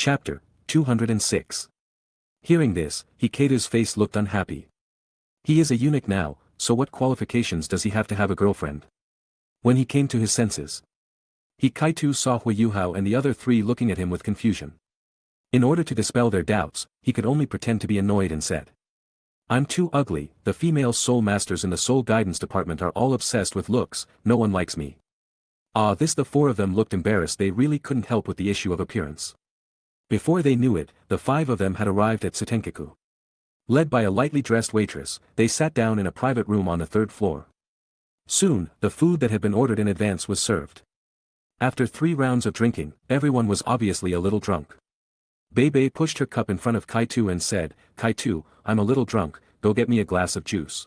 Chapter 206. Hearing this, HIATUS' face looked unhappy. He is a eunuch now, so what qualifications does he have to have a girlfriend? When he came to his senses, HIATUS saw Huiyuhao and the other three looking at him with confusion. In order to dispel their doubts, he could only pretend to be annoyed and said, "I'm too ugly, the female soul masters in the soul guidance department are all obsessed with looks, no one likes me." The four of them looked embarrassed. They really couldn't help with the issue of appearance. Before they knew it, the five of them had arrived at Tgthegood. Led by a lightly dressed waitress, they sat down in a private room on the third floor. Soon, the food that had been ordered in advance was served. After 3 rounds of drinking, everyone was obviously a little drunk. Bebe pushed her cup in front of Kaitu and said, "Kaitu, I'm a little drunk, go get me a glass of juice."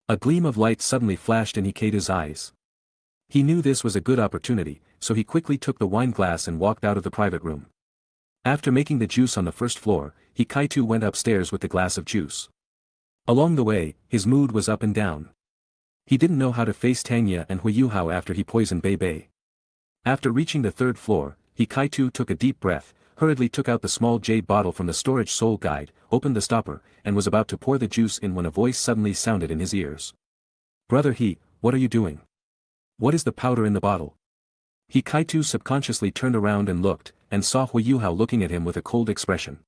A gleam of light suddenly flashed in HIATUS' eyes. He knew this was a good opportunity, so he quickly took the wine glass and walked out of the private room. After making the juice on the first floor, HIATUS went upstairs with the glass of juice. Along the way, his mood was up and down. He didn't know how to face Tang and Huiyuhao after he poisoned Bebe. After reaching the third floor, HIATUS took a deep breath, hurriedly took out the small jade bottle from the storage soul guide, opened the stopper, and was about to pour the juice in when a voice suddenly sounded in his ears. "Brother He, what are you doing? What is the powder in the bottle?" HIATUS subconsciously turned around and looked, and saw Huiyuhao looking at him with a cold expression.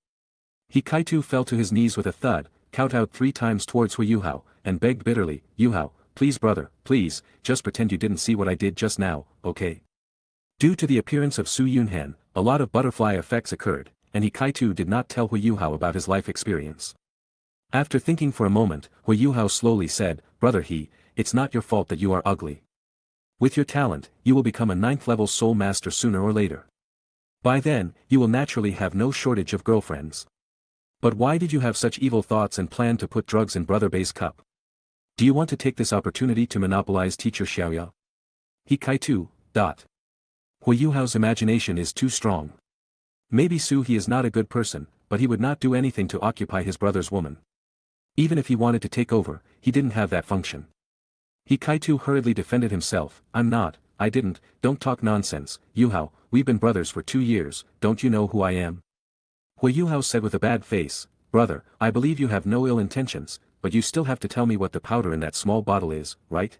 HIATUS fell to his knees with a thud, kowtowed 3 times towards Huiyuhao, and begged bitterly, "Yuhao, please brother, please, just pretend you didn't see what I did just now, okay?" Due to the appearance of Su Yunhan, a lot of butterfly effects occurred, and HIATUS did not tell Huiyuhao about his life experience. After thinking for a moment, Huiyuhao slowly said, "Brother He, it's not your fault that you are ugly. With your talent, you will become a 9th level soul master sooner or later. By then, you will naturally have no shortage of girlfriends. But why did you have such evil thoughts and plan to put drugs in Brother Bei's cup? Do you want to take this opportunity to monopolize teacher Xiaoya?" HIATUS. Huiyuhao's imagination is too strong. Maybe He is not a good person, but he would not do anything to occupy his brother's woman. Even if he wanted to take over, he didn't have that function. HIATUS hurriedly defended himself, I didn't, don't talk nonsense, Yuhao, we've been brothers for 2 years, don't you know who I am?" Huiyuhao said with a bad face, "Brother, I believe you have no ill intentions, but you still have to tell me what the powder in that small bottle is, right?"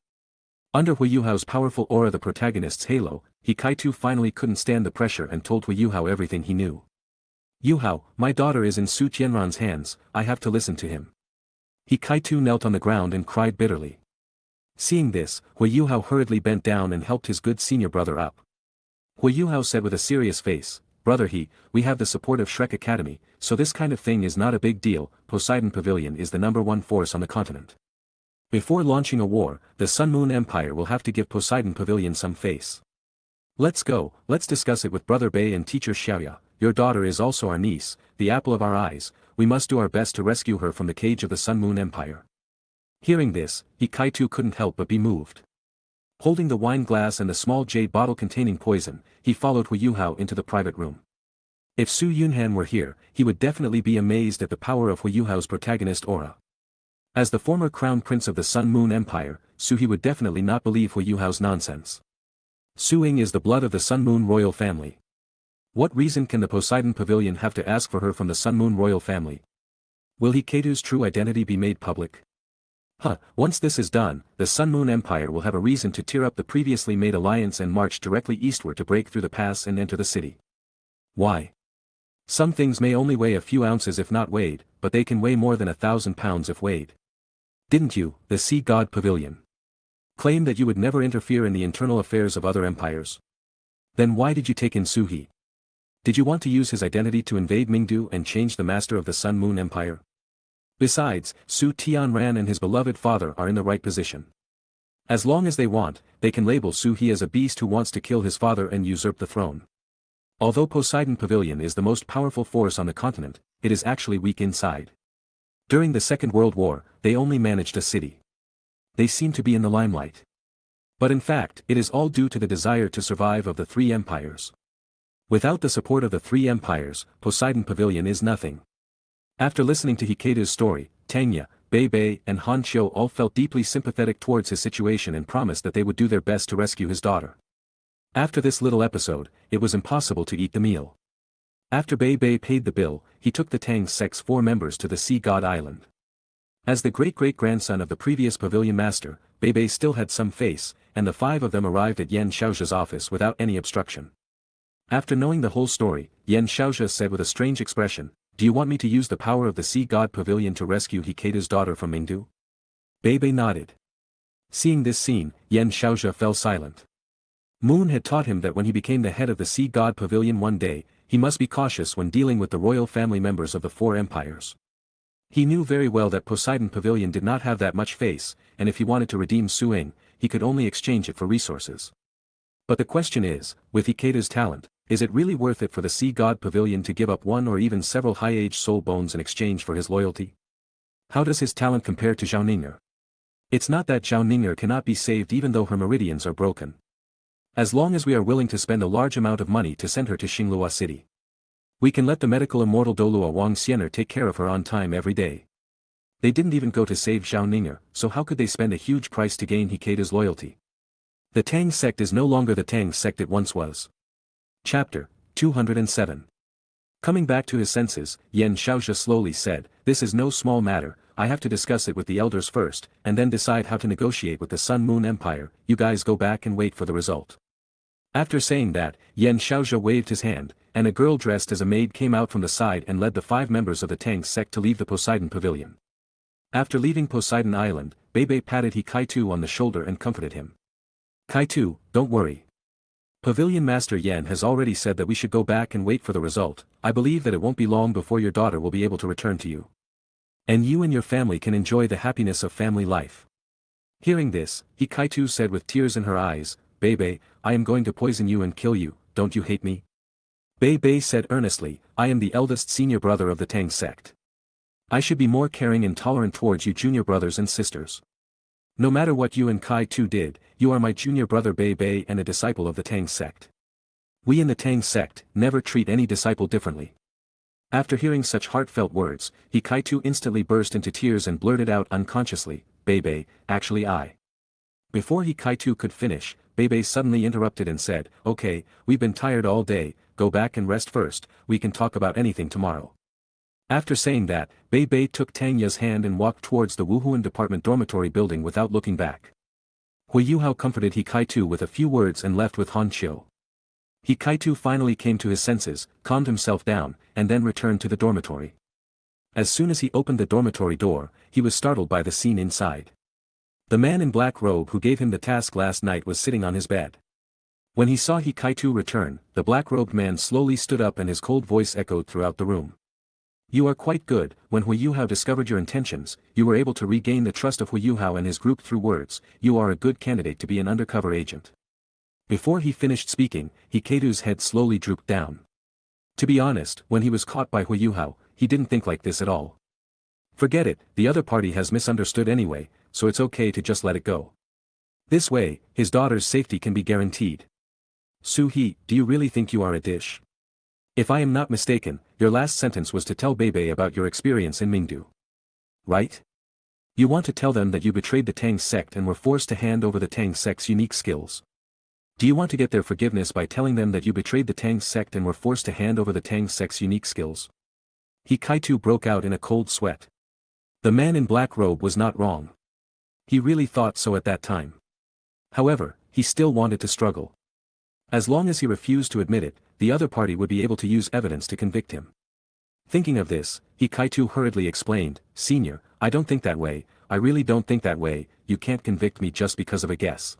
Under Huiyuhao's powerful aura, the protagonist's halo, HIATUS finally couldn't stand the pressure and told Huiyuhao everything he knew. "Yuhao, my daughter is in Su Tianran's hands, I have to listen to him." HIATUS knelt on the ground and cried bitterly. Seeing this, Huiyuhao hurriedly bent down and helped his good senior brother up. Huiyuhao said with a serious face, "Brother He, we have the support of Shrek Academy, so this kind of thing is not a big deal. Poseidon Pavilion is the #1 force on the continent. Before launching a war, the Sun Moon Empire will have to give Poseidon Pavilion some face. Let's go, let's discuss it with Brother Bei and teacher Xiaoya. Your daughter is also our niece, the apple of our eyes, we must do our best to rescue her from the cage of the Sun Moon Empire." Hearing this, HIATUS couldn't help but be moved. Holding the wine glass and the small jade bottle containing poison, he followed Huiyuhao into the private room. If Su Yunhan were here, he would definitely be amazed at the power of Huiyuhao's protagonist aura. As the former crown prince of the Sun Moon Empire, He would definitely not believe Huiyuhao's nonsense. Su-ing is the blood of the Sun Moon royal family. What reason can the Poseidon Pavilion have to ask for her from the Sun Moon royal family? Will HIATUS' true identity be made public? Once this is done, the Sun Moon Empire will have a reason to tear up the previously made alliance and march directly eastward to break through the pass and enter the city. Why? Some things may only weigh a few ounces if not weighed, but they can weigh more than 1,000 pounds if weighed. Didn't you, the Sea God Pavilion, claim that you would never interfere in the internal affairs of other empires? Then why did you take in Su-He? Did you want to use his identity to invade Mingdu and change the master of the Sun Moon Empire? Besides, Su Tianran and his beloved father are in the right position. As long as they want, they can label Su-He as a beast who wants to kill his father and usurp the throne. Although Poseidon Pavilion is the most powerful force on the continent, it is actually weak inside. During the Second World War, they only managed a city. They seem to be in the limelight. But in fact, it is all due to the desire to survive of the 3 empires. Without the support of the 3 empires, Poseidon Pavilion is nothing. After listening to HIATUS' story, Tang, Bei, and Han Xiu all felt deeply sympathetic towards his situation and promised that they would do their best to rescue his daughter. After this little episode, it was impossible to eat the meal. After Bei Bei paid the bill, he took the Tang sect's 4 members to the Sea God Island. As the great-great-grandson of the previous pavilion master, Bei Bei still had some face, and the 5 of them arrived at Yan Xiaoxia's office without any obstruction. After knowing the whole story, Yan Xiaoxia said with a strange expression, "Do you want me to use the power of the Sea God Pavilion to rescue HIATUS' daughter from Mingdu?" Bei Bei nodded. Seeing this scene, Yan Xiaoxia fell silent. Moon had taught him that when he became the head of the Sea God Pavilion one day, he must be cautious when dealing with the royal family members of the 4 empires. He knew very well that Poseidon Pavilion did not have that much face, and if he wanted to redeem Suing, he could only exchange it for resources. But the question is, with HIATUS' talent, is it really worth it for the Sea God Pavilion to give up 1 or even several high-aged soul bones in exchange for his loyalty? How does his talent compare to Zhao Ning'er? It's not that Zhao Ning'er cannot be saved even though her meridians are broken. As long as we are willing to spend a large amount of money to send her to Xinglua City, we can let the medical immortal Doulua Wang Xianer take care of her on time every day. They didn't even go to save Zhao Ning'er, so how could they spend a huge price to gain HIATUS' loyalty? The Tang sect is no longer the Tang sect it once was. Chapter 207. Coming back to his senses, Yan Xiaoxia slowly said, "This is no small matter, I have to discuss it with the elders first, and then decide how to negotiate with the Sun Moon Empire. You guys go back and wait for the result." After saying that, Yan Xiaoxia waved his hand, and a girl dressed as a maid came out from the side and led the 5 members of the Tang sect to leave the Poseidon Pavilion. After leaving Poseidon Island, Bei Bei patted HIATUS on the shoulder and comforted him. "HIATUS, don't worry. Pavilion Master Yan has already said that we should go back and wait for the result. I believe that it won't be long before your daughter will be able to return to you. And you and your family can enjoy the happiness of family life." Hearing this, HIATUS said with tears in her eyes, "Bei Bei, I am going to poison you and kill you, don't you hate me?" Bei Bei said earnestly, "I am the eldest senior brother of the Tang sect. I should be more caring and tolerant towards you junior brothers and sisters. No matter what you and HIATUS did, you are my junior brother Bei Bei and a disciple of the Tang sect. We in the Tang sect never treat any disciple differently." After hearing such heartfelt words, HIATUS instantly burst into tears and blurted out unconsciously, "Bei Bei, actually I." Before HIATUS could finish, Bei Bei suddenly interrupted and said, "Okay, we've been tired all day, go back and rest first, we can talk about anything tomorrow." After saying that, Bei Bei took Tang Ye's hand and walked towards the Wuhuan department dormitory building without looking back. Hui Yuhao comforted HIATUS with a few words and left with Han Qiu. HIATUS finally came to his senses, calmed himself down, and then returned to the dormitory. As soon as he opened the dormitory door, he was startled by the scene inside. The man in black robe who gave him the task last night was sitting on his bed. When he saw HIATUS return, the black-robed man slowly stood up and his cold voice echoed throughout the room. "You are quite good. When Hui Yuhao discovered your intentions, you were able to regain the trust of Hui Yuhao and his group through words. You are a good candidate to be an undercover agent." Before he finished speaking, HIATUS' head slowly drooped down. To be honest, when he was caught by Hui Yuhao, he didn't think like this at all. Forget it, the other party has misunderstood anyway, so it's okay to just let it go. This way, his daughter's safety can be guaranteed. "Su-He, do you really think you are a dish? If I am not mistaken, your last sentence was to tell Bei Bei about your experience in Mingdu. Right? You want to tell them that you betrayed the Tang sect and were forced to hand over the Tang sect's unique skills. Do you want to get their forgiveness by telling them that you betrayed the Tang sect and were forced to hand over the Tang sect's unique skills?" HIATUS broke out in a cold sweat. The man in black robe was not wrong. He really thought so at that time. However, he still wanted to struggle. As long as he refused to admit it, the other party would be able to use evidence to convict him. Thinking of this, HIATUS hurriedly explained, "Senior, I don't think that way, I really don't think that way, you can't convict me just because of a guess."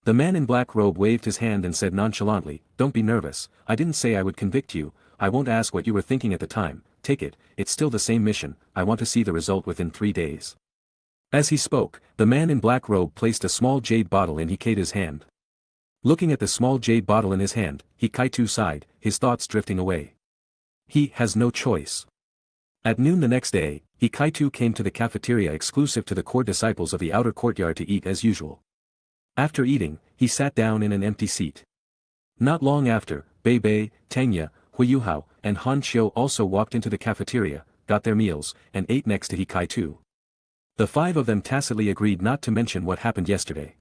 The man in black robe waved his hand and said nonchalantly, "Don't be nervous, I didn't say I would convict you, I won't ask what you were thinking at the time, take it, it's still the same mission, I want to see the result within 3 days. As he spoke, the man in black robe placed a small jade bottle in HIATUS' hand. Looking at the small jade bottle in his hand, HIATUS sighed, his thoughts drifting away. He has no choice. At noon the next day, HIATUS came to the cafeteria exclusive to the core disciples of the outer courtyard to eat as usual. After eating, he sat down in an empty seat. Not long after, Bei Bei, Tang Ye, Hui Yuhao, and Han Qiu also walked into the cafeteria, got their meals, and ate next to HIATUS. The 5 of them tacitly agreed not to mention what happened yesterday.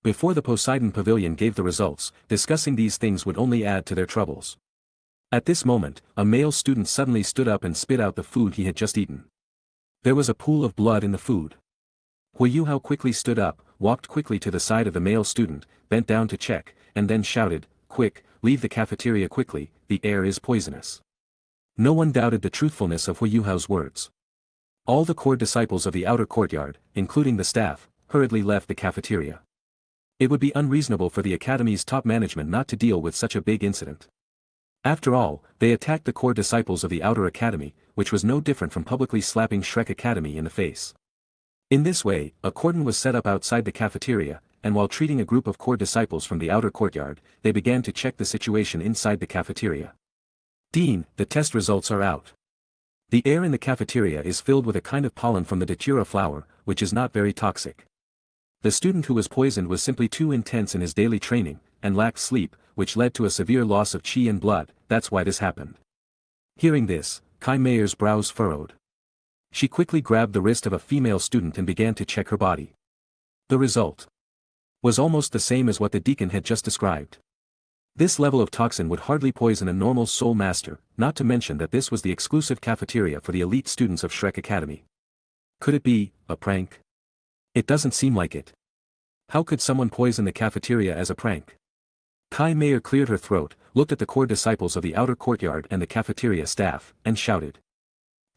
Before the Poseidon Pavilion gave the results, discussing these things would only add to their troubles. At this moment, a male student suddenly stood up and spit out the food he had just eaten. There was a pool of blood in the food. Huiyuhao quickly stood up, walked quickly to the side of the male student, bent down to check, and then shouted, "Quick, leave the cafeteria quickly, the air is poisonous." No one doubted the truthfulness of Huiyuhao's words. All the core disciples of the outer courtyard, including the staff, hurriedly left the cafeteria. It would be unreasonable for the academy's top management not to deal with such a big incident. After all, they attacked the core disciples of the outer academy, which was no different from publicly slapping Shrek Academy in the face. In this way, a cordon was set up outside the cafeteria, and while treating a group of core disciples from the outer courtyard, they began to check the situation inside the cafeteria. "Dean, the test results are out. The air in the cafeteria is filled with a kind of pollen from the datura flower, which is not very toxic. The student who was poisoned was simply too intense in his daily training, and lacked sleep, which led to a severe loss of qi and blood. That's why this happened." Hearing this, Kai Mayer's brows furrowed. She quickly grabbed the wrist of a female student and began to check her body. The result was almost the same as what the deacon had just described. This level of toxin would hardly poison a normal soul master, not to mention that this was the exclusive cafeteria for the elite students of Shrek Academy. Could it be a prank? It doesn't seem like it. How could someone poison the cafeteria as a prank? Kai Mayer cleared her throat, looked at the core disciples of the outer courtyard and the cafeteria staff, and shouted.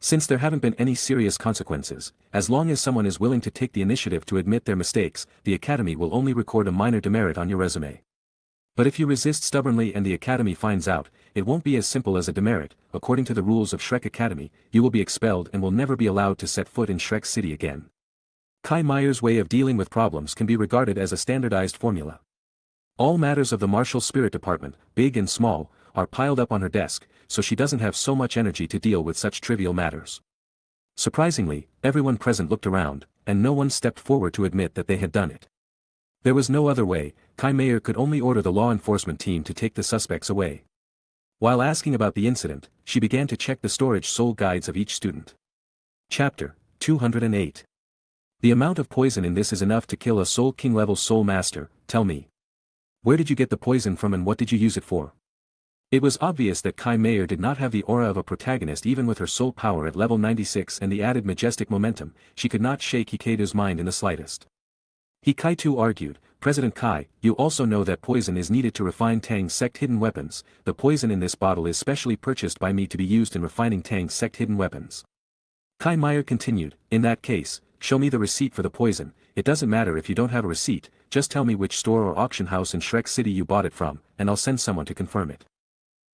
"Since there haven't been any serious consequences, as long as someone is willing to take the initiative to admit their mistakes, the academy will only record a minor demerit on your resume. But if you resist stubbornly and the academy finds out, it won't be as simple as a demerit. According to the rules of Shrek Academy, you will be expelled and will never be allowed to set foot in Shrek City again." Kai Mayer's way of dealing with problems can be regarded as a standardized formula. All matters of the martial spirit department, big and small, are piled up on her desk, so she doesn't have so much energy to deal with such trivial matters. Surprisingly, everyone present looked around, and no one stepped forward to admit that they had done it. There was no other way. Kai Mayer could only order the law enforcement team to take the suspects away. While asking about the incident, she began to check the storage soul guides of each student. Chapter 208. The amount of poison in this is enough to kill a Soul King level soul master. Tell me. Where did you get the poison from and what did you use it for? It was obvious that Kai Mayer did not have the aura of a protagonist even with her soul power at level 96 and the added majestic momentum. She could not shake Hikaru's mind in the slightest. Hikaitu argued, "President Kai, you also know that poison is needed to refine Tang's sect hidden weapons. The poison in this bottle is specially purchased by me to be used in refining Tang's sect hidden weapons." Kai Mayer continued, "In that case, show me the receipt for the poison. It doesn't matter if you don't have a receipt, just tell me which store or auction house in Shrek City you bought it from, and I'll send someone to confirm it."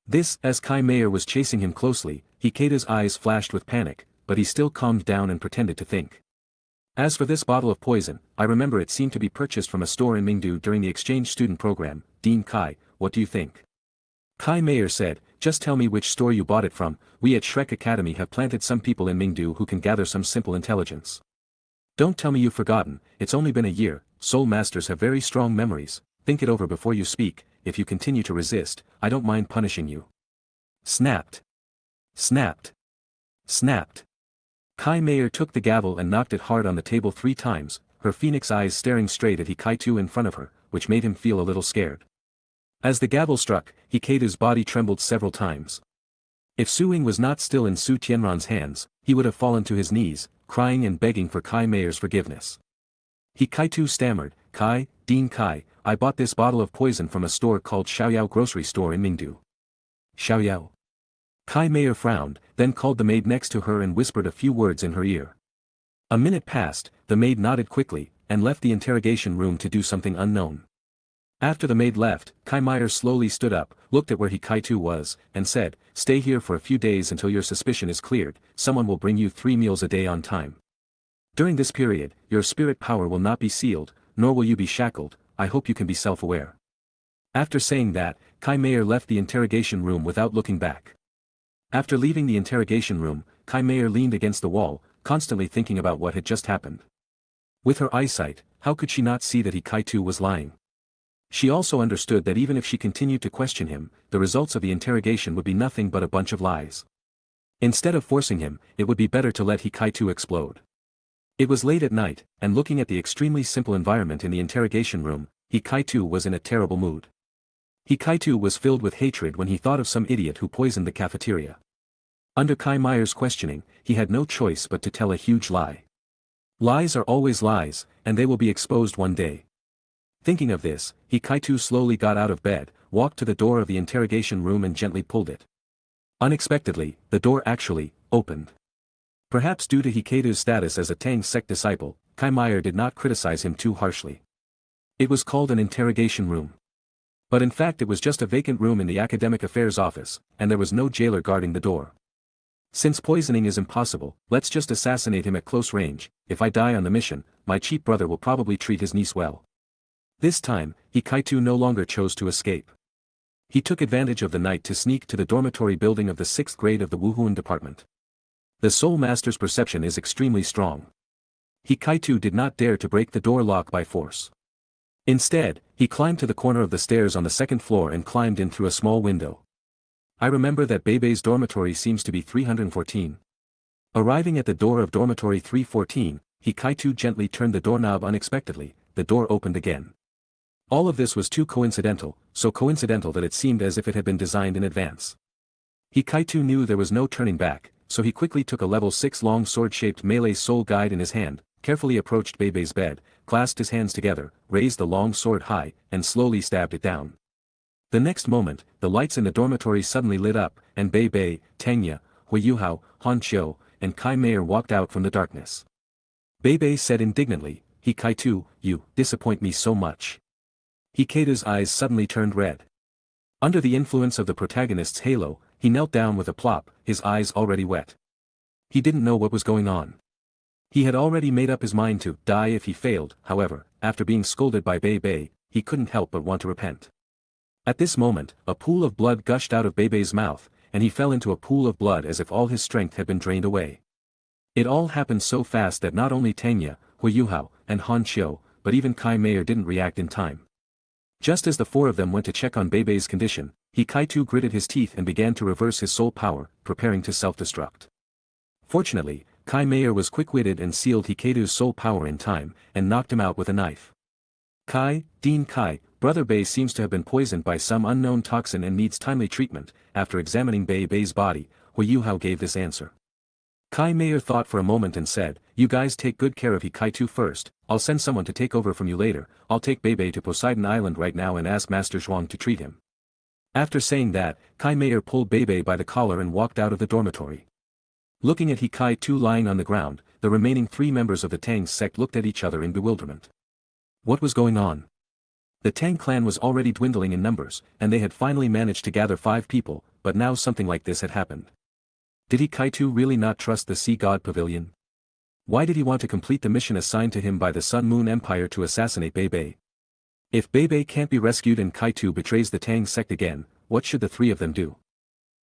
This, as Kai Mayer was chasing him closely, Hikaru's eyes flashed with panic, but he still calmed down and pretended to think. "As for this bottle of poison, I remember it seemed to be purchased from a store in Mingdu during the exchange student program. Dean Kai, what do you think?" Kai Mayer said, "Just tell me which store you bought it from. We at Shrek Academy have planted some people in Mingdu who can gather some simple intelligence. Don't tell me you've forgotten, it's only been a year. Soul masters have very strong memories. Think it over before you speak. If you continue to resist, I don't mind punishing you." Snapped. Snapped. Snapped. Kai Mayer took the gavel and knocked it hard on the table 3 times, her phoenix eyes staring straight at Hikaitu in front of her, which made him feel a little scared. As the gavel struck, Hikaru's body trembled several times. If Suing was not still in Su Tianran's hands, he would have fallen to his knees, crying and begging for Kai Mayer's forgiveness. Hikaitu stammered, Dean Kai, I bought this bottle of poison from a store called Xiaoyao Grocery Store in Mingdu." "Xiaoyao?" Kai Mayer frowned, then called the maid next to her and whispered a few words in her ear. A minute passed, the maid nodded quickly, and left the interrogation room to do something unknown. After the maid left, Kai Mayer slowly stood up, looked at where Hikaitu was, and said, "Stay here for a few days until your suspicion is cleared. Someone will bring you 3 meals a day on time. During this period, your spirit power will not be sealed, nor will you be shackled. I hope you can be self-aware." After saying that, Kai Mayer left the interrogation room without looking back. After leaving the interrogation room, Kai Mayer leaned against the wall, constantly thinking about what had just happened. With her eyesight, how could she not see that Hikaitu was lying? She also understood that even if she continued to question him, the results of the interrogation would be nothing but a bunch of lies. Instead of forcing him, it would be better to let Hikaitu explode. It was late at night, and looking at the extremely simple environment in the interrogation room, Hikaitu was in a terrible mood. Hikaitu was filled with hatred when he thought of some idiot who poisoned the cafeteria. Under Kai Meier's questioning, he had no choice but to tell a huge lie. Lies are always lies, and they will be exposed one day. Thinking of this, Hikaitu slowly got out of bed, walked to the door of the interrogation room and gently pulled it. Unexpectedly, the door actually opened. Perhaps due to Hikaitu's status as a Tang sect disciple, Kai Meier did not criticize him too harshly. It was called an interrogation room. But in fact it was just a vacant room in the academic affairs office, and there was no jailer guarding the door. Since poisoning is impossible, let's just assassinate him at close range. If I die on the mission, my cheap brother will probably treat his niece well. This time, Hikaitu no longer chose to escape. He took advantage of the night to sneak to the dormitory building of the 6th grade of the Wuton department. The Soul Master's perception is extremely strong. Hikaitu did not dare to break the door lock by force. Instead, he climbed to the corner of the stairs on the 2nd floor and climbed in through a small window. I remember that Bebe's dormitory seems to be 314. Arriving at the door of dormitory 314, Hikaitu gently turned the doorknob unexpectedly. The door opened again. All of this was too coincidental, so coincidental that it seemed as if it had been designed in advance. Hikaitu knew there was no turning back, so he quickly took a level 6 long sword-shaped melee soul guide in his hand, carefully approached Bebe's bed, clasped his hands together, raised the long sword high, and slowly stabbed it down. The next moment, the lights in the dormitory suddenly lit up, and Bebe, Tang, Huiyuhao, Han Qiu, and Kai Meier walked out from the darkness. Bebe said indignantly, "Hikaitu, you disappoint me so much." Hikaitu's eyes suddenly turned red. Under the influence of the protagonist's halo, he knelt down with a plop, his eyes already wet. He didn't know what was going on. He had already made up his mind to die if he failed. However, after being scolded by Bebe, he couldn't help but want to repent. At this moment, a pool of blood gushed out of Bebe's mouth, and he fell into a pool of blood as if all his strength had been drained away. It all happened so fast that not only Tang, Huiyuhao, and Han Qiu, but even Kai Meier didn't react in time. Just as the 4 of them went to check on Bebe's condition, Hikaitu gritted his teeth and began to reverse his soul power, preparing to self-destruct. Fortunately, Kai Meier was quick-witted and sealed Hikaitu's soul power in time, and knocked him out with a knife. Kai, Dean Kai, Brother Bei seems to have been poisoned by some unknown toxin and needs timely treatment. After examining Bei's body, Huiyuhao gave this answer. Kai Meier thought for a moment and said, "You guys take good care of Hikaitu first, I'll send someone to take over from you later. I'll take Bebe to Poseidon Island right now and ask Master Zhuang to treat him." After saying that, Kai Meier pulled Bebe by the collar and walked out of the dormitory. Looking at Hikaitu lying on the ground, the remaining 3 members of the Tang sect looked at each other in bewilderment. What was going on? The Tang clan was already dwindling in numbers, and they had finally managed to gather 5 people, but now something like this had happened. Did Hikaitu really not trust the Sea God Pavilion? Why did he want to complete the mission assigned to him by the Sun Moon Empire to assassinate Bebe? If Bebe can't be rescued and Kaitu betrays the Tang sect again, what should the 3 of them do?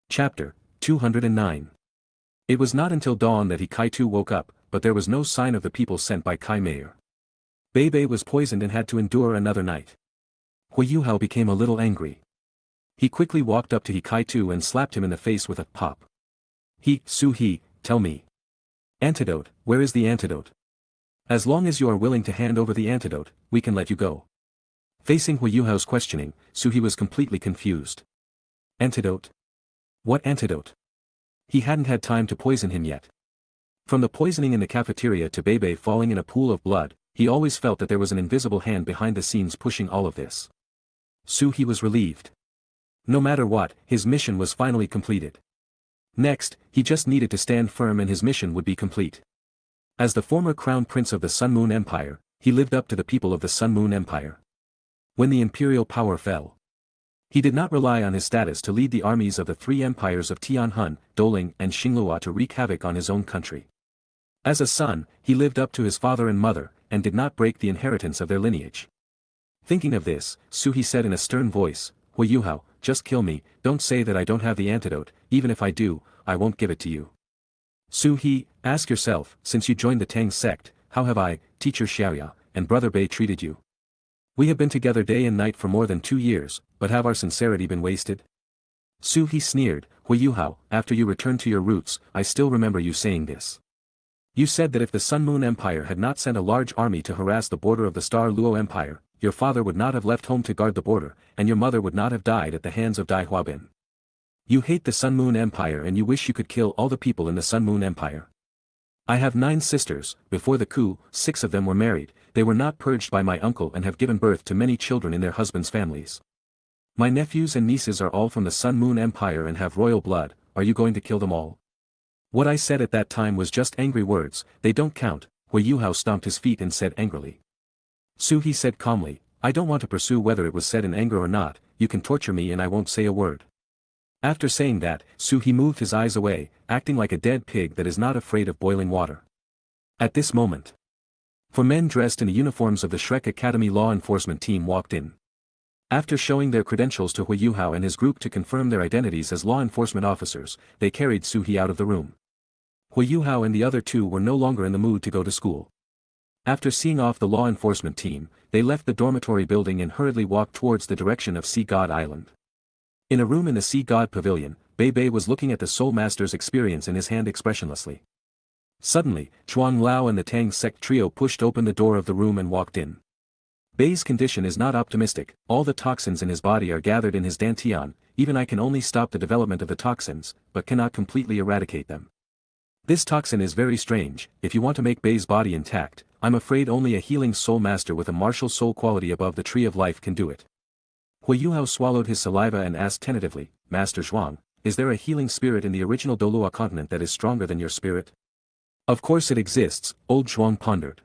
Chapter 209. It was not until dawn that Hikaitu woke up, but there was no sign of the people sent by Kai Meier. Bebe was poisoned and had to endure another night. Huiyuhao became a little angry. He quickly walked up to Hikaitu and slapped him in the face with a pop. Tell me. Antidote, where is the antidote? As long as you are willing to hand over the antidote, we can let you go. Facing Huiyuhao's questioning, Suhi was completely confused. Antidote? What antidote? He hadn't had time to poison him yet. From the poisoning in the cafeteria to Bebe falling in a pool of blood, he always felt that there was an invisible hand behind the scenes pushing all of this. Suhi was relieved. No matter what, his mission was finally completed. Next, he just needed to stand firm and his mission would be complete. As the former crown prince of the Sun Moon Empire, he lived up to the people of the Sun Moon Empire. When the imperial power fell, he did not rely on his status to lead the armies of the 3 empires of Tianhun, Doling and Xinglua to wreak havoc on his own country. As a son, he lived up to his father and mother, and did not break the inheritance of their lineage. Thinking of this, Suhi said in a stern voice, "Huiyuhao, just kill me, don't say that I don't have the antidote, even if I do, I won't give it to you." Suhi, ask yourself, since you joined the Tang sect, how have I, teacher Xiaoya, and brother Bei treated you? We have been together day and night for more than 2 years, but have our sincerity been wasted? Suhi sneered, "Huiyuhao, after you returned to your roots, I still remember you saying this. You said that if the Sun Moon Empire had not sent a large army to harass the border of the Star Luo Empire, your father would not have left home to guard the border, and your mother would not have died at the hands of Dai Huabin. You hate the Sun Moon Empire and you wish you could kill all the people in the Sun Moon Empire. I have 9 sisters, before the coup, 6 of them were married, they were not purged by my uncle and have given birth to many children in their husbands' families. My nephews and nieces are all from the Sun Moon Empire and have royal blood, are you going to kill them all? What I said at that time was just angry words, they don't count, Hui Yuhao stomped his feet and said angrily. Su He said calmly, I don't want to pursue whether it was said in anger or not, you can torture me and I won't say a word. After saying that, Su He moved his eyes away, acting like a dead pig that is not afraid of boiling water. At this moment, 4 men dressed in the uniforms of the Shrek Academy law enforcement team walked in. After showing their credentials to Hui Yuhao and his group to confirm their identities as law enforcement officers, they carried Su He out of the room. Hui Yuhao and the other 2 were no longer in the mood to go to school. After seeing off the law enforcement team, they left the dormitory building and hurriedly walked towards the direction of Sea God Island. In a room in the Sea God Pavilion, Bei Bei was looking at the Soul Master's experience in his hand expressionlessly. Suddenly, Zhuang Lao and the Tang sect trio pushed open the door of the room and walked in. Bei's condition is not optimistic, all the toxins in his body are gathered in his dantian, even I can only stop the development of the toxins, but cannot completely eradicate them. This toxin is very strange, if you want to make Bei's body intact, I'm afraid only a healing soul master with a martial soul quality above the tree of life can do it. Hui Yuhao swallowed his saliva and asked tentatively, Master Zhuang, is there a healing spirit in the original DOURO continent that is stronger than your spirit? Of course it exists, old Zhuang pondered.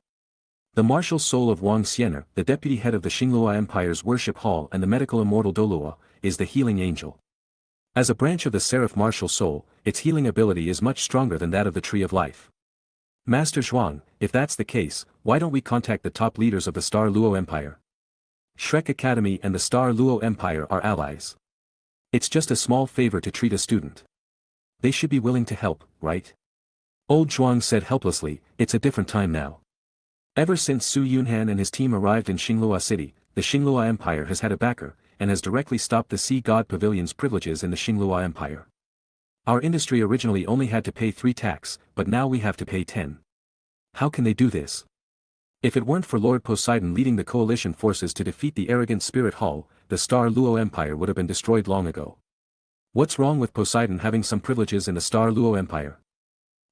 The martial soul of Wang Xiener, the deputy head of the Xinglua Empire's worship hall and the medical immortal DOURO, is the healing angel. As a branch of the seraph martial soul, its healing ability is much stronger than that of the tree of life. Master Zhuang, if that's the case, why don't we contact the top leaders of the Star Luo Empire? Shrek Academy and the Star Luo Empire are allies. It's just a small favor to treat a student. They should be willing to help, right? Old Zhuang said helplessly, it's a different time now. Ever since Su Yunhan and his team arrived in Xinglua City, the Xinglua Empire has had a backer, and has directly stopped the Sea God Pavilion's privileges in the Xinglua Empire. Our industry originally only had to pay 3 tax, but now we have to pay 10. How can they do this? If it weren't for Lord Poseidon leading the coalition forces to defeat the arrogant Spirit Hall, the Star Luo Empire would have been destroyed long ago. What's wrong with Poseidon having some privileges in the Star Luo Empire?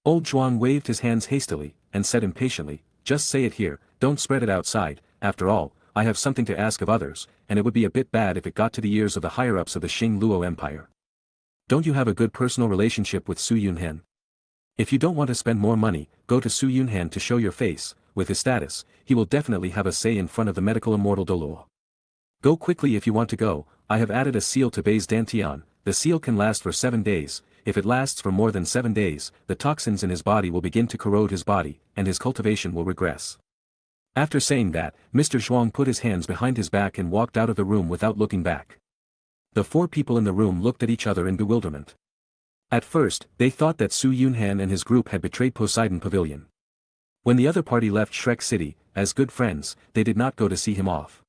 Old Zhuang waved his hands hastily, and said impatiently, just say it here, don't spread it outside, after all, I have something to ask of others, and it would be a bit bad if it got to the ears of the higher-ups of the Xing Luo Empire. Don't you have a good personal relationship with Su Yunhan? If you don't want to spend more money, go to Su Yunhan to show your face, with his status, he will definitely have a say in front of the medical immortal DOURO. Go quickly if you want to go, I have added a seal to Bei's dantian, the seal can last for 7 days, if it lasts for more than 7 days, the toxins in his body will begin to corrode his body, and his cultivation will regress. After saying that, Mr. Zhuang put his hands behind his back and walked out of the room without looking back. The 4 people in the room looked at each other in bewilderment. At first, they thought that Su Yunhan and his group had betrayed Poseidon Pavilion. When the other party left Shrek City, as good friends, they did not go to see him off.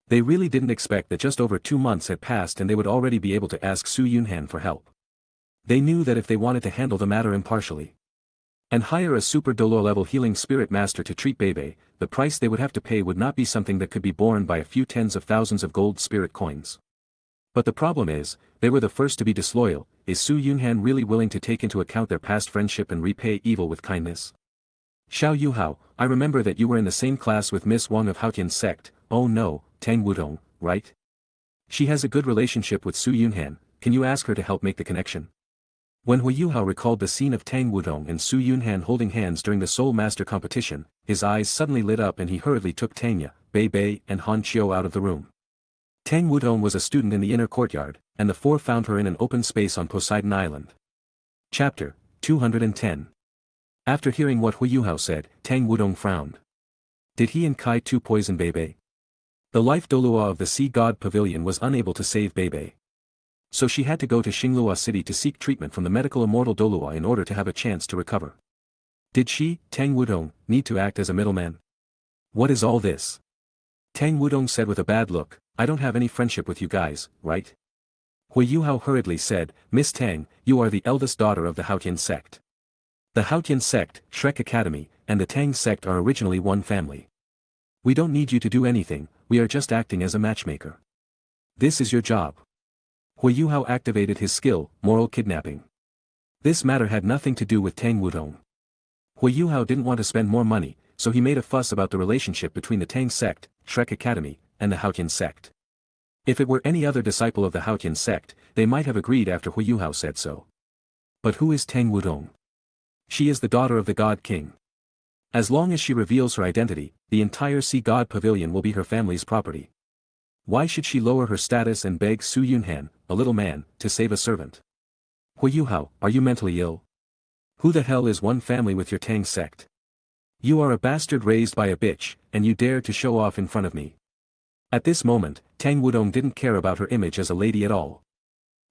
They really didn't expect that just over 2 months had passed and they would already be able to ask Su Yunhan for help. They knew that if they wanted to handle the matter impartially and hire a super DOURO level healing spirit master to treat Bei Bei, the price they would have to pay would not be something that could be borne by a few tens of thousands of gold spirit coins. But the problem is, they were the first to be disloyal. Is Su Yunhan really willing to take into account their past friendship and repay evil with kindness? Xiao Yuhao, I remember that you were in the same class with Miss Wang of Haotian sect, oh no, Tang Wuton, right? She has a good relationship with Su Yunhan, can you ask her to help make the connection? When Hui Yuhao recalled the scene of Tang Wuton and Su Yunhan holding hands during the Soul Master competition, his eyes suddenly lit up and he hurriedly took Tanya, Bei Bei and Han Qiu out of the room. Tang Wuton was a student in the inner courtyard, and the 4 found her in an open space on Poseidon Island. Chapter 210. After hearing what Hui Yuhao said, Tang Wuton frowned. Did he and Kai Tu poison Bei Bei? The life Doulua of the Sea God Pavilion was unable to save Bei Bei. So she had to go to Xinglua City to seek treatment from the medical immortal Doulua in order to have a chance to recover. Did she, Tang Wuton, need to act as a middleman? What is all this? Tang Wuton said with a bad look, I don't have any friendship with you guys, right? Hui Yuhao hurriedly said, Miss Tang, you are the eldest daughter of the Haotian sect. The Haotian sect, Shrek Academy, and the Tang sect are originally one family. We don't need you to do anything, we are just acting as a matchmaker. This is your job. Hui Yuhao activated his skill, moral kidnapping. This matter had nothing to do with Tang Wuton. Hui Yuhao didn't want to spend more money, so he made a fuss about the relationship between the Tang sect, Shrek Academy, and the HIATUS sect. If it were any other disciple of the HIATUS sect, they might have agreed after Hui Yuhao said so. But who is Tang Wuton? She is the daughter of the God King. As long as she reveals her identity, the entire Sea God Pavilion will be her family's property. Why should she lower her status and beg Su Yunhan, a little man, to save a servant? Hui Yuhao, are you mentally ill? Who the hell is one family with your Tang sect? You are a bastard raised by a bitch, and you dare to show off in front of me. At this moment, Tang Wuton didn't care about her image as a lady at all.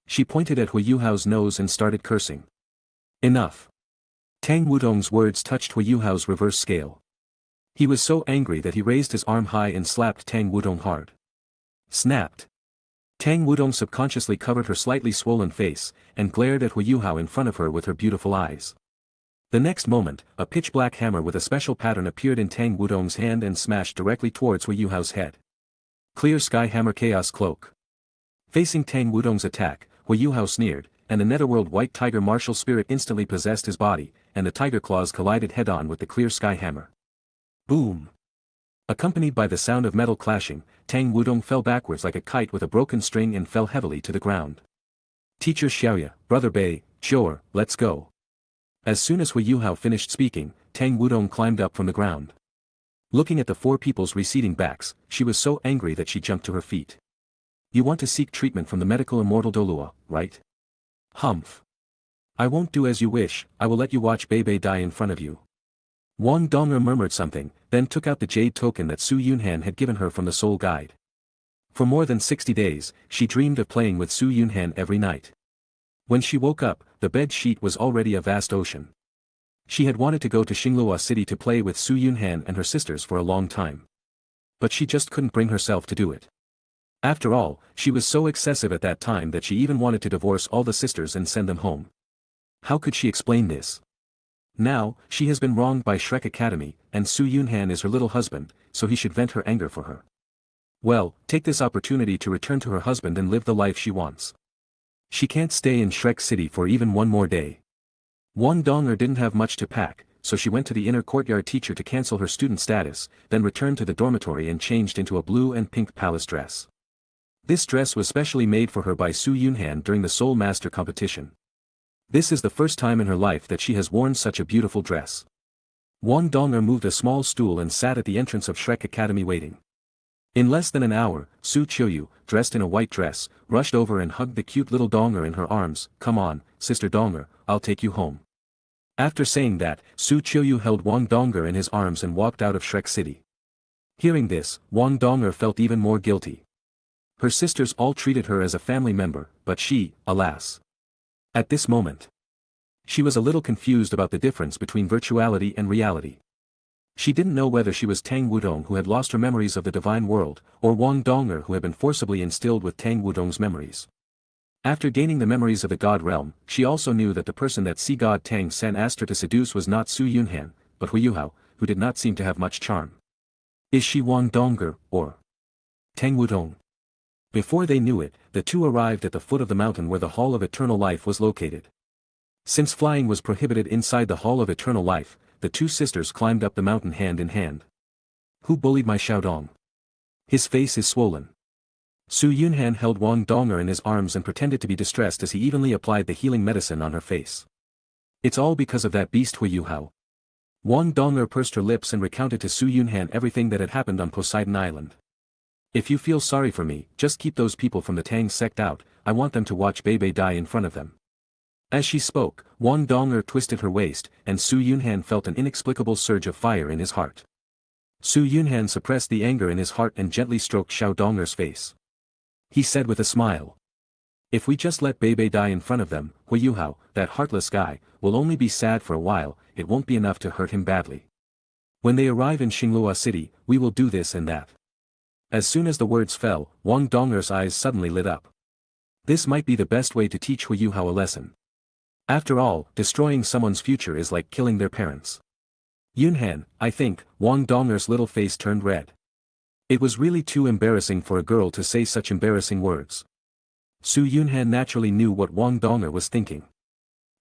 She pointed at Hui Yuhao's nose and started cursing. Enough. Tang Wuton's words touched Hui Yuhao's reverse scale. He was so angry that he raised his arm high and slapped Tang Wuton hard. Snapped. Tang Wuton subconsciously covered her slightly swollen face, and glared at Hui Yuhao in front of her with her beautiful eyes. The next moment, a pitch-black hammer with a special pattern appeared in Tang Wuton's hand and smashed directly towards Hui Yuhao's head. Clear Sky Hammer Chaos Cloak. Facing Tang Wuton's attack, Hui Yuhao sneered, and the Netherworld White Tiger martial spirit instantly possessed his body, and the tiger claws collided head-on with the Clear Sky Hammer. Boom! Accompanied by the sound of metal clashing, Tang Wuton fell backwards like a kite with a broken string and fell heavily to the ground. Teacher Xiaoya, Brother Bei, sure, let's go. As soon as Hui Yuhao finished speaking, Tang Wuton climbed up from the ground. Looking at the four people's receding backs, she was so angry that she jumped to her feet. You want to seek treatment from the medical immortal DOURO, right? Humph. I won't do as you wish, I will let you watch Bei die in front of you. Wang Dong'er murmured something, then took out the jade token that Su Yunhan had given her from the soul guide. For more than 60 days, she dreamed of playing with Su Yunhan every night. When she woke up, the bed sheet was already a vast ocean. She had wanted to go to Xinglua City to play with Su Yunhan and her sisters for a long time. But she just couldn't bring herself to do it. After all, she was so excessive at that time that she even wanted to divorce all the sisters and send them home. How could she explain this? Now, she has been wronged by Shrek Academy, and Su Yunhan is her little husband, so he should vent her anger for her. Well, take this opportunity to return to her husband and live the life she wants. She can't stay in Shrek City for even one more day. Wang Dong'er didn't have much to pack, so she went to the inner courtyard teacher to cancel her student status, then returned to the dormitory and changed into a blue and pink palace dress. This dress was specially made for her by Su Yunhan during the Soul Master competition. This is the first time in her life that she has worn such a beautiful dress. Wang Dong'er moved a small stool and sat at the entrance of Shrek Academy waiting. In less than an hour, Su Qiuyu, dressed in a white dress, rushed over and hugged the cute little Dong'er in her arms. Come on, Sister Dong'er, I'll take you home. After saying that, Su Qiuyu held Wang Dong'er in his arms and walked out of Shrek City. Hearing this, Wang Dong'er felt even more guilty. Her sisters all treated her as a family member, but she, alas. At this moment, she was a little confused about the difference between virtuality and reality. She didn't know whether she was Tang Wuton who had lost her memories of the divine world, or Wang Dong'er who had been forcibly instilled with Tang Wuton's memories. After gaining the memories of the God realm, she also knew that the person that Sea God Tang Sen asked her to seduce was not Su Yunhan, but Hui Yuhao, who did not seem to have much charm. Is she Wang Dong'er, or Tang Wuton? Before they knew it, the two arrived at the foot of the mountain where the Hall of Eternal Life was located. Since flying was prohibited inside the Hall of Eternal Life, the two sisters climbed up the mountain hand in hand. Who bullied my Xiaodong? His face is swollen. Su Yunhan held Wang Dong'er in his arms and pretended to be distressed as he evenly applied the healing medicine on her face. It's all because of that beast Hui Yuhao. Wang Dong'er pursed her lips and recounted to Su Yunhan everything that had happened on Poseidon Island. If you feel sorry for me, just keep those people from the Tang sect out, I want them to watch Bei die in front of them. As she spoke, Wang Dong'er twisted her waist, and Su Yunhan felt an inexplicable surge of fire in his heart. Su Yunhan suppressed the anger in his heart and gently stroked Xiao Dong'er's face. He said with a smile. If we just let Bei die in front of them, Hui Yuhao, that heartless guy, will only be sad for a while, it won't be enough to hurt him badly. When they arrive in Xinglua City, we will do this and that. As soon as the words fell, Wang Dong'er's eyes suddenly lit up. This might be the best way to teach Hui Yuhao a lesson. After all, destroying someone's future is like killing their parents. Yunhan, I think, Wang Dong'er's little face turned red. It was really too embarrassing for a girl to say such embarrassing words. Su Yunhan naturally knew what Wang Donger was thinking.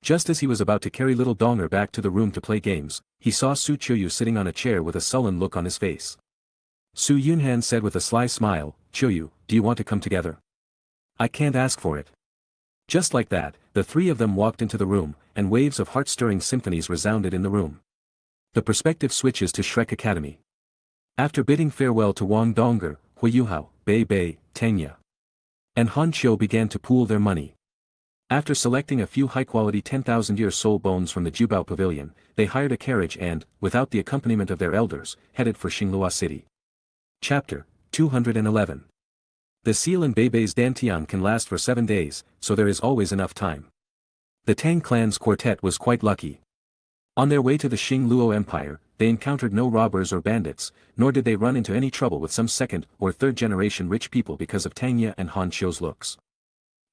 Just as he was about to carry little Donger back to the room to play games, he saw Su Qiuyu sitting on a chair with a sullen look on his face. Su Yunhan said with a sly smile, "Qiuyu, do you want to come together? I can't ask for it." Just like that, the three of them walked into the room, and waves of heart-stirring symphonies resounded in the room. The perspective switches to Shrek Academy. After bidding farewell to Wang Donger, Huiyuhao, Bei Bei, Tang and Han Qiu began to pool their money. After selecting a few high-quality 10,000-year soul bones from the Jubao Pavilion, they hired a carriage and, without the accompaniment of their elders, headed for Xinglua City. Chapter 211. The seal in Beibei's dantian can last for 7 days, so there is always enough time. The Tang clan's quartet was quite lucky. On their way to the Xingluo Empire, they encountered no robbers or bandits, nor did they run into any trouble with some second- or third-generation rich people because of Tang and Han Qiu's looks.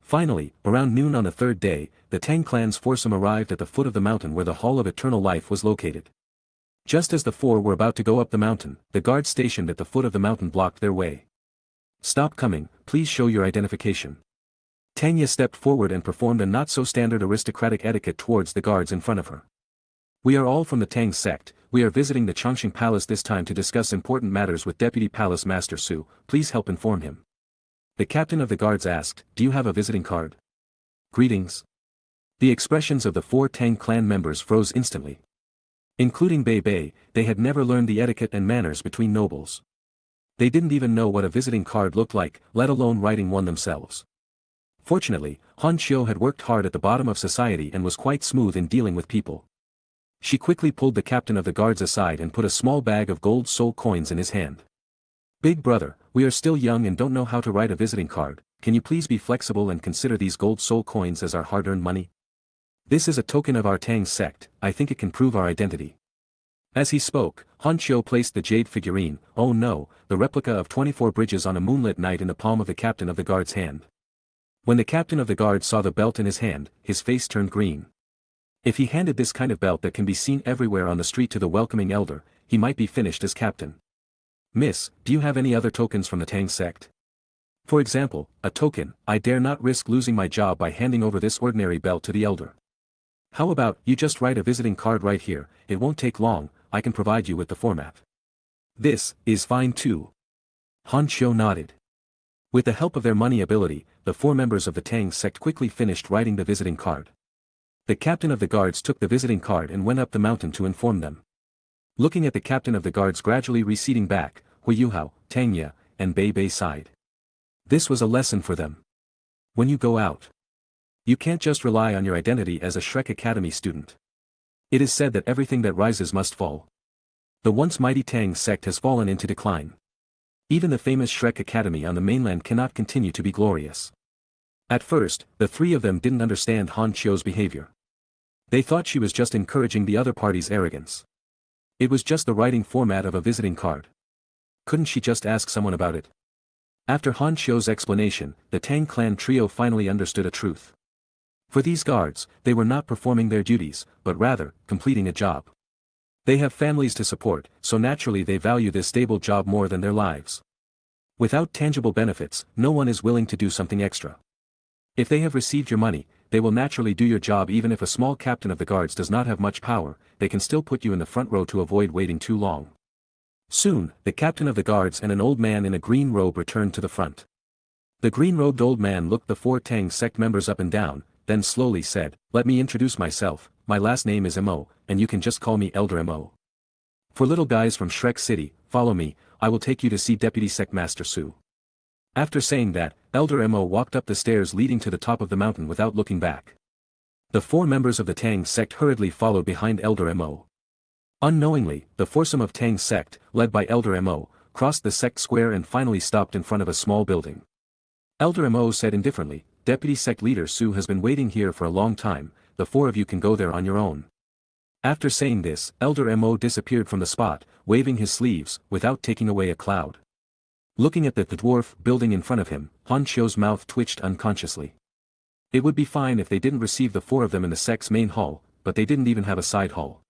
Finally, around noon on the third day, the Tang clan's foursome arrived at the foot of the mountain where the Hall of Eternal Life was located. Just as the four were about to go up the mountain, the guards stationed at the foot of the mountain blocked their way. "Stop coming, please show your identification." Tang stepped forward and performed a not-so-standard aristocratic etiquette towards the guards in front of her. "We are all from the Tang sect, we are visiting the Changxing Palace this time to discuss important matters with Deputy Palace Master Su, please help inform him." The captain of the guards asked, "Do you have a visiting card?" "Greetings." The expressions of the four Tang clan members froze instantly. Including Bei Bei, they had never learned the etiquette and manners between nobles. They didn't even know what a visiting card looked like, let alone writing one themselves. Fortunately, Han Qiu had worked hard at the bottom of society and was quite smooth in dealing with people. She quickly pulled the captain of the guards aside and put a small bag of gold soul coins in his hand. "Big brother, we are still young and don't know how to write a visiting card, can you please be flexible and consider these gold soul coins as our hard-earned money? This is a token of our Tang sect, I think it can prove our identity." As he spoke, Han Qiu placed the jade figurine, oh no, the replica of 24 bridges on a moonlit night in the palm of the captain of the guard's hand. When the captain of the guard saw the belt in his hand, his face turned green. If he handed this kind of belt that can be seen everywhere on the street to the welcoming elder, he might be finished as captain. "Miss, do you have any other tokens from the Tang sect? For example, a token, I dare not risk losing my job by handing over this ordinary belt to the elder. How about, you just write a visiting card right here, it won't take long, I can provide you with the format." "This is fine too." Han Qiu nodded. With the help of their money ability, the four members of the Tang sect quickly finished writing the visiting card. The captain of the guards took the visiting card and went up the mountain to inform them. Looking at the captain of the guards gradually receding back, Huiyuhao, Tang and Bei Bei sighed. This was a lesson for them. When you go out, you can't just rely on your identity as a Shrek Academy student. It is said that everything that rises must fall. The once mighty Tang sect has fallen into decline. Even the famous Shrek Academy on the mainland cannot continue to be glorious. At first, the three of them didn't understand Han Qiu's behavior. They thought she was just encouraging the other party's arrogance. It was just the writing format of a visiting card. Couldn't she just ask someone about it? After Han Qiu's explanation, the Tang clan trio finally understood a truth. For these guards, they were not performing their duties, but rather, completing a job. They have families to support, so naturally they value this stable job more than their lives. Without tangible benefits, no one is willing to do something extra. If they have received your money, they will naturally do your job. Even if a small captain of the guards does not have much power, they can still put you in the front row to avoid waiting too long. Soon, the captain of the guards and an old man in a green robe returned to the front. The green-robed old man looked the four Tang sect members up and down, then slowly said, "Let me introduce myself, my last name is Mo, and you can just call me Elder Mo. For little guys from Shrek City, follow me, I will take you to see Deputy Sect Master Su." After saying that, Elder Mo walked up the stairs leading to the top of the mountain without looking back. The four members of the Tang sect hurriedly followed behind Elder Mo. Unknowingly, the foursome of Tang sect, led by Elder Mo, crossed the sect square and finally stopped in front of a small building. Elder Mo said indifferently, "Deputy sect leader Su has been waiting here for a long time, the four of you can go there on your own." After saying this, Elder Mo disappeared from the spot, waving his sleeves, without taking away a cloud. Looking at the dwarf building in front of him, Han Qiu's mouth twitched unconsciously. It would be fine if they didn't receive the four of them in the sect's main hall, but they didn't even have a side hall.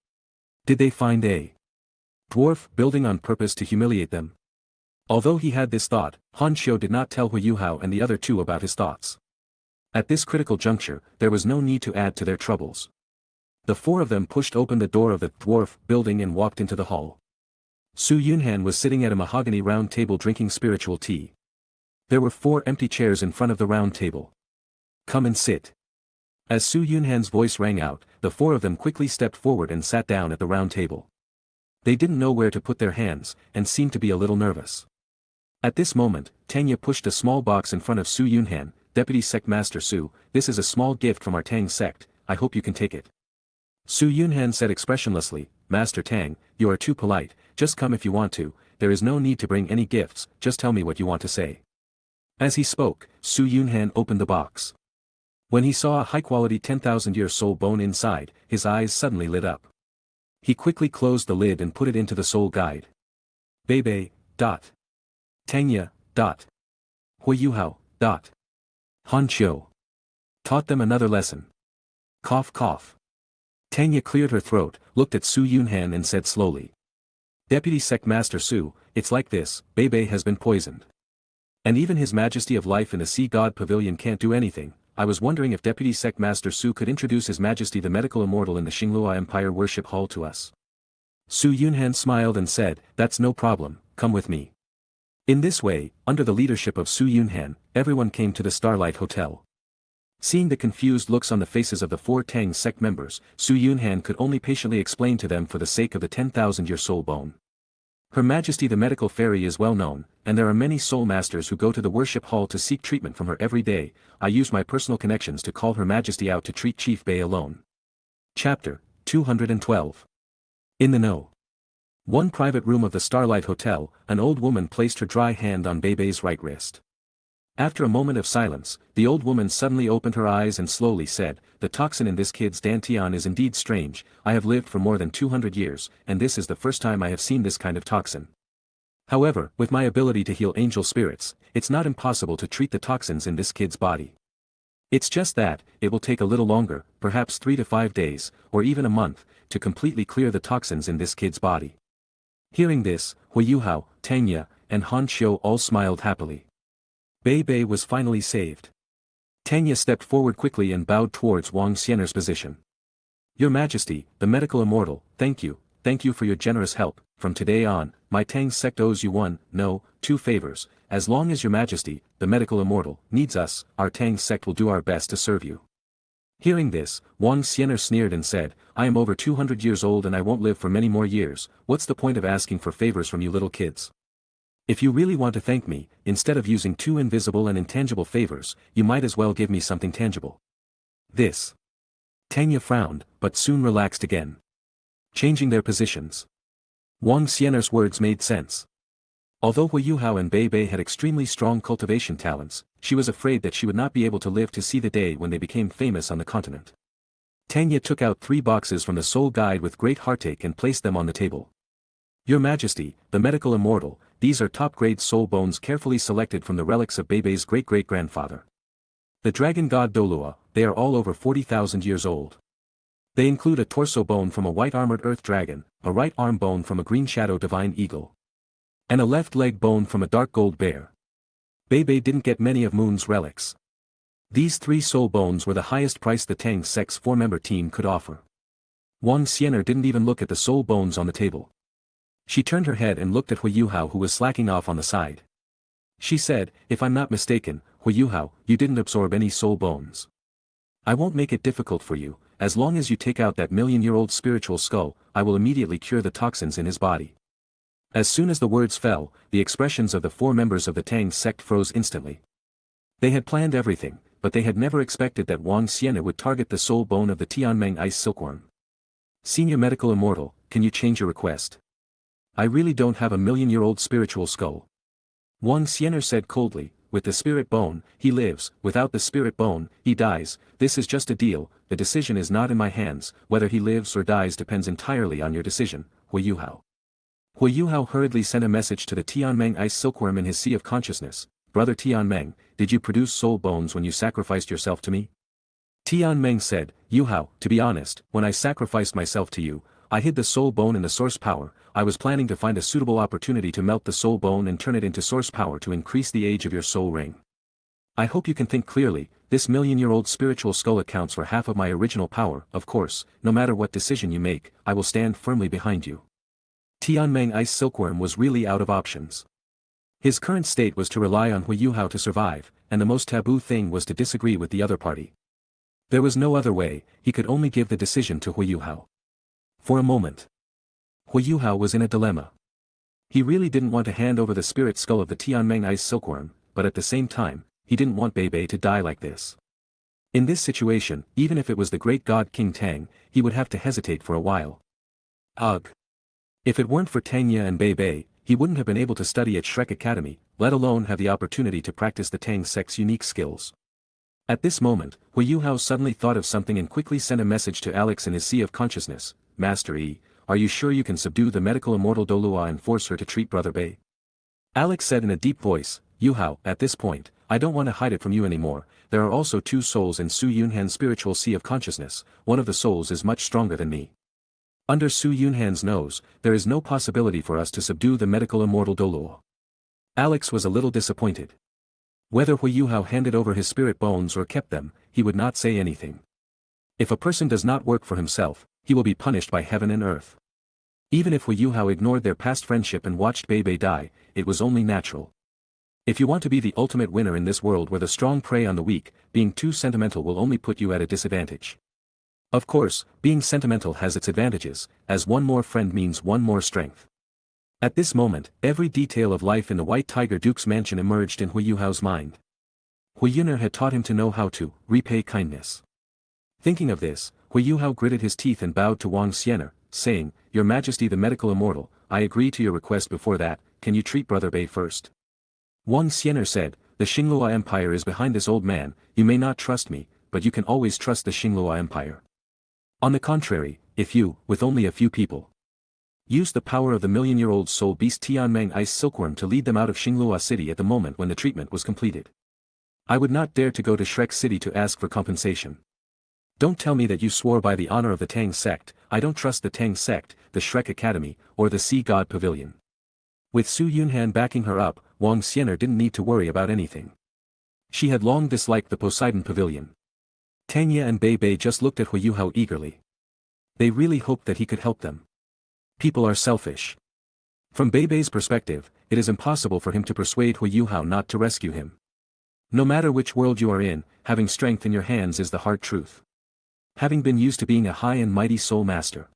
Did they find a dwarf building on purpose to humiliate them? Although he had this thought, Han Xiu did not tell Hu Yuhao and the other two about his thoughts. At this critical juncture, there was no need to add to their troubles. The four of them pushed open the door of the dwarf building and walked into the hall. Su Yunhan was sitting at a mahogany round table drinking spiritual tea. There were 4 empty chairs in front of the round table. "Come and sit." As Su Yunhan's voice rang out, the 4 of them quickly stepped forward and sat down at the round table. They didn't know where to put their hands, and seemed to be a little nervous. At this moment, Tang pushed a small box in front of Su Yunhan. "Deputy Sect Master Su, this is a small gift from our Tang sect, I hope you can take it." Su Yunhan said expressionlessly, "Master Tang, you are too polite, just come if you want to, there is no need to bring any gifts, just tell me what you want to say." As he spoke, Su Yunhan opened the box. When he saw a high-quality 10,000-year soul bone inside, his eyes suddenly lit up. He quickly closed the lid and put it into the soul guide. Bebe. Tangya. Hu Yuhao. Han Xiu. Taught them another lesson. Cough cough. Tangya cleared her throat, looked at Su Yunhan and said slowly. "Deputy Sect Master Su, it's like this, Bebe has been poisoned. And even His Majesty of Life in the Sea God Pavilion can't do anything. I was wondering if Deputy Sect Master Su could introduce His Majesty the Medical Immortal in the Xinglua Empire Worship Hall to us." Su Yunhan smiled and said, "That's no problem, come with me." In this way, under the leadership of Su Yunhan, everyone came to the Starlight Hotel. Seeing the confused looks on the faces of the 4 Tang sect members, Su Yunhan could only patiently explain to them for the sake of the 10,000-year soul bone. Her Majesty the Medical Fairy is well known, and there are many soul masters who go to the worship hall to seek treatment from her every day. I used my personal connections to call Her Majesty out to treat Chief Bei alone. Chapter 212. In the Know. One private room of the Starlight Hotel, an old woman placed her dry hand on Bei's right wrist. After a moment of silence, the old woman suddenly opened her eyes and slowly said, "The toxin in this kid's dantian is indeed strange. I have lived for more than 200 years, and this is the first time I have seen this kind of toxin. However, with my ability to heal angel spirits, it's not impossible to treat the toxins in this kid's body. It's just that, it will take a little longer, perhaps 3 to 5 days, or even a month, to completely clear the toxins in this kid's body." Hearing this, Hu Yuhao, Tangya, and Han Xiu all smiled happily. Bei was finally saved. Tangya stepped forward quickly and bowed towards Wang Xianer's position. "Your Majesty, the Medical Immortal, thank you for your generous help. From today on, my Tang sect owes you 2 favors. As long as Your Majesty, the Medical Immortal, needs us, our Tang sect will do our best to serve you." Hearing this, Wang Xianer sneered and said, "I am over 200 years old and I won't live for many more years, what's the point of asking for favors from you little kids? If you really want to thank me, instead of using 2 invisible and intangible favors, you might as well give me something tangible." This. Tangya frowned, but soon relaxed again. Changing their positions. Wang Xianer's words made sense. Although Hu Yuhao and Bei had extremely strong cultivation talents, she was afraid that she would not be able to live to see the day when they became famous on the continent. Tangya took out 3 boxes from the soul guide with great heartache and placed them on the table. "Your Majesty, the Medical Immortal, these are top-grade soul bones carefully selected from the relics of Bei's great-great-grandfather. The dragon god DOURO, they are all over 40,000 years old. They include a torso bone from a white-armored earth dragon, a right arm bone from a green shadow divine eagle, and a left leg bone from a dark gold bear. Bei didn't get many of Moon's relics. These 3 soul bones were the highest price the Tang sect's 4-member team could offer." Wang Xianer didn't even look at the soul bones on the table. She turned her head and looked at Hu Yuhao who was slacking off on the side. She said, "If I'm not mistaken, Hu Yuhao, you didn't absorb any soul bones. I won't make it difficult for you, as long as you take out that million-year-old spiritual skull, I will immediately cure the toxins in his body." As soon as the words fell, the expressions of the 4 members of the Tang sect froze instantly. They had planned everything, but they had never expected that Wang Xianer would target the soul bone of the Tianmeng ice silkworm. "Senior Medical Immortal, can you change your request? I really don't have a million-year-old spiritual skull." Wang Xianer said coldly, "With the spirit bone, he lives, without the spirit bone, he dies. This is just a deal, the decision is not in my hands, whether he lives or dies depends entirely on your decision, Hu Yuhao." Hu Yuhao hurriedly sent a message to the Tianmeng ice silkworm in his sea of consciousness. "Brother Tianmeng, did you produce soul bones when you sacrificed yourself to me?" Tianmeng said, "Yuhao, to be honest, when I sacrificed myself to you, I hid the soul bone in the source power. I was planning to find a suitable opportunity to melt the soul bone and turn it into source power to increase the age of your soul ring. I hope you can think clearly. This million-year-old spiritual skull accounts for half of my original power. Of course, no matter what decision you make, I will stand firmly behind you. Tianmeng Ice Silkworm was really out of options. His current state was to rely on Huiyuhao to survive, and the most taboo thing was to disagree with the other party. There was no other way, he could only give the decision to Huiyuhao. For a moment, Huiyuhao was in a dilemma. He really didn't want to hand over the spirit skull of the Tianmeng Ice Silkworm, but at the same time, he didn't want Beibei to die like this. In this situation, even if it was the great god King Tang, he would have to hesitate for a while. Ugh! If it weren't for Tangya and Beibei, he wouldn't have been able to study at Shrek Academy, let alone have the opportunity to practice the Tang sect's unique skills. At this moment, Huiyuhao suddenly thought of something and quickly sent a message to Alex in his Sea of Consciousness. Master Yi, are you sure you can subdue the medical immortal Doulua and force her to treat Brother Bei? Alex said in a deep voice, Yuhao, at this point, I don't want to hide it from you anymore. There are also two souls in Su Yunhan's spiritual Sea of Consciousness. One of the souls is much stronger than me. Under Su Yunhan's nose, there is no possibility for us to subdue the medical immortal Doulua. Alex was a little disappointed. Whether Huiyuhao handed over his spirit bones or kept them, he would not say anything. If a person does not work for himself, he will be punished by heaven and earth. Even if Huiyuhao ignored their past friendship and watched Beibei die, it was only natural. If you want to be the ultimate winner in this world where the strong prey on the weak, being too sentimental will only put you at a disadvantage. Of course, being sentimental has its advantages, as one more friend means one more strength. At this moment, every detail of life in the White Tiger Duke's mansion emerged in Huiyuhao's mind. Huiyuner had taught him to know how to repay kindness. Thinking of this, Huiyuhao gritted his teeth and bowed to Wang Xianer, saying, Your Majesty the medical immortal, I agree to your request. Before that, can you treat Brother Bei first? Wang Xianer said, The Xinglua Empire is behind this old man. You may not trust me, but you can always trust the Xinglua Empire. On the contrary, if you, with only a few people, use the power of the million-year-old soul beast Tianmeng Ice Silkworm to lead them out of Xinglua City at the moment when the treatment was completed, I would not dare to go to Shrek City to ask for compensation. Don't tell me that you swore by the honor of the Tang sect. I don't trust the Tang sect, the Shrek Academy, or the Sea God Pavilion. With Su Yunhan backing her up, Wang Xianer didn't need to worry about anything. She had long disliked the Poseidon Pavilion. Tangya and Beibei just looked at Huiyuhao eagerly. They really hoped that he could help them. People are selfish. From Beibei's perspective, it is impossible for him to persuade Huiyuhao not to rescue him. No matter which world you are in, having strength in your hands is the hard truth. Having been used to being a high and mighty soul master,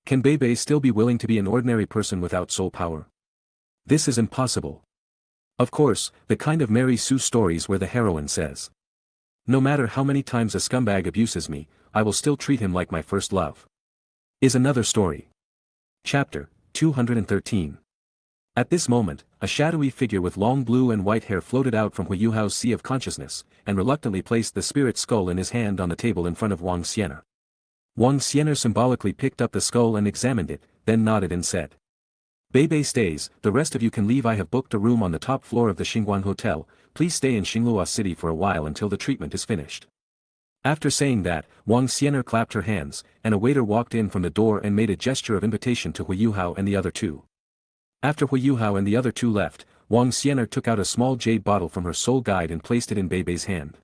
can Beibei still be willing to be an ordinary person without soul power? This is impossible. Of course, the kind of Mary Sue stories where the heroine says, No matter how many times a scumbag abuses me, I will still treat him like my first love, is another story. Chapter 213. At this moment, a shadowy figure with long blue and white hair floated out from Huiyuhao's Sea of Consciousness, and reluctantly placed the spirit skull in his hand on the table in front of Wang Xianer. Wang Xianer symbolically picked up the skull and examined it, then nodded and said, Beibei stays, the rest of you can leave. I have booked a room on the top floor of the Xingguan Hotel. Please stay in Xinglua City for a while until the treatment is finished. After saying that, Wang Xianer clapped her hands, and a waiter walked in from the door and made a gesture of invitation to Huiyuhao and the other two. After Huiyuhao and the other two left, Wang Xianer took out a small jade bottle from her soul guide and placed it in Beibei's hand.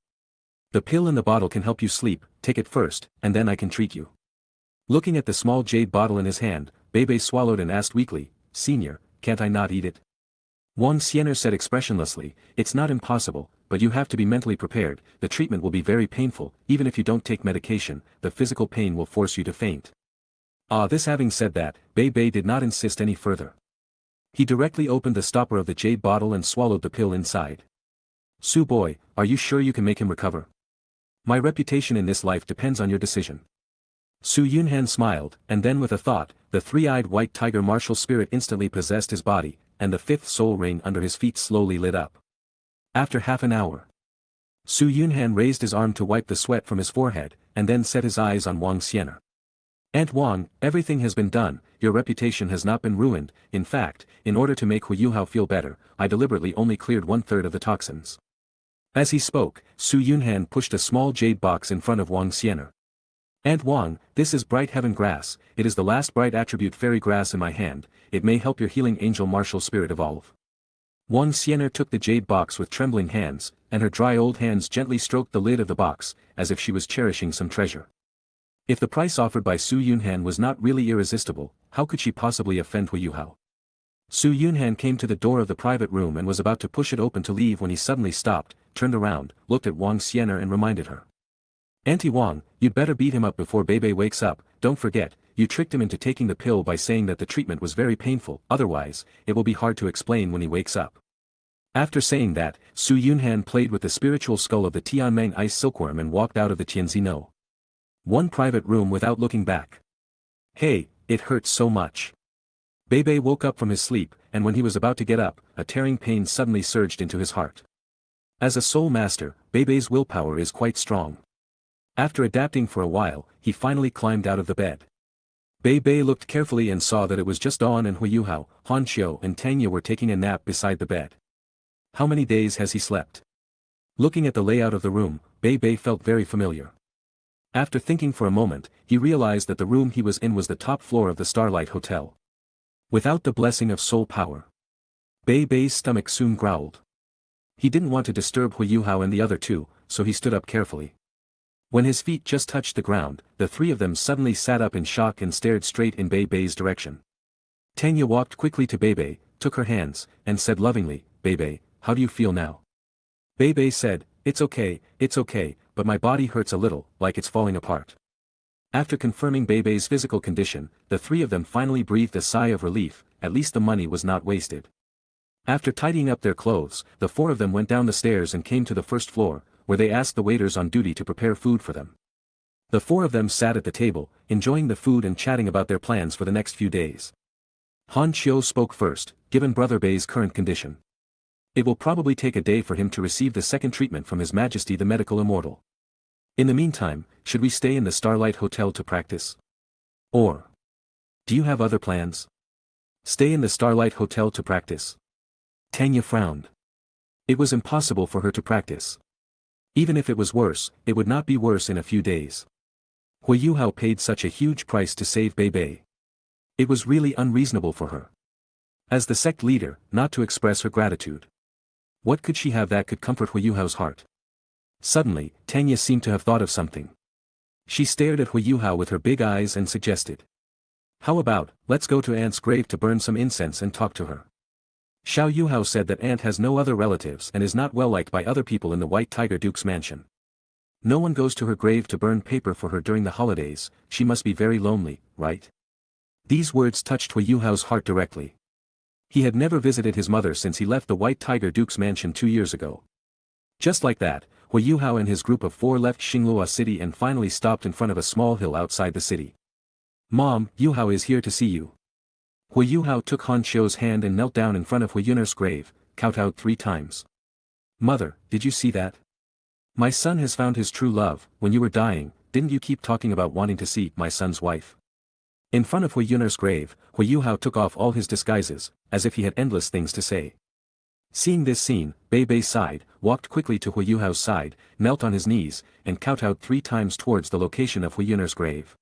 The pill in the bottle can help you sleep, take it first, and then I can treat you. Looking at the small jade bottle in his hand, Beibei swallowed and asked weakly, Senior, can't I not eat it? Wang Xianer said expressionlessly, It's not impossible, but you have to be mentally prepared. The treatment will be very painful. Even if you don't take medication, the physical pain will force you to faint. This having said that, Beibei did not insist any further. He directly opened the stopper of the jade bottle and swallowed the pill inside. Su boy, are you sure you can make him recover? My reputation in this life depends on your decision. Su Yunhan smiled, and then with a thought, the three-eyed white tiger martial spirit instantly possessed his body, and the fifth soul ring under his feet slowly lit up. After half an hour, Su Yunhan raised his arm to wipe the sweat from his forehead, and then set his eyes on Wang Xianer. Aunt Wang, everything has been done, your reputation has not been ruined. In fact, in order to make Huiyuhao feel better, I deliberately only cleared 1/3 of the toxins. As he spoke, Su Yunhan pushed a small jade box in front of Wang Xianer. Aunt Wang, this is bright heaven grass, it is the last bright attribute fairy grass in my hand, it may help your healing angel martial spirit evolve. Wang Xianer took the jade box with trembling hands, and her dry old hands gently stroked the lid of the box, as if she was cherishing some treasure. If the price offered by Su Yunhan was not really irresistible, how could she possibly offend Hu Yuhao? Su Yunhan came to the door of the private room and was about to push it open to leave when he suddenly stopped, turned around, looked at Wang Xianer and reminded her. Auntie Wang, you'd better beat him up before Bebe wakes up, don't forget, you tricked him into taking the pill by saying that the treatment was very painful, otherwise, it will be hard to explain when he wakes up. After saying that, Su Yunhan played with the spiritual skull of the Tianmeng ice silkworm and walked out of the Tianzi No. One private room without looking back. Hey, it hurts so much. Bebe woke up from his sleep, and when he was about to get up, a tearing pain suddenly surged into his heart. As a soul master, Bebe's willpower is quite strong. After adapting for a while, he finally climbed out of the bed. Bebe looked carefully and saw that it was just Dawn and Hu Yuhao, Han Qiu and Tang were taking a nap beside the bed. How many days has he slept? Looking at the layout of the room, Bebe felt very familiar. After thinking for a moment, he realized that the room he was in was the top floor of the Starlight Hotel. Without the blessing of soul power, Bebe's stomach soon growled. He didn't want to disturb Hu Yuhao and the other two, so he stood up carefully. When his feet just touched the ground, the three of them suddenly sat up in shock and stared straight in Bebe's direction. Tanya walked quickly to Bebe, took her hands, and said lovingly, Bebe, how do you feel now? Bebe said, it's okay, but my body hurts a little, like it's falling apart. After confirming Bebe's physical condition, the three of them finally breathed a sigh of relief, at least the money was not wasted. After tidying up their clothes, the four of them went down the stairs and came to the first floor, where they asked the waiters on duty to prepare food for them. The four of them sat at the table, enjoying the food and chatting about their plans for the next few days. Han Qiu spoke first, given Brother Bei's current condition. It will probably take a day for him to receive the second treatment from His Majesty the Medical Immortal. In the meantime, should we stay in the Starlight Hotel to practice? Or do you have other plans? Stay in the Starlight Hotel to practice. Tanya frowned. It was impossible for her to practice. Even if it was worse, it would not be worse in a few days. Hu Yuhao paid such a huge price to save Bebe. It was really unreasonable for her, as the sect leader, not to express her gratitude. What could she have that could comfort Hu Yuhao's heart? Suddenly, Tanya seemed to have thought of something. She stared at Hu Yuhao with her big eyes and suggested. How about, let's go to Aunt's grave to burn some incense and talk to her. Xiao Yuhao said that Aunt has no other relatives and is not well liked by other people in the White Tiger Duke's mansion. No one goes to her grave to burn paper for her during the holidays, she must be very lonely, right? These words touched Hu Yuhao's heart directly. He had never visited his mother since he left the White Tiger Duke's mansion 2 years ago. Just like that, Hu Yuhao and his group of four left Xinglua City and finally stopped in front of a small hill outside the city. Mom, Yuhao is here to see you. Hu Yuhao took Han Qiu's hand and knelt down in front of Hu Yun'er's grave, kowtowed 3 times. Mother, did you see that? My son has found his true love. When you were dying, didn't you keep talking about wanting to see my son's wife? In front of Hu Yun'er's grave, Hu Yuhao took off all his disguises, as if he had endless things to say. Seeing this scene, Bei sighed, walked quickly to Hu Yuhao's side, knelt on his knees, and kowtowed 3 times towards the location of Hu Yun'er's grave.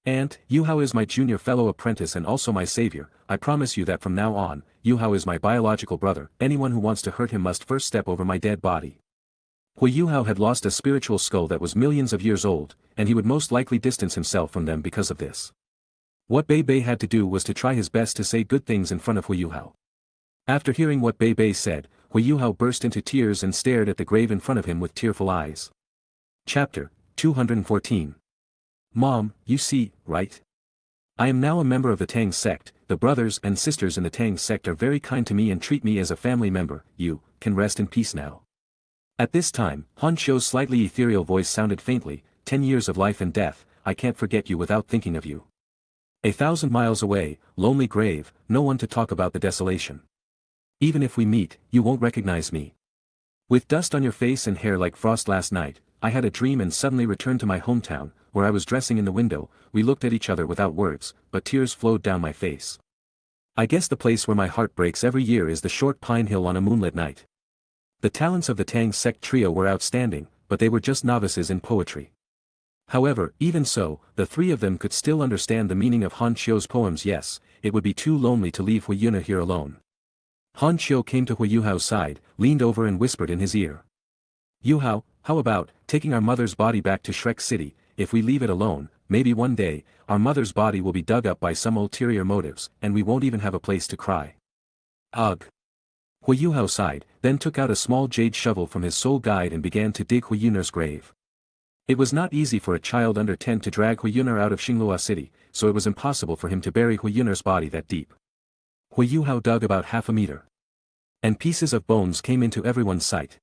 Aunt, Yuhao is my junior fellow apprentice and also my savior. I promise you that from now on, Yuhao is my biological brother. Anyone who wants to hurt him must first step over my dead body. Hu Yuhao had lost a spiritual skull that was millions of years old, and he would most likely distance himself from them because of this. What Bei had to do was to try his best to say good things in front of Hu Yuhao. After hearing what Bei said, Hu Yuhao burst into tears and stared at the grave in front of him with tearful eyes. Chapter 214. Mom, you see, right? I am now a member of the Tang sect. The brothers and sisters in the Tang sect are very kind to me and treat me as a family member. You can rest in peace now. At this time, Han Qiu's slightly ethereal voice sounded faintly. 10 years of life and death, I can't forget you without thinking of you. 1,000 miles away, lonely grave, no one to talk about the desolation. Even if we meet, you won't recognize me. With dust on your face and hair like frost last night, I had a dream and suddenly returned to my hometown, where I was dressing in the window. We looked at each other without words, but tears flowed down my face. I guess the place where my heart breaks every year is the short pine hill on a moonlit night. The talents of the Tang sect trio were outstanding, but they were just novices in poetry. However, even so, the three of them could still understand the meaning of Han Qiu's poems. Yes, it would be too lonely to leave Hui Yuna here alone. Han Qiu came to Hui Yuhao's side, leaned over and whispered in his ear. Yuhao, how about taking our mother's body back to Shrek City? If we leave it alone, maybe one day, our mother's body will be dug up by some ulterior motives, and we won't even have a place to cry. Ugh. Hui Yuhao sighed, then took out a small jade shovel from his soul guide and began to dig Hui Yuna's grave. It was not easy for a child under 10 to drag Hui Yuna out of Xinglua City, so it was impossible for him to bury Hui Yuna's body that deep. Hui Yuhao dug about half a meter. And pieces of bones came into everyone's sight.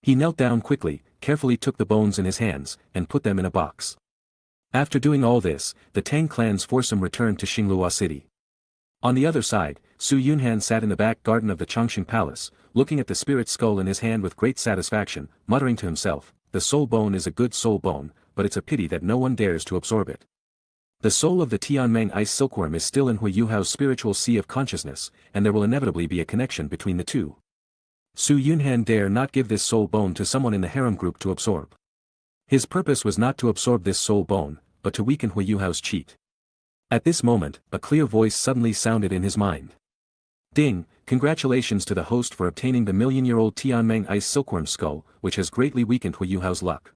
He knelt down quickly, carefully took the bones in his hands, and put them in a box. After doing all this, the Tang clan's foursome returned to Xinglua City. On the other side, Su Yunhan sat in the back garden of the Changxing Palace, looking at the spirit skull in his hand with great satisfaction, muttering to himself, the soul bone is a good soul bone, but it's a pity that no one dares to absorb it. The soul of the Tianmeng ice silkworm is still in Hui Yuhao's spiritual sea of consciousness, and there will inevitably be a connection between the two. Su Yunhan dare not give this soul bone to someone in the harem group to absorb. His purpose was not to absorb this soul bone, but to weaken Hui Yuhao's cheat. At this moment, a clear voice suddenly sounded in his mind. Ding, congratulations to the host for obtaining the million-year-old Tianmeng ice silkworm skull, which has greatly weakened Hui Yuhao's luck.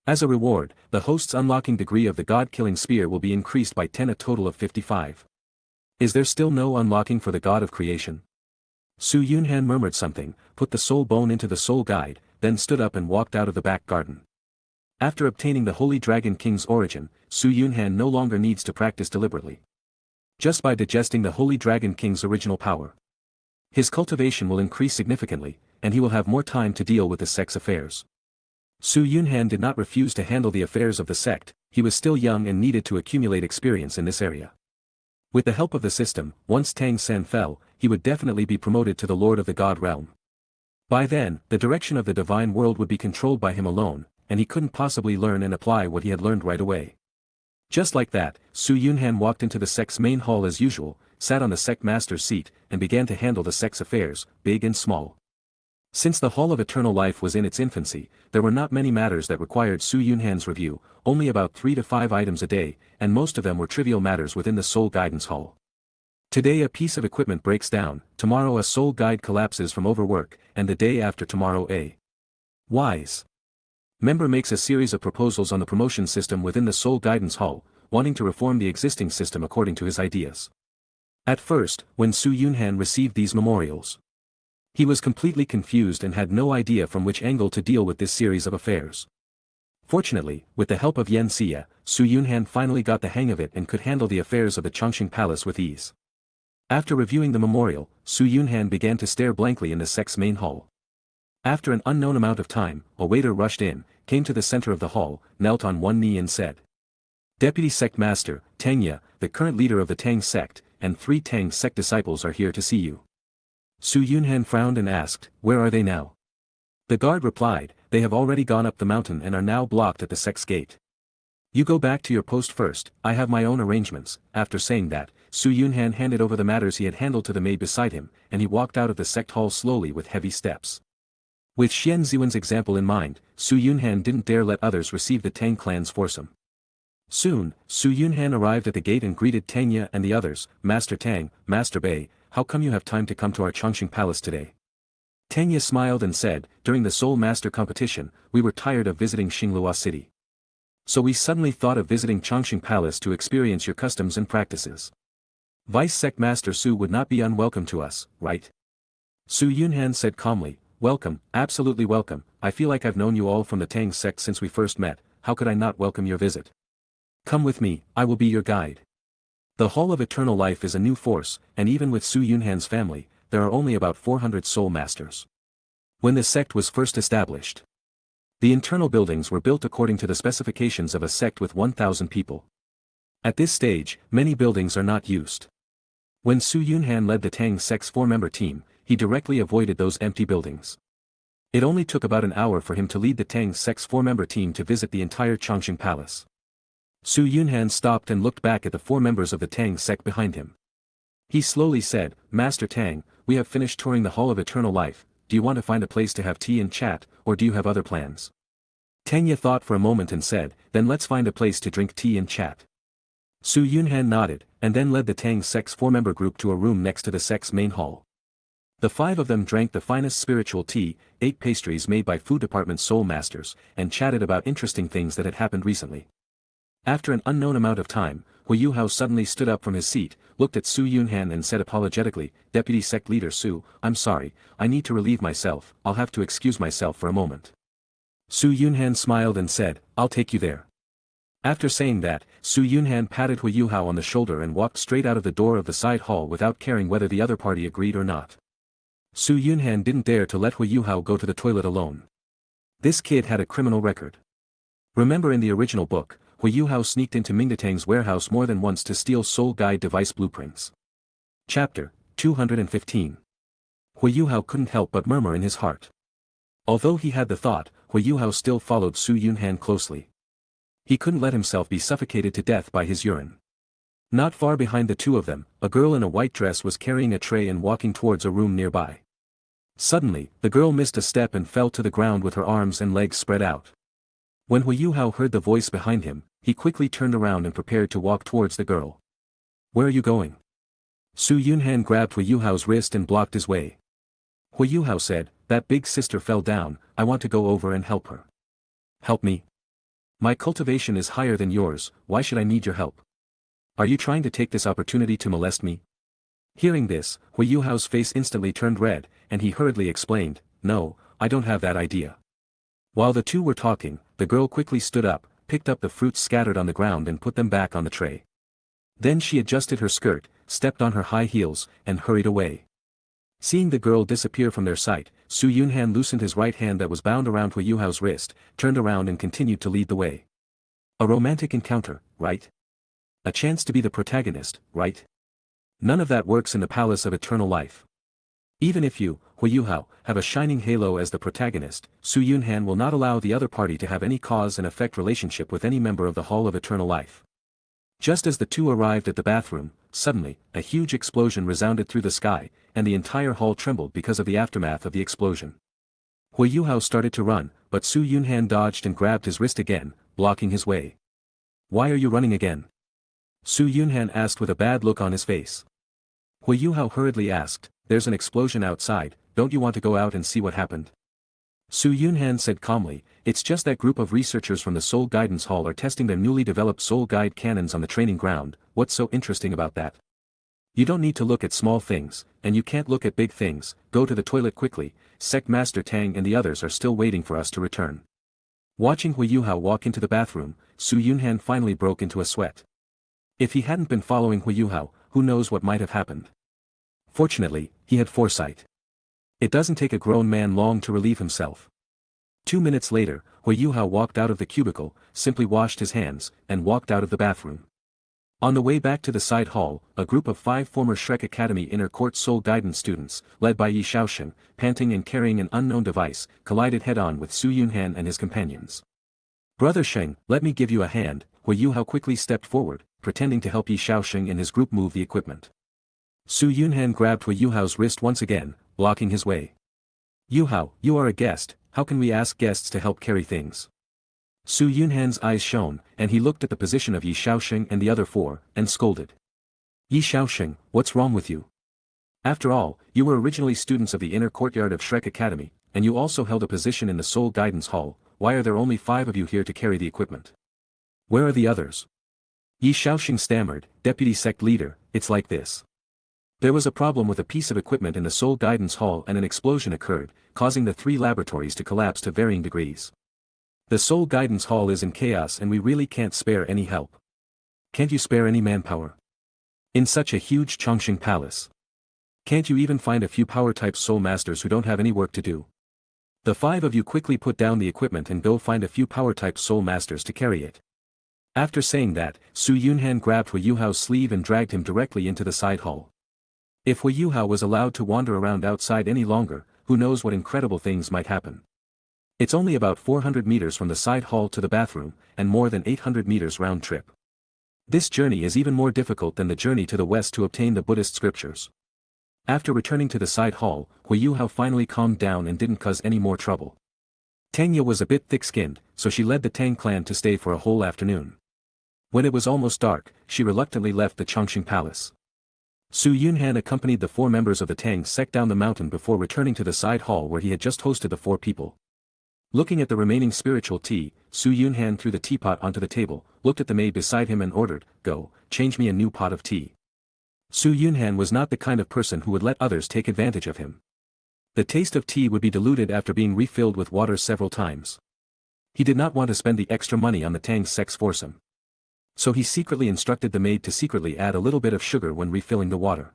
As a reward, the host's unlocking degree of the god-killing spear will be increased by 10, a total of 55. Is there still no unlocking for the god of creation? Su Yunhan murmured something, put the soul bone into the soul guide, then stood up and walked out of the back garden. After obtaining the Holy Dragon King's origin, Su Yunhan no longer needs to practice deliberately. Just by digesting the Holy Dragon King's original power, his cultivation will increase significantly, and he will have more time to deal with the sect's affairs. Su Yunhan did not refuse to handle the affairs of the sect, he was still young and needed to accumulate experience in this area. With the help of the system, once Tang San fell, he would definitely be promoted to the Lord of the God Realm. By then, the direction of the divine world would be controlled by him alone, and he couldn't possibly learn and apply what he had learned right away. Just like that, Su Yunhan walked into the sect's main hall as usual, sat on the sect master's seat, and began to handle the sect's affairs, big and small. Since the Hall of Eternal Life was in its infancy, there were not many matters that required Su Yunhan's review, only about 3 to 5 items a day, and most of them were trivial matters within the Soul Guidance Hall. Today a piece of equipment breaks down, tomorrow a soul guide collapses from overwork, and the day after tomorrow a wise member makes a series of proposals on the promotion system within the Soul Guidance Hall, wanting to reform the existing system according to his ideas. At first, when Su Yunhan received these memorials, he was completely confused and had no idea from which angle to deal with this series of affairs. Fortunately, with the help of Yen Xia, Su Yunhan finally got the hang of it and could handle the affairs of the Changxing Palace with ease. After reviewing the memorial, Su Yunhan began to stare blankly in the sect's main hall. After an unknown amount of time, a waiter rushed in, came to the center of the hall, knelt on one knee and said, Deputy Sect Master, Tangya, the current leader of the Tang sect, and 3 Tang sect disciples are here to see you. Su Yunhan frowned and asked, where are they now? The guard replied, they have already gone up the mountain and are now blocked at the sect's gate. You go back to your post first, I have my own arrangements. After saying that, Su Yunhan handed over the matters he had handled to the maid beside him, and he walked out of the sect hall slowly with heavy steps. With Xian Ziwen's example in mind, Su Yunhan didn't dare let others receive the Tang clan's foursome. Soon, Su Yunhan arrived at the gate and greeted Tangya and the others, Master Tang, Master Bei, how come you have time to come to our Changxing Palace today? Tangya smiled and said, during the Soul Master competition, we were tired of visiting Xinglua City. So we suddenly thought of visiting Changxing Palace to experience your customs and practices. Vice Sect Master Su would not be unwelcome to us, right? Su Yunhan said calmly, welcome, absolutely welcome, I feel like I've known you all from the Tang sect since we first met, how could I not welcome your visit? Come with me, I will be your guide. The Hall of Eternal Life is a new force, and even with Su Yunhan's family, there are only about 400 soul masters. When the sect was first established, the internal buildings were built according to the specifications of a sect with 1,000 people. At this stage, many buildings are not used. When Su Yunhan led the Tang sect's 4-member team, he directly avoided those empty buildings. It only took about an hour for him to lead the Tang sect's 4-member team to visit the entire Changxing Palace. Su Yunhan stopped and looked back at the 4 members of the Tang sect behind him. He slowly said, Master Tang, we have finished touring the Hall of Eternal Life, do you want to find a place to have tea and chat, or do you have other plans? Tang thought for a moment and said, then let's find a place to drink tea and chat. Su Yunhan nodded, and then led the Tang sect's four-member group to a room next to the sect's main hall. The five of them drank the finest spiritual tea, ate pastries made by food department soul masters, and chatted about interesting things that had happened recently. After an unknown amount of time, Huiyuhao suddenly stood up from his seat, looked at Su Yunhan and said apologetically, Deputy Sect Leader Su, I'm sorry, I need to relieve myself, I'll have to excuse myself for a moment. Su Yunhan smiled and said, I'll take you there. After saying that, Su Yunhan patted Huiyuhao on the shoulder and walked straight out of the door of the side hall without caring whether the other party agreed or not. Su Yunhan didn't dare to let Huiyuhao go to the toilet alone. This kid had a criminal record. Remember in the original book, Huiyuhao sneaked into Mingdatang's warehouse more than once to steal Soul Guide device blueprints. Chapter 215. Huiyuhao couldn't help but murmur in his heart. Although he had the thought, Huiyuhao still followed Su Yunhan closely. He couldn't let himself be suffocated to death by his urine. Not far behind the two of them, a girl in a white dress was carrying a tray and walking towards a room nearby. Suddenly, the girl missed a step and fell to the ground with her arms and legs spread out. When Huiyuhao heard the voice behind him, he quickly turned around and prepared to walk towards the girl. Where are you going? Su Yunhan grabbed Huiyuhao's wrist and blocked his way. Huiyuhao said, that big sister fell down, I want to go over and help her. Help me? My cultivation is higher than yours, why should I need your help? Are you trying to take this opportunity to molest me? Hearing this, Huiyuhao's face instantly turned red, and he hurriedly explained, no, I don't have that idea. While the two were talking, the girl quickly stood up, picked up the fruits scattered on the ground and put them back on the tray. Then she adjusted her skirt, stepped on her high heels, and hurried away. Seeing the girl disappear from their sight, Su Yunhan loosened his right hand that was bound around Huiyuhao's wrist, turned around and continued to lead the way. A romantic encounter, right? A chance to be the protagonist, right? None of that works in the Palace of Eternal Life. Even if you, Huiyuhao, have a shining halo as the protagonist, Su Yunhan will not allow the other party to have any cause and effect relationship with any member of the Hall of Eternal Life. Just as the two arrived at the bathroom, suddenly, a huge explosion resounded through the sky, and the entire hall trembled because of the aftermath of the explosion. Huiyuhao started to run, but Su Yunhan dodged and grabbed his wrist again, blocking his way. Why are you running again? Su Yunhan asked with a bad look on his face. Huiyuhao hurriedly asked, there's an explosion outside, don't you want to go out and see what happened? Su Yunhan said calmly, it's just that group of researchers from the Soul Guidance Hall are testing their newly developed Soul Guide cannons on the training ground, what's so interesting about that? You don't need to look at small things, and you can't look at big things, go to the toilet quickly, Sect Master Tang and the others are still waiting for us to return. Watching Huiyuhao walk into the bathroom, Su Yunhan finally broke into a sweat. If he hadn't been following Huiyuhao, who knows what might have happened. Fortunately, he had foresight. It doesn't take a grown man long to relieve himself. 2 minutes later, Huiyuhao walked out of the cubicle, simply washed his hands, and walked out of the bathroom. On the way back to the side hall, a group of 5 former Shrek Academy Inner Court Soul Guidance students, led by Yi Shaoxing, panting and carrying an unknown device, collided head-on with Su Yunhan and his companions. Brother Sheng, let me give you a hand, Huiyuhao quickly stepped forward, pretending to help Yi Shaoxing and his group move the equipment. Su Yunhan grabbed Huiyuhao's wrist once again, blocking his way. Yuhao, you are a guest, how can we ask guests to help carry things? Su Yunhan's eyes shone, and he looked at the position of Yi Shaoxing and the other 4, and scolded. Yi Shaoxing, what's wrong with you? After all, you were originally students of the inner courtyard of Shrek Academy, and you also held a position in the Soul Guidance Hall, why are there only 5 of you here to carry the equipment? Where are the others? Yi Shaoxing stammered, Deputy Sect Leader, it's like this. There was a problem with a piece of equipment in the Soul Guidance Hall and an explosion occurred, causing the 3 laboratories to collapse to varying degrees. The Soul Guidance Hall is in chaos and we really can't spare any help. Can't you spare any manpower? In such a huge Chongqing palace. Can't you even find a few power-type soul masters who don't have any work to do? The 5 of you quickly put down the equipment and go find a few power-type soul masters to carry it. After saying that, Su Yunhan grabbed Huiyuhao's sleeve and dragged him directly into the side hall. If Huiyuhao was allowed to wander around outside any longer, who knows what incredible things might happen. It's only about 400 meters from the side hall to the bathroom, and more than 800 meters round trip. This journey is even more difficult than the journey to the west to obtain the Buddhist scriptures. After returning to the side hall, Huiyuhao finally calmed down and didn't cause any more trouble. Tang was a bit thick-skinned, so she led the Tang clan to stay for a whole afternoon. When it was almost dark, she reluctantly left the Chongqing palace. Su Yunhan accompanied the 4 members of the Tang sect down the mountain before returning to the side hall where he had just hosted the 4 people. Looking at the remaining spiritual tea, Su Yunhan threw the teapot onto the table, looked at the maid beside him and ordered, "Go, change me a new pot of tea." Su Yunhan was not the kind of person who would let others take advantage of him. The taste of tea would be diluted after being refilled with water several times. He did not want to spend the extra money on the Tang sect's foursome. So he secretly instructed the maid to secretly add a little bit of sugar when refilling the water.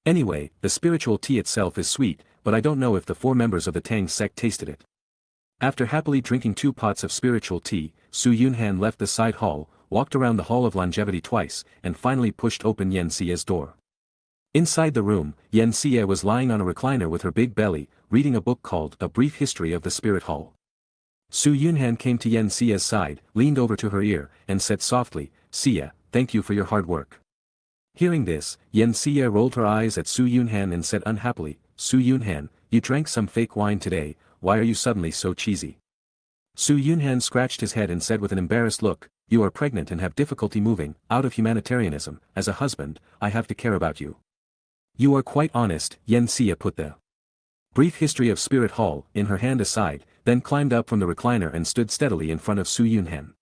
Anyway, the spiritual tea itself is sweet, but I don't know if the 4 members of the Tang sect tasted it. After happily drinking 2 pots of spiritual tea, Su Yunhan left the side hall, walked around the Hall of Longevity twice, and finally pushed open Yan Xie's door. Inside the room, Yan Xie was lying on a recliner with her big belly, reading a book called A Brief History of the Spirit Hall. Su Yunhan came to Yan Xie's side, leaned over to her ear, and said softly, "Xie, thank you for your hard work." Hearing this, Yan Xie rolled her eyes at Su Yunhan and said unhappily, "Su Yunhan, you drank some fake wine today, why are you suddenly so cheesy?" Su Yunhan scratched his head and said with an embarrassed look, "You are pregnant and have difficulty moving. Out of humanitarianism, as a husband, I have to care about you." "You are quite honest," Yan Xie put the Brief History of Spirit Hall in her hand aside, then climbed up from the recliner and stood steadily in front of Su Yunhan.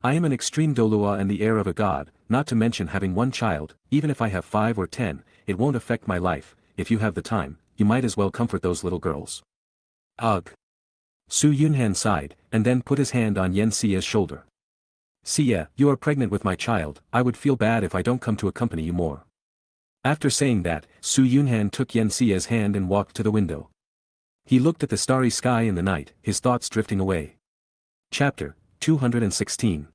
"I am an extreme DOURO and the heir of a god, not to mention having 1 child. Even if I have 5 or 10, it won't affect my life. If you have the time, you might as well comfort those little girls." "Ugh." Su Yunhan sighed, and then put his hand on Yan Xie's shoulder. "Xie, you are pregnant with my child, I would feel bad if I don't come to accompany you more." After saying that, Su Yunhan took Yan Xie's hand and walked to the window. He looked at the starry sky in the night, his thoughts drifting away. Chapter 216.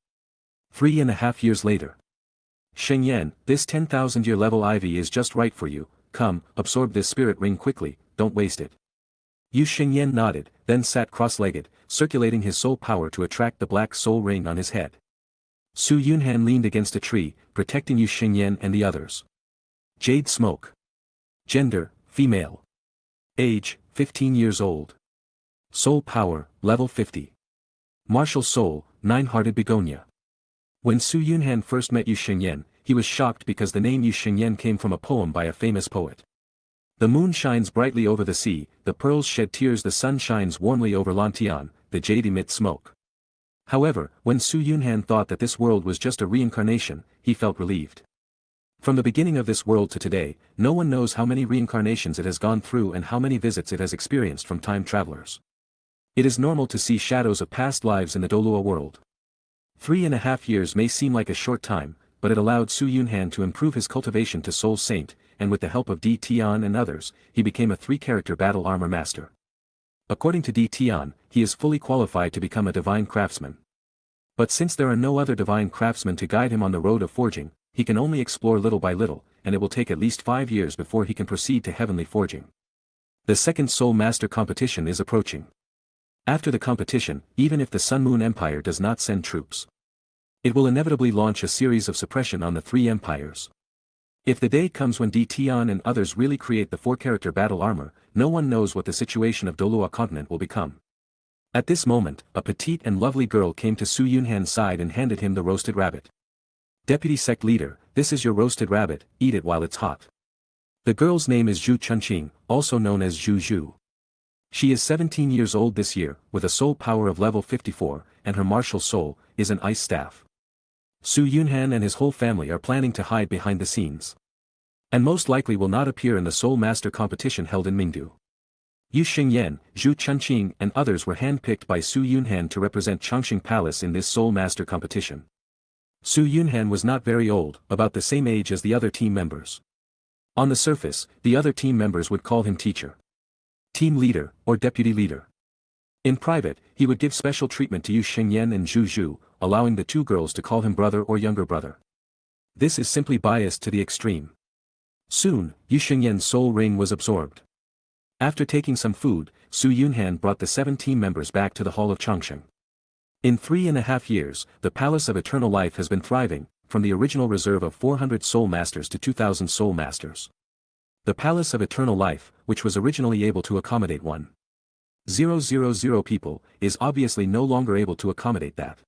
3.5 years later. "Shengyan, this 10,000-year level ivy is just right for you. Come, absorb this spirit ring quickly, don't waste it." Yu Shengyan nodded, then sat cross-legged, circulating his soul power to attract the black soul ring on his head. Su Yunhan leaned against a tree, protecting Yu Shengyan and the others. Jade smoke. Gender, female. Age, 15 years old. Soul power, level 50. Martial soul, 9-hearted begonia. When Su Yunhan first met Yu Shengyan, he was shocked because the name Yu Shengyan came from a poem by a famous poet. The moon shines brightly over the sea, the pearls shed tears, the sun shines warmly over Lantian, the jade emits smoke. However, when Su Yunhan thought that this world was just a reincarnation, he felt relieved. From the beginning of this world to today, no one knows how many reincarnations it has gone through and how many visits it has experienced from time travelers. It is normal to see shadows of past lives in the DOURO world. 3.5 years may seem like a short time, but it allowed Su Yunhan to improve his cultivation to Soul Saint, and with the help of D Tian and others, he became a 3-character battle armor master. According to D Tian, he is fully qualified to become a divine craftsman. But since there are no other divine craftsmen to guide him on the road of forging, he can only explore little by little, and it will take at least 5 years before he can proceed to heavenly forging. The second Soul Master competition is approaching. After the competition, even if the Sun Moon Empire does not send troops, it will inevitably launch a series of suppression on the 3 empires. If the day comes when D Tian and others really create the 4-character battle armor, no one knows what the situation of DOURO continent will become. At this moment, a petite and lovely girl came to Su Yunhan's side and handed him the roasted rabbit. "Deputy sect leader, this is your roasted rabbit, eat it while it's hot." The girl's name is Zhu Chunqing, also known as Zhu Zhu. She is 17 years old this year, with a soul power of level 54, and her martial soul is an ice staff. Su Yunhan and his whole family are planning to hide behind the scenes, and most likely will not appear in the Soul Master competition held in Mingdu. Yu Xingyan, Zhu Chunqing and others were handpicked by Su Yunhan to represent Chongqing Palace in this Soul Master competition. Su Yunhan was not very old, about the same age as the other team members. On the surface, the other team members would call him teacher, team leader, or deputy leader. In private, he would give special treatment to Yu Xingyan and Zhu Zhu, allowing the 2 girls to call him brother or younger brother. This is simply biased to the extreme. Soon, Yu Xingyan's soul ring was absorbed. After taking some food, Su Yunhan brought the 7 team members back to the Hall of Chongqing. In 3.5 years, the Palace of Eternal Life has been thriving, from the original reserve of 400 Soul Masters to 2,000 Soul Masters. The Palace of Eternal Life, which was originally able to accommodate 1 000 people, is obviously no longer able to accommodate that.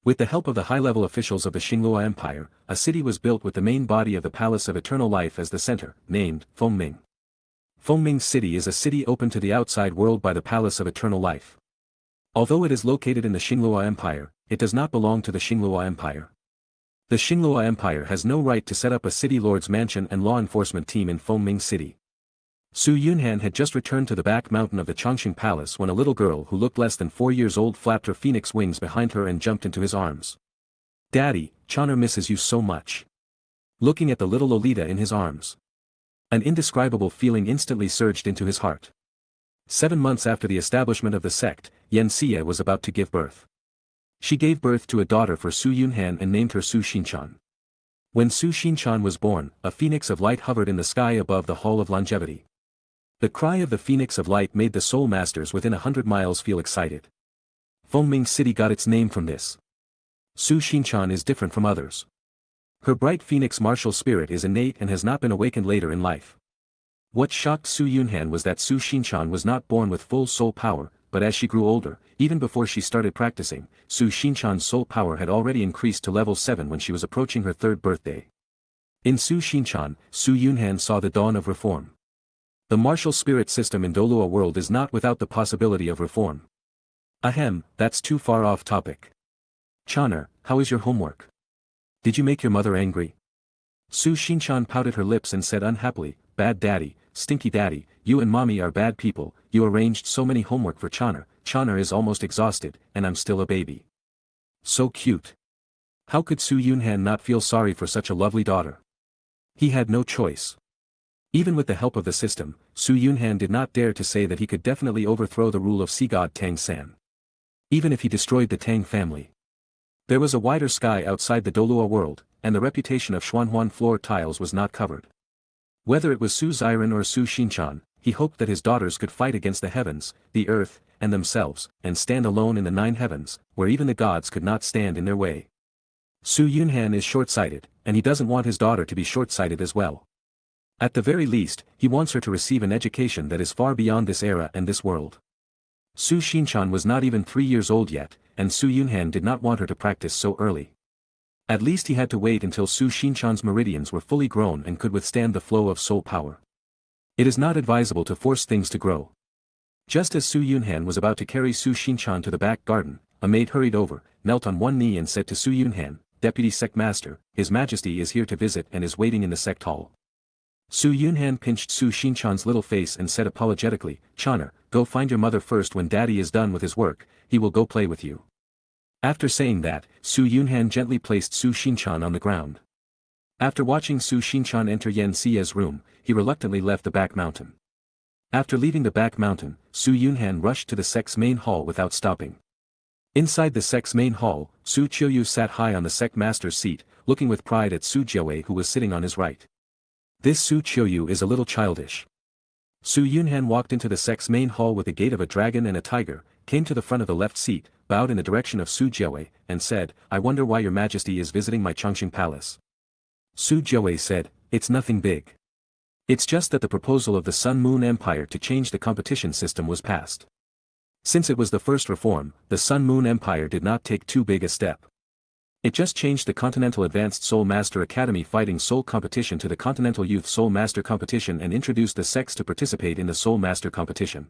With the help of the high-level officials of the Xinglua Empire, a city was built with the main body of the Palace of Eternal Life as the center, named Fengming. Fengming City is a city open to the outside world by the Palace of Eternal Life. Although it is located in the Xinglua Empire, it does not belong to the Xinglua Empire. The Xinglua Empire has no right to set up a city lord's mansion and law enforcement team in Fengming City. Su Yunhan had just returned to the back mountain of the Chongqing Palace when a little girl who looked less than 4 years old flapped her phoenix wings behind her and jumped into his arms. "Daddy, Chana misses you so much." Looking at the little Lolita in his arms, an indescribable feeling instantly surged into his heart. 7 months after the establishment of the sect, Yanxia was about to give birth. She gave birth to a daughter for Su Yunhan and named her Su Xinchan. When Su Xinchan was born, a phoenix of light hovered in the sky above the Hall of Longevity. The cry of the Phoenix of Light made the Soul Masters within 100 miles feel excited. Fengming City got its name from this. Su Xinchan is different from others. Her bright phoenix martial spirit is innate and has not been awakened later in life. What shocked Su Yunhan was that Su Xinchan was not born with full soul power, but as she grew older, even before she started practicing, Su Xinchan's soul power had already increased to level 7 when she was approaching her 3rd birthday. In Su Xinchan, Su Yunhan saw the dawn of reform. The martial spirit system in DOURO world is not without the possibility of reform. Ahem, that's too far off topic. Chana, how is your homework? Did you make your mother angry? Su Xinchan pouted her lips and said unhappily, "Bad daddy, stinky daddy, you and mommy are bad people, you arranged so many homework for Chana, Chana is almost exhausted, and I'm still a baby." So cute. How could Su Yunhan not feel sorry for such a lovely daughter? He had no choice. Even with the help of the system, Su Yunhan did not dare to say that he could definitely overthrow the rule of sea god Tang-san. Even if he destroyed the Tang family. There was a wider sky outside the DOURO world, and the reputation of Xuanhuan floor tiles was not covered. Whether it was Su Xiren or Su Xinchan, he hoped that his daughters could fight against the heavens, the earth, and themselves, and stand alone in the 9 heavens, where even the gods could not stand in their way. Su Yunhan is short-sighted, and he doesn't want his daughter to be short-sighted as well. At the very least, he wants her to receive an education that is far beyond this era and this world. Su Xinchan was not even 3 years old yet, and Su Yunhan did not want her to practice so early. At least he had to wait until Su Xinchan's meridians were fully grown and could withstand the flow of soul power. It is not advisable to force things to grow. Just as Su Yunhan was about to carry Su Xinchan to the back garden, a maid hurried over, knelt on one knee and said to Su Yunhan, "Deputy Sect Master, His Majesty is here to visit and is waiting in the sect hall." Su Yunhan pinched Su Xinchan's little face and said apologetically, "Chana, go find your mother first. When daddy is done with his work, he will go play with you." After saying that, Su Yunhan gently placed Su Xinchan on the ground. After watching Su Xinchan enter Yanxia's room, he reluctantly left the back mountain. After leaving the back mountain, Su Yunhan rushed to the sect's main hall without stopping. Inside the sect's main hall, Su Qiuyu sat high on the sect master's seat, looking with pride at Su Jiawei who was sitting on his right. This Su Qiuyu is a little childish. Su Yunhan walked into the sect's main hall with the gait of a dragon and a tiger, came to the front of the left seat, bowed in the direction of Su Jiawei, and said, "I wonder why your majesty is visiting my Chongqing palace." Su Jiawei said, "It's nothing big. It's just that the proposal of the Sun-Moon Empire to change the competition system was passed. Since it was the first reform, the Sun-Moon Empire did not take too big a step. It just changed the Continental Advanced Soul Master Academy Fighting Soul Competition to the Continental Youth Soul Master Competition and introduced the sects to participate in the Soul Master Competition."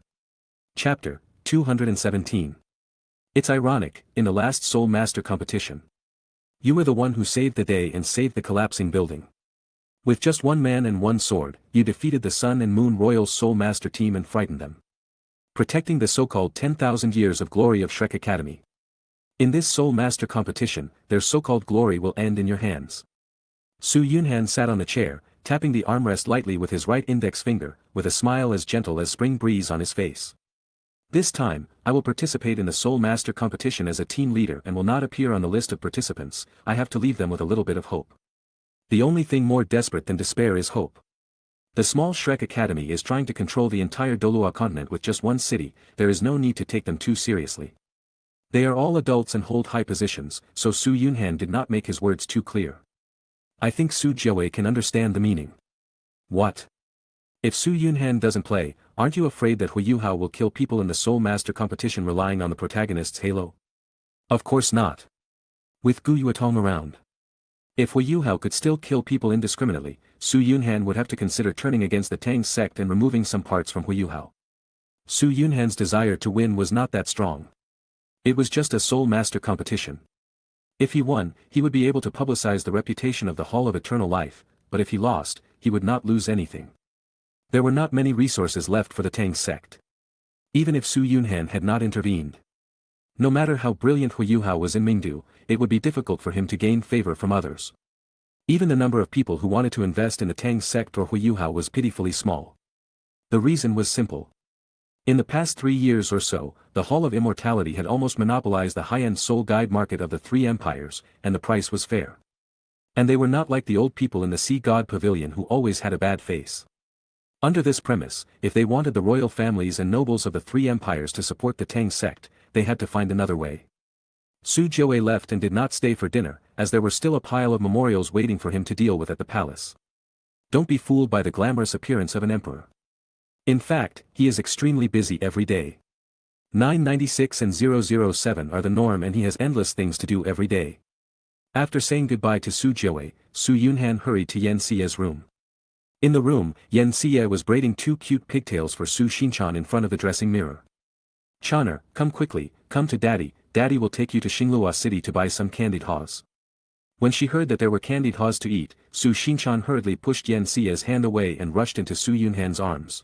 Chapter 217. It's ironic, in the last Soul Master Competition, you were the one who saved the day and saved the collapsing building. With just one man and one sword, you defeated the Sun and Moon Royal Soul Master team and frightened them, protecting the so-called 10,000 years of glory of Shrek Academy. In this Soul Master competition, their so-called glory will end in your hands. Su Yunhan sat on the chair, tapping the armrest lightly with his right index finger, with a smile as gentle as spring breeze on his face. "This time, I will participate in the Soul Master competition as a team leader and will not appear on the list of participants. I have to leave them with a little bit of hope. The only thing more desperate than despair is hope. The small Shrek Academy is trying to control the entire Dolua continent with just one city. There is no need to take them too seriously. They are all adults and hold high positions, so Su Yunhan did not make his words too clear. I think Su Jiawei can understand the meaning." "What? If Su Yunhan doesn't play, aren't you afraid that Hu Yuhao will kill people in the Soul Master competition relying on the protagonist's halo? Of course not. With Gu Yuatong around. If Hu Yuhao could still kill people indiscriminately, Su Yunhan would have to consider turning against the Tang sect and removing some parts from Hu Yuhao. Su Yunhan's desire to win was not that strong. It was just a Soul Master competition. If he won, he would be able to publicize the reputation of the Hall of Eternal Life, but if he lost, he would not lose anything. There were not many resources left for the Tang sect. Even if Su Yunhan had not intervened. No matter how brilliant Hu Yuhao was in Mingdu, it would be difficult for him to gain favor from others. Even the number of people who wanted to invest in the Tang sect or Hu Yuhao was pitifully small. The reason was simple. In the past 3 years or so, the Hall of Immortality had almost monopolized the high-end soul guide market of the 3 empires, and the price was fair. And they were not like the old people in the Sea God Pavilion who always had a bad face. Under this premise, if they wanted the royal families and nobles of the 3 empires to support the Tang sect, they had to find another way. Su Jiawei left and did not stay for dinner, as there were still a pile of memorials waiting for him to deal with at the palace. Don't be fooled by the glamorous appearance of an emperor. In fact, he is extremely busy every day. 996 and 007 are the norm and he has endless things to do every day. After saying goodbye to Su Jiawei, Su Yunhan hurried to Yan Xie's room. In the room, Yan Xie was braiding 2 cute pigtails for Su Xinchan in front of the dressing mirror. "Chaner, come quickly, come to daddy, daddy will take you to Xinglua City to buy some candied haws." When she heard that there were candied haws to eat, Su Xinchan hurriedly pushed Yan Xie's hand away and rushed into Su Yunhan's arms.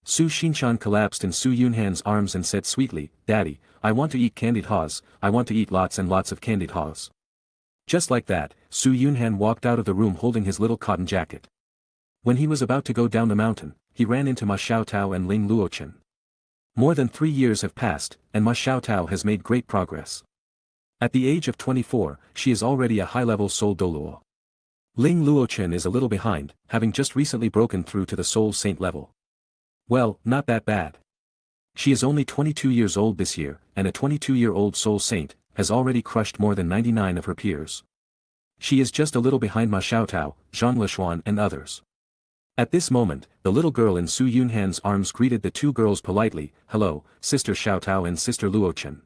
Su Xinchan collapsed in Su Yunhan's arms and said sweetly, "Daddy, I want to eat candied haws, I want to eat lots and lots of candied haws." Just like that, Su Yunhan walked out of the room holding his little cotton jacket. When he was about to go down the mountain, he ran into Ma Xiaotao and Ling Luochen. More than 3 years have passed, and Ma Xiaotao has made great progress. At the age of 24, she is already a high-level soul douluo. Ling Luochen is a little behind, having just recently broken through to the soul saint level. Well, not that bad. She is only 22 years old this year, and a 22-year-old soul saint, has already crushed more than 99 of her peers. She is just a little behind Ma Xiaotao, Zhang Lishuan and others. At this moment, the little girl in Su Yunhan's arms greeted the 2 girls politely, "Hello, Sister Xiaotao and Sister Luochen."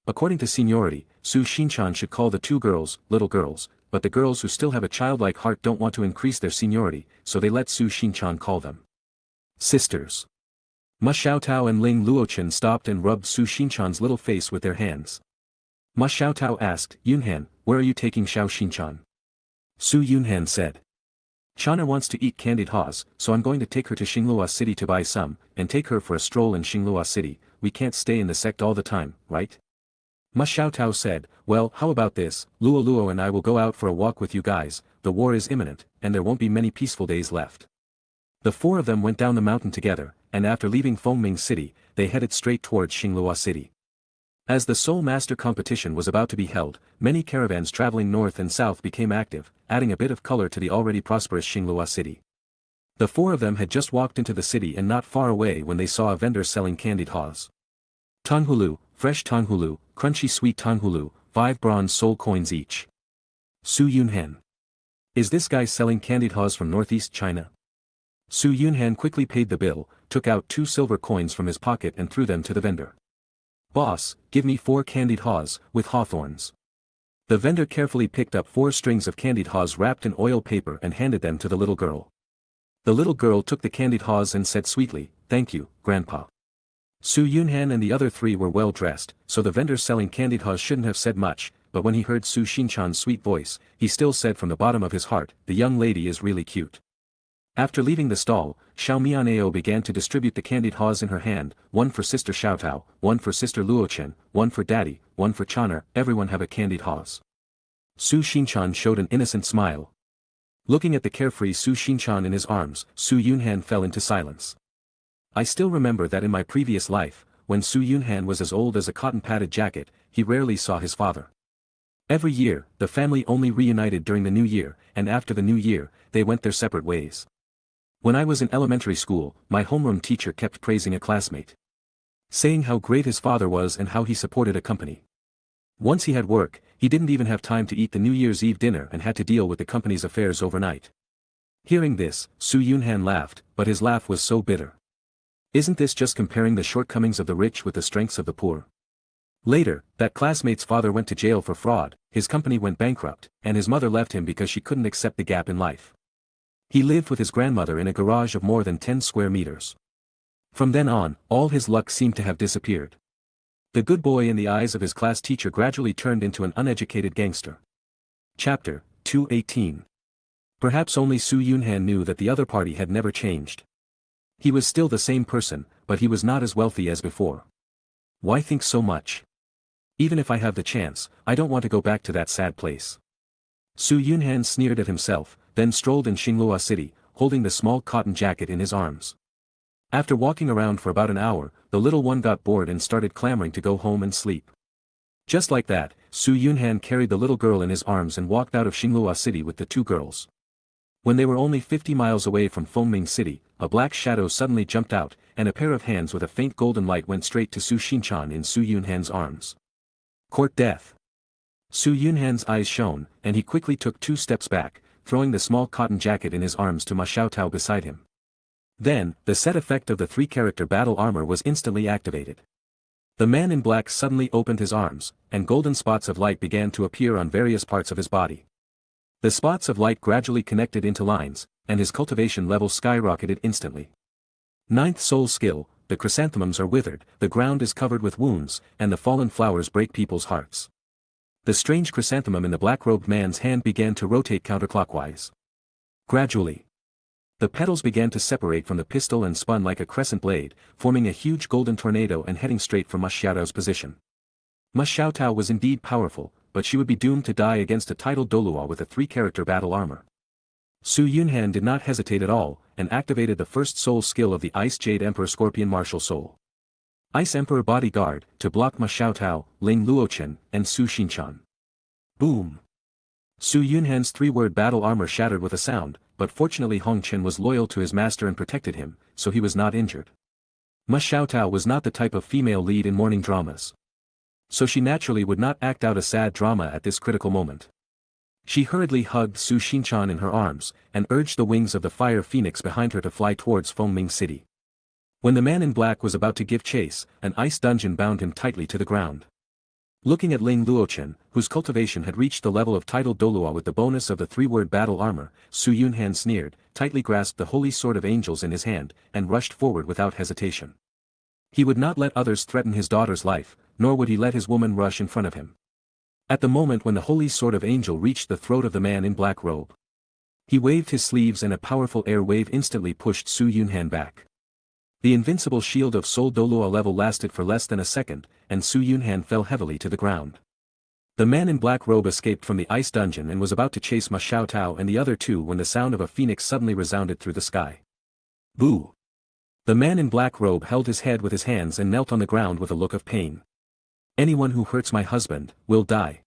According to seniority, Su Xinchan should call the 2 girls, little girls, but the girls who still have a childlike heart don't want to increase their seniority, so they let Su Xinchan call them sisters. Ma Xiaotao and Ling Luochen stopped and rubbed Su Xinchan's little face with their hands. Ma Xiaotao asked, "Yunhan, where are you taking Xiao Xinchan?" Su Yunhan said, "Chana wants to eat candied haws, so I'm going to take her to Xinglua City to buy some, and take her for a stroll in Xinglua City. We can't stay in the sect all the time, right?" Ma Xiaotao said, "Well, how about this, Luo Luo and I will go out for a walk with you guys, the war is imminent, and there won't be many peaceful days left." The 4 of them went down the mountain together, and after leaving Fengming City, they headed straight towards Xinglua City. As the Soul Master competition was about to be held, many caravans traveling north and south became active, adding a bit of color to the already prosperous Xinglua City. The 4 of them had just walked into the city and not far away when they saw a vendor selling candied haws. "Tanghulu, fresh tanghulu, crunchy sweet tanghulu, 5 bronze soul coins each." Su Yunhan. Is this guy selling candied haws from northeast China? Su Yunhan quickly paid the bill, took out 2 silver coins from his pocket and threw them to the vendor. "Boss, give me 4 candied haws, with hawthorns." The vendor carefully picked up 4 strings of candied haws wrapped in oil paper and handed them to the little girl. The little girl took the candied haws and said sweetly, "Thank you, Grandpa." Su Yunhan and the other 3 were well dressed, so the vendor selling candied haws shouldn't have said much, but when he heard Su Xinchan's sweet voice, he still said from the bottom of his heart, "The young lady is really cute." After leaving the stall, Xiao Mianao began to distribute the candied haws in her hand, 1 for Sister Xiaotao, 1 for Sister Luochen, 1 for Daddy, 1 for Chaner, everyone have a candied haws. Su Xinchan showed an innocent smile. Looking at the carefree Su Xinchan in his arms, Su Yunhan fell into silence. I still remember that in my previous life, when Su Yunhan was as old as a cotton-padded jacket, he rarely saw his father. Every year, the family only reunited during the new year, and after the new year, they went their separate ways. When I was in elementary school, my homeroom teacher kept praising a classmate, saying how great his father was and how he supported a company. Once he had work, he didn't even have time to eat the New Year's Eve dinner and had to deal with the company's affairs overnight. Hearing this, Su Yunhan laughed, but his laugh was so bitter. Isn't this just comparing the shortcomings of the rich with the strengths of the poor? Later, that classmate's father went to jail for fraud, his company went bankrupt, and his mother left him because she couldn't accept the gap in life. He lived with his grandmother in a garage of more than 10 square meters. From then on, all his luck seemed to have disappeared. The good boy in the eyes of his class teacher gradually turned into an uneducated gangster. Chapter 218. Perhaps only Su Yunhan knew that the other party had never changed. He was still the same person, but he was not as wealthy as before. Why think so much? Even if I have the chance, I don't want to go back to that sad place. Su Yunhan sneered at himself, then strolled in Xinglua City, holding the small cotton jacket in his arms. After walking around for about an hour, the little one got bored and started clamoring to go home and sleep. Just like that, Su Yunhan carried the little girl in his arms and walked out of Xinglua City with the two girls. When they were only 50 miles away from Fengming City, a black shadow suddenly jumped out, and a pair of hands with a faint golden light went straight to Su Xinchan in Su Yunhan's arms. Court death. Su Yunhan's eyes shone, and he quickly took 2 steps back, throwing the small cotton jacket in his arms to Ma Xiaotao beside him. Then, the set effect of the 3-character battle armor was instantly activated. The man in black suddenly opened his arms, and golden spots of light began to appear on various parts of his body. The spots of light gradually connected into lines, and his cultivation level skyrocketed instantly. 9th soul skill, the chrysanthemums are withered, the ground is covered with wounds, and the fallen flowers break people's hearts. The strange chrysanthemum in the black-robed man's hand began to rotate counterclockwise. Gradually, the petals began to separate from the pistol and spun like a crescent blade, forming a huge golden tornado and heading straight for Ma Xiaotao's position. Ma Xiaotao was indeed powerful, but she would be doomed to die against a titled DOURO with a 3-character battle armor. Su Yunhan did not hesitate at all, and activated the 1st soul skill of the Ice Jade Emperor Scorpion Martial Soul. Ice Emperor Bodyguard, to block Ma Xiaotao, Ling Luochen, and Su Xinchan. Boom! Su Yunhan's 3-word battle armor shattered with a sound, but fortunately Hong Chen was loyal to his master and protected him, so he was not injured. Ma Xiaotao was not the type of female lead in morning dramas. So she naturally would not act out a sad drama at this critical moment. She hurriedly hugged Su Xinchan in her arms, and urged the wings of the fire phoenix behind her to fly towards Fengming City. When the man in black was about to give chase, an ice dungeon bound him tightly to the ground. Looking at Ling Luochen, whose cultivation had reached the level of titled Doulua with the bonus of the 3-word battle armor, Su Yunhan sneered, tightly grasped the holy sword of angels in his hand, and rushed forward without hesitation. He would not let others threaten his daughter's life, nor would he let his woman rush in front of him. At the moment when the holy sword of angel reached the throat of the man in black robe, he waved his sleeves and a powerful air wave instantly pushed Su Yunhan back. The invincible shield of Soul Doulua level lasted for less than a second, and Su Yunhan fell heavily to the ground. The man in black robe escaped from the ice dungeon and was about to chase Ma Xiaotao and the other two when the sound of a phoenix suddenly resounded through the sky. Boo! The man in black robe held his head with his hands and knelt on the ground with a look of pain. Anyone who hurts my husband, will die.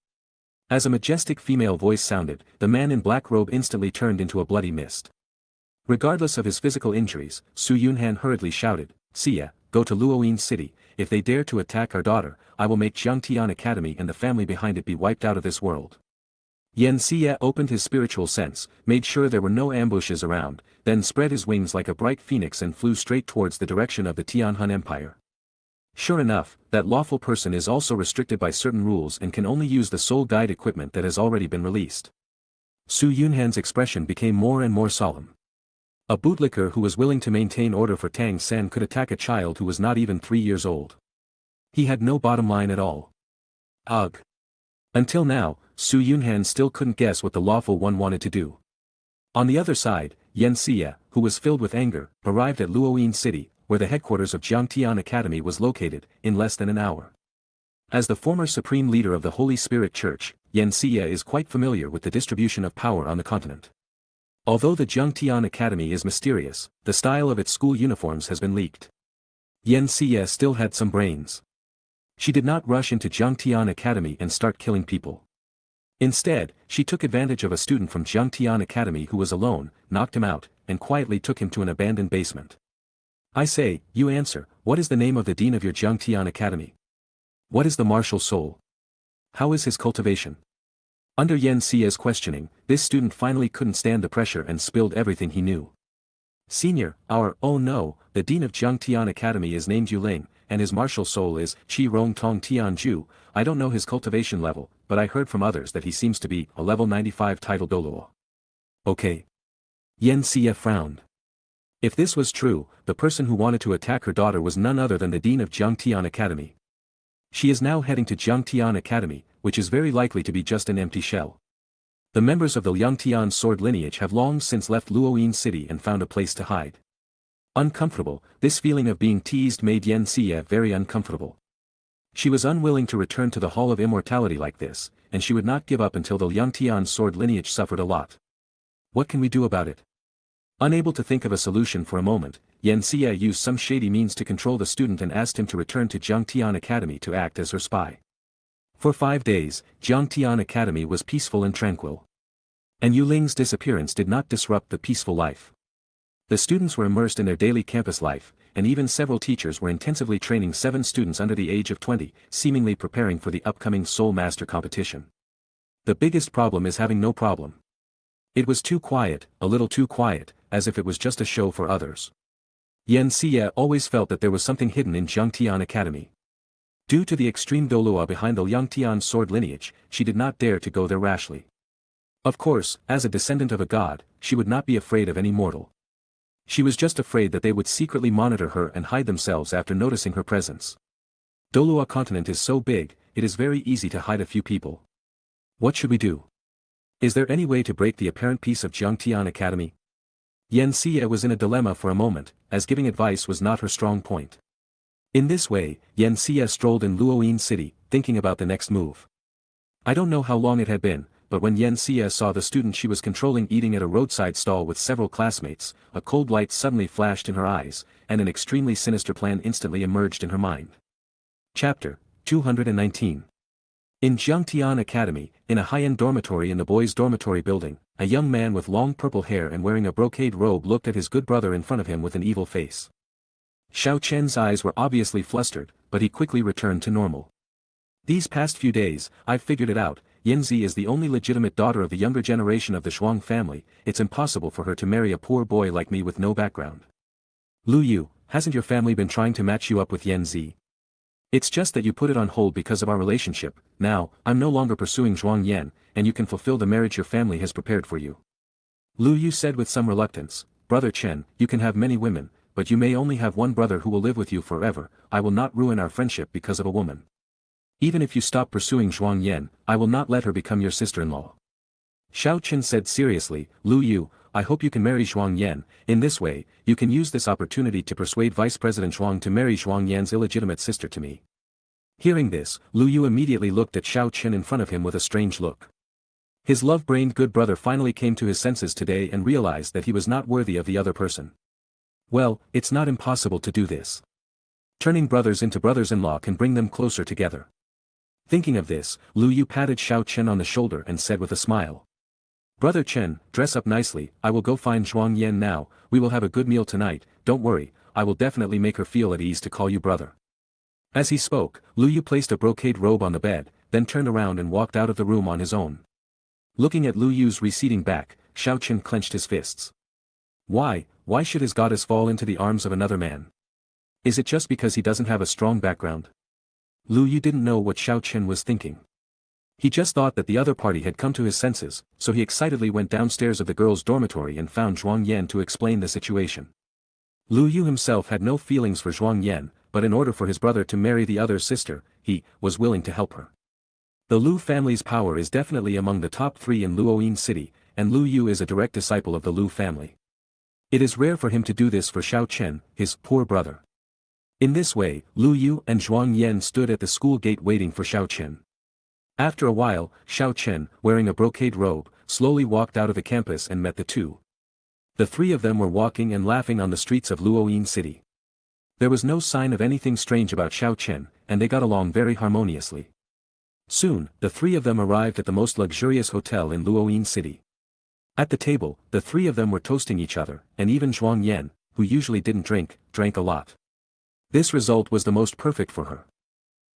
As a majestic female voice sounded, the man in black robe instantly turned into a bloody mist. Regardless of his physical injuries, Su Yunhan hurriedly shouted, "Xia, go to Luoyin City. If they dare to attack our daughter, I will make Tgthegood Academy and the family behind it be wiped out of this world." Yan Xia opened his spiritual sense, made sure there were no ambushes around, then spread his wings like a bright phoenix and flew straight towards the direction of the Tianhun Empire. Sure enough, that lawful person is also restricted by certain rules and can only use the soul guide equipment that has already been released. Su Yunhan's expression became more and more solemn. A bootlicker who was willing to maintain order for Tang San could attack a child who was not even 3 years old. He had no bottom line at all. Ugh. Until now, Su Yunhan still couldn't guess what the lawful one wanted to do. On the other side, Yan Xia, who was filled with anger, arrived at Luoyin City, where the headquarters of Tgthegoud Academy was located, in less than an hour. As the former supreme leader of the Holy Spirit Church, Yan Xia is quite familiar with the distribution of power on the continent. Although the Tgthegoud Academy is mysterious, the style of its school uniforms has been leaked. Yan Xia still had some brains. She did not rush into Tgthegoud Academy and start killing people. Instead, she took advantage of a student from Tgthegoud Academy who was alone, knocked him out, and quietly took him to an abandoned basement. "I say, you answer, what is the name of the dean of your Tgthegoud Academy? What is the martial soul? How is his cultivation?" Under Yan Xia's questioning, this student finally couldn't stand the pressure and spilled everything he knew. Senior, oh no, the dean of Jiangtian Academy is named Yuling, and his martial soul is Qi Rong Tong Tianju. I don't know his cultivation level, but I heard from others that he seems to be a level 95 title DOURO. Okay. Yan Xie frowned. If this was true, the person who wanted to attack her daughter was none other than the dean of Jiangtian Academy. She is now heading to Jiangtian Academy, which is very likely to be just an empty shell. The members of the Yangtian sword lineage have long since left Luoyin City and found a place to hide. Uncomfortable, this feeling of being teased made Yan Xie very uncomfortable. She was unwilling to return to the Hall of Immortality like this, and she would not give up until the Yangtian sword lineage suffered a lot. What can we do about it? Unable to think of a solution for a moment, Yan Xie used some shady means to control the student and asked him to return to Jiangtian Academy to act as her spy. For 5 days, Jiangtian Academy was peaceful and tranquil. And Yuling's disappearance did not disrupt the peaceful life. The students were immersed in their daily campus life, and even several teachers were intensively training 7 students under the age of 20, seemingly preparing for the upcoming Soul Master competition. The biggest problem is having no problem. It was too quiet, a little too quiet, as if it was just a show for others. Yan Xie always felt that there was something hidden in Jiangtian Academy. Due to the extreme Doulua behind the Yangtian sword lineage, she did not dare to go there rashly. Of course, as a descendant of a god, she would not be afraid of any mortal. She was just afraid that they would secretly monitor her and hide themselves after noticing her presence. Doulua continent is so big, it is very easy to hide a few people. What should we do? Is there any way to break the apparent peace of Jiangtian Academy? Yan Xie was in a dilemma for a moment, as giving advice was not her strong point. In this way, Yan Xie strolled in Luoyin City, thinking about the next move. I don't know how long it had been, but when Yan Xie saw the student she was controlling eating at a roadside stall with several classmates, a cold light suddenly flashed in her eyes, and an extremely sinister plan instantly emerged in her mind. Chapter 219. In Jiangtian Academy, in a high-end dormitory in the boys' dormitory building, a young man with long purple hair and wearing a brocade robe looked at his good brother in front of him with an evil face. Xiao Chen's eyes were obviously flustered, but he quickly returned to normal. These past few days, I've figured it out, Yanzi is the only legitimate daughter of the younger generation of the Zhuang family, it's impossible for her to marry a poor boy like me with no background. Lu Yu, hasn't your family been trying to match you up with Yanzi? It's just that you put it on hold because of our relationship. Now, I'm no longer pursuing Zhuang Yan, and you can fulfill the marriage your family has prepared for you. Lu Yu said with some reluctance, Brother Chen, you can have many women, but you may only have one brother who will live with you forever. I will not ruin our friendship because of a woman. Even if you stop pursuing Zhuang Yan, I will not let her become your sister-in-law. Xiao Chen said seriously, Lu Yu, I hope you can marry Zhuang Yan. In this way, you can use this opportunity to persuade Vice President Zhuang to marry Zhuang Yan's illegitimate sister to me. Hearing this, Lu Yu immediately looked at Xiao Chen in front of him with a strange look. His love-brained good brother finally came to his senses today and realized that he was not worthy of the other person. Well, it's not impossible to do this. Turning brothers into brothers-in-law can bring them closer together. Thinking of this, Lu Yu patted Xiao Chen on the shoulder and said with a smile. Brother Chen, dress up nicely, I will go find Zhuang Yan now, we will have a good meal tonight, don't worry, I will definitely make her feel at ease to call you brother. As he spoke, Lu Yu placed a brocade robe on the bed, then turned around and walked out of the room on his own. Looking at Lu Yu's receding back, Xiao Chen clenched his fists. Why should his goddess fall into the arms of another man? Is it just because he doesn't have a strong background? Lu Yu didn't know what Xiao Chen was thinking. He just thought that the other party had come to his senses, so he excitedly went downstairs of the girls' dormitory and found Zhuang Yan to explain the situation. Lu Yu himself had no feelings for Zhuang Yan, but in order for his brother to marry the other sister, he was willing to help her. The Lu family's power is definitely among the top 3 in Luoyin City, and Lu Yu is a direct disciple of the Lu family. It is rare for him to do this for Xiao Chen, his poor brother. In this way, Lu Yu and Zhuang Yan stood at the school gate waiting for Xiao Chen. After a while, Xiao Chen, wearing a brocade robe, slowly walked out of the campus and met the two. The 3 of them were walking and laughing on the streets of Luoyin City. There was no sign of anything strange about Xiao Chen, and they got along very harmoniously. Soon, the 3 of them arrived at the most luxurious hotel in Luoyin City. At the table, the 3 of them were toasting each other, and even Zhuang Yan, who usually didn't drink, drank a lot. This result was the most perfect for her.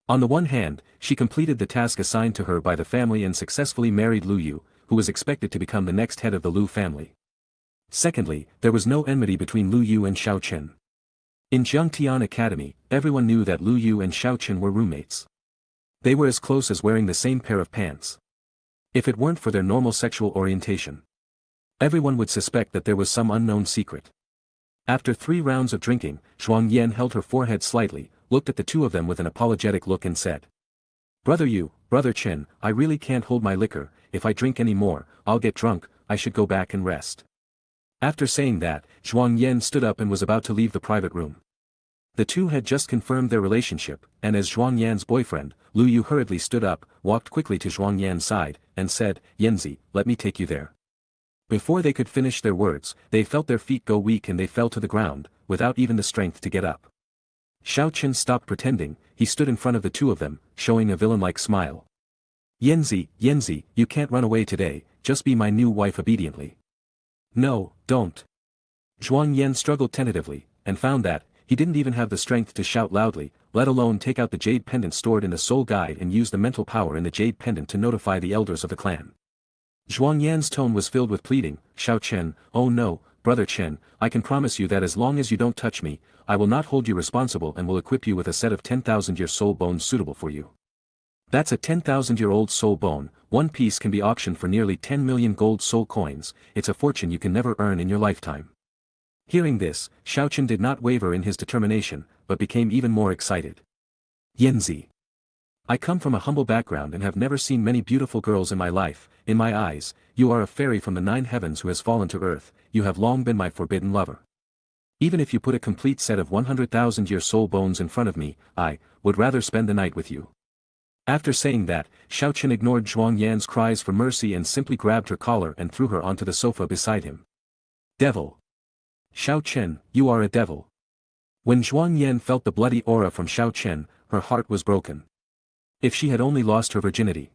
On the one hand, she completed the task assigned to her by the family and successfully married Lu Yu, who was expected to become the next head of the Lu family. Secondly, there was no enmity between Lu Yu and Xiao Chen. In Jiangtian Academy, everyone knew that Lu Yu and Xiao Chen were roommates. They were as close as wearing the same pair of pants. If it weren't for their normal sexual orientation, everyone would suspect that there was some unknown secret. After 3 rounds of drinking, Zhuang Yan held her forehead slightly, looked at the two of them with an apologetic look and said, "Brother Yu, Brother Chen, I really can't hold my liquor. If I drink any more, I'll get drunk. I should go back and rest." After saying that, Zhuang Yan stood up and was about to leave the private room. The two had just confirmed their relationship, and as Zhuang Yan's boyfriend, Lu Yu hurriedly stood up, walked quickly to Zhuang Yan's side, and said, "Yanzi, let me take you there." Before they could finish their words, they felt their feet go weak and they fell to the ground, without even the strength to get up. Xiao Chen stopped pretending, he stood in front of the two of them, showing a villain-like smile. "Yanzi, Yanzi, you can't run away today, just be my new wife obediently." "No, don't." Zhuang Yan struggled tentatively, and found that, he didn't even have the strength to shout loudly, let alone take out the jade pendant stored in the soul guide and use the mental power in the jade pendant to notify the elders of the clan. Zhuang Yan's tone was filled with pleading, "Xiao Chen, oh no, Brother Chen, I can promise you that as long as you don't touch me, I will not hold you responsible and will equip you with a set of 10,000-year soul bones suitable for you." That's a 10,000-year-old soul bone. One piece can be auctioned for nearly 10 million gold soul coins. It's a fortune you can never earn in your lifetime. Hearing this, Xiao Chen did not waver in his determination, but became even more excited. "Yanzi, I come from a humble background and have never seen many beautiful girls in my life. In my eyes, you are a fairy from the 9 heavens who has fallen to earth. You have long been my forbidden lover. Even if you put a complete set of 100,000-year soul bones in front of me, I would rather spend the night with you." After saying that, Xiao Chen ignored Zhuang Yan's cries for mercy and simply grabbed her collar and threw her onto the sofa beside him. "Devil! Xiao Chen, you are a devil." When Zhuang Yan felt the bloody aura from Xiao Chen, her heart was broken. If she had only lost her virginity,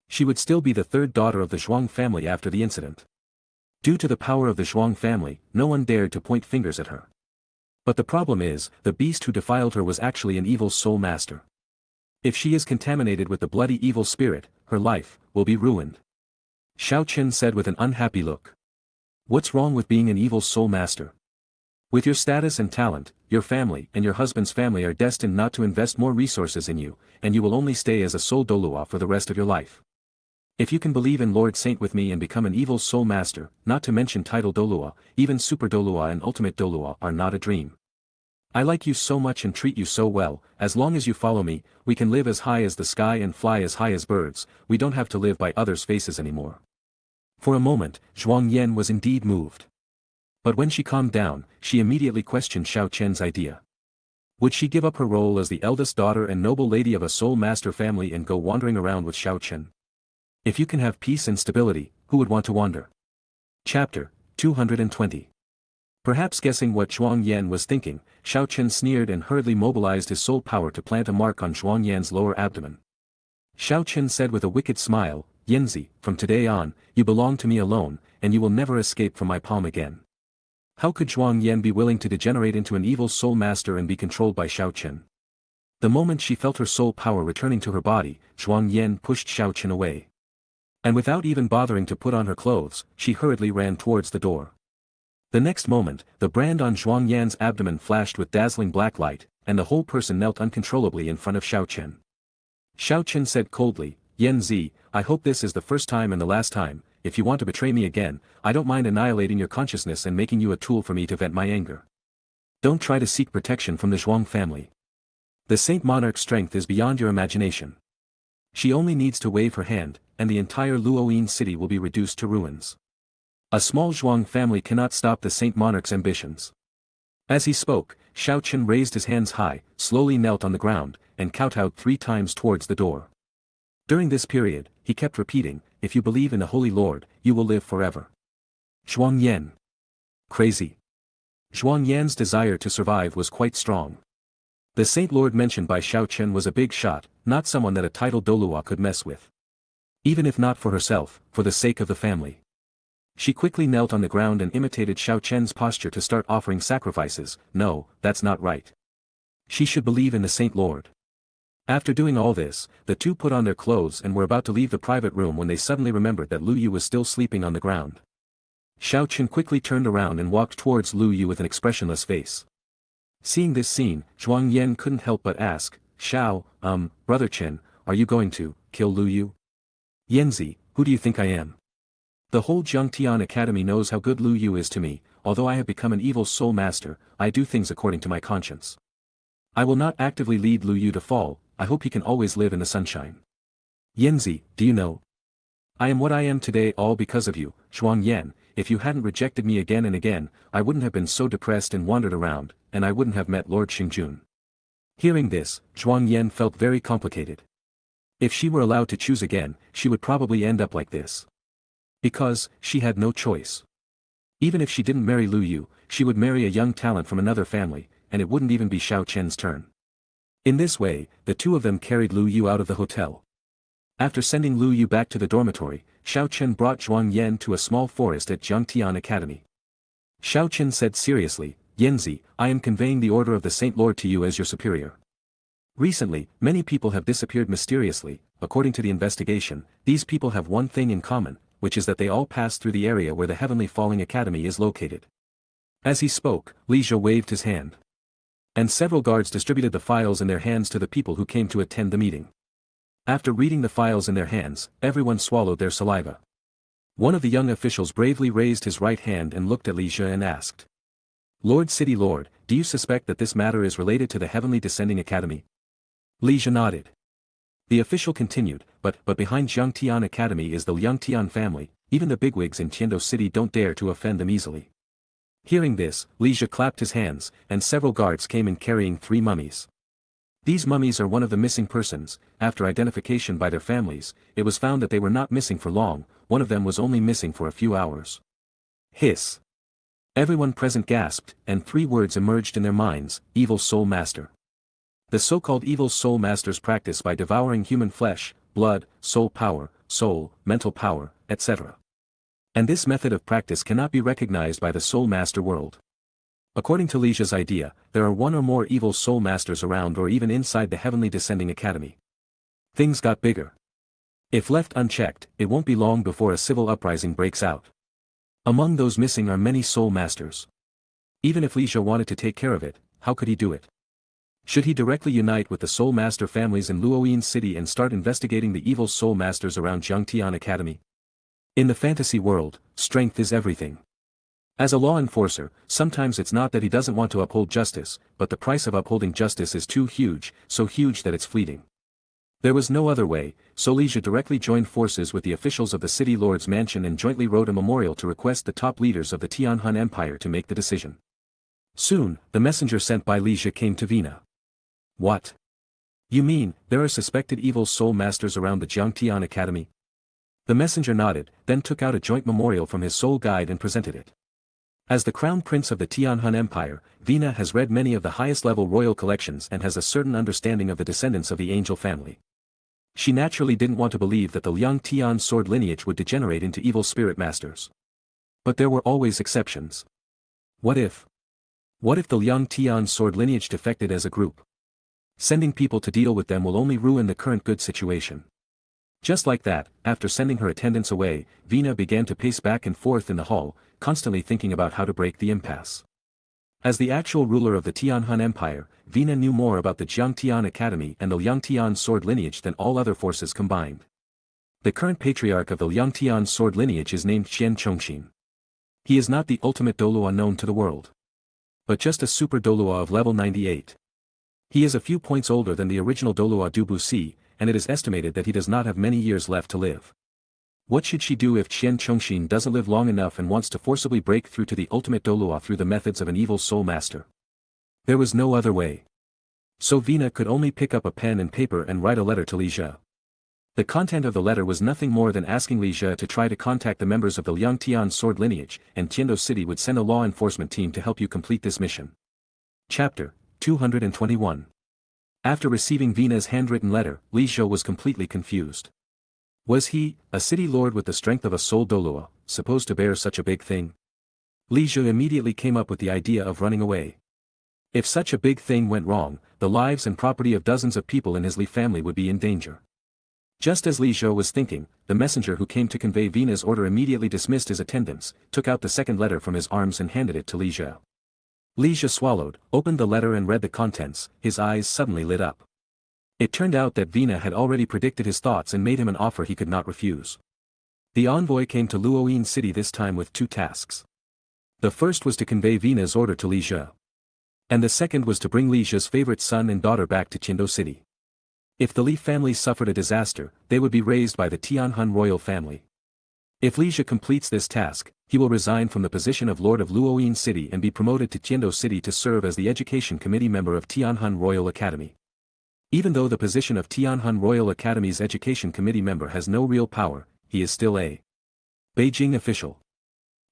she would still be the 3rd daughter of the Zhuang family after the incident. Due to the power of the Zhuang family, no one dared to point fingers at her. But the problem is, the beast who defiled her was actually an evil soul master. If she is contaminated with the bloody evil spirit, her life will be ruined. Xiao Chen said with an unhappy look. "What's wrong with being an evil soul master? With your status and talent, your family and your husband's family are destined not to invest more resources in you, and you will only stay as a soul doulua for the rest of your life. If you can believe in Lord Saint with me and become an evil soul master, not to mention title doulua, even super doulua and ultimate doulua are not a dream. I like you so much and treat you so well. As long as you follow me, we can live as high as the sky and fly as high as birds. We don't have to live by others' faces anymore." For a moment, Zhuang Yan was indeed moved. But when she calmed down, she immediately questioned Xiao Chen's idea. Would she give up her role as the eldest daughter and noble lady of a soul master family and go wandering around with Xiao Chen? If you can have peace and stability, who would want to wander? Chapter 220. Perhaps guessing what Zhuang Yan was thinking, Xiao Chen sneered and hurriedly mobilized his soul power to plant a mark on Zhuang Yan's lower abdomen. Xiao Chen said with a wicked smile, "Yanzi, from today on, you belong to me alone, and you will never escape from my palm again." How could Zhuang Yan be willing to degenerate into an evil soul master and be controlled by Xiao Chen? The moment she felt her soul power returning to her body, Zhuang Yan pushed Xiao Chen away. And without even bothering to put on her clothes, she hurriedly ran towards the door. The next moment, the brand on Zhuang Yan's abdomen flashed with dazzling black light, and the whole person knelt uncontrollably in front of Xiao Chen. Xiao Chen said coldly, "Yanzi, I hope this is the first time and the last time. If you want to betray me again, I don't mind annihilating your consciousness and making you a tool for me to vent my anger. Don't try to seek protection from the Zhuang family. The Saint Monarch's strength is beyond your imagination. She only needs to wave her hand, and the entire Luoyin city will be reduced to ruins. A small Zhuang family cannot stop the Saint Monarch's ambitions." As he spoke, Xiao Chen raised his hands high, slowly knelt on the ground, and kowtowed 3 times towards the door. During this period, he kept repeating, "If you believe in the Holy Lord, you will live forever." Zhuang Yan. Crazy. Zhuang Yan's desire to survive was quite strong. The Saint Lord mentioned by Xiao Chen was a big shot, not someone that a title doulua could mess with. Even if not for herself, for the sake of the family. She quickly knelt on the ground and imitated Xiao Chen's posture to start offering sacrifices. No, that's not right. She should believe in the Saint Lord. After doing all this, the two put on their clothes and were about to leave the private room when they suddenly remembered that Lu Yu was still sleeping on the ground. Xiao Chen quickly turned around and walked towards Lu Yu with an expressionless face. Seeing this scene, Zhuang Yan couldn't help but ask, Brother Chen, are you going to kill Lu Yu? Yanzi, who do you think I am? The whole Zhangtian Academy knows how good Lu Yu is to me. Although I have become an evil soul master, I do things according to my conscience. I will not actively lead Lu Yu to fall, I hope he can always live in the sunshine. Yanzi, do you know? I am what I am today all because of you, Zhuang Yan. If you hadn't rejected me again and again, I wouldn't have been so depressed and wandered around, and I wouldn't have met Lord Xingjun. Hearing this, Zhuang Yan felt very complicated. If she were allowed to choose again, she would probably end up like this. Because, she had no choice. Even if she didn't marry Lu Yu, she would marry a young talent from another family, and it wouldn't even be Xiao Chen's turn. In this way, the two of them carried Lu Yu out of the hotel. After sending Lu Yu back to the dormitory, Xiao Chen brought Zhuang Yan to a small forest at Zhangtian Academy. Xiao Chen said seriously, Yanzi, I am conveying the order of the Saint Lord to you as your superior. Recently, many people have disappeared mysteriously. According to the investigation, these people have one thing in common, which is that they all pass through the area where the Heavenly Falling Academy is located. As he spoke, Li Zhe waved his hand. And several guards distributed the files in their hands to the people who came to attend the meeting. After reading the files in their hands, everyone swallowed their saliva. One of the young officials bravely raised his right hand and looked at Li Zhe and asked. Lord City Lord, do you suspect that this matter is related to the Heavenly Descending Academy? Li Zhe nodded. The official continued, but behind Zhangtian Academy is the Liangtian family, even the bigwigs in Tiando City don't dare to offend them easily. Hearing this, Li Zhe clapped his hands, and several guards came in carrying 3 mummies. These mummies are one of the missing persons. After identification by their families, it was found that they were not missing for long, one of them was only missing for a few hours. Hiss. Everyone present gasped, and 3 words emerged in their minds, Evil Soul Master. The so-called evil soul masters practice by devouring human flesh, blood, soul power, soul, mental power, etc. And this method of practice cannot be recognized by the soul master world. According to Li Zhe's idea, there are 1 or more evil soul masters around or even inside the Heavenly Descending Academy. Things got bigger. If left unchecked, it won't be long before a civil uprising breaks out. Among those missing are many soul masters. Even if Li Zhe wanted to take care of it, how could he do it? Should he directly unite with the Soul Master families in Luoyin City and start investigating the evil Soul Masters around Zhangtian Academy? In the fantasy world, strength is everything. As a law enforcer, sometimes it's not that he doesn't want to uphold justice, but the price of upholding justice is too huge, so huge that it's fleeting. There was no other way, so Li Zhe directly joined forces with the officials of the City Lord's mansion and jointly wrote a memorial to request the top leaders of the Tianhan Empire to make the decision. Soon, the messenger sent by Li Zhe came to Vina. What? You mean, there are suspected evil soul masters around the Zhangtian Academy? The messenger nodded, then took out a joint memorial from his soul guide and presented it. As the crown prince of the Tianhan Empire, Vina has read many of the highest-level royal collections and has a certain understanding of the descendants of the angel family. She naturally didn't want to believe that the Liang Tian sword lineage would degenerate into evil spirit masters. But there were always exceptions. What if the Liang Tian sword lineage defected as a group? Sending people to deal with them will only ruin the current good situation. Just like that, after sending her attendants away, Vina began to pace back and forth in the hall, constantly thinking about how to break the impasse. As the actual ruler of the Tianhan Empire, Vina knew more about the Zhangtian Academy and the Liangtian sword lineage than all other forces combined. The current patriarch of the Liangtian sword lineage is named Qian Chongqin. He is not the ultimate Douluo known to the world, but just a super Douluo of level 98. He is a few points older than the original Douluo Dubuxi, and it is estimated that he does not have many years left to live. What should she do if Qian Chongqin doesn't live long enough and wants to forcibly break through to the ultimate Douluo through the methods of an evil soul master? There was no other way. So Vina could only pick up a pen and paper and write a letter to Li Zhe. The content of the letter was nothing more than asking Li Zhe to try to contact the members of the Liangtian sword lineage, and Tiando City would send a law enforcement team to help you complete this mission. Chapter 221. After receiving Vina's handwritten letter, Li Zhe was completely confused. Was he, a city lord with the strength of a soul Douluo, supposed to bear such a big thing? Li Zhe immediately came up with the idea of running away. If such a big thing went wrong, the lives and property of dozens of people in his Li family would be in danger. Just as Li Zhou was thinking, the messenger who came to convey Vina's order immediately dismissed his attendants, took out the second letter from his arms and handed it to Li Zhou. Li Zhou swallowed, opened the letter and read the contents, his eyes suddenly lit up. It turned out that Vina had already predicted his thoughts and made him an offer he could not refuse. The envoy came to Luoyin city this time with two tasks. The first was to convey Vina's order to Li Zhou. And the second was to bring Li Zhou's favorite son and daughter back to Qindo city. If the Li family suffered a disaster, they would be raised by the Tianhan royal family. If Li Zhou completes this task, he will resign from the position of Lord of Luoyin City and be promoted to Qindo City to serve as the Education Committee member of Tianhan Royal Academy. Even though the position of Tianhan Royal Academy's Education Committee member has no real power, he is still a Beijing official.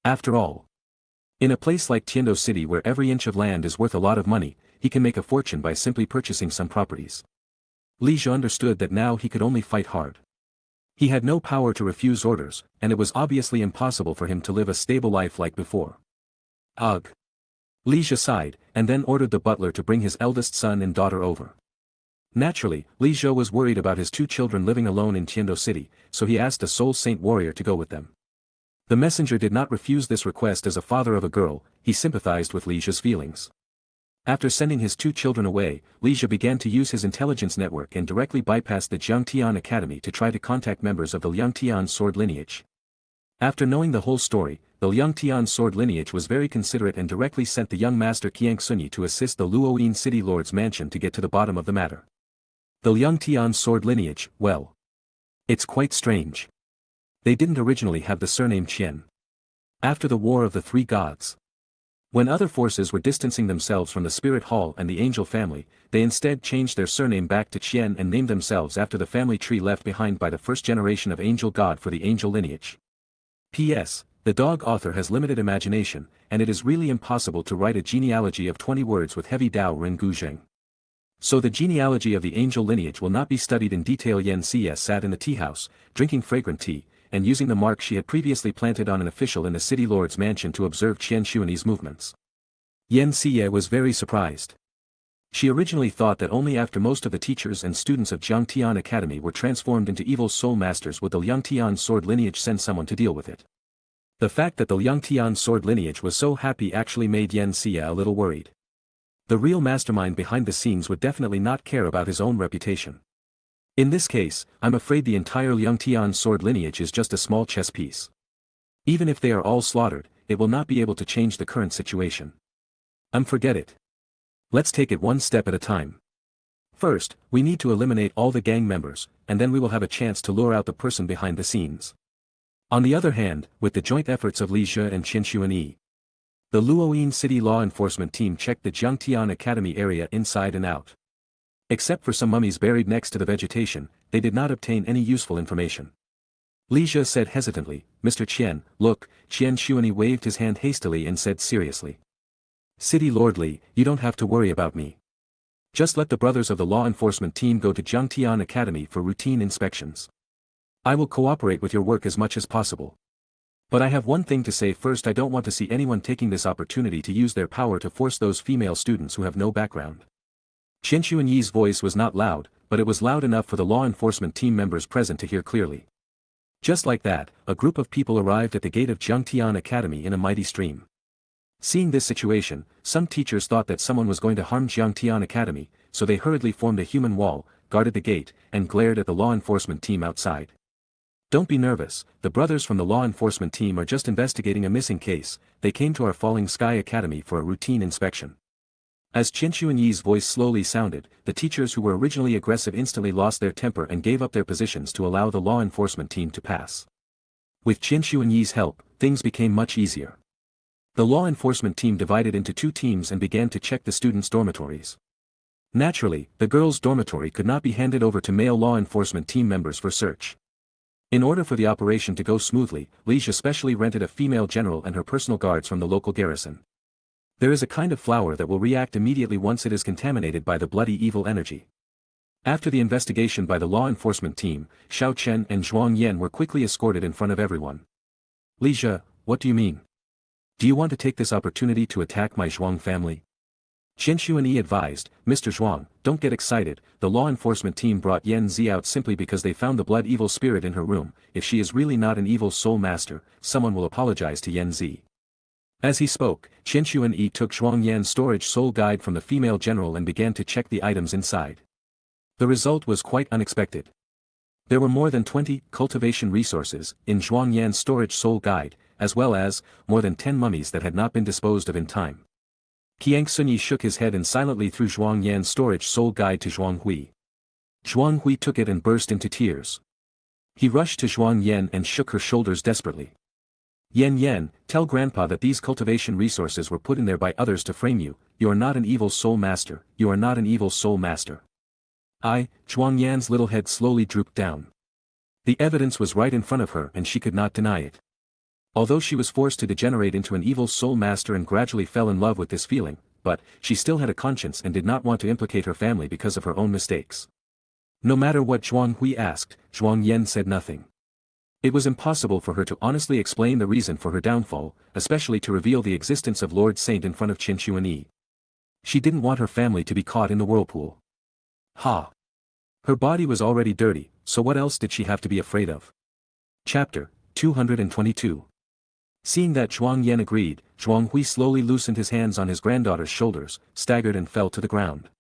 After all, in a place like Qindo City where every inch of land is worth a lot of money, he can make a fortune by simply purchasing some properties. Li Zhou understood that now he could only fight hard. He had no power to refuse orders, and it was obviously impossible for him to live a stable life like before. Ugh. Li Zhou sighed, and then ordered the butler to bring his eldest son and daughter over. Naturally, Li Zhou was worried about his two children living alone in Qindo City, so he asked a soul saint warrior to go with them. The messenger did not refuse this request as a father of a girl, he sympathized with Li Zhou's feelings. After sending his two children away, Li Zhou began to use his intelligence network and directly bypassed the Jiangtian Academy to try to contact members of the Liangtian sword lineage. After knowing the whole story, the Liangtian sword lineage was very considerate and directly sent the young master Qiang Sunyi to assist the Luoyin city lord's mansion to get to the bottom of the matter. The Liangtian sword lineage, well, it's quite strange. They didn't originally have the surname Qian. After the War of the Three Gods, when other forces were distancing themselves from the Spirit Hall and the Angel family, they instead changed their surname back to Qian and named themselves after the family tree left behind by the first generation of Angel God for the Angel lineage. P.S. The dog author has limited imagination, and it is really impossible to write a genealogy of 20 words with heavy Dao Ren Gu Zheng. So the genealogy of the Angel lineage will not be studied in detail. Yan Xie sat in the tea house, drinking fragrant tea, and using the mark she had previously planted on an official in the city lord's mansion to observe Qian Xuanyi's movements. Yan Xie was very surprised. She originally thought that only after most of the teachers and students of Jiangtian Academy were transformed into evil soul masters would the Liangtian sword lineage send someone to deal with it. The fact that the Liangtian sword lineage was so happy actually made Yan Xie a little worried. The real mastermind behind the scenes would definitely not care about his own reputation. In this case, I'm afraid the entire Liangtian sword lineage is just a small chess piece. Even if they are all slaughtered, it will not be able to change the current situation. Forget it. Let's take it one step at a time. First, we need to eliminate all the gang members, and then we will have a chance to lure out the person behind the scenes. On the other hand, with the joint efforts of Li Zhou and Qian Xuanyi, the Luoyin City law enforcement team checked the Jiangtian Academy area inside and out. Except for some mummies buried next to the vegetation, they did not obtain any useful information. Li Zhou said hesitantly, "Mr. Qian, look." Qian Xuanyi waved his hand hastily and said seriously, "City Lord Li, you don't have to worry about me. Just let the brothers of the law enforcement team go to Jiangtian Academy for routine inspections. I will cooperate with your work as much as possible. But I have one thing to say first. I don't want to see anyone taking this opportunity to use their power to force those female students who have no background." Qian Xuanyi's voice was not loud, but it was loud enough for the law enforcement team members present to hear clearly. Just like that, a group of people arrived at the gate of Jiangtian Academy in a mighty stream. Seeing this situation, some teachers thought that someone was going to harm Jiangtian Academy, so they hurriedly formed a human wall, guarded the gate, and glared at the law enforcement team outside. "Don't be nervous, the brothers from the law enforcement team are just investigating a missing case. They came to our Falling Sky Academy for a routine inspection." As Qian Xuanyi's voice slowly sounded, the teachers who were originally aggressive instantly lost their temper and gave up their positions to allow the law enforcement team to pass. With Qian Xuanyi's help, things became much easier. The law enforcement team divided into two teams and began to check the students' dormitories. Naturally, the girls' dormitory could not be handed over to male law enforcement team members for search. In order for the operation to go smoothly, Li Zhou specially rented a female general and her personal guards from the local garrison. There is a kind of flower that will react immediately once it is contaminated by the bloody evil energy. After the investigation by the law enforcement team, Xiao Chen and Zhuang Yan were quickly escorted in front of everyone. "Li Zhou, what do you mean? Do you want to take this opportunity to attack my Zhuang family?" Chen Xuanyi advised, Mr. Zhuang, don't get excited, the law enforcement team brought Yan Zi out simply because they found the blood evil spirit in her room. If she is really not an evil soul master, someone will apologize to Yan Zi. As he spoke, Chen Xuanyi took Zhuang Yan's storage soul guide from the female general and began to check the items inside. The result was quite unexpected. There were more than 20 cultivation resources in Zhuang Yan's storage soul guide, as well as more than 10 mummies that had not been disposed of in time. Qiang Sunyi shook his head and silently threw Zhuang Yan's storage soul guide to Zhuang Hui. Zhuang Hui took it and burst into tears. He rushed to Zhuang Yan and shook her shoulders desperately. Yan, tell Grandpa that these cultivation resources were put in there by others to frame you. You are not an evil soul master, you are not an evil soul master. Zhuang Yan's little head slowly drooped down. The evidence was right in front of her and she could not deny it. Although she was forced to degenerate into an evil soul master and gradually fell in love with this feeling, but she still had a conscience and did not want to implicate her family because of her own mistakes. No matter what Zhuang Hui asked, Zhuang Yan said nothing. It was impossible for her to honestly explain the reason for her downfall, especially to reveal the existence of Lord Saint in front of Chen Xuanyi. She didn't want her family to be caught in the whirlpool. Her body was already dirty, so what else did she have to be afraid of? Chapter 222. Seeing that Zhuang Yan agreed, Zhuang Hui slowly loosened his hands on his granddaughter's shoulders, staggered and fell to the ground.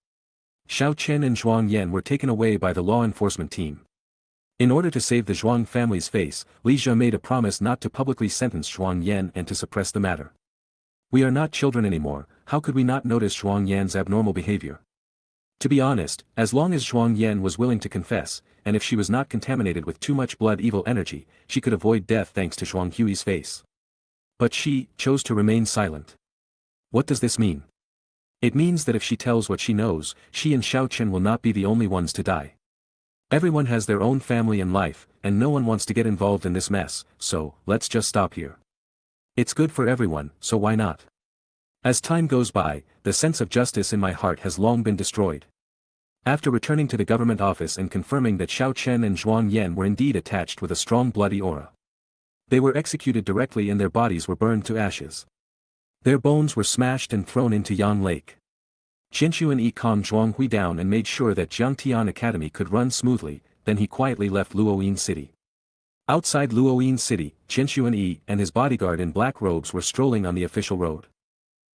Xiao Chen and Zhuang Yan were taken away by the law enforcement team. In order to save the Zhuang family's face, Li Jia made a promise not to publicly sentence Zhuang Yan and to suppress the matter. We are not children anymore, how could we not notice Zhuang Yan's abnormal behavior? To be honest, as long as Zhuang Yan was willing to confess, and if she was not contaminated with too much blood evil energy, she could avoid death thanks to Zhuang Hui's face. But she chose to remain silent. What does this mean? It means that if she tells what she knows, she and Xiao Chen will not be the only ones to die. Everyone has their own family and life, and no one wants to get involved in this mess, so, let's just stop here. It's good for everyone, so why not? As time goes by, the sense of justice in my heart has long been destroyed. After returning to the government office and confirming that Xiao Chen and Zhuang Yan were indeed attached with a strong bloody aura, they were executed directly and their bodies were burned to ashes. Their bones were smashed and thrown into Yang Lake. Chen Xuanyi calmed Zhuang Hui down and made sure that Jiangtian Academy could run smoothly, then he quietly left Luoyin City. Outside Luoyin City, Chen Xuanyi and his bodyguard in black robes were strolling on the official road.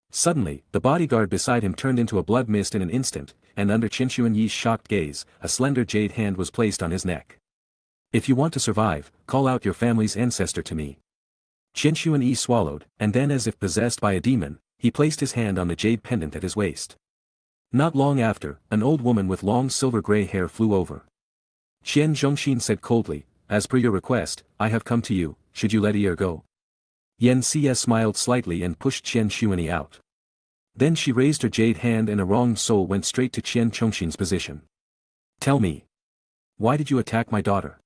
Suddenly, the bodyguard beside him turned into a blood mist in an instant, and under Chen Xuanyi's shocked gaze, a slender jade hand was placed on his neck. If you want to survive, call out your family's ancestor to me. Chen Xuanyi swallowed, and then as if possessed by a demon, he placed his hand on the jade pendant at his waist. Not long after, an old woman with long silver-gray hair flew over. Qian Zhongxin said coldly, as per your request, I have come to you, should you let her go? Yan Xie smiled slightly and pushed Qian Xuanyi out. Then she raised her jade hand and a wronged soul went straight to Qian Zhongxin's position. Tell me. Why did you attack my daughter?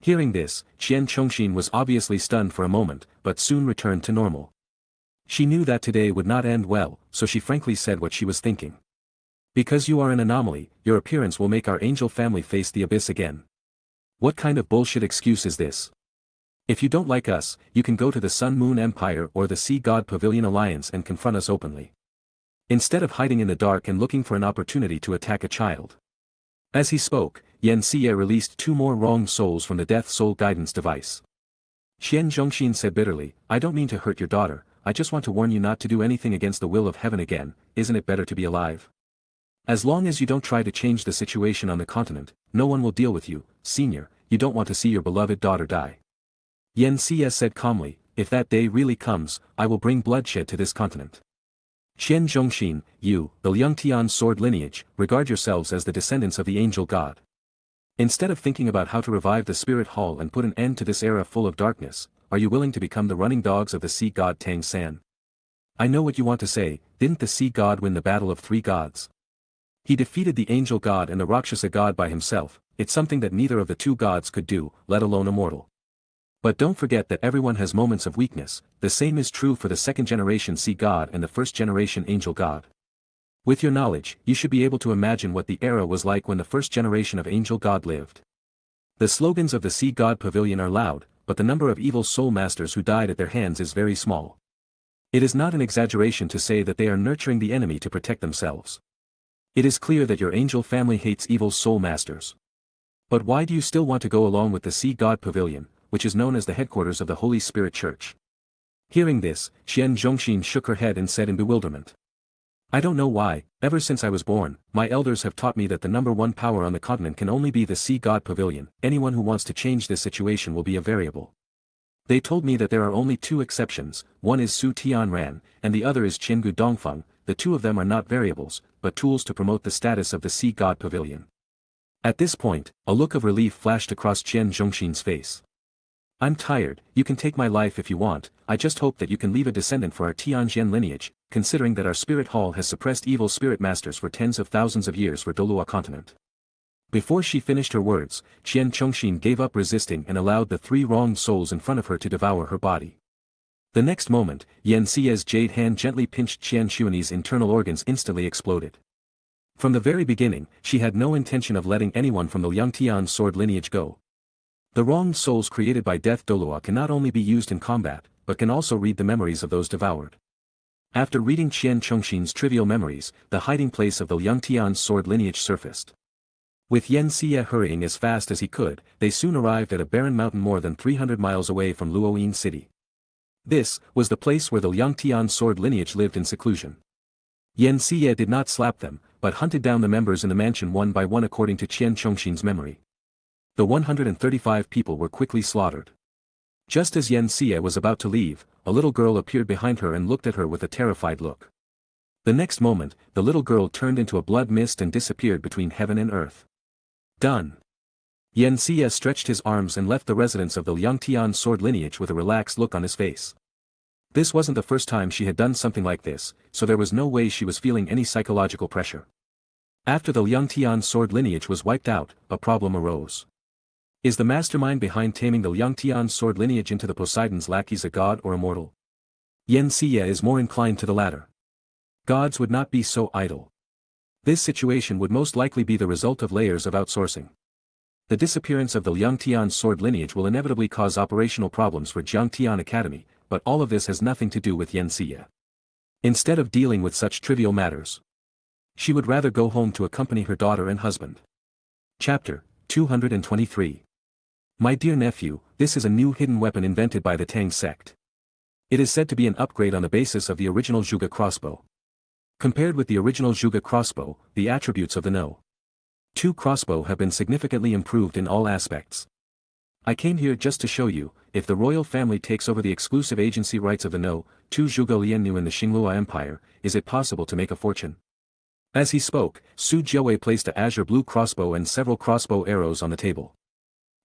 Hearing this, Qian Zhongxin was obviously stunned for a moment, but soon returned to normal. She knew that today would not end well, so she frankly said what she was thinking. Because you are an anomaly, your appearance will make our angel family face the abyss again. What kind of bullshit excuse is this? If you don't like us, you can go to the Sun Moon Empire or the Sea God Pavilion Alliance and confront us openly. Instead of hiding in the dark and looking for an opportunity to attack a child. As he spoke, Yan Xie released 2 more wronged souls from the Death Soul Guidance device. Qian Zhongxin said bitterly, I don't mean to hurt your daughter, I just want to warn you not to do anything against the will of heaven again, isn't it better to be alive? As long as you don't try to change the situation on the continent, no one will deal with you, senior, you don't want to see your beloved daughter die. Yan Xie said calmly, if that day really comes, I will bring bloodshed to this continent. Qian Zhongxin, you, the Liangtian sword lineage, regard yourselves as the descendants of the angel god. Instead of thinking about how to revive the spirit hall and put an end to this era full of darkness, are you willing to become the running dogs of the sea god Tang San? I know what you want to say, didn't the sea god win the battle of 3 gods? He defeated the angel god and the Rakshasa god by himself, it's something that neither of the 2 gods could do, let alone a mortal. But don't forget that everyone has moments of weakness, the same is true for the 2nd generation sea god and the 1st generation angel god. With your knowledge, you should be able to imagine what the era was like when the 1st generation of angel god lived. The slogans of the sea god pavilion are loud, but the number of evil soul masters who died at their hands is very small. It is not an exaggeration to say that they are nurturing the enemy to protect themselves. It is clear that your angel family hates evil soul masters. But why do you still want to go along with the Sea God Pavilion, which is known as the headquarters of the Holy Spirit Church? Hearing this, Qian Zhongxin shook her head and said in bewilderment. I don't know why, ever since I was born, my elders have taught me that the number one power on the continent can only be the Sea God Pavilion. Anyone who wants to change this situation will be a variable. They told me that there are only two exceptions, one is Su Tianran, and the other is Qingu Dongfeng. The two of them are not variables, but tools to promote the status of the Sea God Pavilion. At this point, a look of relief flashed across Qian Zhongxin's face. I'm tired, you can take my life if you want, I just hope that you can leave a descendant for our Tianjian lineage, considering that our spirit hall has suppressed evil spirit masters for tens of thousands of years for DOURO continent. Before she finished her words, Qian Zhongxin gave up resisting and allowed the three wronged souls in front of her to devour her body. The next moment, Yan Xie's jade hand gently pinched Qian Xuani's internal organs instantly exploded. From the very beginning, she had no intention of letting anyone from the Liangtian sword lineage go. The wronged souls created by death DOURO can not only be used in combat, but can also read the memories of those devoured. After reading Qian Zhongxin's trivial memories, the hiding place of the Liangtian sword lineage surfaced. With Yan Xie hurrying as fast as he could, they soon arrived at a barren mountain more than 300 miles away from Luoyin city. This was the place where the Liangtian sword lineage lived in seclusion. Yan Xie did not slap them, but hunted down the members in the mansion one by one according to Qian Zhongxin's memory. The 135 people were quickly slaughtered. Just as Yan Xie was about to leave, a little girl appeared behind her and looked at her with a terrified look. The next moment, the little girl turned into a blood mist and disappeared between heaven and earth. Done. Yan Xie stretched his arms and left the residence of the Liangtian sword lineage with a relaxed look on his face. This wasn't the first time she had done something like this, so there was no way she was feeling any psychological pressure. After the Liangtian sword lineage was wiped out, a problem arose. Is the mastermind behind taming the Liangtian sword lineage into the Poseidon's lackeys a god or immortal? Yan Xie is more inclined to the latter. Gods would not be so idle. This situation would most likely be the result of layers of outsourcing. The disappearance of the Liangtian sword lineage will inevitably cause operational problems for Jiangtian Academy, but all of this has nothing to do with Yan Xie. Instead of dealing with such trivial matters, she would rather go home to accompany her daughter and husband. Chapter 223. My dear nephew, this is a new hidden weapon invented by the Tang sect. It is said to be an upgrade on the basis of the original Zhuge crossbow. Compared with the original Zhuge crossbow, the attributes of the No.2 crossbow have been significantly improved in all aspects. I came here just to show you, if the royal family takes over the exclusive agency rights of the No.2 Zhuge Liannu in the Xinglua Empire, is it possible to make a fortune? As he spoke, Su Jiawei placed a azure blue crossbow and several crossbow arrows on the table.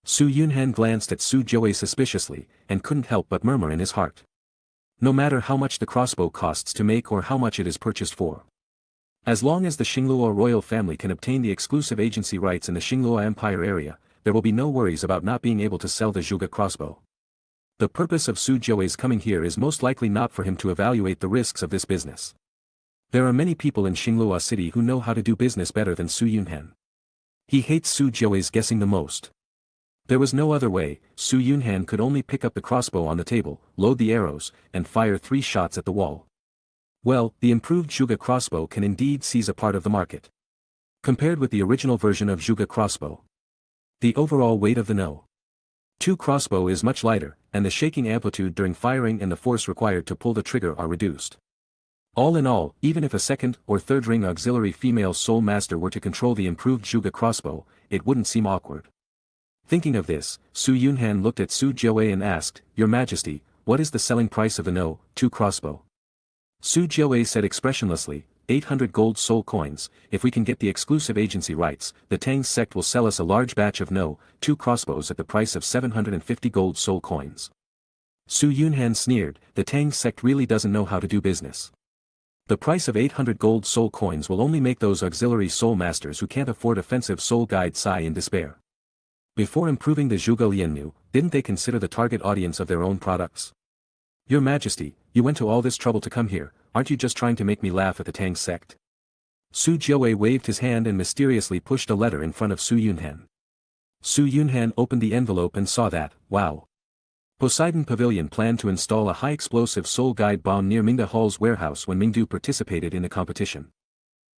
Su Yunhan glanced at Su Jiawei suspiciously, and couldn't help but murmur in his heart. No matter how much the crossbow costs to make or how much it is purchased for. As long as the Xinglua royal family can obtain the exclusive agency rights in the Xinglua Empire area, there will be no worries about not being able to sell the Zhuge crossbow. The purpose of Su Jiawei's coming here is most likely not for him to evaluate the risks of this business. There are many people in Xinglua city who know how to do business better than Su Yunhan. He hates Su Jiawei's guessing the most. There was no other way. Su Yunhan could only pick up the crossbow on the table, load the arrows, and fire 3 shots at the wall. Well, the improved Zhuge crossbow can indeed seize a part of the market. Compared with the original version of Zhuge crossbow, the overall weight of the No.2 crossbow is much lighter, and the shaking amplitude during firing and the force required to pull the trigger are reduced. All in all, even if a second or third ring auxiliary female soul master were to control the improved Zhuge crossbow, it wouldn't seem awkward. Thinking of this, Su Yunhan looked at Su Jiawei and asked, Your Majesty, what is the selling price of the No.2 crossbow? Su Jiawei said expressionlessly, 800 gold soul coins. If we can get the exclusive agency rights, the Tang sect will sell us a large batch of No.2 crossbows at the price of 750 gold soul coins. Su Yunhan sneered, the Tang sect really doesn't know how to do business. The price of 800 gold soul coins will only make those auxiliary soul masters who can't afford offensive soul guide sigh in despair. Before improving the Zhuge Liannu, didn't they consider the target audience of their own products? Your Majesty, you went to all this trouble to come here, aren't you just trying to make me laugh at the Tang sect? Su Jiawei waved his hand and mysteriously pushed a letter in front of Su Yunhan. Su Yunhan opened the envelope and saw that, wow. Poseidon Pavilion planned to install a high-explosive soul guide bomb near Mingda Hall's warehouse when Mingdu participated in the competition.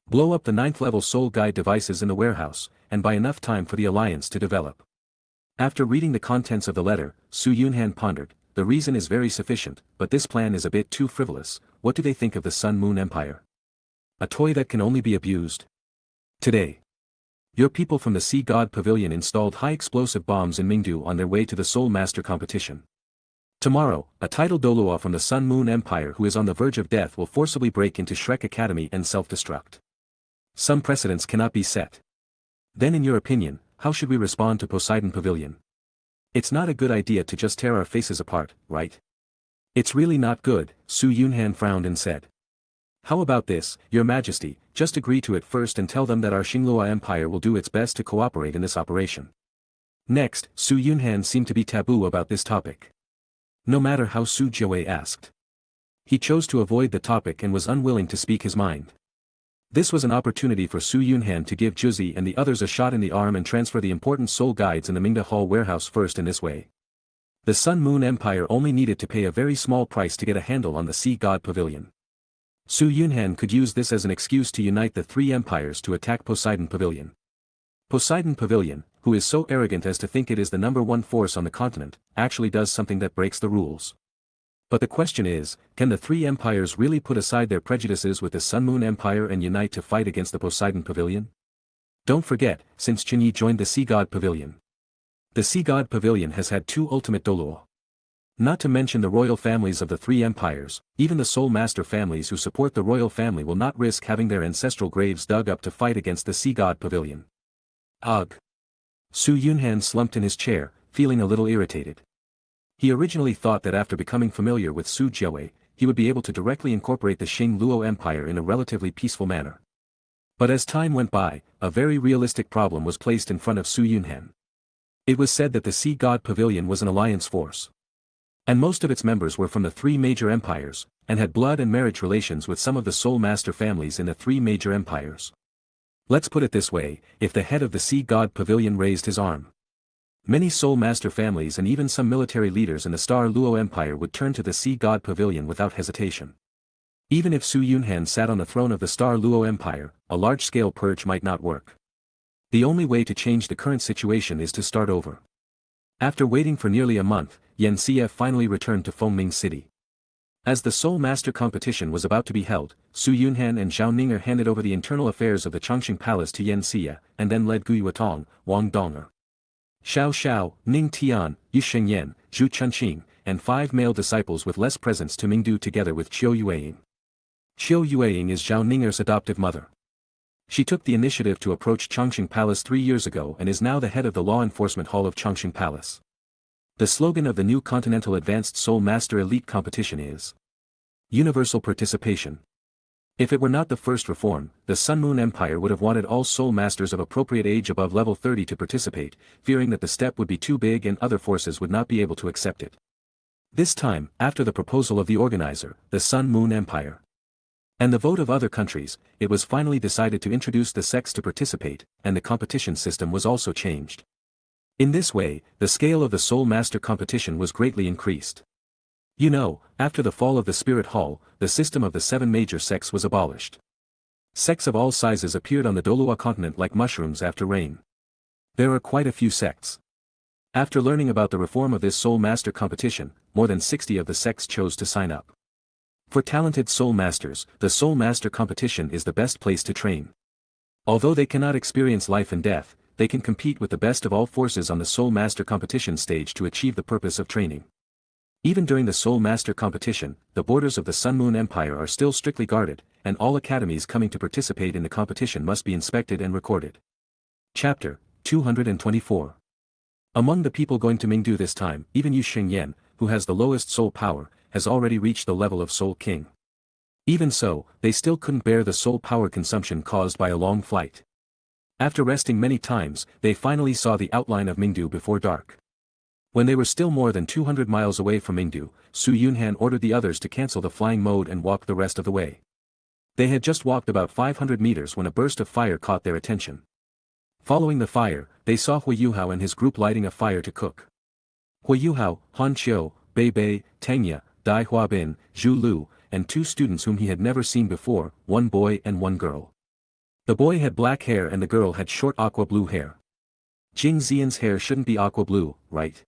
Blow up the 9th-level soul guide devices in the warehouse, and buy enough time for the alliance to develop. After reading the contents of the letter, Su Yunhan pondered, the reason is very sufficient, but this plan is a bit too frivolous. What do they think of the Sun Moon Empire? A toy that can only be abused? Today, your people from the Sea God Pavilion installed high-explosive bombs in Mingdu on their way to the Soul Master competition. Tomorrow, a titled DOURO from the Sun Moon Empire who is on the verge of death will forcibly break into Shrek Academy and self-destruct. Some precedents cannot be set. Then in your opinion, how should we respond to Poseidon Pavilion? It's not a good idea to just tear our faces apart, right? It's really not good, Su Yunhan frowned and said. How about this, Your Majesty, just agree to it first and tell them that our Xinglua Empire will do its best to cooperate in this operation. Next, Su Yunhan seemed to be taboo about this topic. No matter how Su Jiawei asked. He chose to avoid the topic and was unwilling to speak his mind. This was an opportunity for Su Yunhan to give Juzi and the others a shot in the arm and transfer the important soul guides in the Mingda Hall warehouse first in this way. The Sun Moon Empire only needed to pay a very small price to get a handle on the Sea God Pavilion. Su Yunhan could use this as an excuse to unite the three empires to attack Poseidon Pavilion. Poseidon Pavilion, who is so arrogant as to think it is the #1 force on the continent, actually does something that breaks the rules. But the question is, can the three empires really put aside their prejudices with the Sun Moon Empire and unite to fight against the Poseidon Pavilion? Don't forget, since Chinyi joined the Sea God Pavilion. The Sea God Pavilion has had 2 ultimate DOURO. Not to mention the royal families of the three empires, even the Soul Master families who support the royal family will not risk having their ancestral graves dug up to fight against the Sea God Pavilion. Ugh. Su Yunhan slumped in his chair, feeling a little irritated. He originally thought that after becoming familiar with Su Jiawei, he would be able to directly incorporate the Xing-Luo Empire in a relatively peaceful manner. But as time went by, a very realistic problem was placed in front of Su Yunhan. It was said that the Sea God Pavilion was an alliance force. And most of its members were from the 3 major empires, and had blood and marriage relations with some of the Soul Master families in the 3 major empires. Let's put it this way, if the head of the Sea God Pavilion raised his arm, many Soul Master families and even some military leaders in the Star Luo Empire would turn to the Sea God Pavilion without hesitation. Even if Su Yunhan sat on the throne of the Star Luo Empire, a large-scale purge might not work. The only way to change the current situation is to start over. After waiting for nearly a month, Yanxia finally returned to Fengming City. As the Soul Master competition was about to be held, Su Yunhan and Zhao Ninger handed over the internal affairs of the Chongqing Palace to Yanxia, and then led Gu Yuetong, Wang Donger, Xiao Xiao, Ning Tian, Yu Shengyan, Zhu Chunqing, and 5 male disciples with less presence to Mingdu together with Qiu Yueying. Qiu Yueying is Zhao Ninger's adoptive mother. She took the initiative to approach Chongqing Palace 3 years ago and is now the head of the Law Enforcement Hall of Chongqing Palace. The slogan of the new Continental Advanced Soul Master Elite Competition is Universal Participation. If it were not the first reform, the Sun Moon Empire would have wanted all Soul Masters of appropriate age above level 30 to participate, fearing that the step would be too big and other forces would not be able to accept it. This time, after the proposal of the organizer, the Sun Moon Empire, and the vote of other countries, it was finally decided to introduce the sects to participate, and the competition system was also changed. In this way, the scale of the Soul Master competition was greatly increased. You know, after the fall of the Spirit Hall, the system of the 7 major sects was abolished. Sects of all sizes appeared on the Dolua continent like mushrooms after rain. There are quite a few sects. After learning about the reform of this Soul Master competition, more than 60 of the sects chose to sign up. For talented Soul Masters, the Soul Master competition is the best place to train. Although they cannot experience life and death, they can compete with the best of all forces on the Soul Master competition stage to achieve the purpose of training. Even during the Soul Master competition, the borders of the Sun Moon Empire are still strictly guarded, and all academies coming to participate in the competition must be inspected and recorded. Chapter 224. Among the people going to Mingdu this time, even Yu Shengyan, who has the lowest soul power, has already reached the level of Soul King. Even so, they still couldn't bear the soul power consumption caused by a long flight. After resting many times, they finally saw the outline of Mingdu before dark. When they were still more than 200 miles away from Mingdu, Su Yunhan ordered the others to cancel the flying mode and walk the rest of the way. They had just walked about 500 meters when a burst of fire caught their attention. Following the fire, they saw Hui Yuhao and his group lighting a fire to cook. Hui Yuhao, Han Qiu, Bei Bei, Tang, Dai Huabin, Zhu Lu, and 2 students whom he had never seen before, 1 boy and 1 girl. The boy had black hair and the girl had short aqua blue hair. Jing Xian's hair shouldn't be aqua blue, right?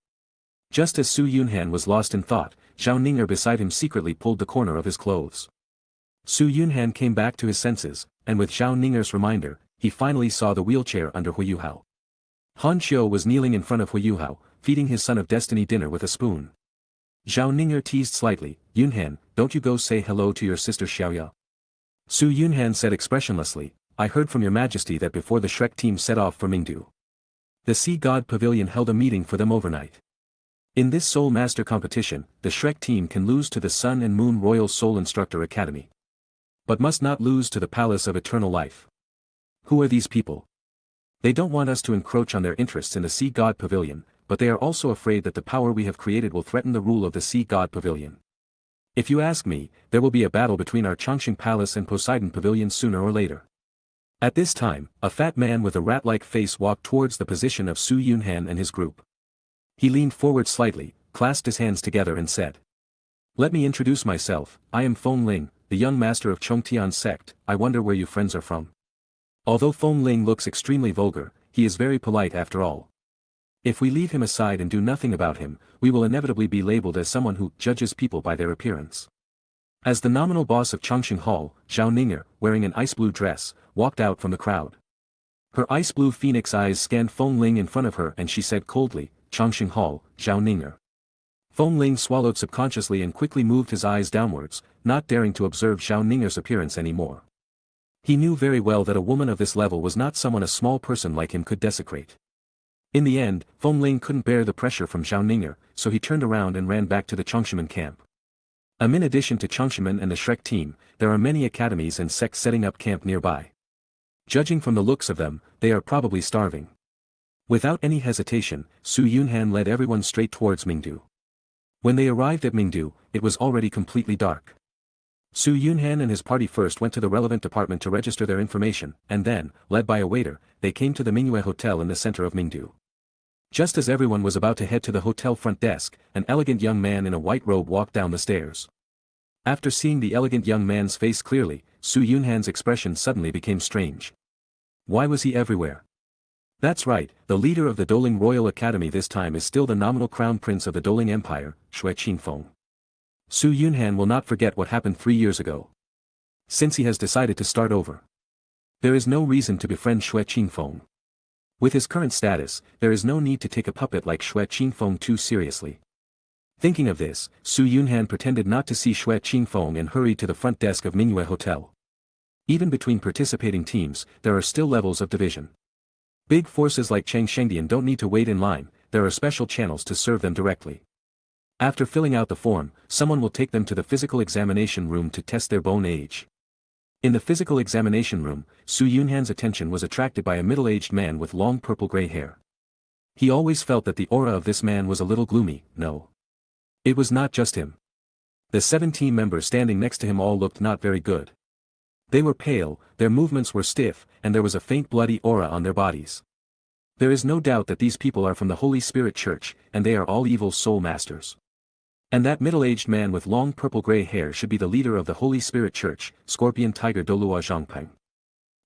Just as Su Yunhan was lost in thought, Zhao Ninger beside him secretly pulled the corner of his clothes. Su Yunhan came back to his senses, and with Zhao Ninger's reminder, he finally saw the wheelchair under Hui Yuhao. Han Qiu was kneeling in front of Hui Yuhao, feeding his son of destiny dinner with a spoon. Zhao Ninger teased slightly, "Yunhan, don't you go say hello to your sister Xiaoya." Su Yunhan said expressionlessly, "I heard from your majesty that before the Shrek team set off for Mingdu, the Sea God Pavilion held a meeting for them overnight. In this Soul Master competition, the Shrek team can lose to the Sun and Moon Royal Soul Instructor Academy, but must not lose to the Palace of Eternal Life. Who are these people? They don't want us to encroach on their interests in the Sea God Pavilion, but they are also afraid that the power we have created will threaten the rule of the Sea God Pavilion. If you ask me, there will be a battle between our Changxing Palace and Poseidon Pavilion sooner or later." At this time, a fat man with a rat-like face walked towards the position of Su Yunhan and his group. He leaned forward slightly, clasped his hands together and said, "Let me introduce myself, I am Feng Ling, the young master of Chongtian's sect. I wonder where you friends are from." Although Feng Ling looks extremely vulgar, he is very polite after all. If we leave him aside and do nothing about him, we will inevitably be labeled as someone who judges people by their appearance. As the nominal boss of Chongqing Hall, Zhao Ninger, wearing an ice blue dress, walked out from the crowd. Her ice blue phoenix eyes scanned Feng Ling in front of her and she said coldly, "Chongqing Hall, Zhao Ninger." Feng Ling swallowed subconsciously and quickly moved his eyes downwards, not daring to observe Zhao Ninger's appearance anymore. He knew very well that a woman of this level was not someone a small person like him could desecrate. In the end, Feng Ling couldn't bear the pressure from Zhao Ninger, so he turned around and ran back to the Chongshimen camp. In addition to Chongshimen and the Shrek team, there are many academies and sects setting up camp nearby. Judging from the looks of them, they are probably starving. Without any hesitation, Su Yunhan led everyone straight towards Mingdu. When they arrived at Mingdu, it was already completely dark. Su Yunhan and his party first went to the relevant department to register their information, and then, led by a waiter, they came to the Mingyue Hotel in the center of Mingdu. Just as everyone was about to head to the hotel front desk, an elegant young man in a white robe walked down the stairs. After seeing the elegant young man's face clearly, Su Yunhan's expression suddenly became strange. Why was he everywhere? That's right, the leader of the Douling Royal Academy this time is still the nominal crown prince of the Douling Empire, Xue Qingfeng. Su Yunhan will not forget what happened 3 years ago. Since he has decided to start over, there is no reason to befriend Xue Qingfeng. With his current status, there is no need to take a puppet like Xue Qingfeng too seriously. Thinking of this, Su Yunhan pretended not to see Xue Qingfeng and hurried to the front desk of Mingyue Hotel. Even between participating teams, there are still levels of division. Big forces like Cheng Shengdian don't need to wait in line, there are special channels to serve them directly. After filling out the form, someone will take them to the physical examination room to test their bone age. In the physical examination room, Su Yunhan's attention was attracted by a middle-aged man with long purple-gray hair. He always felt that the aura of this man was a little gloomy. No. It was not just him. The 7 team members standing next to him all looked not very good. They were pale, their movements were stiff, and there was a faint bloody aura on their bodies. There is no doubt that these people are from the Holy Spirit Church, and they are all evil soul masters. And that middle-aged man with long purple-gray hair should be the leader of the Holy Spirit Church, Scorpion Tiger Dolua Zhangpeng.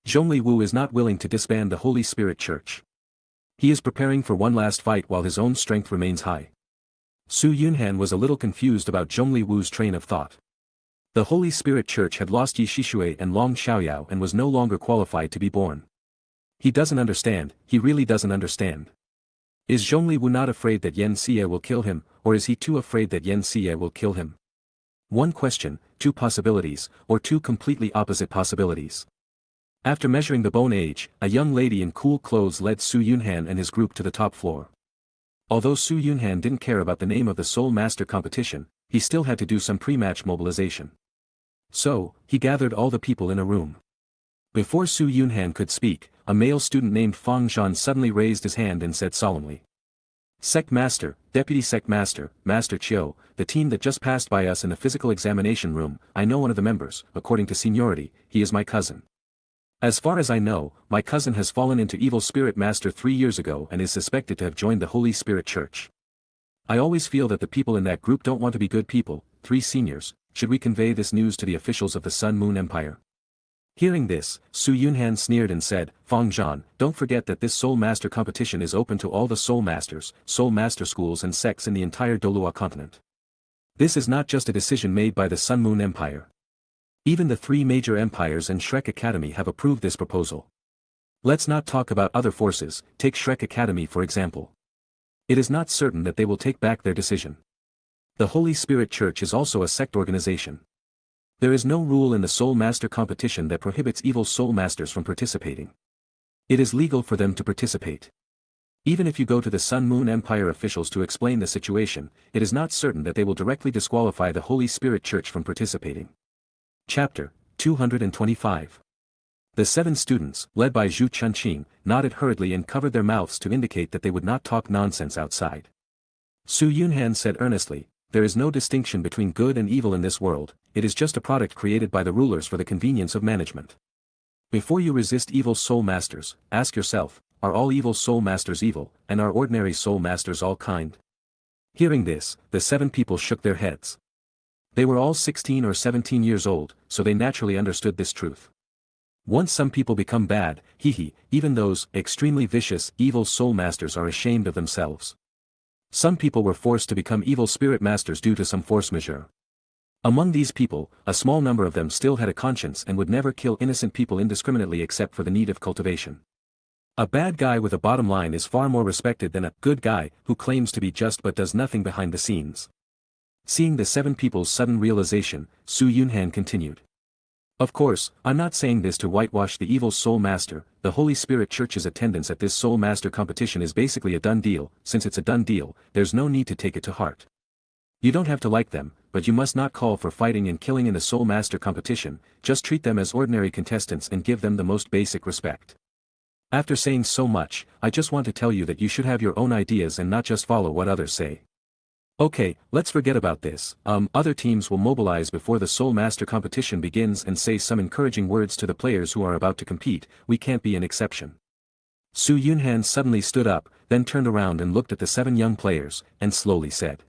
Zhongli Wu is not willing to disband the Holy Spirit Church. He is preparing for one last fight while his own strength remains high. Su Yunhan was a little confused about Zhongli Wu's train of thought. The Holy Spirit Church had lost Yi Shishui and Long Xiaoyao and was no longer qualified to be born. He doesn't understand, he really doesn't understand. Is Zhongli Wu not afraid that Yan Xie will kill him, or is he too afraid that Yan Xie will kill him? One question, 2 possibilities, or 2 completely opposite possibilities. After measuring the bone age, a young lady in cool clothes led Su Yunhan and his group to the top floor. Although Su Yunhan didn't care about the name of the Soul Master competition, he still had to do some pre-match mobilization. So, he gathered all the people in a room. Before Su Yunhan could speak, a male student named Fang Zhan suddenly raised his hand and said solemnly, "Sect Master, Deputy Sect Master, Master Qiu, the team that just passed by us in the physical examination room, I know one of the members, according to seniority, he is my cousin. As far as I know, my cousin has fallen into Evil Spirit Master 3 years ago and is suspected to have joined the Holy Spirit Church. I always feel that the people in that group don't want to be good people. 3 seniors, should we convey this news to the officials of the Sun Moon Empire? Hearing this, Su Yunhan sneered and said, Fang Zhan, don't forget that this Soul Master competition is open to all the Soul Masters, Soul Master schools and sects in the entire DOURO continent. This is not just a decision made by the Sun Moon Empire. Even the 3 major empires and Shrek Academy have approved this proposal. Let's not talk about other forces, take Shrek Academy for example. It is not certain that they will take back their decision. The Holy Spirit Church is also a sect organization. There is no rule in the Soul Master competition that prohibits evil Soul Masters from participating. It is legal for them to participate. Even if you go to the Sun Moon Empire officials to explain the situation, it is not certain that they will directly disqualify the Holy Spirit Church from participating. Chapter 225. The 7 students, led by Zhu Chunqing, nodded hurriedly and covered their mouths to indicate that they would not talk nonsense outside. Su Yunhan said earnestly, there is no distinction between good and evil in this world, it is just a product created by the rulers for the convenience of management. Before you resist evil Soul Masters, ask yourself, are all evil Soul Masters evil, and are ordinary Soul Masters all kind? Hearing this, the 7 people shook their heads. They were all 16 or 17 years old, so they naturally understood this truth. Once some people become bad, even those extremely vicious, evil Soul Masters are ashamed of themselves. Some people were forced to become evil spirit masters due to some force majeure. Among these people, a small number of them still had a conscience and would never kill innocent people indiscriminately except for the need of cultivation. A bad guy with a bottom line is far more respected than a good guy who claims to be just but does nothing behind the scenes. Seeing the 7 people's sudden realization, Su Yunhan continued. Of course, I'm not saying this to whitewash the evil Soul Master, the Holy Spirit Church's attendance at this Soul Master competition is basically a done deal, since it's a done deal, there's no need to take it to heart. You don't have to like them, but you must not call for fighting and killing in the Soul Master competition, just treat them as ordinary contestants and give them the most basic respect. After saying so much, I just want to tell you that you should have your own ideas and not just follow what others say. Okay, let's forget about this. Other teams will mobilize before the Soul Master competition begins and say some encouraging words to the players who are about to compete, we can't be an exception. Su Yunhan suddenly stood up, then turned around and looked at the 7 young players, and slowly said.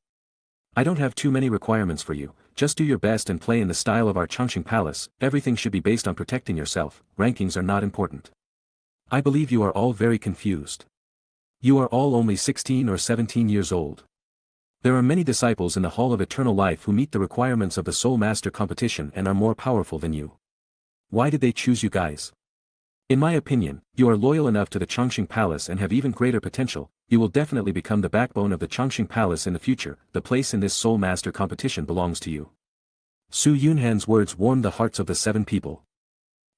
I don't have too many requirements for you, just do your best and play in the style of our Chongqing Palace, everything should be based on protecting yourself, rankings are not important. I believe you are all very confused. You are all only 16 or 17 years old. There are many disciples in the Hall of Eternal Life who meet the requirements of the Soul Master competition and are more powerful than you. Why did they choose you guys? In my opinion, you are loyal enough to the Chongqing Palace and have even greater potential, you will definitely become the backbone of the Chongqing Palace in the future, the place in this Soul Master competition belongs to you. Su Yunhan's words warmed the hearts of the 7 people.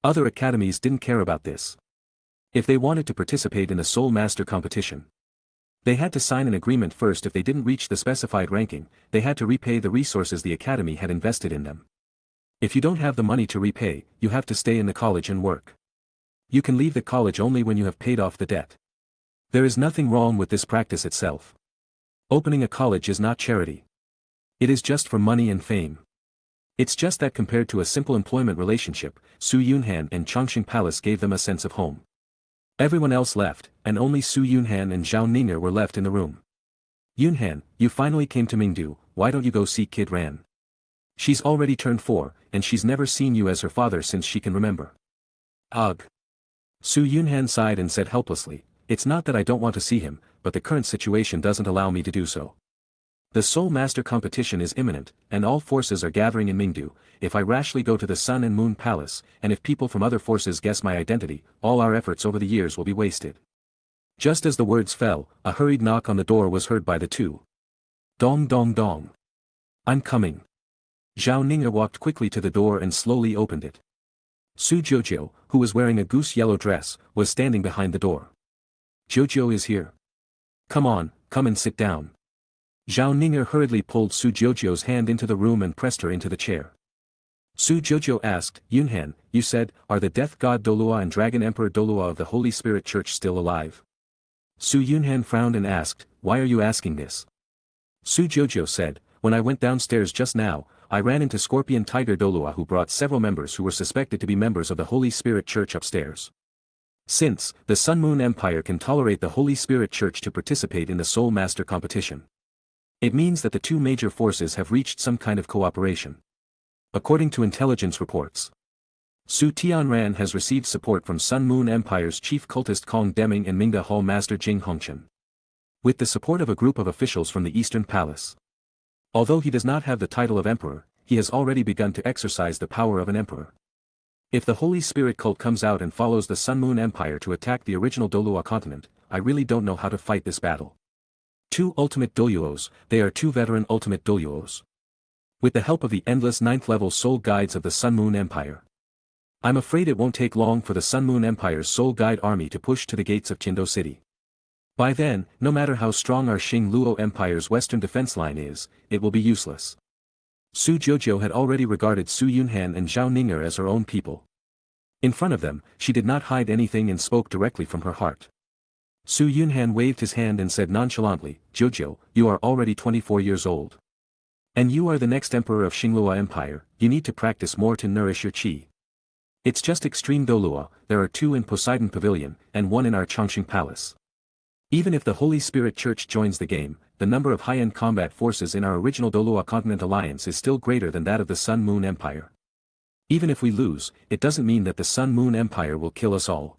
Other academies didn't care about this. If they wanted to participate in the Soul Master competition, they had to sign an agreement first. If they didn't reach the specified ranking, they had to repay the resources the academy had invested in them. If you don't have the money to repay, you have to stay in the college and work. You can leave the college only when you have paid off the debt. There is nothing wrong with this practice itself. Opening a college is not charity. It is just for money and fame. It's just that compared to a simple employment relationship, Su Yunhan and Chongqing Palace gave them a sense of home. Everyone else left, and only Su Yunhan and Zhao Ning'er were left in the room. Yunhan, you finally came to Mingdu, why don't you go see Kid Ran? She's already turned 4, and she's never seen you as her father since she can remember. Ugh. Su Yunhan sighed and said helplessly, it's not that I don't want to see him, but the current situation doesn't allow me to do so. The Soul Master competition is imminent, and all forces are gathering in Mingdu. If I rashly go to the Sun and Moon Palace, and if people from other forces guess my identity, all our efforts over the years will be wasted. Just as the words fell, a hurried knock on the door was heard by the 2. Dong dong dong. I'm coming. Zhao Ning'er walked quickly to the door and slowly opened it. Su Jojo, who was wearing a goose yellow dress, was standing behind the door. Jojo is here. Come on, come and sit down. Zhao Ning'er hurriedly pulled Su Jojo's hand into the room and pressed her into the chair. Su Jojo asked, Yunhan, you said, are the Death God Doulua and Dragon Emperor Doulua of the Holy Spirit Church still alive? Su Yunhan frowned and asked, why are you asking this? Su Jojo said, when I went downstairs just now, I ran into Scorpion Tiger Doulua who brought several members who were suspected to be members of the Holy Spirit Church upstairs. Since, the Sun Moon Empire can tolerate the Holy Spirit Church to participate in the Soul Master competition. It means that the two major forces have reached some kind of cooperation. According to intelligence reports, Su Tianran has received support from Sun Moon Empire's chief cultist Kong Deming and Mingda Hall Master Jing Hongqian, with the support of a group of officials from the Eastern Palace. Although he does not have the title of emperor, he has already begun to exercise the power of an emperor. If the Holy Spirit cult comes out and follows the Sun Moon Empire to attack the original DOURO continent, I really don't know how to fight this battle. Two ultimate DOUROs, they are two veteran ultimate DOUROs. With the help of the endless 9th level soul guides of the Sun Moon Empire, I'm afraid it won't take long for the Sun Moon Empire's soul guide army to push to the gates of Qindo City. By then, no matter how strong our Xing Luo Empire's western defense line is, it will be useless. Su Jojo had already regarded Su Yunhan and Zhao Ninger as her own people. In front of them, she did not hide anything and spoke directly from her heart. Su Yunhan waved his hand and said nonchalantly, Jojo, you are already 24 years old. And you are the next emperor of Xinglua Empire, you need to practice more to nourish your qi. It's just extreme Dolua, there are 2 in Poseidon Pavilion, and 1 in our Chongqing Palace. Even if the Holy Spirit Church joins the game, the number of high-end combat forces in our original Dolua Continent Alliance is still greater than that of the Sun Moon Empire. Even if we lose, it doesn't mean that the Sun Moon Empire will kill us all.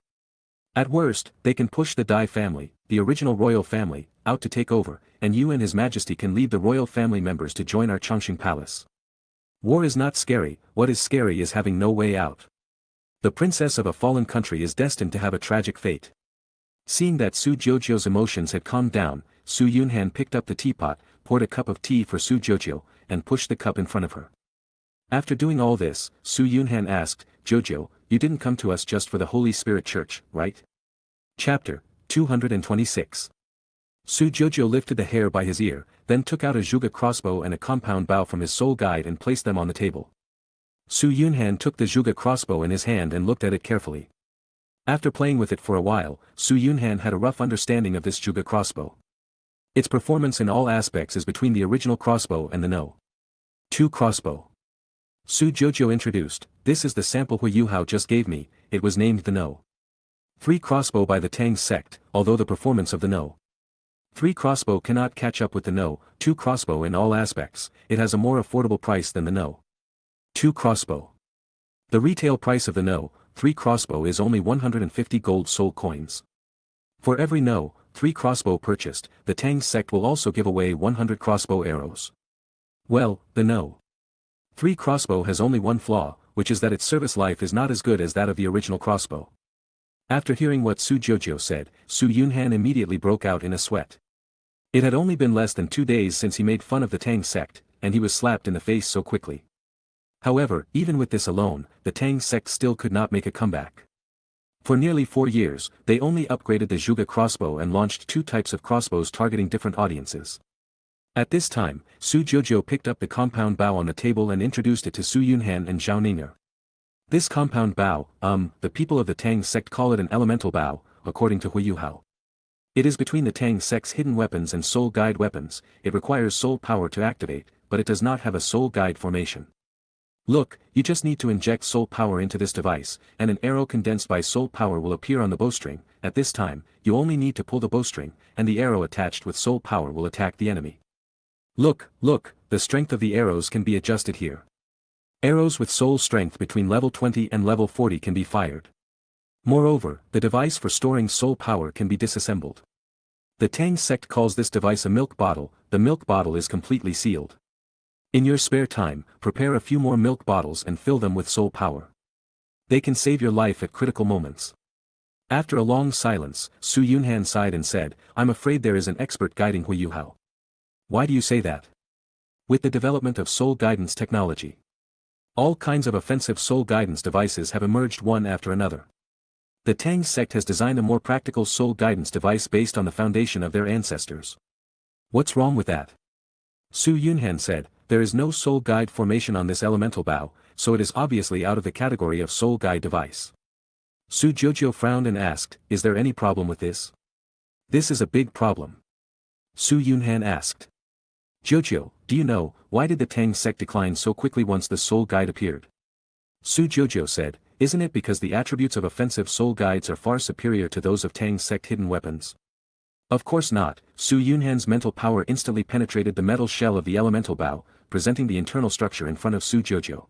At worst, they can push the Dai family, the original royal family, out to take over, and you and His Majesty can lead the royal family members to join our Chongqing Palace. War is not scary, what is scary is having no way out. The princess of a fallen country is destined to have a tragic fate. Seeing that Su Jojo's emotions had calmed down, Su Yunhan picked up the teapot, poured a cup of tea for Su Jojo, and pushed the cup in front of her. After doing all this, Su Yunhan asked, Jojo, you didn't come to us just for the Holy Spirit Church, right? Chapter 226. Su Jojo lifted the hair by his ear, then took out a Zhuge crossbow and a compound bow from his soul guide and placed them on the table. Su Yunhan took the Zhuge crossbow in his hand and looked at it carefully. After playing with it for a while, Su Yunhan had a rough understanding of this Zhuge crossbow. Its performance in all aspects is between the original crossbow and the No. 2 crossbow. Su Jojo introduced, this is the sample Huiyuhao just gave me, it was named the No. 3 crossbow by the Tang sect, although the performance of the No. 3 crossbow cannot catch up with the No. 2 crossbow in all aspects, it has a more affordable price than the No. 2 crossbow. The retail price of the No. 3 crossbow is only 150 gold soul coins. For every No. 3 crossbow purchased, the Tang sect will also give away 100 crossbow arrows. Well, the No. 3 crossbow has only one flaw, which is that its service life is not as good as that of the original crossbow. After hearing what Su Jojo said, Su Yunhan immediately broke out in a sweat. It had only been less than 2 days since he made fun of the Tang sect, and he was slapped in the face so quickly. However, even with this alone, the Tang sect still could not make a comeback. For nearly 4 years, they only upgraded the Zhuge crossbow and launched 2 types of crossbows targeting different audiences. At this time, Su Jojo picked up the compound bow on the table and introduced it to Su Yunhan and Zhao Ninger. This compound bow, the people of the Tang sect call it an elemental bow, according to Huiyuhao. It is between the Tang sect's hidden weapons and soul guide weapons, it requires soul power to activate, but it does not have a soul guide formation. Look, you just need to inject soul power into this device, and an arrow condensed by soul power will appear on the bowstring. At this time, you only need to pull the bowstring, and the arrow attached with soul power will attack the enemy. Look, the strength of the arrows can be adjusted here. Arrows with soul strength between level 20 and level 40 can be fired. Moreover, the device for storing soul power can be disassembled. The Tang sect calls this device a milk bottle, the milk bottle is completely sealed. In your spare time, prepare a few more milk bottles and fill them with soul power. They can save your life at critical moments. After a long silence, Su Yunhan sighed and said, I'm afraid there is an expert guiding Huiyuhao. Why do you say that? With the development of soul guidance technology, all kinds of offensive soul guidance devices have emerged one after another. The Tang sect has designed a more practical soul guidance device based on the foundation of their ancestors. What's wrong with that? Su Yunhan said, there is no soul guide formation on this elemental bow, so it is obviously out of the category of soul guide device. Su Jojo frowned and asked, is there any problem with this? This is a big problem. Su Yunhan asked. Jojo, do you know, why did the Tang sect decline so quickly once the soul guide appeared? Su Jojo said, isn't it because the attributes of offensive soul guides are far superior to those of Tang sect hidden weapons? Of course not. Su Yunhan's mental power instantly penetrated the metal shell of the elemental bow, presenting the internal structure in front of Su Jojo.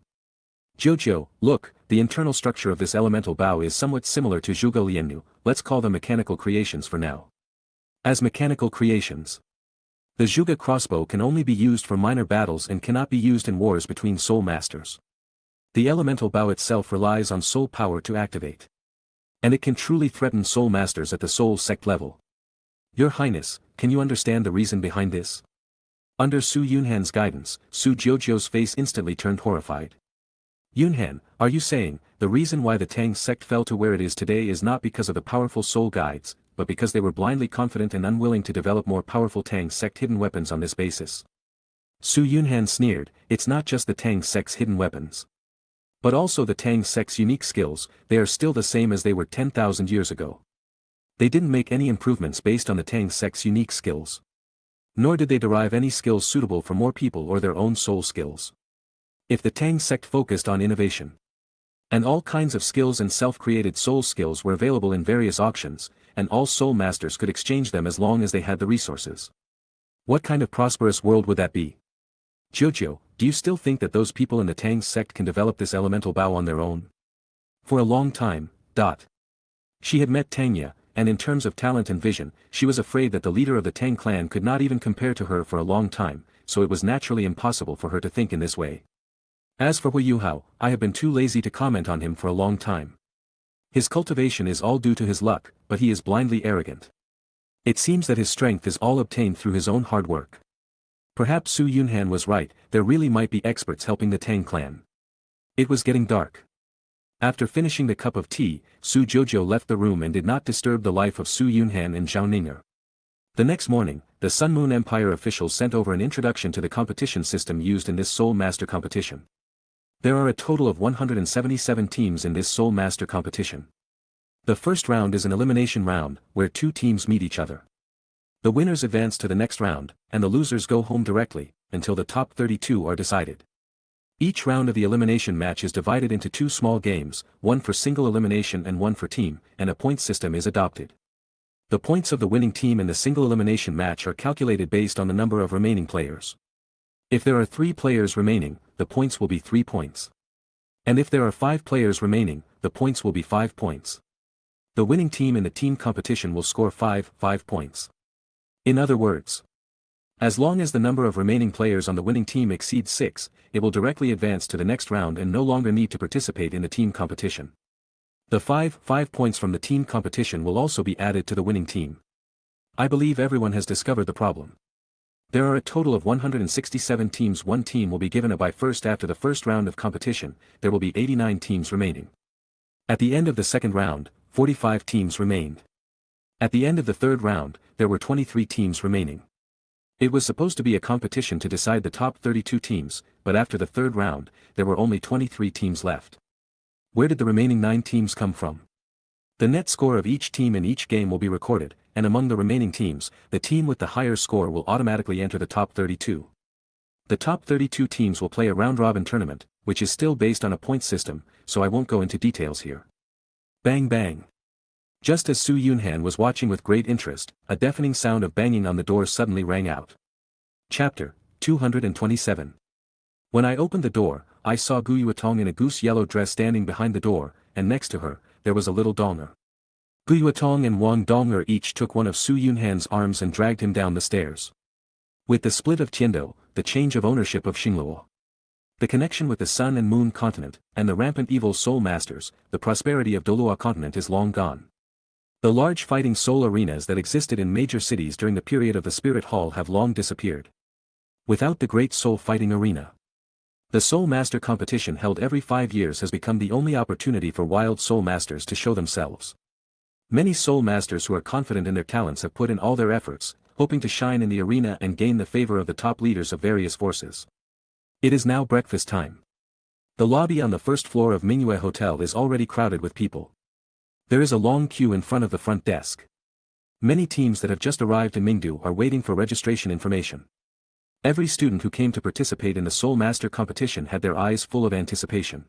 Jojo, look, the internal structure of this elemental bow is somewhat similar to Zhuge Liannu, let's call them mechanical creations for now. As mechanical creations, the Zhuge crossbow can only be used for minor battles and cannot be used in wars between soul masters. The elemental bow itself relies on soul power to activate. And it can truly threaten soul masters at the soul sect level. Your Highness, can you understand the reason behind this? Under Su Yunhan's guidance, Su Jojo's face instantly turned horrified. Yunhan, are you saying, the reason why the Tang sect fell to where it is today is not because of the powerful soul guides, but because they were blindly confident and unwilling to develop more powerful Tang sect hidden weapons on this basis? Su Yunhan sneered, it's not just the Tang sect's hidden weapons, but also the Tang sect's unique skills, they are still the same as they were 10,000 years ago. They didn't make any improvements based on the Tang sect's unique skills. Nor did they derive any skills suitable for more people or their own soul skills. If the Tang sect focused on innovation, and all kinds of skills and self-created soul skills were available in various auctions, and all soul masters could exchange them as long as they had the resources, what kind of prosperous world would that be? Jojo, do you still think that those people in the Tang sect can develop this elemental bow on their own? For a long time, She had met Tangya, and in terms of talent and vision, she was afraid that the leader of the Tang clan could not even compare to her for a long time, so it was naturally impossible for her to think in this way. As for Hui Yuhao, I have been too lazy to comment on him for a long time. His cultivation is all due to his luck, but he is blindly arrogant. It seems that his strength is all obtained through his own hard work. Perhaps Su Yunhan was right, there really might be experts helping the Tang clan. It was getting dark. After finishing the cup of tea, Su Jojo left the room and did not disturb the life of Su Yunhan and Zhao Ninger. The next morning, the Sun Moon Empire officials sent over an introduction to the competition system used in this Soul Master competition. There are a total of 177 teams in this Soul Master competition. The first round is an elimination round, where two teams meet each other. The winners advance to the next round, and the losers go home directly, until the top 32 are decided. Each round of the elimination match is divided into two small games, one for single elimination and one for team, and a point system is adopted. The points of the winning team in the single elimination match are calculated based on the number of remaining players. If there are 3 players remaining, the points will be 3 points. And if there are 5 players remaining, the points will be 5 points. The winning team in the team competition will score 5 points. In other words, as long as the number of remaining players on the winning team exceeds 6, it will directly advance to the next round and no longer need to participate in the team competition. The 5 points from the team competition will also be added to the winning team. I believe everyone has discovered the problem. There are a total of 167 teams. One team will be given a bye first after the first round of competition, there will be 89 teams remaining. At the end of the second round, 45 teams remained. At the end of the third round, there were 23 teams remaining. It was supposed to be a competition to decide the top 32 teams, but after the third round, there were only 23 teams left. Where did the remaining 9 teams come from? The net score of each team in each game will be recorded, and among the remaining teams, the team with the higher score will automatically enter the top 32. The top 32 teams will play a round-robin tournament, which is still based on a point system, so I won't go into details here. Bang bang. Just as Su Yunhan was watching with great interest, a deafening sound of banging on the door suddenly rang out. Chapter 227. When I opened the door, I saw Gu Yuatong in a goose-yellow dress standing behind the door, and next to her, there was a little Donger. Gu Yuatong and Wang Donger each took one of Su Yunhan's arms and dragged him down the stairs. With the split of Tiando, the change of ownership of Xingluo, the connection with the Sun and Moon continent, and the rampant evil soul masters, the prosperity of DOURO continent is long gone. The large fighting soul arenas that existed in major cities during the period of the Spirit Hall have long disappeared. Without the great soul fighting arena, the Soul Master competition held every 5 years has become the only opportunity for wild soul masters to show themselves. Many soul masters who are confident in their talents have put in all their efforts, hoping to shine in the arena and gain the favor of the top leaders of various forces. It is now breakfast time. The lobby on the first floor of Mingyue Hotel is already crowded with people. There is a long queue in front of the front desk. Many teams that have just arrived in Mingdu are waiting for registration information. Every student who came to participate in the Soul Master competition had their eyes full of anticipation.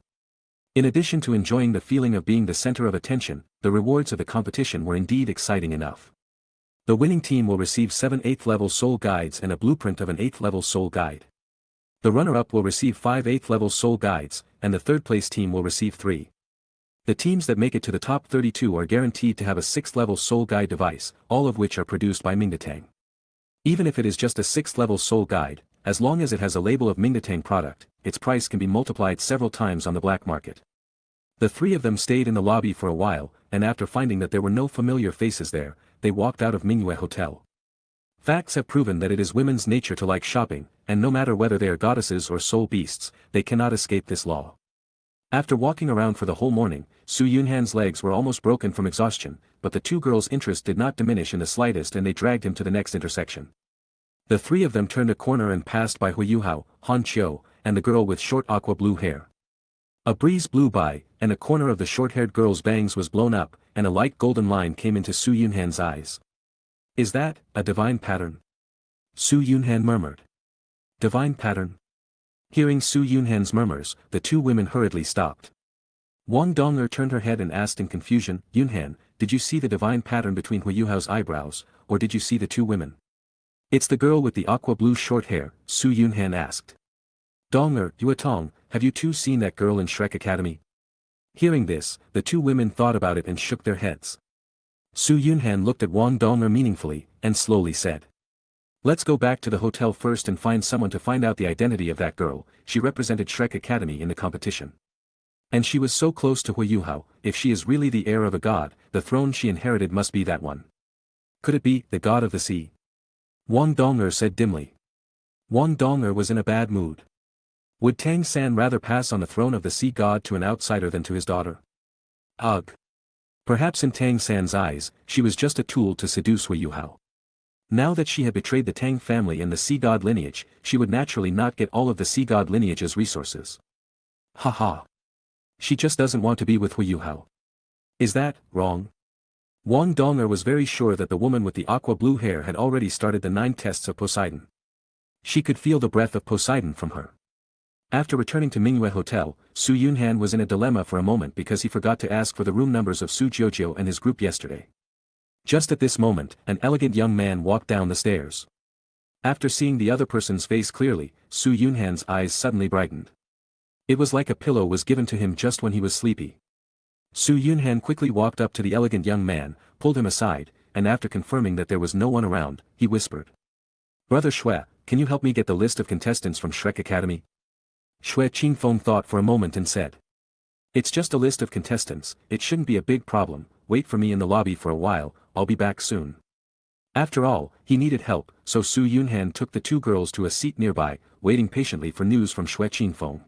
In addition to enjoying the feeling of being the center of attention, the rewards of the competition were indeed exciting enough. The winning team will receive 7 8th level soul guides and a blueprint of an 8th level soul guide. The runner-up will receive 5 8th level soul guides, and the third place team will receive 3. The teams that make it to the top 32 are guaranteed to have a 6th level soul guide device, all of which are produced by Tang. Even if it is just a 6th level soul guide, as long as it has a label of Tang product, its price can be multiplied several times on the black market. The 3 of them stayed in the lobby for a while, and after finding that there were no familiar faces there, they walked out of Mingyue Hotel. Facts have proven that it is women's nature to like shopping, and no matter whether they are goddesses or soul beasts, they cannot escape this law. After walking around for the whole morning, Su Yunhan's legs were almost broken from exhaustion, but the 2 girls' interest did not diminish in the slightest and they dragged him to the next intersection. The 3 of them turned a corner and passed by Hu Yuhao, Han Chiu, and the girl with short aqua blue hair. A breeze blew by, and a corner of the short-haired girl's bangs was blown up, and a light golden line came into Su Yunhan's eyes. "Is that a divine pattern?" Su Yunhan murmured. "Divine pattern?" Hearing Su Yunhan's murmurs, the 2 women hurriedly stopped. Wang Dong'er turned her head and asked in confusion, "Yunhan, did you see the divine pattern between Hu Yuhao's eyebrows, or did you see the 2 women?" "It's the girl with the aqua blue short hair," Su Yunhan asked. "Dong'er, Yuatong, have you 2 seen that girl in Shrek Academy?" Hearing this, the 2 women thought about it and shook their heads. Su Yunhan looked at Wang Dong'er meaningfully, and slowly said, "Let's go back to the hotel first and find someone to find out the identity of that girl. She represented Shrek Academy in the competition. And she was so close to Hu Yuhao. If she is really the heir of a god, the throne she inherited must be that one. Could it be the god of the sea?" Wang Dong'er said dimly. Wang Dong'er was in a bad mood. Would Tang-san rather pass on the throne of the sea god to an outsider than to his daughter? Ugh. Perhaps in Tang-san's eyes, she was just a tool to seduce Hu Yuhao. Now that she had betrayed the Tang family and the sea god lineage, she would naturally not get all of the sea god lineage's resources. Haha. She just doesn't want to be with Hu Yuhao. Is that wrong? Wang Dong'er was very sure that the woman with the aqua blue hair had already started the 9 tests of Poseidon. She could feel the breath of Poseidon from her. After returning to Mingyue Hotel, Su Yunhan was in a dilemma for a moment because he forgot to ask for the room numbers of Su Jiujiu and his group yesterday. Just at this moment, an elegant young man walked down the stairs. After seeing the other person's face clearly, Su Yunhan's eyes suddenly brightened. It was like a pillow was given to him just when he was sleepy. Su Yunhan quickly walked up to the elegant young man, pulled him aside, and after confirming that there was no one around, he whispered. "Brother Shui, can you help me get the list of contestants from Shrek Academy?" Shui Qingfeng thought for a moment and said. "It's just a list of contestants, it shouldn't be a big problem, wait for me in the lobby for a while, I'll be back soon." After all, he needed help, so Su Yunhan took the 2 girls to a seat nearby, waiting patiently for news from Shui Qingfeng.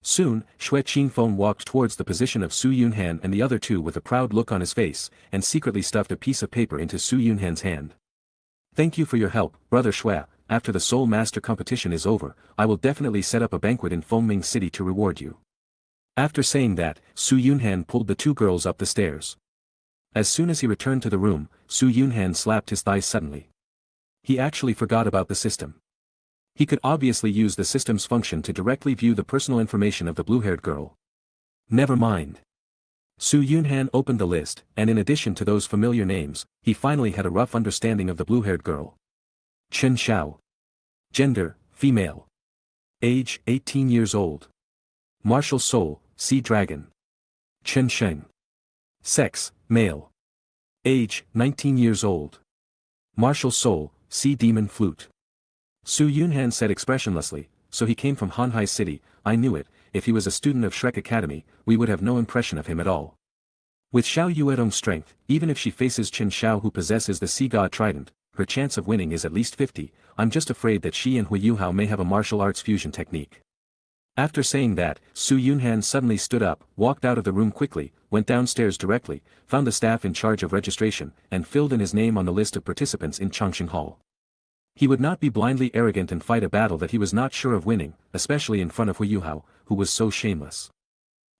Soon, Shui Qingfeng walked towards the position of Su Yunhan and the other 2 with a proud look on his face, and secretly stuffed a piece of paper into Su Yunhan's hand. "Thank you for your help, Brother Shui. After the Soul Master competition is over, I will definitely set up a banquet in Fengming City to reward you." After saying that, Su Yunhan pulled the 2 girls up the stairs. As soon as he returned to the room, Su Yunhan slapped his thighs suddenly. He actually forgot about the system. He could obviously use the system's function to directly view the personal information of the blue-haired girl. Never mind. Su Yunhan opened the list, and in addition to those familiar names, he finally had a rough understanding of the blue-haired girl. Chen Xiao. Gender, female. Age, 18 years old. Martial soul, sea dragon. Chen Sheng. Sex, male. Age, 19 years old. Martial soul, sea demon flute. Su Yunhan said expressionlessly, "So he came from Hanhai City, I knew it, if he was a student of Shrek Academy, we would have no impression of him at all." With Xiao Yuedong's strength, even if she faces Chen Xiao who possesses the sea god trident, her chance of winning is at least 50, I'm just afraid that she and Hu Yuhao may have a martial arts fusion technique. After saying that, Su Yunhan suddenly stood up, walked out of the room quickly, went downstairs directly, found the staff in charge of registration, and filled in his name on the list of participants in Changxing Hall. He would not be blindly arrogant and fight a battle that he was not sure of winning, especially in front of Hu Yuhao, who was so shameless.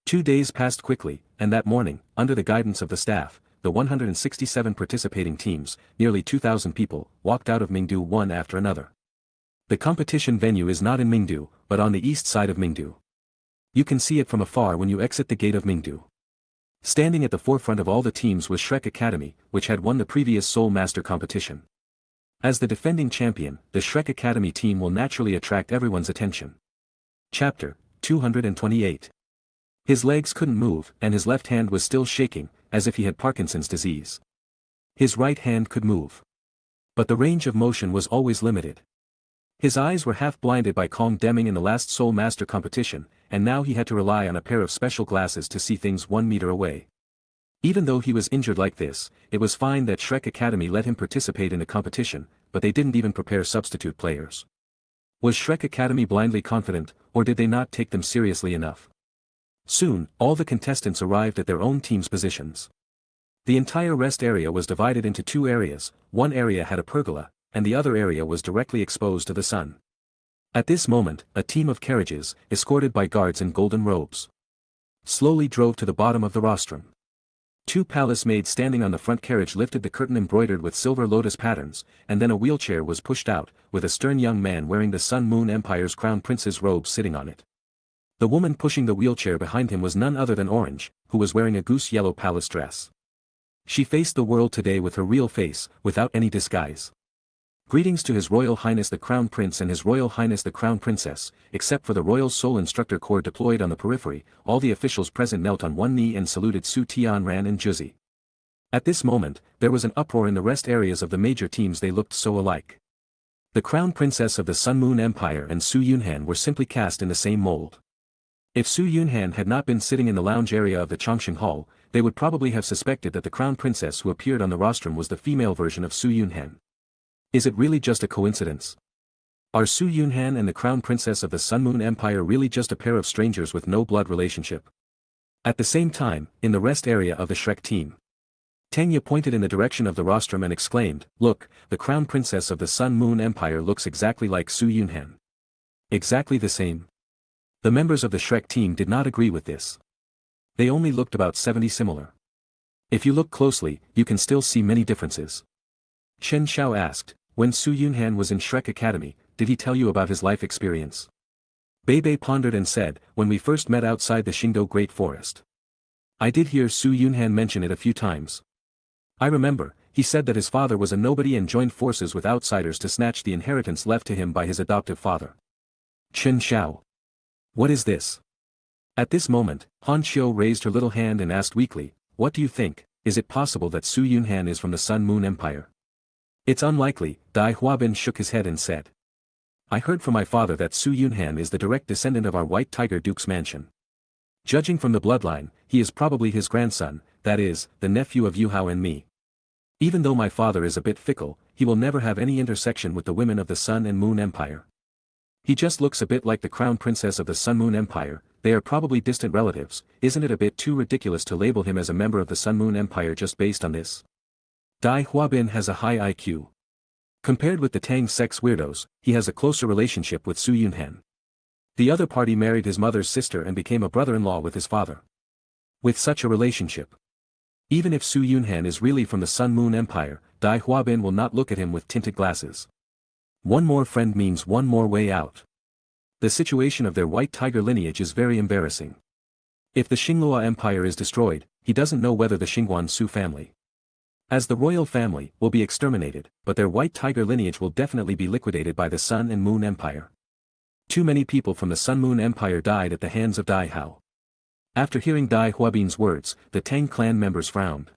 2 days passed quickly, and that morning, under the guidance of the staff, the 167 participating teams, nearly 2,000 people, walked out of Mingdu one after another. The competition venue is not in Mingdu, but on the east side of Mingdu. You can see it from afar when you exit the gate of Mingdu. Standing at the forefront of all the teams was Shrek Academy, which had won the previous Soul Master competition. As the defending champion, the Shrek Academy team will naturally attract everyone's attention. Chapter 228. His legs couldn't move, and his left hand was still shaking, as if he had Parkinson's disease. His right hand could move. But the range of motion was always limited. His eyes were half blinded by condemning in the last Soul Master competition, and now he had to rely on a pair of special glasses to see things 1 meter away. Even though he was injured like this, it was fine that Shrek Academy let him participate in the competition, but they didn't even prepare substitute players. Was Shrek Academy blindly confident, or did they not take them seriously enough? Soon, all the contestants arrived at their own team's positions. The entire rest area was divided into 2 areas, one area had a pergola, and the other area was directly exposed to the sun. At this moment, a team of carriages, escorted by guards in golden robes, slowly drove to the bottom of the rostrum. 2 palace maids standing on the front carriage lifted the curtain embroidered with silver lotus patterns, and then a wheelchair was pushed out, with a stern young man wearing the Sun Moon Empire's crown prince's robe sitting on it. The woman pushing the wheelchair behind him was none other than Orange, who was wearing a goose yellow palace dress. She faced the world today with her real face, without any disguise. Greetings to His Royal Highness the Crown Prince and His Royal Highness the Crown Princess. Except for the Royal Soul Instructor Corps deployed on the periphery, all the officials present knelt on one knee and saluted Su Tianran and Juzi. At this moment, there was an uproar in the rest areas of the major teams. They looked so alike. The Crown Princess of the Sun Moon Empire and Su Yunhan were simply cast in the same mold. If Su Yunhan had not been sitting in the lounge area of the Chongqing Hall, they would probably have suspected that the Crown Princess who appeared on the rostrum was the female version of Su Yunhan. Is it really just a coincidence? Are Su Yunhan and the Crown Princess of the Sun Moon Empire really just a pair of strangers with no blood relationship? At the same time, in the rest area of the Shrek team, Tang pointed in the direction of the rostrum and exclaimed, "Look, the Crown Princess of the Sun Moon Empire looks exactly like Su Yunhan." Exactly the same? The members of the Shrek team did not agree with this. They only looked about 70 similar. If you look closely, you can still see many differences. Chen Xiao asked, "When Su Yunhan was in Shrek Academy, did he tell you about his life experience?" Bei pondered and said, "When we first met outside the Xingdou Great Forest. I did hear Su Yunhan mention it a few times. I remember, he said that his father was a nobody and joined forces with outsiders to snatch the inheritance left to him by his adoptive father." Chen Xiao. What is this? At this moment, Han Xiu raised her little hand and asked weakly, "What do you think? Is it possible that Su Yunhan is from the Sun Moon Empire?" "It's unlikely," Dai Huabin shook his head and said. "I heard from my father that Su Yunhan is the direct descendant of our White Tiger Duke's mansion. Judging from the bloodline, he is probably his grandson, that is, the nephew of Yu Hao and me. Even though my father is a bit fickle, he will never have any intersection with the women of the Sun and Moon Empire. He just looks a bit like the Crown Princess of the Sun Moon Empire. They are probably distant relatives. Isn't it a bit too ridiculous to label him as a member of the Sun Moon Empire just based on this?" Dai Huabin has a high IQ. Compared with the Tang sex weirdos, he has a closer relationship with Su Yunhan. The other party married his mother's sister and became a brother-in-law with his father. With such a relationship, even if Su Yunhan is really from the Sun Moon Empire, Dai Huabin will not look at him with tinted glasses. One more friend means one more way out. The situation of their White Tiger lineage is very embarrassing. If the Xinglua Empire is destroyed, he doesn't know whether the Xingguan Su family, as the royal family, will be exterminated, but their White Tiger lineage will definitely be liquidated by the Sun and Moon Empire. Too many people from the Sun Moon Empire died at the hands of Dai Hao. After hearing Dai Huabin's words, the Tang clan members frowned.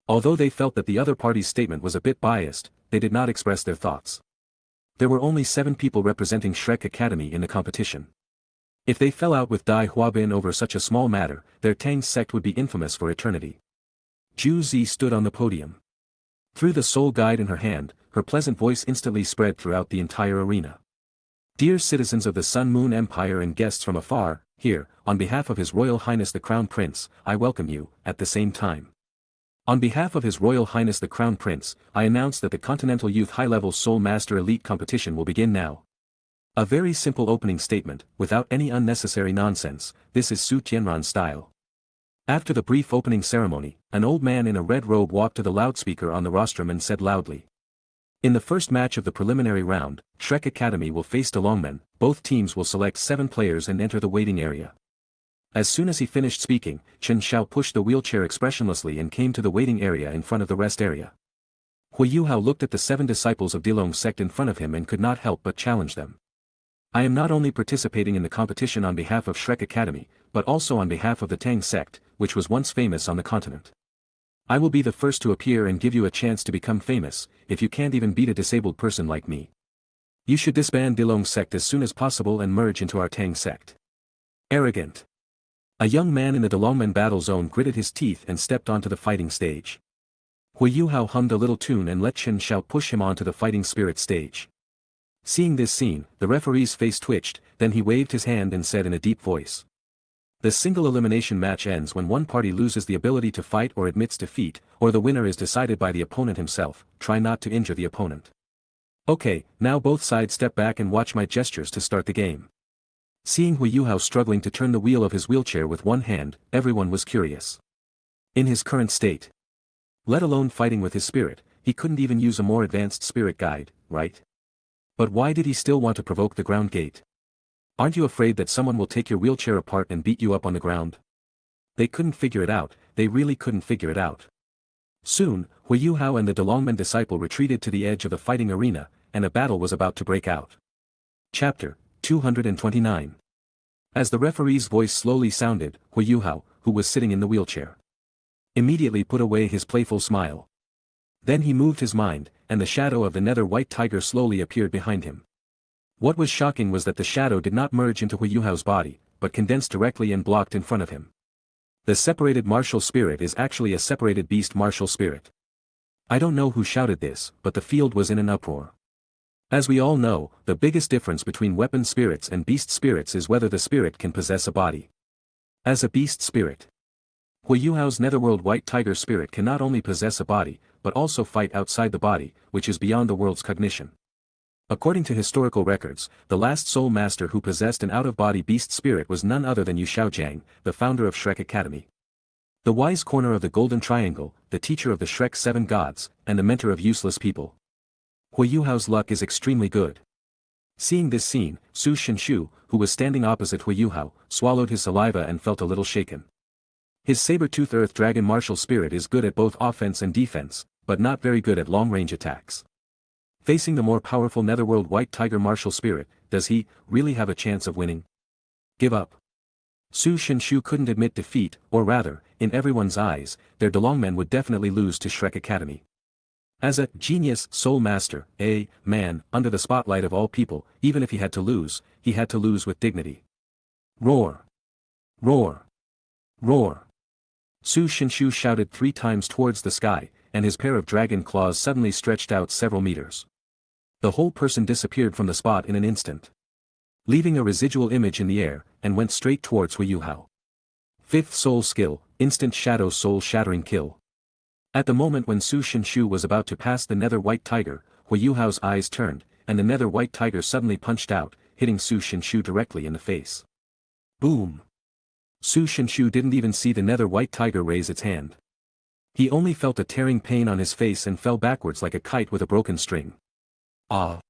Although they felt that the other party's statement was a bit biased, they did not express their thoughts. There were only 7 people representing Shrek Academy in the competition. If they fell out with Dai Huabin over such a small matter, their Tang sect would be infamous for eternity. Zhu Zi stood on the podium. Through the soul guide in her hand, her pleasant voice instantly spread throughout the entire arena. "Dear citizens of the Sun Moon Empire and guests from afar, here, on behalf of His Royal Highness the Crown Prince, I welcome you, at the same time. On behalf of His Royal Highness the Crown Prince, I announce that the Continental Youth High-Level Soul Master Elite Competition will begin now." A very simple opening statement, without any unnecessary nonsense. This is Su Tianran's style. After the brief opening ceremony, an old man in a red robe walked to the loudspeaker on the rostrum and said loudly, "In the first match of the preliminary round, Shrek Academy will face DeLongmen. Both teams will select 7 players and enter the waiting area. As soon as he finished speaking, Chen Xiao pushed the wheelchair expressionlessly and came to the waiting area in front of the rest area. Hui Yuhao looked at the 7 disciples of DOURO sect in front of him and could not help but challenge them. I am not only participating in the competition on behalf of Shrek Academy, but also on behalf of the Tang sect, which was once famous on the continent. I will be the first to appear and give you a chance to become famous, if you can't even beat a disabled person like me. You should disband DOURO sect as soon as possible and merge into our Tang sect. Arrogant. A young man in the DOURO battle zone gritted his teeth and stepped onto the fighting stage. Hui Yuhao hummed a little tune and let Chen Xiao push him onto the fighting spirit stage. Seeing this scene, the referee's face twitched, then he waved his hand and said in a deep voice. The single elimination match ends when one party loses the ability to fight or admits defeat, or the winner is decided by the opponent himself. Try not to injure the opponent. Okay, now both sides step back and watch my gestures to start the game. Seeing Hui Yuhao struggling to turn the wheel of his wheelchair with one hand, everyone was curious. In his current state, let alone fighting with his spirit, he couldn't even use a more advanced spirit guide, right? But why did he still want to provoke the ground gate? Aren't you afraid that someone will take your wheelchair apart and beat you up on the ground? They couldn't figure it out, they really couldn't figure it out. Soon, Hui Yuhao and the DOURO disciple retreated to the edge of the fighting arena, and a battle was about to break out. Chapter 229. As the referee's voice slowly sounded, Hui Yuhao, who was sitting in the wheelchair, immediately put away his playful smile. Then he moved his mind, and the shadow of the nether white tiger slowly appeared behind him. What was shocking was that the shadow did not merge into Hui Yuhao's body, but condensed directly and blocked in front of him. The separated martial spirit is actually a separated beast martial spirit. I don't know who shouted this, but the field was in an uproar. As we all know, the biggest difference between weapon spirits and beast spirits is whether the spirit can possess a body. As a beast spirit, Hui Yuhao's netherworld white tiger spirit can not only possess a body, but also fight outside the body, which is beyond the world's cognition. According to historical records, the last soul master who possessed an out-of-body beast spirit was none other than Yu Xiaojiang, the founder of Shrek Academy. The wise corner of the Golden Triangle, the teacher of the Shrek 7 gods, and the mentor of useless people. Hui Yuhao's luck is extremely good. Seeing this scene, Su Shinshu, who was standing opposite Hui Yuhao, swallowed his saliva and felt a little shaken. His saber-tooth earth dragon martial spirit is good at both offense and defense, but not very good at long-range attacks. Facing the more powerful netherworld white tiger martial spirit, does he really have a chance of winning? Give up. Su Shinshu couldn't admit defeat, or rather, in everyone's eyes, their DOURO would definitely lose to Shrek Academy. As a genius soul master, a man, under the spotlight of all people, even if he had to lose with dignity. Roar! Roar! Roar! Su Shinshu shouted 3 times towards the sky, and his pair of dragon claws suddenly stretched out several meters. The whole person disappeared from the spot in an instant, leaving a residual image in the air, and went straight towards Hui Yuhao. 5th soul skill, instant shadow soul shattering kill. At the moment when Su Shinshu was about to pass the nether white tiger, Hui Yuhao's eyes turned, and the nether white tiger suddenly punched out, hitting Su Shinshu directly in the face. Boom! Su Shinshu didn't even see the nether white tiger raise its hand. He only felt a tearing pain on his face and fell backwards like a kite with a broken string. Ah!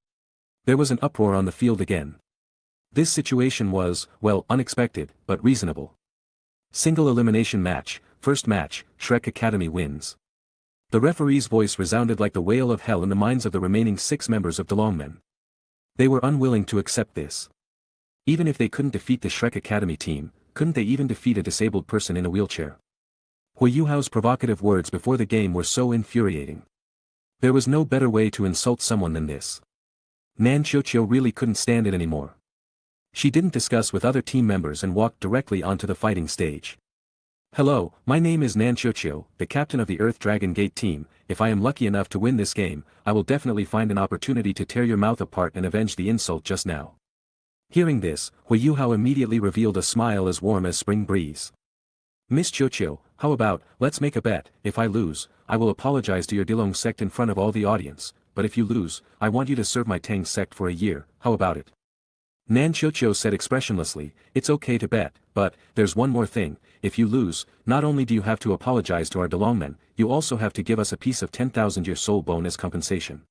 There was an uproar on the field again. This situation was, well, unexpected, but reasonable. Single elimination match, first match, Shrek Academy wins. The referee's voice resounded like the wail of hell in the minds of the remaining 6 members of DOURO. They were unwilling to accept this. Even if they couldn't defeat the Shrek Academy team, couldn't they even defeat a disabled person in a wheelchair? Hui Yuhao's provocative words before the game were so infuriating. There was no better way to insult someone than this. Nan Qiuqiu really couldn't stand it anymore. She didn't discuss with other team members and walked directly onto the fighting stage. Hello, my name is Nan Qiuqiu, the captain of the Earth Dragon Gate team. If I am lucky enough to win this game, I will definitely find an opportunity to tear your mouth apart and avenge the insult just now. Hearing this, Hui Yuhao immediately revealed a smile as warm as spring breeze. Miss Qiuqiu, how about, let's make a bet. If I lose, I will apologize to your DOURO sect in front of all the audience, but if you lose, I want you to serve my Tang sect for a year. How about it? Nan Qiuqiu said expressionlessly, it's okay to bet, but, there's one more thing. If you lose, not only do you have to apologize to our DOURO, you also have to give us a piece of 10,000 year soul bone as compensation.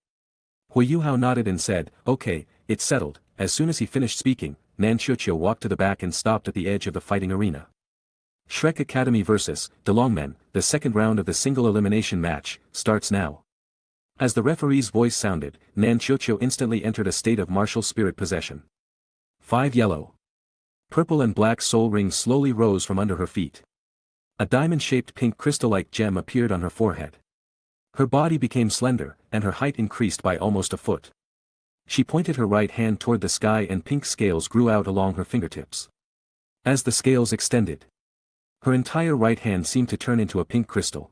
Hui Yuhao nodded and said, okay, it's settled. As soon as he finished speaking, Nan Qiuqiu walked to the back and stopped at the edge of the fighting arena. Shrek Academy vs. DOURO, the second round of the single elimination match, starts now. As the referee's voice sounded, Nan Chocho instantly entered a state of martial spirit possession. 5 yellow. Purple and black soul rings slowly rose from under her feet. A diamond-shaped pink crystal-like gem appeared on her forehead. Her body became slender, and her height increased by almost a foot. She pointed her right hand toward the sky and pink scales grew out along her fingertips. As the scales extended, her entire right hand seemed to turn into a pink crystal.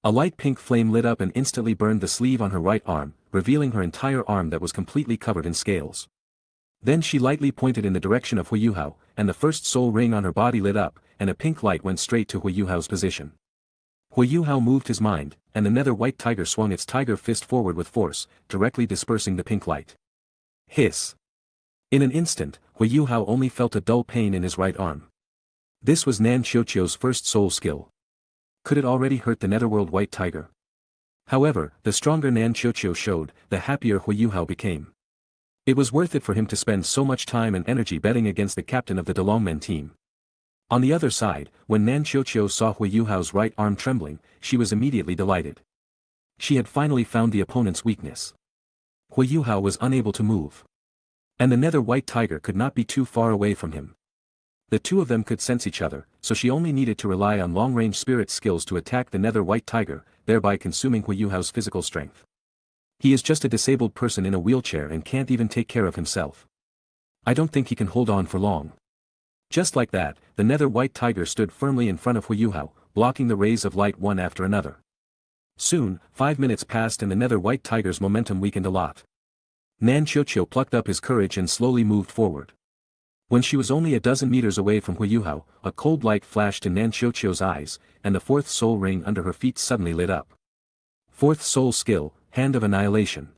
A light pink flame lit up and instantly burned the sleeve on her right arm, revealing her entire arm that was completely covered in scales. Then she lightly pointed in the direction of Huiyuhao, and the first soul ring on her body lit up, and a pink light went straight to Huiyuhao's position. Huiyuhao moved his mind, and the nether white tiger swung its tiger fist forward with force, directly dispersing the pink light. Hiss! In an instant, Huiyuhao only felt a dull pain in his right arm. This was Nan Chocho's first soul skill. Could it already hurt the netherworld white tiger? However, the stronger Nan Chocho showed, the happier Huiyuhao became. It was worth it for him to spend so much time and energy betting against the captain of the DOURO team. On the other side, when Nan Chocho saw Huiyuhao's right arm trembling, she was immediately delighted. She had finally found the opponent's weakness. Huiyuhao was unable to move. And the nether white tiger could not be too far away from him. The two of them could sense each other, so she only needed to rely on long-range spirit skills to attack the nether white tiger, thereby consuming Huiyuhao's physical strength. He is just a disabled person in a wheelchair and can't even take care of himself. I don't think he can hold on for long. Just like that, the nether white tiger stood firmly in front of Huiyuhao, blocking the rays of light one after another. Soon, 5 minutes passed and the nether white tiger's momentum weakened a lot. Nan Chocho plucked up his courage and slowly moved forward. When she was only a dozen meters away from Huiyuhao, a cold light flashed in Nan Chocho's eyes, and the fourth soul ring under her feet suddenly lit up. Fourth soul skill, Hand of Annihilation.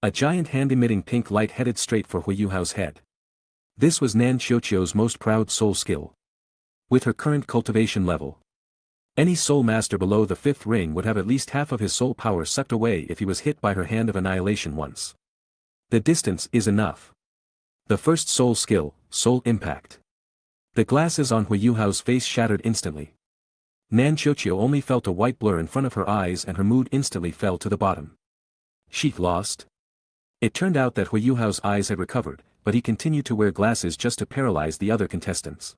A giant hand emitting pink light headed straight for Huiyuhao's head. This was Nan Chocho's most proud soul skill. With her current cultivation level, any soul master below the 5th ring would have at least half of his soul power sucked away if he was hit by her Hand of Annihilation once. The distance is enough. The first soul skill, Soul Impact. The glasses on Huiyuhao's face shattered instantly. Nan Chocho only felt a white blur in front of her eyes and her mood instantly fell to the bottom. She lost? It turned out that Huiyuhao's eyes had recovered, but he continued to wear glasses just to paralyze the other contestants.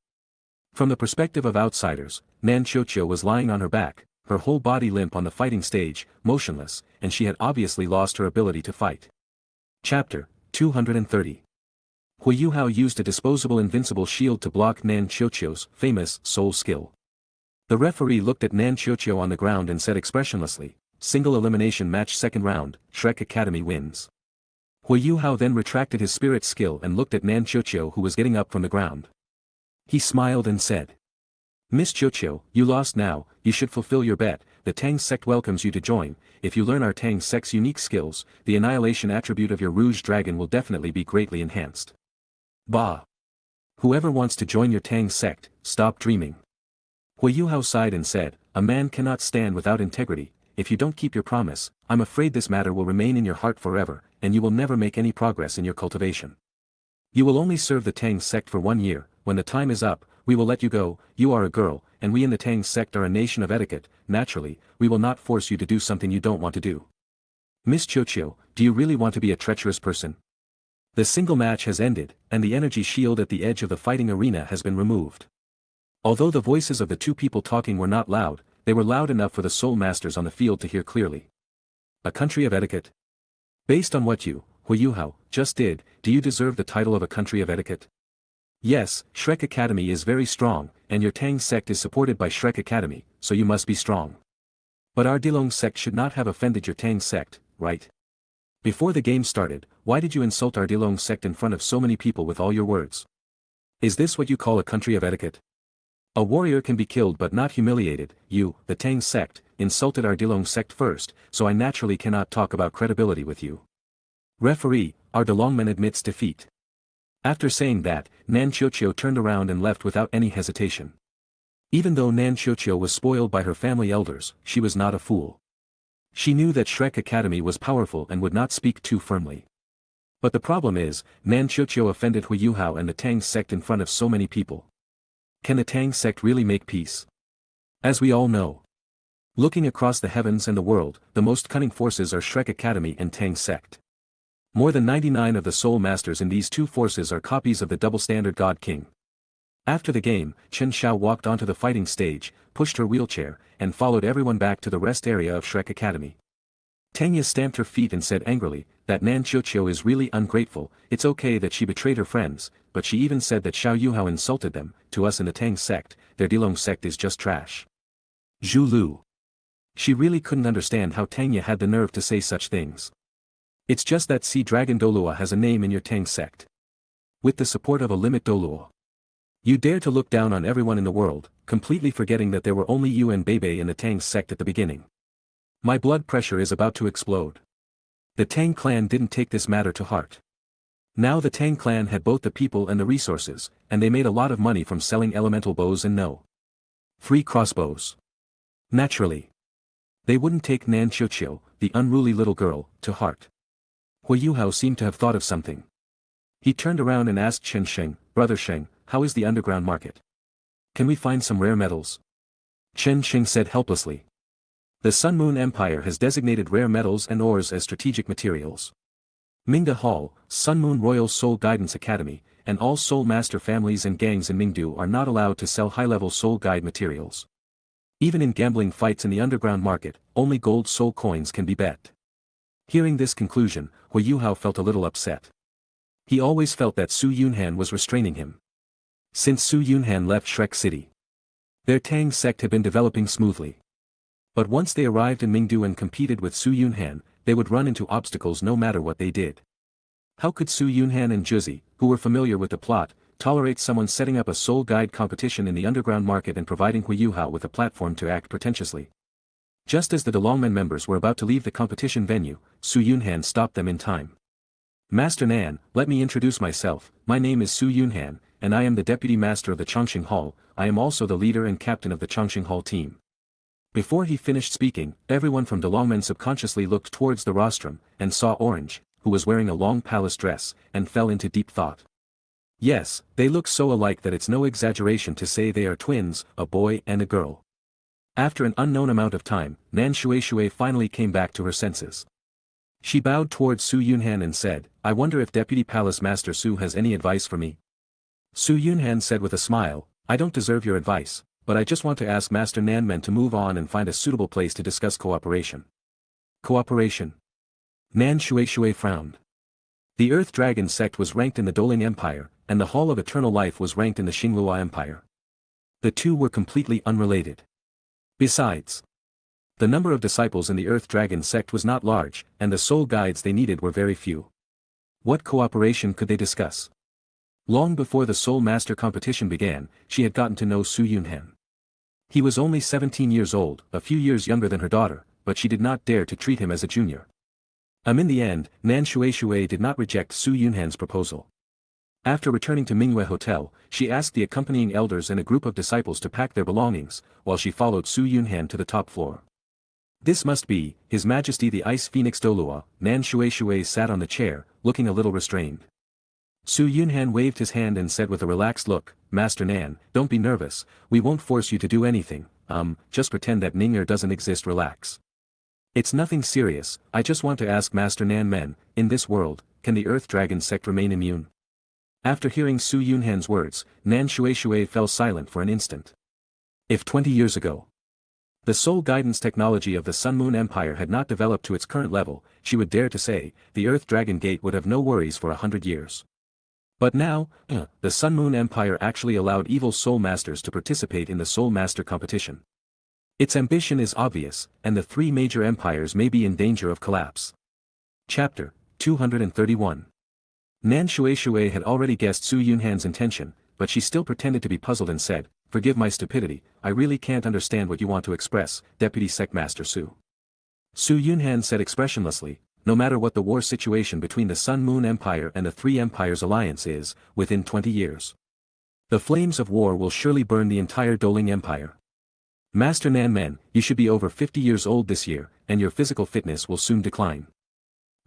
From the perspective of outsiders, Nan Chocho was lying on her back, her whole body limp on the fighting stage, motionless, and she had obviously lost her ability to fight. Chapter 230. Huiyuhao used a disposable invincible shield to block Nan Chocho's famous soul skill. The referee looked at Nan Chocho on the ground and said expressionlessly, "Single elimination match second round, Shrek Academy wins." Huiyuhao then retracted his spirit skill and looked at Nan Chocho who was getting up from the ground. He smiled and said, "Miss Chocho, you lost now, you should fulfill your bet, the Tang sect welcomes you to join, if you learn our Tang sect's unique skills, the annihilation attribute of your Rouge Dragon will definitely be greatly enhanced. Bah! Whoever wants to join your Tang sect, stop dreaming." Huiyuhao sighed and said, "A man cannot stand without integrity, if you don't keep your promise, I'm afraid this matter will remain in your heart forever, and you will never make any progress in your cultivation. You will only serve the Tang sect for 1 year, when the time is up, we will let you go, you are a girl, and we in the Tang sect are a nation of etiquette, naturally, we will not force you to do something you don't want to do. Miss Chocho, do you really want to be a treacherous person? The single match has ended, and the energy shield at the edge of the fighting arena has been removed." Although the voices of the two people talking were not loud, they were loud enough for the soul masters on the field to hear clearly. A country of etiquette? Based on what you, Huiyuhao, just did, do you deserve the title of a country of etiquette? Yes, Shrek Academy is very strong, and your Tang sect is supported by Shrek Academy, so you must be strong. But our DOURO sect should not have offended your Tang sect, right? Before the game started, why did you insult our DOURO sect in front of so many people with all your words? Is this what you call a country of etiquette? A warrior can be killed but not humiliated. You, the Tang sect, insulted our DOURO sect first, so I naturally cannot talk about credibility with you. Referee, our DOURO admits defeat. After saying that, Nan Chocho turned around and left without any hesitation. Even though Nan Chocho was spoiled by her family elders, she was not a fool. She knew that Shrek Academy was powerful and would not speak too firmly. But the problem is, Nan Chocho offended Huiyuhao and the Tang sect in front of so many people. Can the Tang sect really make peace? As we all know, looking across the heavens and the world, the most cunning forces are Shrek Academy and Tang sect. More than 99 of the soul masters in these two forces are copies of the double-standard God King. After the game, Chen Xiao walked onto the fighting stage, pushed her wheelchair, and followed everyone back to the rest area of Shrek Academy. Tanya stamped her feet and said angrily, that Nan Qiuqiu is really ungrateful. It's okay that she betrayed her friends, but she even said that Xiao Yuhao insulted them. To us in the Tang sect, their Dilong sect is just trash. Zhu Lu. She really couldn't understand how Tanya had the nerve to say such things. It's just that Sea Dragon Douluo has a name in your Tang sect. With the support of a limit Douluo, you dare to look down on everyone in the world, completely forgetting that there were only you and Bebe in the Tang sect at the beginning. My blood pressure is about to explode. The Tang clan didn't take this matter to heart. Now the Tang clan had both the people and the resources, and they made a lot of money from selling elemental bows and free crossbows. Naturally, they wouldn't take Nan Qiuqiu, the unruly little girl, to heart. Hui Yuhao seemed to have thought of something. He turned around and asked Chen Sheng, Brother Sheng, how is the underground market? Can we find some rare metals? Chen Sheng said helplessly. The Sun Moon Empire has designated rare metals and ores as strategic materials. Mingda Hall, Sun Moon Royal Soul Guidance Academy, and all Soul Master families and gangs in Mingdu are not allowed to sell high-level Soul Guide materials. Even in gambling fights in the underground market, only gold soul coins can be bet. Hearing this conclusion, Hui Yuhao felt a little upset. He always felt that Su Yunhan was restraining him. Since Su Yunhan left Shrek City, their Tang sect had been developing smoothly. But once they arrived in Mingdu and competed with Su Yunhan, they would run into obstacles no matter what they did. How could Su Yunhan and Juzi, who were familiar with the plot, tolerate someone setting up a soul guide competition in the underground market and providing Hui Yuhao with a platform to act pretentiously? Just as the DeLongmen members were about to leave the competition venue, Su Yunhan stopped them in time. Master Nan, let me introduce myself. My name is Su Yunhan, and I am the deputy master of the Chongqing Hall. I am also the leader and captain of the Chongqing Hall team. Before he finished speaking, everyone from DeLongmen subconsciously looked towards the rostrum, and saw Orange, who was wearing a long palace dress, and fell into deep thought. Yes, they look so alike that it's no exaggeration to say they are twins, a boy and a girl. After an unknown amount of time, Nan Shuei finally came back to her senses. She bowed towards Su Yunhan and said, I wonder if Deputy Palace Master Su has any advice for me. Su Yunhan said with a smile, I don't deserve your advice, but I just want to ask Master Nanmen to move on and find a suitable place to discuss cooperation. Cooperation? Nan Shuei frowned. The Earth Dragon sect was ranked in the Doling Empire, and the Hall of Eternal Life was ranked in the Xinglua Empire. The two were completely unrelated. Besides, the number of disciples in the Earth Dragon sect was not large, and the soul guides they needed were very few. What cooperation could they discuss? Long before the Soul Master competition began, she had gotten to know Su Yunhan. He was only 17 years old, a few years younger than her daughter, but she did not dare to treat him as a junior. In the end, Nan Shuei did not reject Su Yunhan's proposal. After returning to Mingyue Hotel, she asked the accompanying elders and a group of disciples to pack their belongings, while she followed Su Yunhan to the top floor. This must be, His Majesty the Ice Phoenix Douluo. Nan Shuei sat on the chair, looking a little restrained. Su Yunhan waved his hand and said with a relaxed look, Master Nan, don't be nervous, we won't force you to do anything, just pretend that Ning'er doesn't exist. Relax. It's nothing serious. I just want to ask Master Nan Men, in this world, can the Earth Dragon sect remain immune? After hearing Su Yunhan's words, Nan Shuei fell silent for an instant. If 20 years ago, the soul guidance technology of the Sun Moon Empire had not developed to its current level, she would dare to say, the Earth Dragon Gate would have no worries for 100 years. But now, the Sun Moon Empire actually allowed evil soul masters to participate in the Soul Master competition. Its ambition is obvious, and the three major empires may be in danger of collapse. Chapter 231. Nan Shuei had already guessed Su Yunhan's intention, but she still pretended to be puzzled and said, Forgive my stupidity, I really can't understand what you want to express, Deputy Sect Master Su. Su Yunhan said expressionlessly, no matter what the war situation between the Sun Moon Empire and the Three Empires Alliance is, within 20 years, the flames of war will surely burn the entire Doling Empire. Master Nan Men, you should be over 50 years old this year, and your physical fitness will soon decline.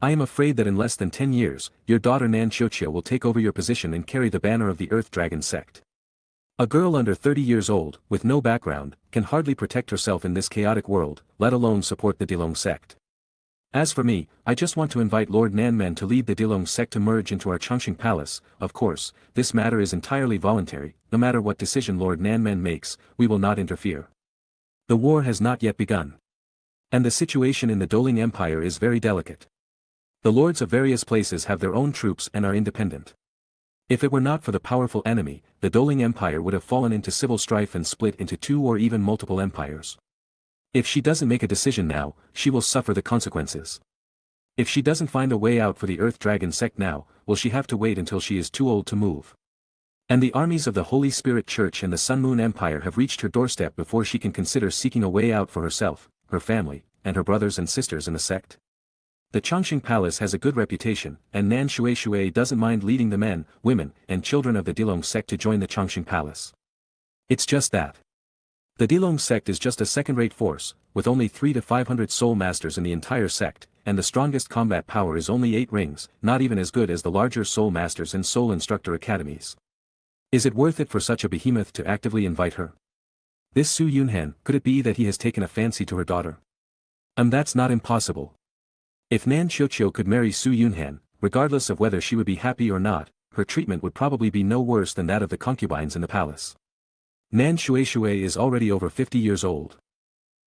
I am afraid that in less than 10 years, your daughter Nan Qiuqiu will take over your position and carry the banner of the Earth Dragon sect. A girl under 30 years old, with no background, can hardly protect herself in this chaotic world, let alone support the DOURO sect. As for me, I just want to invite Lord Nanmen to lead the DOURO sect to merge into our Chongqing Palace. Of course, this matter is entirely voluntary, no matter what decision Lord Nanmen makes, we will not interfere. The war has not yet begun. And the situation in the Douling Empire is very delicate. The lords of various places have their own troops and are independent. If it were not for the powerful enemy, the Douling Empire would have fallen into civil strife and split into two or even multiple empires. If she doesn't make a decision now, she will suffer the consequences. If she doesn't find a way out for the Earth Dragon sect now, will she have to wait until she is too old to move? And the armies of the Holy Spirit Church and the Sun Moon Empire have reached her doorstep before she can consider seeking a way out for herself, her family, and her brothers and sisters in the sect? The Chongqing Palace has a good reputation, and Nan Shui doesn't mind leading the men, women, and children of the DOURO sect to join the Chongqing Palace. It's just that. The DOURO sect is just a second-rate force, with only 300 to 500 soul masters in the entire sect, and the strongest combat power is only 8 rings, not even as good as the larger soul masters and soul instructor academies. Is it worth it for such a behemoth to actively invite her? This Su Yunhan, could it be that he has taken a fancy to her daughter? That's not impossible. If Nan Qiuqiu could marry Su Yunhan, regardless of whether she would be happy or not, her treatment would probably be no worse than that of the concubines in the palace. Nan Shui is already over 50 years old.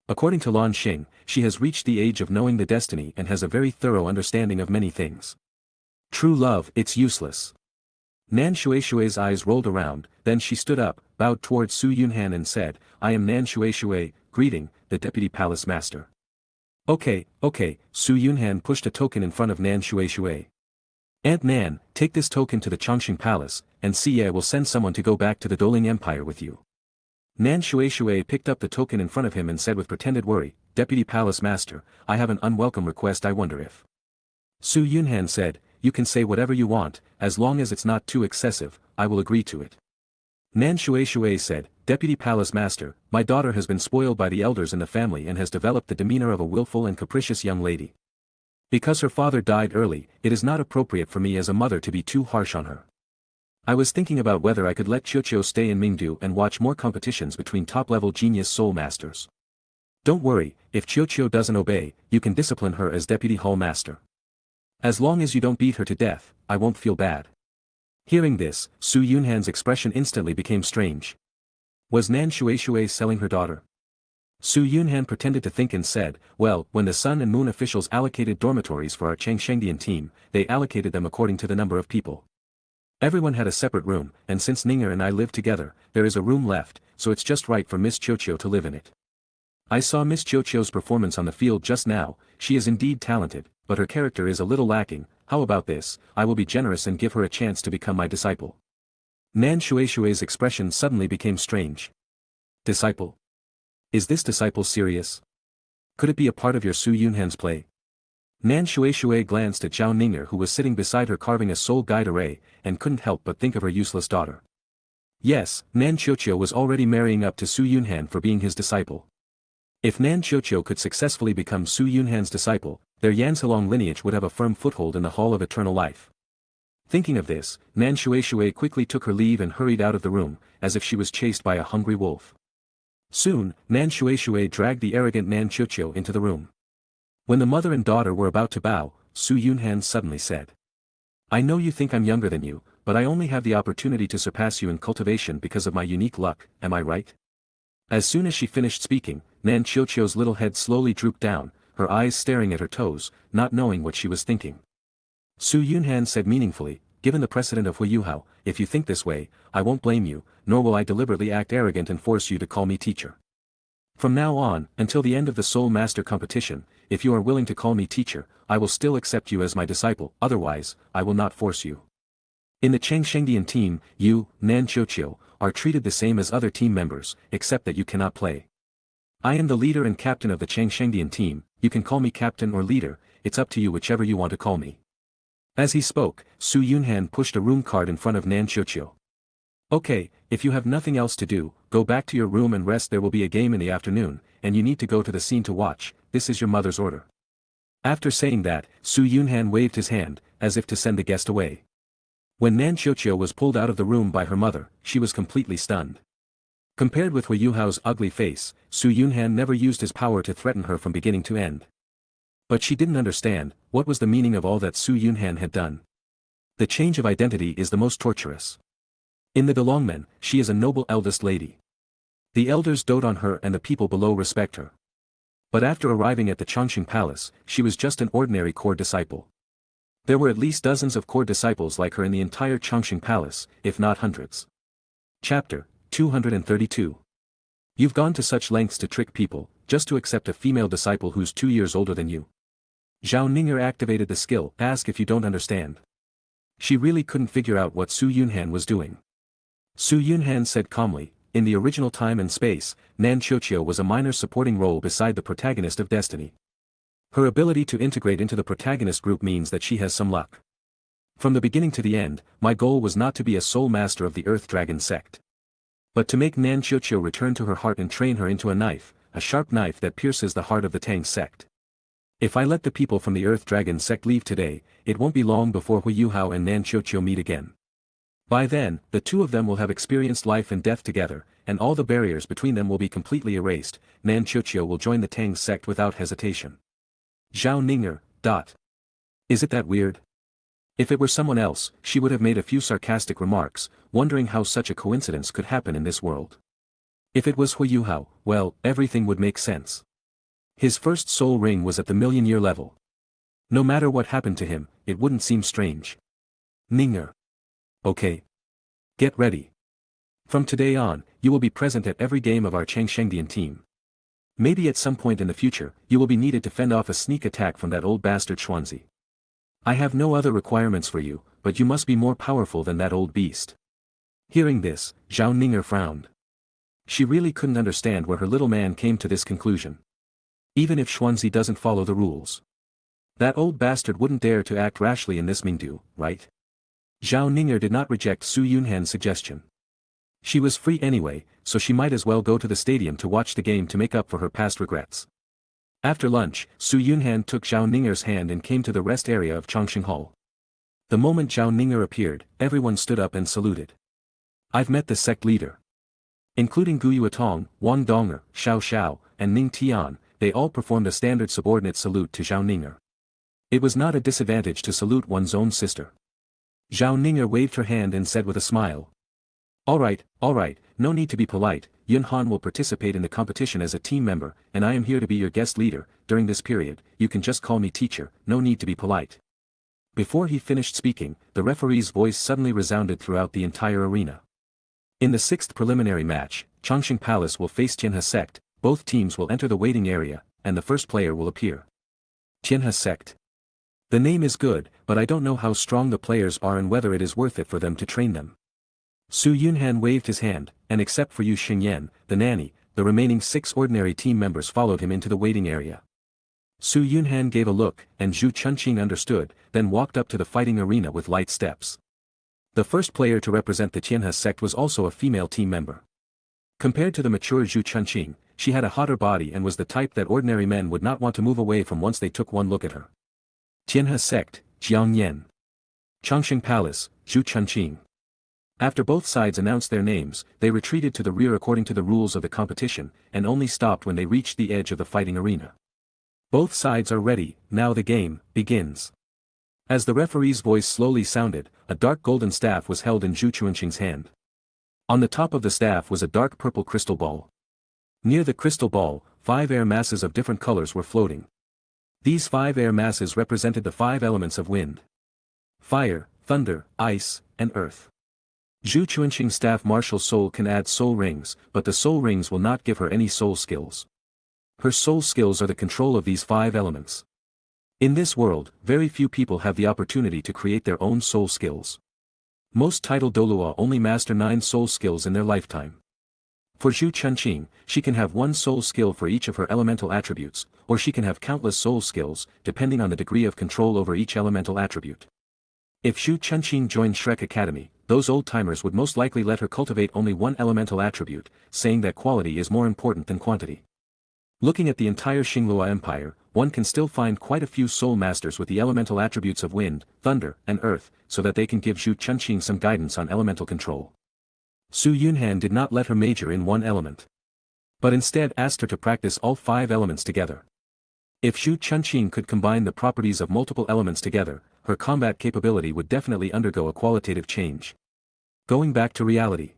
According to Lan Xing, she has reached the age of knowing the destiny and has a very thorough understanding of many things. True love, it's useless. Nan Shui's eyes rolled around, then she stood up, bowed towards Su Yunhan and said, I am Nan Shui, greeting, the Deputy Palace Master. Okay, Su Yunhan pushed a token in front of Nan Shui. Aunt Nan, take this token to the Chongqing Palace, and Siye will send someone to go back to the Douling Empire with you. Nan Shui picked up the token in front of him and said with pretended worry, Deputy Palace Master, I have an unwelcome request. I wonder if. Su Yunhan said, you can say whatever you want, as long as it's not too excessive, I will agree to it. Nan Shui said, Deputy Palace Master, my daughter has been spoiled by the elders in the family and has developed the demeanor of a willful and capricious young lady. Because her father died early, it is not appropriate for me as a mother to be too harsh on her. I was thinking about whether I could let Qiuqiu stay in Mingdu and watch more competitions between top-level genius soul masters. Don't worry, if Qiuqiu doesn't obey, you can discipline her as Deputy Hall Master. As long as you don't beat her to death, I won't feel bad. Hearing this, Su Yunhan's expression instantly became strange. Was Nan Shui selling her daughter? Su Yunhan pretended to think and said, well, when the Sun and Moon officials allocated dormitories for our Changshengdian team, they allocated them according to the number of people. Everyone had a separate room, and since Ninger and I live together, there is a room left, so it's just right for Miss Qiuqiu to live in it. I saw Miss Qiuqiu's performance on the field just now, she is indeed talented, but her character is a little lacking. How about this, I will be generous and give her a chance to become my disciple. Nan Shui's expression suddenly became strange. Disciple? Is this disciple serious? Could it be a part of your Su Yunhan's play? Nan Shui glanced at Zhao Ninger who was sitting beside her carving a soul guide array, and couldn't help but think of her useless daughter. Yes, Nan Qiuqiu was already marrying up to Su Yunhan for being his disciple. If Nan Qiuqiu could successfully become Su Yunhan's disciple, their Yansilong lineage would have a firm foothold in the Hall of Eternal Life. Thinking of this, Nan Shui quickly took her leave and hurried out of the room, as if she was chased by a hungry wolf. Soon, Nan Shui dragged the arrogant Nan Qiuqiu into the room. When the mother and daughter were about to bow, Su Yunhan suddenly said, I know you think I'm younger than you, but I only have the opportunity to surpass you in cultivation because of my unique luck, am I right? As soon as she finished speaking, Nan Qiuqiu's little head slowly drooped down, her eyes staring at her toes, not knowing what she was thinking. Su Yunhan said meaningfully, given the precedent of Huiyuhao, if you think this way, I won't blame you, nor will I deliberately act arrogant and force you to call me teacher. From now on, until the end of the Soul Master competition, if you are willing to call me teacher, I will still accept you as my disciple, otherwise, I will not force you. In the Changshengdian team, you, Nan Qiuqiu, are treated the same as other team members, except that you cannot play. I am the leader and captain of the Changshengdian team, you can call me captain or leader, it's up to you whichever you want to call me. As he spoke, Su Yunhan pushed a room card in front of Nan Qiuqiu. Okay, if you have nothing else to do, go back to your room and rest. There will be a game in the afternoon, and you need to go to the scene to watch, this is your mother's order. After saying that, Su Yunhan waved his hand, as if to send the guest away. When Nan Qiuqiu was pulled out of the room by her mother, she was completely stunned. Compared with Hu Yuhao's ugly face, Su Yunhan never used his power to threaten her from beginning to end. But she didn't understand, what was the meaning of all that Su Yunhan had done. The change of identity is the most torturous. In the Delongmen, she is a noble eldest lady. The elders dote on her and the people below respect her. But after arriving at the Chongqing Palace, she was just an ordinary court disciple. There were at least dozens of court disciples like her in the entire Chongqing Palace, if not hundreds. Chapter 232. You've gone to such lengths to trick people, just to accept a female disciple who's 2 years older than you. Zhao Ning'er activated the skill, ask if you don't understand. She really couldn't figure out what Su Yunhan was doing. Su Yunhan said calmly, in the original time and space, Nan Qiuqiu was a minor supporting role beside the protagonist of Destiny. Her ability to integrate into the protagonist group means that she has some luck. From the beginning to the end, my goal was not to be a sole master of the Earth Dragon sect, but to make Nan Qiuqiu return to her heart and train her into a knife, a sharp knife that pierces the heart of the Tang sect. If I let the people from the Earth Dragon sect leave today, it won't be long before Hu Yuhao and Nan Qiuqiu meet again. By then, the two of them will have experienced life and death together, and all the barriers between them will be completely erased. Nan Qiuqiu will join the Tang sect without hesitation. Zhao Ning'er. Is it that weird? If it were someone else, she would have made a few sarcastic remarks, wondering how such a coincidence could happen in this world. If it was Hu Yuhao, well, everything would make sense. His first soul ring was at the million-year level. No matter what happened to him, it wouldn't seem strange. Ning'er. Okay. Get ready. From today on, you will be present at every game of our Changshengdian team. Maybe at some point in the future, you will be needed to fend off a sneak attack from that old bastard Xuanzi. I have no other requirements for you, but you must be more powerful than that old beast. Hearing this, Zhao Ning'er frowned. She really couldn't understand where her little man came to this conclusion. Even if Xuanzi doesn't follow the rules, that old bastard wouldn't dare to act rashly in this Mingdu, right? Zhao Ning'er did not reject Su Yunhan's suggestion. She was free anyway, so she might as well go to the stadium to watch the game to make up for her past regrets. After lunch, Su Yunhan took Zhao Ning'er's hand and came to the rest area of Chongqing Hall. The moment Zhao Ning'er appeared, everyone stood up and saluted. I've met the sect leader. Including Gu Yuetong, Wang Donger, Xiao Xiao, and Ning Tian, they all performed a standard subordinate salute to Zhao Ning'er. It was not a disadvantage to salute one's own sister. Zhao Ning'er waved her hand and said with a smile. All right, no need to be polite. Yunhan will participate in the competition as a team member, and I am here to be your guest leader. During this period, you can just call me teacher, no need to be polite. Before he finished speaking, the referee's voice suddenly resounded throughout the entire arena. In the 6th preliminary match, Chongqing Palace will face Tianhe sect, both teams will enter the waiting area, and the first player will appear. Tianhe sect. The name is good, but I don't know how strong the players are and whether it is worth it for them to train them. Su Yunhan waved his hand, and except for Yu Xingyan, the nanny, the remaining 6 ordinary team members followed him into the waiting area. Su Yunhan gave a look, and Zhu Chunqing understood, then walked up to the fighting arena with light steps. The first player to represent the Tianhe sect was also a female team member. Compared to the mature Zhu Chunqing, she had a hotter body and was the type that ordinary men would not want to move away from once they took one look at her. Tianhe sect, Jiang Yan. Chongqing Palace, Zhu Chunqing. After both sides announced their names, they retreated to the rear according to the rules of the competition, and only stopped when they reached the edge of the fighting arena. Both sides are ready, now the game begins. As the referee's voice slowly sounded, a dark golden staff was held in Zhu Chunqing's hand. On the top of the staff was a dark purple crystal ball. Near the crystal ball, 5 air masses of different colors were floating. These 5 air masses represented the 5 elements of wind, fire, thunder, ice, and earth. Zhu Chunqing's staff martial soul can add soul rings, but the soul rings will not give her any soul skills. Her soul skills are the control of these 5 elements. In this world, very few people have the opportunity to create their own soul skills. Most title DOURO only master 9 soul skills in their lifetime. For Zhu Chunqing, she can have 1 soul skill for each of her elemental attributes, or she can have countless soul skills, depending on the degree of control over each elemental attribute. If Zhu Chunqing joined Shrek Academy, those old-timers would most likely let her cultivate only 1 elemental attribute, saying that quality is more important than quantity. Looking at the entire Xinglua Empire, one can still find quite a few soul masters with the elemental attributes of wind, thunder, and earth, so that they can give Zhu Chunqing some guidance on elemental control. Su Yunhan did not let her major in one element, but instead asked her to practice all 5 elements together. If Zhu Chunqing could combine the properties of multiple elements together, her combat capability would definitely undergo a qualitative change. Going back to reality.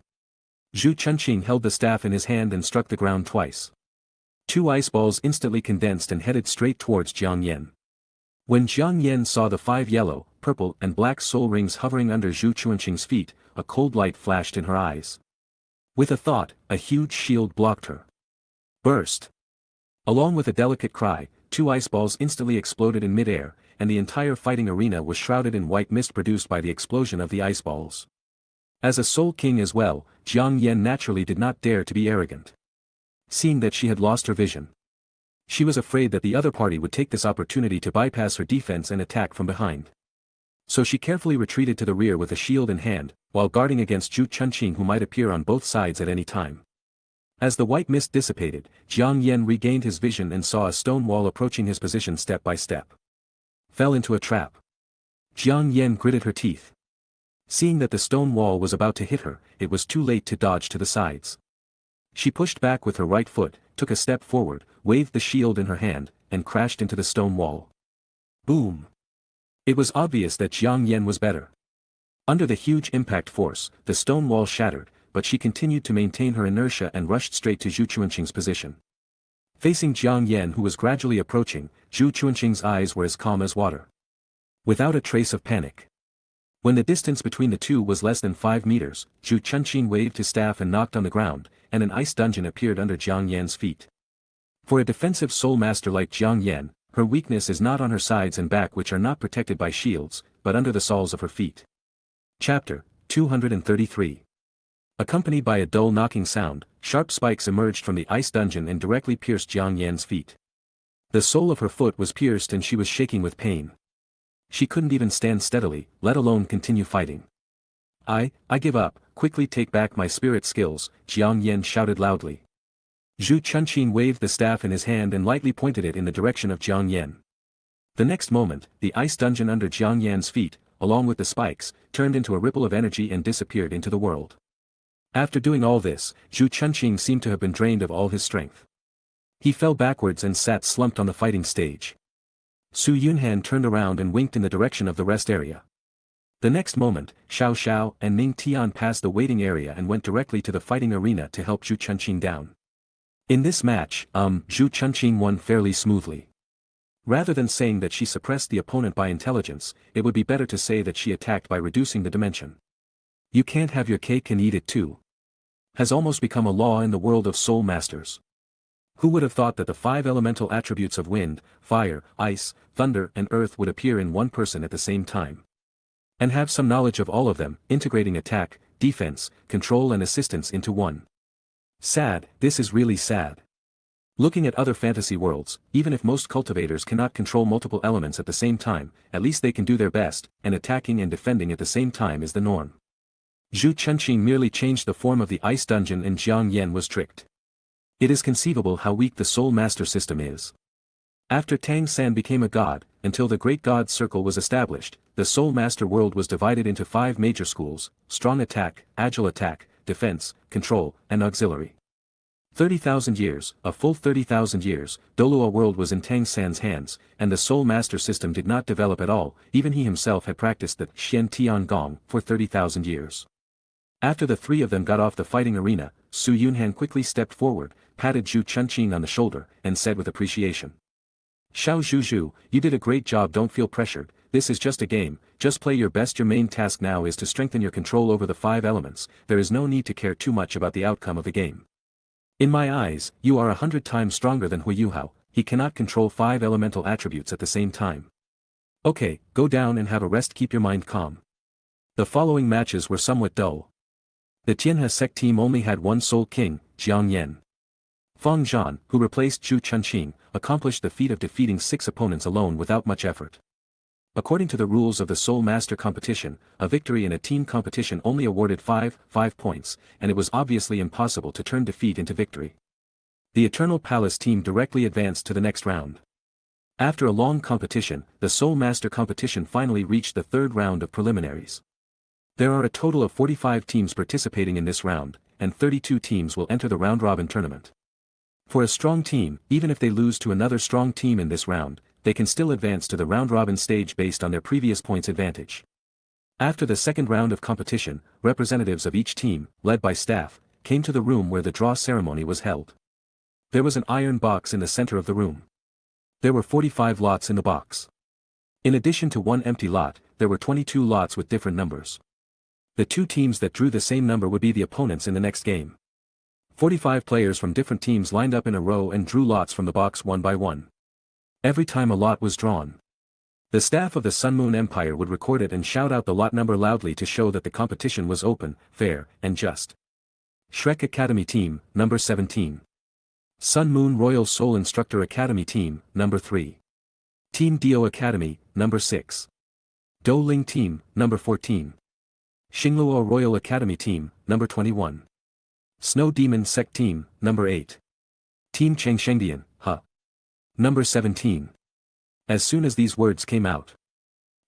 Zhu Chunqing held the staff in his hand and struck the ground twice. 2 ice balls instantly condensed and headed straight towards Jiang Yan. When Jiang Yan saw the 5 yellow, purple and black soul rings hovering under Zhu Chunqing's feet, a cold light flashed in her eyes. With a thought, a huge shield blocked her. Burst! Along with a delicate cry, 2 ice balls instantly exploded in midair, and the entire fighting arena was shrouded in white mist produced by the explosion of the ice balls. As a soul king as well, Jiang Yan naturally did not dare to be arrogant. Seeing that she had lost her vision, she was afraid that the other party would take this opportunity to bypass her defense and attack from behind. So she carefully retreated to the rear with a shield in hand, while guarding against Zhu Chunqing who might appear on both sides at any time. As the white mist dissipated, Jiang Yan regained his vision and saw a stone wall approaching his position step by step. Fell into a trap. Jiang Yan gritted her teeth. Seeing that the stone wall was about to hit her, it was too late to dodge to the sides. She pushed back with her right foot, took a step forward, waved the shield in her hand, and crashed into the stone wall. Boom! It was obvious that Jiang Yan was better. Under the huge impact force, the stone wall shattered, but she continued to maintain her inertia and rushed straight to Zhu Chunqing's position. Facing Jiang Yan who was gradually approaching, Zhu Chunqing's eyes were as calm as water. Without a trace of panic. When the distance between the two was less than 5 meters, Zhu Chunqing waved his staff and knocked on the ground, and an ice dungeon appeared under Jiang Yan's feet. For a defensive soul master like Jiang Yan, her weakness is not on her sides and back which are not protected by shields, but under the soles of her feet. Chapter 233. Accompanied by a dull knocking sound, sharp spikes emerged from the ice dungeon and directly pierced Jiang Yan's feet. The sole of her foot was pierced and she was shaking with pain. She couldn't even stand steadily, let alone continue fighting. I give up, quickly take back my spirit skills, Jiang Yan shouted loudly. Zhu Chunqing waved the staff in his hand and lightly pointed it in the direction of Jiang Yan. The next moment, the ice dungeon under Jiang Yan's feet, along with the spikes, turned into a ripple of energy and disappeared into the world. After doing all this, Zhu Chunqing seemed to have been drained of all his strength. He fell backwards and sat slumped on the fighting stage. Su Yunhan turned around and winked in the direction of the rest area. The next moment, Xiao Xiao and Ning Tian passed the waiting area and went directly to the fighting arena to help Zhu Chunqing down. In this match, Zhu Chunqing won fairly smoothly. Rather than saying that she suppressed the opponent by intelligence, it would be better to say that she attacked by reducing the dimension. You can't have your cake and eat it too. Has almost become a law in the world of soul masters. Who would have thought that the 5 elemental attributes of wind, fire, ice, thunder and earth would appear in one person at the same time? And have some knowledge of all of them, integrating attack, defense, control and assistance into one. Sad, this is really sad. Looking at other fantasy worlds, even if most cultivators cannot control multiple elements at the same time, at least they can do their best, and attacking and defending at the same time is the norm. Zhu Chunqing merely changed the form of the ice dungeon and Jiang Yan was tricked. It is conceivable how weak the Soul Master system is. After Tang San became a god, until the Great God Circle was established, the Soul Master world was divided into 5 major schools: strong attack, agile attack, defense, control, and auxiliary. 30,000 years, a full 30,000 years, DOURO world was in Tang San's hands, and the Soul Master system did not develop at all. Even he himself had practiced the Xian Tian Gong for 30,000 years. After the 3 of them got off the fighting arena, Su Yunhan quickly stepped forward, patted Zhu Chunqing on the shoulder, and said with appreciation. Xiao Zhu, you did a great job, don't feel pressured, this is just a game, just play your best. Your main task now is to strengthen your control over the 5 elements, there is no need to care too much about the outcome of the game. In my eyes, you are 100 times stronger than Hui Yuhao, he cannot control 5 elemental attributes at the same time. Okay, go down and have a rest, keep your mind calm. The following matches were somewhat dull. The Tianhe sect team only had one Soul King, Jiang Yan. Feng Zhan, who replaced Zhu Chunqing, accomplished the feat of defeating 6 opponents alone without much effort. According to the rules of the Soul Master competition, a victory in a team competition only awarded 5 points, and it was obviously impossible to turn defeat into victory. The Eternal Palace team directly advanced to the next round. After a long competition, the Soul Master competition finally reached the third round of preliminaries. There are a total of 45 teams participating in this round, and 32 teams will enter the round-robin tournament. For a strong team, even if they lose to another strong team in this round, they can still advance to the round-robin stage based on their previous points advantage. After the second round of competition, representatives of each team, led by staff, came to the room where the draw ceremony was held. There was an iron box in the center of the room. There were 45 lots in the box. In addition to one empty lot, there were 22 lots with different numbers. The two teams that drew the same number would be the opponents in the next game. 45 players from different teams lined up in a row and drew lots from the box one by one. Every time a lot was drawn, the staff of the Sun Moon Empire would record it and shout out the lot number loudly to show that the competition was open, fair, and just. Shrek Academy Team, number 17. Sun Moon Royal Soul Instructor Academy Team, number 3. Team DOURO Academy, number 6. Do Ling Team, number 14. Xingluo Royal Academy Team, number 21. Snow Demon Sect Team, number 8. Team Changshengdian, number 17. As soon as these words came out,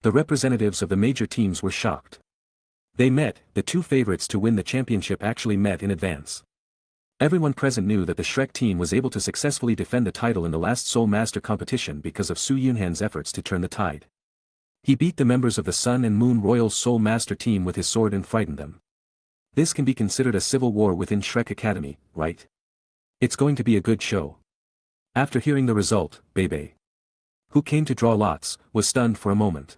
the representatives of the major teams were shocked. They met, the two favorites to win the championship actually met in advance. Everyone present knew that the Shrek team was able to successfully defend the title in the last Soul Master competition because of Su Yunhan's efforts to turn the tide. He beat the members of the Sun and Moon Royal Soul Master team with his sword and frightened them. This can be considered a civil war within Shrek Academy, right? It's going to be a good show. After hearing the result, Bebe, who came to draw lots, was stunned for a moment.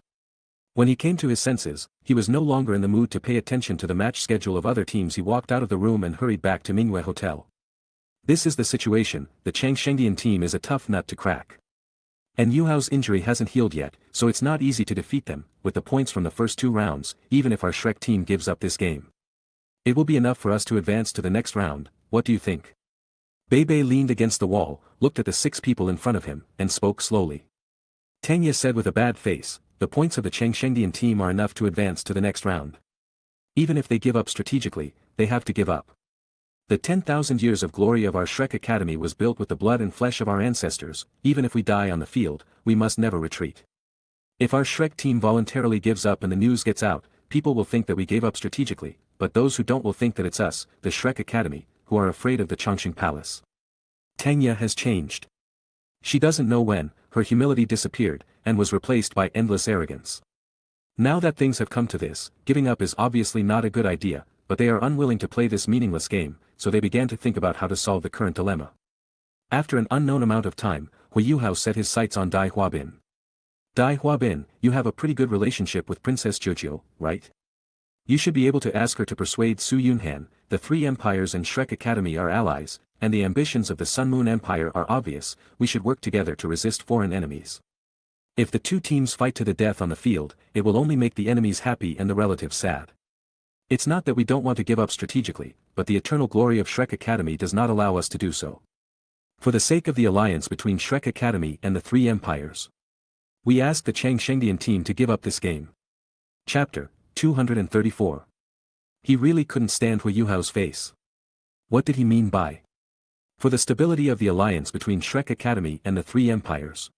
When he came to his senses, he was no longer in the mood to pay attention to the match schedule of other teams. He walked out of the room and hurried back to Mingyue Hotel. This is the situation, the Changshengdian team is a tough nut to crack. And Yuhao's injury hasn't healed yet, so it's not easy to defeat them, with the points from the first two rounds, even if our Shrek team gives up this game. It will be enough for us to advance to the next round, what do you think? Bebe leaned against the wall, looked at the 6 people in front of him, and spoke slowly. Tang said with a bad face, the points of the Changshengdian team are enough to advance to the next round. Even if they give up strategically, they have to give up. The 10,000 years of glory of our Shrek Academy was built with the blood and flesh of our ancestors. Even if we die on the field, we must never retreat. If our Shrek team voluntarily gives up and the news gets out, people will think that we gave up strategically, but those who don't will think that it's us, the Shrek Academy, who are afraid of the Chongqing Palace. Tang has changed. She doesn't know when, her humility disappeared, and was replaced by endless arrogance. Now that things have come to this, giving up is obviously not a good idea, but they are unwilling to play this meaningless game, so they began to think about how to solve the current dilemma. After an unknown amount of time, Huiyuhao set his sights on Dai Huabin. Dai Huabin, you have a pretty good relationship with Princess Jojo, right? You should be able to ask her to persuade Su Yunhan. The 3 empires and Shrek Academy are allies, and the ambitions of the Sun Moon Empire are obvious. We should work together to resist foreign enemies. If the 2 teams fight to the death on the field, it will only make the enemies happy and the relatives sad. It's not that we don't want to give up strategically, but the eternal glory of Shrek Academy does not allow us to do so. For the sake of the alliance between Shrek Academy and the 3 empires, we ask the Changshengdian team to give up this game. Chapter 234. He really couldn't stand Huiyuhao's face. What did he mean by? For the stability of the alliance between Shrek Academy and the 3 empires.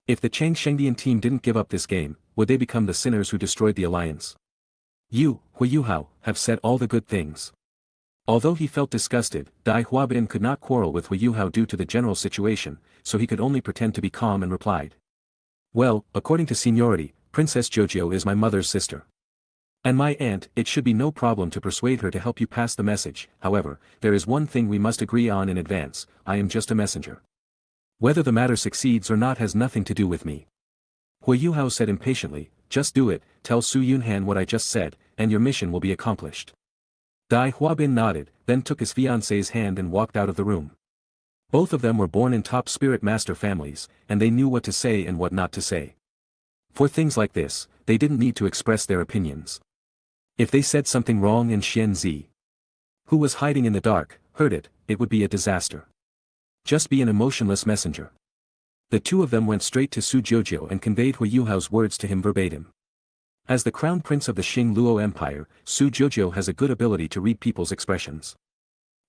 If the Changshengdian team didn't give up this game, would they become the sinners who destroyed the alliance? You, Huiyuhao, have said all the good things. Although he felt disgusted, Dai Huabin could not quarrel with Huiyuhao due to the general situation, so he could only pretend to be calm and replied. Well, according to seniority, Princess Jojo is my mother's sister. And my aunt, it should be no problem to persuade her to help you pass the message. However, there is one thing we must agree on in advance, I am just a messenger. Whether the matter succeeds or not has nothing to do with me. Huiyuhao said impatiently, just do it, tell Su Yunhan what I just said, and your mission will be accomplished. Dai Huabin nodded, then took his fiancée's hand and walked out of the room. Both of them were born in top spirit master families, and they knew what to say and what not to say. For things like this, they didn't need to express their opinions. If they said something wrong and Xian Zi, who was hiding in the dark, heard it, it would be a disaster. Just be an emotionless messenger. The 2 of them went straight to Su Jojo and conveyed Huiyuhao's words to him verbatim. As the crown prince of the Xing Luo Empire, Su Jojo has a good ability to read people's expressions.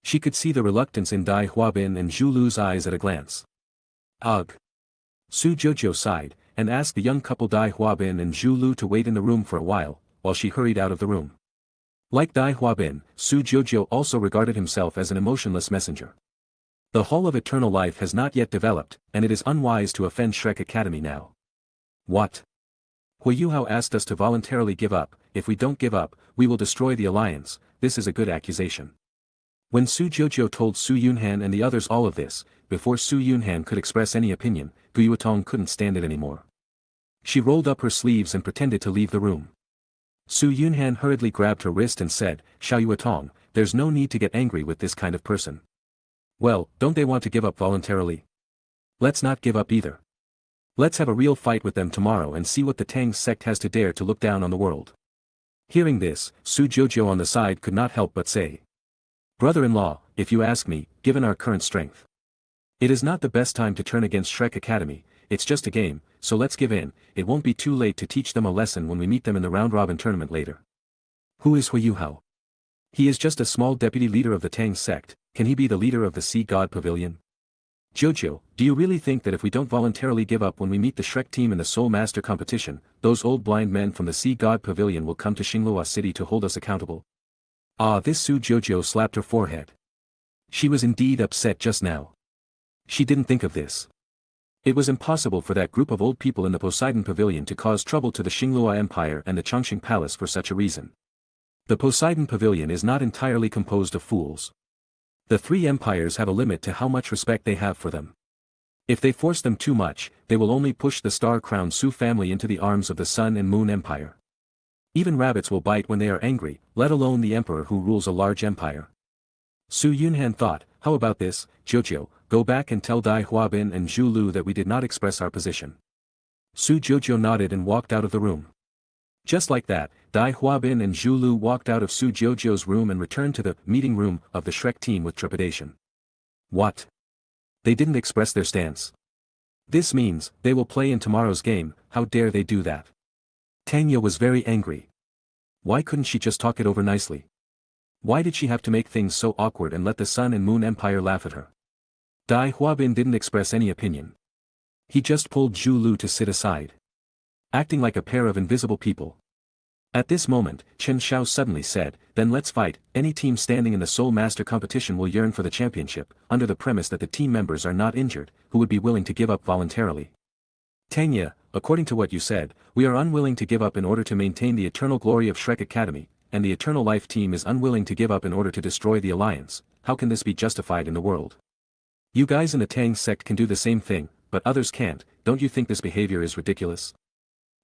She could see the reluctance in Dai Huabin and Zhu Lu's eyes at a glance. Ugh. Su Jojo sighed, and asked the young couple Dai Huabin and Zhu Lu to wait in the room for a while she hurried out of the room. Like Dai Huabin, Su Jojo also regarded himself as an emotionless messenger. The Hall of Eternal Life has not yet developed, and it is unwise to offend Shrek Academy now. What? Hui Yuhao asked us to voluntarily give up. If we don't give up, we will destroy the alliance. This is a good accusation. When Su Jojo told Su Yunhan and the others all of this, before Su Yunhan could express any opinion, Gu Wuton couldn't stand it anymore. She rolled up her sleeves and pretended to leave the room. Su Yunhan hurriedly grabbed her wrist and said, "Xiao Wuton, there's no need to get angry with this kind of person. Well, don't they want to give up voluntarily? Let's not give up either. Let's have a real fight with them tomorrow and see what the Tang sect has to dare to look down on the world." Hearing this, Su Jojo on the side could not help but say, "Brother-in-law, if you ask me, given our current strength, it is not the best time to turn against Shrek Academy. It's just a game, so let's give in. It won't be too late to teach them a lesson when we meet them in the round-robin tournament later." Who is Hui Yuhao? He is just a small deputy leader of the Tang sect. Can he be the leader of the Sea God Pavilion? Jojo, do you really think that if we don't voluntarily give up when we meet the Shrek team in the Soul Master competition, those old blind men from the Sea God Pavilion will come to Xinglua City to hold us accountable? This Su Jojo slapped her forehead. She was indeed upset just now. She didn't think of this. It was impossible for that group of old people in the Poseidon Pavilion to cause trouble to the Xinglua Empire and the Chongqing Palace for such a reason. The Poseidon Pavilion is not entirely composed of fools. The three empires have a limit to how much respect they have for them. If they force them too much, they will only push the star-crowned Su family into the arms of the Sun and Moon Empire. Even rabbits will bite when they are angry, let alone the emperor who rules a large empire. Su Yunhan thought, how about this, Jojo, go back and tell Dai Huabin and Zhu Lu that we did not express our position. Su Jojo nodded and walked out of the room. Just like that, Dai Huabin and Zhu Lu walked out of Su Jojo's room and returned to the meeting room of the Shrek team with trepidation. What? They didn't express their stance. This means, they will play in tomorrow's game. How dare they do that? Tanya was very angry. Why couldn't she just talk it over nicely? Why did she have to make things so awkward and let the Sun and Moon Empire laugh at her? Dai Huabin didn't express any opinion. He just pulled Zhu Lu to sit aside. Acting like a pair of invisible people. At this moment, Chen Xiao suddenly said, "Then let's fight. Any team standing in the Soul Master competition will yearn for the championship, under the premise that the team members are not injured, who would be willing to give up voluntarily." Tanya, according to what you said, we are unwilling to give up in order to maintain the eternal glory of Shrek Academy, and the Eternal Life team is unwilling to give up in order to destroy the alliance. How can this be justified in the world? You guys in the Tang sect can do the same thing, but others can't. Don't you think this behavior is ridiculous?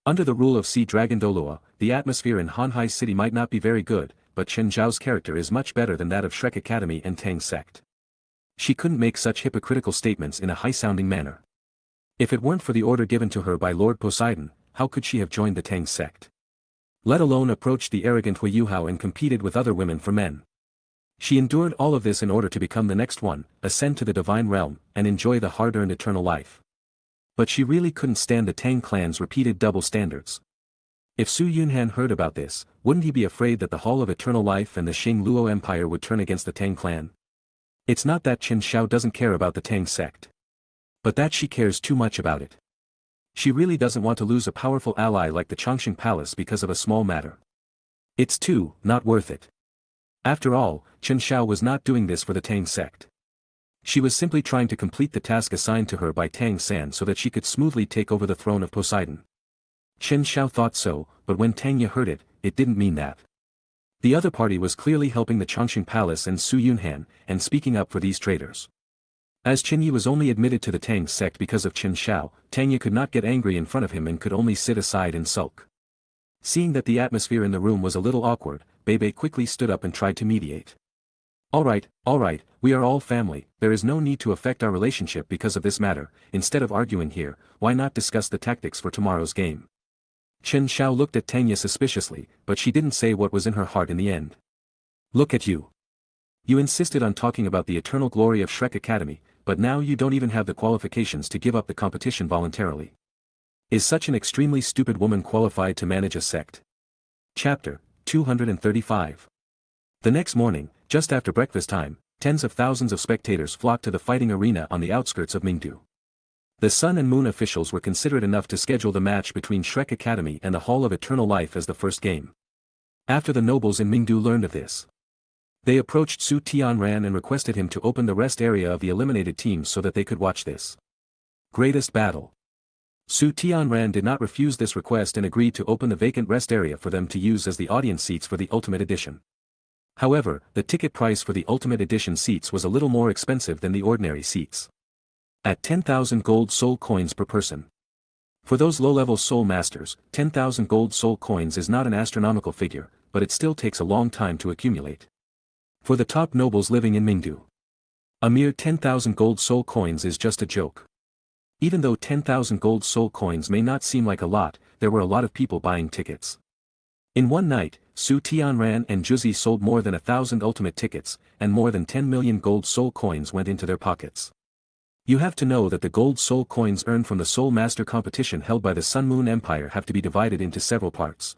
Under the rule of Sea Dragon Doloa, the atmosphere in Hanhai City might not be very good, but Chen Zhao's character is much better than that of Shrek Academy and Tang sect. She couldn't make such hypocritical statements in a high-sounding manner. If it weren't for the order given to her by Lord Poseidon, how could she have joined the Tang sect? Let alone approached the arrogant Hui Yuhao and competed with other women for men. She endured all of this in order to become the next one, ascend to the divine realm, and enjoy the hard-earned eternal life. But she really couldn't stand the Tang clan's repeated double standards. If Su Yunhan heard about this, wouldn't he be afraid that the Hall of Eternal Life and the Xing Luo Empire would turn against the Tang clan? It's not that Chen Xiao doesn't care about the Tang sect, but that she cares too much about it. She really doesn't want to lose a powerful ally like the Chongqing Palace because of a small matter. It's not worth it. After all, Chen Xiao was not doing this for the Tang sect. She was simply trying to complete the task assigned to her by Tang San so that she could smoothly take over the throne of Poseidon. Chen Xiao thought so, but when Tanya heard it, it didn't mean that. The other party was clearly helping the Chongqing Palace and Su Yunhan, and speaking up for these traitors. As Chen Yi was only admitted to the Tang sect because of Chen Xiao, Tanya could not get angry in front of him and could only sit aside and sulk. Seeing that the atmosphere in the room was a little awkward, Bebe quickly stood up and tried to mediate. All right, we are all family, there is no need to affect our relationship because of this matter. Instead of arguing here, why not discuss the tactics for tomorrow's game? Chen Xiao looked at Tanya suspiciously, but she didn't say what was in her heart in the end. Look at you. You insisted on talking about the eternal glory of Shrek Academy, but now you don't even have the qualifications to give up the competition voluntarily. Is such an extremely stupid woman qualified to manage a sect? Chapter 235. The next morning, just after breakfast time, tens of thousands of spectators flocked to the fighting arena on the outskirts of Mingdu. The Sun and Moon officials were considerate enough to schedule the match between Shrek Academy and the Hall of Eternal Life as the first game. After the nobles in Mingdu learned of this, they approached Su Tianran and requested him to open the rest area of the eliminated teams so that they could watch this greatest battle. Su Tianran did not refuse this request and agreed to open the vacant rest area for them to use as the audience seats for the Ultimate Edition. However, the ticket price for the Ultimate Edition seats was a little more expensive than the ordinary seats. At 10,000 gold soul coins per person. For those low-level soul masters, 10,000 gold soul coins is not an astronomical figure, but it still takes a long time to accumulate. For the top nobles living in Mingdu, a mere 10,000 gold soul coins is just a joke. Even though 10,000 gold soul coins may not seem like a lot, there were a lot of people buying tickets. In one night, Su Tianran and Juzi sold more than 1,000 ultimate tickets, and more than 10 million gold soul coins went into their pockets. You have to know that the gold soul coins earned from the Soul Master competition held by the Sun Moon Empire have to be divided into several parts.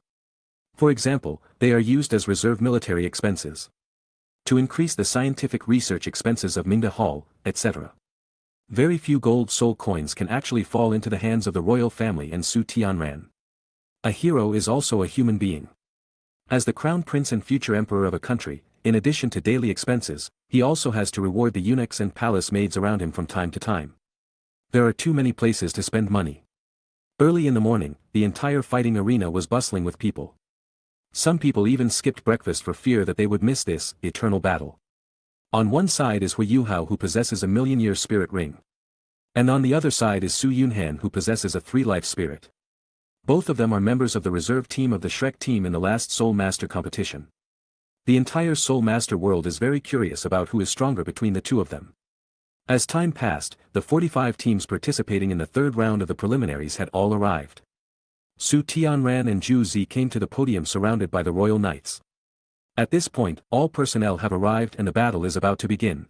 For example, they are used as reserve military expenses, to increase the scientific research expenses of Mingda Hall, etc. Very few gold soul coins can actually fall into the hands of the royal family and Su Tianran. A hero is also a human being. As the crown prince and future emperor of a country, in addition to daily expenses, he also has to reward the eunuchs and palace maids around him from time to time. There are too many places to spend money. Early in the morning, the entire fighting arena was bustling with people. Some people even skipped breakfast for fear that they would miss this eternal battle. On one side is Hui Yuhao, who possesses a million-year spirit ring. And on the other side is Su Yunhan, who possesses a 3-life spirit. Both of them are members of the reserve team of the Shrek team in the last Soul Master competition. The entire Soul Master world is very curious about who is stronger between the two of them. As time passed, the 45 teams participating in the third round of the preliminaries had all arrived. Su Tianran and Zhu Zi came to the podium surrounded by the royal knights. At this point, all personnel have arrived and the battle is about to begin.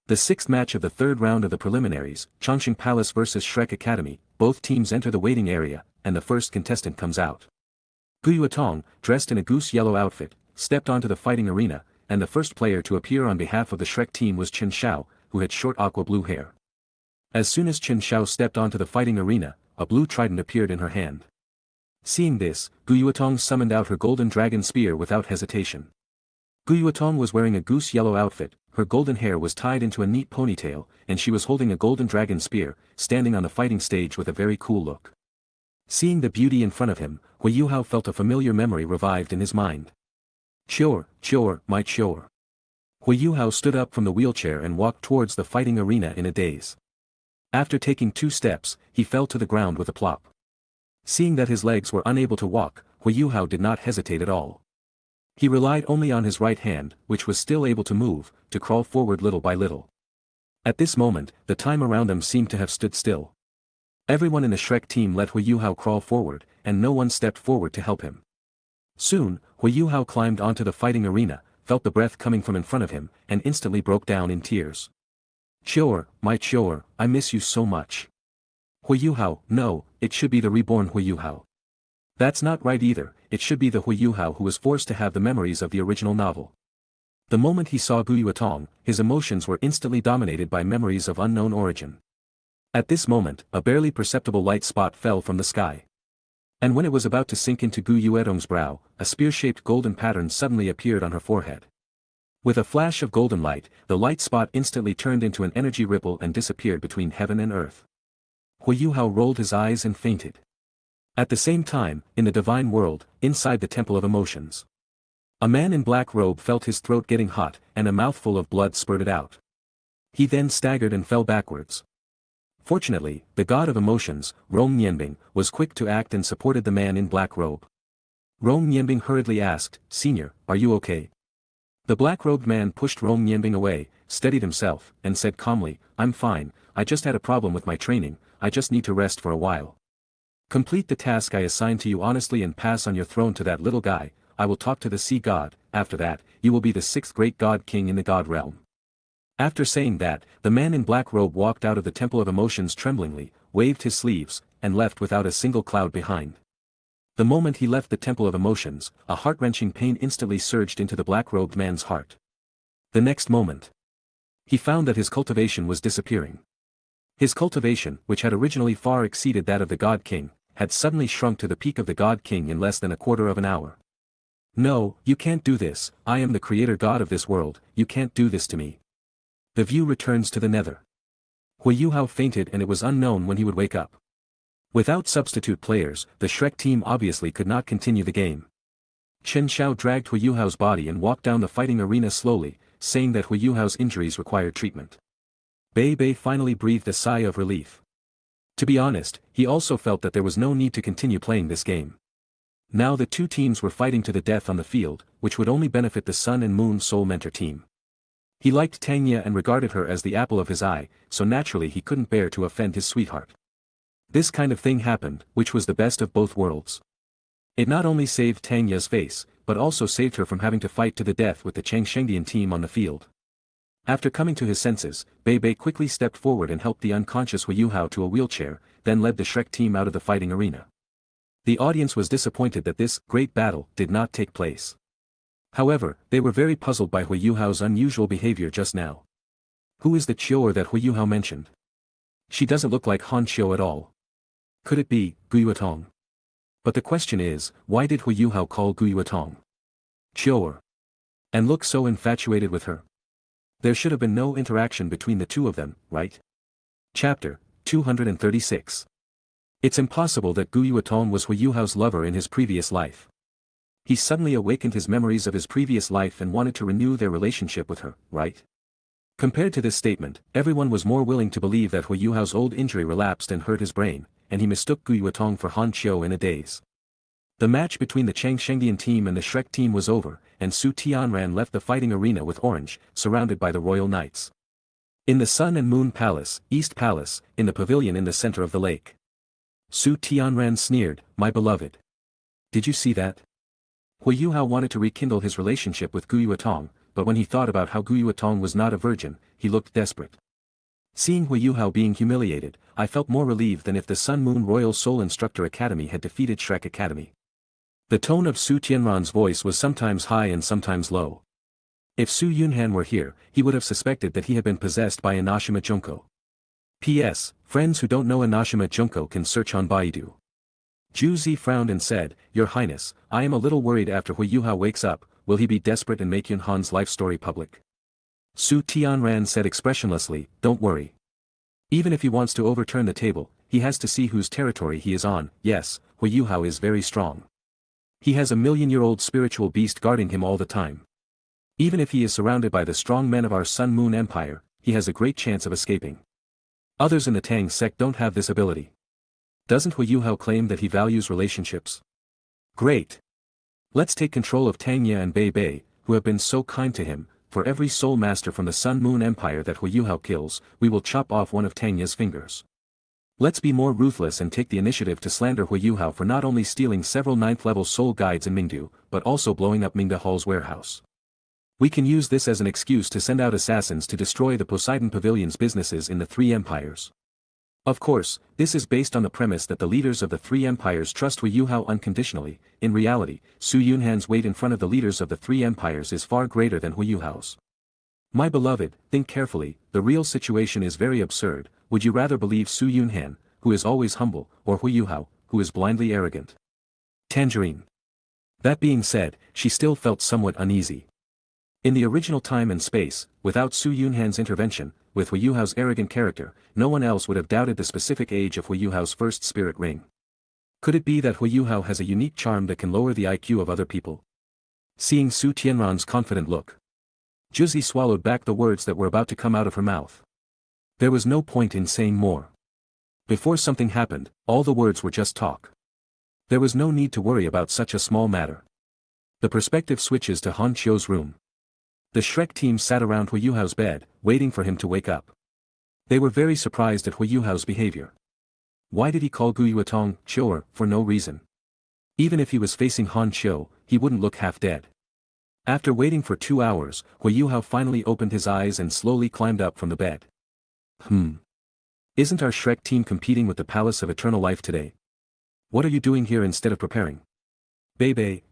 The sixth match of the third round of the preliminaries, Chongqing Palace vs Shrek Academy, both teams enter the waiting area, and the first contestant comes out. Wuton, dressed in a goose yellow outfit, stepped onto the fighting arena, and the first player to appear on behalf of the Shrek team was Chen Xiao, who had short aqua blue hair. As soon as Chen Xiao stepped onto the fighting arena, a blue trident appeared in her hand. Seeing this, Wuton summoned out her golden dragon spear without hesitation. Wuton was wearing a goose yellow outfit, her golden hair was tied into a neat ponytail, and she was holding a golden dragon spear, standing on the fighting stage with a very cool look. Seeing the beauty in front of him, Hui Yuhao felt a familiar memory revived in his mind. Chior, my Chior. Hui Yuhao stood up from the wheelchair and walked towards the fighting arena in a daze. After taking 2 steps, he fell to the ground with a plop. Seeing that his legs were unable to walk, Hui Yuhao did not hesitate at all. He relied only on his right hand, which was still able to move, to crawl forward little by little. At this moment, the time around them seemed to have stood still. Everyone in the Shrek team let Hui Yuhao crawl forward, and no one stepped forward to help him. Soon, Hui Yuhao climbed onto the fighting arena, felt the breath coming from in front of him, and instantly broke down in tears. Chior, my Chior, I miss you so much. Hui Yuhao, no, it should be the reborn Hui Yuhao. That's not right either, it should be the Hui Yuhao who was forced to have the memories of the original novel. The moment he saw Wuton, his emotions were instantly dominated by memories of unknown origin. At this moment, a barely perceptible light spot fell from the sky. And when it was about to sink into Gu Yuetong's brow, a spear-shaped golden pattern suddenly appeared on her forehead. With a flash of golden light, the light spot instantly turned into an energy ripple and disappeared between heaven and earth. Hui Yuhao rolled his eyes and fainted. At the same time, in the divine world, inside the Temple of Emotions, a man in black robe felt his throat getting hot, and a mouthful of blood spurted out. He then staggered and fell backwards. Fortunately, the god of emotions, Rong Nianbing, was quick to act and supported the man in black robe. Rong Nianbing hurriedly asked, "Senior, are you okay?" The black-robed man pushed Rong Nianbing away, steadied himself, and said calmly, "I'm fine, I just had a problem with my training, I just need to rest for a while. Complete the task I assigned to you honestly and pass on your throne to that little guy, I will talk to the sea god, after that, you will be the 6th great god king in the god realm." After saying that, the man in black robe walked out of the Temple of Emotions tremblingly, waved his sleeves, and left without a single cloud behind. The moment he left the Temple of Emotions, a heart-wrenching pain instantly surged into the black-robed man's heart. The next moment, He found that his cultivation was disappearing. His cultivation, which had originally far exceeded that of the God King, had suddenly shrunk to the peak of the God King in less than a quarter of an hour. No, you can't do this, I am the creator god of this world, you can't do this to me. The view returns to the nether. Hui Yuhao fainted and it was unknown when he would wake up. Without substitute players, the Shrek team obviously could not continue the game. Chen Xiao dragged Hui Yuhao's body and walked down the fighting arena slowly, saying that Hui Yuhao's injuries required treatment. Bei Bei finally breathed a sigh of relief. To be honest, he also felt that there was no need to continue playing this game. Now the two teams were fighting to the death on the field, which would only benefit the Sun and Moon Soul Mentor team. He liked Tang and regarded her as the apple of his eye, so naturally he couldn't bear to offend his sweetheart. This kind of thing happened, which was the best of both worlds. It not only saved Tang's face, but also saved her from having to fight to the death with the Changshengdian team on the field. After coming to his senses, Bei Bei quickly stepped forward and helped the unconscious Hui Yuhao to a wheelchair, then led the Shrek team out of the fighting arena. The audience was disappointed that this great battle did not take place. However, they were very puzzled by Hui Yuhao's unusual behavior just now. Who is the Chior that Hui Yuhao mentioned? She doesn't look like Han Chiu at all. Could it be Wuton? But the question is, why did Hui Yuhao call Wuton Chior and look so infatuated with her? There should have been no interaction between the two of them, right? Chapter 236. It's impossible that Gu Yuatong was Hui Yuhao's lover in his previous life. He suddenly awakened his memories of his previous life and wanted to renew their relationship with her, right? Compared to this statement, everyone was more willing to believe that Hui Yuhao's old injury relapsed and hurt his brain, and he mistook Gu Yuatong for Han Chiu in a daze. The match between the Changshengdian team and the Shrek team was over, and Su Tianran left the fighting arena with Orange, surrounded by the royal knights. In the Sun and Moon Palace, East Palace, in the pavilion in the center of the lake. Su Tianran sneered, "My beloved. Did you see that?" Hui Yuhao wanted to rekindle his relationship with Gu Yuatong, but when he thought about how Gu Yuatong was not a virgin, he looked desperate. Seeing Hui Yuhao being humiliated, I felt more relieved than if the Sun Moon Royal Soul Instructor Academy had defeated Shrek Academy. The tone of Su Tianran's voice was sometimes high and sometimes low. If Su Yunhan were here, he would have suspected that he had been possessed by Inashima Junko. P.S. Friends who don't know Inashima Junko can search on Baidu. Zhu Zi frowned and said, "Your Highness, I am a little worried after Hui Yuhao wakes up, will he be desperate and make Yunhan's life story public?" Su Tianran said expressionlessly, "Don't worry. Even if he wants to overturn the table, he has to see whose territory he is on. Yes, Hui Yuhao is very strong. He has a million-year-old spiritual beast guarding him all the time. Even if he is surrounded by the strong men of our Sun Moon Empire, he has a great chance of escaping. Others in the Tang sect don't have this ability. Doesn't Hui Yuhao claim that he values relationships? Great. Let's take control of Tang and Bei Bei, who have been so kind to him. For every soul master from the Sun Moon Empire that Hui Yuhao kills, we will chop off one of Tang's fingers. Let's be more ruthless and take the initiative to slander Hui Yuhao for not only stealing several 9th-level soul guides in Mingdu, but also blowing up Mingda Hall's warehouse. We can use this as an excuse to send out assassins to destroy the Poseidon Pavilion's businesses in the three empires. Of course, this is based on the premise that the leaders of the three empires trust Hui Yuhao unconditionally. In reality, Su Yunhan's weight in front of the leaders of the three empires is far greater than Hui Yuhao's. My beloved, think carefully, the real situation is very absurd. Would you rather believe Su Yunhan, who is always humble, or Hui Yuhao, who is blindly arrogant? Tangerine. That being said, she still felt somewhat uneasy. In the original time and space, without Su Yunhan's intervention, with Hui Yuhao's arrogant character, no one else would have doubted the specific age of Hui Yuhao's first spirit ring. Could it be that Hui Yuhao has a unique charm that can lower the IQ of other people? Seeing Su Tianran's confident look, Zhu Zi swallowed back the words that were about to come out of her mouth. There was no point in saying more. Before something happened, all the words were just talk. There was no need to worry about such a small matter. The perspective switches to Han Chiu's room. The Shrek team sat around Hui Yuhao's bed, waiting for him to wake up. They were very surprised at Hui Yuhao's behavior. Why did he call Gu Yuatong Chior for no reason? Even if he was facing Han Chiu, he wouldn't look half dead. After waiting for 2 hours, Hui Yuhao finally opened his eyes and slowly climbed up from the bed. Isn't our Shrek team competing with the Palace of Eternal Life today? What are you doing here instead of preparing? Bei Bei.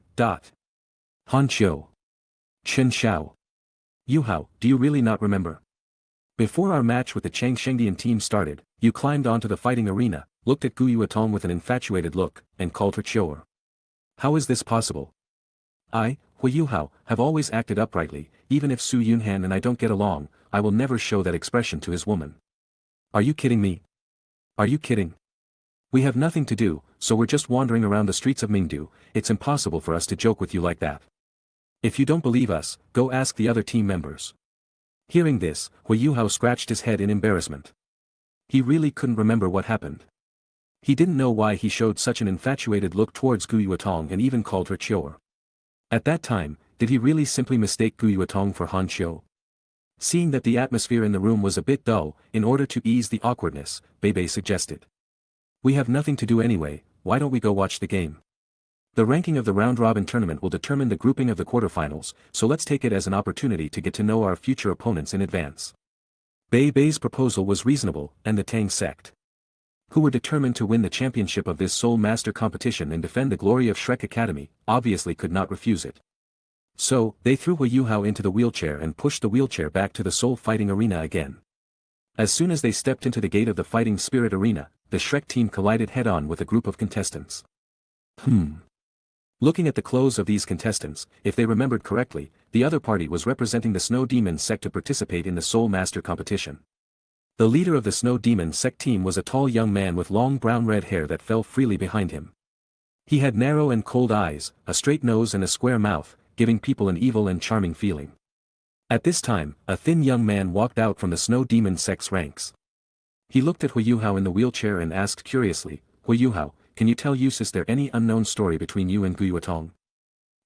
Han Chiu. Chen Xiao. Yuhao, do you really not remember? Before our match with the Changshengdian team started, you climbed onto the fighting arena, looked at Gu Yuatong with an infatuated look, and called her Chior. How is this possible? I, Hui Yuhao, have always acted uprightly, even if Su Yunhan and I don't get along, I will never show that expression to his woman. Are you kidding me? Are you kidding? We have nothing to do, so we're just wandering around the streets of Mingdu, it's impossible for us to joke with you like that. If you don't believe us, go ask the other team members. Hearing this, Hui Yuhao scratched his head in embarrassment. He really couldn't remember what happened. He didn't know why he showed such an infatuated look towards Gu Yuatong and even called her Chior. At that time, did he really simply mistake Gu Yuatong for Han Qiu? Seeing that the atmosphere in the room was a bit dull, in order to ease the awkwardness, Bei suggested. We have nothing to do anyway, why don't we go watch the game? The ranking of the round-robin tournament will determine the grouping of the quarterfinals, so let's take it as an opportunity to get to know our future opponents in advance. Bei's proposal was reasonable, and the Tang sect, who were determined to win the championship of this Soul Master competition and defend the glory of Shrek Academy, obviously could not refuse it. So, they threw Hui Yuhao into the wheelchair and pushed the wheelchair back to the Soul Fighting Arena again. As soon as they stepped into the gate of the Fighting Spirit Arena, the Shrek team collided head-on with a group of contestants. Looking at the clothes of these contestants, if they remembered correctly, the other party was representing the Snow Demon sect to participate in the Soul Master competition. The leader of the Snow Demon sect team was a tall young man with long brown-red hair that fell freely behind him. He had narrow and cold eyes, a straight nose and a square mouth, giving people an evil and charming feeling. At this time, a thin young man walked out from the Snow Demon sect's ranks. He looked at Hui Yuhao in the wheelchair and asked curiously, Hui Yuhao, can you tell us is there any unknown story between you and Gu Yuatong?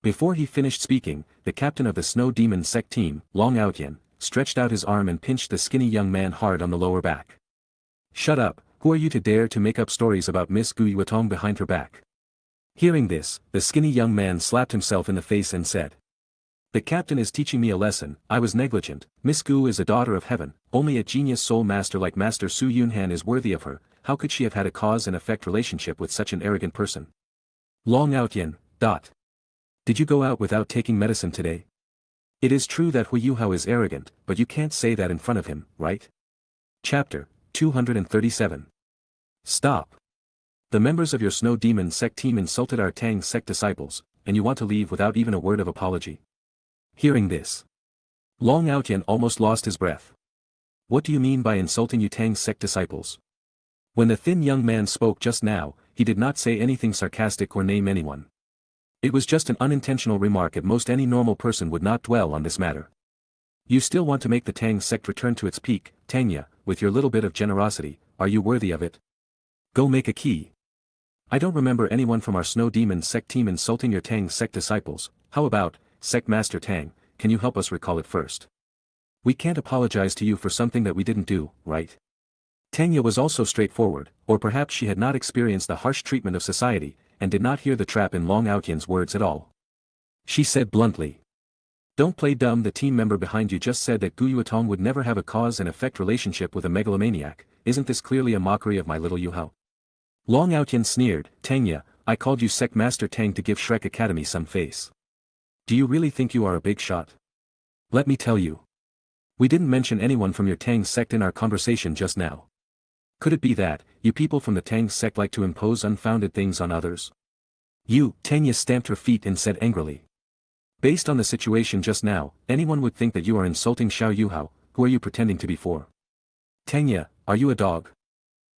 Before he finished speaking, the captain of the Snow Demon sect team, Long Outyen, stretched out his arm and pinched the skinny young man hard on the lower back. Shut up, who are you to dare to make up stories about Miss Gu Yuatong behind her back? Hearing this, the skinny young man slapped himself in the face and said. The captain is teaching me a lesson, I was negligent, Miss Gu is a daughter of heaven, only a genius soul master like Master Su Yunhan is worthy of her, how could she have had a cause and effect relationship with such an arrogant person? Long Outyen. Did you go out without taking medicine today? It is true that Hui Yuhao is arrogant, but you can't say that in front of him, right? Chapter 237. Stop. The members of your Snow Demon sect team insulted our Tang sect disciples, and you want to leave without even a word of apology. Hearing this, Long Outyen almost lost his breath. What do you mean by insulting you Tang sect disciples? When the thin young man spoke just now, he did not say anything sarcastic or name anyone. It was just an unintentional remark at most any normal person would not dwell on this matter. You still want to make the Tang sect return to its peak, Tangya, with your little bit of generosity, are you worthy of it? Go make a key. I don't remember anyone from our Snow Demon sect team insulting your Tang sect disciples, how about, Sect Master Tang, can you help us recall it first? We can't apologize to you for something that we didn't do, right? Tangya was also straightforward, or perhaps she had not experienced the harsh treatment of society, and did not hear the trap in Long Outyen's words at all. She said bluntly. Don't play dumb, the team member behind you just said that Gu Yuatong would never have a cause and effect relationship with a megalomaniac, isn't this clearly a mockery of my little Yuhao? Long Outyen sneered, Tangya, I called you Sect Master Tang to give Shrek Academy some face. Do you really think you are a big shot? Let me tell you. We didn't mention anyone from your Tang sect in our conversation just now. Could it be that, you people from the Tang sect like to impose unfounded things on others? You, Tangya stamped her feet and said angrily. Based on the situation just now, anyone would think that you are insulting Xiao Yuhao, who are you pretending to be for? Tangya, are you a dog?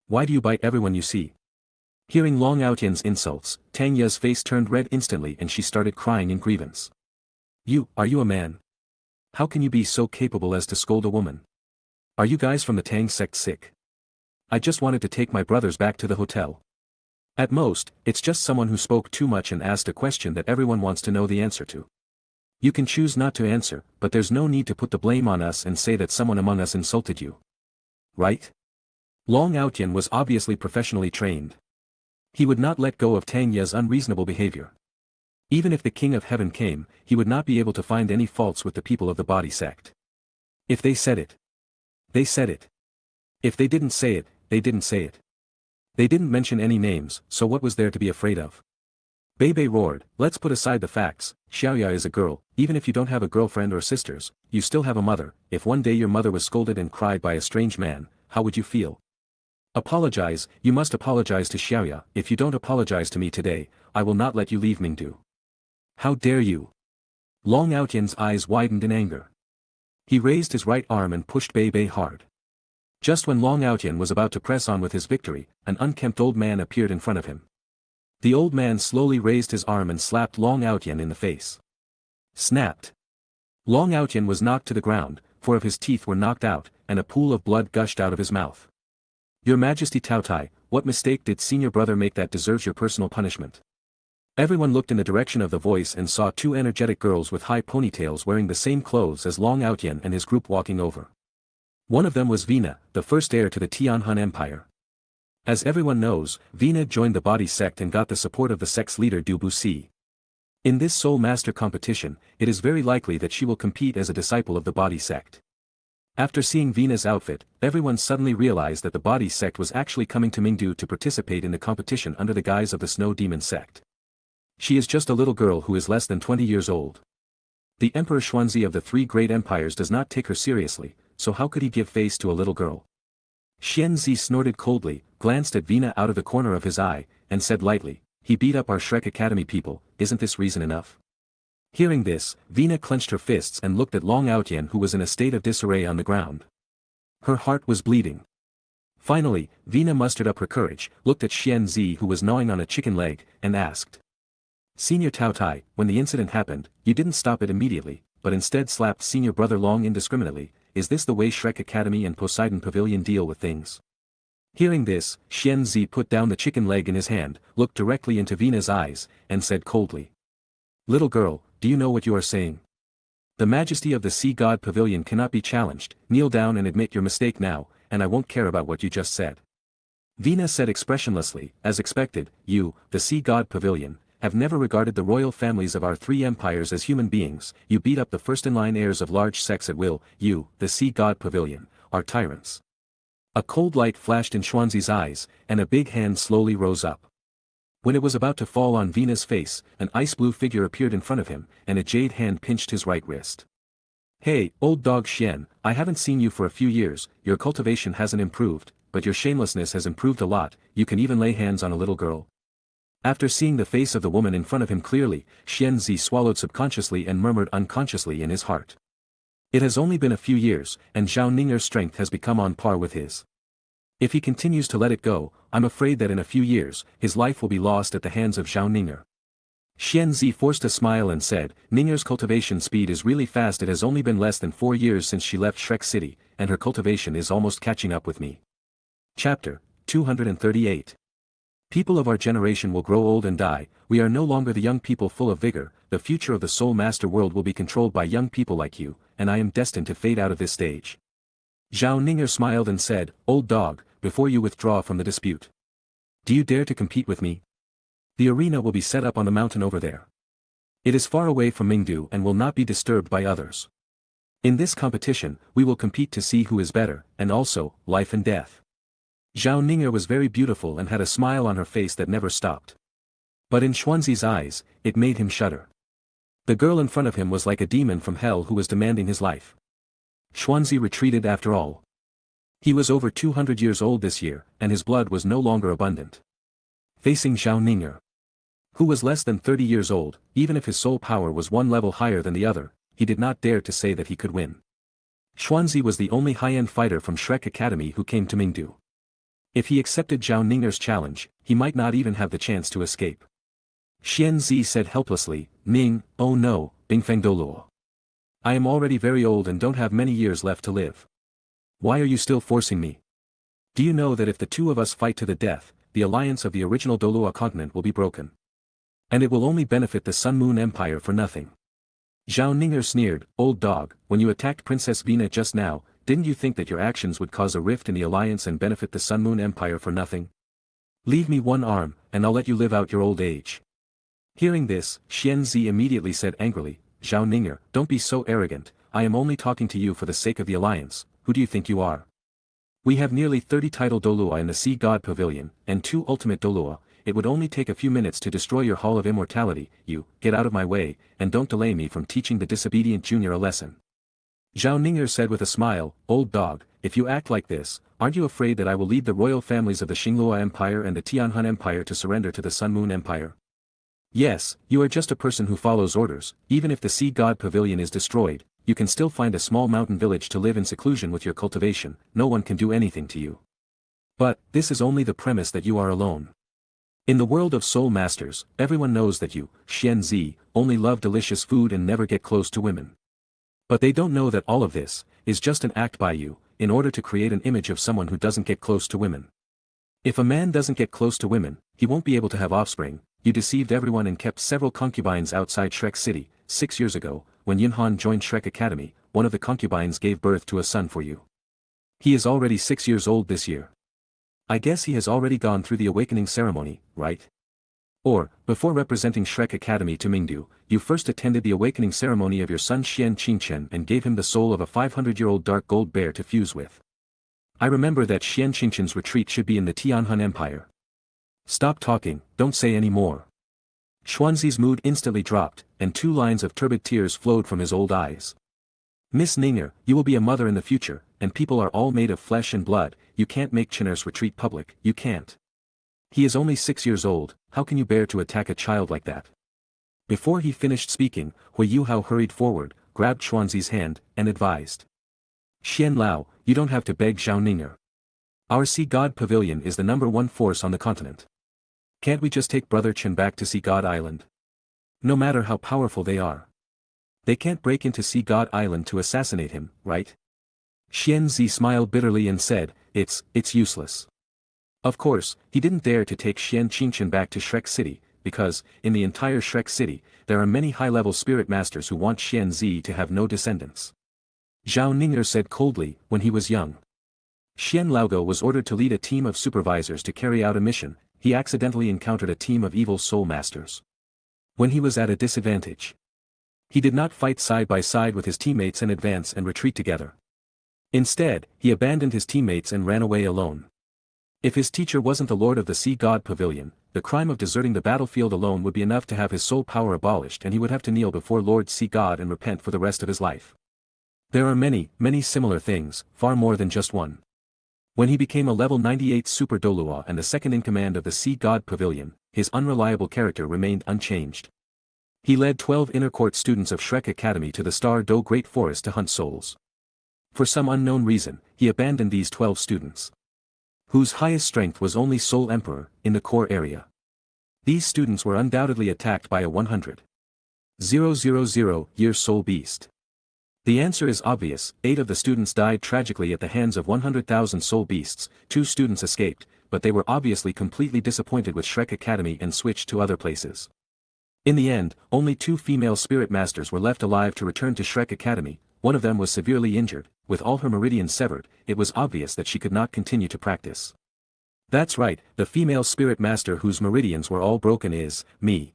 Why do you bite everyone you see? Hearing Long Outyen's insults, Tangya's face turned red instantly and she started crying in grievance. Are you a man? How can you be so capable as to scold a woman? Are you guys from the Tang sect sick? I just wanted to take my brothers back to the hotel. At most, it's just someone who spoke too much and asked a question that everyone wants to know the answer to. You can choose not to answer, but there's no need to put the blame on us and say that someone among us insulted you. Right? Long Outyen was obviously professionally trained. He would not let go of Tangya's unreasonable behavior. Even if the King of Heaven came, he would not be able to find any faults with the people of the body sect. If they said it, they said it. If they didn't say it, they didn't say it. They didn't mention any names, so what was there to be afraid of? Bei roared, let's put aside the facts, Xiaoya is a girl, even if you don't have a girlfriend or sisters, you still have a mother. If one day your mother was scolded and cried by a strange man, how would you feel? Apologize, you must apologize to Xiaoya. If you don't apologize to me today, I will not let you leave Mingdu. How dare you? Long Outyan's eyes widened in anger. He raised his right arm and pushed Bei hard. Just when Long Outyan was about to press on with his victory, an unkempt old man appeared in front of him. The old man slowly raised his arm and slapped Long Outyan in the face. Snapped. Long Outyan was knocked to the ground, 4 of his teeth were knocked out, and a pool of blood gushed out of his mouth. Your Majesty Taotai, what mistake did senior brother make that deserves your personal punishment? Everyone looked in the direction of the voice and saw 2 energetic girls with high ponytails wearing the same clothes as Long Outyan and his group walking over. One of them was Vina, the first heir to the Tianhan Empire. As everyone knows, Vina joined the body sect and got the support of the sect's leader Du Buxi. In this Soul Master competition, it is very likely that she will compete as a disciple of the body sect. After seeing Vina's outfit, everyone suddenly realized that the body sect was actually coming to Mingdu to participate in the competition under the guise of the Snow Demon sect. She is just a little girl who is less than 20 years old. The Emperor Xuanzi of the 3 great empires does not take her seriously, so how could he give face to a little girl? Xuanzi snorted coldly, glanced at Vina out of the corner of his eye, and said lightly, he beat up our Shrek Academy people, isn't this reason enough? Hearing this, Vina clenched her fists and looked at Long Outyan who was in a state of disarray on the ground. Her heart was bleeding. Finally, Vina mustered up her courage, looked at Xuanzi who was gnawing on a chicken leg, and asked. Senior Taotai, when the incident happened, you didn't stop it immediately, but instead slapped senior brother Long indiscriminately. Is this the way Shrek Academy and Poseidon Pavilion deal with things? Hearing this, Xuanzi put down the chicken leg in his hand, looked directly into Vina's eyes, and said coldly. Little girl, do you know what you are saying? The majesty of the Sea God Pavilion cannot be challenged, kneel down and admit your mistake now, and I won't care about what you just said. Vina said expressionlessly, as expected, you, the Sea God Pavilion, have never regarded the royal families of our 3 empires as human beings, you beat up the first-in-line heirs of large sects at will, you, the Sea God Pavilion, are tyrants. A cold light flashed in Xuanzi's eyes, and a big hand slowly rose up. When it was about to fall on Vina's face, an ice-blue figure appeared in front of him, and a jade hand pinched his right wrist. Hey, old dog Xian, I haven't seen you for a few years, your cultivation hasn't improved, but your shamelessness has improved a lot, you can even lay hands on a little girl. After seeing the face of the woman in front of him clearly, Xuanzi swallowed subconsciously and murmured unconsciously in his heart. It has only been a few years, and Zhao Ning'er's strength has become on par with his. If he continues to let it go, I'm afraid that in a few years, his life will be lost at the hands of Zhao Ning'er. Xuanzi forced a smile and said, Ning'er's cultivation speed is really fast. It has only been less than 4 years since she left Shrek City, and her cultivation is almost catching up with me. Chapter 238. People of our generation will grow old and die, we are no longer the young people full of vigor, the future of the Soul Master world will be controlled by young people like you, and I am destined to fade out of this stage. Zhao Ning'er smiled and said, Old dog, before you withdraw from the dispute. Do you dare to compete with me? The arena will be set up on the mountain over there. It is far away from Mingdu and will not be disturbed by others. In this competition, we will compete to see who is better, and also, life and death. Zhao Ning'er was very beautiful and had a smile on her face that never stopped. But in Xuanzi's eyes, it made him shudder. The girl in front of him was like a demon from hell who was demanding his life. Xuanzi retreated after all. He was over 200 years old this year, and his blood was no longer abundant. Facing Zhao Ning'er, who was less than 30 years old, even if his soul power was 1 level higher than the other, he did not dare to say that he could win. Xuanzi was the only high-end fighter from Shrek Academy who came to Mingdu. If he accepted Zhao Ning'er's challenge, he might not even have the chance to escape. Xuanzi said helplessly, Ning, oh no, Bingfeng Doluo. I am already very old and don't have many years left to live. Why are you still forcing me? Do you know that if the 2 of us fight to the death, the alliance of the original Doluo continent will be broken? And it will only benefit the Sun Moon Empire for nothing. Zhao Ning'er sneered, Old dog, when you attacked Princess Vina just now, didn't you think that your actions would cause a rift in the alliance and benefit the Sun Moon Empire for nothing? Leave me 1 arm, and I'll let you live out your old age. Hearing this, Xuanzi immediately said angrily, Zhao Ning'er, don't be so arrogant, I am only talking to you for the sake of the alliance, who do you think you are? We have nearly 30 title Doluo in the Sea God Pavilion, and 2 ultimate Doluo, it would only take a few minutes to destroy your Hall of Immortality. You, get out of my way, and don't delay me from teaching the disobedient junior a lesson. Zhao Ning'er said with a smile, old dog, if you act like this, aren't you afraid that I will lead the royal families of the Xinglua Empire and the Tianhan Empire to surrender to the Sun Moon Empire? Yes, you are just a person who follows orders. Even if the Sea God Pavilion is destroyed, you can still find a small mountain village to live in seclusion with your cultivation. No one can do anything to you. But, this is only the premise that you are alone. In the world of soul masters, everyone knows that you, Xian Zi, only love delicious food and never get close to women. But they don't know that all of this is just an act by you, in order to create an image of someone who doesn't get close to women. If a man doesn't get close to women, he won't be able to have offspring. You deceived everyone and kept several concubines outside Shrek City. 6 years ago, when Yunhan joined Shrek Academy, one of the concubines gave birth to a son for you. He is already 6 years old this year. I guess he has already gone through the awakening ceremony, right? Or, before representing Shrek Academy to Mingdu, you first attended the awakening ceremony of your son Xian Qingchen and gave him the soul of a 500-year-old dark gold bear to fuse with. I remember that Xian Qingchen's retreat should be in the Tianhan Empire. Stop talking, don't say any more. Xuanzi's mood instantly dropped, and 2 lines of turbid tears flowed from his old eyes. Miss Ning'er, you will be a mother in the future, and people are all made of flesh and blood. You can't make Chen'er's retreat public, you can't. He is only 6 years old, how can you bear to attack a child like that? Before he finished speaking, Hui Yuhao hurried forward, grabbed Xuanzi's hand, and advised. Xian Lao, you don't have to beg Zhao Ning'er. Our Sea God Pavilion is the #1 force on the continent. Can't we just take Brother Chen back to Sea God Island? No matter how powerful they are. They can't break into Sea God Island to assassinate him, right? Xian Zi smiled bitterly and said, it's useless. Of course, he didn't dare to take Xian Qingchen back to Shrek City, because, in the entire Shrek City, there are many high-level spirit masters who want Xian Zi to have no descendants. Zhao Ning'er said coldly, when he was young. Xian Laogo was ordered to lead a team of supervisors to carry out a mission. He accidentally encountered a team of evil soul masters. When he was at a disadvantage, he did not fight side by side with his teammates and advance and retreat together. Instead, he abandoned his teammates and ran away alone. If his teacher wasn't the Lord of the Sea God Pavilion, the crime of deserting the battlefield alone would be enough to have his soul power abolished and he would have to kneel before Lord Sea God and repent for the rest of his life. There are many, many similar things, far more than just one. When he became a level 98 Super Doulua and the second-in-command of the Sea God Pavilion, his unreliable character remained unchanged. He led 12 inner court students of Shrek Academy to the Star Do Great Forest to hunt souls. For some unknown reason, he abandoned these 12 students, whose highest strength was only Soul Emperor, in the core area. These students were undoubtedly attacked by a 100,000-year soul beast. The answer is obvious, 8 of the students died tragically at the hands of 100,000 soul beasts, 2 students escaped, but they were obviously completely disappointed with Shrek Academy and switched to other places. In the end, only 2 female spirit masters were left alive to return to Shrek Academy. One of them was severely injured, with all her meridians severed. It was obvious that she could not continue to practice. That's right, the female spirit master whose meridians were all broken is me.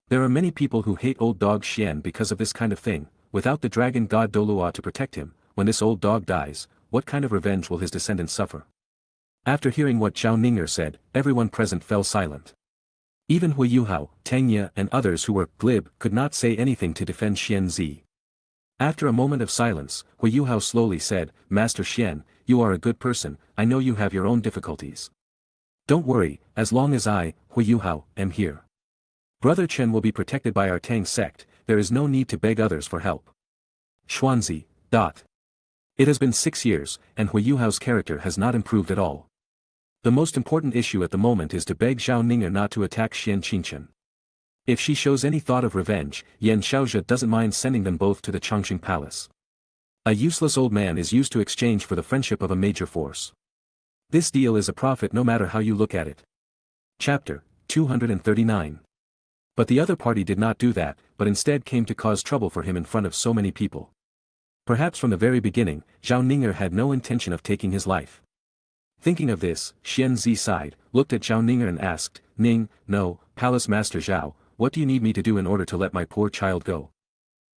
There are many people who hate old dog Xian because of this kind of thing. Without the dragon god Doulua to protect him, when this old dog dies, what kind of revenge will his descendants suffer? After hearing what Zhao Ning'er said, everyone present fell silent. Even Hui Yuhao, Tang and others who were glib could not say anything to defend Xian Zi. After a moment of silence, Hui Yuhao slowly said, Master Xian, you are a good person, I know you have your own difficulties. Don't worry, as long as I, Hui Yuhao, am here. Brother Chen will be protected by our Tang sect, there is no need to beg others for help. Xuanzi. It has been 6 years, and Hui Yuhao's character has not improved at all. The most important issue at the moment is to beg Zhao Ning'er not to attack Xian Qingchen. If she shows any thought of revenge, Yan Xiaozhe doesn't mind sending them both to the Changqing Palace. A useless old man is used to exchange for the friendship of a major force. This deal is a profit no matter how you look at it. Chapter 239. But the other party did not do that, but instead came to cause trouble for him in front of so many people. Perhaps from the very beginning, Zhao Ning'er had no intention of taking his life. Thinking of this, Xian Zi sighed, looked at Zhao Ning'er and asked, No, Palace Master Zhao, what do you need me to do in order to let my poor child go?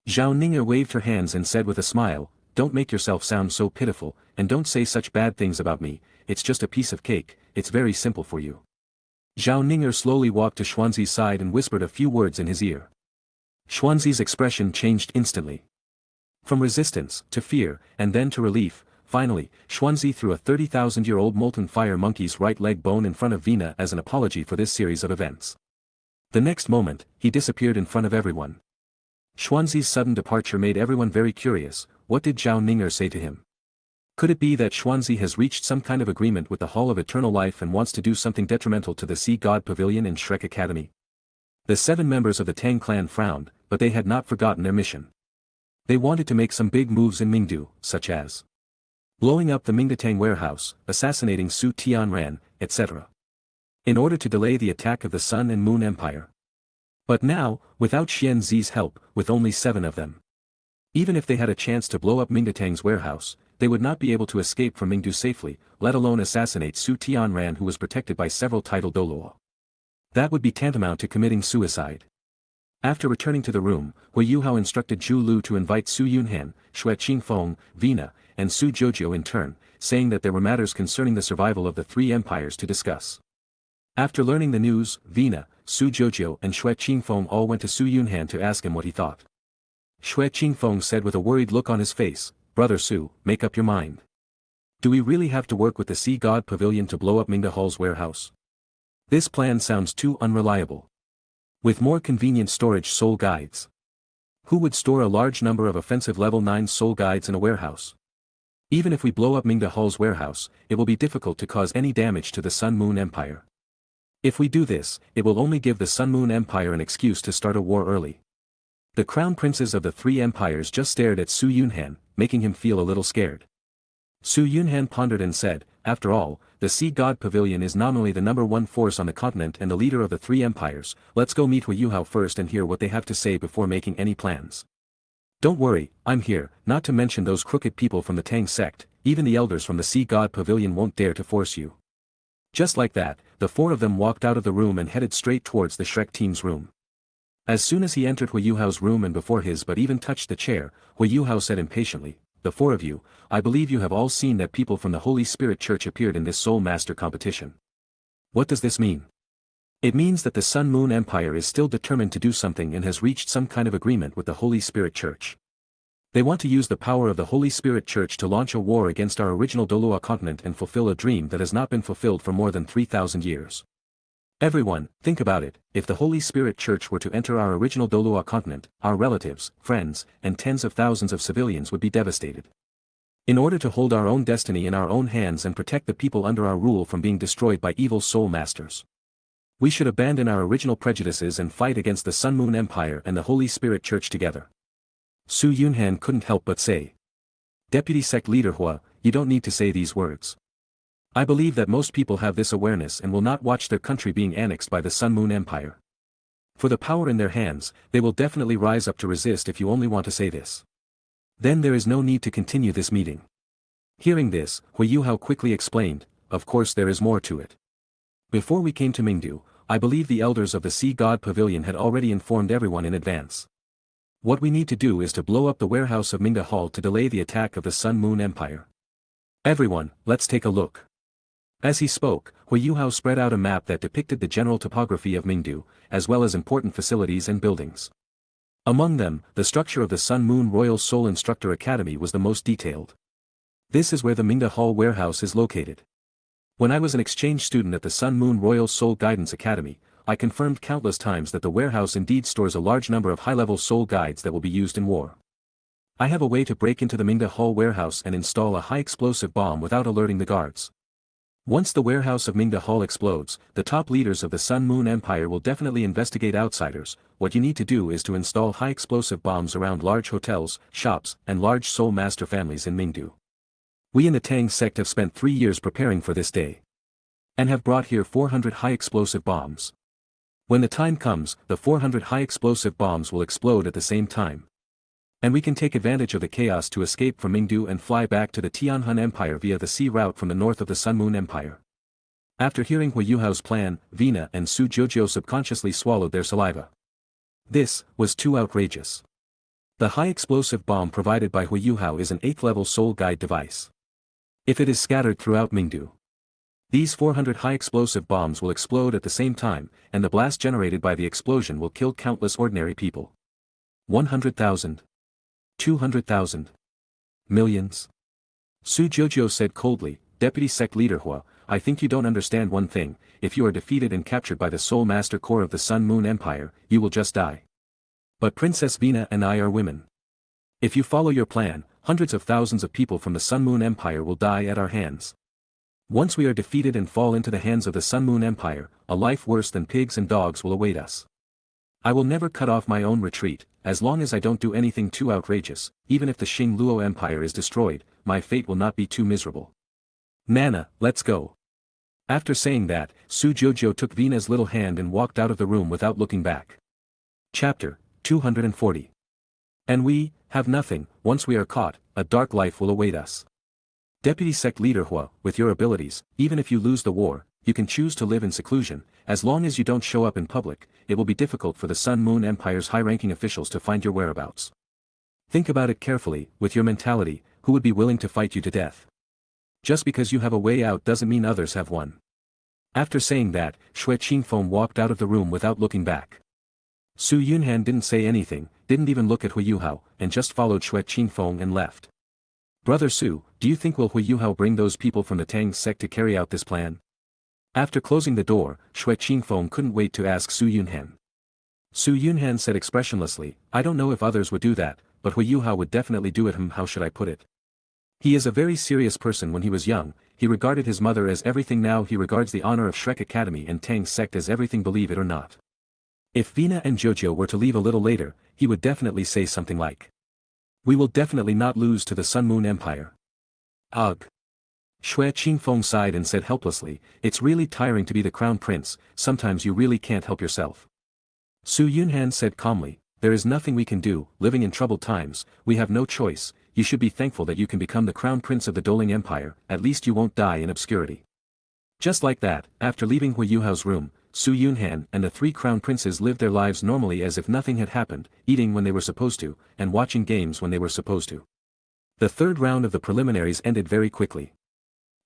Zhao Ning'er waved her hands and said with a smile, Don't make yourself sound so pitiful, and don't say such bad things about me, it's just a piece of cake, it's very simple for you. Zhao Ninger slowly walked to Xuanzi's side and whispered a few words in his ear. Xuanzi's expression changed instantly. From resistance, to fear, and then to relief. Finally, Xuanzi threw a 30,000-year-old molten fire monkey's right leg bone in front of Vina as an apology for this series of events. The next moment, he disappeared in front of everyone. Xuanzi's sudden departure made everyone very curious. What did Zhao Ninger say to him? Could it be that Xuanzi has reached some kind of agreement with the Hall of Eternal Life and wants to do something detrimental to the Sea God Pavilion and Shrek Academy? The 7 members of the Tang clan frowned, but they had not forgotten their mission. They wanted to make some big moves in Mingdu, such as blowing up the Mingdatang warehouse, assassinating Su Tianran, etc. in order to delay the attack of the Sun and Moon Empire. But now, without Xian Zi's help, with only 7 of them. Even if they had a chance to blow up Mingdatang's warehouse, they would not be able to escape from Mingdu safely, let alone assassinate Su Tianran, who was protected by several title DOURO. That would be tantamount to committing suicide. After returning to the room, Hui Yuhao instructed Zhu Lu to invite Su Yunhan, Xue Qingfeng, Vina, and Su Jojo in turn, saying that there were matters concerning the survival of the 3 empires to discuss. After learning the news, Vina, Su Jojo and Xue Qingfeng all went to Su Yunhan to ask him what he thought. Xue Qingfeng said with a worried look on his face, "Brother Su, make up your mind. Do we really have to work with the Sea God Pavilion to blow up Mingda Hall's warehouse? This plan sounds too unreliable. With more convenient storage soul guides. Who would store a large number of offensive level 9 soul guides in a warehouse? Even if we blow up Mingda Hall's warehouse, it will be difficult to cause any damage to the Sun Moon Empire. If we do this, it will only give the Sun Moon Empire an excuse to start a war early." The crown princes of the 3 empires just stared at Su Yunhan, making him feel a little scared. Su Yunhan pondered and said, "After all, the Sea God Pavilion is nominally the #1 force on the continent and the leader of the 3 empires. Let's go meet Hui Yuhao first and hear what they have to say before making any plans. Don't worry, I'm here, not to mention those crooked people from the Tang sect, even the elders from the Sea God Pavilion won't dare to force you." Just like that, the 4 of them walked out of the room and headed straight towards the Shrek team's room. As soon as he entered Hui Yuhao's room and before his but even touched the chair, Hui Yuhao said impatiently, "The 4 of you, I believe you have all seen that people from the Holy Spirit Church appeared in this Soul Master competition. What does this mean?" "It means that the Sun Moon Empire is still determined to do something and has reached some kind of agreement with the Holy Spirit Church. They want to use the power of the Holy Spirit Church to launch a war against our original DOURO continent and fulfill a dream that has not been fulfilled for more than 3,000 years. Everyone, think about it, if the Holy Spirit Church were to enter our original DOURO continent, our relatives, friends, and tens of thousands of civilians would be devastated. In order to hold our own destiny in our own hands and protect the people under our rule from being destroyed by evil soul masters, we should abandon our original prejudices and fight against the Sun Moon Empire and the Holy Spirit Church together." Su Yunhan couldn't help but say. "Deputy Sect Leader Hua, you don't need to say these words. I believe that most people have this awareness and will not watch their country being annexed by the Sun Moon Empire. For the power in their hands, they will definitely rise up to resist if you only want to say this. Then there is no need to continue this meeting." Hearing this, Hui Yuhao quickly explained, "Of course there is more to it. Before we came to Mingdu, I believe the elders of the Sea God Pavilion had already informed everyone in advance. What we need to do is to blow up the warehouse of Mingda Hall to delay the attack of the Sun Moon Empire. Everyone, let's take a look." As he spoke, Hui Yuhao spread out a map that depicted the general topography of Mingdu, as well as important facilities and buildings. Among them, the structure of the Sun Moon Royal Soul Instructor Academy was the most detailed. This is where the Mingda Hall warehouse is located. When I was an exchange student at the Sun Moon Royal Soul Guidance Academy, I confirmed countless times that the warehouse indeed stores a large number of high-level soul guides that will be used in war. I have a way to break into the Mingda Hall warehouse and install a high-explosive bomb without alerting the guards. Once the warehouse of Mingda Hall explodes, the top leaders of the Sun Moon Empire will definitely investigate outsiders. What you need to do is to install high-explosive bombs around large hotels, shops, and large soul master families in Mingdu. We in the Tang sect have spent 3 years preparing for this day. And have brought here 400 high-explosive bombs. When the time comes, the 400 high-explosive bombs will explode at the same time. And we can take advantage of the chaos to escape from Mingdu and fly back to the Tianhan Empire via the sea route from the north of the Sun Moon Empire." After hearing Hui Yuhao's plan, Vina and Su Jojo subconsciously swallowed their saliva. This was too outrageous. The high-explosive bomb provided by Hui Yuhao is an 8th-level soul guide device. If it is scattered throughout Mingdu, These 400 high-explosive bombs will explode at the same time, and the blast generated by the explosion will kill countless ordinary people. 100,000. 200,000. Millions. Su Jojo said coldly, Deputy Sect Leader Hua, I think you don't understand one thing, if you are defeated and captured by the Soul Master Corps of the Sun Moon Empire, you will just die. But Princess Vina and I are women. If you follow your plan, hundreds of thousands of people from the Sun Moon Empire will die at our hands. Once we are defeated and fall into the hands of the Sun Moon Empire, a life worse than pigs and dogs will await us. I will never cut off my own retreat, as long as I don't do anything too outrageous, even if the Xing Luo Empire is destroyed, my fate will not be too miserable. Nana, let's go. After saying that, Su Jojo took Vina's little hand and walked out of the room without looking back. Chapter 240. And we have nothing. Once we are caught, a dark life will await us. Deputy Sect Leader Hua, with your abilities, even if you lose the war, you can choose to live in seclusion. As long as you don't show up in public, it will be difficult for the Sun Moon Empire's high-ranking officials to find your whereabouts. Think about it carefully. With your mentality, who would be willing to fight you to death? Just because you have a way out doesn't mean others have one. After saying that, Xue Qingfeng walked out of the room without looking back. Su Yunhan didn't say anything, didn't even look at Hui Yuhao, and just followed Xue Qingfeng and left. Brother Su, do you think will Hui Yuhao bring those people from the Tang sect to carry out this plan? After closing the door, Xue Qingfeng couldn't wait to ask Su Yunhan. Su Yunhan said expressionlessly, I don't know if others would do that, but Hui Yuhao would definitely do it. How should I put it? He is a very serious person. When he was young, he regarded his mother as everything. Now he regards the honor of Shrek Academy and Tang sect as everything, believe it or not. If Vina and Jojo were to leave a little later, he would definitely say something like, we will definitely not lose to the Sun Moon Empire. Ugh. Xue Qingfeng sighed and said helplessly, it's really tiring to be the crown prince, sometimes you really can't help yourself. Su Yunhan said calmly, there is nothing we can do, living in troubled times, we have no choice, you should be thankful that you can become the crown prince of the Doling Empire, at least you won't die in obscurity. Just like that, after leaving Hui Yuhao's room, Su Yunhan and the three crown princes lived their lives normally as if nothing had happened, eating when they were supposed to, and watching games when they were supposed to. The third round of the preliminaries ended very quickly.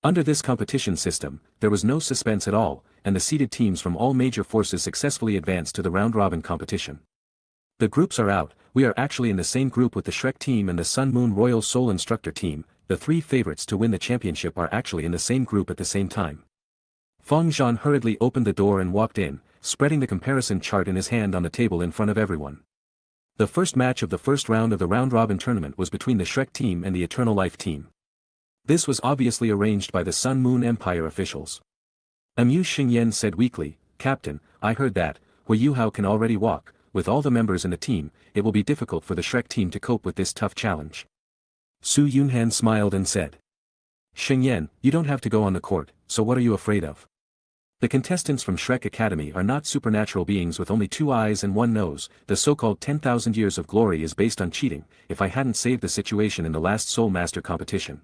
Under this competition system, there was no suspense at all, and the seeded teams from all major forces successfully advanced to the round-robin competition. The groups are out, we are actually in the same group with the Shrek team and the Sun Moon Royal Soul Instructor team, the three favorites to win the championship are actually in the same group at the same time. Feng Zhan hurriedly opened the door and walked in, spreading the comparison chart in his hand on the table in front of everyone. The first match of the first round of the round-robin tournament was between the Shrek team and the Eternal Life team. This was obviously arranged by the Sun Moon Empire officials. Amused Xingyan said weakly, Captain, I heard that, Hui Yuhao can already walk, with all the members in the team, it will be difficult for the Shrek team to cope with this tough challenge. Su Yunhan smiled and said, Xingyan, you don't have to go on the court, so what are you afraid of? The contestants from Shrek Academy are not supernatural beings with only 2 eyes and 1 nose, the so-called 10,000 years of glory is based on cheating. If I hadn't saved the situation in the last Soul Master competition,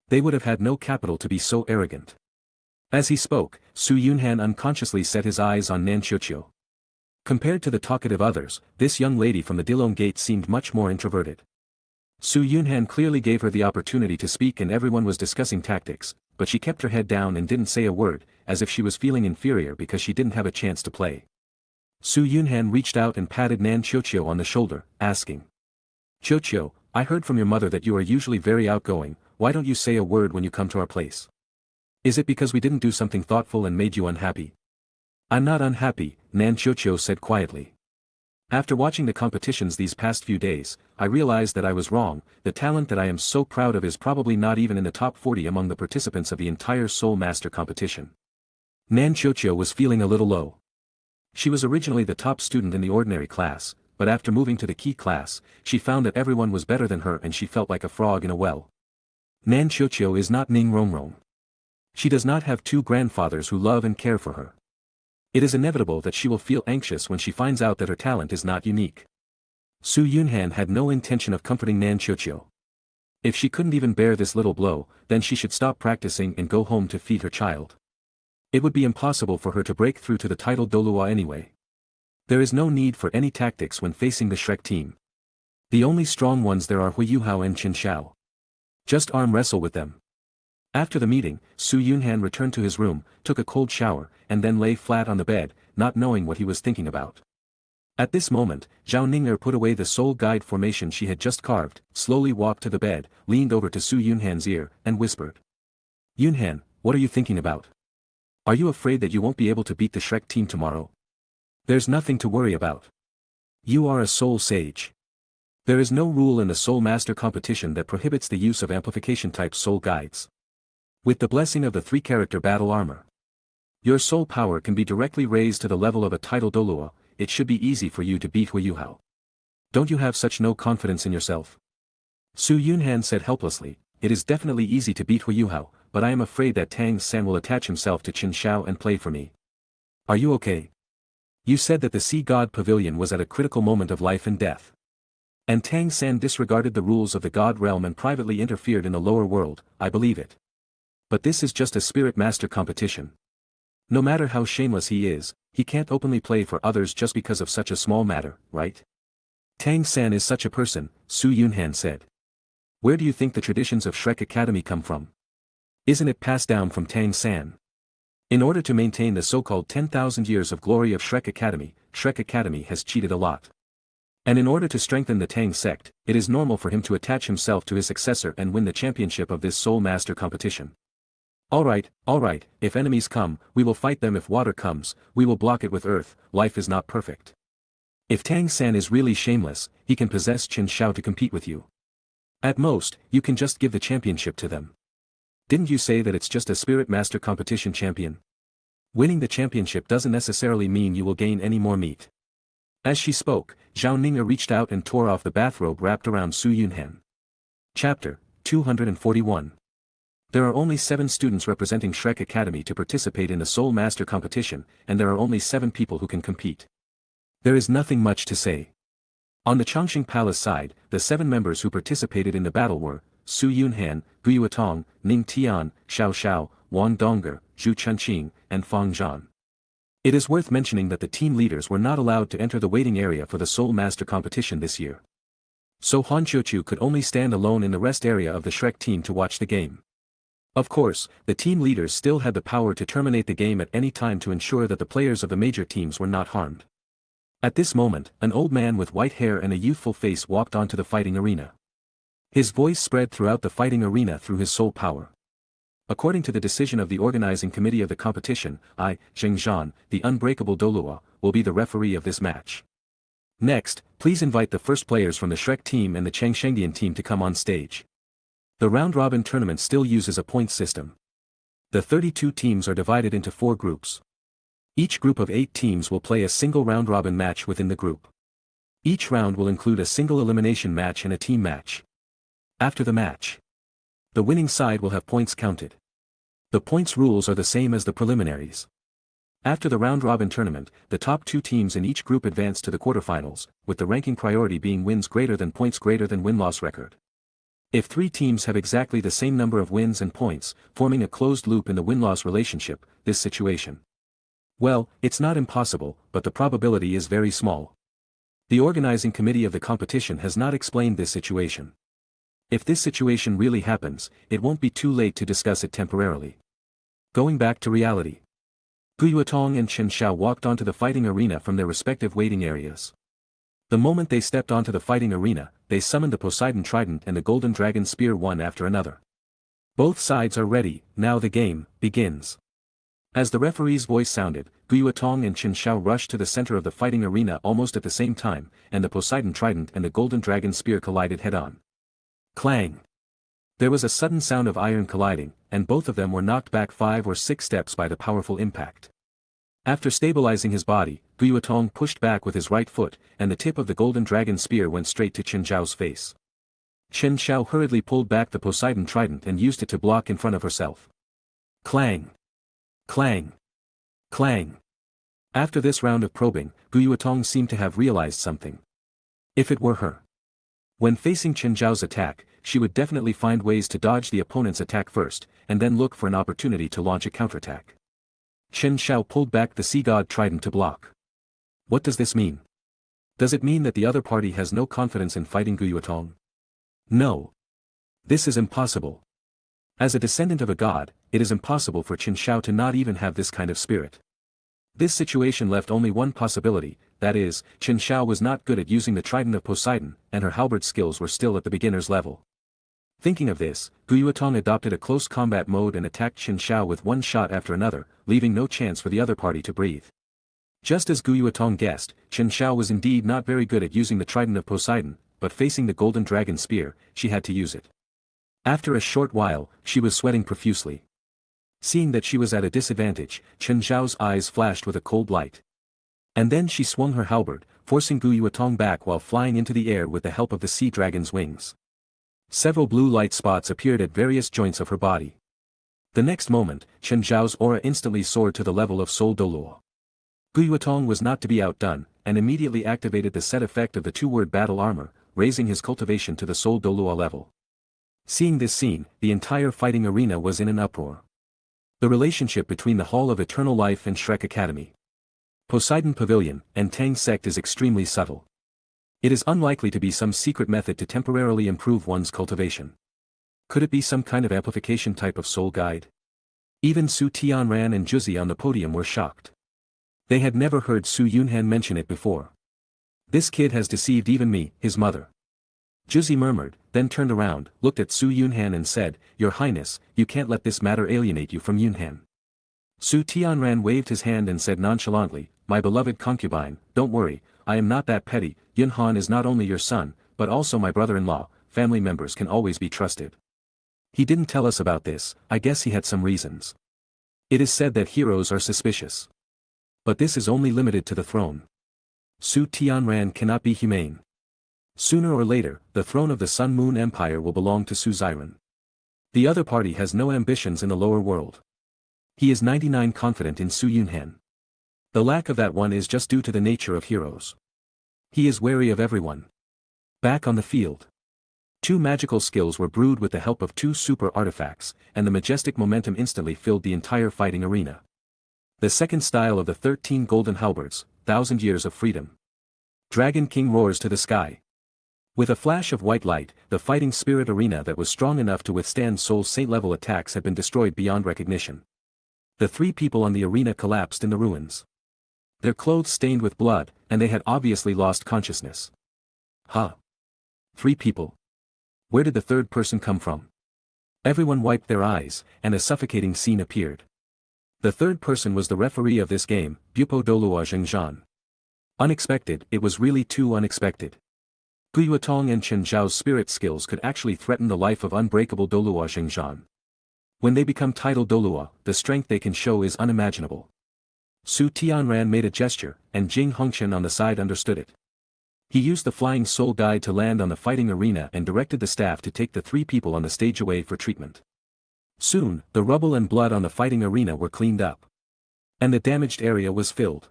they would have had no capital to be so arrogant. As he spoke, Su Yunhan unconsciously set his eyes on Nan Qiuqiu. Compared to the talkative others, this young lady from the Dilong Gate seemed much more introverted. Su Yunhan clearly gave her the opportunity to speak and everyone was discussing tactics, but she kept her head down and didn't say a word, as if she was feeling inferior because she didn't have a chance to play. Su Yunhan reached out and patted Nan Qiuqiu on the shoulder, asking, Qiuqiu, I heard from your mother that you are usually very outgoing, why don't you say a word when you come to our place? Is it because we didn't do something thoughtful and made you unhappy? I'm not unhappy, Nan Qiuqiu said quietly. After watching the competitions these past few days, I realized that I was wrong. The talent that I am so proud of is probably not even in the top 40 among the participants of the entire Soul Master competition. Nan Qiuqiu was feeling a little low. She was originally the top student in the ordinary class, but after moving to the key class, she found that everyone was better than her and she felt like a frog in a well. Nan Qiuqiu is not Ning Rongrong. She does not have 2 grandfathers who love and care for her. It is inevitable that she will feel anxious when she finds out that her talent is not unique. Su Yunhan had no intention of comforting Nan Qiuqiu. If she couldn't even bear this little blow, then she should stop practicing and go home to feed her child. It would be impossible for her to break through to the title Doulua anyway. There is no need for any tactics when facing the Shrek team. The only strong ones there are Hui Yuhao and Qin Shao. Just arm wrestle with them. After the meeting, Su Yunhan returned to his room, took a cold shower, and then lay flat on the bed, not knowing what he was thinking about. At this moment, Zhao Ning'er put away the soul guide formation she had just carved, slowly walked to the bed, leaned over to Su Yunhan's ear, and whispered. Yunhan, what are you thinking about? Are you afraid that you won't be able to beat the Shrek team tomorrow? There's nothing to worry about. You are a soul sage. There is no rule in the Soul Master competition that prohibits the use of amplification-type soul guides. With the blessing of the 3-character battle armor, your soul power can be directly raised to the level of a title DOURO. It should be easy for you to beat Hu Yuhao. Don't you have such no confidence in yourself? Su Yunhan said helplessly, it is definitely easy to beat Hu Yuhao, but I am afraid that Tang-san will attach himself to Qin Shao and play for me. Are you okay? You said that the Sea God Pavilion was at a critical moment of life and death. And Tang-san disregarded the rules of the God realm and privately interfered in the lower world, I believe it. But this is just a spirit master competition. No matter how shameless he is, he can't openly play for others just because of such a small matter, right? Tang-san is such a person, Su Yunhan said. Where do you think the traditions of Shrek Academy come from? Isn't it passed down from Tang-san? In order to maintain the so-called 10,000 years of glory of Shrek Academy has cheated a lot. And in order to strengthen the Tang sect, it is normal for him to attach himself to his successor and win the championship of this Soul Master competition. Alright, if enemies come, we will fight them. If water comes, we will block it with earth. Life is not perfect. If Tang-san is really shameless, he can possess Qin Shao to compete with you. At most, you can just give the championship to them. Didn't you say that it's just a Spirit Master competition champion? Winning the championship doesn't necessarily mean you will gain any more meat. As she spoke, Zhao Ning'er reached out and tore off the bathrobe wrapped around Su Yunhan. Chapter 241. There are only 7 students representing Shrek Academy to participate in the Soul Master competition, and there are only 7 people who can compete. There is nothing much to say. On the Chongqing Palace side, the 7 members who participated in the battle were Su Yunhan, Gu Yuetong, Ning Tian, Xiao Xiao, Wang Dong'er, Zhu Chunqing, and Fang Zhan. It is worth mentioning that the team leaders were not allowed to enter the waiting area for the Soul Master competition this year. So Han Qiuqiu could only stand alone in the rest area of the Shrek team to watch the game. Of course, the team leaders still had the power to terminate the game at any time to ensure that the players of the major teams were not harmed. At this moment, an old man with white hair and a youthful face walked onto the fighting arena. His voice spread throughout the fighting arena through his soul power. According to the decision of the organizing committee of the competition, I, Zheng Zhan, the unbreakable DOURO, will be the referee of this match. Next, please invite the first players from the Shrek team and the Changshengdian team to come on stage. The round-robin tournament still uses a points system. The 32 teams are divided into 4 groups. Each group of 8 teams will play a single round-robin match within the group. Each round will include a single elimination match and a team match. After the match, the winning side will have points counted. The points rules are the same as the preliminaries. After the round-robin tournament, the top 2 teams in each group advance to the quarterfinals, with the ranking priority being wins greater than points greater than win-loss record. If 3 teams have exactly the same number of wins and points, forming a closed loop in the win-loss relationship, this situation. Well, it's not impossible, but the probability is very small. The organizing committee of the competition has not explained this situation. If this situation really happens, it won't be too late to discuss it temporarily. Going back to reality. Gu Yuetong and Qin Shao walked onto the fighting arena from their respective waiting areas. The moment they stepped onto the fighting arena, they summoned the Poseidon Trident and the Golden Dragon Spear one after another. Both sides are ready, now the game begins. As the referee's voice sounded, Gu Yuetong and Qin Shao rushed to the center of the fighting arena almost at the same time, and the Poseidon Trident and the Golden Dragon Spear collided head-on. Clang! There was a sudden sound of iron colliding, and both of them were knocked back 5 or 6 steps by the powerful impact. After stabilizing his body, Gu Yuetong pushed back with his right foot, and the tip of the Golden Dragon Spear went straight to Qin Shao's face. Qin Shao hurriedly pulled back the Poseidon Trident and used it to block in front of herself. Clang! Clang! Clang! After this round of probing, Gu Yuetong seemed to have realized something. If it were her. When facing Qin Shao's attack, she would definitely find ways to dodge the opponent's attack first, and then look for an opportunity to launch a counterattack. Qin Shao pulled back the Sea God Trident to block. What does this mean? Does it mean that the other party has no confidence in fighting Gu Yuetong? No. This is impossible. As a descendant of a god, it is impossible for Chen Shao to not even have this kind of spirit. This situation left only one possibility, that is, Chen Shao was not good at using the trident of Poseidon, and her halberd skills were still at the beginner's level. Thinking of this, Wuton adopted a close combat mode and attacked Chen Shao with one shot after another, leaving no chance for the other party to breathe. Just as Wuton guessed, Chen Shao was indeed not very good at using the trident of Poseidon, but facing the golden dragon spear, she had to use it. After a short while, she was sweating profusely. Seeing that she was at a disadvantage, Chen Shao's eyes flashed with a cold light. And then she swung her halberd, forcing Wuton back while flying into the air with the help of the sea dragon's wings. Several blue light spots appeared at various joints of her body. The next moment, Chen Zhao's aura instantly soared to the level of Soul DOURO. Wuton was not to be outdone, and immediately activated the set effect of the two-word battle armor, raising his cultivation to the Soul DOURO level. Seeing this scene, the entire fighting arena was in an uproar. The relationship between the Hall of Eternal Life and Shrek Academy, Poseidon Pavilion, and Tang sect is extremely subtle. It is unlikely to be some secret method to temporarily improve one's cultivation. Could it be some kind of amplification type of soul guide? Even Su Tianran and Juzi on the podium were shocked. They had never heard Su Yunhan mention it before. This kid has deceived even me, his mother. Juzi murmured, then turned around, looked at Su Yunhan and said, Your Highness, you can't let this matter alienate you from Yunhan. Su Tianran waved his hand and said nonchalantly, My beloved concubine, don't worry, I am not that petty. Yunhan is not only your son, but also my brother-in-law, family members can always be trusted. He didn't tell us about this, I guess he had some reasons. It is said that heroes are suspicious. But this is only limited to the throne. Su Tianran cannot be humane. Sooner or later, the throne of the Sun Moon Empire will belong to Su Ziren. The other party has no ambitions in the lower world. He is 99% confident in Su Yunhan. The lack of that one is just due to the nature of heroes. He is wary of everyone. Back on the field. Two magical skills were brewed with the help of two super artifacts, and the majestic momentum instantly filled the entire fighting arena. The second style of the 13 golden halberds, 1,000 years of freedom. Dragon King roars to the sky. With a flash of white light, the fighting spirit arena that was strong enough to withstand Soul Saint level attacks had been destroyed beyond recognition. The three people on the arena collapsed in the ruins. Their clothes stained with blood, and they had obviously lost consciousness. Huh? 3 people? Where did the third person come from? Everyone wiped their eyes, and a suffocating scene appeared. The third person was the referee of this game, Bupo Dolua Zhengzhan. Unexpected, it was really too unexpected. Guyuatong and Chen Zhao's spirit skills could actually threaten the life of unbreakable Dolua Zhengzhan. When they become title Dolua, the strength they can show is unimaginable. Su Tianran made a gesture, and Jing Hongqian on the side understood it. He used the flying soul guide to land on the fighting arena and directed the staff to take the 3 people on the stage away for treatment. Soon, the rubble and blood on the fighting arena were cleaned up. And the damaged area was filled.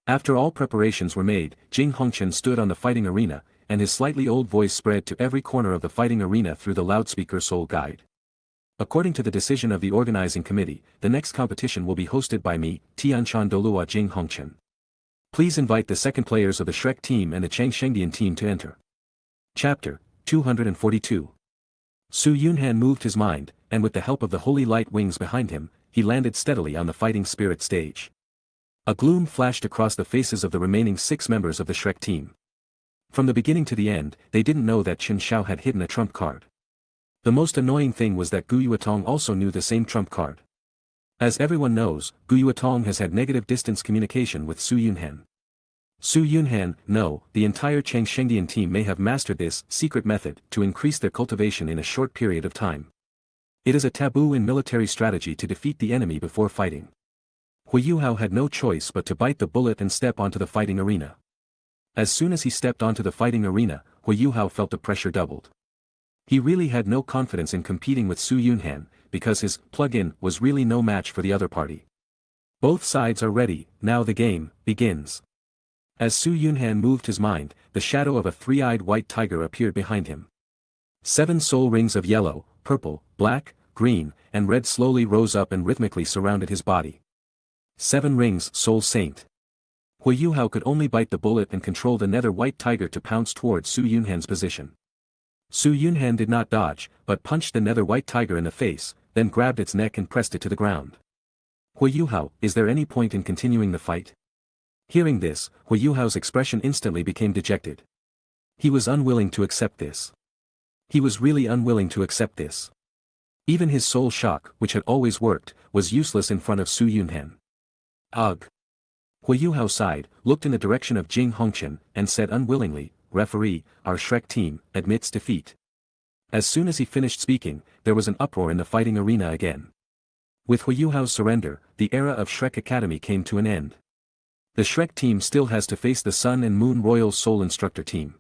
After all preparations were made, Jing Hongqian stood on the fighting arena, and his slightly old voice spread to every corner of the fighting arena through the loudspeaker soul guide. According to the decision of the organizing committee, the next competition will be hosted by me, Tianshan Dolua Jing Hongqian. Please invite the second players of the Shrek team and the Changshengdian team to enter. Chapter 242. Su Yunhan moved his mind, and with the help of the holy light wings behind him, he landed steadily on the fighting spirit stage. A gloom flashed across the faces of the remaining 6 members of the Shrek team. From the beginning to the end, they didn't know that Chen Shao had hidden a trump card. The most annoying thing was that Guyuatong also knew the same trump card. As everyone knows, Guyuatong has had negative distance communication with Su Yunhan. Su Yunhan, no, the entire Changshengdian team may have mastered this secret method to increase their cultivation in a short period of time. It is a taboo in military strategy to defeat the enemy before fighting. Hui Yuhao had no choice but to bite the bullet and step onto the fighting arena. As soon as he stepped onto the fighting arena, Hui Yuhao felt the pressure doubled. He really had no confidence in competing with Su Yunhan, because his plug-in was really no match for the other party. Both sides are ready, now the game begins. As Su Yunhan moved his mind, the shadow of a 3-eyed white tiger appeared behind him. 7 soul rings of yellow, purple, black, green, and red slowly rose up and rhythmically surrounded his body. 7 rings, Soul Saint. Hui Yuhao could only bite the bullet and control the nether white tiger to pounce towards Su Yunhan's position. Su Yunhan did not dodge, but punched the nether white tiger in the face, then grabbed its neck and pressed it to the ground. Hui Yuhao, is there any point in continuing the fight? Hearing this, Hui Yuhao's expression instantly became dejected. He was unwilling to accept this. He was really unwilling to accept this. Even his soul shock, which had always worked, was useless in front of Su Yunhan. Ugh. Hui Yuhao sighed, looked in the direction of Jing Hongqian, and said unwillingly, "Referee, our Shrek team admits defeat." As soon as he finished speaking, there was an uproar in the fighting arena again. With Hui Yuhao's surrender, the era of Shrek Academy came to an end. The Shrek team still has to face the Sun and Moon Royal Soul Instructor team.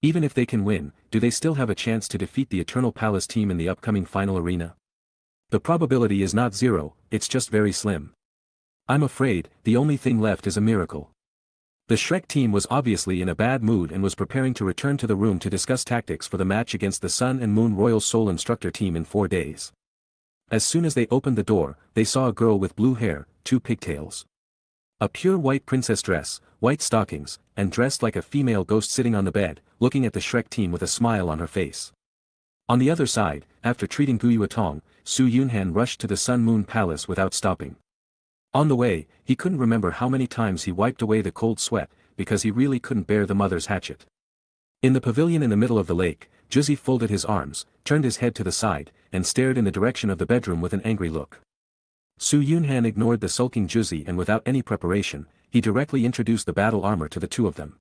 Even if they can win, do they still have a chance to defeat the Eternal Palace team in the upcoming final arena? The probability is not zero, it's just very slim. I'm afraid, the only thing left is a miracle. The Shrek team was obviously in a bad mood and was preparing to return to the room to discuss tactics for the match against the Sun and Moon Royal Soul Instructor team in 4 days. As soon as they opened the door, they saw a girl with blue hair, 2 pigtails. A pure white princess dress, white stockings, and dressed like a female ghost sitting on the bed, looking at the Shrek team with a smile on her face. On the other side, after treating Wuton, Su Yunhan rushed to the Sun Moon Palace without stopping. On the way, he couldn't remember how many times he wiped away the cold sweat, because he really couldn't bear the mother's hatchet. In the pavilion in the middle of the lake, Juzi folded his arms, turned his head to the side, and stared in the direction of the bedroom with an angry look. Su Yunhan ignored the sulking Juzi and without any preparation, he directly introduced the battle armor to the two of them.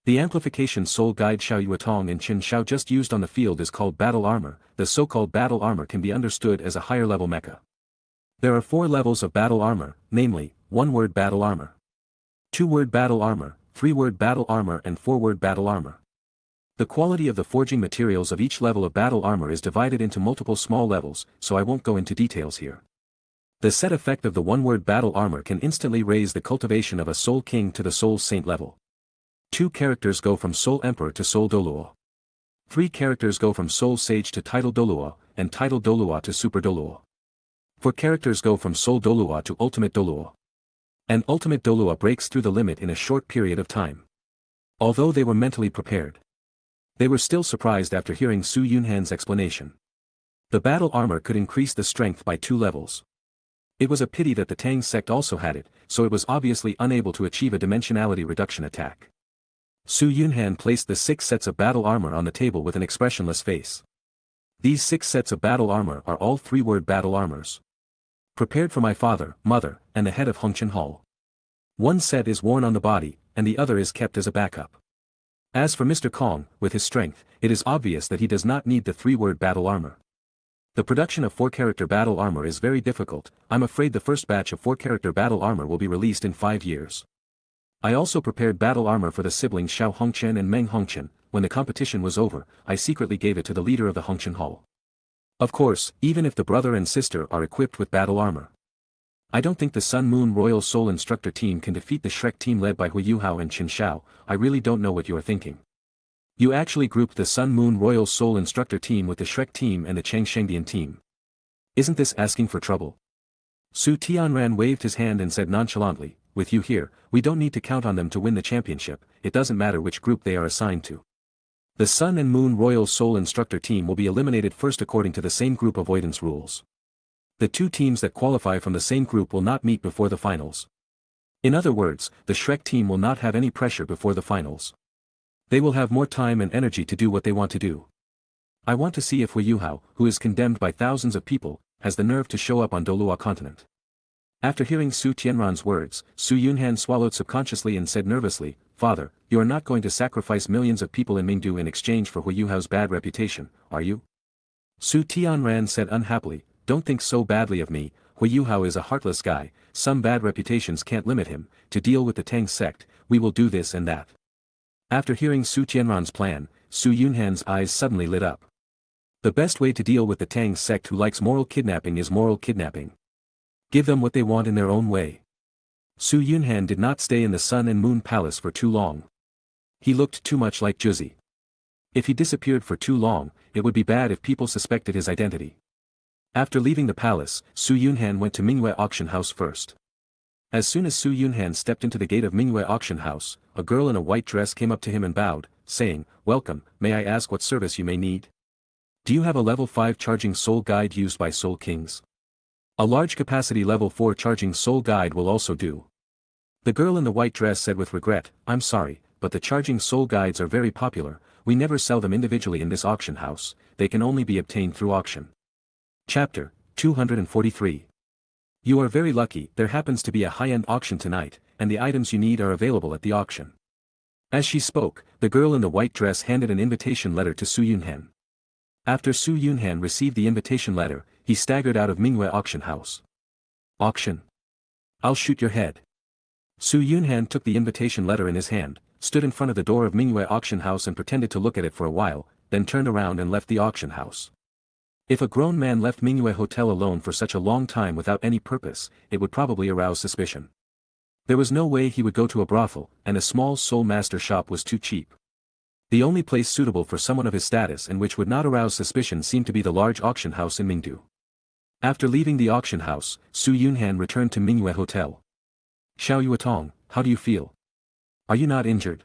The amplification soul guide Xiao Yuatong and Qin Xiao just used on the field is called battle armor. The so-called battle armor can be understood as a higher level mecha. There are 4 levels of battle armor, namely, 1-word battle armor, 2-word battle armor, 3-word battle armor and 4-word battle armor. The quality of the forging materials of each level of battle armor is divided into multiple small levels, so I won't go into details here. The set effect of the 1-word battle armor can instantly raise the cultivation of a Soul King to the Soul Saint level. 2 characters go from Soul Emperor to Soul DOURO. 3 characters go from Soul Sage to Title DOURO, and Title DOURO to Super DOURO. 4 characters go from Soul DOURO to Ultimate DOURO. And Ultimate DOURO breaks through the limit in a short period of time. Although they were mentally prepared, they were still surprised after hearing Su Yunhan's explanation. The battle armor could increase the strength by 2 levels. It was a pity that the Tang sect also had it, so it was obviously unable to achieve a dimensionality reduction attack. Su Yunhan placed the 6 sets of battle armor on the table with an expressionless face. These 6 sets of battle armor are all 3-word battle armors. Prepared for my father, mother, and the head of Hongqian Hall. 1 set is worn on the body, and the other is kept as a backup. As for Mr. Kong, with his strength, it is obvious that he does not need the 3-word battle armor. The production of 4-character battle armor is very difficult. I'm afraid the first batch of 4-character battle armor will be released in 5 years. I also prepared battle armor for the siblings Xiao Hongqian and Meng Hongqian. When the competition was over, I secretly gave it to the leader of the Hongqian Hall. Of course, even if the brother and sister are equipped with battle armor, I don't think the Sun Moon Royal Soul Instructor team can defeat the Shrek team led by Hui Yuhao and Qin Xiao. I really don't know what you are thinking. You actually grouped the Sun Moon Royal Soul Instructor team with the Shrek team and the Changshengdian team. Isn't this asking for trouble? Su Tianran waved his hand and said nonchalantly, with you here, we don't need to count on them to win the championship, it doesn't matter which group they are assigned to. The Sun and Moon Royal Soul Instructor team will be eliminated first according to the same group avoidance rules. The 2 teams that qualify from the same group will not meet before the finals. In other words, the Shrek team will not have any pressure before the finals. They will have more time and energy to do what they want to do. I want to see if Hui Yuhao, who is condemned by thousands of people, has the nerve to show up on Douluo continent. After hearing Su Tianran's words, Su Yunhan swallowed subconsciously and said nervously, Father, you are not going to sacrifice millions of people in Mingdu in exchange for Hui Yuhao's bad reputation, are you? Su Tianran said unhappily, don't think so badly of me, Hui Yuhao is a heartless guy, some bad reputations can't limit him. To deal with the Tang sect, we will do this and that. After hearing Su Tianran's plan, Su Yunhan's eyes suddenly lit up. The best way to deal with the Tang sect who likes moral kidnapping is moral kidnapping. Give them what they want in their own way. Su Yunhan did not stay in the Sun and Moon Palace for too long. He looked too much like Juzi. If he disappeared for too long, it would be bad if people suspected his identity. After leaving the palace, Su Yunhan went to Mingyue Auction House first. As soon as Su Yunhan stepped into the gate of Mingyue Auction House, a girl in a white dress came up to him and bowed, saying, "Welcome, may I ask what service you may need? Do you have a level 5 charging soul guide used by soul kings? A large capacity level 4 charging soul guide will also do." The girl in the white dress said with regret, "I'm sorry, but the charging soul guides are very popular, we never sell them individually in this auction house, they can only be obtained through auction." Chapter 243. You are very lucky, there happens to be a high-end auction tonight, and the items you need are available at the auction. As she spoke, the girl in the white dress handed an invitation letter to Su Yunhan. After Su Yunhan received the invitation letter, he staggered out of Mingyue auction house. "Auction? I'll shoot your head." Su Yunhan took the invitation letter in his hand, stood in front of the door of Mingyue auction house and pretended to look at it for a while, then turned around and left the auction house. If a grown man left Mingyue Hotel alone for such a long time without any purpose, it would probably arouse suspicion. There was no way he would go to a brothel, and a small soul master shop was too cheap. The only place suitable for someone of his status and which would not arouse suspicion seemed to be the large auction house in Mingdu. After leaving the auction house, Su Yunhan returned to Mingyue Hotel. "Xiao Yuatong, how do you feel? Are you not injured?"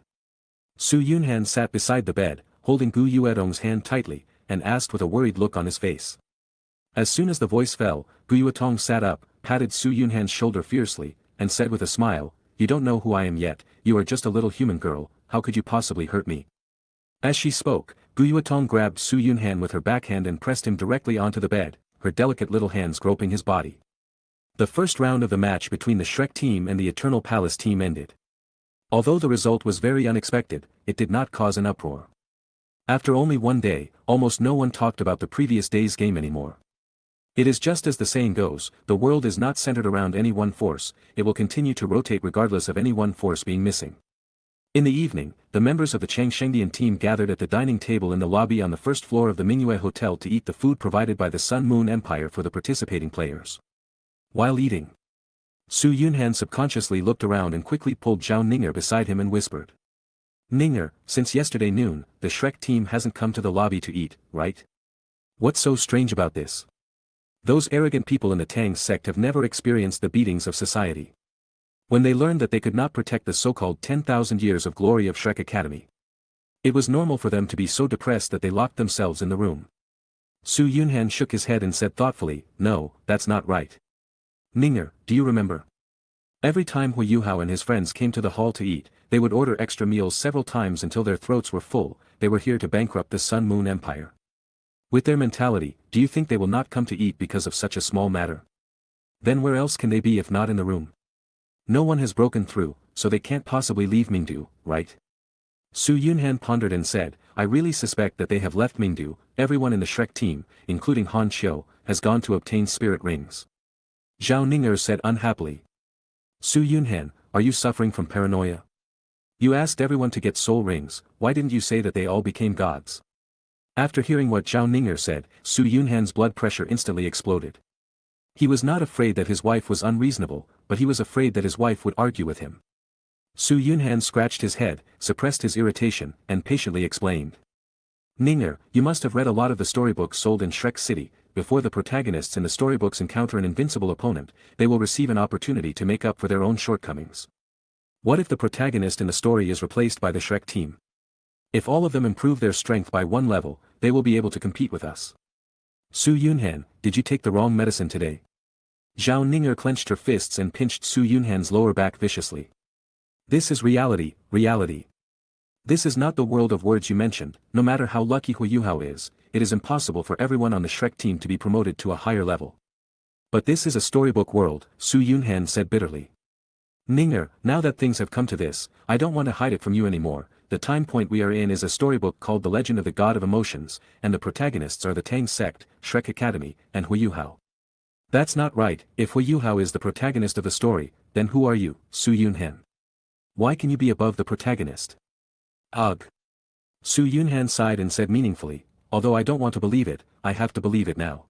Su Yunhan sat beside the bed, holding Gu Yuetong's hand tightly, and asked with a worried look on his face. As soon as the voice fell, Gu Yuetong sat up, patted Su Yunhan's shoulder fiercely, and said with a smile, "You don't know who I am yet, you are just a little human girl, how could you possibly hurt me?" As she spoke, Gu Yuetong grabbed Su Yunhan with her backhand and pressed him directly onto the bed, her delicate little hands groping his body. The first round of the match between the Shrek team and the Eternal Palace team ended. Although the result was very unexpected, it did not cause an uproar. After only one day, almost no one talked about the previous day's game anymore. It is just as the saying goes, the world is not centered around any one force, it will continue to rotate regardless of any one force being missing. In the evening, the members of the Changshengdian team gathered at the dining table in the lobby on the first floor of the Mingyue Hotel to eat the food provided by the Sun Moon Empire for the participating players. While eating, Su Yunhan subconsciously looked around and quickly pulled Zhao Ninger beside him and whispered, "Ninger, since yesterday noon, the Shrek team hasn't come to the lobby to eat, right? What's so strange about this? Those arrogant people in the Tang sect have never experienced the beatings of society. When they learned that they could not protect the so-called 10,000 years of glory of Shrek Academy, it was normal for them to be so depressed that they locked themselves in the room." Su Yunhan shook his head and said thoughtfully, "No, that's not right. Ninger, do you remember? Every time Hu Yuhao and his friends came to the hall to eat, they would order extra meals several times until their throats were full, they were here to bankrupt the Sun Moon Empire. With their mentality, do you think they will not come to eat because of such a small matter? Then where else can they be if not in the room? No one has broken through, so they can't possibly leave Mingdu, right?" Su Yunhan pondered and said, "I really suspect that they have left Mingdu, everyone in the Shrek team, including Han Xiu, has gone to obtain spirit rings." Zhao Ninger said unhappily. "Su Yunhan, are you suffering from paranoia? You asked everyone to get soul rings, why didn't you say that they all became gods?" After hearing what Zhao Ninger said, Su Yunhan's blood pressure instantly exploded. He was not afraid that his wife was unreasonable, but he was afraid that his wife would argue with him. Su Yunhan scratched his head, suppressed his irritation, and patiently explained. "Ninger, you must have read a lot of the storybooks sold in Shrek City. Before the protagonists in the storybooks encounter an invincible opponent, they will receive an opportunity to make up for their own shortcomings. What if the protagonist in the story is replaced by the Shrek team? If all of them improve their strength by one level, they will be able to compete with us." "Su Yunhan, did you take the wrong medicine today?" Zhao Ninger clenched her fists and pinched Su Yunhan's lower back viciously. "This is reality, reality. This is not the world of words you mentioned, no matter how lucky Hu Yuhao is, it is impossible for everyone on the Shrek team to be promoted to a higher level. But this is a storybook world," Su Yunhan said bitterly. "Ninger, now that things have come to this, I don't want to hide it from you anymore. The time point we are in is a storybook called The Legend of the God of Emotions, and the protagonists are the Tang sect, Shrek Academy, and Hu Yuhao." "That's not right, if Hu Yuhao is the protagonist of the story, then who are you, Su Yunhan? Why can you be above the protagonist?" "Ugh." Su Yunhan sighed and said meaningfully, "Although I don't want to believe it, I have to believe it now.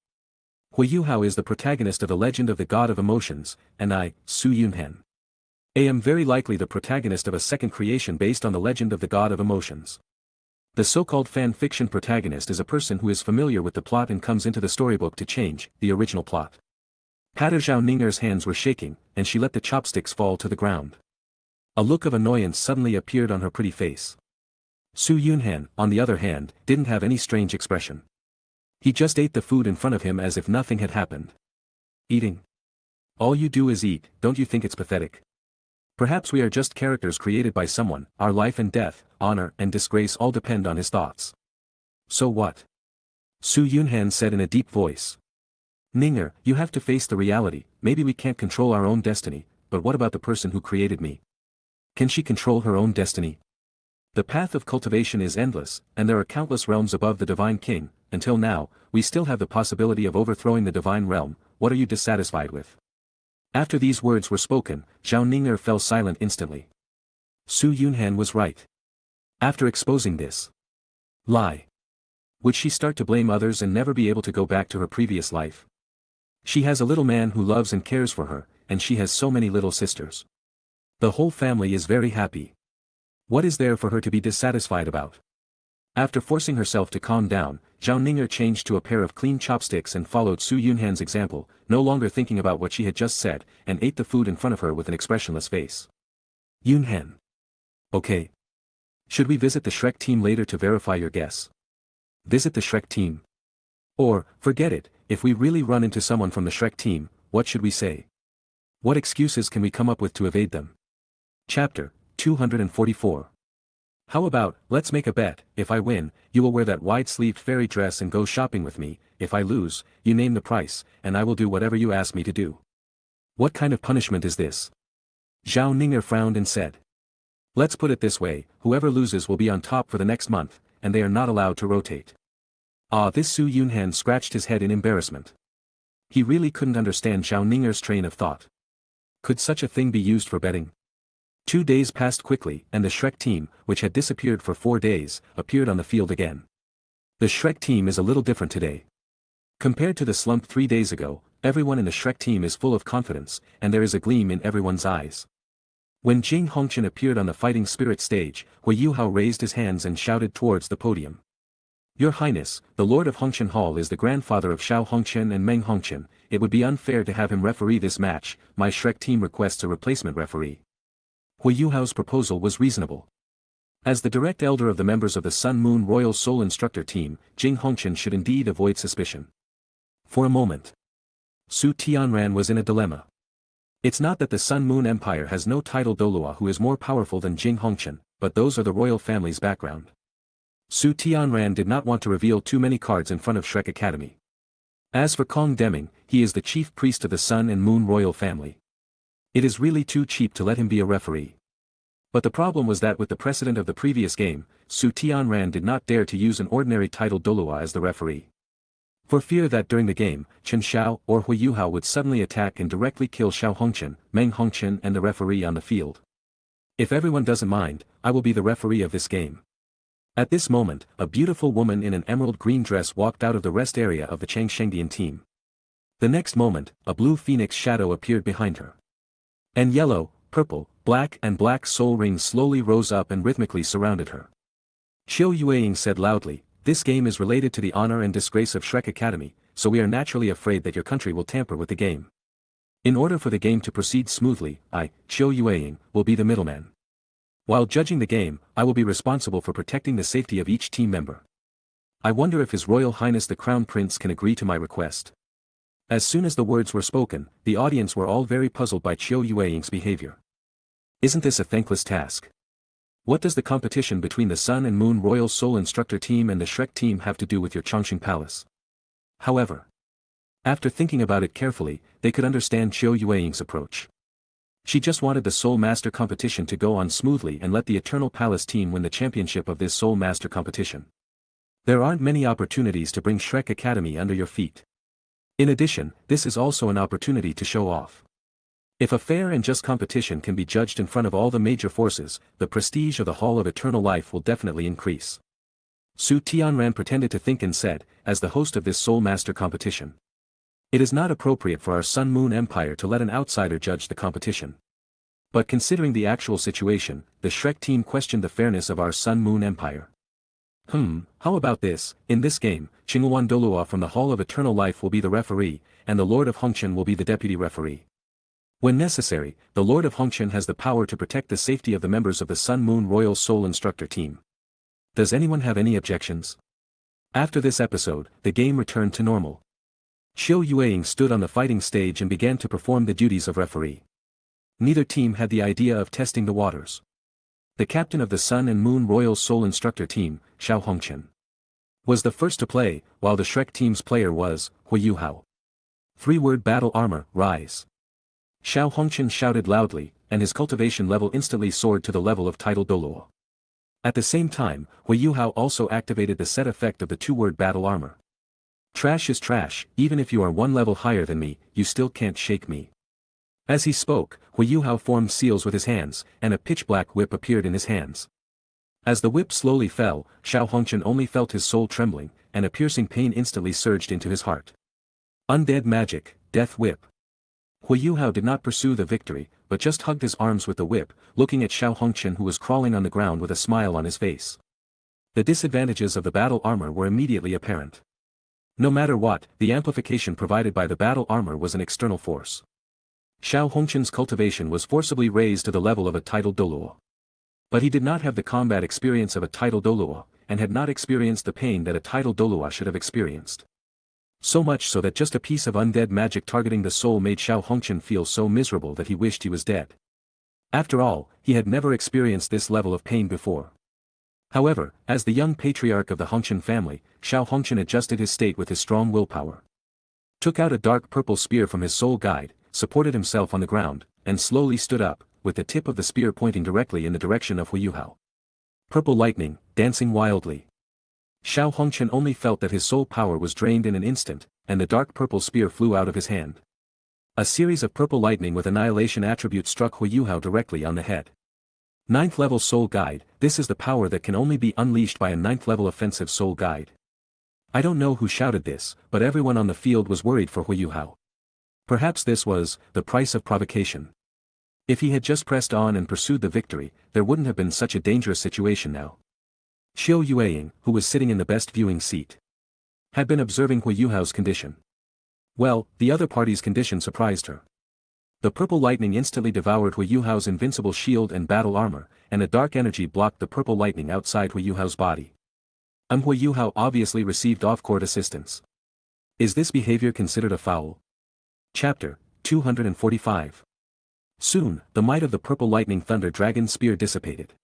Hu Yuhao is the protagonist of The Legend of the God of Emotions, and I, Su Yunhan, am very likely the protagonist of a second creation based on The Legend of the God of Emotions. The so-called fan-fiction protagonist is a person who is familiar with the plot and comes into the storybook to change the original plot." Pata Zhao Ninger's hands were shaking, and she let the chopsticks fall to the ground. A look of annoyance suddenly appeared on her pretty face. Su Yunhan, on the other hand, didn't have any strange expression. He just ate the food in front of him as if nothing had happened. Eating. All you do is eat, don't you think it's pathetic? Perhaps we are just characters created by someone, our life and death, honor and disgrace all depend on his thoughts. So what? Su Yunhan said in a deep voice. Ninger, you have to face the reality, maybe we can't control our own destiny, but what about the person who created me? Can she control her own destiny? The path of cultivation is endless, and there are countless realms above the Divine King. Until now, we still have the possibility of overthrowing the Divine Realm. What are you dissatisfied with? After these words were spoken, Zhao Ninger fell silent instantly. Su Yunhan was right. After exposing this lie, would she start to blame others and never be able to go back to her previous life? She has a little man who loves and cares for her, and she has so many little sisters. The whole family is very happy. What is there for her to be dissatisfied about? After forcing herself to calm down, Zhao Ninger changed to a pair of clean chopsticks and followed Su Yunhan's example, no longer thinking about what she had just said, and ate the food in front of her with an expressionless face. Yunhan. Okay. Should we visit the Shrek team later to verify your guess? Visit the Shrek team? Or, forget it, if we really run into someone from the Shrek team, what should we say? What excuses can we come up with to evade them? Chapter 244. How about, let's make a bet, if I win, you will wear that wide-sleeved fairy dress and go shopping with me, if I lose, you name the price, and I will do whatever you ask me to do. What kind of punishment is this? Zhao Ninger frowned and said. Let's put it this way, whoever loses will be on top for the next month, and they are not allowed to rotate. This Su Yunhan scratched his head in embarrassment. He really couldn't understand Zhao Ninger's train of thought. Could such a thing be used for betting? 2 days passed quickly, and the Shrek team, which had disappeared for 4 days, appeared on the field again. The Shrek team is a little different today. Compared to the slump 3 days ago, everyone in the Shrek team is full of confidence, and there is a gleam in everyone's eyes. When Jing Hongqian appeared on the fighting spirit stage, Hui Yuhao raised his hands and shouted towards the podium. Your Highness, the Lord of Hongqian Hall is the grandfather of Xiao Hongqian and Meng Hongqian. It would be unfair to have him referee this match. My Shrek team requests a replacement referee. Hui Yuhao's proposal was reasonable. As the direct elder of the members of the Sun Moon Royal Soul Instructor team, Jing Hongqian should indeed avoid suspicion. For a moment, Su Tianran was in a dilemma. It's not that the Sun Moon Empire has no title DOURO who is more powerful than Jing Hongqian, but those are the royal family's background. Su Tianran did not want to reveal too many cards in front of Shrek Academy. As for Kong Deming, he is the chief priest of the Sun and Moon royal family. It is really too cheap to let him be a referee. But the problem was that with the precedent of the previous game, Su Tianran did not dare to use an ordinary title DOURO as the referee. For fear that during the game, Chen Xiao or Hui Yuhao would suddenly attack and directly kill Xiao Hongqian, Meng Hongqian and the referee on the field. If everyone doesn't mind, I will be the referee of this game. At this moment, a beautiful woman in an emerald green dress walked out of the rest area of the Changshengdian team. The next moment, a blue phoenix shadow appeared behind her. And yellow, purple, black and black soul rings slowly rose up and rhythmically surrounded her. Qiu Yueying said loudly, this game is related to the honor and disgrace of Shrek Academy, so we are naturally afraid that your country will tamper with the game. In order for the game to proceed smoothly, I, Qiu Yueying, will be the middleman. While judging the game, I will be responsible for protecting the safety of each team member. I wonder if His Royal Highness the Crown Prince can agree to my request. As soon as the words were spoken, the audience were all very puzzled by Qiu Yueying's behavior. Isn't this a thankless task? What does the competition between the Sun and Moon Royal Soul Instructor team and the Shrek team have to do with your Chongqing Palace? However, after thinking about it carefully, they could understand Qiu Yueying's approach. She just wanted the Soul Master competition to go on smoothly and let the Eternal Palace team win the championship of this Soul Master competition. There aren't many opportunities to bring Shrek Academy under your feet. In addition, this is also an opportunity to show off. If a fair and just competition can be judged in front of all the major forces, the prestige of the Hall of Eternal Life will definitely increase. Su Tianran pretended to think and said, as the host of this Soul Master competition. It is not appropriate for our Sun Moon Empire to let an outsider judge the competition. But considering the actual situation, the Shrek team questioned the fairness of our Sun Moon Empire. How about this? In this game, Qinghuan Dolua from the Hall of Eternal Life will be the referee, and the Lord of Hongqian will be the deputy referee. When necessary, the Lord of Hongqian has the power to protect the safety of the members of the Sun Moon Royal Soul Instructor team. Does anyone have any objections? After this episode, the game returned to normal. Qiu Yueying stood on the fighting stage and began to perform the duties of referee. Neither team had the idea of testing the waters. The captain of the Sun and Moon Royal Soul Instructor team, Xiao Hongqian, was the first to play, while the Shrek team's player was Hui Yuhao. 3-word battle armor, rise. Xiao Hongqian shouted loudly, and his cultivation level instantly soared to the level of title DOURO. At the same time, Hui Yuhao also activated the set effect of the 2-word battle armor. Trash is trash, even if you are 1 level higher than me, you still can't shake me. As he spoke, Hui Yuhao formed seals with his hands, and a pitch-black whip appeared in his hands. As the whip slowly fell, Xiao Hongqian only felt his soul trembling, and a piercing pain instantly surged into his heart. Undead magic, death whip. Hui Yuhao did not pursue the victory, but just hugged his arms with the whip, looking at Xiao Hongqian who was crawling on the ground with a smile on his face. The disadvantages of the battle armor were immediately apparent. No matter what, the amplification provided by the battle armor was an external force. Xiao Hongqian's cultivation was forcibly raised to the level of a title DOURO. But he did not have the combat experience of a title DOURO, and had not experienced the pain that a title DOURO should have experienced. So much so that just a piece of undead magic targeting the soul made Xiao Hongqian feel so miserable that he wished he was dead. After all, he had never experienced this level of pain before. However, as the young patriarch of the Hongqian family, Xiao Hongqian adjusted his state with his strong willpower. Took out a dark purple spear from his soul guide, supported himself on the ground, and slowly stood up, with the tip of the spear pointing directly in the direction of Hui Yuhao. Purple lightning, dancing wildly. Xiao Hongqian only felt that his soul power was drained in an instant, and the dark purple spear flew out of his hand. A series of purple lightning with annihilation attributes struck Hui Yuhao directly on the head. 9th level soul guide, this is the power that can only be unleashed by a 9th level offensive soul guide. I don't know who shouted this, but everyone on the field was worried for Hui Yuhao. Perhaps this was the price of provocation. If he had just pressed on and pursued the victory, there wouldn't have been such a dangerous situation now. Qiu Yueying, who was sitting in the best viewing seat, had been observing Hui Yuhao's condition. Well, the other party's condition surprised her. The purple lightning instantly devoured Hui Yuhao's invincible shield and battle armor, and a dark energy blocked the purple lightning outside Hui Yuhao's body. Hui Yuhao obviously received off-court assistance. Is this behavior considered a foul? Chapter 245. Soon, the might of the purple lightning thunder dragon spear dissipated.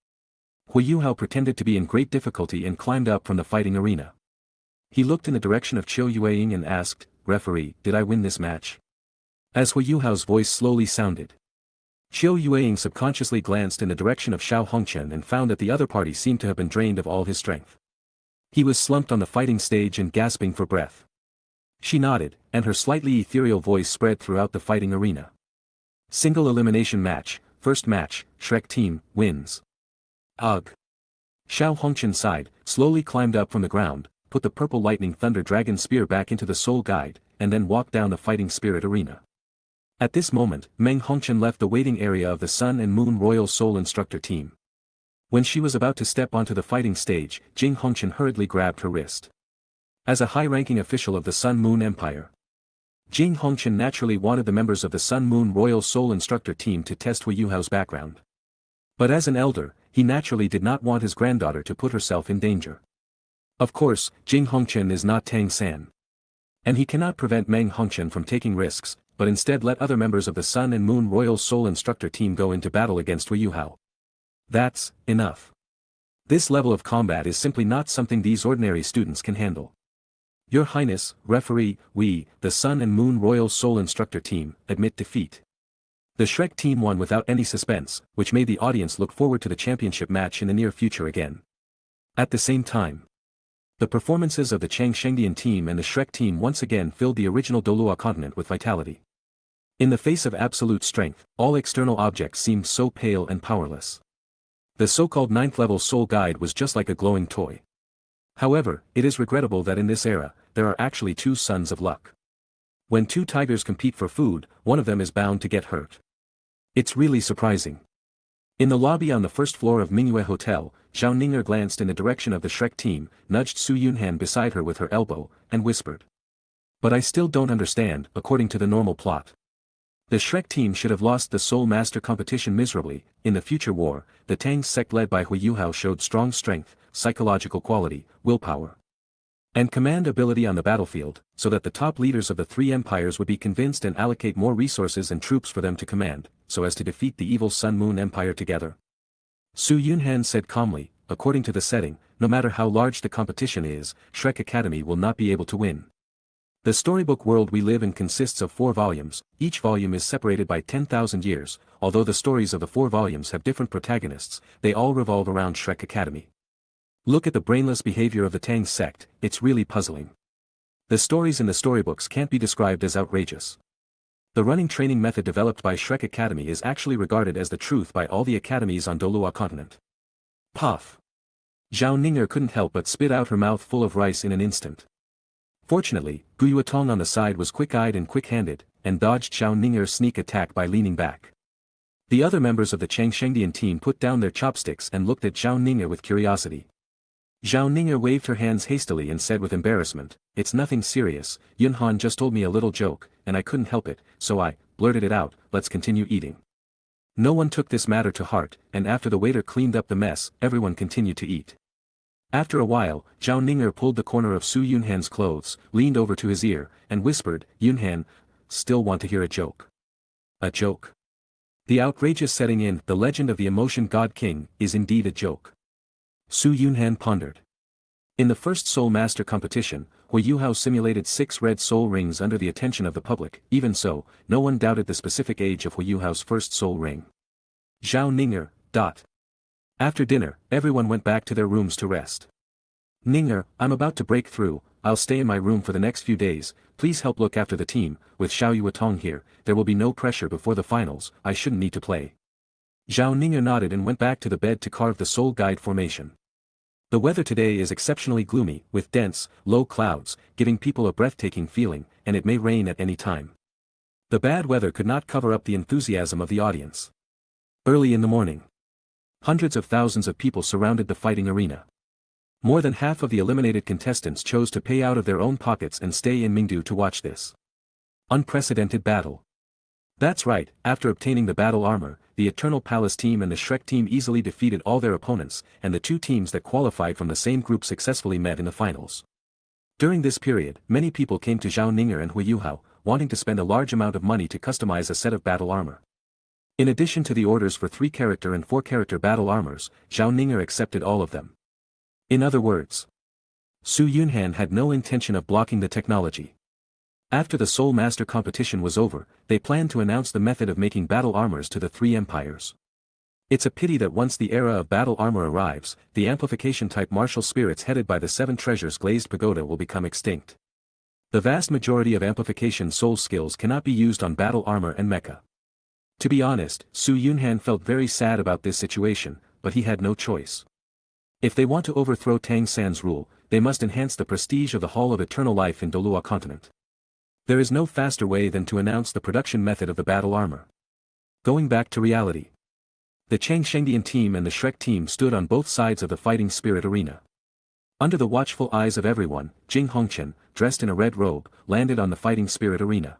Hui Yuhao pretended to be in great difficulty and climbed up from the fighting arena. He looked in the direction of Qiu Yueying and asked, "Referee, did I win this match?" As Hui Yuhao's voice slowly sounded, Qiu Yueying subconsciously glanced in the direction of Xiao Hongqian and found that the other party seemed to have been drained of all his strength. He was slumped on the fighting stage and gasping for breath. She nodded, and her slightly ethereal voice spread throughout the fighting arena. Single elimination match, first match, Shrek team, wins. Ugh. Xiao Hongqian sighed, slowly climbed up from the ground, put the purple lightning thunder dragon spear back into the soul guide, and then walked down the fighting spirit arena. At this moment, Meng Hongqian left the waiting area of the Sun and Moon Royal Soul Instructor team. When she was about to step onto the fighting stage, Jing Hongqian hurriedly grabbed her wrist. As a high-ranking official of the Sun Moon Empire, Jing Hongqian naturally wanted the members of the Sun Moon Royal Soul Instructor team to test Hui Yuhao's background. But as an elder, he naturally did not want his granddaughter to put herself in danger. Of course, Jing Hongqian is not Tang San. And he cannot prevent Meng Hongqian from taking risks, but instead let other members of the Sun and Moon Royal Soul Instructor team go into battle against Hui Yuhao. That's enough. This level of combat is simply not something these ordinary students can handle. Your Highness, referee, we, the Sun and Moon Royal Soul Instructor team, admit defeat. The Shrek team won without any suspense, which made the audience look forward to the championship match in the near future again. At the same time, the performances of the Chang Shengdian team and the Shrek team once again filled the original DOURO continent with vitality. In the face of absolute strength, all external objects seemed so pale and powerless. The so-called 9th level soul guide was just like a glowing toy. However, it is regrettable that in this era, there are actually 2 sons of luck. When 2 tigers compete for food, one of them is bound to get hurt. It's really surprising. In the lobby on the first floor of Mingyue Hotel, Zhao Ninger glanced in the direction of the Shrek team, nudged Su Yunhan beside her with her elbow, and whispered. But I still don't understand, according to the normal plot. The Shrek team should have lost the Soul Master competition miserably. In the future war, the Tang sect led by Hui Yuhao showed strong strength, psychological quality, willpower, and command ability on the battlefield, so that the top leaders of the three empires would be convinced and allocate more resources and troops for them to command, so as to defeat the evil Sun Moon Empire together. Su Yunhan said calmly, according to the setting, no matter how large the competition is, Shrek Academy will not be able to win. The storybook world we live in consists of 4 volumes, each volume is separated by 10,000 years, although the stories of the 4 volumes have different protagonists, they all revolve around Shrek Academy. Look at the brainless behavior of the Tang sect, it's really puzzling. The stories in the storybooks can't be described as outrageous. The running training method developed by Shrek Academy is actually regarded as the truth by all the academies on DOURO continent. Puff. Zhao Ning'er couldn't help but spit out her mouth full of rice in an instant. Fortunately, Wuton on the side was quick-eyed and quick-handed, and dodged Zhao Ning'er's sneak attack by leaning back. The other members of the Changshengdian team put down their chopsticks and looked at Zhao Ning'er with curiosity. Zhao Ning'er waved her hands hastily and said with embarrassment, "It's nothing serious, Yunhan just told me a little joke, and I couldn't help it, so I blurted it out, let's continue eating." No one took this matter to heart, and after the waiter cleaned up the mess, everyone continued to eat. After a while, Zhao Ning'er pulled the corner of Su Yunhan's clothes, leaned over to his ear, and whispered, "Yunhan, still want to hear a joke?" A joke? The outrageous setting in The Legend of the Emotion God King is indeed a joke. Su Yunhan pondered. In the first Soul Master competition, Hui Yuhao simulated 6 red soul rings under the attention of the public. Even so, no one doubted the specific age of Hui Yuhao's first soul ring. Zhao Ning'er. After dinner, everyone went back to their rooms to rest. "Ning'er, I'm about to break through, I'll stay in my room for the next few days, please help look after the team, with Xiao Yuatong here, there will be no pressure before the finals, I shouldn't need to play." Zhao Ning'er nodded and went back to the bed to carve the soul guide formation. The weather today is exceptionally gloomy, with dense, low clouds, giving people a breathtaking feeling, and it may rain at any time. The bad weather could not cover up the enthusiasm of the audience. Early in the morning, hundreds of thousands of people surrounded the fighting arena. More than half of the eliminated contestants chose to pay out of their own pockets and stay in Mingdu to watch this unprecedented battle. That's right, after obtaining the battle armor, the Eternal Palace team and the Shrek team easily defeated all their opponents, and the 2 teams that qualified from the same group successfully met in the finals. During this period, many people came to Zhao Ning'er and Hui Yuhao, wanting to spend a large amount of money to customize a set of battle armor. In addition to the orders for 3-character and 4-character battle armors, Zhao Ning'er accepted all of them. In other words, Su Yunhan had no intention of blocking the technology. After the Soul Master competition was over, they planned to announce the method of making battle armors to the 3 empires. It's a pity that once the era of battle armor arrives, the amplification-type martial spirits headed by the 7 treasures glazed pagoda will become extinct. The vast majority of amplification soul skills cannot be used on battle armor and mecha. To be honest, Su Yunhan felt very sad about this situation, but he had no choice. If they want to overthrow Tang San's rule, they must enhance the prestige of the Hall of Eternal Life in DOURO continent. There is no faster way than to announce the production method of the battle armor. Going back to reality. The Changshengdian team and the Shrek team stood on both sides of the fighting spirit arena. Under the watchful eyes of everyone, Jing Hongchen, dressed in a red robe, landed on the fighting spirit arena.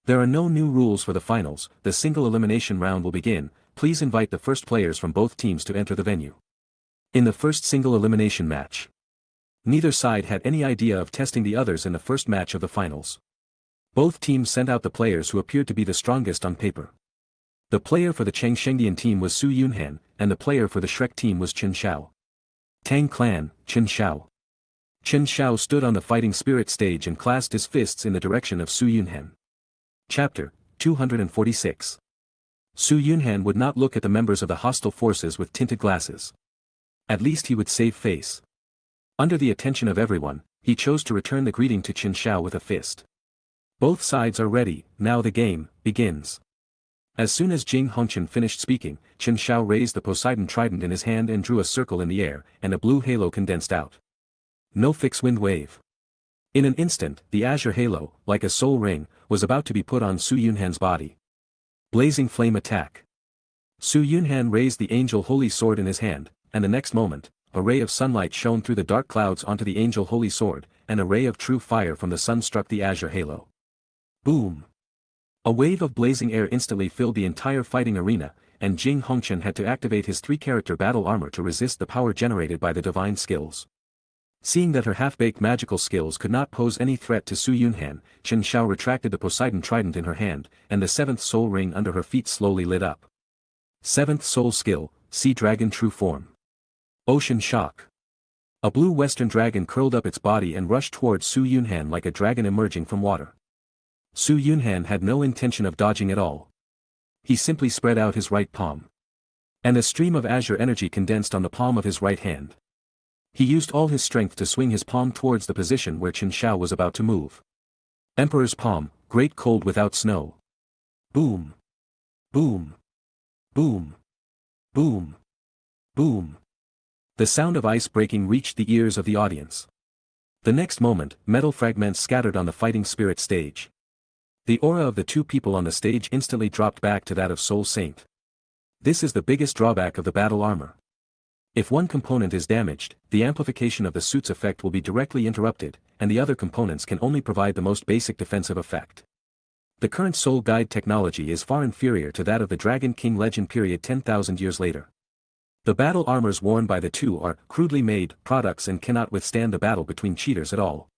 There are no new rules for the finals, the single elimination round will begin, please invite the first players from both teams to enter the venue. In the first single elimination match, neither side had any idea of testing the others in the first match of the finals. Both teams sent out the players who appeared to be the strongest on paper. The player for the Changshengdian team was Su Yunhan, and the player for the Shrek team was Chen Xiao. Tang clan, Chen Xiao. Chen Xiao stood on the fighting spirit stage and clasped his fists in the direction of Su Yunhan. Chapter 246. Su Yunhan would not look at the members of the hostile forces with tinted glasses. At least he would save face. Under the attention of everyone, he chose to return the greeting to Chen Xiao with a fist. Both sides are ready, now the game begins. As soon as Jing Hongchen finished speaking, Chen Xiao raised the Poseidon trident in his hand and drew a circle in the air, and a blue halo condensed out. No fixed wind wave. In an instant, the azure halo, like a soul ring, was about to be put on Su Yunhan's body. Blazing flame attack. Su Yunhan raised the angel holy sword in his hand, and the next moment, a ray of sunlight shone through the dark clouds onto the angel holy sword, and a ray of true fire from the sun struck the azure halo. Boom! A wave of blazing air instantly filled the entire fighting arena, and Jing Hongchen had to activate his 3-character battle armor to resist the power generated by the divine skills. Seeing that her half-baked magical skills could not pose any threat to Su Yunhan, Chen Xiao retracted the Poseidon trident in her hand, and the 7th soul ring under her feet slowly lit up. 7th soul skill, Sea Dragon True Form. Ocean Shock. A blue western dragon curled up its body and rushed towards Su Yunhan like a dragon emerging from water. Su Yunhan had no intention of dodging at all. He simply spread out his right palm. And a stream of azure energy condensed on the palm of his right hand. He used all his strength to swing his palm towards the position where Chen Xiao was about to move. Emperor's palm, great cold without snow. Boom. Boom. Boom. Boom. Boom. The sound of ice breaking reached the ears of the audience. The next moment, metal fragments scattered on the fighting spirit stage. The aura of the two people on the stage instantly dropped back to that of Soul Saint. This is the biggest drawback of the battle armor. If one component is damaged, the amplification of the suit's effect will be directly interrupted, and the other components can only provide the most basic defensive effect. The current Soul Guide technology is far inferior to that of the Dragon King legend period 10,000 years later. The battle armors worn by the two are crudely made products and cannot withstand the battle between cheaters at all.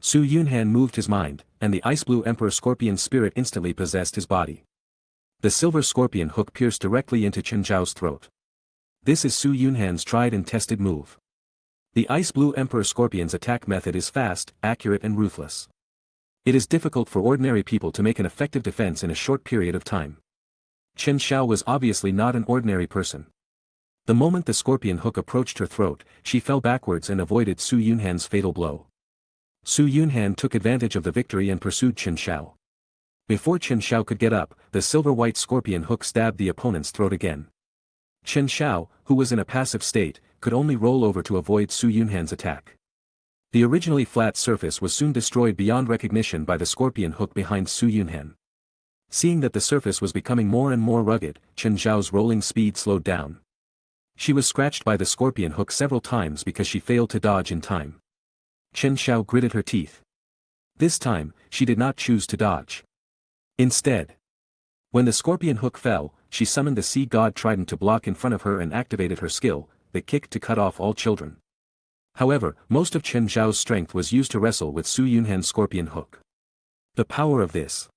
Su Yunhan moved his mind, and the ice-blue Emperor Scorpion spirit instantly possessed his body. The silver scorpion hook pierced directly into Chen Zhao's throat. This is Su Yunhan's tried and tested move. The ice-blue Emperor Scorpion's attack method is fast, accurate and ruthless. It is difficult for ordinary people to make an effective defense in a short period of time. Chen Xiao was obviously not an ordinary person. The moment the scorpion hook approached her throat, she fell backwards and avoided Su Yunhan's fatal blow. Su Yunhan took advantage of the victory and pursued Chen Xiao. Before Chen Xiao could get up, the silver-white scorpion hook stabbed the opponent's throat again. Chen Xiao, who was in a passive state, could only roll over to avoid Su Yunhan's attack. The originally flat surface was soon destroyed beyond recognition by the scorpion hook behind Su Yunhan. Seeing that the surface was becoming more and more rugged, Chen Xiao's rolling speed slowed down. She was scratched by the scorpion hook several times because she failed to dodge in time. Chen Xiao gritted her teeth. This time, she did not choose to dodge. Instead, when the scorpion hook fell, she summoned the sea god trident to block in front of her and activated her skill, the kick to cut off all children. However, most of Chen Zhao's strength was used to wrestle with Su Yunhan's scorpion hook. The power of this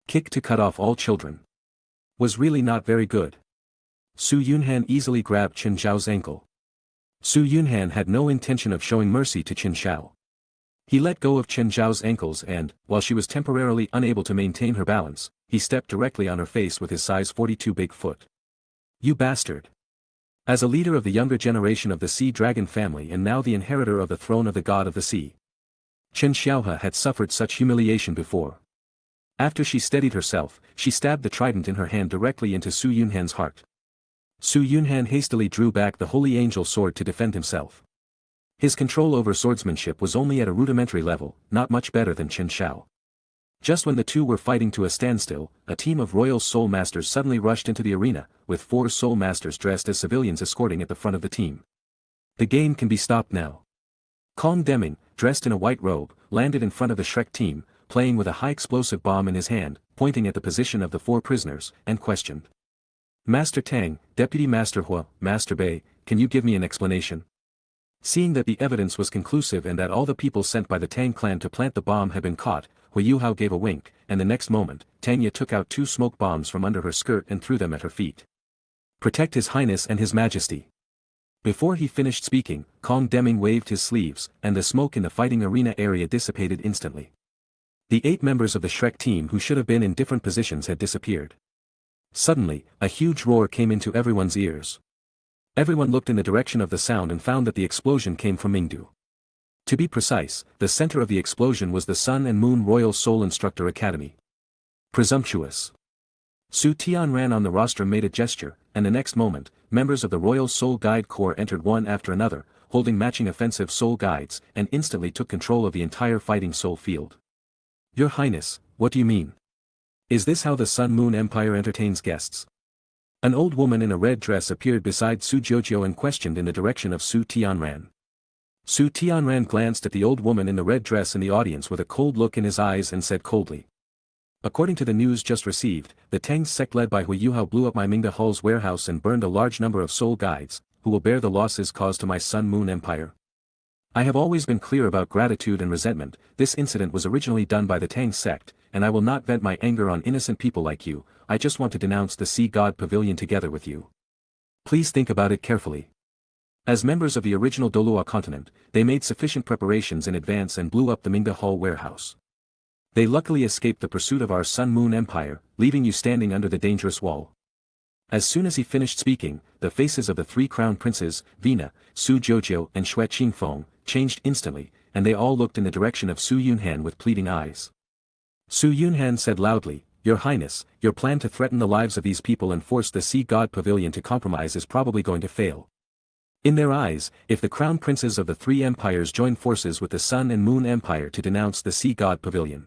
kick to cut off all children was really not very good. Su Yunhan easily grabbed Chen Zhao's ankle. Su Yunhan had no intention of showing mercy to Chen Xiao. He let go of Chen Zhao's ankles and, while she was temporarily unable to maintain her balance, he stepped directly on her face with his size 42 big foot. You bastard! As a leader of the younger generation of the Sea Dragon family and now the inheritor of the throne of the God of the Sea, Chen Xiaohe had suffered such humiliation before. After she steadied herself, she stabbed the trident in her hand directly into Su Yunhan's heart. Su Yunhan hastily drew back the holy angel sword to defend himself. His control over swordsmanship was only at a rudimentary level, not much better than Chen Xiao. Just when the two were fighting to a standstill, a team of royal soul masters suddenly rushed into the arena, with 4 soul masters dressed as civilians escorting at the front of the team. The game can be stopped now. Kong Deming, dressed in a white robe, landed in front of the Shrek team, playing with a high explosive bomb in his hand, pointing at the position of the 4 prisoners, and questioned. Master Tang, Deputy Master Hua, Master Bei, can you give me an explanation? Seeing that the evidence was conclusive and that all the people sent by the Tang clan to plant the bomb had been caught, Hui Yuhao gave a wink, and the next moment, Tang Ye took out 2 smoke bombs from under her skirt and threw them at her feet. Protect His Highness and His Majesty. Before he finished speaking, Kong Deming waved his sleeves, and the smoke in the fighting arena area dissipated instantly. The 8 members of the Shrek team who should have been in different positions had disappeared. Suddenly, a huge roar came into everyone's ears. Everyone looked in the direction of the sound and found that the explosion came from Mingdu. To be precise, the center of the explosion was the Sun and Moon Royal Soul Instructor Academy. Presumptuous. Su Tianran on the rostrum made a gesture, and the next moment, members of the Royal Soul Guide Corps entered one after another, holding matching offensive soul guides, and instantly took control of the entire fighting soul field. Your Highness, what do you mean? Is this how the Sun Moon Empire entertains guests? An old woman in a red dress appeared beside Su Jiujiu and questioned in the direction of Su Tianran. Su Tianran glanced at the old woman in the red dress in the audience with a cold look in his eyes and said coldly. According to the news just received, the Tang sect led by Huiyuhao blew up my Mingda Hall's warehouse and burned a large number of soul guides, who will bear the losses caused to my Sun Moon Empire. I have always been clear about gratitude and resentment. This incident was originally done by the Tang sect, and I will not vent my anger on innocent people like you. I just want to denounce the Sea God Pavilion together with you. Please think about it carefully. As members of the original DOURO continent, they made sufficient preparations in advance and blew up the Mingda Hall warehouse. They luckily escaped the pursuit of our Sun Moon Empire, leaving you standing under the dangerous wall. As soon as he finished speaking, the faces of the three crown princes, Vina, Su Jojo and Xue Qingfeng, changed instantly, and they all looked in the direction of Su Yunhan with pleading eyes. Su Yunhan said loudly, "Your Highness, your plan to threaten the lives of these people and force the Sea God Pavilion to compromise is probably going to fail." In their eyes, if the crown princes of the three empires join forces with the Sun and Moon Empire to denounce the Sea God Pavilion,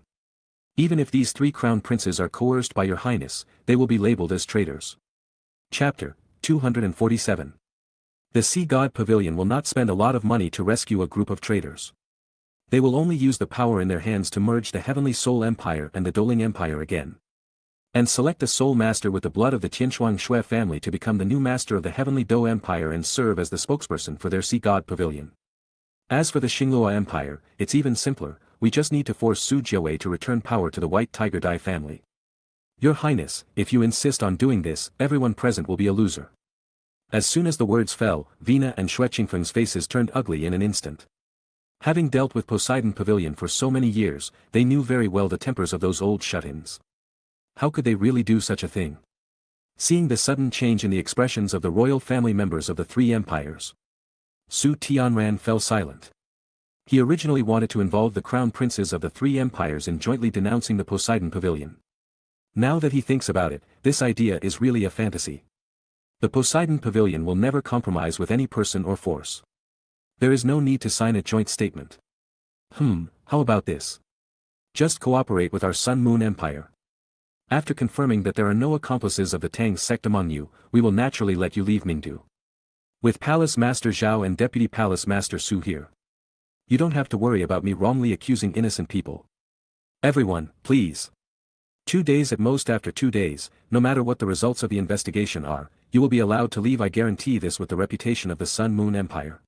even if these three crown princes are coerced by your Highness, they will be labeled as traitors. Chapter 247. The Sea God Pavilion will not spend a lot of money to rescue a group of traitors. They will only use the power in their hands to merge the Heavenly Soul Empire and the Douling Empire again. And select a Soul Master with the blood of the Tianshuang Xue family to become the new Master of the Heavenly Dou Empire and serve as the spokesperson for their Sea God Pavilion. As for the Xinglua Empire, it's even simpler. We just need to force Su Jiawei to return power to the White Tiger Dai family. Your Highness, if you insist on doing this, everyone present will be a loser. As soon as the words fell, Vina and Xue Qingfeng's faces turned ugly in an instant. Having dealt with Poseidon Pavilion for so many years, they knew very well the tempers of those old shut-ins. How could they really do such a thing? Seeing the sudden change in the expressions of the royal family members of the three empires, Su Tianran fell silent. He originally wanted to involve the crown princes of the three empires in jointly denouncing the Poseidon Pavilion. Now that he thinks about it, this idea is really a fantasy. The Poseidon Pavilion will never compromise with any person or force. There is no need to sign a joint statement. How about this? Just cooperate with our Sun Moon Empire. After confirming that there are no accomplices of the Tang sect among you, we will naturally let you leave Mingdu. With Palace Master Zhao and Deputy Palace Master Su here, you don't have to worry about me wrongly accusing innocent people. Everyone, please. 2 days at most. After 2 days, no matter what the results of the investigation are, you will be allowed to leave. I guarantee this with the reputation of the Sun Moon Empire.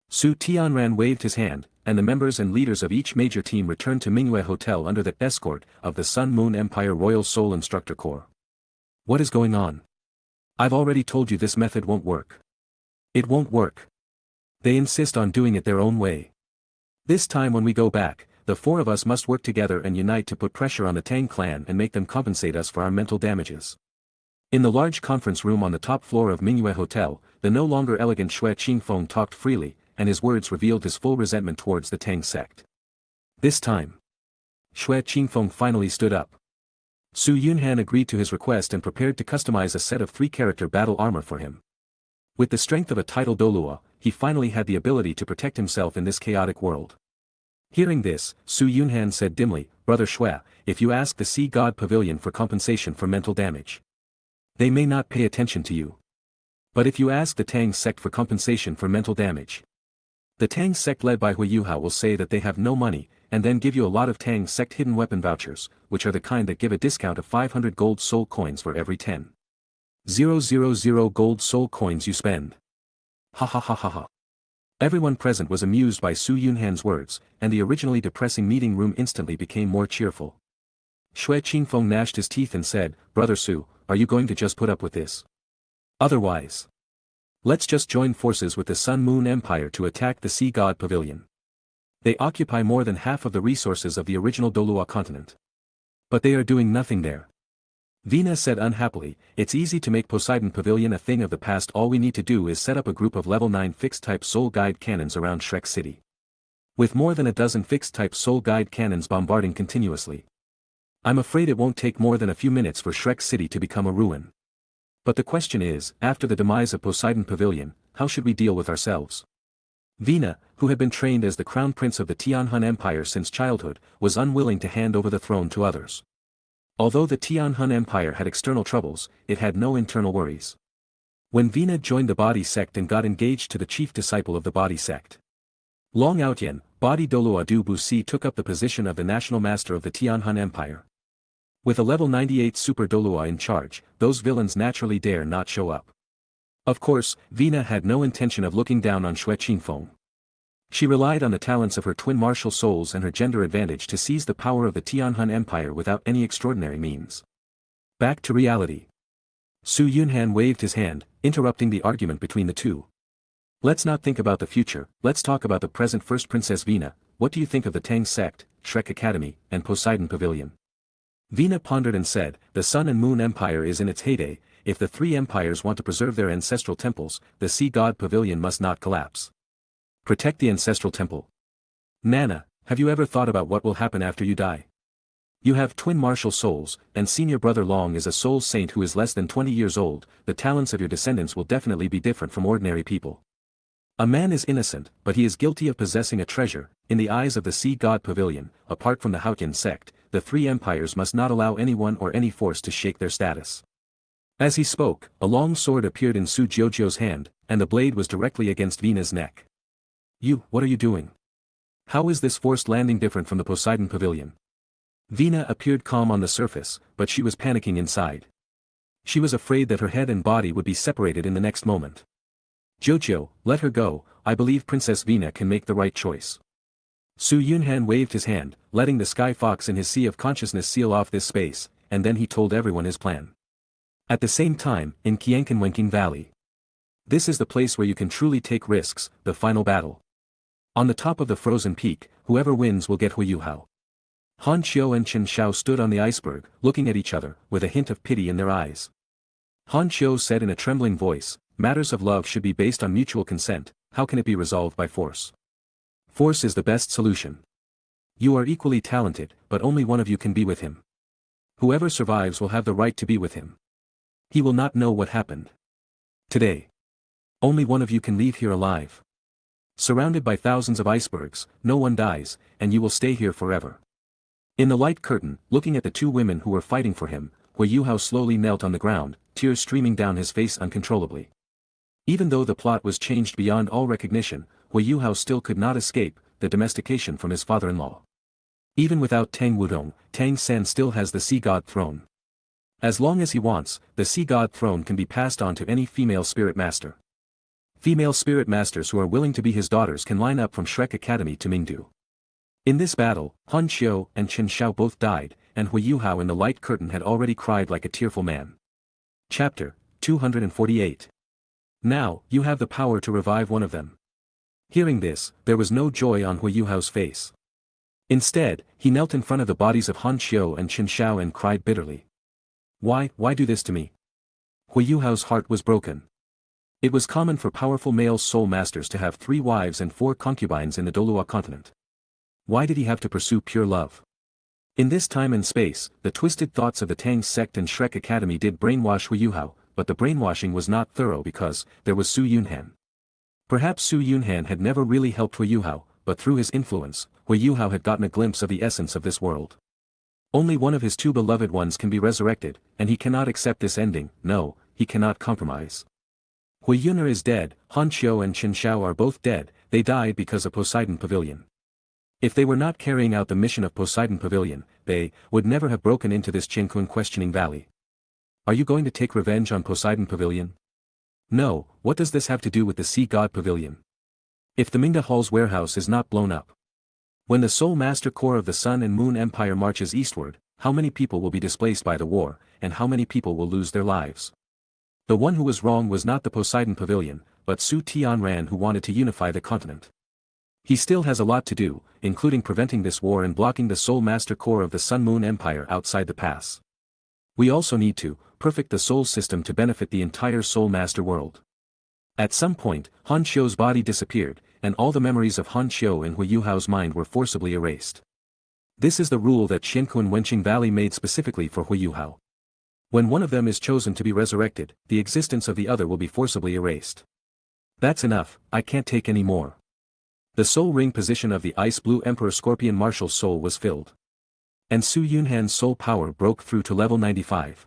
Su Tianran waved his hand, and the members and leaders of each major team returned to Mingyue Hotel under the escort of the Sun Moon Empire Royal Soul Instructor Corps. What is going on? I've already told you this method won't work. It won't work. They insist on doing it their own way. This time when we go back, the four of us must work together and unite to put pressure on the Tang clan and make them compensate us for our mental damages. In the large conference room on the top floor of Mingyue Hotel, the no longer elegant Xue Qingfeng talked freely, and his words revealed his full resentment towards the Tang sect. This time, Xue Qingfeng finally stood up. Su Yunhan agreed to his request and prepared to customize a set of 3-character battle armor for him. With the strength of a title Doulua, he finally had the ability to protect himself in this chaotic world. Hearing this, Su Yunhan said dimly, "Brother Xue, if you ask the Sea God Pavilion for compensation for mental damage, they may not pay attention to you. But if you ask the Tang sect for compensation for mental damage, the Tang sect led by Huiyuhao will say that they have no money, and then give you a lot of Tang sect hidden weapon vouchers, which are the kind that give a discount of 500 gold soul coins for every 10,000 gold soul coins you spend." Ha ha ha ha ha. Everyone present was amused by Su Yunhan's words, and the originally depressing meeting room instantly became more cheerful. Xue Qingfeng gnashed his teeth and said, "Brother Su, are you going to just put up with this? Otherwise, let's just join forces with the Sun Moon Empire to attack the Sea God Pavilion. They occupy more than half of the resources of the original Doulua continent. But they are doing nothing there." Vina said unhappily, "It's easy to make Poseidon Pavilion a thing of the past. All we need to do is set up a group of level 9 fixed-type soul guide cannons around Shrek City. With more than a dozen fixed-type soul guide cannons bombarding continuously, I'm afraid it won't take more than a few minutes for Shrek City to become a ruin. But the question is, after the demise of Poseidon Pavilion, how should we deal with ourselves?" Vina, who had been trained as the crown prince of the Tianhan Empire since childhood, was unwilling to hand over the throne to others. Although the Tianhan Empire had external troubles, it had no internal worries. When Vina joined the Body sect and got engaged to the chief disciple of the Body sect, Long Outyen, Body Doulua Du Busi took up the position of the national master of the Tianhan Empire. With a level 98 Super DOURO in charge, those villains naturally dare not show up. Of course, Vina had no intention of looking down on Xue Qingfeng. She relied on the talents of her twin martial souls and her gender advantage to seize the power of the Tianhun Empire without any extraordinary means. Back to reality. Su Yunhan waved his hand, interrupting the argument between the two. Let's not think about the future, let's talk about the present first. Princess Vina, what do you think of the Tang sect, Shrek Academy, and Poseidon Pavilion? Vina pondered and said, the Sun and Moon Empire is in its heyday. If the three empires want to preserve their ancestral temples, the Sea God Pavilion must not collapse. Protect the ancestral temple. Nana, have you ever thought about what will happen after you die? You have twin martial souls, and senior brother Long is a soul saint who is less than 20 years old. The talents of your descendants will definitely be different from ordinary people. A man is innocent, but he is guilty of possessing a treasure. In the eyes of the Sea God Pavilion, apart from the HIATUS sect, the three empires must not allow anyone or any force to shake their status. As he spoke, a long sword appeared in Su Jiuzhou's hand, and the blade was directly against Vina's neck. What are you doing? How is this forced landing different from the Poseidon Pavilion? Vina appeared calm on the surface, but she was panicking inside. She was afraid that her head and body would be separated in the next moment. Jojo, let her go, I believe Princess Vina can make the right choice. Su Yunhan waved his hand, letting the Sky Fox in his sea of consciousness seal off this space, and then he told everyone his plan. At the same time, in Qianqinwenqing Valley. This is the place where you can truly take risks, the final battle. On the top of the frozen peak, whoever wins will get Huiyuhao. Han Xiu and Chen Xiao stood on the iceberg, looking at each other, with a hint of pity in their eyes. Han Xiu said in a trembling voice, matters of love should be based on mutual consent, how can it be resolved by force? Force is the best solution. You are equally talented, but only one of you can be with him. Whoever survives will have the right to be with him. He will not know what happened. Today. Only one of you can leave here alive. Surrounded by thousands of icebergs, no one dies, and you will stay here forever. In the light curtain, looking at the two women who were fighting for him, Huiyuhao slowly knelt on the ground, tears streaming down his face uncontrollably. Even though the plot was changed beyond all recognition, Huiyuhao still could not escape the domestication from his father-in-law. Even without Tang Wudong, Tang San still has the Sea God throne. As long as he wants, the Sea God throne can be passed on to any female spirit master. Female spirit masters who are willing to be his daughters can line up from Shrek Academy to Mingdu. In this battle, Han Xiu and Chen Xiao both died, and Huiyuhao in the light curtain had already cried like a tearful man. Chapter 248. Now, you have the power to revive one of them. Hearing this, there was no joy on Huiyuhao's face. Instead, he knelt in front of the bodies of Han Xiu and Chen Xiao and cried bitterly. Why do this to me? Huiyuhao's heart was broken. It was common for powerful male soul masters to have 3 wives and 4 concubines in the DOURO continent. Why did he have to pursue pure love? In this time and space, the twisted thoughts of the Tang sect and Shrek Academy did brainwash Huiyuhao, but the brainwashing was not thorough because there was Su Yunhan. Perhaps Su Yunhan had never really helped Huiyuhao, but through his influence, Huiyuhao had gotten a glimpse of the essence of this world. Only one of his 2 beloved ones can be resurrected, and he cannot accept this ending. No, he cannot compromise. Huiyuhao is dead, Han Xiu and Chen Xiao are both dead, they died because of Poseidon Pavilion. If they were not carrying out the mission of Poseidon Pavilion, they would never have broken into this Qianqun questioning valley. Are you going to take revenge on Poseidon Pavilion? No, what does this have to do with the Sea God Pavilion? If the Mingda Hall's warehouse is not blown up. When the Soul Master Corps of the Sun and Moon Empire marches eastward, how many people will be displaced by the war, and how many people will lose their lives? The one who was wrong was not the Poseidon Pavilion, but Su Tianran who wanted to unify the continent. He still has a lot to do, including preventing this war and blocking the Soul Master Corps of the Sun Moon Empire outside the pass. We also need to perfect the soul system to benefit the entire Soul Master world. At some point, Han Xiu's body disappeared, and all the memories of Han Xiu in Huiyuhao's mind were forcibly erased. This is the rule that Qianqun Valley made specifically for Huiyuhao. When one of them is chosen to be resurrected, the existence of the other will be forcibly erased. That's enough, I can't take any more. The soul ring position of the Ice Blue Emperor Scorpion Martial Soul was filled. And Su Yunhan's soul power broke through to level 95.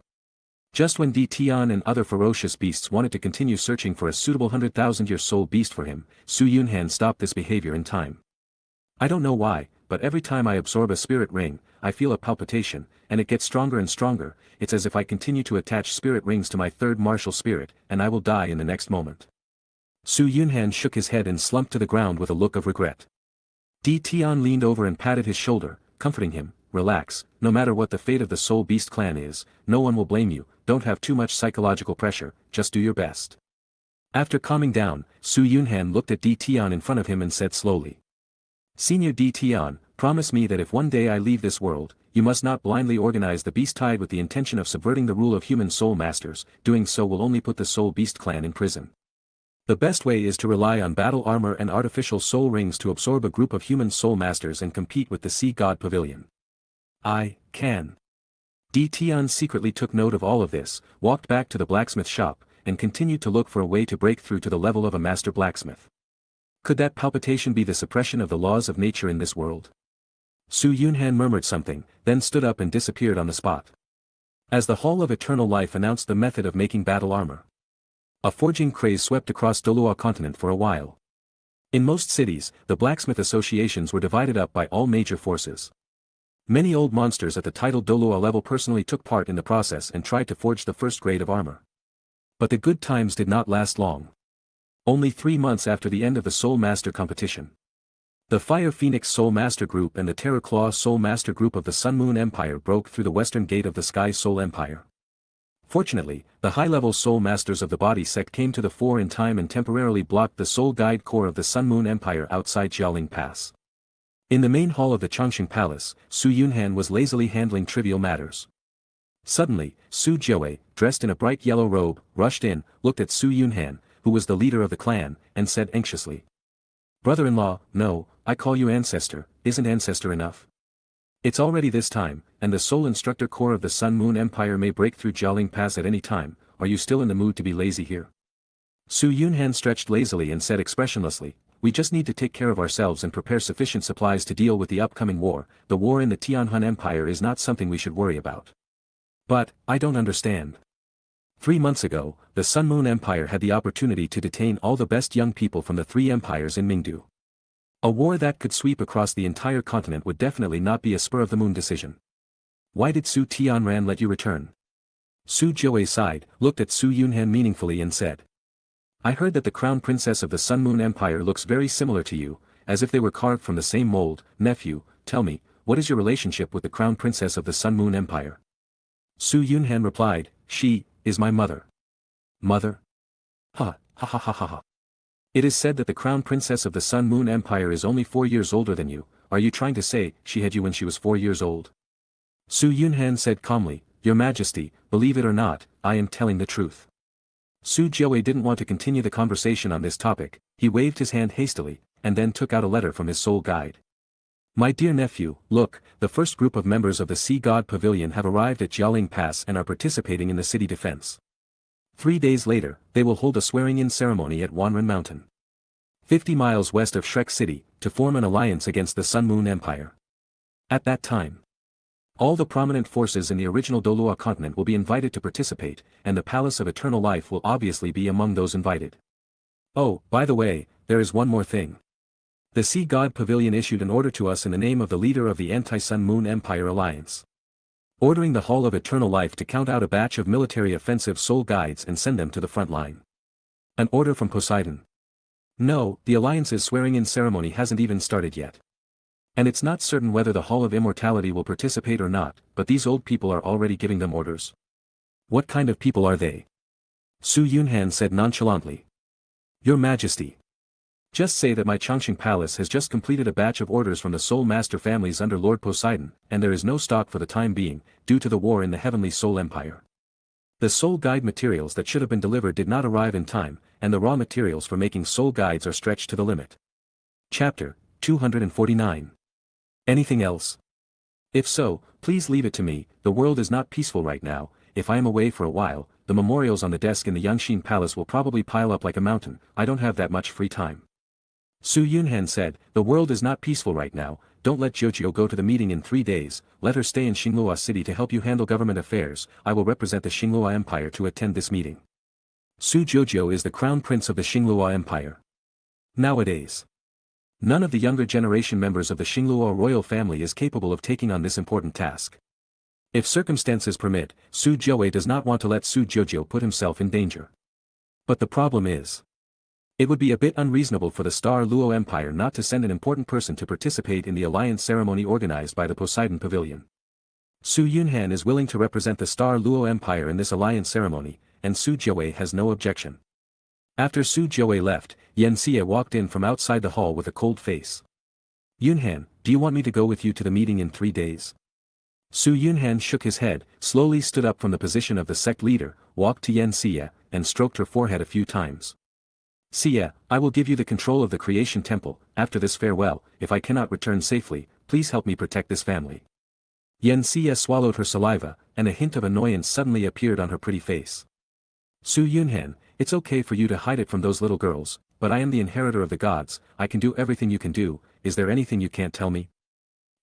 Just when Di Tian and other ferocious beasts wanted to continue searching for a suitable 100,000-year soul beast for him, Su Yunhan stopped this behavior in time. I don't know why, but every time I absorb a spirit ring, I feel a palpitation, and it gets stronger and stronger. It's as if I continue to attach spirit rings to my third martial spirit, and I will die in the next moment. Su Yunhan shook his head and slumped to the ground with a look of regret. Tian leaned over and patted his shoulder, comforting him. Relax, no matter what the fate of the Soul Beast clan is, no one will blame you, don't have too much psychological pressure, just do your best. After calming down, Su Yunhan looked at Tian in front of him and said slowly. Senior Tian, promise me that if one day I leave this world, you must not blindly organize the Beast Tide with the intention of subverting the rule of human soul masters. Doing so will only put the Soul Beast clan in prison. The best way is to rely on battle armor and artificial soul rings to absorb a group of human soul masters and compete with the Sea God Pavilion. I can. Tian secretly took note of all of this, walked back to the blacksmith shop, and continued to look for a way to break through to the level of a master blacksmith. Could that palpitation be the suppression of the laws of nature in this world? Su Yunhan murmured something, then stood up and disappeared on the spot. As the Hall of Eternal Life announced the method of making battle armor, a forging craze swept across DOURO continent for a while. In most cities, the blacksmith associations were divided up by all major forces. Many old monsters at the title DOURO level personally took part in the process and tried to forge the first grade of armor. But the good times did not last long. Only 3 months after the end of the Soul Master competition, the Fire Phoenix Soul Master Group and the Terror Claw Soul Master Group of the Sun Moon Empire broke through the western gate of the Sky Soul Empire. Fortunately, the high-level Soul Masters of the Body Sect came to the fore in time and temporarily blocked the Soul Guide Corps of the Sun Moon Empire outside Jiaoling Pass. In the main hall of the Changxing Palace, Su Yunhan was lazily handling trivial matters. Suddenly, Su Jiawei, dressed in a bright yellow robe, rushed in, looked at Su Yunhan, who was the leader of the clan, and said anxiously. Brother-in-law, no, I call you ancestor, isn't ancestor enough? It's already this time, and the Soul Instructor Corps of the Sun Moon Empire may break through Jiaoling Pass at any time. Are you still in the mood to be lazy here? Su Yunhan stretched lazily and said expressionlessly, we just need to take care of ourselves and prepare sufficient supplies to deal with the upcoming war. The war in the Tianhan Empire is not something we should worry about. But, I don't understand. 3 months ago, the Sun Moon Empire had the opportunity to detain all the best young people from the 3 empires in Mingdu. A war that could sweep across the entire continent would definitely not be a spur-of-the-moon decision. Why did Su Tianran let you return? Su Jiawei sighed, looked at Su Yunhan meaningfully and said. I heard that the Crown Princess of the Sun Moon Empire looks very similar to you, as if they were carved from the same mold. Nephew, tell me, what is your relationship with the Crown Princess of the Sun Moon Empire? Su Yunhan replied, she is my mother. Mother? Ha ha ha ha ha. It is said that the Crown Princess of the Sun Moon Empire is only 4 years older than you. Are you trying to say she had you when she was 4 years old? Su Yunhan said calmly, Your Majesty, believe it or not, I am telling the truth. Su Jiawei didn't want to continue the conversation on this topic. He waved his hand hastily, and then took out a letter from his soul guide. My dear nephew, look, the first group of members of the Sea God Pavilion have arrived at Jiaoling Pass and are participating in the city defense. 3 days later, they will hold a swearing-in ceremony at Wanren Mountain, 50 miles west of Shrek City, to form an alliance against the Sun Moon Empire. At that time, all the prominent forces in the original DOURO continent will be invited to participate, and the Palace of Eternal Life will obviously be among those invited. Oh, by the way, there is one more thing. The Sea God Pavilion issued an order to us in the name of the leader of the Anti-Sun Moon Empire Alliance, ordering the Hall of Eternal Life to count out a batch of military offensive soul guides and send them to the front line. An order from Poseidon. No, the Alliance's swearing-in ceremony hasn't even started yet. And it's not certain whether the Hall of Immortality will participate or not, but these old people are already giving them orders. What kind of people are they? Su Yunhan said nonchalantly. Your Majesty. Just say that my Changxing Palace has just completed a batch of orders from the Soul Master families under Lord Poseidon, and there is no stock for the time being, due to the war in the Heavenly Soul Empire. The Soul Guide materials that should have been delivered did not arrive in time, and the raw materials for making Soul Guides are stretched to the limit. Chapter 249. Anything else? If so, please leave it to me. The world is not peaceful right now. If I am away for a while, the memorials on the desk in the Yangxin Palace will probably pile up like a mountain. I don't have that much free time. Su Yunhan said, the world is not peaceful right now. Don't let Jojo go to the meeting in 3 days. Let her stay in Xinglua City to help you handle government affairs. I will represent the Xinglua Empire to attend this meeting. Su Jojo is the crown prince of the Xinglua Empire. Nowadays, None of the younger generation members of the Xingluo royal family is capable of taking on this important task. If circumstances permit, Su Jiawei does not want to let Su Jiujiu put himself in danger. But the problem is, it would be a bit unreasonable for the Star Luo Empire not to send an important person to participate in the alliance ceremony organized by the Poseidon Pavilion. Su Yunhan is willing to represent the Star Luo Empire in this alliance ceremony, and Su Jiawei has no objection. After Su Jiawei left, Yan Xie walked in from outside the hall with a cold face. Yunhan, do you want me to go with you to the meeting in 3 days? Su Yunhan shook his head, slowly stood up from the position of the sect leader, walked to Yan Xie, and stroked her forehead a few times. Xie, I will give you the control of the creation temple. After this farewell, if I cannot return safely, please help me protect this family. Yan Xie swallowed her saliva, and a hint of annoyance suddenly appeared on her pretty face. Su Yunhan, it's okay for you to hide it from those little girls, but I am the inheritor of the gods, I can do everything you can do, is there anything you can't tell me?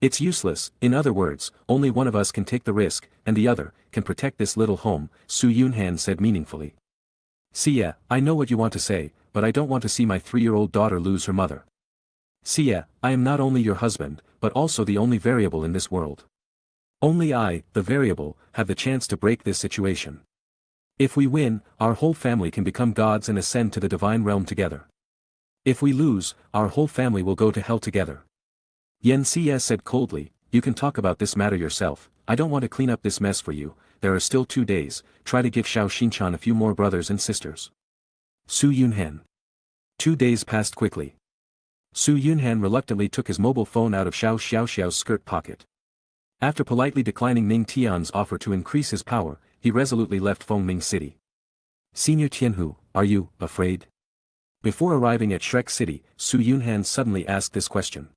It's useless, in other words, only one of us can take the risk, and the other, can protect this little home, Su Yunhan said meaningfully. Xie, I know what you want to say, but I don't want to see my 3-year-old daughter lose her mother. Xie, I am not only your husband, but also the only variable in this world. Only I, the variable, have the chance to break this situation. If we win, our whole family can become gods and ascend to the divine realm together. If we lose, our whole family will go to hell together. Yan Xie said coldly, you can talk about this matter yourself, I don't want to clean up this mess for you, there are still 2 days, try to give Xiao Xinchan a few more brothers and sisters. Su Yunhan. 2 days passed quickly. Su Yunhan reluctantly took his mobile phone out of Xiao Xiaoxiao's skirt pocket. After politely declining Ning Tian's offer to increase his power, he resolutely left Fengming City. Senior Tianhu, are you afraid? Before arriving at Shrek City, Su Yunhan suddenly asked this question.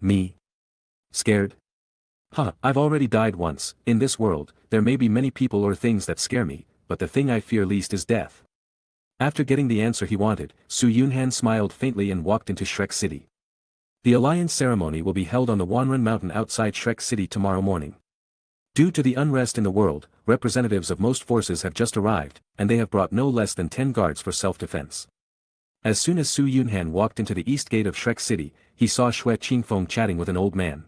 Me? Scared? I've already died once. In this world, there may be many people or things that scare me, but the thing I fear least is death. After getting the answer he wanted, Su Yunhan smiled faintly and walked into Shrek City. The alliance ceremony will be held on the Wanren Mountain outside Shrek City tomorrow morning. Due to the unrest in the world, representatives of most forces have just arrived, and they have brought no less than 10 guards for self-defense. As soon as Su Yunhan walked into the east gate of Shrek City, he saw Xue Qingfeng chatting with an old man.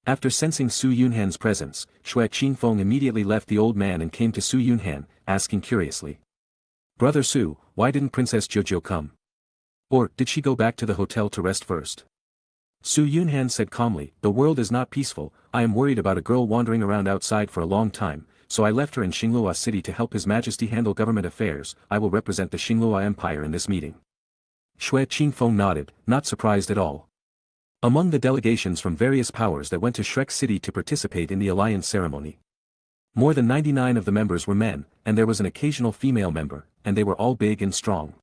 After sensing Su Yunhan's presence, Xue Qingfeng immediately left the old man and came to Su Yunhan, asking curiously. Brother Su, why didn't Princess Jojo come? Or, did she go back to the hotel to rest first? Su Yunhan said calmly, the world is not peaceful, I am worried about a girl wandering around outside for a long time, so I left her in Xinglua City to help His Majesty handle government affairs. I will represent the Xinglua Empire in this meeting. Xue Qingfeng nodded, not surprised at all. Among the delegations from various powers that went to Shrek City to participate in the alliance ceremony, more than 99 of the members were men, and there was an occasional female member, and they were all big and strong.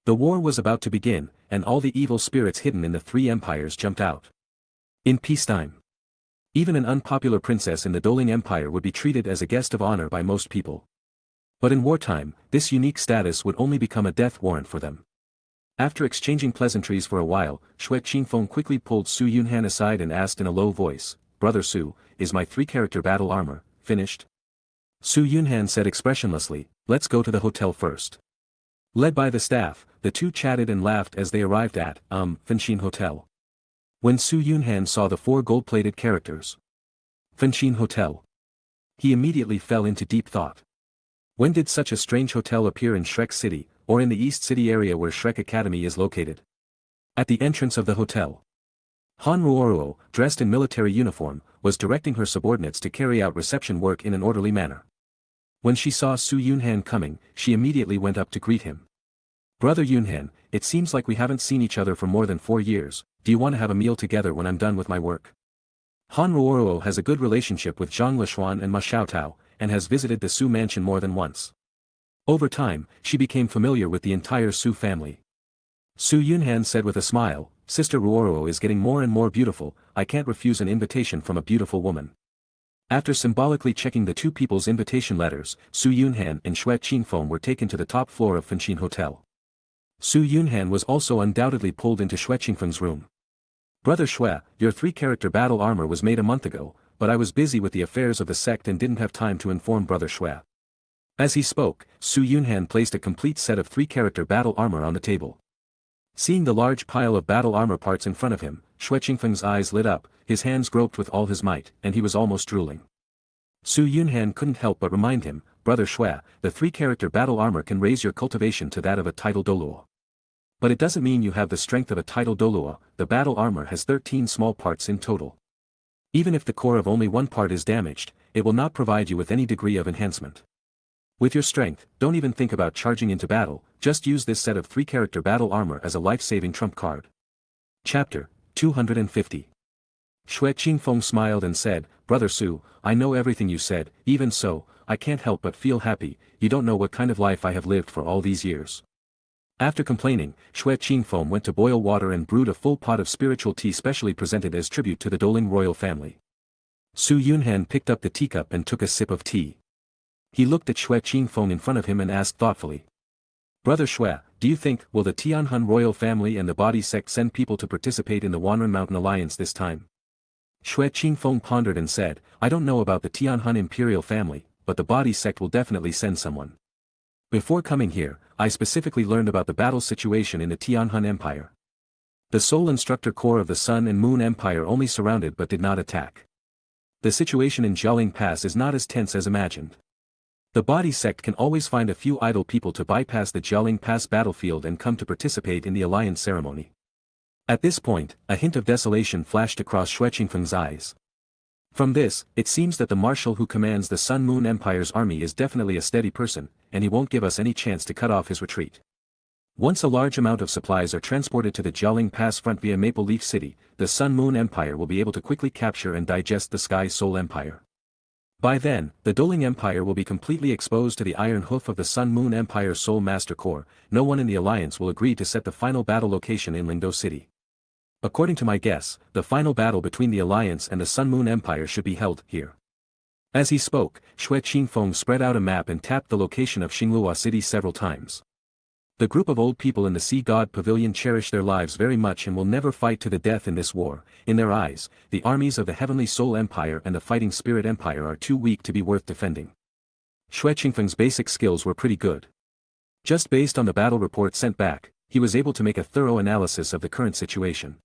The war was about to begin, and all the evil spirits hidden in the 3 empires jumped out. In peacetime, even an unpopular princess in the Doling Empire would be treated as a guest of honor by most people. But in wartime, this unique status would only become a death warrant for them. After exchanging pleasantries for a while, Xue Qingfeng quickly pulled Su Yunhan aside and asked in a low voice, Brother Su, is my 3-character battle armor finished? Su Yunhan said expressionlessly, let's go to the hotel first. Led by the staff, the two chatted and laughed as they arrived at, Fanfiction Hotel. When Su Yunhan saw the 4 gold-plated characters, Fanfiction Hotel, he immediately fell into deep thought. When did such a strange hotel appear in Shrek City, or in the East City area where Shrek Academy is located? At the entrance of the hotel, Han Ruoruo, dressed in military uniform, was directing her subordinates to carry out reception work in an orderly manner. When she saw Su Yunhan coming, she immediately went up to greet him. Brother Yunhan, it seems like we haven't seen each other for more than 4 years, do you want to have a meal together when I'm done with my work? Han Ruoruo has a good relationship with Zhang Lishuan and Ma Xiaotao, and has visited the Su mansion more than once. Over time, she became familiar with the entire Su family. Su Yunhan said with a smile, Sister Ruoruo is getting more and more beautiful, I can't refuse an invitation from a beautiful woman. After symbolically checking the 2 people's invitation letters, Su Yunhan and Xue Qingfeng were taken to the top floor of Fanfiction Hotel. Su Yunhan was also undoubtedly pulled into Xue Qingfeng's room. Brother Xue, your 3-character battle armor was made a month ago, but I was busy with the affairs of the sect and didn't have time to inform Brother Xue. As he spoke, Su Yunhan placed a complete set of 3-character battle armor on the table. Seeing the large pile of battle armor parts in front of him, Xue Qingfeng's eyes lit up, his hands groped with all his might, and he was almost drooling. Su Yunhan couldn't help but remind him, "Brother Xue, the 3-character battle armor can raise your cultivation to that of a title DOURO. But it doesn't mean you have the strength of a title DOURO. The battle armor has 13 small parts in total. Even if the core of only one part is damaged, it will not provide you with any degree of enhancement. With your strength, don't even think about charging into battle, just use this set of 3-character battle armor as a life-saving trump card." Chapter 250. Xue Qingfeng smiled and said, "Brother Su, I know everything you said. Even so, I can't help but feel happy. You don't know what kind of life I have lived for all these years." After complaining, Xue Qingfeng went to boil water and brewed a full pot of spiritual tea specially presented as tribute to the Doling royal family. Su Yunhan picked up the teacup and took a sip of tea. He looked at Xue Qingfeng in front of him and asked thoughtfully, "Brother Xue, do you think will the Tianhan royal family and the body sect send people to participate in the Wanren Mountain Alliance this time?" Xue Qingfeng pondered and said, "I don't know about the Tianhan imperial family, but the body sect will definitely send someone. Before coming here, I specifically learned about the battle situation in the Tianhan Empire. The sole instructor corps of the Sun and Moon Empire only surrounded but did not attack. The situation in Jialing Pass is not as tense as imagined. The body sect can always find a few idle people to bypass the Jialing Pass battlefield and come to participate in the alliance ceremony." At this point, a hint of desolation flashed across Xue Qingfeng's eyes. From this, it seems that the marshal who commands the Sun Moon Empire's army is definitely a steady person, and he won't give us any chance to cut off his retreat. Once a large amount of supplies are transported to the Jialing Pass front via Maple Leaf City, the Sun Moon Empire will be able to quickly capture and digest the Sky Soul Empire. By then, the Doling Empire will be completely exposed to the iron hoof of the Sun Moon Empire's Soul Master Corps. No one in the alliance will agree to set the final battle location in Lingdo City. According to my guess, the final battle between the alliance and the Sun Moon Empire should be held here." As he spoke, Xue Qingfeng spread out a map and tapped the location of Xinglua City several times. The group of old people in the Sea God Pavilion cherish their lives very much and will never fight to the death in this war. In their eyes, the armies of the Heavenly Soul Empire and the Fighting Spirit Empire are too weak to be worth defending. Xue Qingfeng's basic skills were pretty good. Just based on the battle report sent back, he was able to make a thorough analysis of the current situation.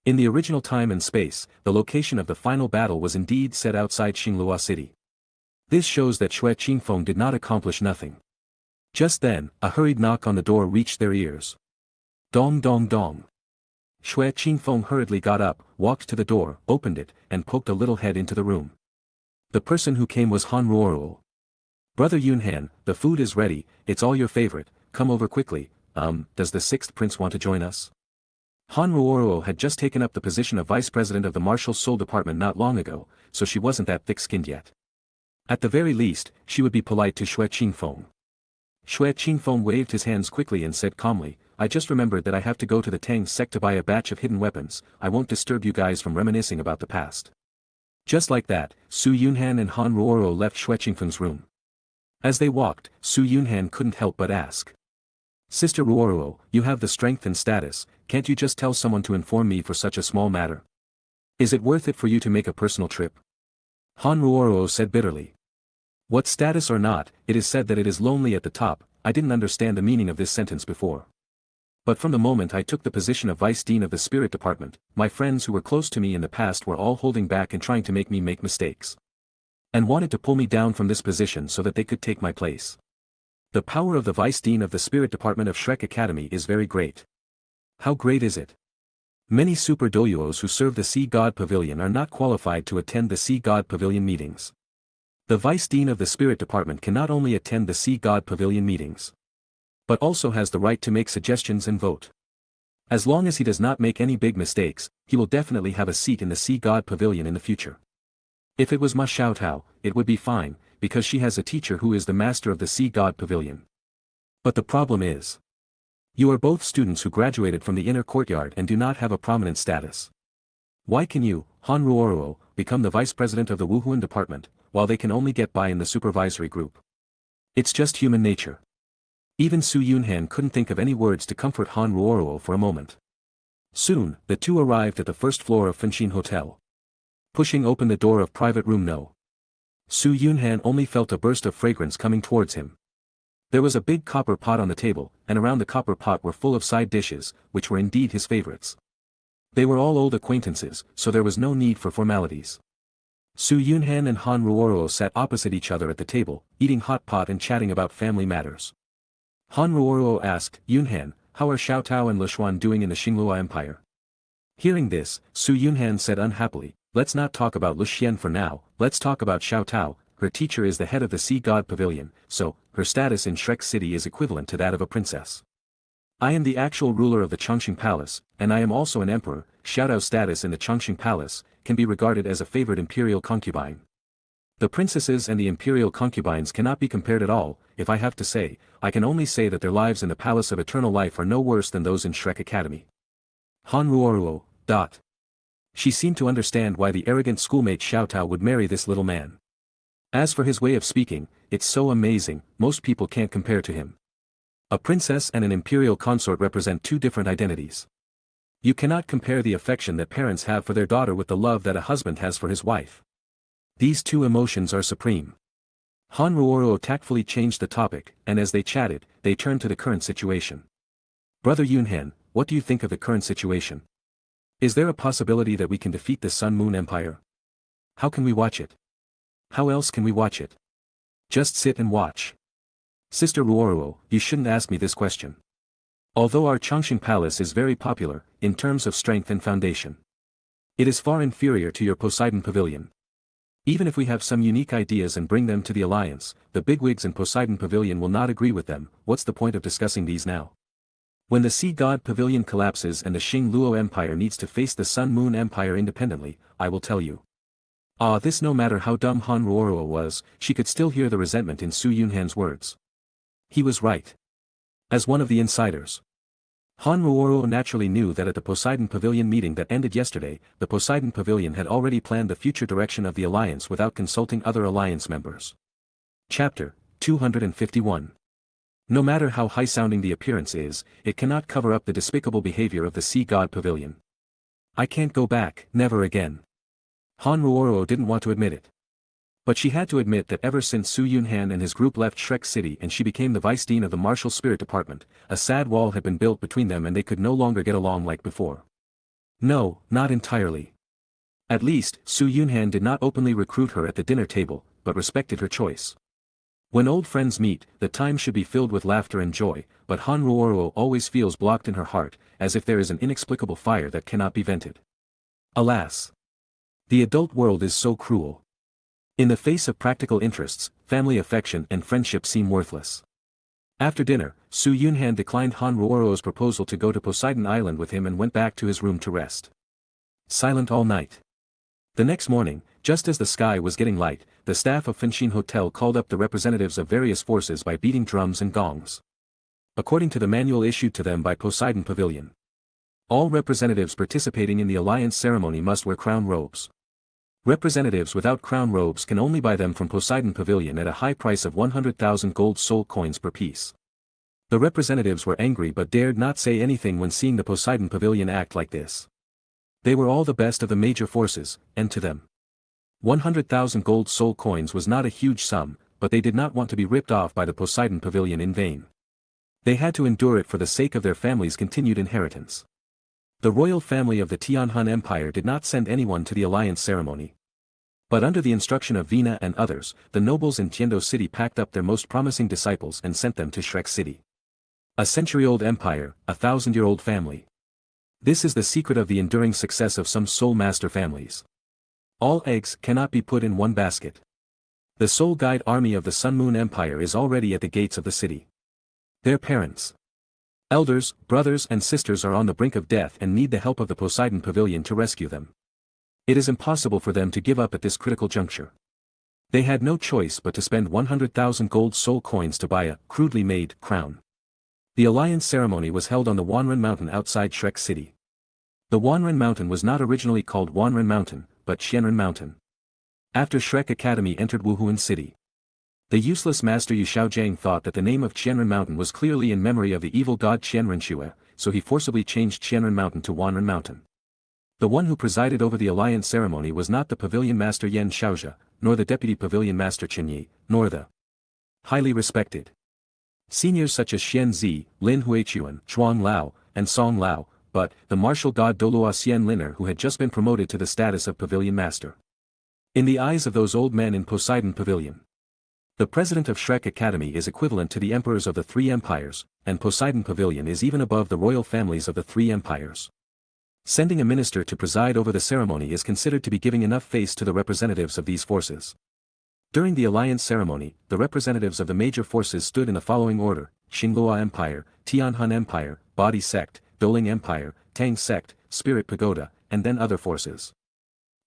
In the original time and space, the location of the final battle was indeed set outside Xinglua City. This shows that Xue Qingfeng did not accomplish nothing. Just then, a hurried knock on the door reached their ears. Dong dong dong. Xue Qingfeng hurriedly got up, walked to the door, opened it, and poked a little head into the room. The person who came was Han Ruoro. "Brother Yunhan, the food is ready, it's all your favorite, come over quickly. Does the 6th prince want to join us?" Han Ruoro had just taken up the position of vice president of the Martial Soul Department not long ago, so she wasn't that thick-skinned yet. At the very least, she would be polite to Xue Qingfeng. Xue Qingfeng waved his hands quickly and said calmly, "I just remembered that I have to go to the Tang sect to buy a batch of hidden weapons. I won't disturb you guys from reminiscing about the past." Just like that, Su Yunhan and Han Ruoro left Xue Qingfeng's room. As they walked, Su Yunhan couldn't help but ask, "Sister Ruoro, you have the strength and status, can't you just tell someone to inform me for such a small matter? Is it worth it for you to make a personal trip?" Han Ruoro said bitterly. "What status or not, it is said that it is lonely at the top. I didn't understand the meaning of this sentence before. But from the moment I took the position of Vice Dean of the Spirit Department, my friends who were close to me in the past were all holding back and trying to make me make mistakes. And wanted to pull me down from this position so that they could take my place. The power of the Vice Dean of the Spirit Department of Shrek Academy is very great." "How great is it?" "Many super doyos who serve the Sea God Pavilion are not qualified to attend the Sea God Pavilion meetings. The Vice Dean of the Spirit Department can not only attend the Sea God Pavilion meetings, but also has the right to make suggestions and vote. As long as he does not make any big mistakes, he will definitely have a seat in the Sea God Pavilion in the future. If it was Ma Xiaotao, it would be fine, because she has a teacher who is the master of the Sea God Pavilion. But the problem is, you are both students who graduated from the inner courtyard and do not have a prominent status. Why can you, Han Ruoro, become the vice president of the Wuhuan department, while they can only get by in the supervisory group? It's just human nature." Even Su Yunhan couldn't think of any words to comfort Han Ruoro for a moment. Soon, the two arrived at the first floor of Fanfiction Hotel. Pushing open the door of private room No. Su Yunhan only felt a burst of fragrance coming towards him. There was a big copper pot on the table, and around the copper pot were full of side dishes, which were indeed his favorites. They were all old acquaintances, so there was no need for formalities. Su Yunhan and Han Ruoro sat opposite each other at the table, eating hot pot and chatting about family matters. Han Ruoro asked, "Yunhan, how are Xiaotao and Lishuan doing in the Xinglua Empire?" Hearing this, Su Yunhan said unhappily, "Let's not talk about Luxian for now, let's talk about Xiaotao. Her teacher is the head of the Sea God Pavilion, so, her status in Shrek City is equivalent to that of a princess. I am the actual ruler of the Chongqing Palace, and I am also an emperor. Xiaotao's status in the Chongqing Palace can be regarded as a favored imperial concubine. The princesses and the imperial concubines cannot be compared at all. If I have to say, I can only say that their lives in the Palace of Eternal Life are no worse than those in Shrek Academy." Han Ruoruo. She seemed to understand why the arrogant schoolmate Xiaotao would marry this little man. As for his way of speaking, it's so amazing, most people can't compare to him. A princess and an imperial consort represent two different identities. You cannot compare the affection that parents have for their daughter with the love that a husband has for his wife. These two emotions are supreme. Han Ruoro tactfully changed the topic, and as they chatted, they turned to the current situation. "Brother Yunhan, what do you think of the current situation? Is there a possibility that we can defeat the Sun Moon Empire? How can we watch it? How else can we watch it? Just sit and watch." "Sister Ruoruo, you shouldn't ask me this question. Although our Chongqing Palace is very popular, in terms of strength and foundation, it is far inferior to your Poseidon Pavilion. Even if we have some unique ideas and bring them to the alliance, the bigwigs in Poseidon Pavilion will not agree with them. What's the point of discussing these now? When the Sea God Pavilion collapses and the Xing Luo Empire needs to face the Sun Moon Empire independently, I will tell you." This no matter how dumb Han Ruoruo was, she could still hear the resentment in Su Yunhan's words. He was right. As one of the insiders, Han Ruoruo naturally knew that at the Poseidon Pavilion meeting that ended yesterday, the Poseidon Pavilion had already planned the future direction of the alliance without consulting other alliance members. Chapter 251. No matter how high-sounding the appearance is, it cannot cover up the despicable behavior of the Sea God Pavilion. "I can't go back, never again." Han Ruoruo didn't want to admit it. But she had to admit that ever since Su Yunhan and his group left Shrek City and she became the vice dean of the Martial Spirit Department, a sad wall had been built between them and they could no longer get along like before. No, not entirely. At least, Su Yunhan did not openly recruit her at the dinner table, but respected her choice. When old friends meet, the time should be filled with laughter and joy, but Han Ruoruo always feels blocked in her heart, as if there is an inexplicable fire that cannot be vented. Alas! The adult world is so cruel. In the face of practical interests, family affection and friendship seem worthless. After dinner, Su Yunhan declined Han Ruoruo's proposal to go to Poseidon Island with him and went back to his room to rest. Silent all night. The next morning, just as the sky was getting light, the staff of Fanfiction Hotel called up the representatives of various forces by beating drums and gongs. According to the manual issued to them by Poseidon Pavilion, all representatives participating in the alliance ceremony must wear crown robes. Representatives without crown robes can only buy them from Poseidon Pavilion at a high price of 100,000 gold soul coins per piece. The representatives were angry but dared not say anything when seeing the Poseidon Pavilion act like this. They were all the best of the major forces, and to them, 100,000 gold soul coins was not a huge sum, but they did not want to be ripped off by the Poseidon Pavilion in vain. They had to endure it for the sake of their family's continued inheritance. The royal family of the Tianhan Empire did not send anyone to the alliance ceremony. But under the instruction of Vina and others, the nobles in Tiendo City packed up their most promising disciples and sent them to Shrek City. A century-old empire, a 1,000-year-old family. This is the secret of the enduring success of some soul master families. All eggs cannot be put in one basket. The Soul Guide army of the Sun Moon Empire is already at the gates of the city. Their parents, elders, brothers and sisters are on the brink of death and need the help of the Poseidon Pavilion to rescue them. It is impossible for them to give up at this critical juncture. They had no choice but to spend 100,000 gold soul coins to buy a crudely made crown. The alliance ceremony was held on the Wanren Mountain outside Shrek City. The Wanren Mountain was not originally called Wanren Mountain, but Qianren Mountain. After Shrek Academy entered Wuhuan City, the useless master Yu Shaojiang thought that the name of Qianren Mountain was clearly in memory of the evil god Qianren Shue, so he forcibly changed Qianren Mountain to Wanren Mountain. The one who presided over the alliance ceremony was not the pavilion master Yan Shaozhe, nor the deputy pavilion master Qin Yi, nor the highly respected Seniors such as Xian Zi, Lin Huichuan, Zhuang Lao, and Song Lao, but the martial god DOURO Xian Liner who had just been promoted to the status of Pavilion Master. In the eyes of those old men in Poseidon Pavilion, the president of Shrek Academy is equivalent to the emperors of the three empires, and Poseidon Pavilion is even above the royal families of the three empires. Sending a minister to preside over the ceremony is considered to be giving enough face to the representatives of these forces. During the alliance ceremony, the representatives of the major forces stood in the following order: Xinghua Empire, Tianhan Empire, Body Sect, Douling Empire, Tang Sect, Spirit Pagoda, and then other forces.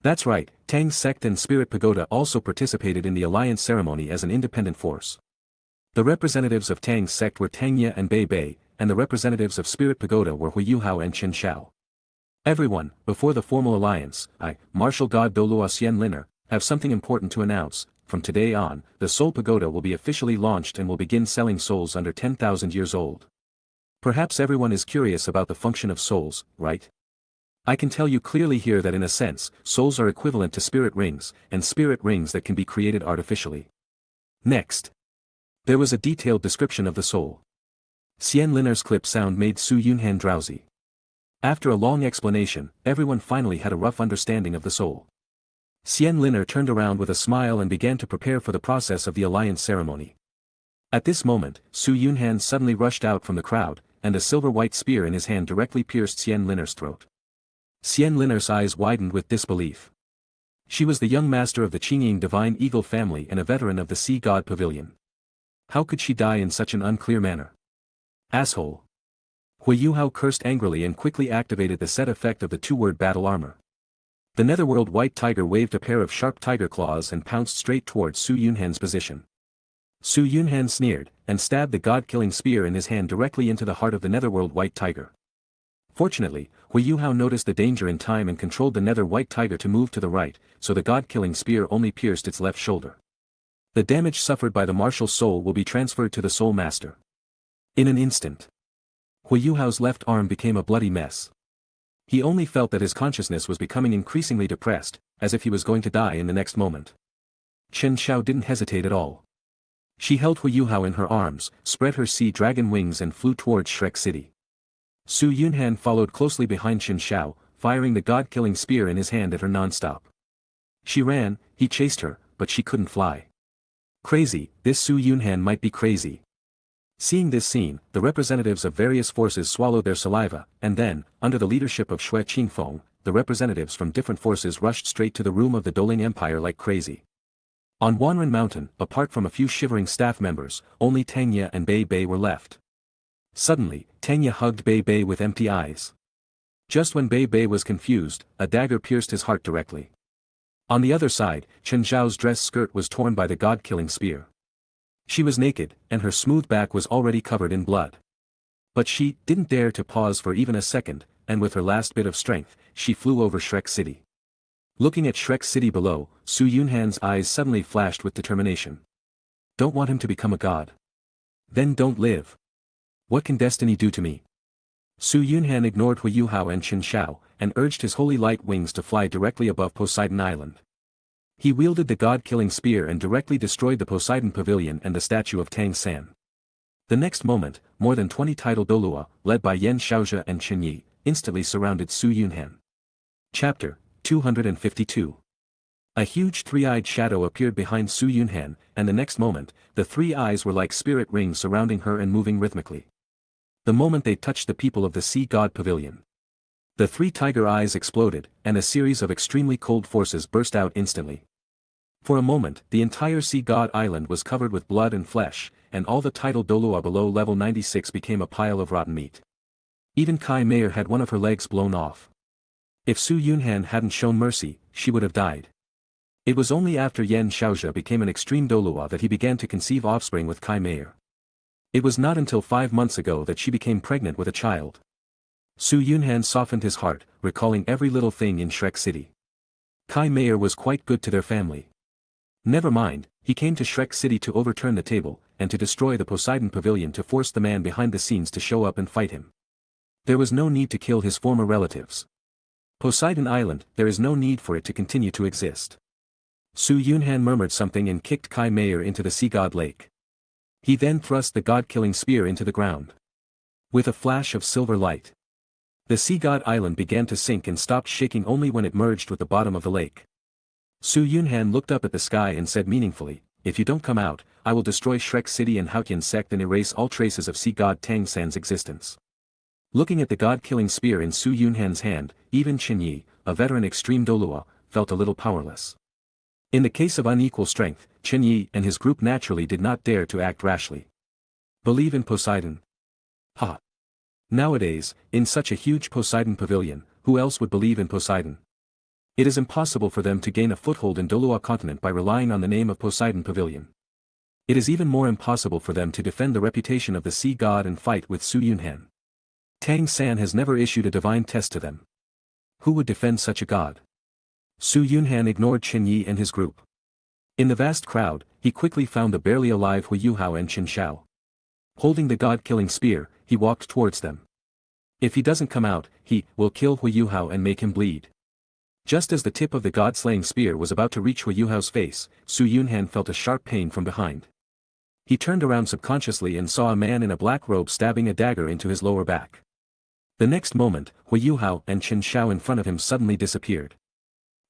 That's right, Tang Sect and Spirit Pagoda also participated in the alliance ceremony as an independent force. The representatives of Tang Sect were Tangya and Bei Bei, and the representatives of Spirit Pagoda were Huiyuhao and Chen Xiao. Everyone, before the formal alliance, Martial God DOURO Xian Liner, have something important to announce. From today on, the Soul Pagoda will be officially launched and will begin selling souls under 10,000 years old. Perhaps everyone is curious about the function of souls, right? I can tell you clearly here that in a sense, souls are equivalent to spirit rings, and spirit rings that can be created artificially. Next. There was a detailed description of the soul. Xian Liner's clip sound made Su Yunhan drowsy. After a long explanation, everyone finally had a rough understanding of the soul. Xian Liner turned around with a smile and began to prepare for the process of the alliance ceremony. At this moment, Su Yunhan suddenly rushed out from the crowd, and a silver-white spear in his hand directly pierced Xian Liner's throat. Xian Liner's eyes widened with disbelief. She was the young master of the Qingying Divine Eagle family and a veteran of the Sea God Pavilion. How could she die in such an unclear manner? Asshole! Huiyuhao cursed angrily and quickly activated the set effect of the two-word battle armor. The netherworld white tiger waved a pair of sharp tiger claws and pounced straight towards Su Yunhan's position. Su Yunhan sneered, and stabbed the god-killing spear in his hand directly into the heart of the netherworld white tiger. Fortunately, Huiyuhao noticed the danger in time and controlled the nether white tiger to move to the right, so the god-killing spear only pierced its left shoulder. The damage suffered by the martial soul will be transferred to the soul master. In an instant, Huiyuhao's left arm became a bloody mess. He only felt that his consciousness was becoming increasingly depressed, as if he was going to die in the next moment. Chen Xiao didn't hesitate at all. She held Huiyuhao in her arms, spread her sea dragon wings and flew towards Shrek City. Su Yunhan followed closely behind Chen Xiao, firing the god-killing spear in his hand at her non-stop. She ran, he chased her, but she couldn't fly. Crazy, this Su Yunhan might be crazy. Seeing this scene, the representatives of various forces swallowed their saliva, and then, under the leadership of Xue Qingfeng, the representatives from different forces rushed straight to the room of the Douling Empire like crazy. On Wanren Mountain, apart from a few shivering staff members, only Tangya and Bei Bei were left. Suddenly, Tangya hugged Bei Bei with empty eyes. Just when Bei Bei was confused, a dagger pierced his heart directly. On the other side, Chen Zhao's dress skirt was torn by the god-killing spear. She was naked, and her smooth back was already covered in blood. But she didn't dare to pause for even a second, and with her last bit of strength, she flew over Shrek City. Looking at Shrek City below, Su Yunhan's eyes suddenly flashed with determination. Don't want him to become a god. Then don't live. What can destiny do to me? Su Yunhan ignored Huiyuhao and Chen Xiao, and urged his holy light wings to fly directly above Poseidon Island. He wielded the god-killing spear and directly destroyed the Poseidon Pavilion and the statue of Tang San. The next moment, more than 20 title Doulua, led by Yan Xiaozhe and Chen Yi, instantly surrounded Su Yunhan. Chapter 252. A huge three-eyed shadow appeared behind Su Yunhan, and the next moment, the three eyes were like spirit rings surrounding her and moving rhythmically. The moment they touched the people of the Sea God Pavilion, the three tiger eyes exploded, and a series of extremely cold forces burst out instantly. For a moment, the entire Sea God Island was covered with blood and flesh, and all the title Doulua below level 96 became a pile of rotten meat. Even Kai Meier had one of her legs blown off. If Su Yunhan hadn't shown mercy, she would have died. It was only after Yan Xiaozhe became an extreme Doulua that he began to conceive offspring with Kai Meier. It was not until 5 months ago that she became pregnant with a child. Su Yunhan softened his heart, recalling every little thing in Shrek City. Kai Meier was quite good to their family. Never mind, he came to Shrek City to overturn the table, and to destroy the Poseidon Pavilion to force the man behind the scenes to show up and fight him. There was no need to kill his former relatives. Poseidon Island, there is no need for it to continue to exist. Su Yunhan murmured something and kicked Kai Meier into the Sea God Lake. He then thrust the god-killing spear into the ground. With a flash of silver light, the sea god island began to sink and stopped shaking only when it merged with the bottom of the lake. Yunhan looked up at the sky and said meaningfully, "If you don't come out, I will destroy Shrek City and HIATUS sect and erase all traces of sea god Tang San's existence." Looking at the god-killing spear in Yunhan's hand, even Chen Yi, a veteran extreme DOURO, felt a little powerless. In the case of unequal strength, Chen Yi and his group naturally did not dare to act rashly. Believe in Poseidon? Ha! Nowadays, in such a huge Poseidon pavilion, who else would believe in Poseidon? It is impossible for them to gain a foothold in DOURO continent by relying on the name of Poseidon Pavilion. It is even more impossible for them to defend the reputation of the sea god and fight with Yunhan. Tang San has never issued a divine test to them. Who would defend such a god? Yunhan ignored Chen Yi and his group. In the vast crowd, he quickly found the barely alive Huiyuhao and Qin Shao. Holding the god-killing spear, he walked towards them. If he doesn't come out, he will kill Huiyuhao and make him bleed. Just as the tip of the god-slaying spear was about to reach Huiyuhao's face, Yunhan felt a sharp pain from behind. He turned around subconsciously and saw a man in a black robe stabbing a dagger into his lower back. The next moment, Huiyuhao and Qin Shao in front of him suddenly disappeared.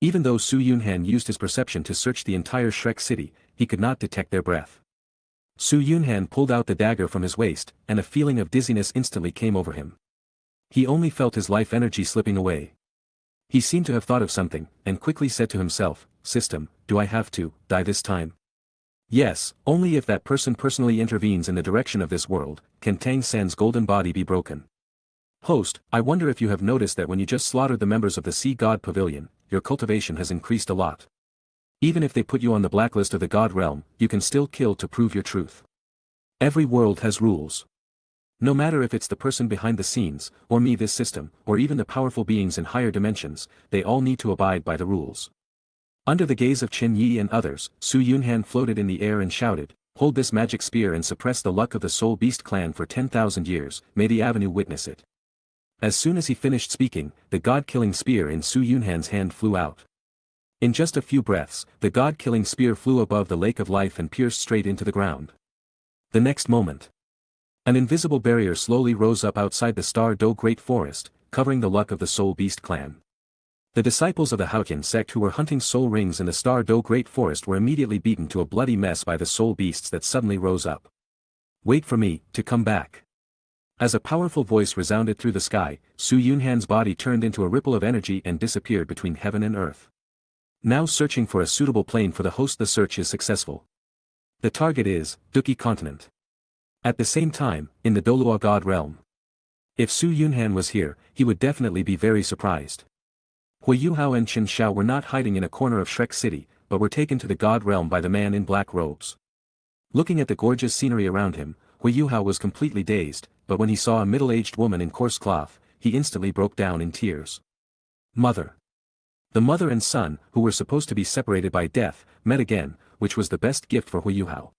Even though Yunhan used his perception to search the entire Shrek city, he could not detect their breath. Yunhan pulled out the dagger from his waist, and a feeling of dizziness instantly came over him. He only felt his life energy slipping away. He seemed to have thought of something, and quickly said to himself, "System, do I have to die this time?" Yes, only if that person personally intervenes in the direction of this world, can Tang San's golden body be broken. Host, I wonder if you have noticed that when you just slaughtered the members of the Sea God Pavilion, your cultivation has increased a lot. Even if they put you on the blacklist of the God realm, you can still kill to prove your truth. Every world has rules. No matter if it's the person behind the scenes, or me this system, or even the powerful beings in higher dimensions, they all need to abide by the rules. Under the gaze of Chen Yi and others, Yunhan floated in the air and shouted, "Hold this magic spear and suppress the luck of the Soul Beast clan for 10,000 years, may the avenue witness it." As soon as he finished speaking, the god-killing spear in Yunhan's hand flew out. In just a few breaths, the god-killing spear flew above the lake of life and pierced straight into the ground. The next moment, an invisible barrier slowly rose up outside the Star Do Great Forest, covering the luck of the Soul Beast clan. The disciples of the HIATUS sect who were hunting soul rings in the Star Do Great Forest were immediately beaten to a bloody mess by the soul beasts that suddenly rose up. "Wait for me to come back." As a powerful voice resounded through the sky, Yunhan's body turned into a ripple of energy and disappeared between heaven and earth. Now searching for a suitable plane for the host. The search is successful. The target is Duki continent. At the same time, in the DOURO God realm. If Yunhan was here, he would definitely be very surprised. Huiyuhao and Qin Shao were not hiding in a corner of Shrek City, but were taken to the God realm by the man in black robes. Looking at the gorgeous scenery around him, Huiyuhao was completely dazed, but when he saw a middle-aged woman in coarse cloth, he instantly broke down in tears. Mother. The mother and son, who were supposed to be separated by death, met again, which was the best gift for Huiyuhao.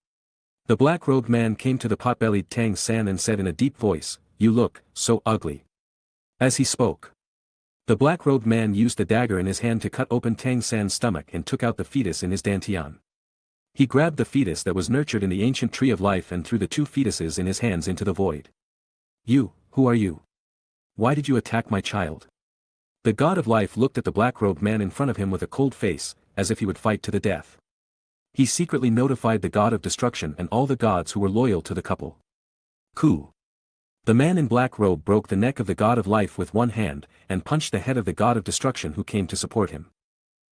The black-robed man came to the pot-bellied Tang San and said in a deep voice, "You look so ugly." As he spoke, the black-robed man used the dagger in his hand to cut open Tang San's stomach and took out the fetus in his dantian. He grabbed the fetus that was nurtured in the ancient tree of life and threw the two fetuses in his hands into the void. "You, who are you? Why did you attack my child?" The god of life looked at the black-robed man in front of him with a cold face, as if he would fight to the death. He secretly notified the god of destruction and all the gods who were loyal to the couple. Ku. The man in black robe broke the neck of the god of life with one hand, and punched the head of the god of destruction who came to support him.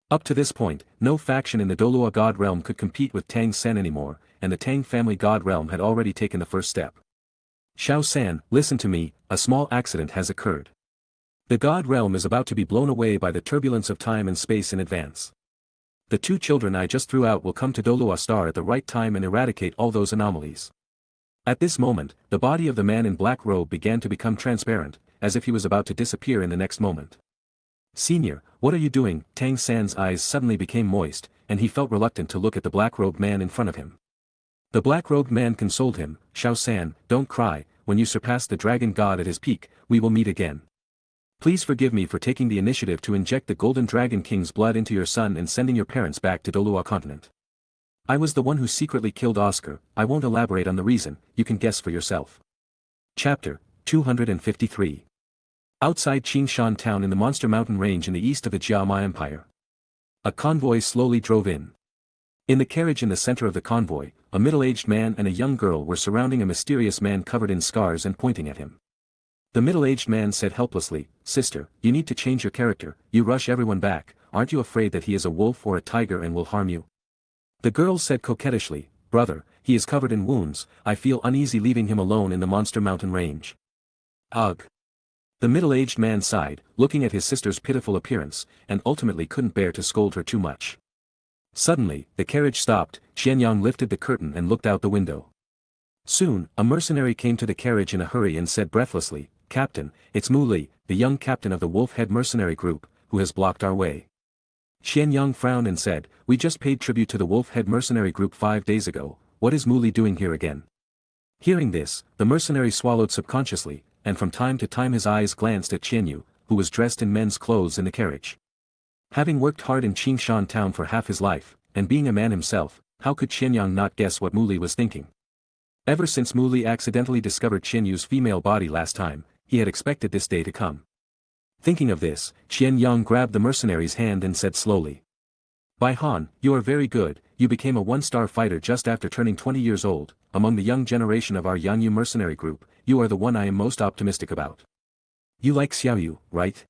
Up to this point, no faction in the DOURO god realm could compete with Tang San anymore, and the Tang family god realm had already taken the first step. "Shao San, listen to me, a small accident has occurred. The god realm is about to be blown away by the turbulence of time and space in advance. The two children I just threw out will come to DOURO Star at the right time and eradicate all those anomalies." At this moment, the body of the man in black robe began to become transparent, as if he was about to disappear in the next moment. "Senior, what are you doing?" Tang San's eyes suddenly became moist, and he felt reluctant to look at the black-robed man in front of him. The black-robed man consoled him, "Shao San, don't cry, when you surpass the dragon god at his peak, we will meet again. Please forgive me for taking the initiative to inject the Golden Dragon King's blood into your son and sending your parents back to DOURO continent. I was the one who secretly killed Oscar. I won't elaborate on the reason, you can guess for yourself. Chapter 253. Outside Qingshan town in the Monster Mountain Range in the east of the Jiama Empire. A convoy slowly drove in. In the carriage in the center of the convoy, a middle-aged man and a young girl were surrounding a mysterious man covered in scars and pointing at him. The middle-aged man said helplessly, "Sister, you need to change your character, you rush everyone back, aren't you afraid that he is a wolf or a tiger and will harm you?" The girl said coquettishly, "Brother, he is covered in wounds, I feel uneasy leaving him alone in the Monster Mountain Range." Ugh. The middle-aged man sighed, looking at his sister's pitiful appearance, and ultimately couldn't bear to scold her too much. Suddenly, the carriage stopped. Qianyang lifted the curtain and looked out the window. Soon, a mercenary came to the carriage in a hurry and said breathlessly, "Captain, it's Mu Li, the young captain of the Wolf-Head mercenary group, who has blocked our way." Qianyang frowned and said, "We just paid tribute to the Wolf-Head mercenary group 5 days ago, what is Mu Li doing here again?" Hearing this, the mercenary swallowed subconsciously, and from time to time his eyes glanced at Qianyu, who was dressed in men's clothes in the carriage. Having worked hard in Qingshan town for half his life, and being a man himself, how could Qianyang not guess what Mu Li was thinking? Ever since Mu Li accidentally discovered Qianyu's female body last time, he had expected this day to come. Thinking of this, Qianyang grabbed the mercenary's hand and said slowly, "Bai Han, you are very good, you became a one-star fighter just after turning 20 years old, among the young generation of our Yanyu mercenary group, you are the one I am most optimistic about. You like Xiaoyu, right?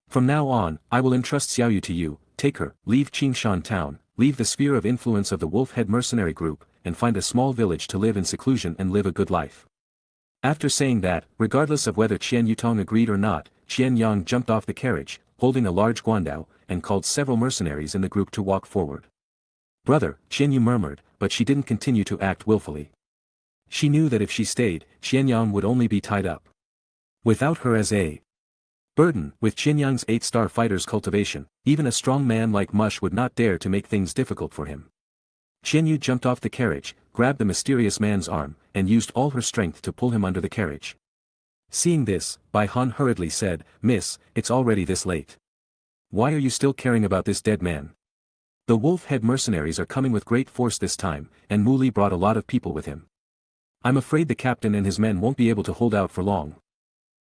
From now on, I will entrust Xiaoyu to you, take her, leave Qingshan town, leave the sphere of influence of the Wolf-Head mercenary group, and find a small village to live in seclusion and live a good life." After saying that, regardless of whether Qian Yutong agreed or not, Qianyang jumped off the carriage, holding a large guandao, and called several mercenaries in the group to walk forward. "Brother," Qianyu murmured, but she didn't continue to act willfully. She knew that if she stayed, Qianyang would only be tied up. Without her as a burden, with Qianyang's 8-star fighter's cultivation, even a strong man like Mush would not dare to make things difficult for him. Qianyu jumped off the carriage, grabbed the mysterious man's arm, and used all her strength to pull him under the carriage. Seeing this, Bai Han hurriedly said, "Miss, it's already this late. Why are you still caring about this dead man? The Wolf-Head mercenaries are coming with great force this time, and Mu Li brought a lot of people with him. I'm afraid the captain and his men won't be able to hold out for long."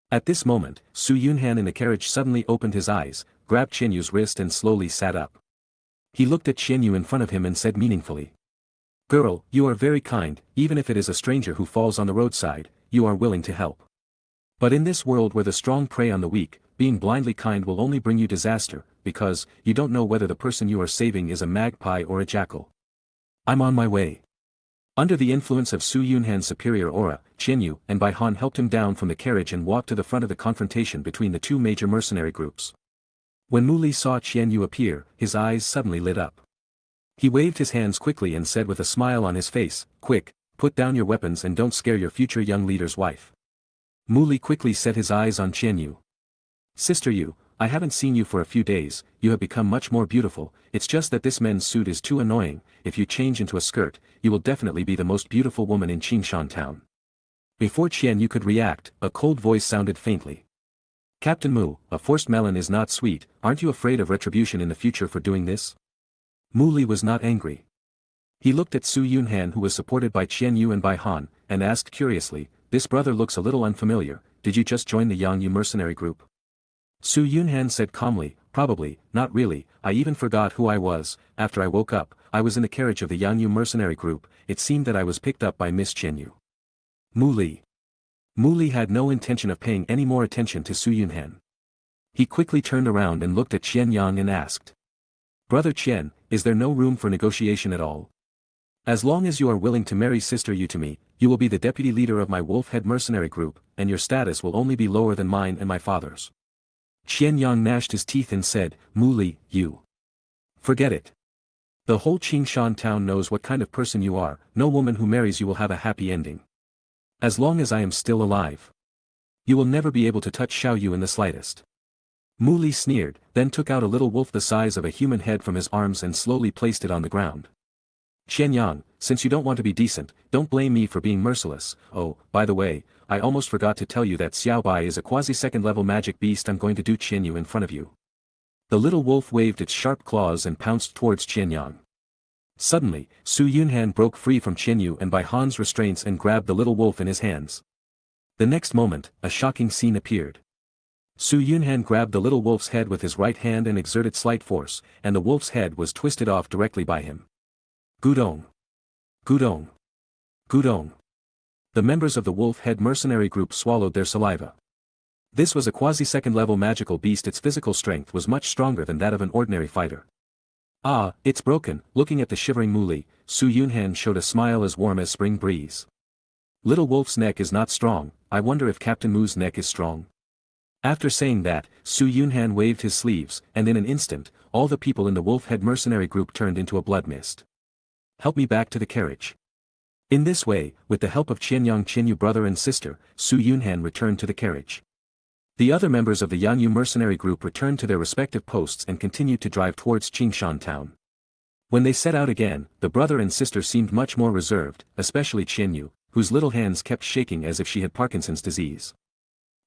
At this moment, Su Yunhan in the carriage suddenly opened his eyes, grabbed Qianyu's wrist and slowly sat up. He looked at Qianyu in front of him and said meaningfully, "Girl, you are very kind, even if it is a stranger who falls on the roadside, you are willing to help. But in this world where the strong prey on the weak, being blindly kind will only bring you disaster, because you don't know whether the person you are saving is a magpie or a jackal. I'm on my way." Under the influence of Su Yunhan's superior aura, Qianyu and Bai Han helped him down from the carriage and walked to the front of the confrontation between the two major mercenary groups. When Mu Li saw Qianyu appear, his eyes suddenly lit up. He waved his hands quickly and said with a smile on his face, "Quick, put down your weapons and don't scare your future young leader's wife." Mu Li quickly set his eyes on Qianyu. "Sister Yu, I haven't seen you for a few days, you have become much more beautiful, it's just that this men's suit is too annoying, if you change into a skirt, you will definitely be the most beautiful woman in Qingshan town." Before Qianyu could react, a cold voice sounded faintly. "Captain Mu, a forced melon is not sweet, aren't you afraid of retribution in the future for doing this?" Mu Li was not angry. He looked at Su Yunhan who was supported by Qianyu and Bai Han, and asked curiously, "This brother looks a little unfamiliar, did you just join the Yangyu mercenary group?" Su Yunhan said calmly, "Probably, not really, I even forgot who I was, after I woke up, I was in the carriage of the Yangyu mercenary group, it seemed that I was picked up by Miss Qianyu." Mu Li. Mu Li had no intention of paying any more attention to Su Yunhan. He quickly turned around and looked at Qianyang and asked, "Brother Qian, is there no room for negotiation at all? As long as you are willing to marry Sister Yu to me, you will be the deputy leader of my Wolf-Head mercenary group, and your status will only be lower than mine and my father's." Qianyang gnashed his teeth and said, "Mu Li, you. Forget it. The whole Qingshan town knows what kind of person you are, no woman who marries you will have a happy ending. As long as I am still alive, you will never be able to touch Xiaoyu in the slightest." Mu Li sneered, then took out a little wolf the size of a human head from his arms and slowly placed it on the ground. "Qianyang, since you don't want to be decent, don't blame me for being merciless. Oh, by the way, I almost forgot to tell you that Xiao Bai is a quasi-second level magic beast. I'm going to do Qianyu in front of you." The little wolf waved its sharp claws and pounced towards Qianyang. Suddenly, Su Yunhan broke free from Qianyu and by Han's restraints and grabbed the little wolf in his hands. The next moment, a shocking scene appeared. Su Yunhan grabbed the little wolf's head with his right hand and exerted slight force, and the wolf's head was twisted off directly by him. Gudong! Gudong! Gudong! The members of the wolf-head mercenary group swallowed their saliva. This was a quasi-second level magical beast. Its physical strength was much stronger than that of an ordinary fighter. Ah, it's broken. Looking at the shivering Muli, Su Yunhan showed a smile as warm as spring breeze. Little wolf's neck is not strong. I wonder if Captain Mu's neck is strong. After saying that, Su Yunhan waved his sleeves, and in an instant, all the people in the wolf-head mercenary group turned into a blood mist. Help me back to the carriage. In this way, with the help of Qianyu brother and sister, Su Yunhan returned to the carriage. The other members of the Yanyu mercenary group returned to their respective posts and continued to drive towards Qingshan town. When they set out again, the brother and sister seemed much more reserved, especially Qianyu, whose little hands kept shaking as if she had Parkinson's disease.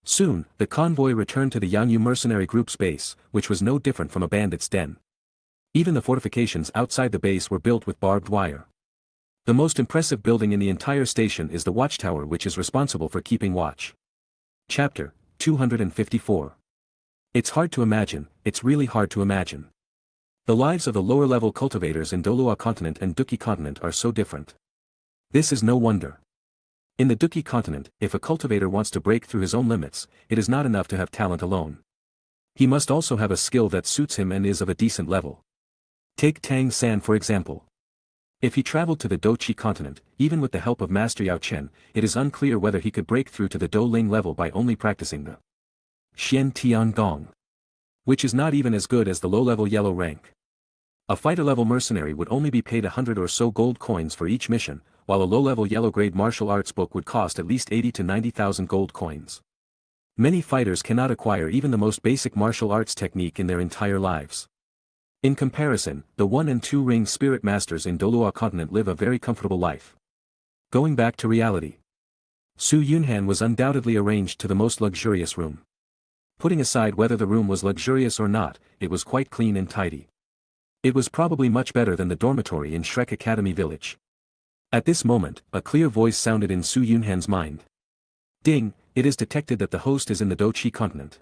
Soon, the convoy returned to the Yanyu mercenary group's base, which was no different from a bandit's den. Even the fortifications outside the base were built with barbed wire. The most impressive building in the entire station is the watchtower, which is responsible for keeping watch. Chapter 254. It's hard to imagine, it's really hard to imagine. The lives of the lower-level cultivators in DOURO continent and Duki continent are so different. This is no wonder. In the Duki continent, if a cultivator wants to break through his own limits, it is not enough to have talent alone. He must also have a skill that suits him and is of a decent level. Take Tang-san for example. If he traveled to the Douchi continent, even with the help of Master Yao Chen, it is unclear whether he could break through to the Dou Ling level by only practicing the Xian Tian Gong, which is not even as good as the low-level yellow rank. A fighter-level mercenary would only be paid 100 or so gold coins for each mission, while a low-level yellow-grade martial arts book would cost at least 80 to 90,000 gold coins. Many fighters cannot acquire even the most basic martial arts technique in their entire lives. In comparison, the 1 and 2 ring spirit masters in DOURO continent live a very comfortable life. Going back to reality. Su Yunhan was undoubtedly arranged to the most luxurious room. Putting aside whether the room was luxurious or not, it was quite clean and tidy. It was probably much better than the dormitory in Shrek Academy Village. At this moment, a clear voice sounded in Su Yunhan's mind. Ding, it is detected that the host is in the Douchi continent.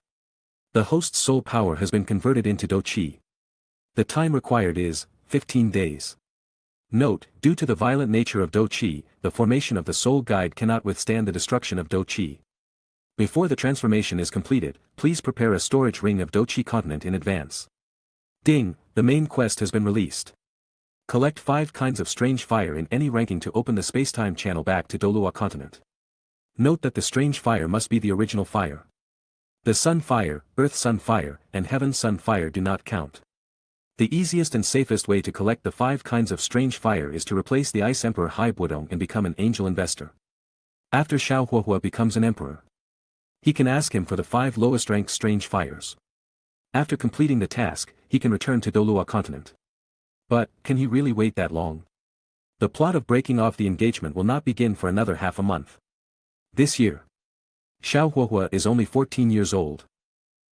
The host's soul power has been converted into Douchi. The time required is 15 days. Note, due to the violent nature of Douchi, the formation of the soul guide cannot withstand the destruction of Douchi. Before the transformation is completed, please prepare a storage ring of Douchi continent in advance. Ding, the main quest has been released. Collect 5 kinds of strange fire in any ranking to open the spacetime channel back to DOURO continent. Note that the strange fire must be the original fire. The sun fire, earth sun fire, and heaven sun fire do not count. The easiest and safest way to collect the 5 kinds of strange fire is to replace the Ice Emperor Wuton and become an angel investor. After Xiaohuahua becomes an emperor, he can ask him for the 5 lowest ranked strange fires. After completing the task, he can return to DOURO continent. But, can he really wait that long? The plot of breaking off the engagement will not begin for another half a month. This year, Xiaohuahua is only 14 years old.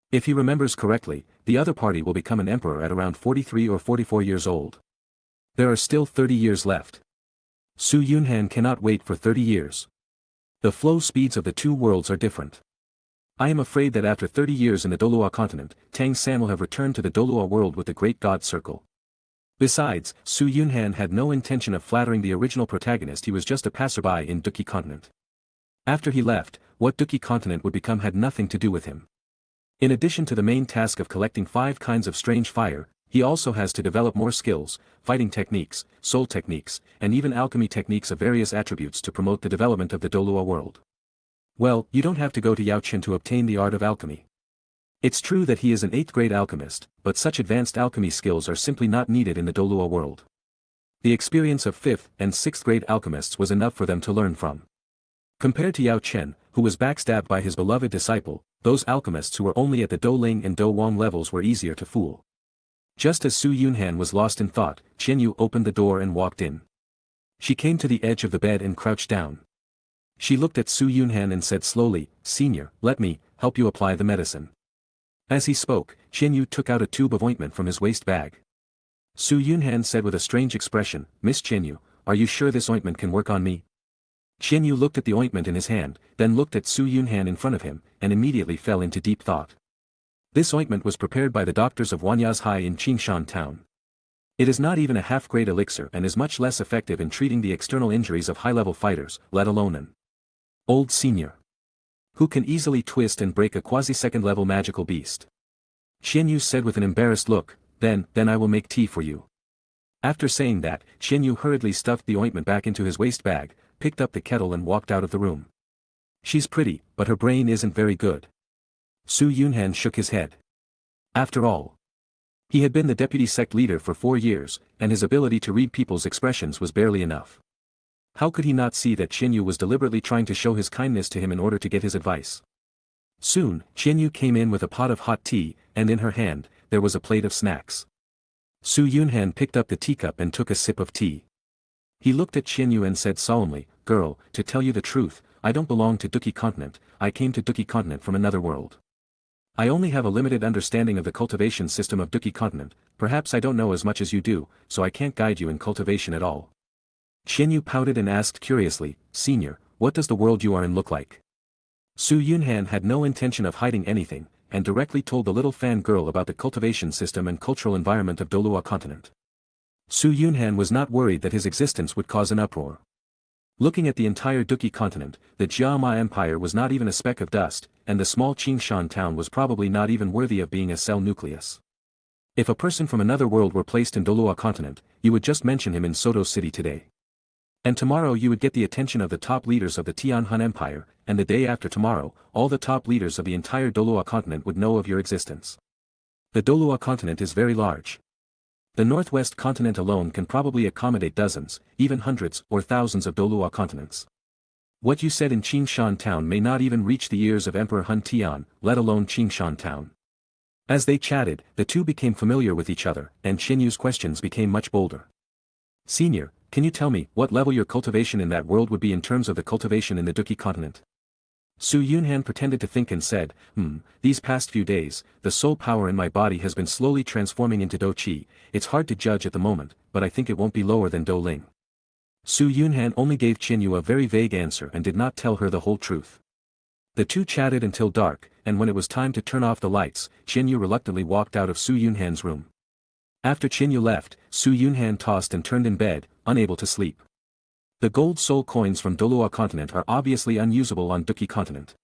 If he remembers correctly, the other party will become an emperor at around 43 or 44 years old. There are still 30 years left. Su Yunhan cannot wait for 30 years. The flow speeds of the 2 worlds are different. I am afraid that after 30 years in the DOURO continent, Tang-san will have returned to the DOURO world with the Great God Circle. Besides, Su Yunhan had no intention of flattering the original protagonist. He was just a passerby in Duki continent. After he left, what Duki continent would become had nothing to do with him. In addition to the main task of collecting 5 kinds of strange fire, he also has to develop more skills, fighting techniques, soul techniques, and even alchemy techniques of various attributes to promote the development of the DOURO world. Well, you don't have to go to Yao Chen to obtain the art of alchemy. It's true that he is an 8th grade alchemist, but such advanced alchemy skills are simply not needed in the DOURO world. The experience of 5th and 6th grade alchemists was enough for them to learn from. Compared to Yao Chen, who was backstabbed by his beloved disciple, those alchemists who were only at the Dou Ling and Dou Wang levels were easier to fool. Just as Su Yunhan was lost in thought, Qianyu opened the door and walked in. She came to the edge of the bed and crouched down. She looked at Su Yunhan and said slowly, "Senior, let me help you apply the medicine." As he spoke, Qianyu took out a tube of ointment from his waist bag. Su Yunhan said with a strange expression, Miss Qianyu, are you sure this ointment can work on me? Qianyu looked at the ointment in his hand, then looked at Su Yunhan in front of him, and immediately fell into deep thought. This ointment was prepared by the doctors of Wanyazhai in Qingshan town. It is not even a half-grade elixir and is much less effective in treating the external injuries of high-level fighters, let alone an old senior who can easily twist and break a quasi-second-level magical beast. Qianyu said with an embarrassed look, then I will make tea for you. After saying that, Qianyu hurriedly stuffed the ointment back into his waist bag, picked up the kettle and walked out of the room. She's pretty, but her brain isn't very good. Su Yunhan shook his head. After all, he had been the deputy sect leader for 4 years, and his ability to read people's expressions was barely enough. How could he not see that Qianyu was deliberately trying to show his kindness to him in order to get his advice? Soon, Qianyu came in with a pot of hot tea, and in her hand, there was a plate of snacks. Su Yunhan picked up the teacup and took a sip of tea. He looked at Qianyu and said solemnly, Girl, to tell you the truth, I don't belong to Duki continent, I came to Duki continent from another world. I only have a limited understanding of the cultivation system of Duki continent, perhaps I don't know as much as you do, so I can't guide you in cultivation at all. Qianyu pouted and asked curiously, Senior, what does the world you are in look like? Su Yunhan had no intention of hiding anything, and directly told the little fan girl about the cultivation system and cultural environment of DOURO continent. Su Yunhan was not worried that his existence would cause an uproar. Looking at the entire Duki continent, the Jiama Empire was not even a speck of dust, and the small Qingshan town was probably not even worthy of being a cell nucleus. If a person from another world were placed in DOURO continent, you would just mention him in Soto City today. And tomorrow you would get the attention of the top leaders of the Tianhan Empire, and the day after tomorrow, all the top leaders of the entire DOURO continent would know of your existence. The DOURO continent is very large. The northwest continent alone can probably accommodate dozens, even hundreds or thousands of DOURO continents. What you said in Qingshan town may not even reach the ears of Emperor Hun Tian, let alone Qingshan town. As they chatted, the two became familiar with each other, and Qianyu's questions became much bolder. Senior, can you tell me what level your cultivation in that world would be in terms of the cultivation in the Duki continent? Su Yunhan pretended to think and said, these past few days, the soul power in my body has been slowly transforming into Do Qi, it's hard to judge at the moment, but I think it won't be lower than Do Ling. Su Yunhan only gave Qianyu a very vague answer and did not tell her the whole truth. The two chatted until dark, and when it was time to turn off the lights, Qianyu reluctantly walked out of Su Yunhan's room. After Qianyu left, Su Yunhan tossed and turned in bed, unable to sleep. The gold soul coins from DOURO continent are obviously unusable on Duki continent.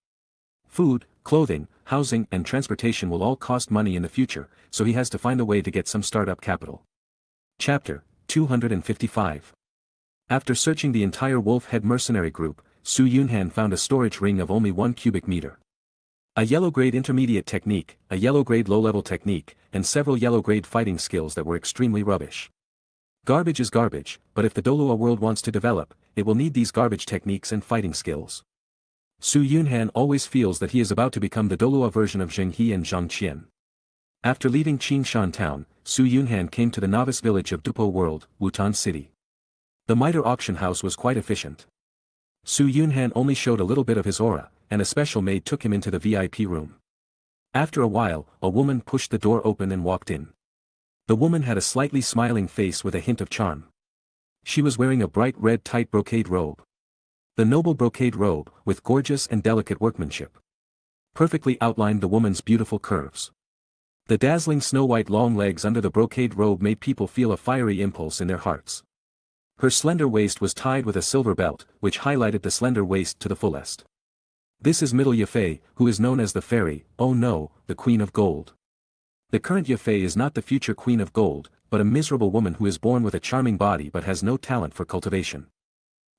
Food, clothing, housing and transportation will all cost money in the future, so he has to find a way to get some startup capital. Chapter 255. After searching the entire wolf head mercenary group, Su Yunhan found a storage ring of only 1 cubic meter. A yellow-grade intermediate technique, a yellow-grade low-level technique, and several yellow-grade fighting skills that were extremely rubbish. Garbage is garbage, but if the DOURO world wants to develop, it will need these garbage techniques and fighting skills. Su Yunhan always feels that he is about to become the DOURO version of Zheng He and Zhang Qian. After leaving Qingshan town, Su Yunhan came to the novice village of Dupo world, Wuton city. The miter auction house was quite efficient. Su Yunhan only showed a little bit of his aura, and a special maid took him into the VIP room. After a while, a woman pushed the door open and walked in. The woman had a slightly smiling face with a hint of charm. She was wearing a bright red tight brocade robe. The noble brocade robe, with gorgeous and delicate workmanship, perfectly outlined the woman's beautiful curves. The dazzling snow-white long legs under the brocade robe made people feel a fiery impulse in their hearts. Her slender waist was tied with a silver belt, which highlighted the slender waist to the fullest. This is middle Yafei, who is known as the fairy, oh no, the queen of gold. The current Yafei is not the future queen of gold, but a miserable woman who is born with a charming body but has no talent for cultivation.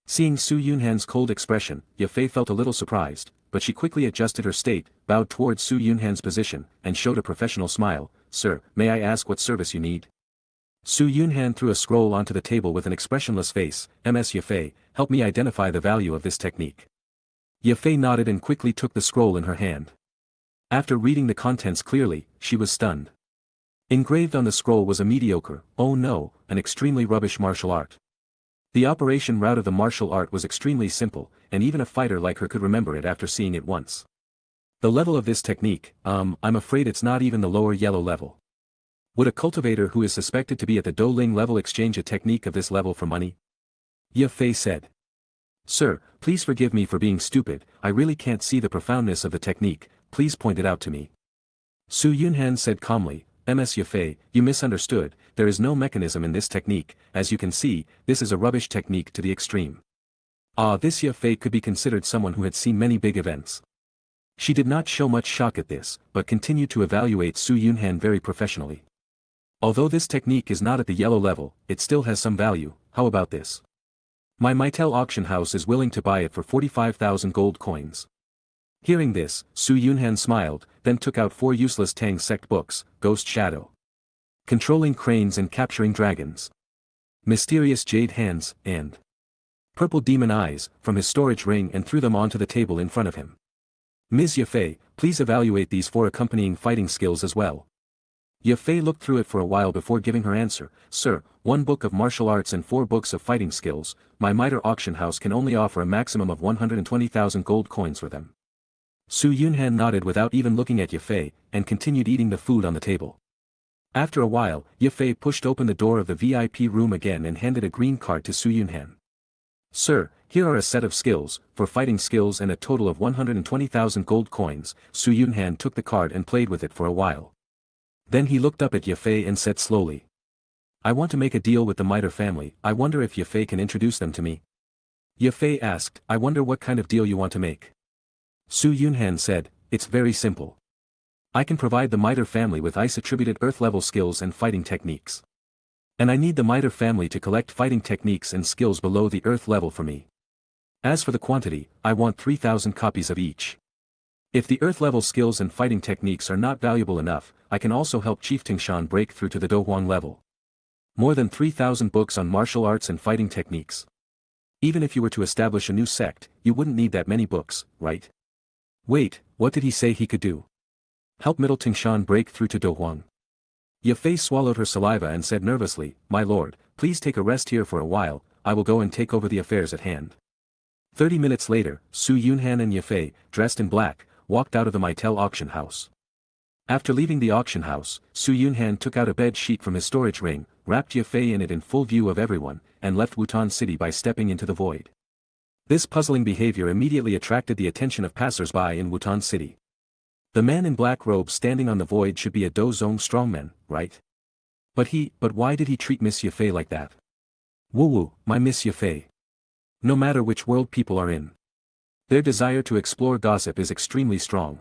Seeing Su Yunhan's cold expression, Yafei felt a little surprised, but she quickly adjusted her state, bowed towards Su Yunhan's position, and showed a professional smile. Sir, may I ask what service you need? Su Yunhan threw a scroll onto the table with an expressionless face. Ms. Yafei, help me identify the value of this technique. Yafei nodded and quickly took the scroll in her hand. After reading the contents clearly, she was stunned. Engraved on the scroll was a mediocre, oh no, an extremely rubbish martial art. The operation route of the martial art was extremely simple, and even a fighter like her could remember it after seeing it once. The level of this technique, I'm afraid it's not even the lower yellow level. Would a cultivator who is suspected to be at the Douling level exchange a technique of this level for money? Ye Fei said. Sir, please forgive me for being stupid, I really can't see the profoundness of the technique, please point it out to me. Su Yunhan said calmly, Ms. Ye Fei, you misunderstood, there is no mechanism in this technique, as you can see, this is a rubbish technique to the extreme. This Ye Fei could be considered someone who had seen many big events. She did not show much shock at this, but continued to evaluate Su Yunhan very professionally. Although this technique is not at the yellow level, it still has some value, how about this? My Mitel auction house is willing to buy it for 45,000 gold coins. Hearing this, Su Yunhan smiled, then took out 4 useless Tang sect books, Ghost Shadow, Controlling Cranes and Capturing Dragons, Mysterious Jade Hands, and Purple Demon Eyes, from his storage ring and threw them onto the table in front of him. Ms. Ye Fei, please evaluate these 4 accompanying fighting skills as well. Ye Fei looked through it for a while before giving her answer, Sir, 1 book of martial arts and 4 books of fighting skills, my mitre auction house can only offer a maximum of 120,000 gold coins for them. Su Yunhan nodded without even looking at Ye Fei, and continued eating the food on the table. After a while, Ye Fei pushed open the door of the VIP room again and handed a green card to Su Yunhan. Sir, here are a set of skills, for fighting skills and a total of 120,000 gold coins. Su Yunhan took the card and played with it for a while. Then he looked up at Ye Fei and said slowly. I want to make a deal with the Mitre family, I wonder if Ye Fei can introduce them to me. Ye Fei asked, I wonder what kind of deal you want to make. Su Yunhan said, it's very simple. I can provide the Mitre family with ice-attributed Earth-level skills and fighting techniques. And I need the Mitre family to collect fighting techniques and skills below the Earth level for me. As for the quantity, I want 3,000 copies of each. If the Earth-level skills and fighting techniques are not valuable enough, I can also help Chief Tingshan break through to the Douhuang level. More than 3,000 books on martial arts and fighting techniques. Even if you were to establish a new sect, you wouldn't need that many books, right? Wait, what did he say he could do? Help Middle Tingshan break through to Douhuang. Ye Fei swallowed her saliva and said nervously, My lord, please take a rest here for a while, I will go and take over the affairs at hand. 30 minutes later, Su Yunhan and Ye Fei, dressed in black, walked out of the Mitel auction house. After leaving the auction house, Su Yunhan took out a bed sheet from his storage ring, wrapped Ye Fei in it in full view of everyone, and left Wuton City by stepping into the void. This puzzling behavior immediately attracted the attention of passers-by in Wuton City. The man in black robes standing on the void should be a Douzong strongman, right? But why did he treat Miss Ye Fei like that? Woo, my Miss Ye Fei. No matter which world people are in, their desire to explore gossip is extremely strong.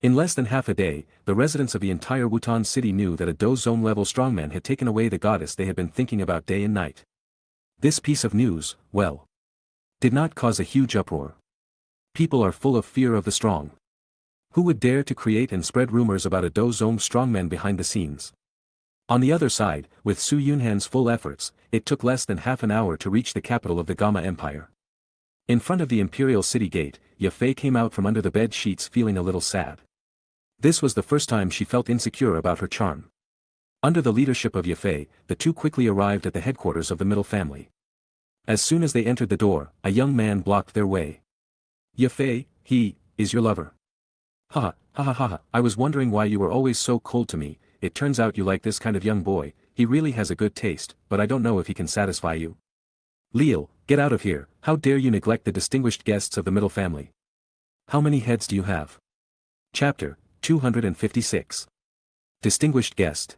In less than half a day, the residents of the entire Wuton city knew that a Douzong level strongman had taken away the goddess they had been thinking about day and night. This piece of news, well, did not cause a huge uproar. People are full of fear of the strong. Who would dare to create and spread rumors about a Douzong strongman behind the scenes? On the other side, with Su Yunhan's full efforts, it took less than half an hour to reach the capital of the Gamma Empire. In front of the Imperial City Gate, Ye Fei came out from under the bed sheets feeling a little sad. This was the first time she felt insecure about her charm. Under the leadership of Ye Fei, the two quickly arrived at the headquarters of the Middle family. As soon as they entered the door, a young man blocked their way. Ye Fei, he is your lover. Ha ha, I was wondering why you were always so cold to me, it turns out you like this kind of young boy, he really has a good taste, but I don't know if he can satisfy you. Leal, get out of here, how dare you neglect the distinguished guests of the Middle family. How many heads do you have? Chapter 256. Distinguished guest.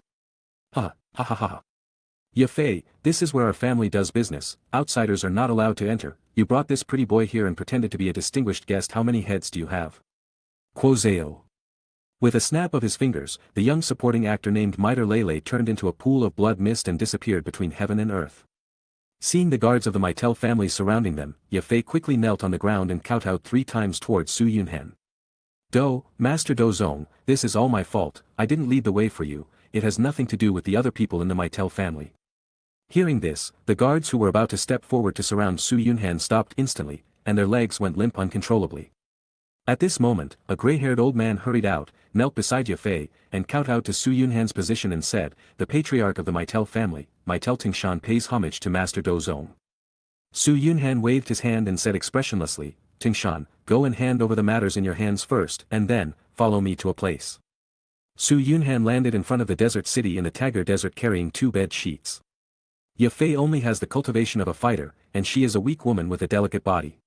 Ha. Ye Fei, this is where our family does business, outsiders are not allowed to enter, you brought this pretty boy here and pretended to be a distinguished guest, how many heads do you have? Quozeo. With a snap of his fingers, the young supporting actor named Mitre Lele turned into a pool of blood mist and disappeared between heaven and earth. Seeing the guards of the Mitel family surrounding them, Ye Fei quickly knelt on the ground and kowtowed 3 times towards Su Yunhan. Master Douzong, this is all my fault, I didn't lead the way for you, it has nothing to do with the other people in the Mitel family. Hearing this, the guards who were about to step forward to surround Su Yunhan stopped instantly, and their legs went limp uncontrollably. At this moment, a gray-haired old man hurried out, knelt beside Ye Fei, and kowtowed to Su Yunhan's position and said, the patriarch of the Mitel family, Mitel Tingshan pays homage to Master Douzong. Su Yunhan waved his hand and said expressionlessly, Tingshan, go and hand over the matters in your hands first, and then, follow me to a place. Su Yunhan landed in front of the desert city in the Tagar desert carrying 2 bed sheets. Ye Fei only has the cultivation of a fighter, and she is a weak woman with a delicate body.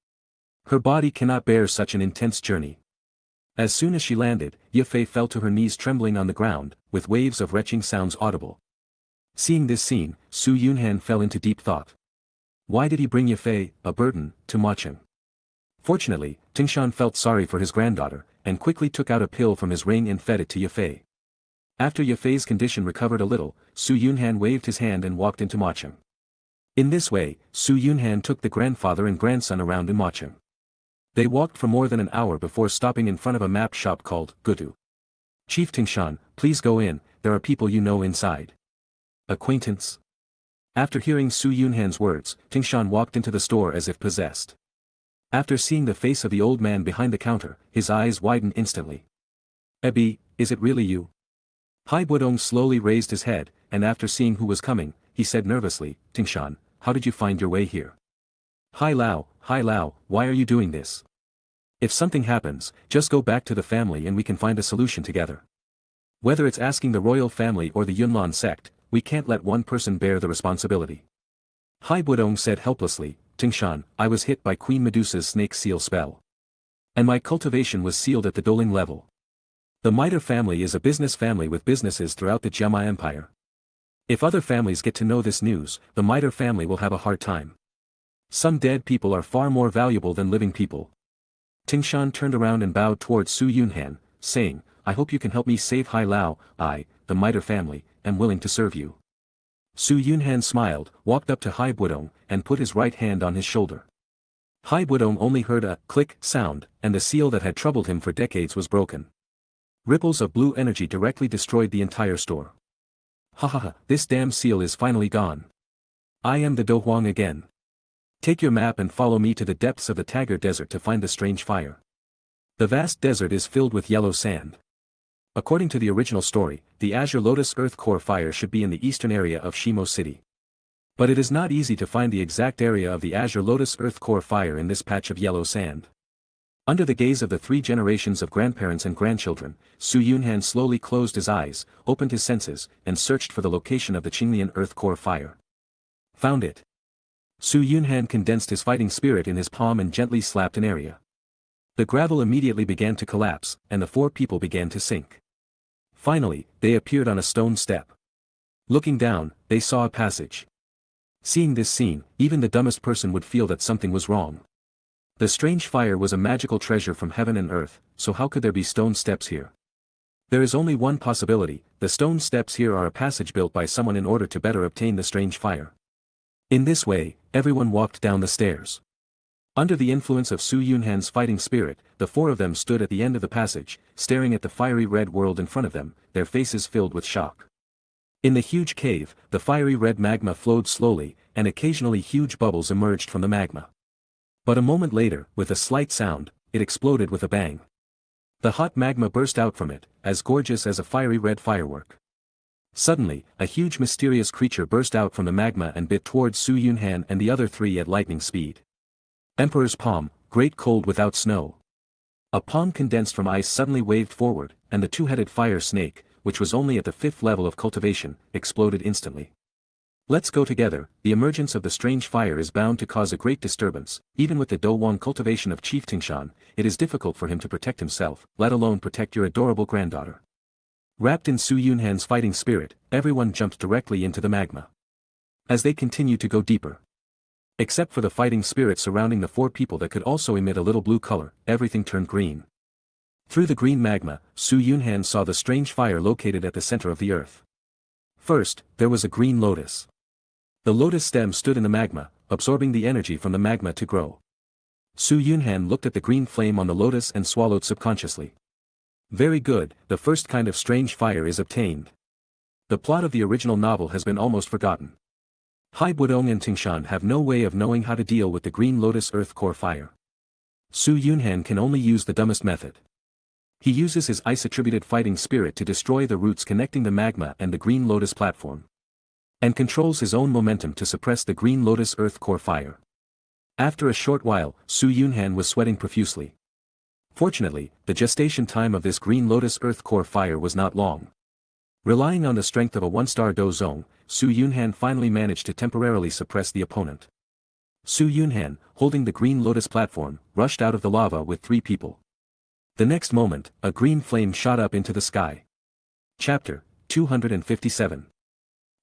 Her body cannot bear such an intense journey. As soon as she landed, Ye Fei fell to her knees trembling on the ground, with waves of retching sounds audible. Seeing this scene, Su Yunhan fell into deep thought. Why did he bring Ye Fei, a burden, to Macheng? Fortunately, Tingshan felt sorry for his granddaughter, and quickly took out a pill from his ring and fed it to Ye Fei. After Ye Fei's condition recovered a little, Su Yunhan waved his hand and walked into Macheng. In this way, Su Yunhan took the grandfather and grandson around in Macheng. They walked for more than an hour before stopping in front of a map shop called Gutu. Chief Tingshan, please go in, there are people you know inside. Acquaintance? After hearing Su Yunhan's words, Tingshan walked into the store as if possessed. After seeing the face of the old man behind the counter, his eyes widened instantly. Ebi, is it really you? Wuton slowly raised his head, and after seeing who was coming, he said nervously, Tingshan, how did you find your way here? Hai Lao, why are you doing this? If something happens, just go back to the family and we can find a solution together. Whether it's asking the royal family or the Yunhan sect, we can't let one person bear the responsibility. Wuton said helplessly, Tingshan, I was hit by Queen Medusa's snake seal spell. And my cultivation was sealed at the Doling level. The Mitre family is a business family with businesses throughout the Jiama Empire. If other families get to know this news, the Mitre family will have a hard time. Some dead people are far more valuable than living people. Tingshan turned around and bowed towards Su Yunhan, saying, I hope you can help me save Hai Lao. I, the Mitre family, am willing to serve you. Su Yunhan smiled, walked up to Wuton, and put his right hand on his shoulder. Wuton only heard a click sound, and the seal that had troubled him for decades was broken. Ripples of blue energy directly destroyed the entire store. This damn seal is finally gone. I am the Do Huang again. Take your map and follow me to the depths of the Tagar desert to find the strange fire. The vast desert is filled with yellow sand. According to the original story, the Azure Lotus Earth Core fire should be in the eastern area of Shimo City. But it is not easy to find the exact area of the Azure Lotus Earth Core fire in this patch of yellow sand. Under the gaze of the 3 generations of grandparents and grandchildren, Su Yunhan slowly closed his eyes, opened his senses, and searched for the location of the Qinglian Earth Core fire. Found it. Su Yunhan condensed his fighting spirit in his palm and gently slapped an area. The gravel immediately began to collapse, and the 4 people began to sink. Finally, they appeared on a stone step. Looking down, they saw a passage. Seeing this scene, even the dumbest person would feel that something was wrong. The strange fire was a magical treasure from heaven and earth, so how could there be stone steps here? There is only one possibility, the stone steps here are a passage built by someone in order to better obtain the strange fire. In this way, everyone walked down the stairs. Under the influence of Su Yunhan's fighting spirit, the 4 of them stood at the end of the passage, staring at the fiery red world in front of them, their faces filled with shock. In the huge cave, the fiery red magma flowed slowly, and occasionally huge bubbles emerged from the magma. But a moment later, with a slight sound, it exploded with a bang. The hot magma burst out from it, as gorgeous as a fiery red firework. Suddenly, a huge mysterious creature burst out from the magma and bit towards Su Yunhan and the other 3 at lightning speed. Emperor's palm, great cold without snow. A palm condensed from ice suddenly waved forward, and the 2-headed fire snake, which was only at the 5th level of cultivation, exploded instantly. Let's go together, the emergence of the strange fire is bound to cause a great disturbance, even with the Do Huang cultivation of Chief Tingshan, it is difficult for him to protect himself, let alone protect your adorable granddaughter. Wrapped in Su Yunhan's fighting spirit, everyone jumped directly into the magma. As they continued to go deeper. Except for the fighting spirit surrounding the 4 people that could also emit a little blue color, everything turned green. Through the green magma, Su Yunhan saw the strange fire located at the center of the earth. First, there was a green lotus. The lotus stem stood in the magma, absorbing the energy from the magma to grow. Su Yunhan looked at the green flame on the lotus and swallowed subconsciously. Very good, the first kind of strange fire is obtained. The plot of the original novel has been almost forgotten. Wuton and Tingshan have no way of knowing how to deal with the green lotus earth core fire. Su Yunhan can only use the dumbest method. He uses his ice-attributed fighting spirit to destroy the roots connecting the magma and the green lotus platform. And controls his own momentum to suppress the green lotus earth core fire. After a short while, Su Yunhan was sweating profusely. Fortunately, the gestation time of this green lotus earth core fire was not long. Relying on the strength of a one-star Do zone, Su Yunhan finally managed to temporarily suppress the opponent. Su Yunhan, holding the green lotus platform, rushed out of the lava with 3 people. The next moment, a green flame shot up into the sky. Chapter 257.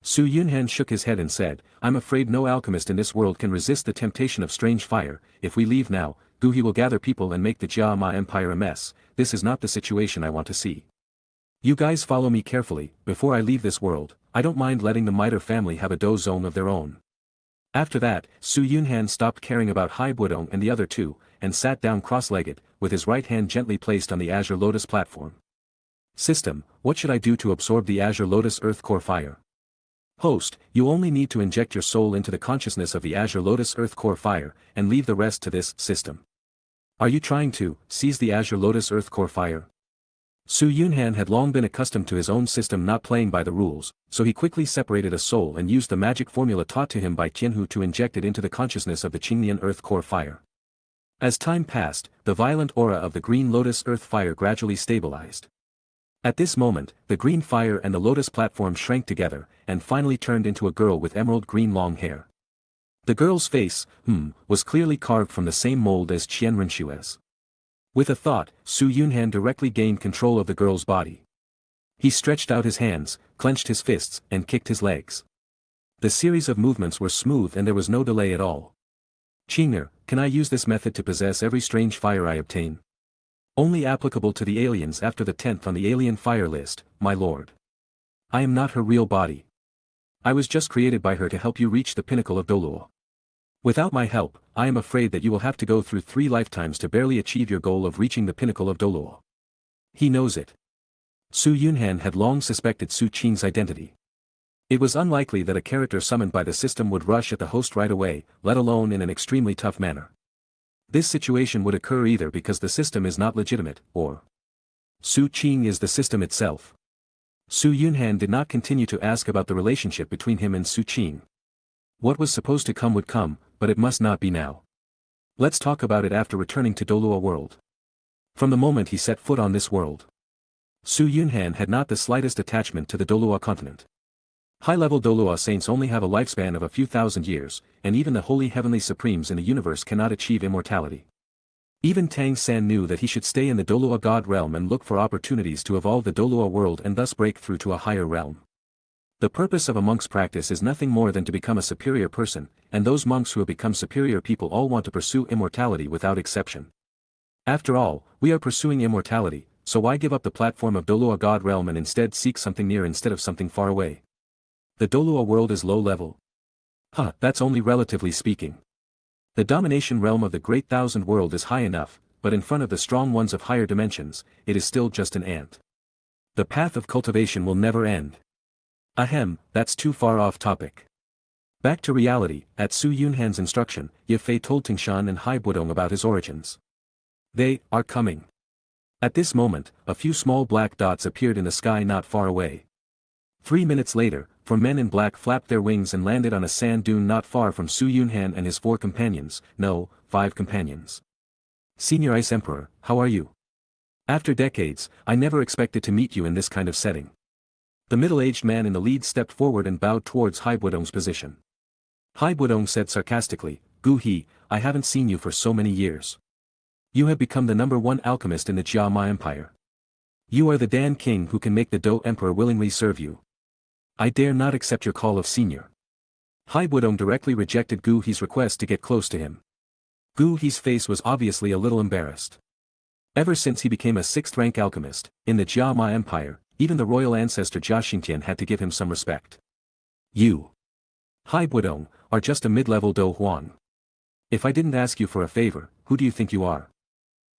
Su Yunhan shook his head and said, I'm afraid no alchemist in this world can resist the temptation of strange fire. If we leave now, Guhi will gather people and make the Jiama Empire a mess. This is not the situation I want to see. You guys follow me carefully. Before I leave this world, I don't mind letting the Miter family have a Do zone of their own. After that, Su Yunhan stopped caring about Wuton and the other 2, and sat down cross-legged, with his right hand gently placed on the Azure Lotus platform. System, what should I do to absorb the Azure Lotus Earth Core Fire? Host, you only need to inject your soul into the consciousness of the Azure Lotus Earth Core Fire, and leave the rest to this system. Are you trying to seize the Azure Lotus Earth Core Fire? Su Yunhan had long been accustomed to his own system not playing by the rules, so he quickly separated a soul and used the magic formula taught to him by Tianhu to inject it into the consciousness of the Qingnian Earth Core Fire. As time passed, the violent aura of the green lotus earth fire gradually stabilized. At this moment, the green fire and the lotus platform shrank together, and finally turned into a girl with emerald green long hair. The girl's face, was clearly carved from the same mold as Qian Renshue's. With a thought, Su Yunhan directly gained control of the girl's body. He stretched out his hands, clenched his fists, and kicked his legs. The series of movements were smooth and there was no delay at all. Qing'er, can I use this method to possess every strange fire I obtain? Only applicable to the aliens after the 10th on the alien fire list, my lord. I am not her real body. I was just created by her to help you reach the pinnacle of DOURO. Without my help, I am afraid that you will have to go through 3 lifetimes to barely achieve your goal of reaching the pinnacle of DOURO. He knows it. Su Yunhan had long suspected Su Qing's identity. It was unlikely that a character summoned by the system would rush at the host right away, let alone in an extremely tough manner. This situation would occur either because the system is not legitimate, or Su Qing is the system itself. Su Yunhan did not continue to ask about the relationship between him and Su Qing. What was supposed to come would come, but it must not be now. Let's talk about it after returning to DOURO world. From the moment he set foot on this world, Su Yunhan had not the slightest attachment to the DOURO continent. High-level DOURO saints only have a lifespan of a few thousand years, and even the holy heavenly supremes in the universe cannot achieve immortality. Even Tang San knew that he should stay in the DOURO god realm and look for opportunities to evolve the DOURO world and thus break through to a higher realm. The purpose of a monk's practice is nothing more than to become a superior person, and those monks who have become superior people all want to pursue immortality without exception. After all, we are pursuing immortality, so why give up the platform of DOURO god realm and instead seek something near instead of something far away? The DOURO world is low level. That's only relatively speaking. The domination realm of the Great Thousand World is high enough, but in front of the strong ones of higher dimensions, it is still just an ant. The path of cultivation will never end. Ahem, that's too far off topic. Back to reality, at Su Yunhan's instruction, Ye Fei told Tingshan and Wuton about his origins. They are coming. At this moment, a few small black dots appeared in the sky not far away. 3 minutes later, 4 men in black flapped their wings and landed on a sand dune not far from Su Yunhan and his 4 companions, no, 5 companions. Senior Ice Emperor, how are you? After decades, I never expected to meet you in this kind of setting. The middle-aged man in the lead stepped forward and bowed towards Wuton's position. Wuton said sarcastically, Gu He, I haven't seen you for so many years. You have become the #1 alchemist in the Jiama Empire. You are the Dan King who can make the Do Emperor willingly serve you. I dare not accept your call of senior. Wuton directly rejected Gu He's request to get close to him. Gu He's face was obviously a little embarrassed. Ever since he became a 6th-rank alchemist, in the Jiama Empire, even the royal ancestor Jia Xingtian had to give him some respect. You, Wuton, are just a mid-level Do Huang. If I didn't ask you for a favor, who do you think you are?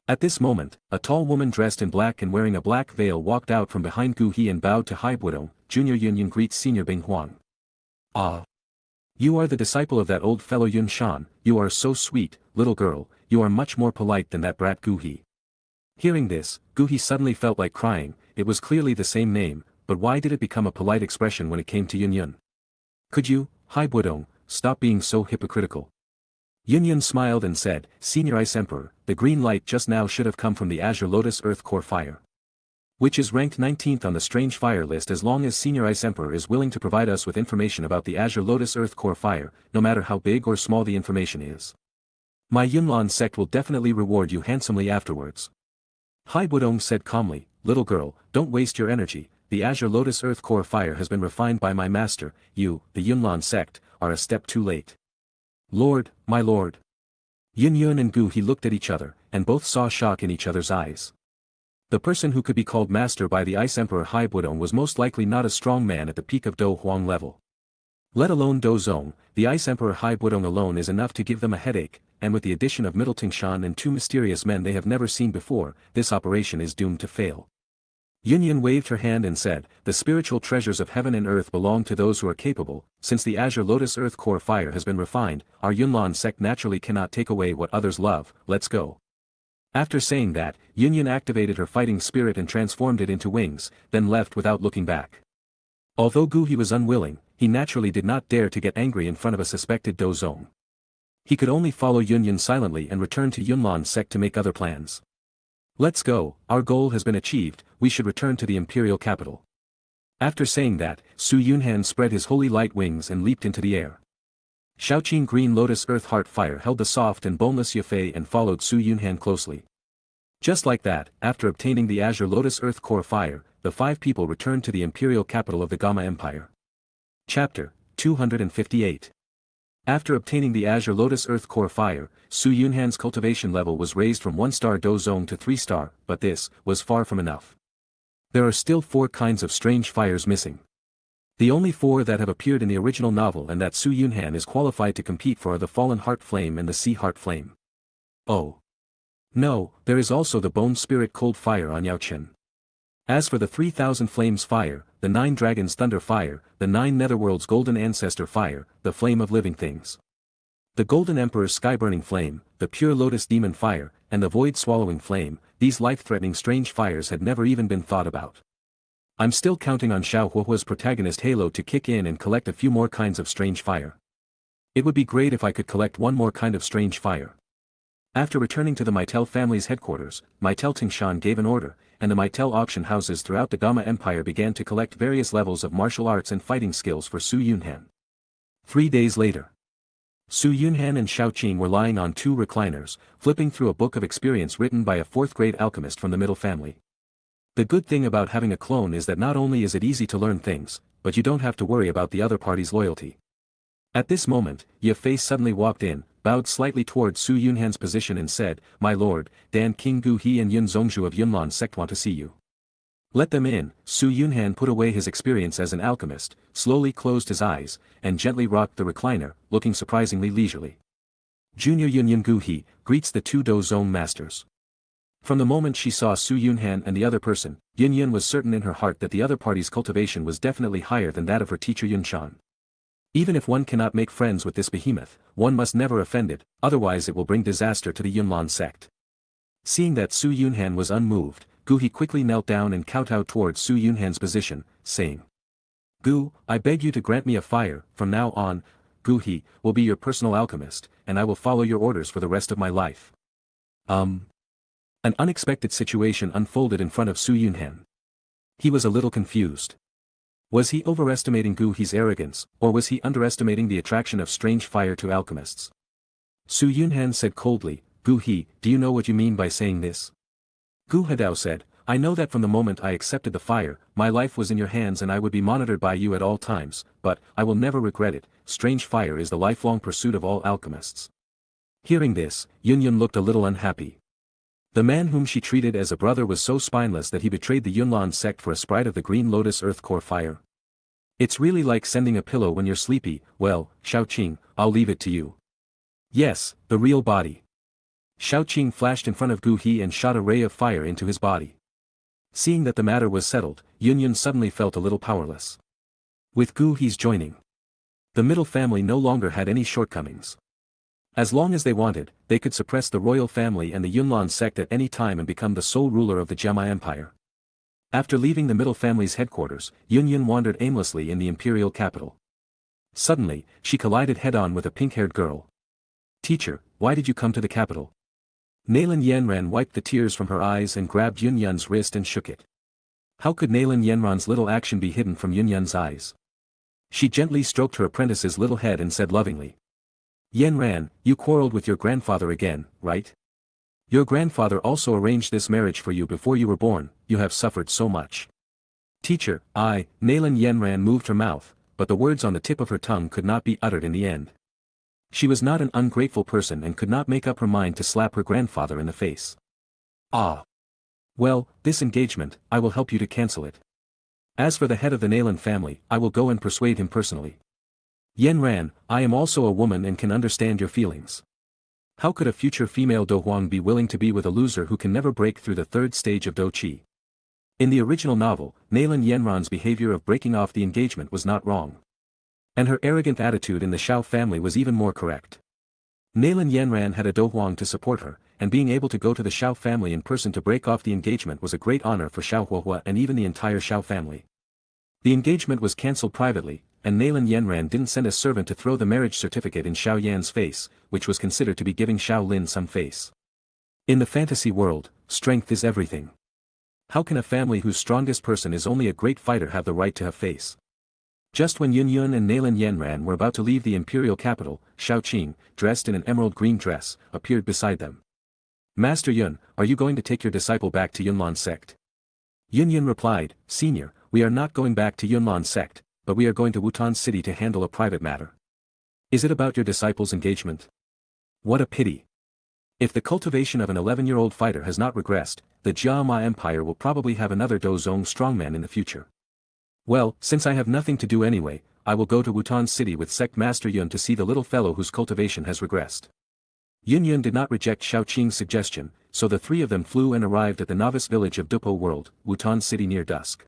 At this moment, a tall woman dressed in black and wearing a black veil walked out from behind Gu He and bowed to Wuton. Junior Yunyan greets Senior Bing Huang. Ah. You are the disciple of that old fellow Yun Shan, you are so sweet, little girl, you are much more polite than that brat Gu He. Hearing this, Gu He suddenly felt like crying. It was clearly the same name, but why did it become a polite expression when it came to Yun Yun? Could you, Wuton, stop being so hypocritical? Yunyan smiled and said, Senior Ice Emperor, the green light just now should have come from the Azure Lotus Earth Core Fire, which is ranked 19th on the Strange Fire list. As long as Senior Ice Emperor is willing to provide us with information about the Azure Lotus Earth Core Fire, no matter how big or small the information is, my Yunlan sect will definitely reward you handsomely afterwards. Wuton said calmly, Little girl, don't waste your energy, the Azure Lotus Earth Core Fire has been refined by my master, you, the Yunlan sect, are a step too late. Lord, my lord. Yun and Gu He looked at each other, and both saw shock in each other's eyes. The person who could be called master by the Ice Emperor Wuton was most likely not a strong man at the peak of Do Huang level. Let alone Do Zong, the Ice Emperor Wuton alone is enough to give them a headache, and with the addition of Middle Tingshan and two mysterious men they have never seen before, this operation is doomed to fail. Yunyan waved her hand and said, the spiritual treasures of heaven and earth belong to those who are capable. Since the Azure Lotus Earth Core Fire has been refined, our Yunlan sect naturally cannot take away what others love. Let's go. After saying that, Yunyan activated her fighting spirit and transformed it into wings, then left without looking back. Although Gu He was unwilling, he naturally did not dare to get angry in front of a suspected Do Zong. He could only follow Yunyan silently and return to Yunlan sect to make other plans. Let's go, our goal has been achieved, we should return to the imperial capital. After saying that, Yunhan spread his holy light wings and leaped into the air. Shaoqing Green Lotus Earth Heart Fire held the soft and boneless Yafei and followed Yunhan closely. Just like that, after obtaining the Azure Lotus Earth Core Fire, the 5 people returned to the imperial capital of the Gamma Empire. Chapter 258. After obtaining the Azure Lotus Earth Core Fire, Yunhan's cultivation level was raised from 1-star Do Zong to 3-star, but this was far from enough. There are still 4 kinds of strange fires missing. The only 4 that have appeared in the original novel and that Yunhan is qualified to compete for are the Fallen Heart Flame and the Sea Heart Flame. Oh. No, there is also the Bone Spirit Cold Fire on Yaochen. As for the 3000 Flames Fire, the 9 Dragons Thunder Fire, the 9 Netherworlds Golden Ancestor Fire, the Flame of Living Things, the Golden Emperor's Sky-Burning Flame, the Pure Lotus Demon Fire, and the Void Swallowing Flame, these life-threatening strange fires had never even been thought about. I'm still counting on Xiao Huahua's protagonist Halo to kick in and collect a few more kinds of strange fire. It would be great if I could collect one more kind of strange fire. After returning to the Meitel family's headquarters, Meitel Tingshan gave an order, and the Meitel auction houses throughout the Gamma Empire began to collect various levels of martial arts and fighting skills for Yunhan. 3 days later, Yunhan and Shaoqing were lying on 2 recliners, flipping through a book of experience written by a 4th-grade alchemist from the middle family. The good thing about having a clone is that not only is it easy to learn things, but you don't have to worry about the other party's loyalty. At this moment, Ye Fei suddenly walked in, bowed slightly towards Yunhan's position and said, My lord, Dan King Gu He and Yun Zongzhu of Yunlan sect want to see you. Let them in. Yunhan put away his experience as an alchemist, slowly closed his eyes, and gently rocked the recliner, looking surprisingly leisurely. Junior Yun Gu He greets the 2 Do Zong masters. From the moment she saw Yunhan and the other person, Yun was certain in her heart that the other party's cultivation was definitely higher than that of her teacher Yunshan. Even if one cannot make friends with this behemoth, one must never offend it, otherwise it will bring disaster to the Yunlan sect. Seeing that Yunhan was unmoved, Gu He quickly knelt down and kowtowed towards Yunhan's position, saying, Gu, I beg you to grant me a fire. From now on, Gu He will be your personal alchemist, and I will follow your orders for the rest of my life. An unexpected situation unfolded in front of Yunhan. He was a little confused. Was he overestimating Gu He's arrogance, or was he underestimating the attraction of strange fire to alchemists? Yunhan said coldly, Gu He, do you know what you mean by saying this? Gu Hadao said, I know that from the moment I accepted the fire, my life was in your hands and I would be monitored by you at all times, but I will never regret it. Strange fire is the lifelong pursuit of all alchemists. Hearing this, Yun looked a little unhappy. The man whom she treated as a brother was so spineless that he betrayed the Yunlan sect for a sprite of the Green Lotus Earth Core Fire. It's really like sending a pillow when you're sleepy. Well, Shaoqing, I'll leave it to you. Yes, the real body. Shaoqing flashed in front of Gu He and shot a ray of fire into his body. Seeing that the matter was settled, Yun suddenly felt a little powerless. With Gu He's joining, the middle family no longer had any shortcomings. As long as they wanted, they could suppress the royal family and the Yunlan sect at any time and become the sole ruler of the Gemma Empire. After leaving the middle family's headquarters, Yun wandered aimlessly in the imperial capital. Suddenly, she collided head-on with a pink-haired girl. Teacher, why did you come to the capital? Nalan Yanran wiped the tears from her eyes and grabbed Yunyan's wrist and shook it. How could Nalan Yanran's little action be hidden from Yunyan's eyes? She gently stroked her apprentice's little head and said lovingly. Yanran, you quarreled with your grandfather again, right? Your grandfather also arranged this marriage for you before you were born, you have suffered so much. Teacher, Nalan Yanran moved her mouth, but the words on the tip of her tongue could not be uttered in the end. She was not an ungrateful person and could not make up her mind to slap her grandfather in the face. Ah. Well, this engagement, I will help you to cancel it. As for the head of the Nalan family, I will go and persuade him personally. Yanran, I am also a woman and can understand your feelings. How could a future female Do Huang be willing to be with a loser who can never break through the third stage of Do Qi? In the original novel, Nalan Yanran's behavior of breaking off the engagement was not wrong. And her arrogant attitude in the Shao family was even more correct. Nalan Yanran had a Do Huang to support her, and being able to go to the Shao family in person to break off the engagement was a great honor for Shao Huohua and even the entire Shao family. The engagement was cancelled privately, and Nalan Yanran didn't send a servant to throw the marriage certificate in Xiao Yan's face, which was considered to be giving Xiao Lin some face. In the fantasy world, strength is everything. How can a family whose strongest person is only a great fighter have the right to have face? Just when Yunyan and Nalan Yanran were about to leave the imperial capital, Shao Qing, dressed in an emerald green dress, appeared beside them. Master Yun, are you going to take your disciple back to Yunlan sect? Yunyan replied, Senior, we are not going back to Yunlan sect, but we are going to Wuton city to handle a private matter. Is it about your disciple's engagement? What a pity. If the cultivation of an 11-year-old fighter has not regressed, the Jiama Empire will probably have another Dozong strongman in the future. Well, since I have nothing to do anyway, I will go to Wuton city with Sect Master Yun to see the little fellow whose cultivation has regressed. Yun did not reject Shao Qing's suggestion, so the three of them flew and arrived at the novice village of Dupo World, Wuton city near dusk.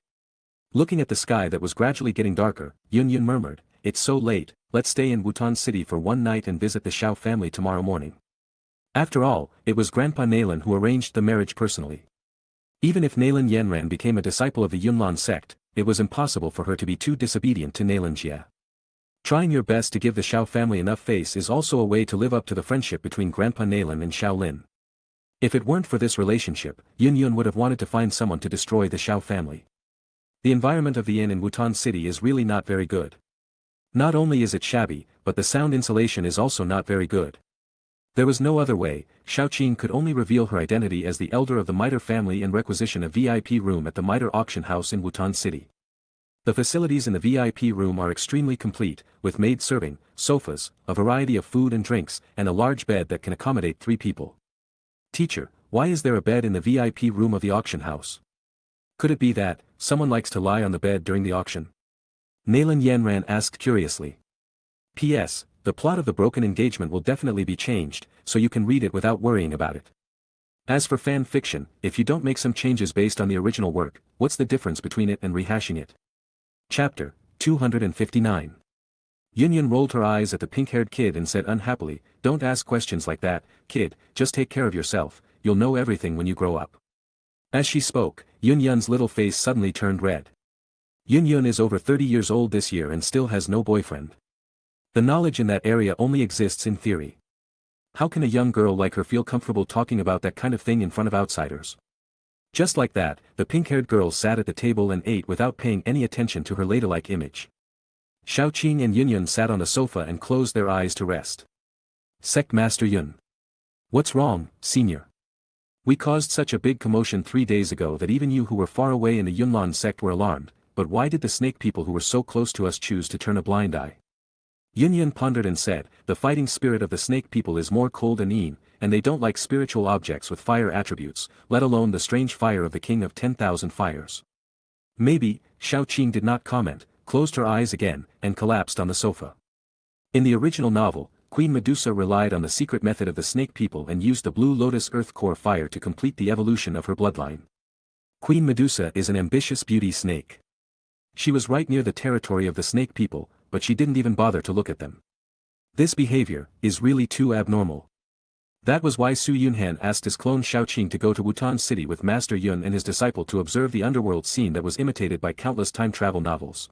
Looking at the sky that was gradually getting darker, Yun murmured, It's so late, let's stay in Wuton city for one night and visit the Shao family tomorrow morning. After all, it was Grandpa Nalan who arranged the marriage personally. Even if Nalan Yanran became a disciple of the Yunlan sect, it was impossible for her to be too disobedient to Nalan Jia. Trying your best to give the Shao family enough face is also a way to live up to the friendship between Grandpa Nalan and Xiao Lin. If it weren't for this relationship, Yun would have wanted to find someone to destroy the Shao family. The environment of the inn in Wuton city is really not very good. Not only is it shabby, but the sound insulation is also not very good. There was no other way, Shao Qing could only reveal her identity as the elder of the Mitre family and requisition a VIP room at the Mitre auction house in Wuton city. The facilities in the VIP room are extremely complete, with maid serving, sofas, a variety of food and drinks, and a large bed that can accommodate 3 people. Teacher, why is there a bed in the VIP room of the auction house? Could it be that someone likes to lie on the bed during the auction? Nalan Yanran asked curiously. P.S. The plot of the broken engagement will definitely be changed, so you can read it without worrying about it. As for fan fiction, if you don't make some changes based on the original work, what's the difference between it and rehashing it? Chapter 259. Yun rolled her eyes at the pink-haired kid and said unhappily, Don't ask questions like that, kid, just take care of yourself, you'll know everything when you grow up. As she spoke, Yun's little face suddenly turned red. Yun is over 30 years old this year and still has no boyfriend. The knowledge in that area only exists in theory. How can a young girl like her feel comfortable talking about that kind of thing in front of outsiders? Just like that, the pink-haired girl sat at the table and ate without paying any attention to her ladylike image. Shao Qing and Yun sat on the sofa and closed their eyes to rest. Sect Master Yun. What's wrong, senior? We caused such a big commotion 3 days ago that even you who were far away in the Yunlan sect were alarmed, but why did the snake people who were so close to us choose to turn a blind eye? Yun pondered and said, The fighting spirit of the snake people is more cold and mean, and they don't like spiritual objects with fire attributes, let alone the strange fire of the king of 10,000 fires. Maybe, Shao Qing did not comment, closed her eyes again, and collapsed on the sofa. In the original novel, Queen Medusa relied on the secret method of the snake people and used the blue lotus earth core fire to complete the evolution of her bloodline. Queen Medusa is an ambitious beauty snake. She was right near the territory of the snake people, but she didn't even bother to look at them. This behavior is really too abnormal. That was why Su Yunhan asked his clone Shao Qing to go to Wuton city with Master Yun and his disciple to observe the underworld scene that was imitated by countless time travel novels.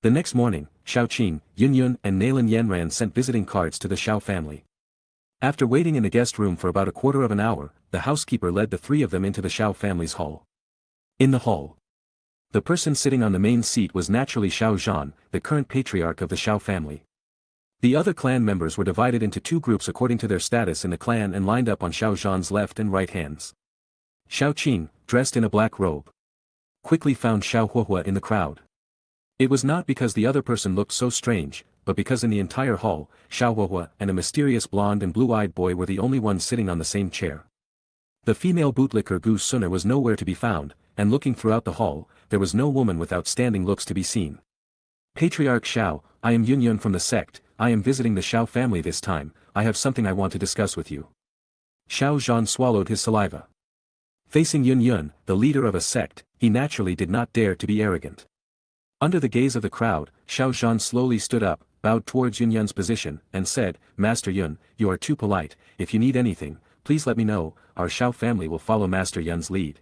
The next morning, Shao Qing, Yun and Nalan Yanran sent visiting cards to the Shao family. After waiting in the guest room for about a quarter of an hour, the housekeeper led the three of them into the Xiao family's hall. In the hall, the person sitting on the main seat was naturally Xiao Zhan, the current patriarch of the Xiao family. The other clan members were divided into two groups according to their status in the clan and lined up on Xiao Zhan's left and right hands. Xiao Qing, dressed in a black robe, quickly found Xiao Huahua in the crowd. It was not because the other person looked so strange, but because in the entire hall, Xiao Huahua and a mysterious blonde and blue-eyed boy were the only ones sitting on the same chair. The female bootlicker Gu Sunner was nowhere to be found, and looking throughout the hall, there was no woman with outstanding looks to be seen. Patriarch Xiao, I am Yunhan from the sect, I am visiting the Xiao family this time, I have something I want to discuss with you. Xiao Zhan swallowed his saliva. Facing Yunhan, the leader of a sect, he naturally did not dare to be arrogant. Under the gaze of the crowd, Xiao Zhan slowly stood up, bowed towards Yunyan's position, and said, Master Yun, you are too polite, if you need anything, please let me know, our Xiao family will follow Master Yun's lead.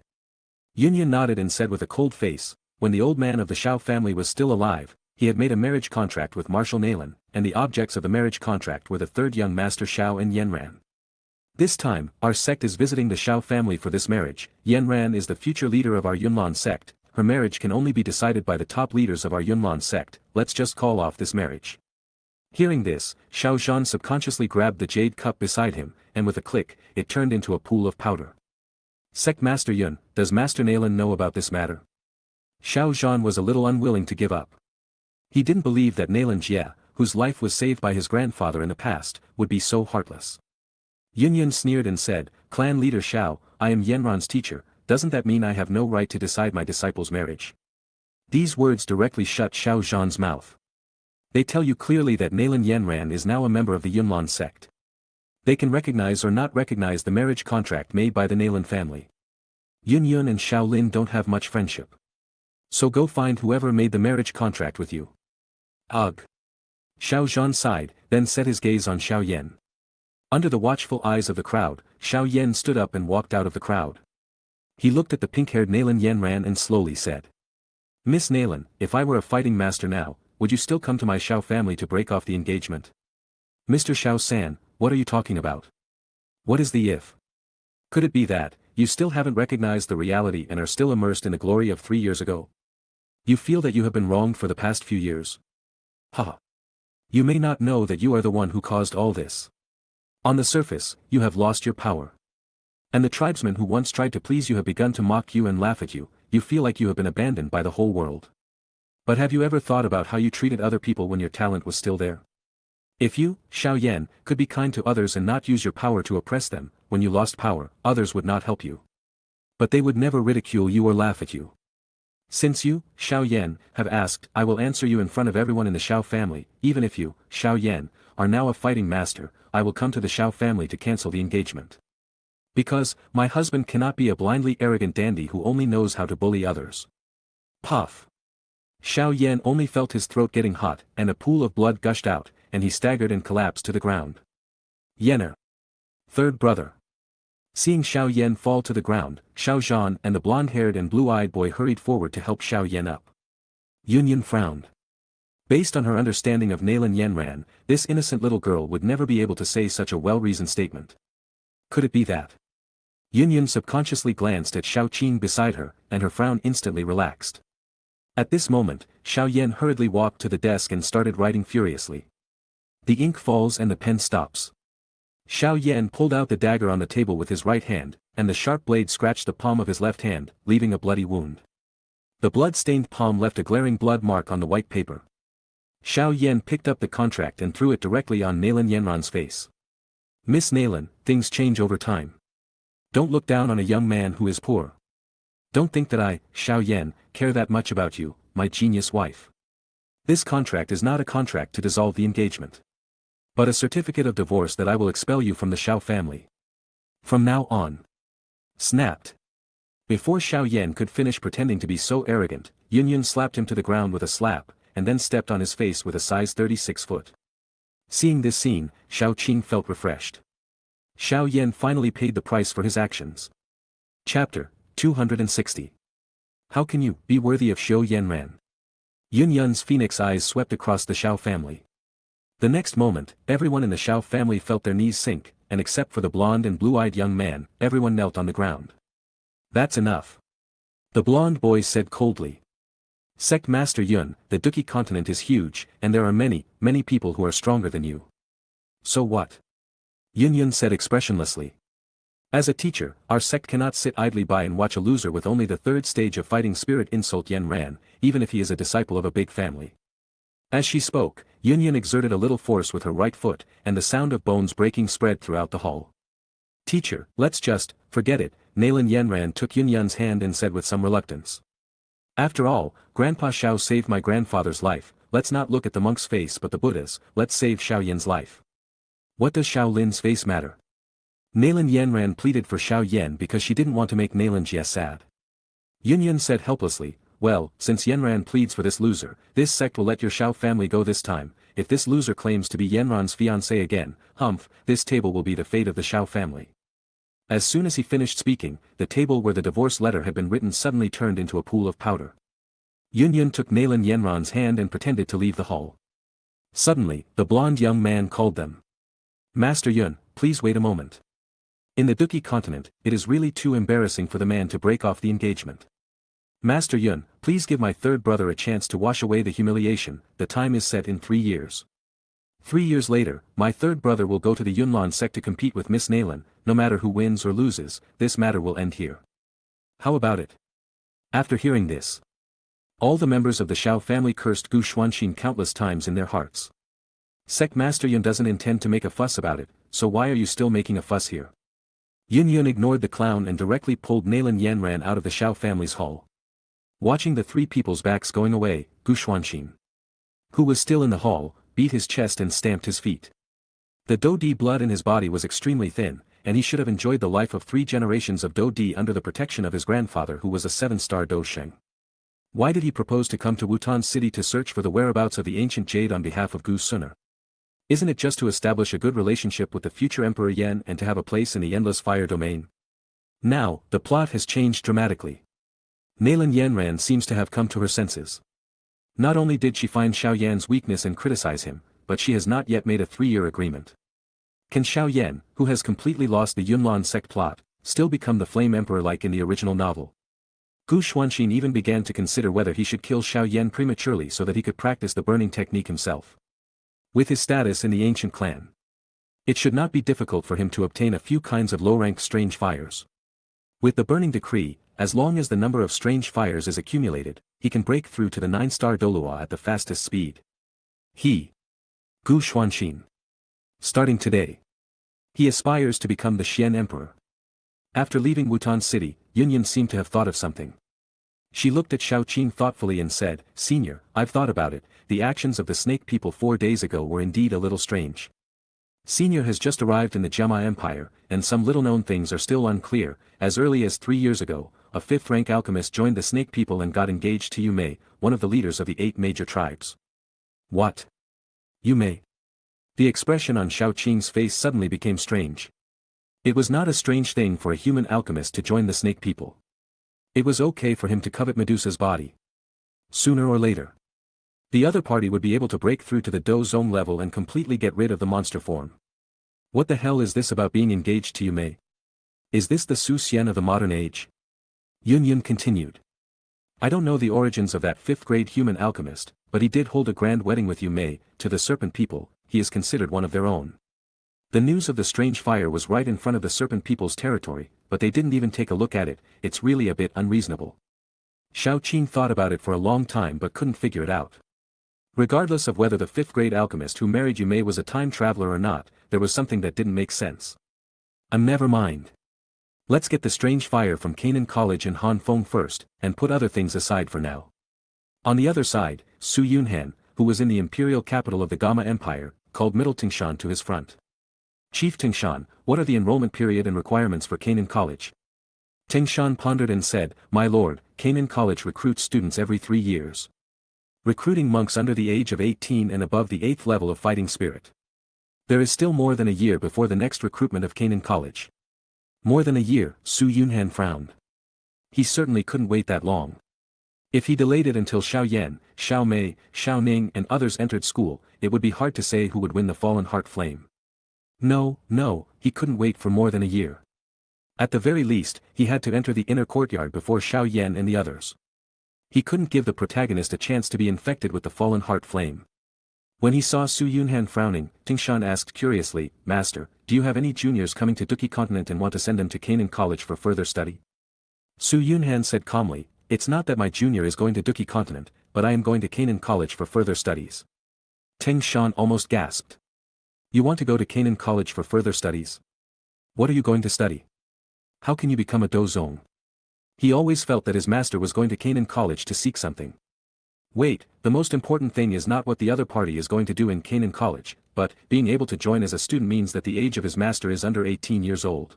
Yunyan nodded and said with a cold face, when the old man of the Xiao family was still alive, he had made a marriage contract with Marshal Nalan, and the objects of the marriage contract were the third young Master Xiao and Yanran. This time, our sect is visiting the Xiao family for this marriage. Yanran is the future leader of our Yunlan sect, her marriage can only be decided by the top leaders of our Yunlan sect, let's just call off this marriage. Hearing this, Xiao Zhan subconsciously grabbed the jade cup beside him, and with a click, it turned into a pool of powder. Sect Master Yun, does Master Nalan know about this matter? Xiao Zhan was a little unwilling to give up. He didn't believe that Nalan Jie, whose life was saved by his grandfather in the past, would be so heartless. Yunyan sneered and said, Clan leader Xiao, I am Yanran's teacher, doesn't that mean I have no right to decide my disciple's marriage? These words directly shut Xiao Zhan's mouth. They tell you clearly that Nalan Yanran is now a member of the Yunlan sect. They can recognize or not recognize the marriage contract made by the Nalan family. Yun and Xiao Lin don't have much friendship. So go find whoever made the marriage contract with you. Ugh. Xiao Zhan sighed, then set his gaze on Xiao Yan. Under the watchful eyes of the crowd, Xiao Yan stood up and walked out of the crowd. He looked at the pink-haired Nalan Yanran and slowly said, Miss Nalan, if I were a fighting master now, would you still come to my Xiao family to break off the engagement? Mr. Xiao San, what are you talking about? What is the if? Could it be that, you still haven't recognized the reality and are still immersed in the glory of 3 years ago? You feel that you have been wronged for the past few years? Haha. You may not know that you are the one who caused all this. On the surface, you have lost your power. And the tribesmen who once tried to please you have begun to mock you and laugh at you, you feel like you have been abandoned by the whole world. But have you ever thought about how you treated other people when your talent was still there? If you, Xiao Yan, could be kind to others and not use your power to oppress them, when you lost power, others would not help you. But they would never ridicule you or laugh at you. Since you, Xiao Yan, have asked, I will answer you in front of everyone in the Xiao family, even if you, Xiao Yan, are now a fighting master, I will come to the Xiao family to cancel the engagement. Because, my husband cannot be a blindly arrogant dandy who only knows how to bully others. Puff. Xiao Yan only felt his throat getting hot, and a pool of blood gushed out, and he staggered and collapsed to the ground. Yener. Third brother. Seeing Xiao Yan fall to the ground, Xiao Zhan and the blonde-haired and blue-eyed boy hurried forward to help Xiao Yan up. Yunyan frowned. Based on her understanding of Nalan Yanran, this innocent little girl would never be able to say such a well-reasoned statement. Could it be that? Yunyan subconsciously glanced at Xiao Qing beside her, and her frown instantly relaxed. At this moment, Xiao Yan hurriedly walked to the desk and started writing furiously. The ink falls and the pen stops. Xiao Yan pulled out the dagger on the table with his right hand, and the sharp blade scratched the palm of his left hand, leaving a bloody wound. The blood-stained palm left a glaring blood mark on the white paper. Xiao Yan picked up the contract and threw it directly on Nalan Yanran's face. Miss Nalan, things change over time. Don't look down on a young man who is poor. Don't think that I, Xiao Yan, care that much about you, my genius wife. This contract is not a contract to dissolve the engagement, but a certificate of divorce that I will expel you from the Xiao family. From now on. Snapped. Before Xiao Yan could finish pretending to be so arrogant, Yunyan slapped him to the ground with a slap, and then stepped on his face with a size 36 foot. Seeing this scene, Xiao Qing felt refreshed. Xiao Yan finally paid the price for his actions. Chapter 260. How can you be worthy of Xiao Yanran? Yunyan's phoenix eyes swept across the Xiao family. The next moment, everyone in the Xiao family felt their knees sink, and except for the blonde and blue-eyed young man, everyone knelt on the ground. That's enough. The blonde boy said coldly. Sect Master Yun, the Duki continent is huge, and there are many, many people who are stronger than you. So what? Yun said expressionlessly. As a teacher, our sect cannot sit idly by and watch a loser with only the third stage of fighting spirit insult Yen Ran, even if he is a disciple of a big family. As she spoke, Yun exerted a little force with her right foot, and the sound of bones breaking spread throughout the hall. Teacher, let's just, forget it, Nalan Yanran took Yun's hand and said with some reluctance. After all, Grandpa Xiao saved my grandfather's life, let's not look at the monk's face but the Buddha's, let's save Xiao Yan's life. What does Xiao Lin's face matter? Nalan Yanran pleaded for Xiao Yan because she didn't want to make Nalan Jie sad. Yun said helplessly, well, since Yanran pleads for this loser, this sect will let your Xiao family go this time. If this loser claims to be Yanran's fiancé again, humph, this table will be the fate of the Xiao family. As soon as he finished speaking, the table where the divorce letter had been written suddenly turned into a pool of powder. Yun took Nalan Yanran's hand and pretended to leave the hall. Suddenly, the blonde young man called them. Master Yun, please wait a moment. In the Duki continent, it is really too embarrassing for the man to break off the engagement. Master Yun, please give my third brother a chance to wash away the humiliation, the time is set in 3 years. 3 years later, my third brother will go to the Yunlan sect to compete with Miss Nalan, no matter who wins or loses, this matter will end here. How about it? After hearing this, all the members of the Xiao family cursed Gu Xuanxin countless times in their hearts. Sect Master Yun doesn't intend to make a fuss about it, so why are you still making a fuss here? Yun ignored the clown and directly pulled Nalan Yanran out of the Xiao family's hall. Watching the three people's backs going away, Gu Xuanxin, who was still in the hall, beat his chest and stamped his feet. The Dou Di blood in his body was extremely thin, and he should have enjoyed the life of 3 generations of Dou Di under the protection of his grandfather who was a 7-star Dou Sheng. Why did he propose to come to Wuton City to search for the whereabouts of the ancient jade on behalf of Gu Suner? Isn't it just to establish a good relationship with the future Emperor Yan and to have a place in the endless fire domain? Now, the plot has changed dramatically. Nalan Yanran seems to have come to her senses. Not only did she find Xiao Yan's weakness and criticize him, but she has not yet made a 3-year agreement. Can Xiao Yan, who has completely lost the Yunlan sect plot, still become the Flame Emperor like in the original novel? Gu Xuanxin even began to consider whether he should kill Xiao Yan prematurely so that he could practice the burning technique himself. With his status in the ancient clan, it should not be difficult for him to obtain a few kinds of low-rank strange fires. With the burning decree, as long as the number of strange fires is accumulated, he can break through to the 9-star Dolua at the fastest speed. Gu Xuanxin. Starting today, he aspires to become the Xian Emperor. After leaving Wuton City, Yun seemed to have thought of something. She looked at Xiao Qing thoughtfully and said, Senior, I've thought about it, the actions of the snake people 4 days ago were indeed a little strange. Senior has just arrived in the Jiama Empire, and some little-known things are still unclear. As early as 3 years ago, a 5th-rank alchemist joined the snake people and got engaged to Yumei, one of the leaders of the 8 major tribes. What? Yumei? The expression on Xiao Qing's face suddenly became strange. It was not a strange thing for a human alchemist to join the snake people. It was okay for him to covet Medusa's body. Sooner or later, the other party would be able to break through to the Dou Zone level and completely get rid of the monster form. What the hell is this about being engaged to Yumei? Is this the Su Xian of the modern age? Yun continued. I don't know the origins of that 5th-grade human alchemist, but he did hold a grand wedding with Yumei. To the serpent people, he is considered one of their own. The news of the strange fire was right in front of the serpent people's territory, but they didn't even take a look at it. It's really a bit unreasonable. Xiao Qing thought about it for a long time but couldn't figure it out. Regardless of whether the 5th-grade alchemist who married Yumei was a time traveler or not, there was something that didn't make sense. Never mind. Let's get the strange fire from Canaan College in Hanfeng first, and put other things aside for now. On the other side, Su Yunhan, who was in the imperial capital of the Gama Empire, called Middle Tingshan to his front. Chief Tingshan, what are the enrollment period and requirements for Canaan College? Tingshan pondered and said, My lord, Canaan College recruits students every 3 years. Recruiting monks under the age of 18 and above the 8th level of fighting spirit. There is still more than a year before the next recruitment of Canaan College. More than a year, Su Yunhan frowned. He certainly couldn't wait that long. If he delayed it until Xiao Yan, Xiao Mei, Xiao Ning and others entered school, it would be hard to say who would win the Fallen Heart Flame. No, no, he couldn't wait for more than a year. At the very least, he had to enter the inner courtyard before Xiao Yan and the others. He couldn't give the protagonist a chance to be infected with the fallen heart flame. When he saw Su Yunhan frowning, Tingshan asked curiously, Master, do you have any juniors coming to Duki Continent and want to send them to Canaan College for further study? Su Yunhan said calmly, it's not that my junior is going to Duki Continent, but I am going to Canaan College for further studies. Tingshan almost gasped. You want to go to Canaan College for further studies? What are you going to study? How can you become a dozong? He always felt that his master was going to Canaan College to seek something. Wait, the most important thing is not what the other party is going to do in Canaan College, but being able to join as a student means that the age of his master is under 18 years old.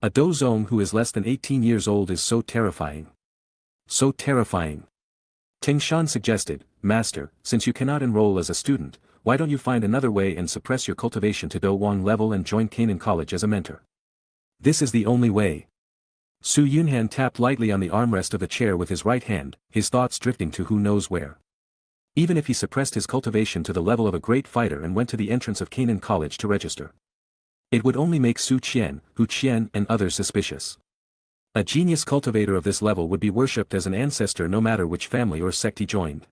A dozong who is less than 18 years old is so terrifying. So terrifying. Tingshan suggested, Master, since you cannot enroll as a student, why don't you find another way and suppress your cultivation to Do Wang level and join Canaan College as a mentor? This is the only way. Su Yunhan tapped lightly on the armrest of the chair with his right hand, his thoughts drifting to who knows where. Even if he suppressed his cultivation to the level of a great fighter and went to the entrance of Canaan College to register, it would only make Su Qian, Hu Qian and others suspicious. A genius cultivator of this level would be worshipped as an ancestor no matter which family or sect he joined.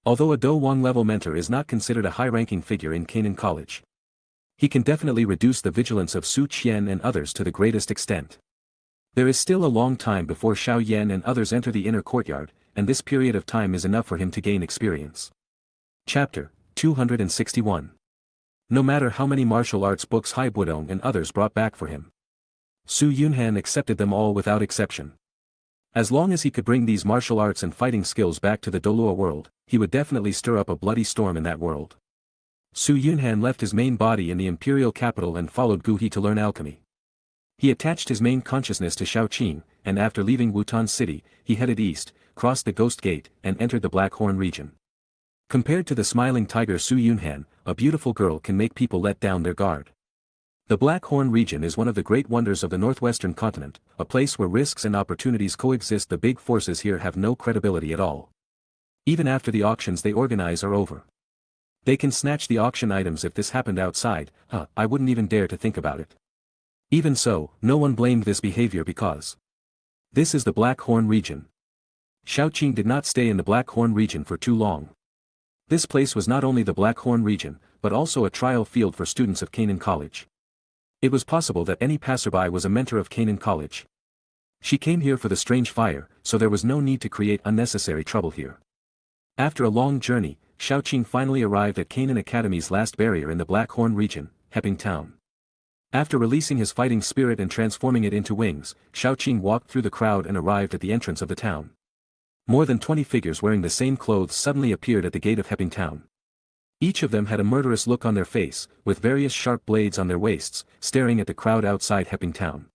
Although a Do Wang level mentor is not considered a high-ranking figure in Canaan College, he can definitely reduce the vigilance of Su Qian and others to the greatest extent. There is still a long time before Xiao Yan and others enter the inner courtyard, and this period of time is enough for him to gain experience. Chapter 261. No matter how many martial arts books Wuton and others brought back for him, Su Yunhan accepted them all without exception. As long as he could bring these martial arts and fighting skills back to the DOURO world, he would definitely stir up a bloody storm in that world. Su Yunhan left his main body in the imperial capital and followed Gu He to learn alchemy. He attached his main consciousness to Shaoqing, and after leaving Wuton city, he headed east, crossed the Ghost Gate, and entered the Black Horn region. Compared to the smiling tiger Su Yunhan, a beautiful girl can make people let down their guard. The Black Horn region is one of the great wonders of the northwestern continent, a place where risks and opportunities coexist. The big forces here have no credibility at all. Even after the auctions they organize are over. They can snatch the auction items. If this happened outside, I wouldn't even dare to think about it. Even so, no one blamed this behavior because this is the Black Horn region. Shaoqing did not stay in the Black Horn region for too long. This place was not only the Black Horn region, but also a trial field for students of Canaan College. It was possible that any passerby was a mentor of Canaan College. She came here for the strange fire, so there was no need to create unnecessary trouble here. After a long journey, Shaoqing finally arrived at Canaan Academy's last barrier in the Black Horn region, Heping Town. After releasing his fighting spirit and transforming it into wings, Shaoqing walked through the crowd and arrived at the entrance of the town. More than 20 figures wearing the same clothes suddenly appeared at the gate of Heping Town. Each of them had a murderous look on their face, with various sharp blades on their waists, staring at the crowd outside Heping Town.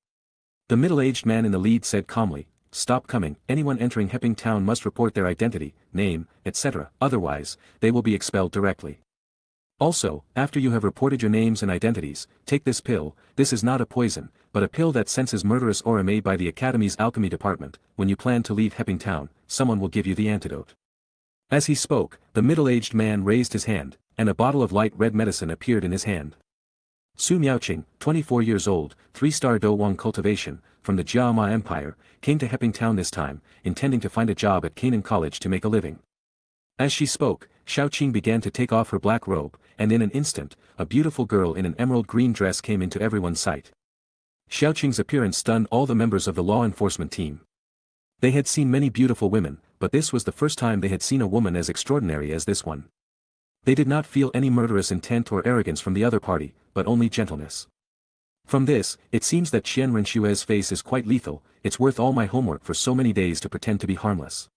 The middle-aged man in the lead said calmly, "Stop coming. Anyone entering Heping Town must report their identity, name, etc., otherwise, they will be expelled directly. Also, after you have reported your names and identities, take this pill. This is not a poison, but a pill that senses murderous aura made by the Academy's alchemy department. When you plan to leave Heping Town, someone will give you the antidote." As he spoke, the middle-aged man raised his hand, and a bottle of light red medicine appeared in his hand. Su Miaoqing, 24 years old, 3-star Do Wang cultivation, from the Jiama Empire, came to Heping Town this time, intending to find a job at Canaan College to make a living. As she spoke, Shaoqing began to take off her black robe, and in an instant, a beautiful girl in an emerald green dress came into everyone's sight. Shaoqing's appearance stunned all the members of the law enforcement team. They had seen many beautiful women, but this was the first time they had seen a woman as extraordinary as this one. They did not feel any murderous intent or arrogance from the other party, but only gentleness. From this, it seems that Qian Renshue's face is quite lethal. It's worth all my homework for so many days to pretend to be harmless.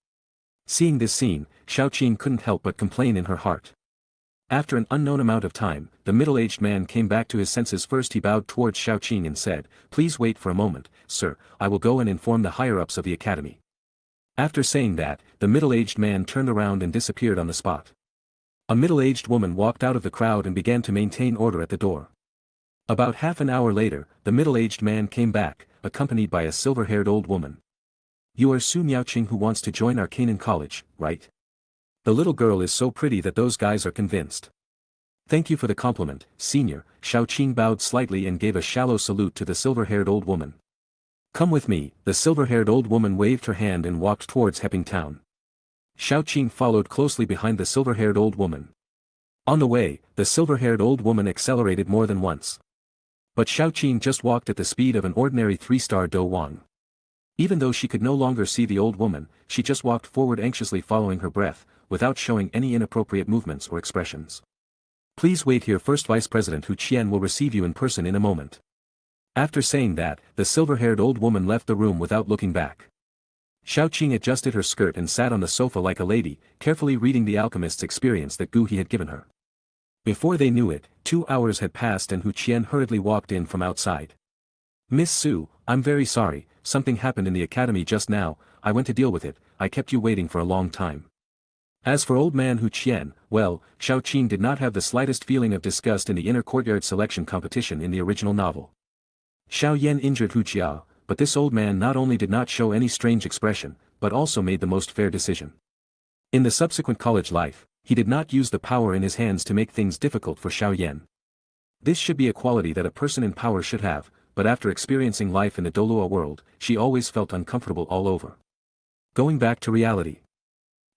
Seeing this scene, Shaoqing couldn't help but complain in her heart. After an unknown amount of time, the middle-aged man came back to his senses. First he bowed towards Shaoqing and said, "Please wait for a moment, sir, I will go and inform the higher-ups of the academy." After saying that, the middle-aged man turned around and disappeared on the spot. A middle-aged woman walked out of the crowd and began to maintain order at the door. About half an hour later, the middle-aged man came back, accompanied by a silver-haired old woman. "You are Su Miaoqing who wants to join our Canaan College, right? The little girl is so pretty that those guys are convinced." Thank you for the compliment, senior. Xiaoqing bowed slightly and gave a shallow salute to the silver-haired old woman. Come with me. The silver-haired old woman waved her hand and walked towards Heping Town. Xiaoqing followed closely behind the silver-haired old woman. On the way, the silver-haired old woman accelerated more than once. But Xiaoqing just walked at the speed of an ordinary 3-star Do Wang. Even though she could no longer see the old woman, she just walked forward anxiously following her breath, without showing any inappropriate movements or expressions. Please wait here. First Vice President Hu Qian will receive you in person in a moment. After saying that, the silver-haired old woman left the room without looking back. Xiaoqing adjusted her skirt and sat on the sofa like a lady, carefully reading the alchemist's experience that Gu He had given her. Before they knew it, 2 hours had passed and Hu Qian hurriedly walked in from outside. Miss Su, I'm very sorry, something happened in the academy just now. I went to deal with it. I kept you waiting for a long time. As for old man Hu Qian, well, Xiaoqing did not have the slightest feeling of disgust in the inner courtyard selection competition in the original novel. Xiao Yan injured Hu Jia, but this old man not only did not show any strange expression, but also made the most fair decision. In the subsequent college life, he did not use the power in his hands to make things difficult for Xiao Yan. This should be a quality that a person in power should have, but after experiencing life in the DOURO world, she always felt uncomfortable all over. Going back to reality.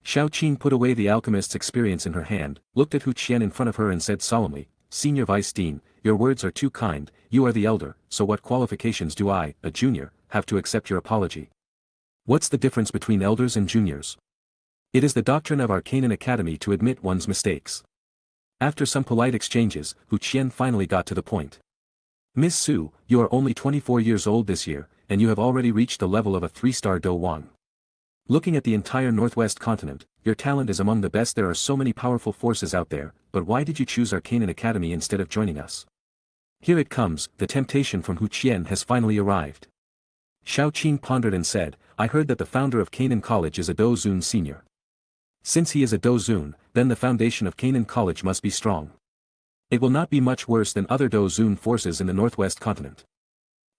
Xiaoqing put away the alchemist's experience in her hand, looked at Hu Qian in front of her and said solemnly, Senior Vice Dean, your words are too kind. You are the elder, so what qualifications do I, a junior, have to accept your apology? What's the difference between elders and juniors? It is the doctrine of our Canaan Academy to admit one's mistakes. After some polite exchanges, Hu Qian finally got to the point. Miss Su, you are only 24 years old this year, and you have already reached the level of a 3-star Do Wang. Looking at the entire Northwest continent, your talent is among the best. There are so many powerful forces out there, but why did you choose our Canaan Academy instead of joining us? Here it comes, the temptation from Hu Qian has finally arrived. Xiaoqing pondered and said, I heard that the founder of Canaan College is a Do Zun senior. Since he is a Do Zun, then the foundation of Canaan College must be strong. It will not be much worse than other Do Zun forces in the Northwest continent.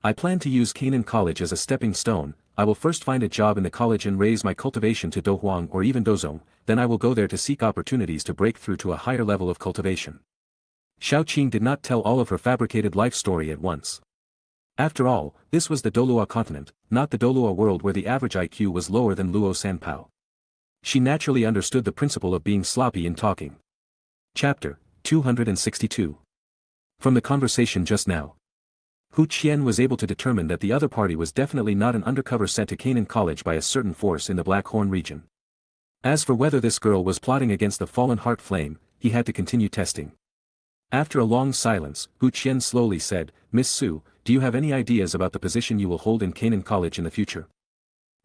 I plan to use Canaan College as a stepping stone. I will first find a job in the college and raise my cultivation to Do Huang or even Dozong, then I will go there to seek opportunities to break through to a higher level of cultivation. Xiaoqing did not tell all of her fabricated life story at once. After all, this was the Dolua continent, not the Dolua world where the average IQ was lower than Luo Sanpao. She naturally understood the principle of being sloppy in talking. Chapter 262. From the conversation just now, Hu Qian was able to determine that the other party was definitely not an undercover sent to Canaan College by a certain force in the Black Horn region. As for whether this girl was plotting against the fallen heart flame, he had to continue testing. After a long silence, Hu Qian slowly said, Miss Su, do you have any ideas about the position you will hold in Canaan College in the future?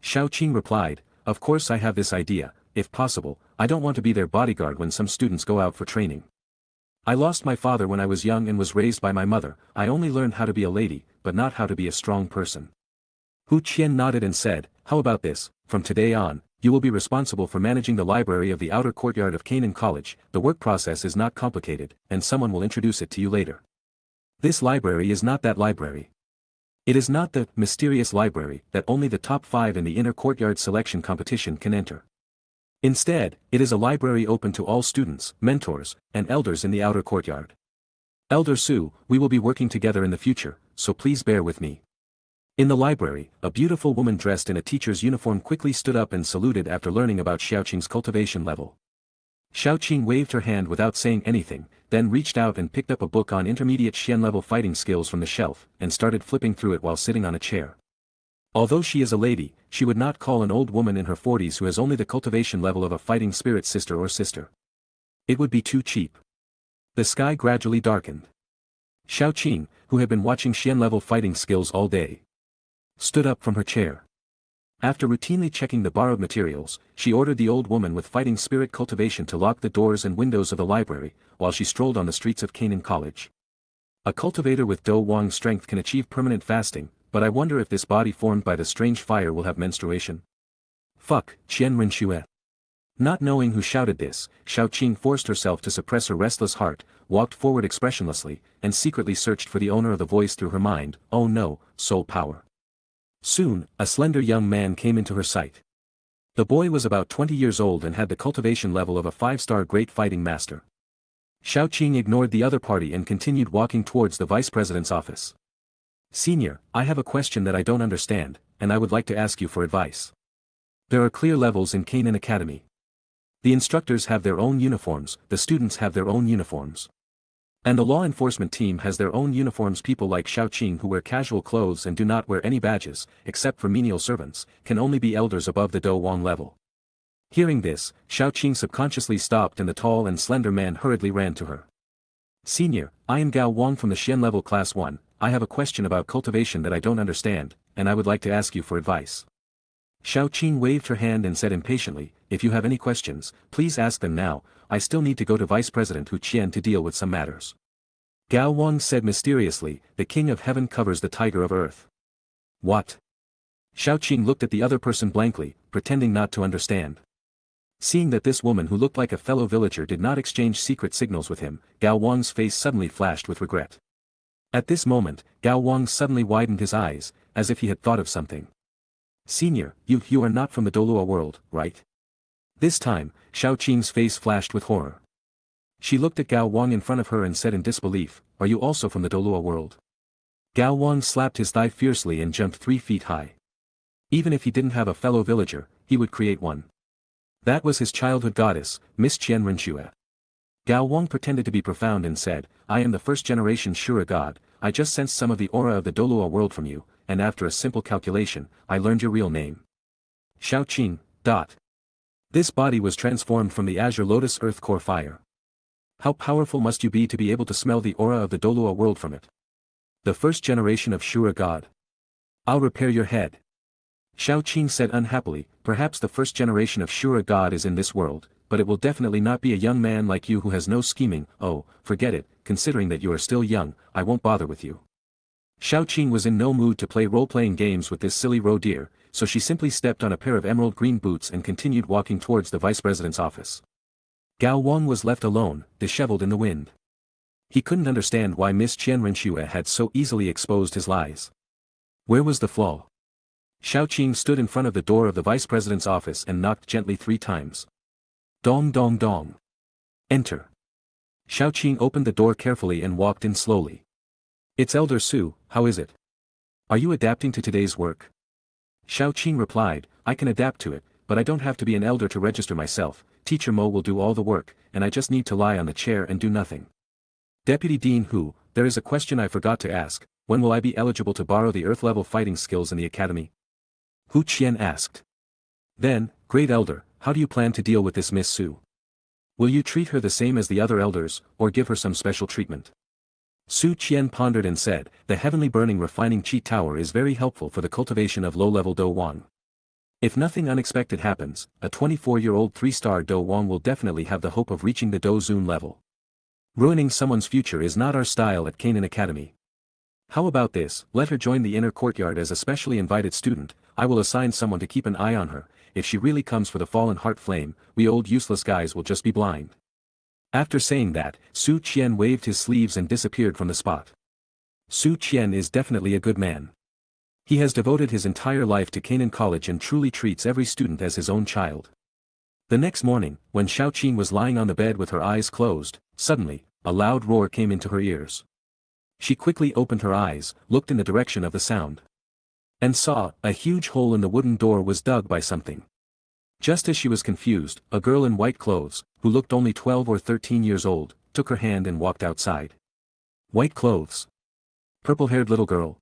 Xiaoqing replied, Of course I have this idea. If possible, I don't want to be their bodyguard when some students go out for training. I lost my father when I was young and was raised by my mother. I only learned how to be a lady, but not how to be a strong person. Hu Qian nodded and said, How about this? From today on, you will be responsible for managing the library of the outer courtyard of Canaan College. The work process is not complicated, and someone will introduce it to you later. This library is not that library. It is not the mysterious library that only the top 5 in the inner courtyard selection competition can enter. Instead, it is a library open to all students, mentors, and elders in the outer courtyard. Elder Su, we will be working together in the future, so please bear with me. In the library, a beautiful woman dressed in a teacher's uniform quickly stood up and saluted after learning about Xiaoqing's cultivation level. Xiaoqing waved her hand without saying anything, then reached out and picked up a book on intermediate Xian level fighting skills from the shelf, and started flipping through it while sitting on a chair. Although she is a lady, she would not call an old woman in her 40s who has only the cultivation level of a fighting spirit sister or sister. It would be too cheap. The sky gradually darkened. Xiaoqing, who had been watching Xian-level fighting skills all day, stood up from her chair. After routinely checking the borrowed materials, she ordered the old woman with fighting spirit cultivation to lock the doors and windows of the library, while she strolled on the streets of Canaan College. A cultivator with Do Wang strength can achieve permanent fasting, but I wonder if this body formed by the strange fire will have menstruation. Fuck, Qian Rinxue. Not knowing who shouted this, Xiaoqing forced herself to suppress her restless heart, walked forward expressionlessly, and secretly searched for the owner of the voice through her mind. Oh no, soul power. Soon, a slender young man came into her sight. The boy was about 20 years old and had the cultivation level of a 5-star great fighting master. Xiaoqing ignored the other party and continued walking towards the vice president's office. Senior, I have a question that I don't understand, and I would like to ask you for advice. There are clear levels in Canaan Academy. The instructors have their own uniforms, the students have their own uniforms. And the law enforcement team has their own uniforms. People like Xiaoqing who wear casual clothes and do not wear any badges, except for menial servants, can only be elders above the Do Wang level. Hearing this, Xiaoqing subconsciously stopped and the tall and slender man hurriedly ran to her. Senior, I am Gao Wang from the Xian level class 1, I have a question about cultivation that I don't understand, and I would like to ask you for advice. Xiaoqing waved her hand and said impatiently, if you have any questions, please ask them now, I still need to go to Vice President Hu Qian to deal with some matters. Gao Wang said mysteriously, the King of Heaven covers the Tiger of Earth. What? Xiaoqing looked at the other person blankly, pretending not to understand. Seeing that this woman who looked like a fellow villager did not exchange secret signals with him, Gao Wang's face suddenly flashed with regret. At this moment, Gao Wang suddenly widened his eyes, as if he had thought of something. Senior, you are not from the DOURO world, right? This time, Xiaoqing's face flashed with horror. She looked at Gao Wang in front of her and said in disbelief, are you also from the DOURO world? Gao Wang slapped his thigh fiercely and jumped 3 feet high. Even if he didn't have a fellow villager, he would create one. That was his childhood goddess, Miss Qian Renxue. Gao Wang pretended to be profound and said, I am the first-generation Shura god, I just sensed some of the aura of the DOURO world from you, and after a simple calculation, I learned your real name. Xiaoqing. This body was transformed from the azure lotus earth core fire. How powerful must you be to be able to smell the aura of the DOURO world from it? The first generation of Shura god. I'll repair your head. Xiaoqing said unhappily, perhaps the first generation of Shura god is in this world, but it will definitely not be a young man like you who has no scheming. Oh, forget it, considering that you are still young, I won't bother with you. Xiaoqing was in no mood to play role-playing games with this silly roe deer, so she simply stepped on a pair of emerald green boots and continued walking towards the vice president's office. Gao Wang was left alone, disheveled in the wind. He couldn't understand why Miss Qian Renxue had so easily exposed his lies. Where was the flaw? Xiaoqing stood in front of the door of the vice president's office and knocked gently 3 times. Dong dong dong. Enter. Xiaoqing opened the door carefully and walked in slowly. It's Elder Su, how is it? Are you adapting to today's work? Xiaoqing replied, I can adapt to it, but I don't have to be an elder to register myself, Teacher Mo will do all the work, and I just need to lie on the chair and do nothing. Deputy Dean Hu, there is a question I forgot to ask, when will I be eligible to borrow the Earth-level fighting skills in the academy? Hu Qian asked. Then, Great Elder, how do you plan to deal with this Miss Su? Will you treat her the same as the other elders, or give her some special treatment? Su Qian pondered and said, the heavenly burning refining chi tower is very helpful for the cultivation of low-level Do Wang. If nothing unexpected happens, a 24-year-old 3-star Do Wang will definitely have the hope of reaching the Do Zun level. Ruining someone's future is not our style at Canaan Academy. How about this, let her join the inner courtyard as a specially invited student, I will assign someone to keep an eye on her, if she really comes for the fallen heart flame, we old useless guys will just be blind. After saying that, Su Qian waved his sleeves and disappeared from the spot. Su Qian is definitely a good man. He has devoted his entire life to Canaan College and truly treats every student as his own child. The next morning, when Xiaoqing was lying on the bed with her eyes closed, suddenly, a loud roar came into her ears. She quickly opened her eyes, looked in the direction of the sound, and saw, a huge hole in the wooden door was dug by something. Just as she was confused, a girl in white clothes, who looked only 12 or 13 years old, took her hand and walked outside. White clothes. Purple-haired little girl.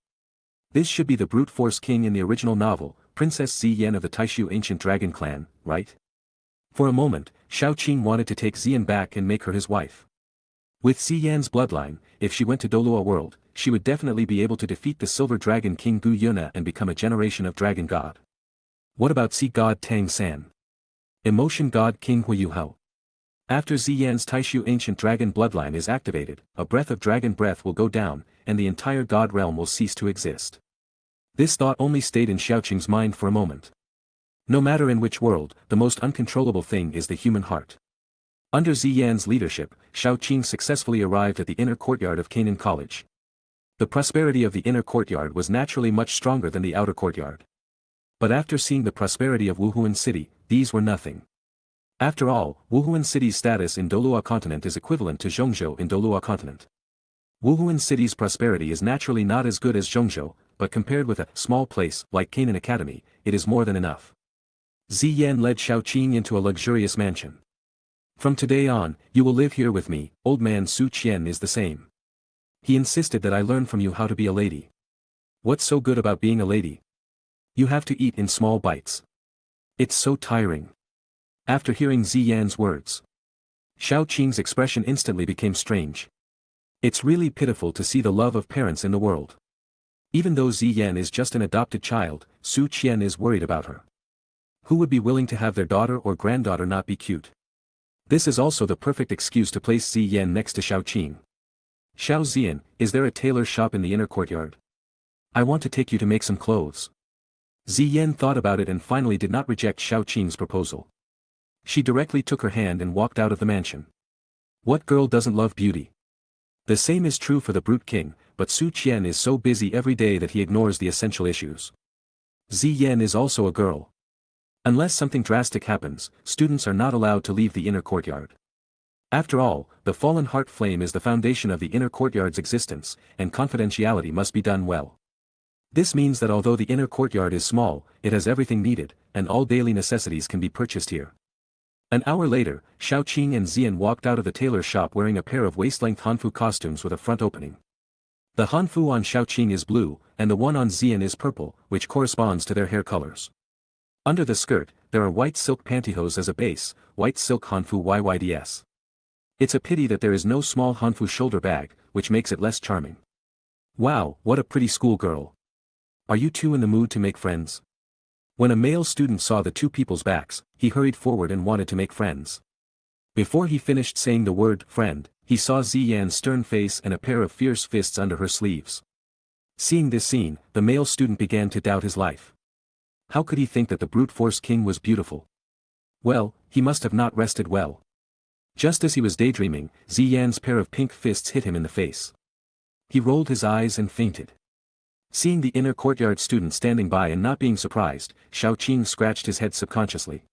This should be the brute force king in the original novel, Princess Ziyan of the Taishu ancient dragon clan, right? For a moment, Xiaoqing wanted to take Ziyan back and make her his wife. With Ziyan's bloodline, if she went to DOURO world, she would definitely be able to defeat the silver dragon king Gu Yuna and become a generation of dragon god. What about sea god Tang San? Emotion god king Huyu Hao? After Ziyan's Taishu ancient dragon bloodline is activated, a breath of dragon breath will go down, and the entire god realm will cease to exist. This thought only stayed in Xiaoqing's mind for a moment. No matter in which world, the most uncontrollable thing is the human heart. Under Ziyan's leadership, Xiaoqing successfully arrived at the inner courtyard of Canaan College. The prosperity of the inner courtyard was naturally much stronger than the outer courtyard. But after seeing the prosperity of Wuhan city, these were nothing. After all, Wuhan City's status in DOURO continent is equivalent to Zhongzhou in DOURO continent. Wuhan City's prosperity is naturally not as good as Zhongzhou, but compared with a small place like Canaan Academy, it is more than enough. Ziyan led Xiaoqing into a luxurious mansion. From today on, you will live here with me. Old man Su Qian is the same. He insisted that I learn from you how to be a lady. What's so good about being a lady? You have to eat in small bites. It's so tiring. After hearing Ziyan's words, Xiaoqing's expression instantly became strange. It's really pitiful to see the love of parents in the world. Even though Ziyan is just an adopted child, Su Qian is worried about her. Who would be willing to have their daughter or granddaughter not be cute? This is also the perfect excuse to place Ziyan next to Xiaoqing. Xiao Ziyan, is there a tailor shop in the inner courtyard? I want to take you to make some clothes. Ziyan thought about it and finally did not reject Xiaoqing's proposal. She directly took her hand and walked out of the mansion. What girl doesn't love beauty? The same is true for the brute king, but Su Qian is so busy every day that he ignores the essential issues. Ziyan is also a girl. Unless something drastic happens, students are not allowed to leave the inner courtyard. After all, the fallen heart flame is the foundation of the inner courtyard's existence, and confidentiality must be done well. This means that although the inner courtyard is small, it has everything needed, and all daily necessities can be purchased here. An hour later, Xiaoqing and Ziyan walked out of the tailor shop wearing a pair of waist-length Hanfu costumes with a front opening. The Hanfu on Xiaoqing is blue, and the one on Ziyan is purple, which corresponds to their hair colors. Under the skirt, there are white silk pantyhose as a base, white silk Hanfu YYDS. It's a pity that there is no small Hanfu shoulder bag, which makes it less charming. Wow, what a pretty schoolgirl. Are you two in the mood to make friends? When a male student saw the two people's backs, he hurried forward and wanted to make friends. Before he finished saying the word friend, he saw Ziyan's stern face and a pair of fierce fists under her sleeves. Seeing this scene, the male student began to doubt his life. How could he think that the brute force king was beautiful? Well, he must have not rested well. Just as he was daydreaming, Ziyan's pair of pink fists hit him in the face. He rolled his eyes and fainted. Seeing the inner courtyard student standing by and not being surprised, Xiaoqing scratched his head subconsciously.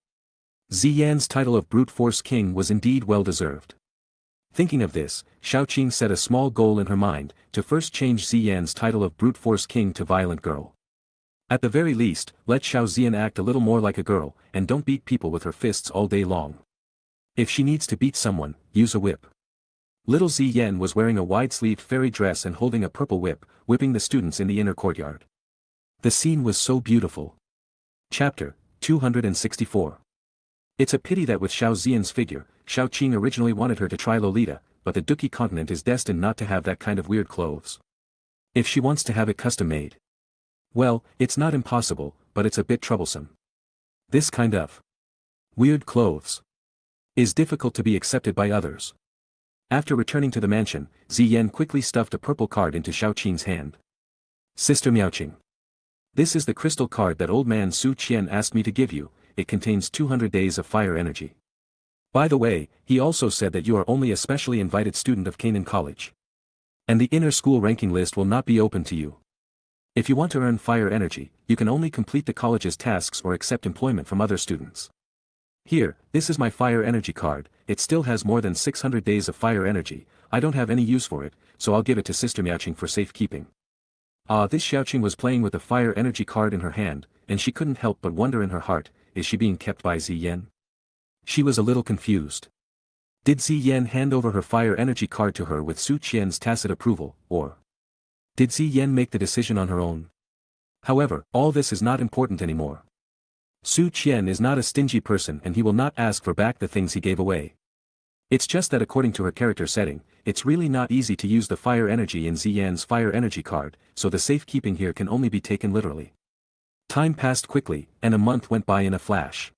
Ziyan's title of brute force king was indeed well deserved. Thinking of this, Xiaoqing set a small goal in her mind, to first change Ziyan's title of brute force king to violent girl. At the very least, let Xiao Ziyan act a little more like a girl, and don't beat people with her fists all day long. If she needs to beat someone, use a whip. Little Ziyan was wearing a wide-sleeved fairy dress and holding a purple whip, whipping the students in the inner courtyard. The scene was so beautiful. Chapter 264. It's a pity that with Xiao Ziyan's figure, Xiaoqing originally wanted her to try Lolita, but the Duki continent is destined not to have that kind of weird clothes. If she wants to have it custom-made. Well, it's not impossible, but it's a bit troublesome. This kind of weird clothes is difficult to be accepted by others. After returning to the mansion, Ziyan quickly stuffed a purple card into Xiaoqing's hand. Sister Miaoqing. This is the crystal card that old man Su Qian asked me to give you. It contains 200 days of fire energy. By the way, he also said that you are only a specially invited student of Canaan College. And the inner school ranking list will not be open to you. If you want to earn fire energy, you can only complete the college's tasks or accept employment from other students. Here, this is my fire energy card. It still has more than 600 days of fire energy. I don't have any use for it, so I'll give it to Sister Miaoqing for safekeeping. This Xiaoqing was playing with the fire energy card in her hand, and she couldn't help but wonder in her heart, is she being kept by Ziyan? She was a little confused. Did Ziyan hand over her fire energy card to her with Su Qian's tacit approval, or did Ziyan make the decision on her own? However, all this is not important anymore. Su Qian is not a stingy person and he will not ask for back the things he gave away. It's just that according to her character setting, it's really not easy to use the fire energy in Ziyan's fire energy card, so the safekeeping here can only be taken literally. Time passed quickly, and a month went by in a flash.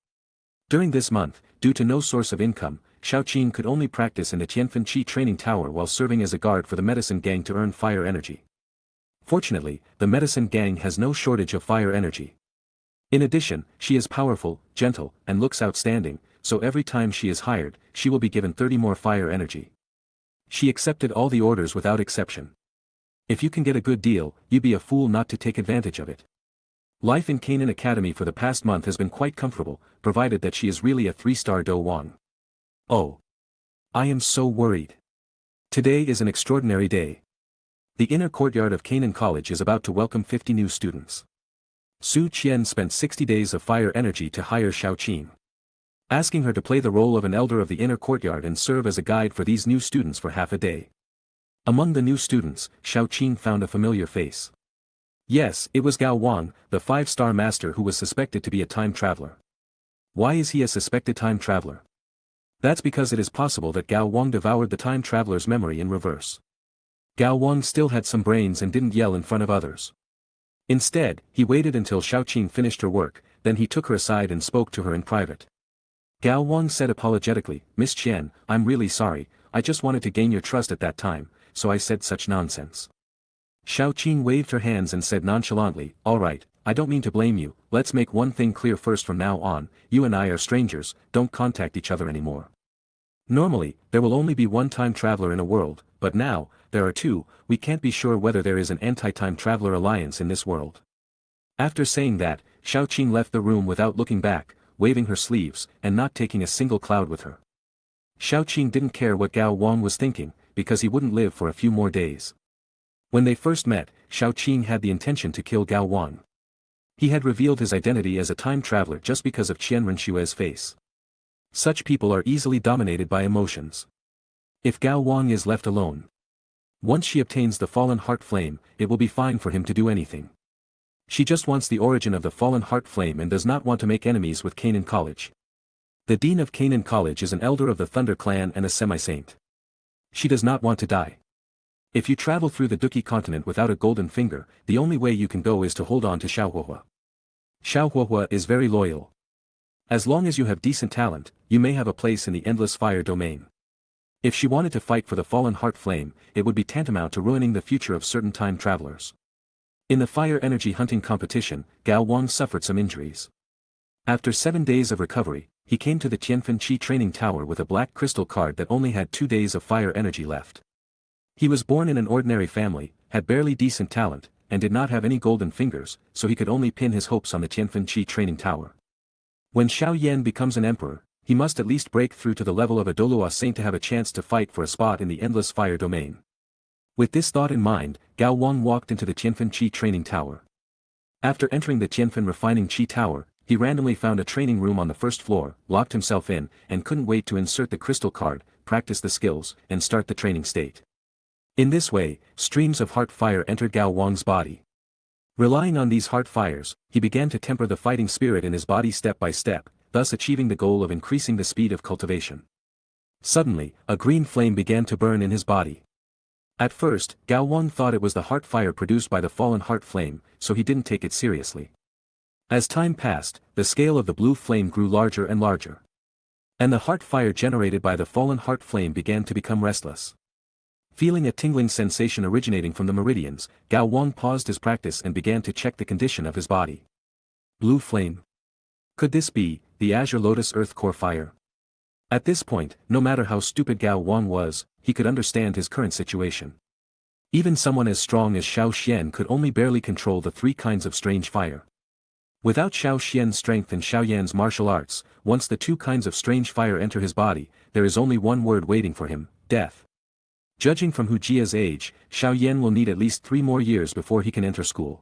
During this month, due to no source of income, Xiaoqing could only practice in the Tianfen Chi training tower while serving as a guard for the medicine gang to earn fire energy. Fortunately, the medicine gang has no shortage of fire energy. In addition, she is powerful, gentle, and looks outstanding, so every time she is hired, she will be given 30 more fire energy. She accepted all the orders without exception. If you can get a good deal, you'd be a fool not to take advantage of it. Life in Canaan Academy for the past month has been quite comfortable, provided that she is really a 3-star Do Wang. Oh. I am so worried. Today is an extraordinary day. The inner courtyard of Canaan College is about to welcome 50 new students. Su Qian spent 60 days of fire energy to hire Xiao Qin, asking her to play the role of an elder of the inner courtyard and serve as a guide for these new students for half a day. Among the new students, Xiao Qin found a familiar face. Yes, it was Gao Wang, the 5-star master who was suspected to be a time traveler. Why is he a suspected time traveler? That's because it is possible that Gao Wang devoured the time traveler's memory in reverse. Gao Wang still had some brains and didn't yell in front of others. Instead, he waited until Xiao Qin finished her work, then he took her aside and spoke to her in private. Gao Wang said apologetically, "Miss Qian, I'm really sorry, I just wanted to gain your trust at that time, so I said such nonsense." Xiao Qin waved her hands and said nonchalantly, "All right, I don't mean to blame you, let's make one thing clear first from now on, you and I are strangers, don't contact each other anymore. Normally, there will only be one time traveler in a world, but now, there are two, we can't be sure whether there is an anti-time traveler alliance in this world." After saying that, Xiao Qin left the room without looking back, waving her sleeves, and not taking a single cloud with her. Xiao Qin didn't care what Gao Wang was thinking, because he wouldn't live for a few more days. When they first met, Xiao Qin had the intention to kill Gao Wang. He had revealed his identity as a time traveler just because of Qian Renshue's face. Such people are easily dominated by emotions. If Gao Wang is left alone, once she obtains the fallen heart flame, it will be fine for him to do anything. She just wants the origin of the fallen heart flame and does not want to make enemies with Canaan College. The dean of Canaan College is an elder of the Thunder Clan and a semi-saint. She does not want to die. If you travel through the Duki continent without a golden finger, the only way you can go is to hold on to Xiaohuahua. Xiaohuahua is very loyal. As long as you have decent talent, you may have a place in the endless fire domain. If she wanted to fight for the fallen heart flame, it would be tantamount to ruining the future of certain time travelers. In the fire energy hunting competition, Gao Wang suffered some injuries. After 7 days of recovery, he came to the Tianfen Qi training tower with a black crystal card that only had 2 days of fire energy left. He was born in an ordinary family, had barely decent talent, and did not have any golden fingers, so he could only pin his hopes on the Tianfen Qi training tower. When Xiao Yan becomes an emperor, he must at least break through to the level of a DOURO saint to have a chance to fight for a spot in the endless fire domain. With this thought in mind, Gao Wang walked into the Tianfen Qi training tower. After entering the Tianfen refining Qi tower, he randomly found a training room on the first floor, locked himself in, and couldn't wait to insert the crystal card, practice the skills, and start the training state. In this way, streams of heart fire entered Gao Wang's body. Relying on these heart fires, he began to temper the fighting spirit in his body step by step, thus achieving the goal of increasing the speed of cultivation. Suddenly, a green flame began to burn in his body. At first, Gao Wang thought it was the heart fire produced by the fallen heart flame, so he didn't take it seriously. As time passed, the scale of the blue flame grew larger and larger. And the heart fire generated by the fallen heart flame began to become restless. Feeling a tingling sensation originating from the meridians, Gao Wang paused his practice and began to check the condition of his body. Blue flame. Could this be the Azure Lotus Earth Core fire? At this point, no matter how stupid Gao Wang was, he could understand his current situation. Even someone as strong as Xiao Xian could only barely control the 3 kinds of strange fire. Without Xiao Xian's strength and Xiao Yan's martial arts, once the 2 kinds of strange fire enter his body, there is only one word waiting for him: death. Judging from Hu Jia's age, Xiao Yan will need at least 3 more years before he can enter school.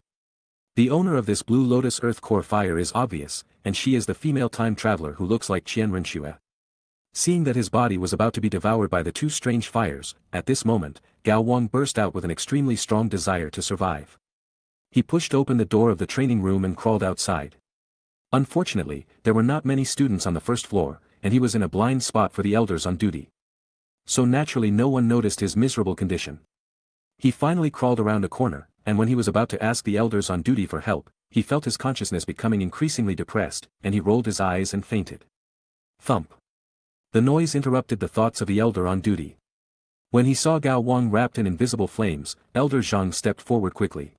The owner of this Blue Lotus Earth Core fire is obvious, and she is the female time traveler who looks like Qian Renshue. Seeing that his body was about to be devoured by the 2 strange fires, at this moment, Gao Wang burst out with an extremely strong desire to survive. He pushed open the door of the training room and crawled outside. Unfortunately, there were not many students on the first floor, and he was in a blind spot for the elders on duty. So naturally no one noticed his miserable condition. He finally crawled around a corner, and when he was about to ask the elders on duty for help, he felt his consciousness becoming increasingly depressed, and he rolled his eyes and fainted. Thump. The noise interrupted the thoughts of the elder on duty. When he saw Gao Wang wrapped in invisible flames, Elder Zhang stepped forward quickly.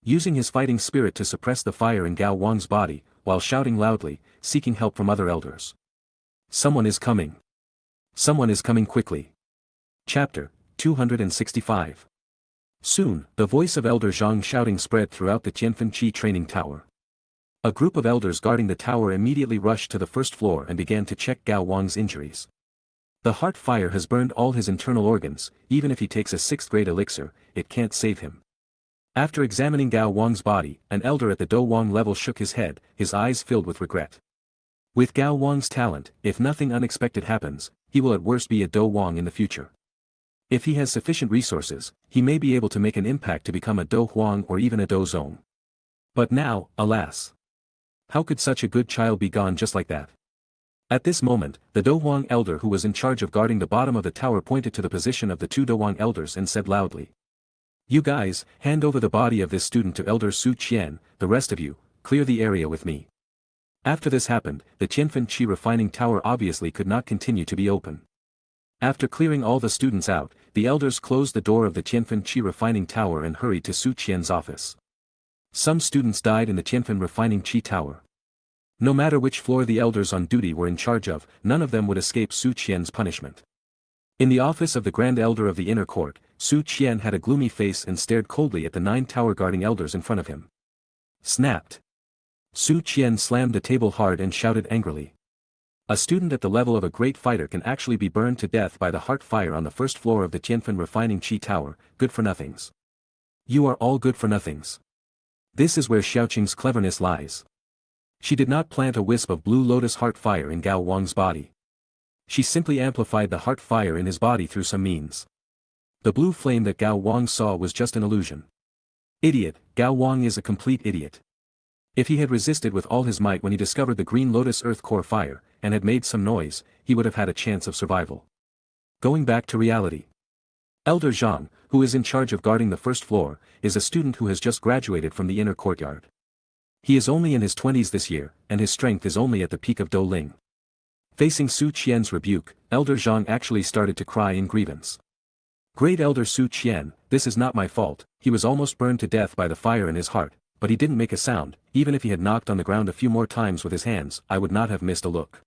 Using his fighting spirit to suppress the fire in Gao Wang's body, while shouting loudly, seeking help from other elders. Someone is coming. Someone is coming quickly. Chapter 265. Soon, the voice of Elder Zhang shouting spread throughout the Tianfen Qi training tower. A group of elders guarding the tower immediately rushed to the first floor and began to check Gao Wang's injuries. The heart fire has burned all his internal organs, even if he takes a 6th-grade elixir, it can't save him. After examining Gao Wang's body, an elder at the Do Wang level shook his head, his eyes filled with regret. With Gao Wang's talent, if nothing unexpected happens, he will at worst be a Do Wang in the future. If he has sufficient resources, he may be able to make an impact to become a Do Huang or even a Do Zong. But now, alas! How could such a good child be gone just like that? At this moment, the Do Huang elder who was in charge of guarding the bottom of the tower pointed to the position of the 2 Do Huang elders and said loudly, "You guys, hand over the body of this student to Elder Su Qian, the rest of you, clear the area with me." After this happened, the Qianfen Qi refining tower obviously could not continue to be open. After clearing all the students out, the elders closed the door of the Qianfen Qi refining tower and hurried to Su Qian's office. Some students died in the Qianfen refining Qi tower. No matter which floor the elders on duty were in charge of, none of them would escape Su Qian's punishment. In the office of the Grand Elder of the Inner Court, Su Qian had a gloomy face and stared coldly at the 9 tower guarding elders in front of him. Snapped. Su Qian slammed the table hard and shouted angrily. A student at the level of a great fighter can actually be burned to death by the heart fire on the first floor of the Qianfen refining Qi tower, good for nothings. You are all good for nothings. This is where Xiaoqing's cleverness lies. She did not plant a wisp of blue lotus heart fire in Gao Wang's body. She simply amplified the heart fire in his body through some means. The blue flame that Gao Wang saw was just an illusion. Idiot, Gao Wang is a complete idiot. If he had resisted with all his might when he discovered the green lotus earth core fire, and had made some noise, he would have had a chance of survival. Going back to reality. Elder Zhang, who is in charge of guarding the first floor, is a student who has just graduated from the inner courtyard. He is only in his 20s this year, and his strength is only at the peak of Douling. Facing Su Qian's rebuke, Elder Zhang actually started to cry in grievance. Great Elder Su Qian, this is not my fault, he was almost burned to death by the fire in his heart, but he didn't make a sound, even if he had knocked on the ground a few more times with his hands, I would not have missed a look.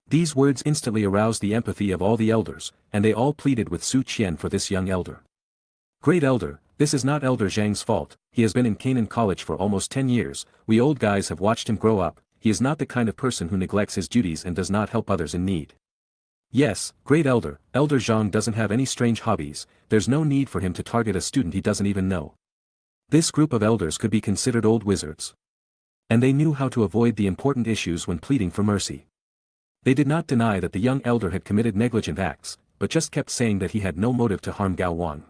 These words instantly aroused the empathy of all the elders, and they all pleaded with Su Qian for this young elder. Great Elder, this is not Elder Zhang's fault, he has been in Canaan College for almost 10 years, we old guys have watched him grow up, he is not the kind of person who neglects his duties and does not help others in need. Yes, Great Elder, Elder Zhang doesn't have any strange hobbies, there's no need for him to target a student he doesn't even know. This group of elders could be considered old wizards. And they knew how to avoid the important issues when pleading for mercy. They did not deny that the young elder had committed negligent acts, but just kept saying that he had no motive to harm Gao Wang.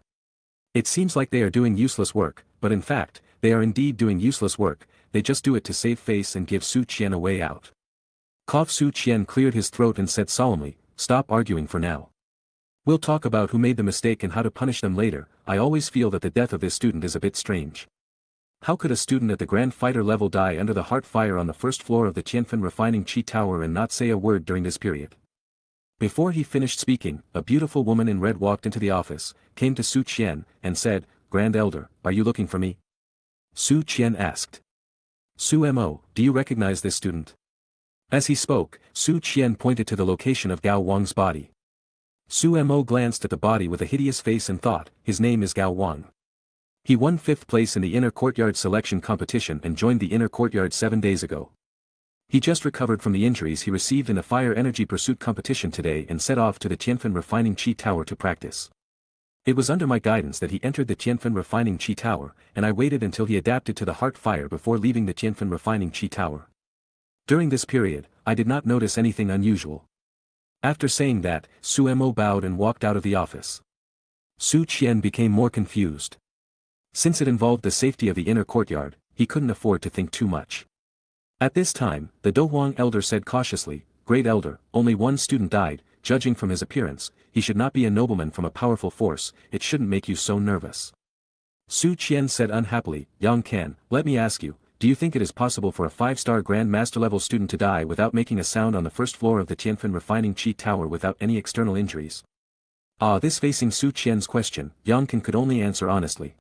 It seems like they are doing useless work, but in fact, they are indeed doing useless work, they just do it to save face and give Su Qian a way out. Su Qian cleared his throat and said solemnly, stop arguing for now. We'll talk about who made the mistake and how to punish them later, I always feel that the death of this student is a bit strange. How could a student at the Grand Fighter level die under the heart fire on the first floor of the Qianfen refining Qi tower and not say a word during this period? Before he finished speaking, a beautiful woman in red walked into the office, came to Su Qian, and said, Grand Elder, are you looking for me? Su Qian asked. Su Mo, do you recognize this student? As he spoke, Su Qian pointed to the location of Gao Wang's body. Su Mo glanced at the body with a hideous face and thought, his name is Gao Wang. He won 5th place in the Inner Courtyard selection competition and joined the Inner Courtyard 7 days ago. He just recovered from the injuries he received in a fire energy pursuit competition today and set off to the Qianfen refining Qi tower to practice. It was under my guidance that he entered the Qianfen refining Qi tower, and I waited until he adapted to the heart fire before leaving the Qianfen refining Qi tower. During this period, I did not notice anything unusual. After saying that, Su Mo bowed and walked out of the office. Su Qian became more confused. Since it involved the safety of the inner courtyard, he couldn't afford to think too much. At this time, the Do Huang elder said cautiously, Great Elder, only one student died, judging from his appearance, he should not be a nobleman from a powerful force, it shouldn't make you so nervous. Su Qian said unhappily, Yang Kan, let me ask you, do you think it is possible for a 5-star Grand Master level student to die without making a sound on the first floor of the Qianfen refining Qi tower without any external injuries? This facing Su Qian's question, Yang Kan could only answer honestly.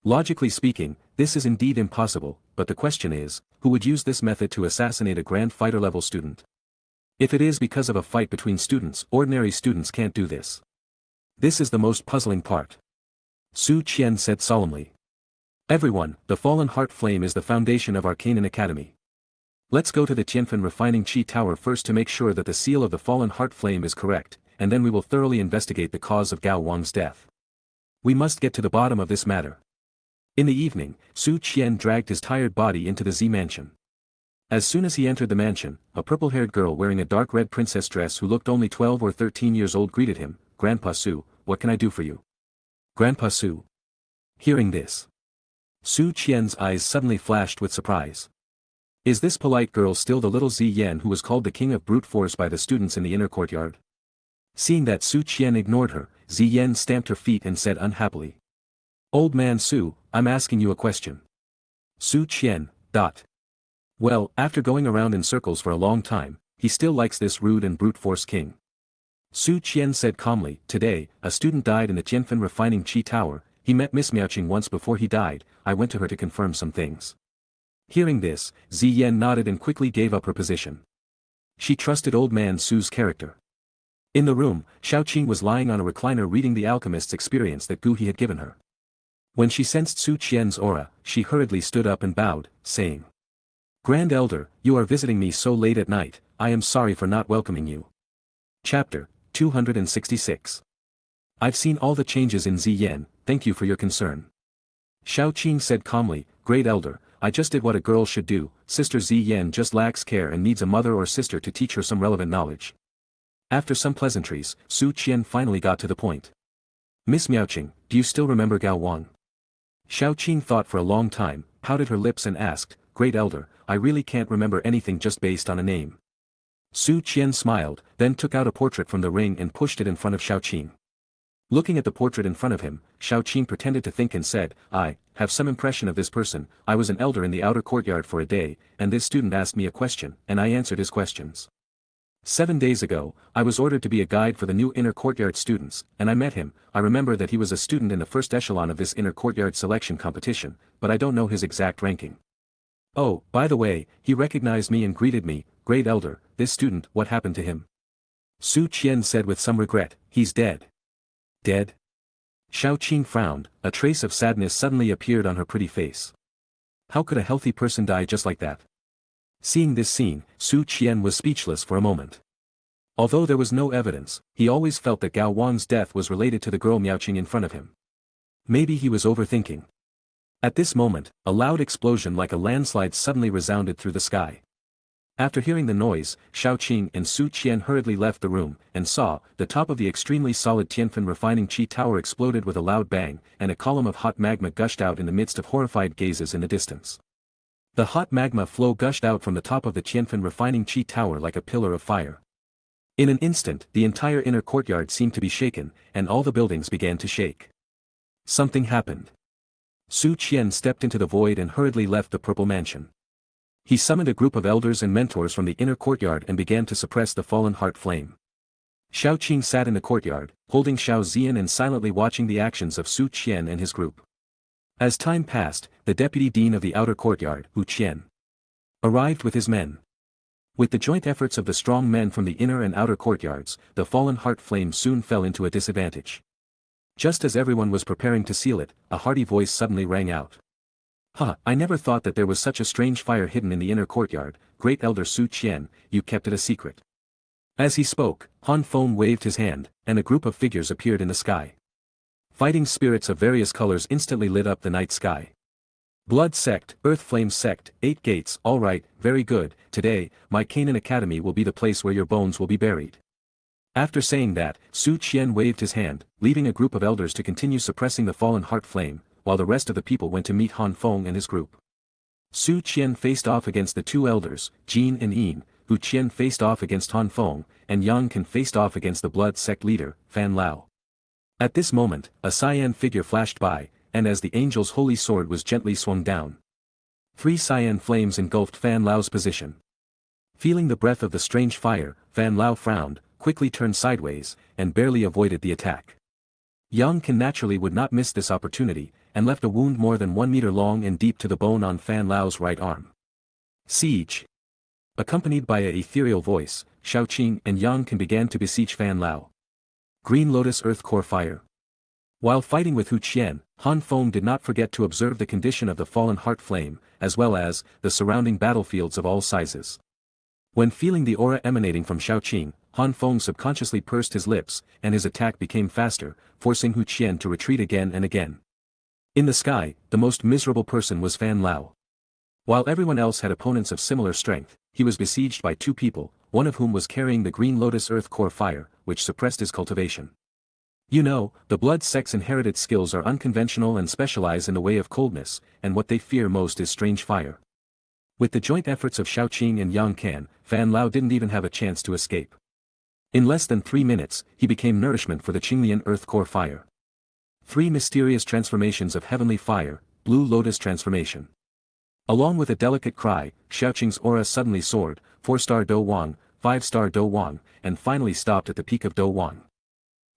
Logically speaking, this is indeed impossible, but the question is, who would use this method to assassinate a Grand Fighter level student? If it is because of a fight between students, ordinary students can't do this. This is the most puzzling part. Su Qian said solemnly. Everyone, the fallen heart flame is the foundation of our Canaan Academy. Let's go to the Tianfen refining Qi Tower first to make sure that the seal of the fallen heart flame is correct, and then we will thoroughly investigate the cause of Gao Wang's death. We must get to the bottom of this matter. In the evening, Su Qian dragged his tired body into the Z mansion. As soon as he entered the mansion, a purple-haired girl wearing a dark red princess dress who looked only 12 or 13 years old greeted him. "Grandpa Su, what can I do for you?" "Grandpa Su." Hearing this, Su Qian's eyes suddenly flashed with surprise. Is this polite girl still the little Ziyan who was called the king of brute force by the students in the inner courtyard? Seeing that Su Qian ignored her, Ziyan stamped her feet and said unhappily. "Old man Su, I'm asking you a question." Su Qian. Well, after going around in circles for a long time, he still likes this rude and brute force king. Su Qian said calmly, "Today, a student died in the Tianfen refining Qi Tower. He met Miss Miaoqing once before he died. I went to her to confirm some things." Hearing this, Ziyan nodded and quickly gave up her position. She trusted old man Su's character. In the room, Xiaoqing was lying on a recliner reading the alchemist's experience that Gu He had given her. When she sensed Su Qian's aura, she hurriedly stood up and bowed, saying, "Grand Elder, you are visiting me so late at night, I am sorry for not welcoming you." Chapter 266. I've seen all the changes in Ziyan, thank you for your concern. Xiaoqing said calmly, "Great Elder, I just did what a girl should do. Sister Ziyan just lacks care and needs a mother or sister to teach her some relevant knowledge." After some pleasantries, Su Qian finally got to the point. "Miss Miaoqing, do you still remember Gao Wang?" Xiaoqing thought for a long time, pouted her lips and asked, "Great Elder, I really can't remember anything just based on a name." Su Qian smiled, then took out a portrait from the ring and pushed it in front of Xiaoqing. Looking at the portrait in front of him, Xiaoqing pretended to think and said, "I have some impression of this person. I was an elder in the outer courtyard for a day, and this student asked me a question, and I answered his questions. 7 days ago, I was ordered to be a guide for the new inner courtyard students, and I met him. I remember that he was a student in the first echelon of this inner courtyard selection competition, but I don't know his exact ranking. Oh, by the way, he recognized me and greeted me. Great Elder, this student, what happened to him?" Su Qian said with some regret, "He's dead." "Dead?" Xiaoqing frowned, a trace of sadness suddenly appeared on her pretty face. How could a healthy person die just like that? Seeing this scene, Su Qian was speechless for a moment. Although there was no evidence, he always felt that Gao Wang's death was related to the girl Miaoqing in front of him. Maybe he was overthinking. At this moment, a loud explosion like a landslide suddenly resounded through the sky. After hearing the noise, Xiaoqing and Su Qian hurriedly left the room, and saw, the top of the extremely solid Tianfen refining Qi Tower exploded with a loud bang, and a column of hot magma gushed out in the midst of horrified gazes in the distance. The hot magma flow gushed out from the top of the Tianfen refining Qi Tower like a pillar of fire. In an instant, the entire inner courtyard seemed to be shaken, and all the buildings began to shake. Something happened. Su Qian stepped into the void and hurriedly left the purple mansion. He summoned a group of elders and mentors from the inner courtyard and began to suppress the fallen heart flame. Xiaoqing sat in the courtyard, holding Xiao Ziyan and silently watching the actions of Su Qian and his group. As time passed, the deputy dean of the outer courtyard, Wu Qian, arrived with his men. With the joint efforts of the strong men from the inner and outer courtyards, the fallen heart flame soon fell into a disadvantage. Just as everyone was preparing to seal it, a hearty voice suddenly rang out. I never thought that there was such a strange fire hidden in the inner courtyard. Great Elder Su Qian, you kept it a secret." As he spoke, Han Feng waved his hand, and a group of figures appeared in the sky. Fighting spirits of various colors instantly lit up the night sky. "Blood sect, earth flame sect, 8 gates, all right, very good. Today, my Canaan Academy will be the place where your bones will be buried." After saying that, Su Qian waved his hand, leaving a group of elders to continue suppressing the fallen heart flame, while the rest of the people went to meet Han Feng and his group. Su Qian faced off against the 2 elders, Jin and Yin, Wu Qian faced off against Han Feng, and Yang Can faced off against the blood sect leader, Fan Lao. At this moment, a cyan figure flashed by, and as the angel's holy sword was gently swung down, 3 cyan flames engulfed Fan Lao's position. Feeling the breath of the strange fire, Fan Lao frowned, quickly turned sideways, and barely avoided the attack. Yang Can naturally would not miss this opportunity, and left a wound more than 1 meter long and deep to the bone on Fan Lao's right arm. Siege. Accompanied by a ethereal voice, Xiaoqing and Yang Can began to besiege Fan Lao. Green Lotus Earth Core Fire. While fighting with Hu Qian, Han Feng did not forget to observe the condition of the fallen heart flame, as well as the surrounding battlefields of all sizes. When feeling the aura emanating from Xiaoqing, Han Feng subconsciously pursed his lips, and his attack became faster, forcing Hu Qian to retreat again and again. In the sky, the most miserable person was Fan Lao. While everyone else had opponents of similar strength, he was besieged by two people, one of whom was carrying the green lotus earth core fire, which suppressed his cultivation. You know, the blood sex inherited skills are unconventional and specialize in the way of coldness, and what they fear most is strange fire. With the joint efforts of Xiaoqing and Yang Can, Fan Lao didn't even have a chance to escape. In less than 3 minutes, he became nourishment for the Qinglian earth core fire. 3 mysterious transformations of heavenly fire, blue lotus transformation. Along with a delicate cry, Xiaoqing's aura suddenly soared, 4-star Do Wang, 5-star Do Wang, and finally stopped at the peak of Do Wang.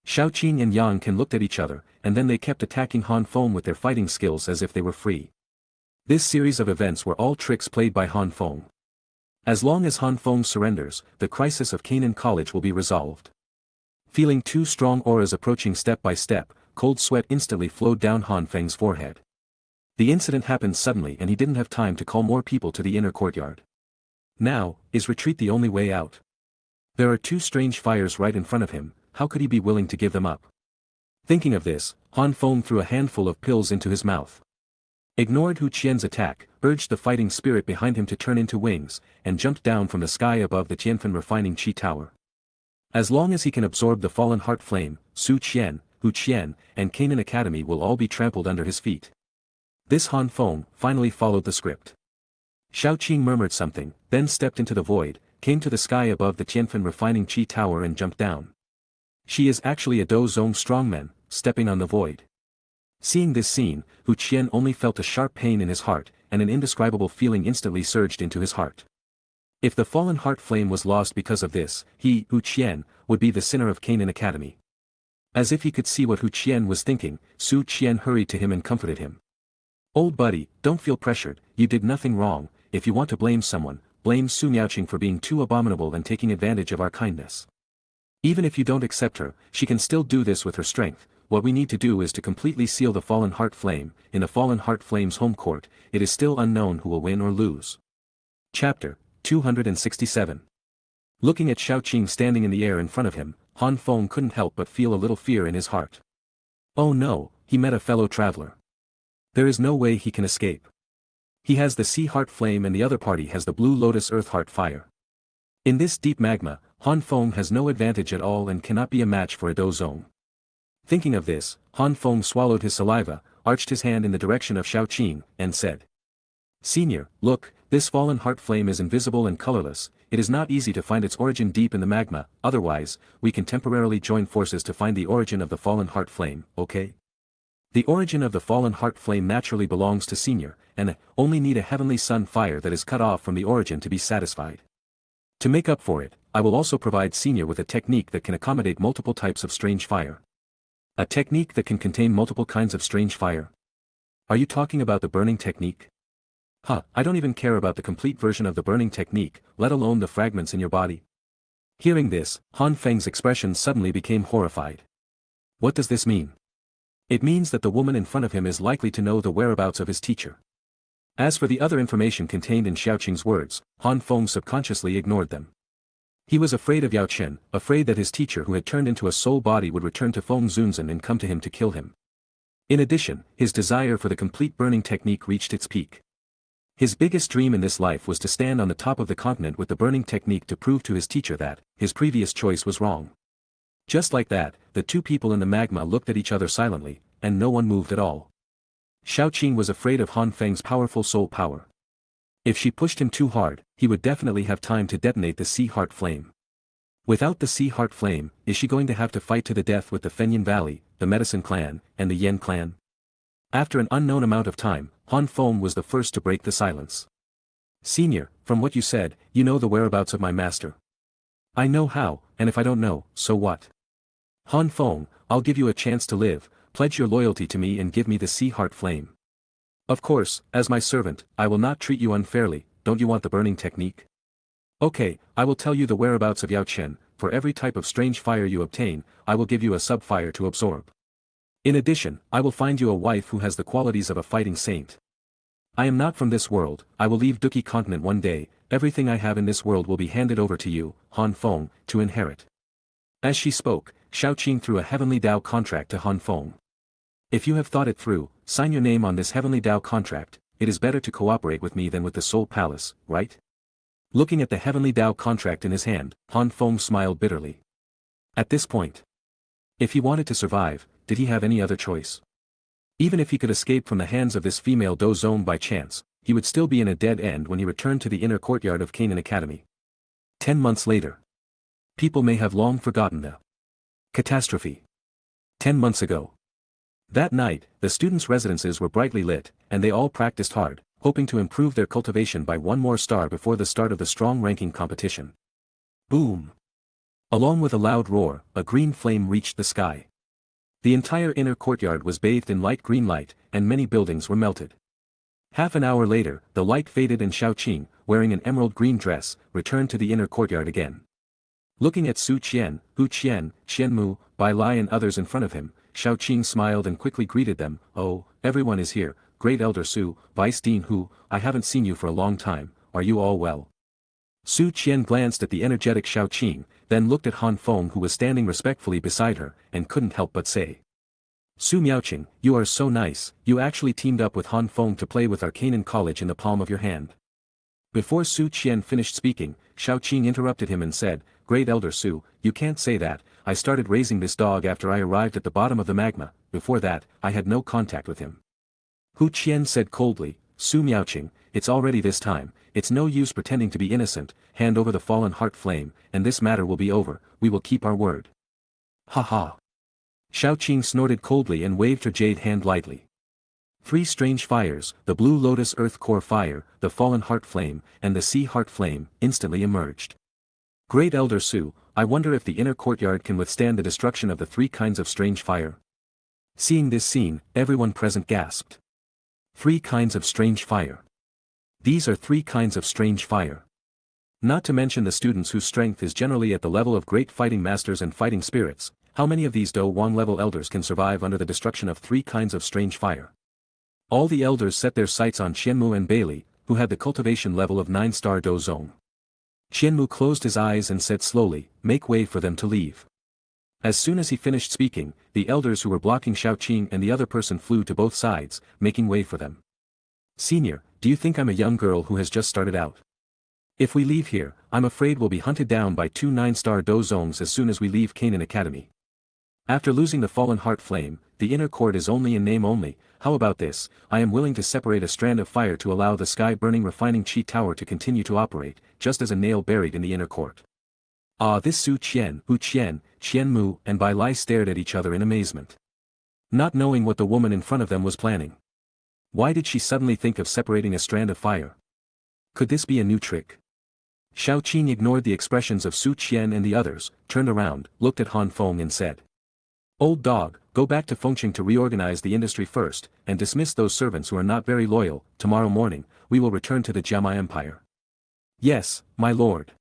Xiaoqing and Yang Can looked at each other, and then they kept attacking Han Feng with their fighting skills as if they were free. This series of events were all tricks played by Han Feng. As long as Han Feng surrenders, the crisis of Canaan College will be resolved. Feeling 2 strong auras approaching step by step, cold sweat instantly flowed down Han Feng's forehead. The incident happened suddenly and he didn't have time to call more people to the inner courtyard. Now, is retreat the only way out? There are 2 strange fires right in front of him, how could he be willing to give them up? Thinking of this, Han Feng threw a handful of pills into his mouth. Ignored Hu Qian's attack, urged the fighting spirit behind him to turn into wings, and jumped down from the sky above the Tianfen refining Qi Tower. As long as he can absorb the fallen heart flame, Su Qian, Hu Qian, and Canaan Academy will all be trampled under his feet. This Han Feng finally followed the script. Xiaoqing murmured something, then stepped into the void, came to the sky above the Tianfen refining Qi Tower and jumped down. She is actually a Do Zong strongman, stepping on the void. Seeing this scene, Hu Qian only felt a sharp pain in his heart, and an indescribable feeling instantly surged into his heart. If the fallen heart flame was lost because of this, he, Hu Qian, would be the sinner of Canaan Academy. As if he could see what Hu Qian was thinking, Su Qian hurried to him and comforted him. Old buddy, don't feel pressured, you did nothing wrong, if you want to blame someone, blame Su Miaoqing for being too abominable and taking advantage of our kindness. Even if you don't accept her, she can still do this with her strength. What we need to do is to completely seal the fallen heart flame. In the fallen heart flame's home court, it is still unknown who will win or lose. Chapter 267. Looking at Xiaoqing standing in the air in front of him, Han Feng couldn't help but feel a little fear in his heart. Oh no, he met a fellow traveler. There is no way he can escape. He has the sea heart flame and the other party has the blue lotus earth heart fire. In this deep magma, Han Feng has no advantage at all and cannot be a match for a Do Zong. Thinking of this, Han Feng swallowed his saliva, arched his hand in the direction of Xiaoqing, and said, Senior, look, this fallen heart flame is invisible and colorless, it is not easy to find its origin deep in the magma, otherwise, we can temporarily join forces to find the origin of the fallen heart flame, okay? The origin of the fallen heart flame naturally belongs to Senior, and only need a heavenly sun fire that is cut off from the origin to be satisfied. To make up for it, I will also provide Senior with a technique that can accommodate multiple types of strange fire. A technique that can contain multiple kinds of strange fire? Are you talking about the burning technique? I don't even care about the complete version of the burning technique, let alone the fragments in your body. Hearing this, Han Feng's expression suddenly became horrified. What does this mean? It means that the woman in front of him is likely to know the whereabouts of his teacher. As for the other information contained in Xiaoqing's words, Han Feng subconsciously ignored them. He was afraid of Yao Chen, afraid that his teacher who had turned into a soul body would return to Feng Zunzan and come to him to kill him. In addition, his desire for the complete burning technique reached its peak. His biggest dream in this life was to stand on the top of the continent with the burning technique to prove to his teacher that his previous choice was wrong. Just like that, the 2 people in the magma looked at each other silently, and no one moved at all. Xiaoqing was afraid of Han Feng's powerful soul power. If she pushed him too hard, he would definitely have time to detonate the sea heart flame. Without the sea heart flame, is she going to have to fight to the death with the Fenyan Valley, the Medicine Clan, and the Yen Clan? After an unknown amount of time, Han Feng was the first to break the silence. Senior, from what you said, you know the whereabouts of my master. I know how, and if I don't know, so what? Han Feng, I'll give you a chance to live, pledge your loyalty to me and give me the sea heart flame. Of course, as my servant, I will not treat you unfairly, don't you want the burning technique? Okay, I will tell you the whereabouts of Yao Chen, for every type of strange fire you obtain, I will give you a sub-fire to absorb. In addition, I will find you a wife who has the qualities of a fighting saint. I am not from this world, I will leave Duki continent one day, everything I have in this world will be handed over to you, Han Feng, to inherit. As she spoke, Xiaoqing threw a heavenly Dao contract to Han Feng. If you have thought it through, sign your name on this heavenly Dao contract, it is better to cooperate with me than with the Soul Palace, right? Looking at the heavenly Dao contract in his hand, Han Feng smiled bitterly. At this point, if he wanted to survive, did he have any other choice? Even if he could escape from the hands of this female Dozong by chance, he would still be in a dead end when he returned to the inner courtyard of Canaan Academy. 10 months later. People may have long forgotten the catastrophe. 10 months ago. That night, the students' residences were brightly lit, and they all practiced hard, hoping to improve their cultivation by one more star before the start of the strong ranking competition. Boom! Along with a loud roar, a green flame reached the sky. The entire inner courtyard was bathed in light green light, and many buildings were melted. Half an hour later, the light faded and Xiaoqing, wearing an emerald green dress, returned to the inner courtyard again. Looking at Su Qian, Hu Qian, Qianmu, Bai Lai and others in front of him, Xiaoqing smiled and quickly greeted them. Oh, everyone is here, Great Elder Su, Vice Dean Hu, I haven't seen you for a long time, are you all well? Su Qian glanced at the energetic Xiaoqing, then looked at Han Feng who was standing respectfully beside her, and couldn't help but say. Su Miaoqing, you are so nice, you actually teamed up with Han Feng to play with Arcanan College in the palm of your hand. Before Su Qian finished speaking, Xiaoqing interrupted him and said, Great Elder Su, you can't say that, I started raising this dog after I arrived at the bottom of the magma, before that, I had no contact with him. Hu Qian said coldly, Su Miaoqing, it's already this time, it's no use pretending to be innocent, hand over the fallen heart flame, and this matter will be over, we will keep our word. Ha ha. Xiaoqing snorted coldly and waved her jade hand lightly. 3 strange fires, the blue lotus earth core fire, the fallen heart flame, and the sea heart flame, instantly emerged. Great Elder Su, I wonder if the inner courtyard can withstand the destruction of the 3 kinds of strange fire. Seeing this scene, everyone present gasped. 3 kinds of strange fire. These are 3 kinds of strange fire. Not to mention the students whose strength is generally at the level of great fighting masters and fighting spirits, how many of these Do Wang level elders can survive under the destruction of 3 kinds of strange fire? All the elders set their sights on Qianmu and Bailey, who had the cultivation level of 9-star Dozong. Qianmu closed his eyes and said slowly, make way for them to leave. As soon as he finished speaking, the elders who were blocking Xiaoqing and the other person flew to both sides, making way for them. Senior, do you think I'm a young girl who has just started out? If we leave here, I'm afraid we'll be hunted down by 2 9-star Dozongs as soon as we leave Canaan Academy. After losing the fallen heart flame, the inner court is only in name only, how about this, I am willing to separate a strand of fire to allow the sky-burning refining chi tower to continue to operate, just as a nail buried in the inner court. Ah, this Su Qian, Hu Qian, Qianmu and Bai Lai stared at each other in amazement. Not knowing what the woman in front of them was planning. Why did she suddenly think of separating a strand of fire? Could this be a new trick? Xiaoqing ignored the expressions of Su Qian and the others, turned around, looked at Han Feng and said. Old dog, go back to Fengqing to reorganize the industry first, and dismiss those servants who are not very loyal, tomorrow morning, we will return to the Jiama Empire. Yes, my lord.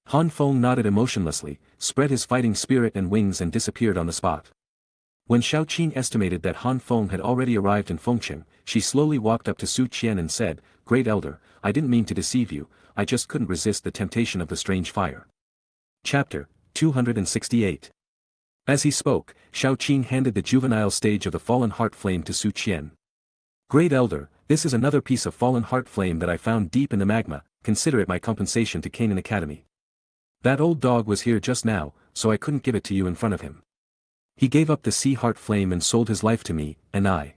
Han Feng nodded emotionlessly, spread his fighting spirit and wings and disappeared on the spot. When Xiaoqing estimated that Han Feng had already arrived in Fengqing, she slowly walked up to Su Qian and said, Great Elder, I didn't mean to deceive you, I just couldn't resist the temptation of the strange fire. Chapter 268. As he spoke, Xiaoqing handed the juvenile stage of the fallen heart flame to Su Qian. Great Elder, this is another piece of fallen heart flame that I found deep in the magma, consider it my compensation to Canaan Academy. That old dog was here just now, so I couldn't give it to you in front of him. He gave up the sea heart flame and sold his life to me, and I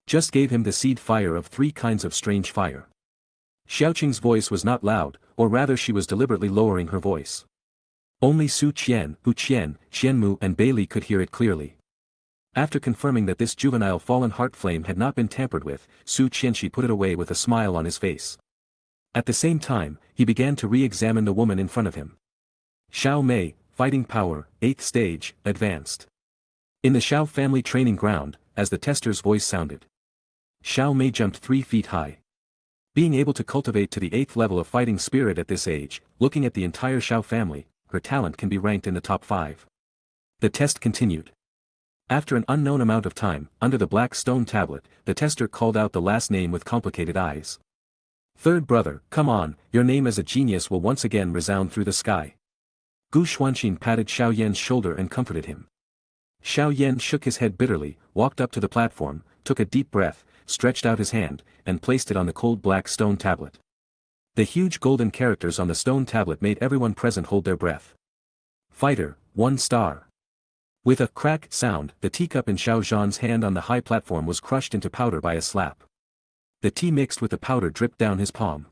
just gave him the seed fire of 3 kinds of strange fire. Xiaoqing's voice was not loud, or rather she was deliberately lowering her voice. Only Su Qian, Hu Qian, Qianmu and Bailey could hear it clearly. After confirming that this juvenile fallen heart flame had not been tampered with, Su Qianshi put it away with a smile on his face. At the same time, he began to re-examine the woman in front of him. Xiao Mei, Fighting Power, 8th Stage, Advanced. In the Xiao family training ground, as the tester's voice sounded. Xiao Mei jumped 3 feet high. Being able to cultivate to the 8th level of fighting spirit at this age, looking at the entire Xiao family, her talent can be ranked in the top 5. The test continued. After an unknown amount of time, under the black stone tablet, the tester called out the last name with complicated eyes. Third brother, come on, your name as a genius will once again resound through the sky. Gu Xuanqing patted Xiao Yan's shoulder and comforted him. Xiao Yan shook his head bitterly, walked up to the platform, took a deep breath, stretched out his hand, and placed it on the cold black stone tablet. The huge golden characters on the stone tablet made everyone present hold their breath. Fighter, 1 star. With a crack sound, the teacup in Xiao Zhan's hand on the high platform was crushed into powder by a slap. The tea mixed with the powder dripped down his palm.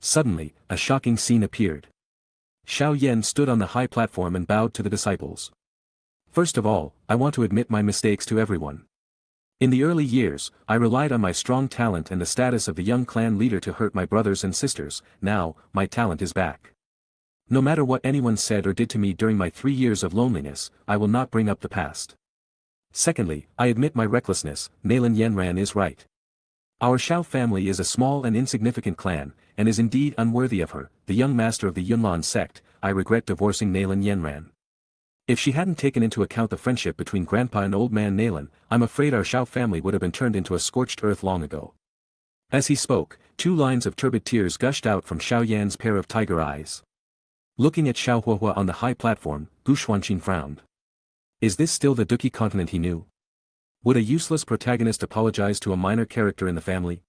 Suddenly, a shocking scene appeared. Xiao Yan stood on the high platform and bowed to the disciples. First of all, I want to admit my mistakes to everyone. In the early years, I relied on my strong talent and the status of the young clan leader to hurt my brothers and sisters. Now, my talent is back. No matter what anyone said or did to me during my 3 years of loneliness, I will not bring up the past. Secondly, I admit my recklessness. Nalan Yanran is right. Our Xiao family is a small and insignificant clan, and is indeed unworthy of her, the young master of the Yunhan sect. I regret divorcing Nalan Yanran. If she hadn't taken into account the friendship between Grandpa and Old Man Nalan, I'm afraid our Xiao family would have been turned into a scorched earth long ago. As he spoke, 2 lines of turbid tears gushed out from Xiao Yan's pair of tiger eyes. Looking at Xiao Huahua on the high platform, Gu Xuanqing frowned. Is this still the Duki continent he knew? Would a useless protagonist apologize to a minor character in the family?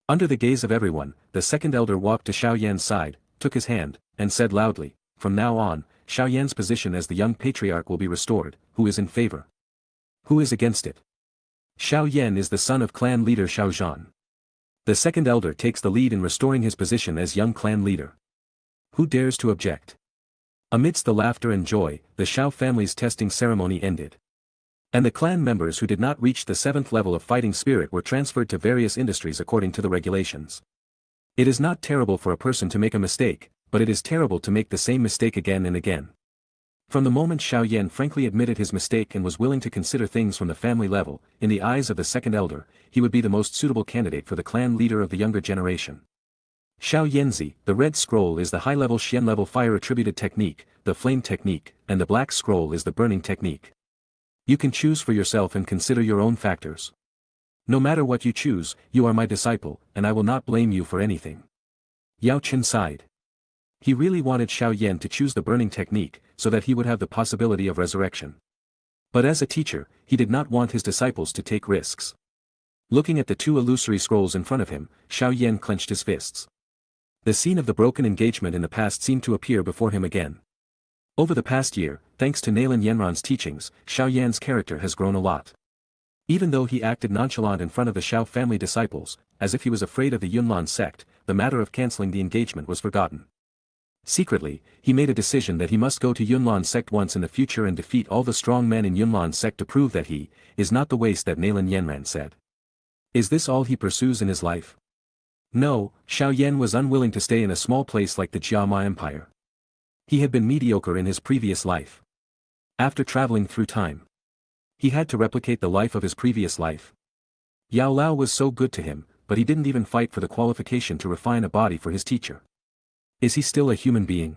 Under the gaze of everyone, the second elder walked to Xiao Yan's side, took his hand, and said loudly, from now on, Xiao Yan's position as the young patriarch will be restored. Who is in favor? Who is against it? Xiao Yan is the son of clan leader Xiao Zhan. The second elder takes the lead in restoring his position as young clan leader. Who dares to object? Amidst the laughter and joy, the Xiao family's testing ceremony ended. And the clan members who did not reach the 7th level of fighting spirit were transferred to various industries according to the regulations. It is not terrible for a person to make a mistake, but it is terrible to make the same mistake again and again. From the moment Xiao Yan frankly admitted his mistake and was willing to consider things from the family level, in the eyes of the second elder, he would be the most suitable candidate for the clan leader of the younger generation. Xiao Yanzi, the red scroll is the high-level Xian-level fire-attributed technique, the flame technique, and the black scroll is the burning technique. You can choose for yourself and consider your own factors. No matter what you choose, you are my disciple, and I will not blame you for anything. Yao Chen sighed. He really wanted Xiao Yan to choose the burning technique, so that he would have the possibility of resurrection. But as a teacher, he did not want his disciples to take risks. Looking at the 2 illusory scrolls in front of him, Xiao Yan clenched his fists. The scene of the broken engagement in the past seemed to appear before him again. Over the past year, thanks to Nalan Yanran's teachings, Xiao Yan's character has grown a lot. Even though he acted nonchalant in front of the Xiao family disciples, as if he was afraid of the Yunhan sect, the matter of cancelling the engagement was forgotten. Secretly, he made a decision that he must go to Yunhan sect once in the future and defeat all the strong men in Yunhan sect to prove that he is not the waste that Nalan Yanran said. Is this all he pursues in his life? No, Xiao Yan was unwilling to stay in a small place like the Jiama Empire. He had been mediocre in his previous life. After traveling through time, he had to replicate the life of his previous life. Yao Lao was so good to him, but he didn't even fight for the qualification to refine a body for his teacher. Is he still a human being?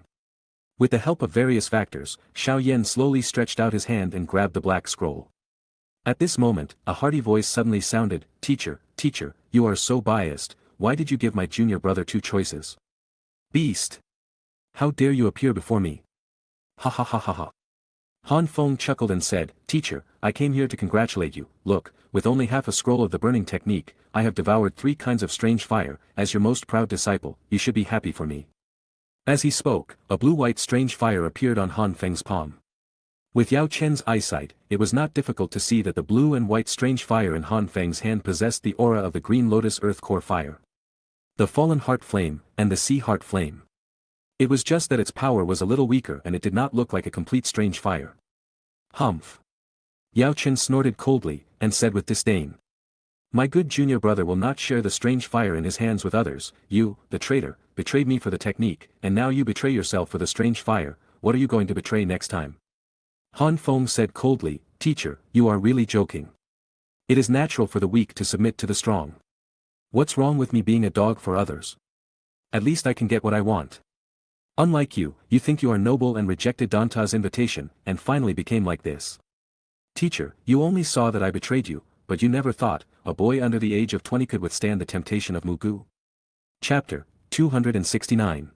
With the help of various factors, Xiao Yan slowly stretched out his hand and grabbed the black scroll. At this moment, a hearty voice suddenly sounded, Teacher, you are so biased, why did you give my junior brother 2 choices? Beast! How dare you appear before me? Ha ha ha ha ha. Han Feng chuckled and said, Teacher, I came here to congratulate you. Look, with only half a scroll of the burning technique, I have devoured 3 kinds of strange fire. As your most proud disciple, you should be happy for me. As he spoke, a blue-white strange fire appeared on Han Feng's palm. With Yao Chen's eyesight, it was not difficult to see that the blue and white strange fire in Han Feng's hand possessed the aura of the green lotus earth core fire. The fallen heart flame, and the sea heart flame. It was just that its power was a little weaker and it did not look like a complete strange fire. Humph! Yao Chen snorted coldly, and said with disdain. My good junior brother will not share the strange fire in his hands with others. You, the traitor, betrayed me for the technique, and now you betray yourself for the strange fire. What are you going to betray next time? Han Feng said coldly, Teacher, you are really joking. It is natural for the weak to submit to the strong. What's wrong with me being a dog for others? At least I can get what I want. Unlike you, you think you are noble and rejected Danta's invitation, and finally became like this. Teacher, you only saw that I betrayed you, but you never thought, a boy under the age of 20 could withstand the temptation of Mugu. Chapter 269.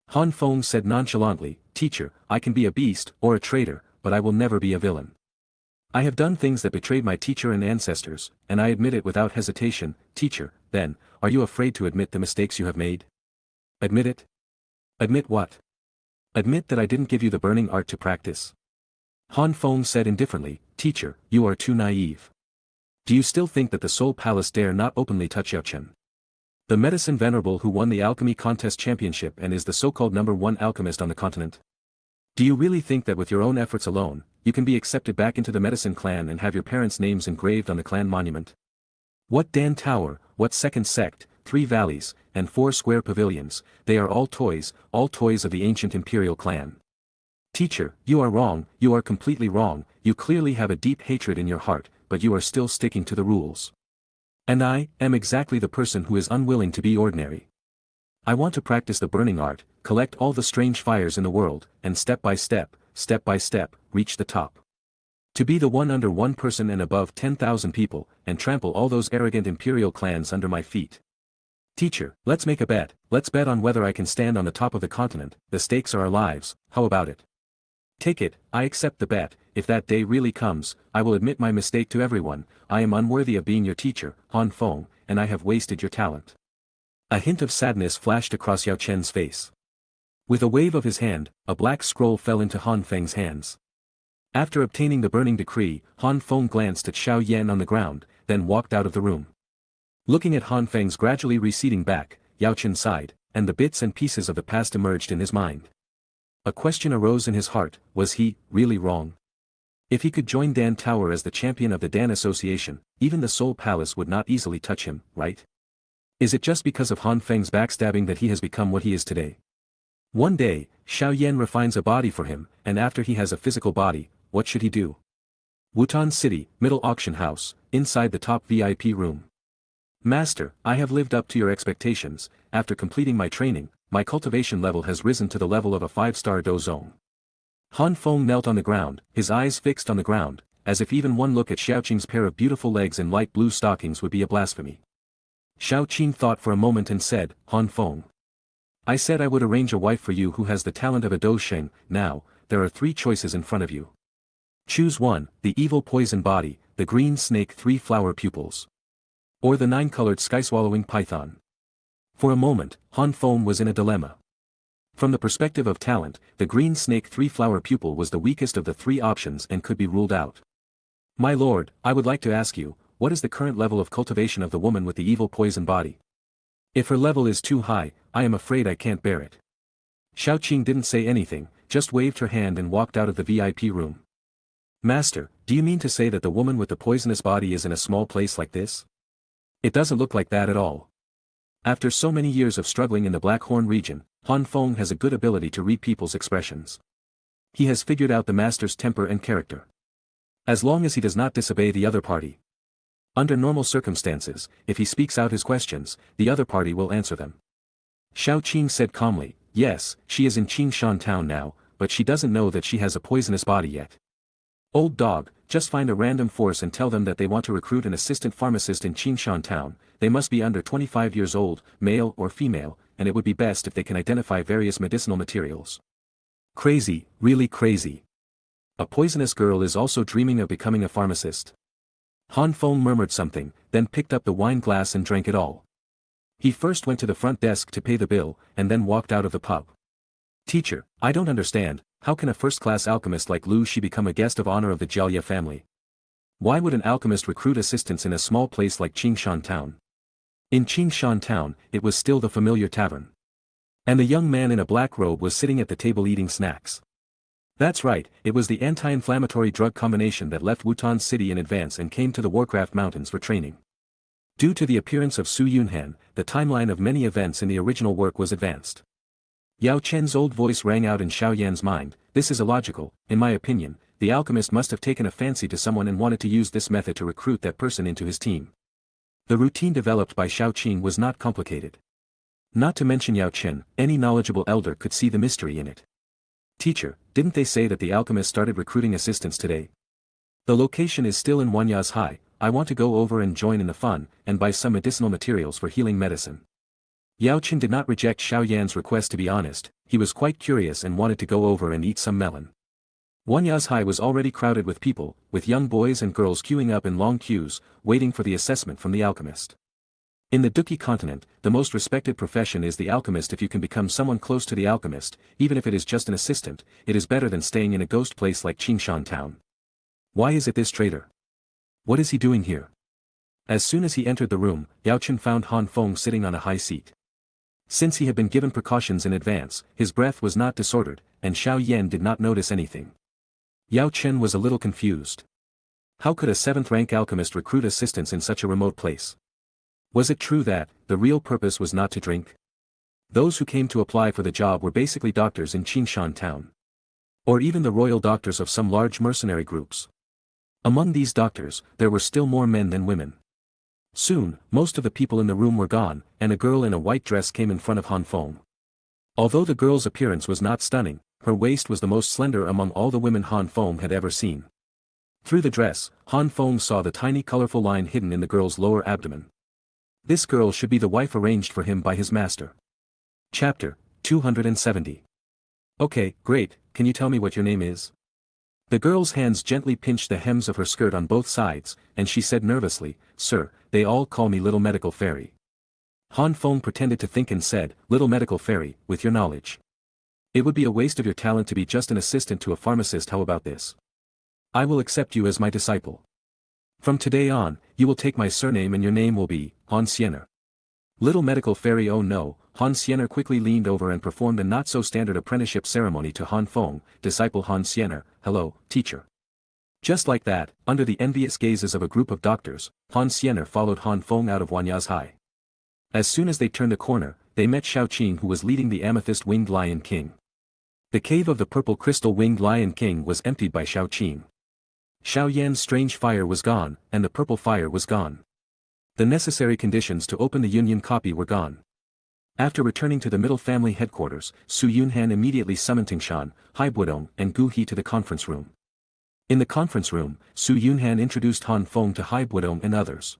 Han Feng said nonchalantly, Teacher, I can be a beast or a traitor, but I will never be a villain. I have done things that betrayed my teacher and ancestors, and I admit it without hesitation. Teacher, then, are you afraid to admit the mistakes you have made? Admit it? Admit what? Admit that I didn't give you the burning art to practice. Han Feng said indifferently, Teacher, you are too naive. Do you still think that the Soul Palace dare not openly touch Yaochen? The medicine venerable who won the alchemy contest championship and is the so-called #1 alchemist on the continent? Do you really think that with your own efforts alone, you can be accepted back into the medicine clan and have your parents' names engraved on the clan monument? What Dan Tower, what second sect, 3 valleys, and 4 square pavilions, they are all toys of the ancient imperial clan. Teacher, you are wrong, you are completely wrong, you clearly have a deep hatred in your heart, but you are still sticking to the rules. And I am exactly the person who is unwilling to be ordinary. I want to practice the burning art, collect all the strange fires in the world, and step by step, reach the top. To be the one under 1 person and above 10,000 people, and trample all those arrogant imperial clans under my feet. Teacher, let's make a bet, let's bet on whether I can stand on the top of the continent, the stakes are our lives, how about it? Take it, I accept the bet. If that day really comes, I will admit my mistake to everyone. I am unworthy of being your teacher, Han Feng, and I have wasted your talent. A hint of sadness flashed across Yao Chen's face. With a wave of his hand, a black scroll fell into Han Feng's hands. After obtaining the burning decree, Han Feng glanced at Xiao Yan on the ground, then walked out of the room. Looking at Han Feng's gradually receding back, Yao Chen sighed, and the bits and pieces of the past emerged in his mind. A question arose in his heart, was he really wrong? If he could join Dan Tower as the champion of the Dan Association, even the Soul Palace would not easily touch him, right? Is it just because of Han Feng's backstabbing that he has become what he is today? One day, Xiao Yan refines a body for him, and after he has a physical body, what should he do? Wuton City, middle auction house, inside the top VIP room. Master, I have lived up to your expectations. After completing my training, my cultivation level has risen to the level of a 5-star dozong. Han Feng knelt on the ground, his eyes fixed on the ground, as if even one look at Xiaoqing's pair of beautiful legs in light blue stockings would be a blasphemy. Xiaoqing thought for a moment and said, Han Feng. I said I would arrange a wife for you who has the talent of a Dousheng. Now, there are 3 choices in front of you. Choose one, the evil poison body, the green snake 3-flower pupils. Or the 9-colored sky-swallowing python. For a moment, Han Feng was in a dilemma. From the perspective of talent, the green snake 3-flower pupil was the weakest of the 3 options and could be ruled out. My lord, I would like to ask you, what is the current level of cultivation of the woman with the evil poison body? If her level is too high, I am afraid I can't bear it. Xiaoqing didn't say anything, just waved her hand and walked out of the VIP room. Master, do you mean to say that the woman with the poisonous body is in a small place like this? It doesn't look like that at all. After so many years of struggling in the Blackhorn region, Han Feng has a good ability to read people's expressions. He has figured out the master's temper and character. As long as he does not disobey the other party. Under normal circumstances, if he speaks out his questions, the other party will answer them. Xiaoqing said calmly, yes, she is in Qingshan town now, but she doesn't know that she has a poisonous body yet. Old dog, just find a random force and tell them that they want to recruit an assistant pharmacist in Qingshan town. They must be under 25 years old, male or female, and it would be best if they can identify various medicinal materials. Crazy, really crazy. A poisonous girl is also dreaming of becoming a pharmacist. Han Feng murmured something, then picked up the wine glass and drank it all. He first went to the front desk to pay the bill, and then walked out of the pub. Teacher, I don't understand, how can a first-class alchemist like Lu Shi become a guest of honor of the Jiaoye family? Why would an alchemist recruit assistants in a small place like Qingshan town? In Qingshan town, it was still the familiar tavern. And the young man in a black robe was sitting at the table eating snacks. That's right, it was the anti-inflammatory drug combination that left Wuton City in advance and came to the Warcraft Mountains for training. Due to the appearance of Su Yunhan, the timeline of many events in the original work was advanced. Yao Chen's old voice rang out in Xiao Yan's mind, this is illogical, in my opinion, the alchemist must have taken a fancy to someone and wanted to use this method to recruit that person into his team. The routine developed by Xiaoqing was not complicated. Not to mention Yao Chen, any knowledgeable elder could see the mystery in it. Teacher, didn't they say that the alchemist started recruiting assistants today? The location is still in Wanyas. I want to go over and join in the fun, and buy some medicinal materials for healing medicine. Yao Qin did not reject Xiao Yan's request to be honest, he was quite curious and wanted to go over and eat some melon. Wanyas was already crowded with people, with young boys and girls queuing up in long queues, waiting for the assessment from the alchemist. In the Duki continent, the most respected profession is the alchemist. If you can become someone close to the alchemist, even if it is just an assistant, it is better than staying in a ghost place like Qingshan town. Why is it this traitor? What is he doing here? As soon as he entered the room, Yao Qin found Han Feng sitting on a high seat. Since he had been given precautions in advance, his breath was not disordered, and Xiao Yan did not notice anything. Yao Qin was a little confused. How could a 7th-rank alchemist recruit assistants in such a remote place? Was it true that, the real purpose was not to drink? Those who came to apply for the job were basically doctors in Qingshan town. Or even the royal doctors of some large mercenary groups. Among these doctors, there were still more men than women. Soon, most of the people in the room were gone, and a girl in a white dress came in front of Han Feng. Although the girl's appearance was not stunning, her waist was the most slender among all the women Han Feng had ever seen. Through the dress, Han Feng saw the tiny colorful line hidden in the girl's lower abdomen. This girl should be the wife arranged for him by his master. Chapter 270. Okay, great, can you tell me what your name is? The girl's hands gently pinched the hems of her skirt on both sides, and she said nervously, Sir, they all call me Little Medical Fairy. Han Feng pretended to think and said, Little Medical Fairy, with your knowledge. It would be a waste of your talent to be just an assistant to a pharmacist. How about this? I will accept you as my disciple. From today on, you will take my surname and your name will be, Han Siener. Little Medical Fairy. Oh no, Han Siener quickly leaned over and performed a not-so-standard apprenticeship ceremony to Han Feng, disciple Han Siener, hello, teacher. Just like that, under the envious gazes of a group of doctors, Han Siener followed Han Feng out of Wanyas. As soon as they turned a corner, they met Xiao Qing, who was leading the Amethyst-Winged Lion King. The cave of the Purple Crystal Winged Lion King was emptied by Xiao Qing. Xiao Yan's strange fire was gone, and the purple fire was gone. The necessary conditions to open the Yunhan copy were gone. After returning to the middle family headquarters, Su Yunhan immediately summoned Tingshan, Wuton, and Gu He to the conference room. In the conference room, Su Yunhan introduced Han Feng to Wuton and others.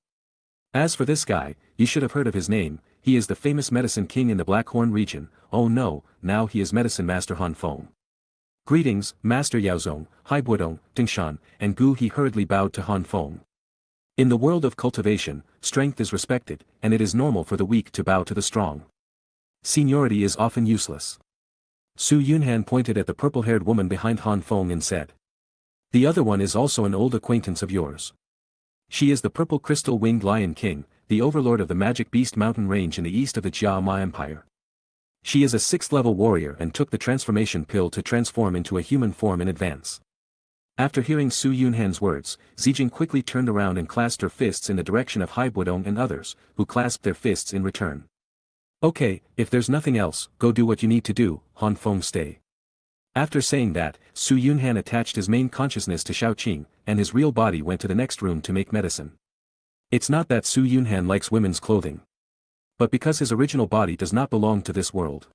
As for this guy, you should have heard of his name, he is the famous medicine king in the Blackhorn region. Oh no, now he is medicine master Han Feng. Greetings, Master Yaozong, Wuton, Tingshan, and Gu He hurriedly bowed to Han Feng. In the world of cultivation, strength is respected, and it is normal for the weak to bow to the strong. Seniority is often useless. Su Yunhan pointed at the purple-haired woman behind Han Feng and said. The other one is also an old acquaintance of yours. She is the Purple Crystal Winged Lion King, the overlord of the Magic Beast Mountain Range in the east of the Jia Ma Empire. She is a 6th-level warrior and took the transformation pill to transform into a human form in advance. After hearing Su Yunhan's words, Zijing quickly turned around and clasped her fists in the direction of Wuton and others, who clasped their fists in return. Okay, if there's nothing else, go do what you need to do, Han Feng stay. After saying that, Su Yunhan attached his main consciousness to Xiao Qing, and his real body went to the next room to make medicine. It's not that Su Yunhan likes women's clothing. But because his original body does not belong to this world.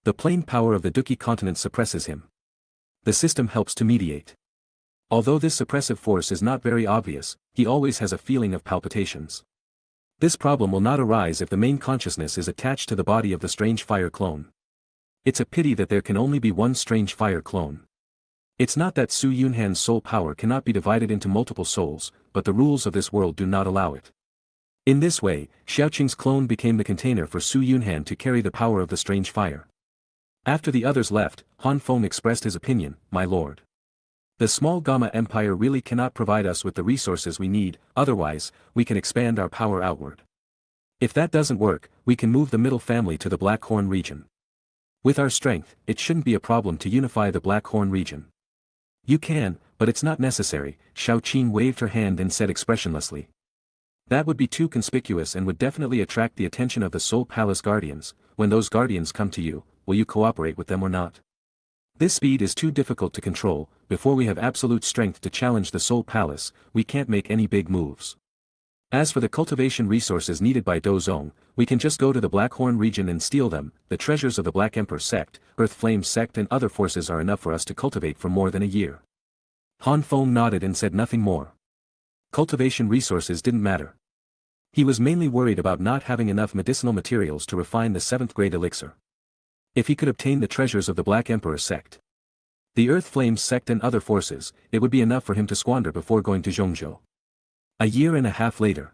The plain power of the Duki continent suppresses him. The system helps to mediate. Although this suppressive force is not very obvious, he always has a feeling of palpitations. This problem will not arise if the main consciousness is attached to the body of the strange fire clone. It's a pity that there can only be one strange fire clone. It's not that Su Yunhan's soul power cannot be divided into multiple souls, but the rules of this world do not allow it. In this way, Xiaoqing's clone became the container for Su Yunhan to carry the power of the strange fire. After the others left, Han Feng expressed his opinion, my lord. The small Gamma Empire really cannot provide us with the resources we need, otherwise, we can expand our power outward. If that doesn't work, we can move the middle family to the Blackhorn region. With our strength, it shouldn't be a problem to unify the Blackhorn region. You can, but it's not necessary, Xiao Qing waved her hand and said expressionlessly. That would be too conspicuous and would definitely attract the attention of the Soul Palace Guardians. When those guardians come to you, will you cooperate with them or not? This speed is too difficult to control. Before we have absolute strength to challenge the Soul Palace, we can't make any big moves. As for the cultivation resources needed by Dozong, we can just go to the Blackhorn region and steal them. The treasures of the Black Emperor sect, Earth Flame sect and other forces are enough for us to cultivate for more than a year. Han Feng nodded and said nothing more. Cultivation resources didn't matter. He was mainly worried about not having enough medicinal materials to refine the 7th grade elixir. If he could obtain the treasures of the Black Emperor sect, the Earth Flames sect and other forces, it would be enough for him to squander before going to Zhongzhou. A year and a half later.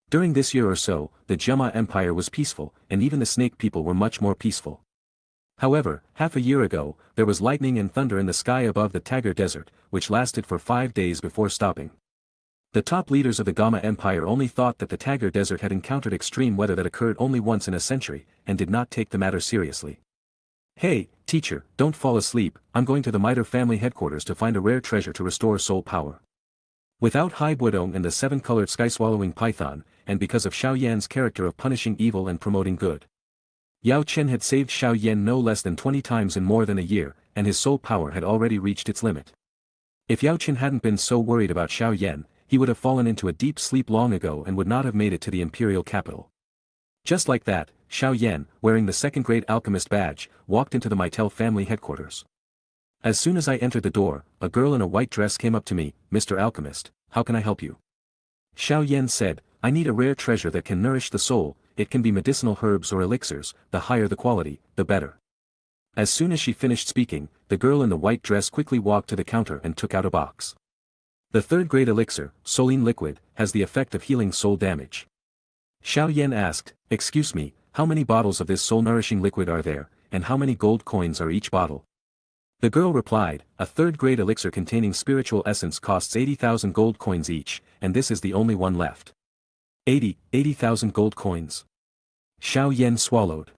During this year or so, the Jama Empire was peaceful, and even the Snake people were much more peaceful. However, half a year ago, there was lightning and thunder in the sky above the Tagar Desert, which lasted for 5 days before stopping. The top leaders of the Gama Empire only thought that the Tagar Desert had encountered extreme weather that occurred only once in a century, and did not take the matter seriously. Hey, teacher, don't fall asleep, I'm going to the Mitre family headquarters to find a rare treasure to restore soul power. Without Hai Wuton and the 7-colored sky-swallowing python, and because of Xiao Yan's character of punishing evil and promoting good, Yao Chen had saved Xiao Yan no less than 20 times in more than a year, and his soul power had already reached its limit. If Yao Chen hadn't been so worried about Xiao Yan, he would have fallen into a deep sleep long ago and would not have made it to the imperial capital. Just like that, Xiao Yan, wearing the 2nd-grade alchemist badge, walked into the Mitel family headquarters. As soon as I entered the door, a girl in a white dress came up to me. Mr. Alchemist, how can I help you? Xiao Yan said, I need a rare treasure that can nourish the soul. It can be medicinal herbs or elixirs, the higher the quality, the better. As soon as she finished speaking, the girl in the white dress quickly walked to the counter and took out a box. The 3rd-grade elixir, Soline Liquid, has the effect of healing soul damage. Xiao Yan asked, excuse me, how many bottles of this soul-nourishing liquid are there, and how many gold coins are each bottle? The girl replied, a 3rd-grade elixir containing spiritual essence costs 80,000 gold coins each, and this is the only one left. 80,000 gold coins. Xiao Yan swallowed.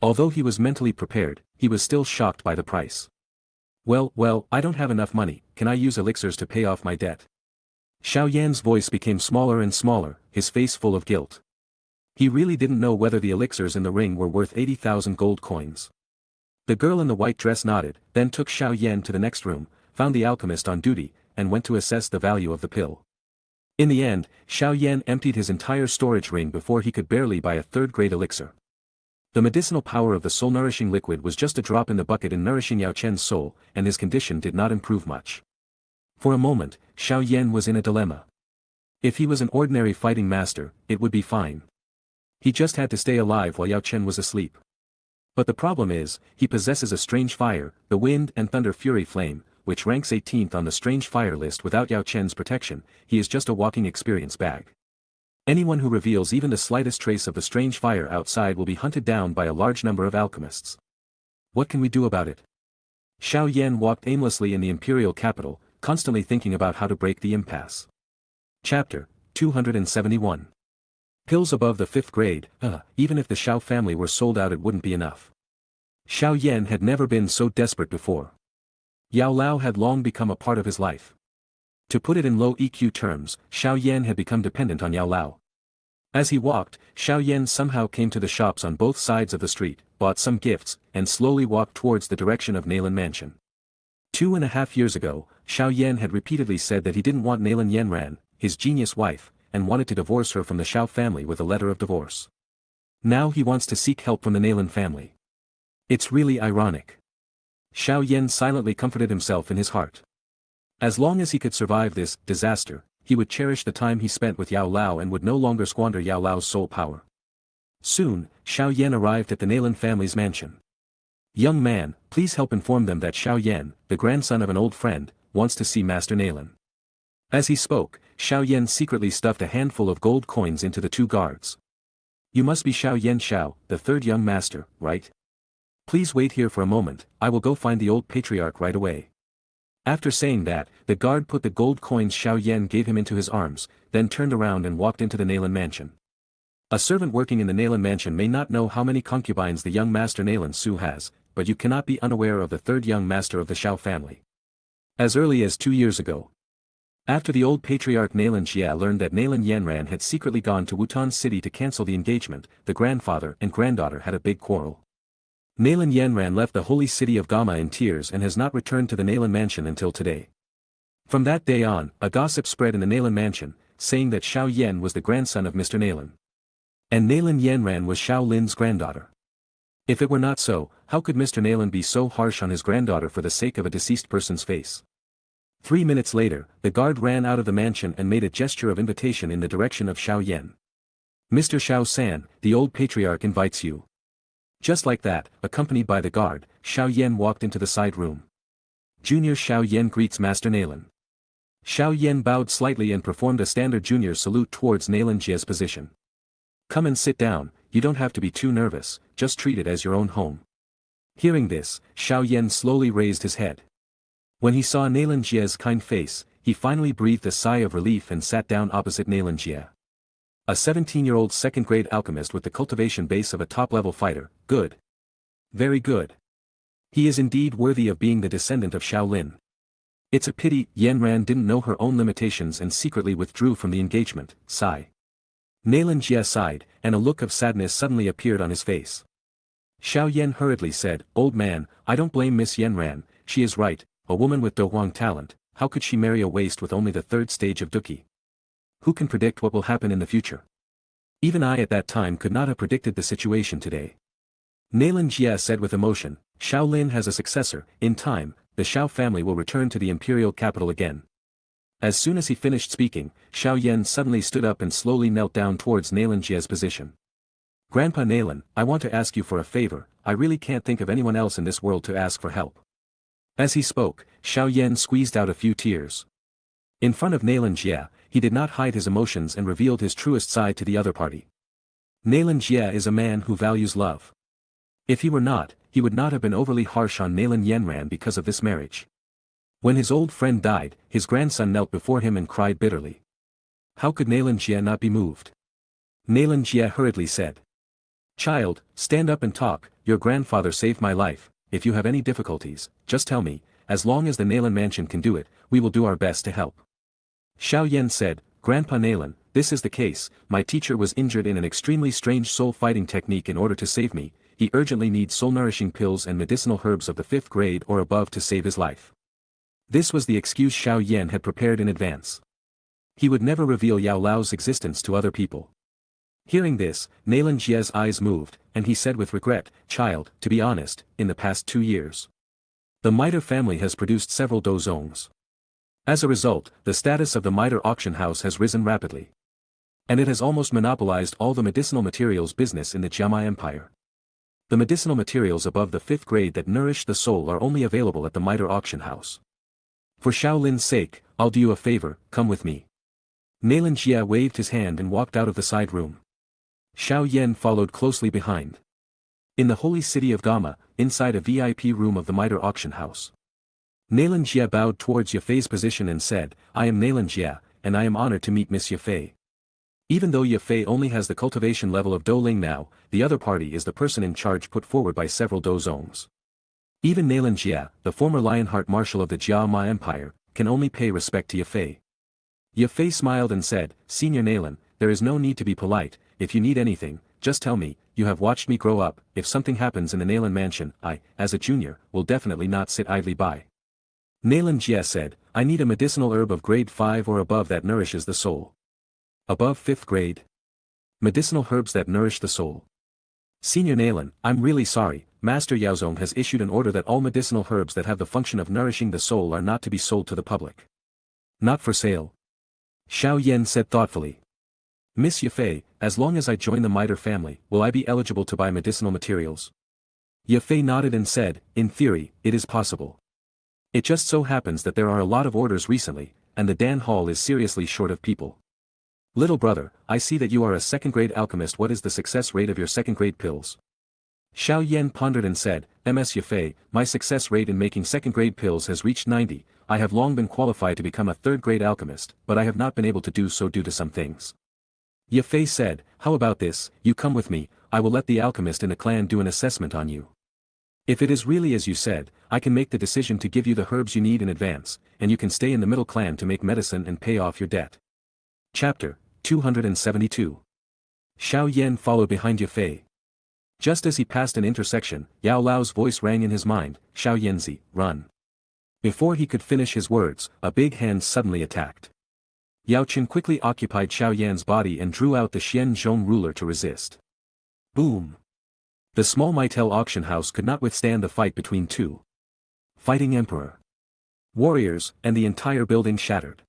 Although he was mentally prepared, he was still shocked by the price. Well, I don't have enough money, can I use elixirs to pay off my debt? Xiao Yan's voice became smaller and smaller, his face full of guilt. He really didn't know whether the elixirs in the ring were worth 80,000 gold coins. The girl in the white dress nodded, then took Xiao Yan to the next room, found the alchemist on duty, and went to assess the value of the pill. In the end, Xiao Yan emptied his entire storage ring before he could barely buy a 3rd-grade elixir. The medicinal power of the soul-nourishing liquid was just a drop in the bucket in nourishing Yao Chen's soul, and his condition did not improve much. For a moment, Xiao Yan was in a dilemma. If he was an ordinary fighting master, it would be fine. He just had to stay alive while Yao Chen was asleep. But the problem is, he possesses a strange fire, the wind and thunder fury flame, which ranks 18th on the strange fire list. Without Yao Chen's protection, he is just a walking experience bag. Anyone who reveals even the slightest trace of the strange fire outside will be hunted down by a large number of alchemists. What can we do about it? Xiao Yan walked aimlessly in the imperial capital, constantly thinking about how to break the impasse. Chapter 271. Pills above the 5th grade, even if the Xiao family were sold out it wouldn't be enough. Xiao Yan had never been so desperate before. Yao Lao had long become a part of his life. To put it in low EQ terms, Xiao Yan had become dependent on Yao Lao. As he walked, Xiao Yan somehow came to the shops on both sides of the street, bought some gifts, and slowly walked towards the direction of Naylan Mansion. 2.5 years ago, Xiao Yan had repeatedly said that he didn't want Naylan Yanran, his genius wife, and wanted to divorce her from the Xiao family with a letter of divorce. Now he wants to seek help from the Naylan family. It's really ironic. Xiao Yan silently comforted himself in his heart. As long as he could survive this disaster, he would cherish the time he spent with Yao Lao and would no longer squander Yao Lao's soul power. Soon, Xiao Yan arrived at the Naylan family's mansion. Young man, please help inform them that Xiao Yan, the grandson of an old friend, wants to see Master Naylan. As he spoke, Xiao Yan secretly stuffed a handful of gold coins into the 2 guards. You must be Xiao Yan Xiao, the 3rd young master, right? Please wait here for a moment, I will go find the old patriarch right away. After saying that, the guard put the gold coins Xiao Yan gave him into his arms, then turned around and walked into the Naylan mansion. A servant working in the Naylan mansion may not know how many concubines the young master Naylan Su has, but you cannot be unaware of the 3rd young master of the Xiao family. As early as 2 years ago, after the old patriarch Naylan Jia learned that Naylan Yanran had secretly gone to Wuton city to cancel the engagement, the grandfather and granddaughter had a big quarrel. Naylan Yanran left the holy city of Gama in tears and has not returned to the Naylan mansion until today. From that day on, a gossip spread in the Naylan mansion, saying that Xiao Yan was the grandson of Mr. Naylan. And Naylan Yanran was Xiao Lin's granddaughter. If it were not so, how could Mr. Naylan be so harsh on his granddaughter for the sake of a deceased person's face? 3 minutes later, the guard ran out of the mansion and made a gesture of invitation in the direction of Xiao Yan. Mr. Xiao-san, the old patriarch invites you. Just like that, accompanied by the guard, Xiao Yan walked into the side room. Junior Xiao Yan greets Master Nalan. Xiao Yan bowed slightly and performed a standard junior salute towards Nalan Jie's position. Come and sit down, you don't have to be too nervous, just treat it as your own home. Hearing this, Xiao Yan slowly raised his head. When he saw Nalan Jie's kind face, he finally breathed a sigh of relief and sat down opposite Nalan Jie. A 17-year-old second-grade alchemist with the cultivation base of a top-level fighter, good. Very good. He is indeed worthy of being the descendant of Shaolin. It's a pity Yanran didn't know her own limitations and secretly withdrew from the engagement, sigh. Nalan Jie sighed, and a look of sadness suddenly appeared on his face. Xiao Yan hurriedly said, Old man, I don't blame Miss Yanran, she is right, a woman with Douhuang talent, how could she marry a waste with only the third stage of Duqi? Who can predict what will happen in the future? Even I at that time could not have predicted the situation today. Nalan Jie said with emotion, Shaolin has a successor, in time, the Xiao family will return to the imperial capital again. As soon as he finished speaking, Xiao Yan suddenly stood up and slowly knelt down towards Nalan Jie's position. Grandpa Nalan, I want to ask you for a favor, I really can't think of anyone else in this world to ask for help. As he spoke, Xiao Yan squeezed out a few tears. In front of Nalan Jie, he did not hide his emotions and revealed his truest side to the other party. Nalan Jie is a man who values love. If he were not, he would not have been overly harsh on Nalan Yanran because of this marriage. When his old friend died, his grandson knelt before him and cried bitterly. How could Nalan Jie not be moved? Nalan Jie hurriedly said. Child, stand up and talk, your grandfather saved my life, if you have any difficulties, just tell me, as long as the Nalan mansion can do it, we will do our best to help. Xiao Yan said, Grandpa Nalan, this is the case, my teacher was injured in an extremely strange soul fighting technique in order to save me, he urgently needs soul-nourishing pills and medicinal herbs of the 5th grade or above to save his life. This was the excuse Xiao Yan had prepared in advance. He would never reveal Yao Lao's existence to other people. Hearing this, Nalan Jie's eyes moved, and he said with regret, Child, to be honest, in the past 2 years. The Mitre family has produced several dozongs. As a result, the status of the Mitre auction house has risen rapidly. And it has almost monopolized all the medicinal materials business in the Jiamai Empire. The medicinal materials above the 5th grade that nourish the soul are only available at the Mitre auction house. For Shaolin's sake, I'll do you a favor, come with me. Nalan Jie waved his hand and walked out of the side room. Xiao Yan followed closely behind. In the holy city of Gama, inside a VIP room of the Mitre auction house. Nalan Jie bowed towards Yafei's position and said, I am Nalan Jie, and I am honored to meet Miss Yafei. Even though Yafei only has the cultivation level of Douling now, the other party is the person in charge put forward by several dozongs. Even Nalan Jie, the former Lionheart Marshal of the Jiamai Empire, can only pay respect to Yafei. Yafei smiled and said, Senior Nalan, there is no need to be polite, if you need anything, just tell me, you have watched me grow up, if something happens in the Nalan mansion, I, as a junior, will definitely not sit idly by. Nalan Jie said, I need a medicinal herb of grade 5 or above that nourishes the soul. Above 5th grade? Medicinal herbs that nourish the soul. Senior Nalan, I'm really sorry, Master Yaozong has issued an order that all medicinal herbs that have the function of nourishing the soul are not to be sold to the public. Not for sale. Xiao Yan said thoughtfully. Miss Yafei, as long as I join the Mitre family, will I be eligible to buy medicinal materials? Yafei nodded and said, in theory, it is possible. It just so happens that there are a lot of orders recently, and the Dan Hall is seriously short of people. Little brother, I see that you are a second-grade alchemist. What is the success rate of your second-grade pills? Xiao Yan pondered and said, Ms. Yafei, my success rate in making second-grade pills has reached 90, I have long been qualified to become a third-grade alchemist, but I have not been able to do so due to some things. Yafei said, how about this, you come with me, I will let the alchemist in the clan do an assessment on you. If it is really as you said, I can make the decision to give you the herbs you need in advance, and you can stay in the middle clan to make medicine and pay off your debt. Chapter 272. Xiao Yan followed behind Yafei. Just as he passed an intersection, Yao Lao's voice rang in his mind, Xiao Yanzi, run. Before he could finish his words, a big hand suddenly attacked. Yao Qin quickly occupied Xiao Yan's body and drew out the Xian Zhong ruler to resist. Boom! The small Mitel auction house could not withstand the fight between two. Fighting Emperor. warriors, and the entire building shattered.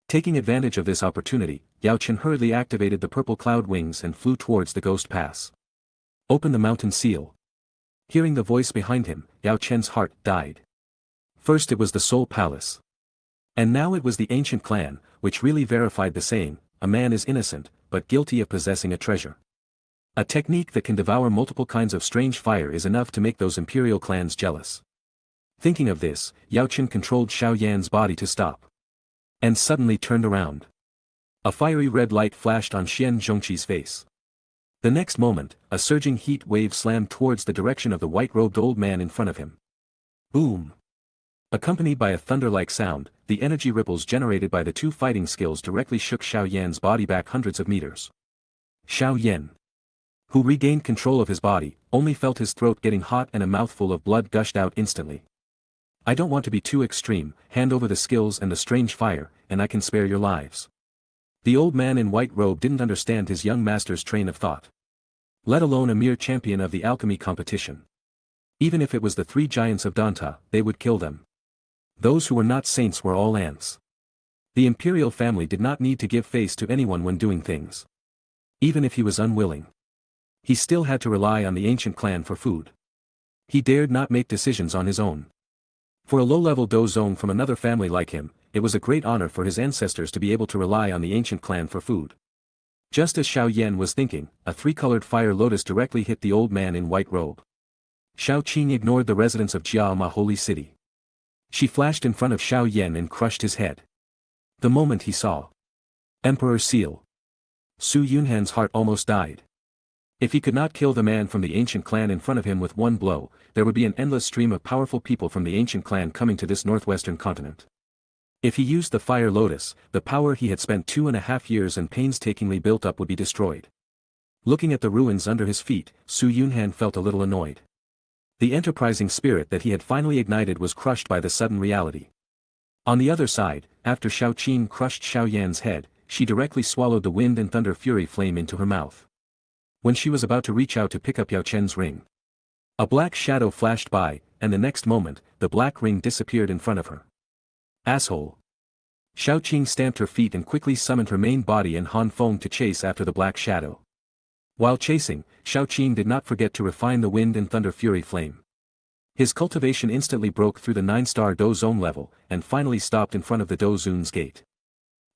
Taking advantage of this opportunity, Yao Chen hurriedly activated the purple cloud wings and flew towards the ghost pass. Open the mountain seal. Hearing the voice behind him, Yao Chen's heart died. First it was the Soul Palace. And now it was the ancient clan, which really verified the saying, a man is innocent, but guilty of possessing a treasure. A technique that can devour multiple kinds of strange fire is enough to make those imperial clans jealous. Thinking of this, Yao Chen controlled Xiao Yan's body to stop. And suddenly turned around. A fiery red light flashed on Xian Zhongqi's face. The next moment, a surging heat wave slammed towards the direction of the white-robed old man in front of him. Boom! Accompanied by a thunder-like sound, the energy ripples generated by the two fighting skills directly shook Xiao Yan's body back hundreds of meters. Xiao Yan, who regained control of his body, only felt his throat getting hot and a mouthful of blood gushed out instantly. I don't want to be too extreme, hand over the skills and the strange fire, and I can spare your lives. The old man in white robe didn't understand his young master's train of thought. Let alone a mere champion of the alchemy competition. Even if it was the three giants of Danta, they would kill them. Those who were not saints were all ants. The imperial family did not need to give face to anyone when doing things. Even if he was unwilling. He still had to rely on the ancient clan for food. He dared not make decisions on his own. For a low-level Dou Zong from another family like him, it was a great honor for his ancestors to be able to rely on the ancient clan for food. Just as Xiao Yan was thinking, a three-colored fire lotus directly hit the old man in white robe. Xiao Qing ignored the residents of Jiama Holy City. She flashed in front of Xiao Yan and crushed his head. The moment he saw Emperor's seal, Su Yunhan's heart almost died. If he could not kill the man from the ancient clan in front of him with one blow, there would be an endless stream of powerful people from the ancient clan coming to this northwestern continent. If he used the fire lotus, the power he had spent 2.5 years and painstakingly built up would be destroyed. Looking at the ruins under his feet, Su Yunhan felt a little annoyed. The enterprising spirit that he had finally ignited was crushed by the sudden reality. On the other side, after Xiao Qing crushed Xiao Yan's head, she directly swallowed the wind and thunder fury flame into her mouth. When she was about to reach out to pick up Yao Chen's ring, a black shadow flashed by, and the next moment, the black ring disappeared in front of her. Asshole! Xiao Qing stamped her feet and quickly summoned her main body and Han Feng to chase after the black shadow. While chasing, Xiao Qing did not forget to refine the wind and thunder fury flame. His cultivation instantly broke through the 9-star Dou Zone level, and finally stopped in front of the Dou Zun's gate.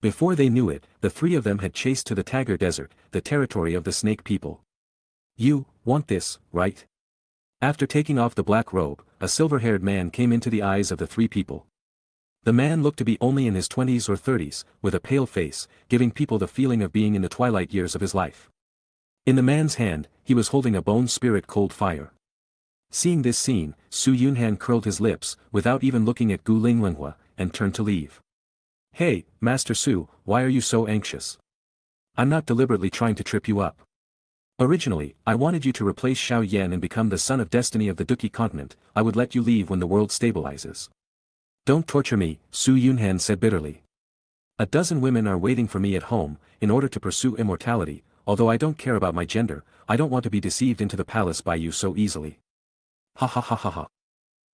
Before they knew it, the three of them had chased to the Tiger Desert, the territory of the Snake People. You want this, right? After taking off the black robe, a silver-haired man came into the eyes of the three people. The man looked to be only in his 20s or 30s, with a pale face, giving people the feeling of being in the twilight years of his life. In the man's hand, he was holding a bone spirit cold fire. Seeing this scene, Su Yunhan curled his lips, without even looking at Gu Linglonghua, and turned to leave. Hey, Master Su, why are you so anxious? I'm not deliberately trying to trip you up. Originally, I wanted you to replace Xiao Yan and become the son of destiny of the Duki continent. I would let you leave when the world stabilizes. Don't torture me, Su Yunhan said bitterly. A dozen women are waiting for me at home, in order to pursue immortality. Although I don't care about my gender, I don't want to be deceived into the palace by you so easily. Ha ha ha ha ha.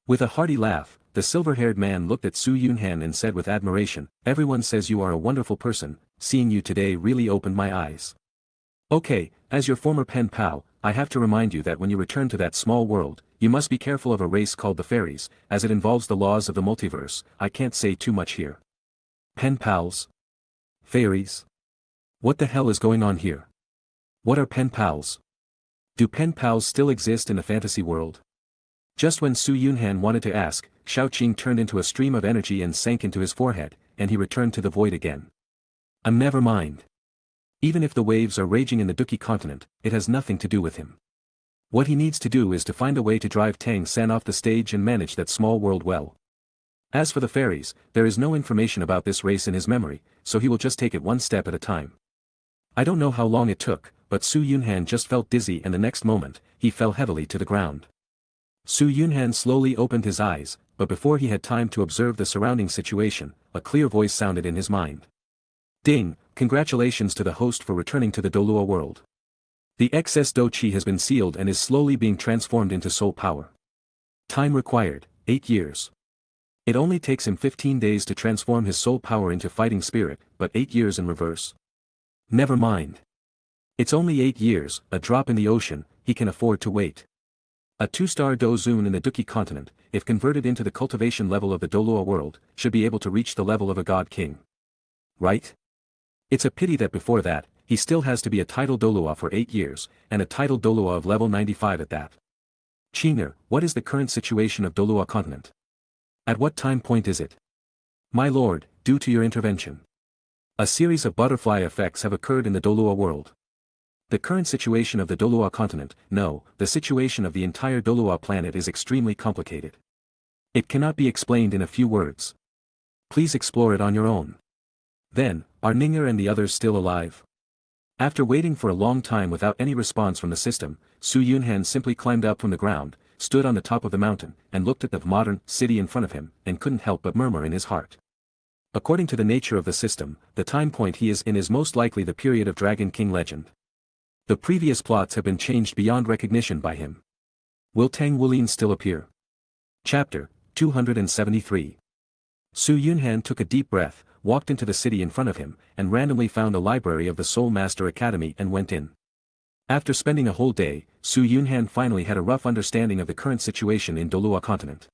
With a hearty laugh, the silver-haired man looked at Su Yunhan and said with admiration, everyone says you are a wonderful person, seeing you today really opened my eyes. Okay, as your former pen pal, I have to remind you that when you return to that small world, you must be careful of a race called the fairies, as it involves the laws of the multiverse. I can't say too much here. Pen pals? Fairies? What the hell is going on here? What are pen pals? Do pen pals still exist in the fantasy world? Just when Su Yunhan wanted to ask, Xiao Qing turned into a stream of energy and sank into his forehead, and he returned to the void again. Never mind. Even if the waves are raging in the Duki continent, it has nothing to do with him. What he needs to do is to find a way to drive Tang San off the stage and manage that small world well. As for the fairies, there is no information about this race in his memory, so he will just take it one step at a time. I don't know how long it took, but Su Yunhan just felt dizzy and the next moment, he fell heavily to the ground. Su Yunhan slowly opened his eyes, but before he had time to observe the surrounding situation, a clear voice sounded in his mind. Ding, congratulations to the host for returning to the Doulua world. The excess Doqi has been sealed and is slowly being transformed into soul power. Time required, 8 years. It only takes him 15 days to transform his soul power into fighting spirit, but 8 years in reverse. Never mind. It's only 8 years, a drop in the ocean, he can afford to wait. A 2-star Dozun in the Duki continent, if converted into the cultivation level of the Dolua world, should be able to reach the level of a god king. Right? It's a pity that before that, he still has to be a title Dolua for 8 years, and a title Dolua of level 95 at that. Chinger, what is the current situation of Dolua continent? At what time point is it? My lord, due to your intervention. A series of butterfly effects have occurred in the Dolua world. The current situation of the Dolua continent, no, the situation of the entire Dolua planet is extremely complicated. It cannot be explained in a few words. Please explore it on your own. Then, are Ninger and the others still alive? After waiting for a long time without any response from the system, Su Yunhan simply climbed up from the ground, stood on the top of the mountain, and looked at the modern city in front of him, and couldn't help but murmur in his heart. According to the nature of the system, the time point he is in is most likely the period of Dragon King legend. The previous plots have been changed beyond recognition by him. Will Tang Wulin still appear? Chapter 273. Su Yunhan took a deep breath, walked into the city in front of him, and randomly found a library of the Soul Master Academy and went in. After spending a whole day, Su Yunhan finally had a rough understanding of the current situation in Dolua continent.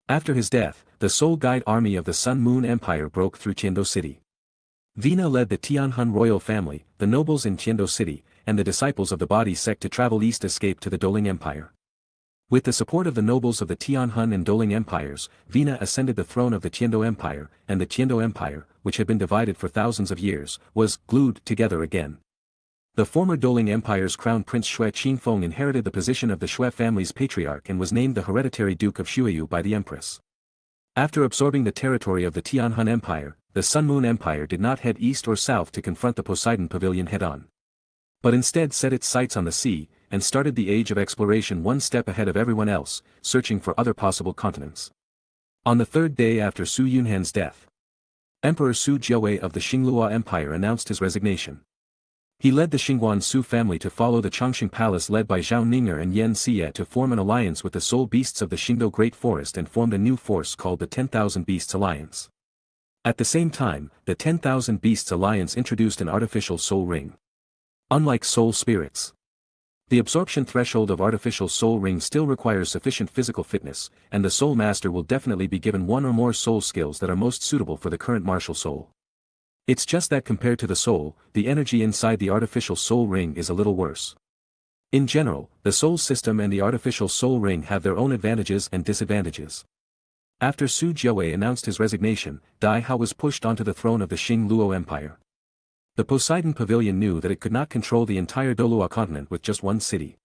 After his death, the Soul Guide army of the Sun Moon Empire broke through Tiando City. Vina led the Tianhun royal family, the nobles in Tiando City, and the disciples of the Body sect to travel east escape to the Doling Empire. With the support of the nobles of the Tianhun and Doling empires, Vina ascended the throne of the Tiando Empire, and the Tiando Empire, which had been divided for thousands of years, was glued together again. The former Doling Empire's crown prince Shui Qingfeng inherited the position of the Shui family's patriarch and was named the hereditary Duke of Shuiyu by the Empress. After absorbing the territory of the Tianhun Empire, the Sun Moon Empire did not head east or south to confront the Poseidon Pavilion head-on, but instead set its sights on the sea, and started the age of exploration one step ahead of everyone else, searching for other possible continents. On the third day after Su Yunhan's death, Emperor Su Jiawei of the Xinglua Empire announced his resignation. He led the Xingguan Su family to follow the Chongqing Palace led by Zhao Ninger and Yen Xie to form an alliance with the soul beasts of the Xingdo Great Forest and formed a new force called the 10,000 Beasts Alliance. At the same time, the 10,000 Beasts Alliance introduced an artificial soul ring. Unlike soul spirits, the absorption threshold of artificial soul rings still requires sufficient physical fitness, and the soul master will definitely be given one or more soul skills that are most suitable for the current martial soul. It's just that compared to the soul, the energy inside the artificial soul ring is a little worse. In general, the soul system and the artificial soul ring have their own advantages and disadvantages. After Su Jiawei announced his resignation, Dai Hao was pushed onto the throne of the Xing Luo Empire. The Poseidon Pavilion knew that it could not control the entire Dolua continent with just one city.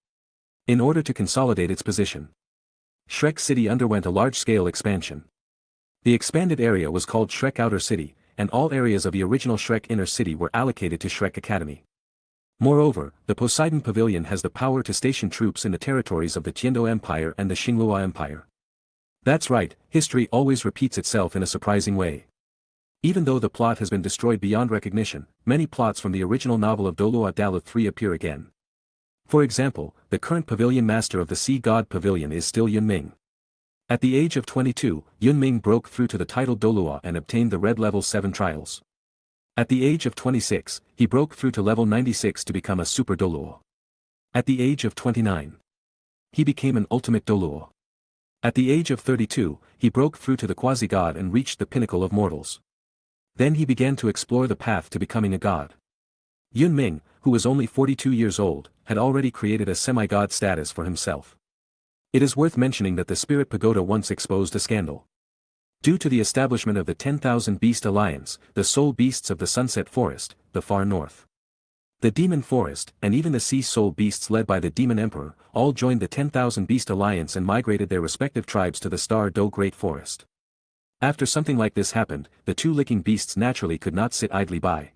In order to consolidate its position, Shrek City underwent a large-scale expansion. The expanded area was called Shrek Outer City, and all areas of the original Shrek Inner City were allocated to Shrek Academy. Moreover, the Poseidon Pavilion has the power to station troops in the territories of the Tiando Empire and the Xinglua Empire. That's right, history always repeats itself in a surprising way. Even though the plot has been destroyed beyond recognition, many plots from the original novel of Dolua Dalit 3 appear again. For example, the current pavilion master of the Sea God Pavilion is still Yun Ming. At the age of 22, Yun Ming broke through to the title Dolua and obtained the Red Level 7 trials. At the age of 26, he broke through to level 96 to become a Super Dolua. At the age of 29, he became an Ultimate Dolua. At the age of 32, he broke through to the Quasi-God and reached the pinnacle of mortals. Then he began to explore the path to becoming a god. Yun Ming, who was only 42 years old, had already created a semi-god status for himself. It is worth mentioning that the Spirit Pagoda once exposed a scandal. Due to the establishment of the 10,000 Beast Alliance, the soul beasts of the Sunset Forest, the far north, the Demon Forest, and even the sea soul beasts led by the Demon Emperor, all joined the 10,000 Beast Alliance and migrated their respective tribes to the Star Do Great Forest. After something like this happened, the two licking beasts naturally could not sit idly by,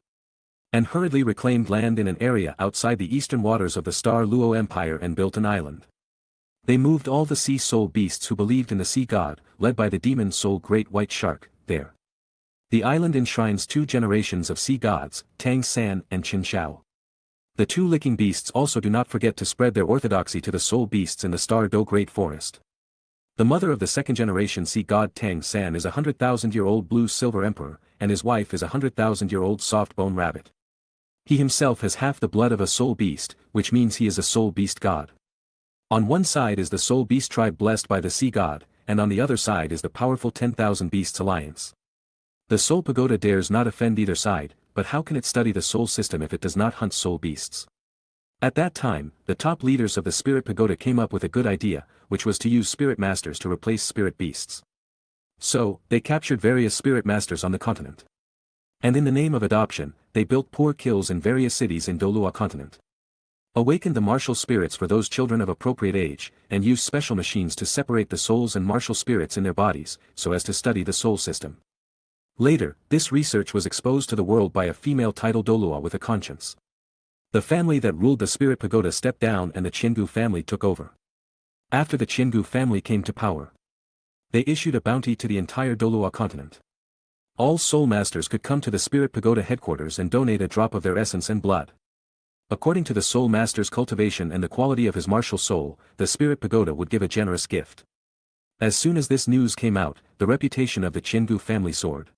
and hurriedly reclaimed land in an area outside the eastern waters of the Star Luo Empire and built an island. They moved all the sea soul beasts who believed in the sea god, led by the demon soul Great White Shark, there. The island enshrines 2 generations of sea gods, Tang San and Qin Shao. The two licking beasts also do not forget to spread their orthodoxy to the soul beasts in the Star Do Great Forest. The mother of the second-generation sea god Tang San is a 100,000-year-old blue-silver emperor, and his wife is a 100,000-year-old soft-bone rabbit. He himself has half the blood of a soul beast, which means he is a soul beast god. On one side is the soul beast tribe blessed by the sea god, and on the other side is the powerful 10,000 Beasts Alliance. The Soul Pagoda dares not offend either side, but how can it study the soul system if it does not hunt soul beasts? At that time, the top leaders of the Spirit Pagoda came up with a good idea, which was to use spirit masters to replace spirit beasts. So, they captured various spirit masters on the continent. And in the name of adoption, they built poor kills in various cities in DOURO continent. Awakened the martial spirits for those children of appropriate age, and used special machines to separate the souls and martial spirits in their bodies, so as to study the soul system. Later, this research was exposed to the world by a female titled DOURO with a conscience. The family that ruled the Spirit Pagoda stepped down and the Qiangu family took over. After the Qiangu family came to power, they issued a bounty to the entire DOURO continent. All soul masters could come to the Spirit Pagoda headquarters and donate a drop of their essence and blood. According to the soul master's cultivation and the quality of his martial soul, the Spirit Pagoda would give a generous gift. As soon as this news came out, the reputation of the Qiangu family soared.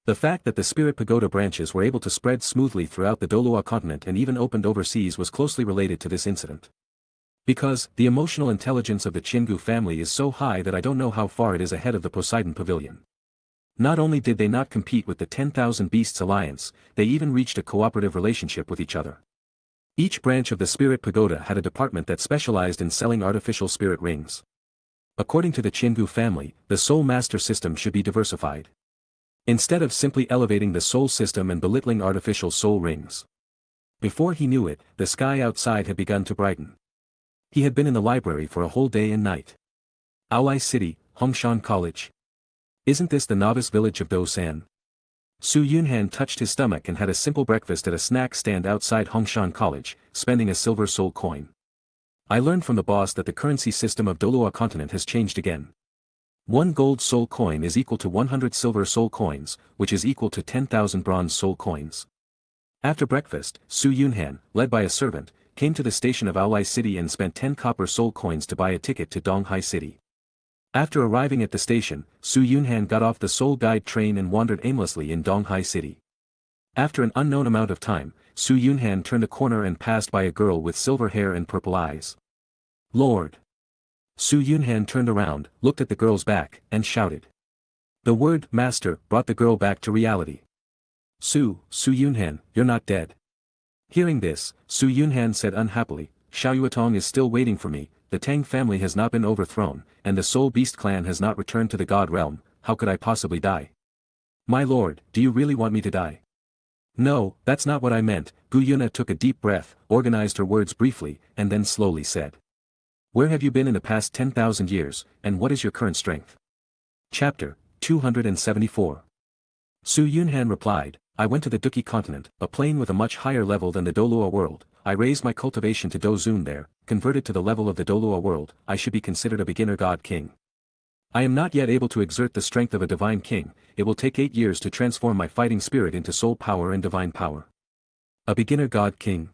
The fact that the Spirit Pagoda branches were able to spread smoothly throughout the DOURO continent and even opened overseas was closely related to this incident. Because, the emotional intelligence of the Qiangu family is so high that I don't know how far it is ahead of the Poseidon Pavilion. Not only did they not compete with the 10,000 Beasts Alliance, they even reached a cooperative relationship with each other. Each branch of the Spirit Pagoda had a department that specialized in selling artificial spirit rings. According to the Qiangu family, the soul master system should be diversified. Instead of simply elevating the soul system and belittling artificial soul rings. Before he knew it, the sky outside had begun to brighten. He had been in the library for a whole day and night. Aolai City, Hongshan College. Isn't this the novice village of Do-san? Su Yunhan touched his stomach and had a simple breakfast at a snack stand outside Hongshan College, spending a silver soul coin. I learned from the boss that the currency system of DOURO continent has changed again. 1 gold soul coin is equal to 100 silver soul coins, which is equal to 10,000 bronze soul coins. After breakfast, Su Yunhan, led by a servant, came to the station of Aolai City and spent 10 copper soul coins to buy a ticket to Donghai City. After arriving at the station, Su Yunhan got off the Soul Guide train and wandered aimlessly in Donghai City. After an unknown amount of time, Su Yunhan turned a corner and passed by a girl with silver hair and purple eyes. Lord! Su Yunhan turned around, looked at the girl's back, and shouted. The word master brought the girl back to reality. Su Yunhan, you're not dead. Hearing this, Su Yunhan said unhappily, Xiaoyuatong is still waiting for me, the Tang family has not been overthrown, and the Soul Beast clan has not returned to the God realm, how could I possibly die? My lord, do you really want me to die? No, that's not what I meant. Gu Yuna took a deep breath, organized her words briefly, and then slowly said. Where have you been in the past 10,000 years, and what is your current strength? Chapter 274. Su Yunhan replied, I went to the Duki continent, a plane with a much higher level than the DOURO world. I raised my cultivation to Dozun there, converted to the level of the DOURO world, I should be considered a beginner god king. I am not yet able to exert the strength of a divine king, it will take 8 years to transform my fighting spirit into soul power and divine power. A beginner god king?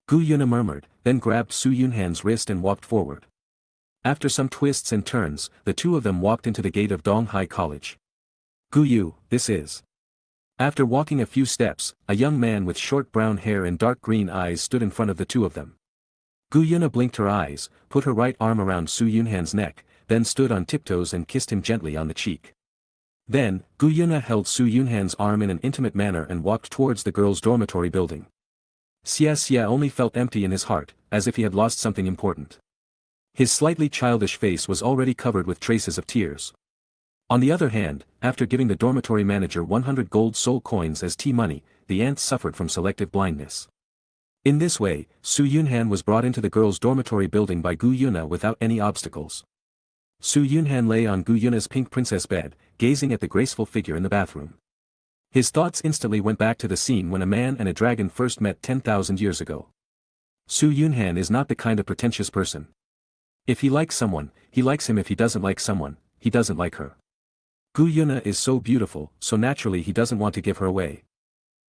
Gu Yuna murmured, then grabbed Su Yunhan's wrist and walked forward. After some twists and turns, the two of them walked into the gate of Donghai College. Gu Yu, this is. After walking a few steps, a young man with short brown hair and dark green eyes stood in front of the two of them. Gu Yuna blinked her eyes, put her right arm around Su Yunhan's neck, then stood on tiptoes and kissed him gently on the cheek. Then, Gu Yuna held Su Yunhan's arm in an intimate manner and walked towards the girls' dormitory building. Xia only felt empty in his heart, as if he had lost something important. His slightly childish face was already covered with traces of tears. On the other hand, after giving the dormitory manager 100 gold soul coins as tea money, the ants suffered from selective blindness. In this way, Su Yunhan was brought into the girls' dormitory building by Gu Yuna without any obstacles. Su Yunhan lay on Gu Yuna's pink princess bed, gazing at the graceful figure in the bathroom. His thoughts instantly went back to the scene when a man and a dragon first met 10,000 years ago. Su Yunhan is not the kind of pretentious person. If he likes someone, he likes him. If he doesn't like someone, he doesn't like her. Gu Yuna is so beautiful, so naturally he doesn't want to give her away.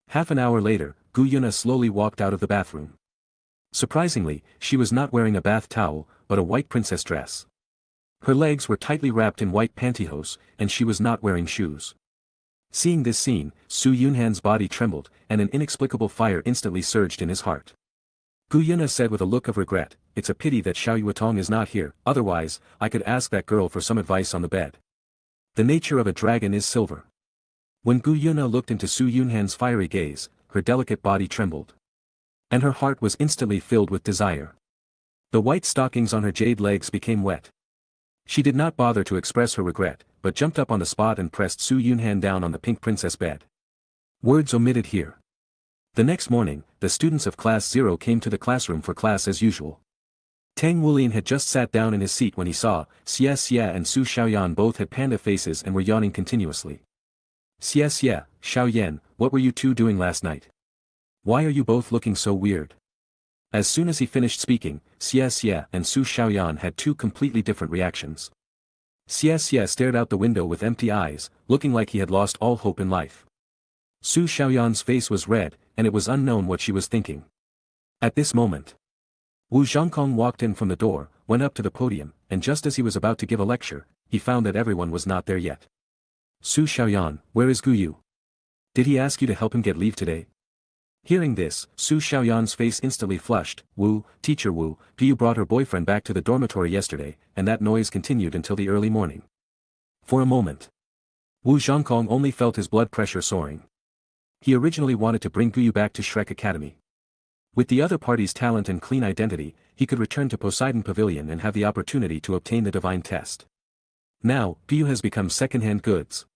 Half an hour later, Gu Yuna slowly walked out of the bathroom. Surprisingly, she was not wearing a bath towel, but a white princess dress. Her legs were tightly wrapped in white pantyhose, and she was not wearing shoes. Seeing this scene, Su Yunhan's body trembled, and an inexplicable fire instantly surged in his heart. Gu Yuna said with a look of regret, "It's a pity that Xiao Yuetong is not here, otherwise, I could ask that girl for some advice on the bed. The nature of a dragon is silver." When Gu Yuna looked into Su Yunhan's fiery gaze, her delicate body trembled. And her heart was instantly filled with desire. The white stockings on her jade legs became wet. She did not bother to express her regret, but jumped up on the spot and pressed Su Yunhan down on the pink princess bed. Words omitted here. The next morning, the students of Class 0 came to the classroom for class as usual. Tang Wulin had just sat down in his seat when he saw, Xie Xie and Su Xiaoyan both had panda faces and were yawning continuously. "Xie Xie, Xiaoyan, what were you two doing last night? Why are you both looking so weird?" As soon as he finished speaking, Xie Xie and Su Xiaoyan had two completely different reactions. Xie Xie stared out the window with empty eyes, looking like he had lost all hope in life. Su Xiaoyan's face was red, and it was unknown what she was thinking. At this moment, Wu Zhongkong walked in from the door, went up to the podium, and just as he was about to give a lecture, he found that everyone was not there yet. "Su Xiaoyan, where is Gu Yu? Did he ask you to help him get leave today?" Hearing this, Su Xiaoyan's face instantly flushed. "Wu, teacher Wu, Gu Yu brought her boyfriend back to the dormitory yesterday, and that noise continued until the early morning." For a moment, Wu Zhongkong only felt his blood pressure soaring. He originally wanted to bring Gu Yu back to Shrek Academy. With the other party's talent and clean identity, he could return to Poseidon Pavilion and have the opportunity to obtain the divine test. Now, Gu Yu has become second-hand goods.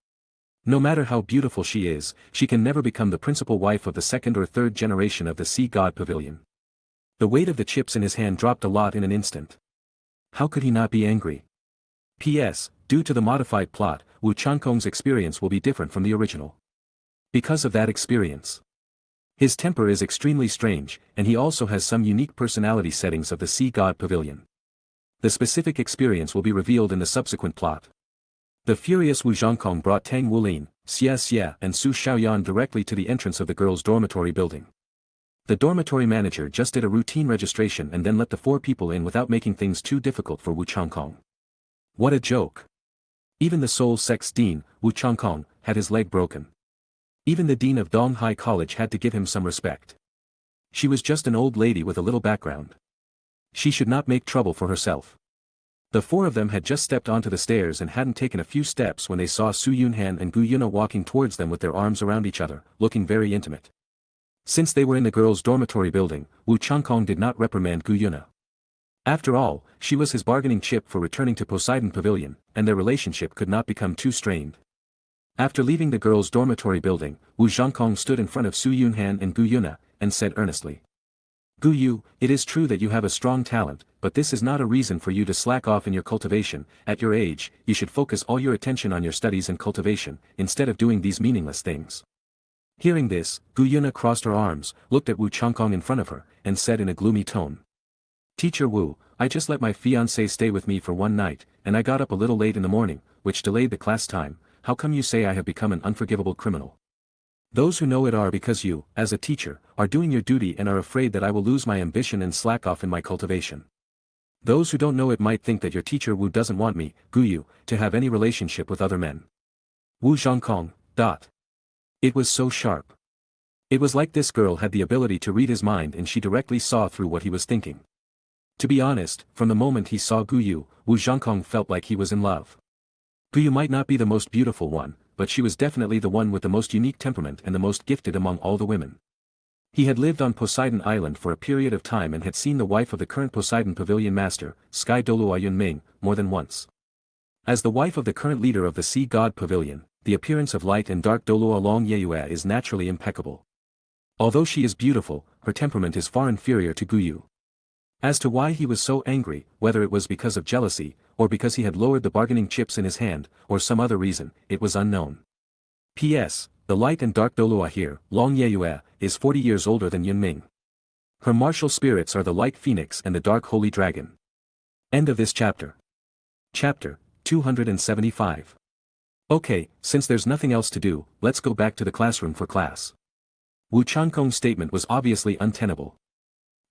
No matter how beautiful she is, she can never become the principal wife of the second or third generation of the Sea God Pavilion. The weight of the chips in his hand dropped a lot in an instant. How could he not be angry? P.S. Due to the modified plot, Wu Changkong's experience will be different from the original. Because of that experience, his temper is extremely strange, and he also has some unique personality settings of the Sea God Pavilion. The specific experience will be revealed in the subsequent plot. The furious Wu Zhongkong brought Tang Wulin, Xie Xie and Su Xiaoyan directly to the entrance of the girls' dormitory building. The dormitory manager just did a routine registration and then let the 4 people in without making things too difficult for Wu Changkong. What a joke. Even the Seoul Sex Dean, Wu Changkong, had his leg broken. Even the Dean of Donghai College had to give him some respect. She was just an old lady with a little background. She should not make trouble for herself. The 4 of them had just stepped onto the stairs and hadn't taken a few steps when they saw Su Yunhan and Gu Yuna walking towards them with their arms around each other, looking very intimate. Since they were in the girls' dormitory building, Wu Changkong did not reprimand Gu Yuna. After all, she was his bargaining chip for returning to Poseidon Pavilion, and their relationship could not become too strained. After leaving the girls' dormitory building, Wu Zhongkong stood in front of Su Yunhan and Gu Yuna, and said earnestly, "Gu Yu, it is true that you have a strong talent, but this is not a reason for you to slack off in your cultivation. At your age, you should focus all your attention on your studies and cultivation, instead of doing these meaningless things." Hearing this, Gu Yuna crossed her arms, looked at Wu Changkong in front of her, and said in a gloomy tone, "Teacher Wu, I just let my fiancé stay with me for one night, and I got up a little late in the morning, which delayed the class time. How come you say I have become an unforgivable criminal? Those who know it are because you, as a teacher, are doing your duty and are afraid that I will lose my ambition and slack off in my cultivation. Those who don't know it might think that your teacher Wu doesn't want me, Gu Yu, to have any relationship with other men." Wu Zhongkong. It was so sharp. It was like this girl had the ability to read his mind and she directly saw through what he was thinking. To be honest, from the moment he saw Gu Yu, Wu Zhongkong felt like he was in love. Gu Yu might not be the most beautiful one, but she was definitely the one with the most unique temperament and the most gifted among all the women. He had lived on Poseidon Island for a period of time and had seen the wife of the current Poseidon Pavilion master, Sky Doulua Yunming, more than once. As the wife of the current leader of the Sea God Pavilion, the appearance of light and dark Doulua Long Yeyue is naturally impeccable. Although she is beautiful, her temperament is far inferior to Gu Yu. As to why he was so angry, whether it was because of jealousy, or because he had lowered the bargaining chips in his hand, or some other reason, it was unknown. P.S. The light and dark Doulua here, Long Yeyue, is 40 years older than Yunming. Her martial spirits are the light phoenix and the dark holy dragon. End of this chapter. Chapter 275. Okay, since there's nothing else to do, let's go back to the classroom for class. Wu Changkong's statement was obviously untenable.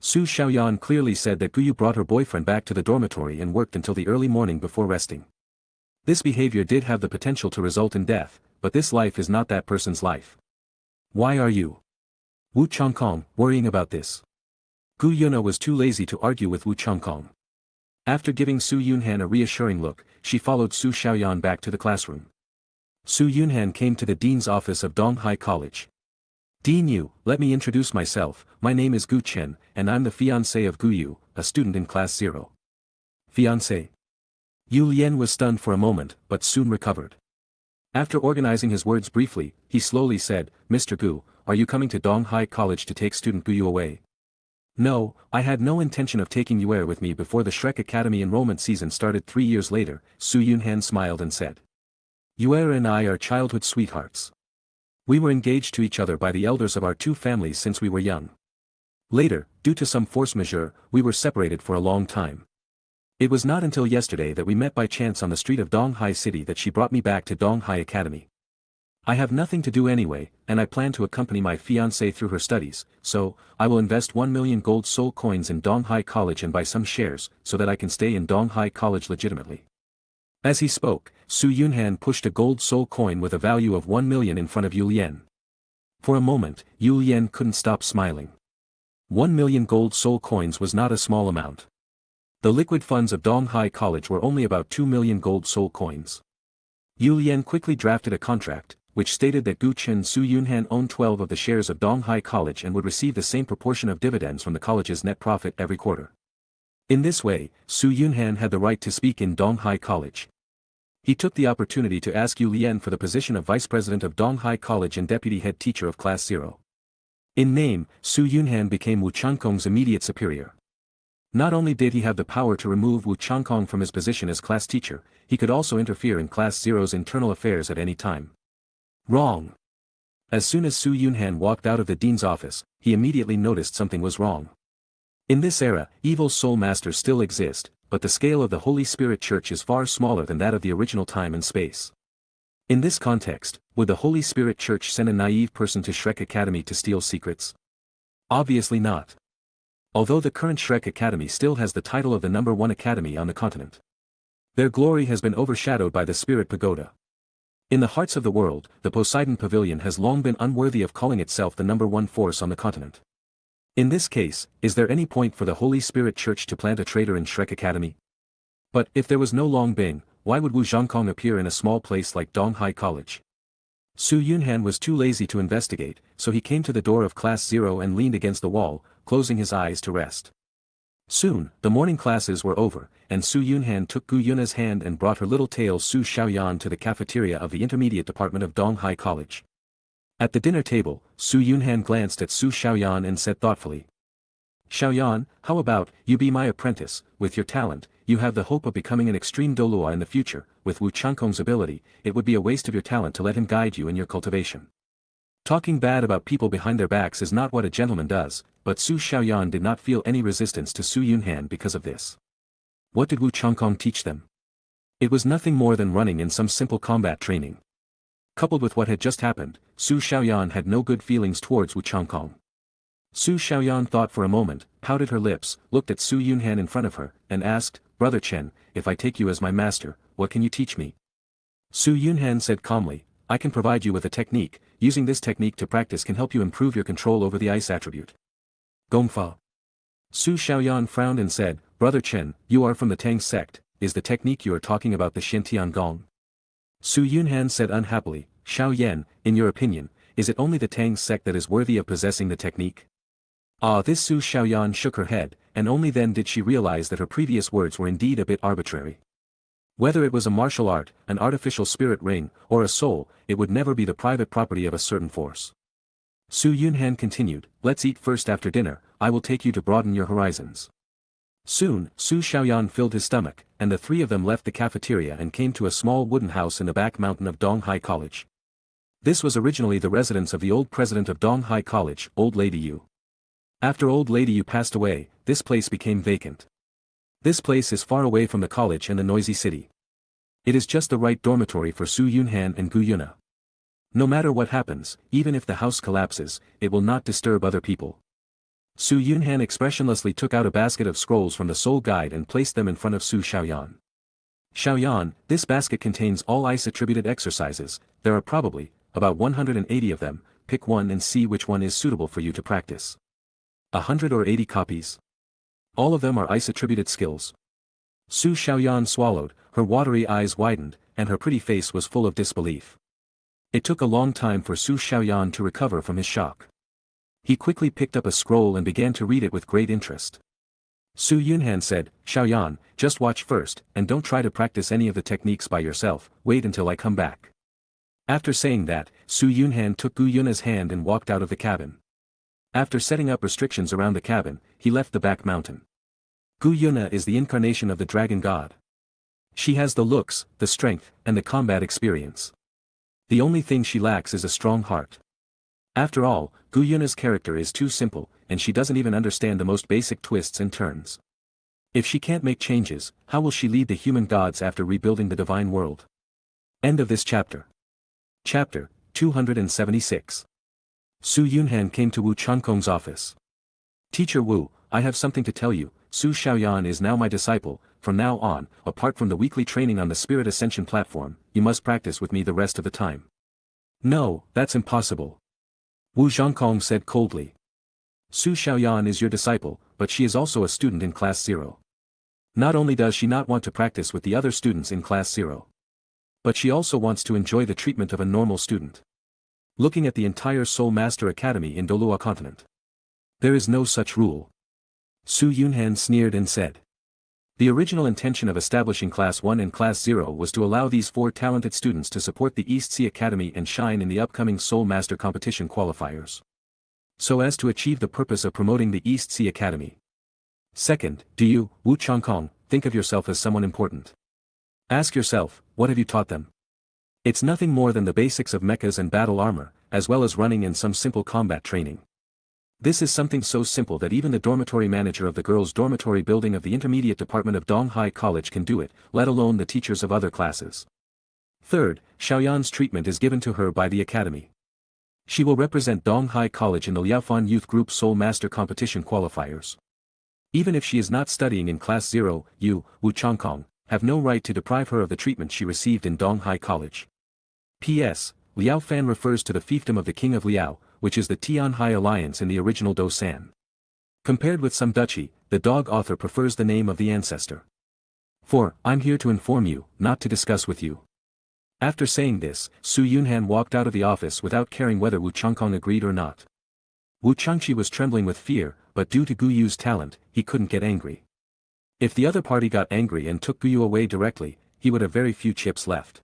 Su Xiaoyan clearly said that Guyu brought her boyfriend back to the dormitory and worked until the early morning before resting. This behavior did have the potential to result in death, but this life is not that person's life. Why are you, Wu Changkong, worrying about this? Gu Yuna was too lazy to argue with Wu Changkong. After giving Su Yunhan a reassuring look, she followed Su Xiaoyan back to the classroom. Su Yunhan came to the dean's office of Donghai College. Dean Yu, let me introduce myself, my name is Gu Chen, and I'm the fiancé of Gu Yu, a student in class 0. Fiancé? Yu Lian was stunned for a moment, but soon recovered. After organizing his words briefly, he slowly said, Mr. Gu, are you coming to Donghai College to take student Gu Yu away? No, I had no intention of taking Yuer with me before the Shrek Academy enrollment season started 3 years later, Su Yunhan smiled and said. Yuer and I are childhood sweethearts. We were engaged to each other by the elders of our two families since we were young. Later, due to some force majeure, we were separated for a long time. It was not until yesterday that we met by chance on the street of Donghai City that she brought me back to Donghai Academy. I have nothing to do anyway, and I plan to accompany my fiancée through her studies, so, I will invest 1 million gold soul coins in Donghai College and buy some shares, so that I can stay in Donghai College legitimately. As he spoke, Su Yunhan pushed a gold soul coin with a value of 1 million in front of Yu Lian. For a moment, Yu Lian couldn't stop smiling. 1 million gold soul coins was not a small amount. The liquid funds of Donghai College were only about 2 million gold soul coins. Yu Lian quickly drafted a contract, which stated that Gu Chen Su Yunhan owned 12 of the shares of Donghai College and would receive the same proportion of dividends from the college's net profit every quarter. In this way, Su Yunhan had the right to speak in Donghai College. He took the opportunity to ask Yu Lian for the position of vice president of Donghai College and deputy head teacher of class 0. In name, Su Yunhan became Wu Changkong's immediate superior. Not only did he have the power to remove Wu Changkong from his position as class teacher, he could also interfere in class 0's internal affairs at any time. Wrong. As soon as Su Yunhan walked out of the dean's office, he immediately noticed something was wrong. In this era, evil soul masters still exist, but the scale of the Holy Spirit Church is far smaller than that of the original time and space. In this context, would the Holy Spirit Church send a naive person to Shrek Academy to steal secrets? Obviously not. Although the current Shrek Academy still has the title of the #1 academy on the continent. Their glory has been overshadowed by the Spirit Pagoda. In the hearts of the world, the Poseidon Pavilion has long been unworthy of calling itself the #1 force on the continent. In this case, is there any point for the Holy Spirit Church to plant a traitor in Shrek Academy? But if there was no Long Bing, why would Wu Zhangkong appear in a small place like Donghai College? Su Yunhan was too lazy to investigate, so he came to the door of class 0 and leaned against the wall, closing his eyes to rest. Soon, the morning classes were over, and Su Yunhan took Gu Yuna's hand and brought her little tail Su Xiaoyan to the cafeteria of the intermediate department of Donghai College. At the dinner table, Su Yunhan glanced at Su Xiaoyan and said thoughtfully. Xiaoyan, how about, you be my apprentice, with your talent, you have the hope of becoming an extreme doulua in the future, with Wu Changkong's ability, it would be a waste of your talent to let him guide you in your cultivation. Talking bad about people behind their backs is not what a gentleman does, but Su Xiaoyan did not feel any resistance to Su Yunhan because of this. What did Wu Changkong teach them? It was nothing more than running in some simple combat training. Coupled with what had just happened, Su Xiaoyan had no good feelings towards Wu Changkong. Su Xiaoyan thought for a moment, pouted her lips, looked at Su Yunhan in front of her, and asked, Brother Chen, if I take you as my master, what can you teach me? Su Yunhan said calmly, I can provide you with a technique, using this technique to practice can help you improve your control over the ice attribute. Gongfa. Su Xiaoyan frowned and said, Brother Chen, you are from the Tang sect, is the technique you are talking about the Xiantian Gong? Su Yunhan said unhappily, Xiao Yan, in your opinion, is it only the Tang sect that is worthy of possessing the technique? This Su Xiaoyan shook her head, and only then did she realize that her previous words were indeed a bit arbitrary. Whether it was a martial art, an artificial spirit ring, or a soul, it would never be the private property of a certain force. Su Yunhan continued, let's eat first after dinner, I will take you to broaden your horizons. Soon, Su Xiaoyan filled his stomach, and the three of them left the cafeteria and came to a small wooden house in the back mountain of Donghai College. This was originally the residence of the old president of Donghai College, Old Lady Yu. After Old Lady Yu passed away, this place became vacant. This place is far away from the college and the noisy city. It is just the right dormitory for Su Yunhan and Gu Yuna. No matter what happens, even if the house collapses, it will not disturb other people. Su Yunhan expressionlessly took out a basket of scrolls from the soul guide and placed them in front of Su Xiaoyan. Xiaoyan, this basket contains all ice-attributed exercises, there are probably about 180 of them, pick one and see which one is suitable for you to practice. 100 or 80 copies. All of them are ice-attributed skills. Su Xiaoyan swallowed, her watery eyes widened, and her pretty face was full of disbelief. It took a long time for Su Xiaoyan to recover from his shock. He quickly picked up a scroll and began to read it with great interest. Su Yunhan said, Xiaoyan, just watch first, and don't try to practice any of the techniques by yourself, wait until I come back. After saying that, Su Yunhan took Gu Yuna's hand and walked out of the cabin. After setting up restrictions around the cabin, he left the back mountain. Gu Yuna is the incarnation of the dragon god. She has the looks, the strength, and the combat experience. The only thing she lacks is a strong heart. After all, Gu Yuna's character is too simple, and she doesn't even understand the most basic twists and turns. If she can't make changes, how will she lead the human gods after rebuilding the divine world? End of this chapter. Chapter 276. Su Yunhan came to Wu Changkong's office. Teacher Wu, I have something to tell you. Su Xiaoyan is now my disciple. From now on, apart from the weekly training on the Spirit Ascension platform, you must practice with me the rest of the time. No, that's impossible. Wu Zhongkong said coldly. Su Xiaoyan is your disciple, but she is also a student in Class 0. Not only does she not want to practice with the other students in Class 0, but she also wants to enjoy the treatment of a normal student. Looking at the entire Soul Master Academy in DOURO continent, there is no such rule. Su Yunhan sneered and said. The original intention of establishing Class 1 and Class 0 was to allow these 4 talented students to support the East Sea Academy and shine in the upcoming Soul Master competition qualifiers, so as to achieve the purpose of promoting the East Sea Academy. Second, do you, Wu Changkong, think of yourself as someone important? Ask yourself, what have you taught them? It's nothing more than the basics of mechas and battle armor, as well as running and some simple combat training. This is something so simple that even the dormitory manager of the girls' dormitory building of the intermediate department of Donghai College can do it, let alone the teachers of other classes. Third, Xiaoyan's treatment is given to her by the academy. She will represent Donghai College in the Liaofan Youth Group Soul Master Competition qualifiers. Even if she is not studying in Class 0, you, Wu Changkong, have no right to deprive her of the treatment she received in Donghai College. P.S. Liao Fan refers to the fiefdom of the King of Liao, which is the Tianhai alliance in the original Dosan. Compared with some duchy, the dog author prefers the name of the ancestor. 4. I'm here to inform you, not to discuss with you. After saying this, Su Yunhan walked out of the office without caring whether Wu Changkong agreed or not. Wu Changqi was trembling with fear, but due to Gu Yu's talent, he couldn't get angry. If the other party got angry and took Gu Yu away directly, he would have very few chips left.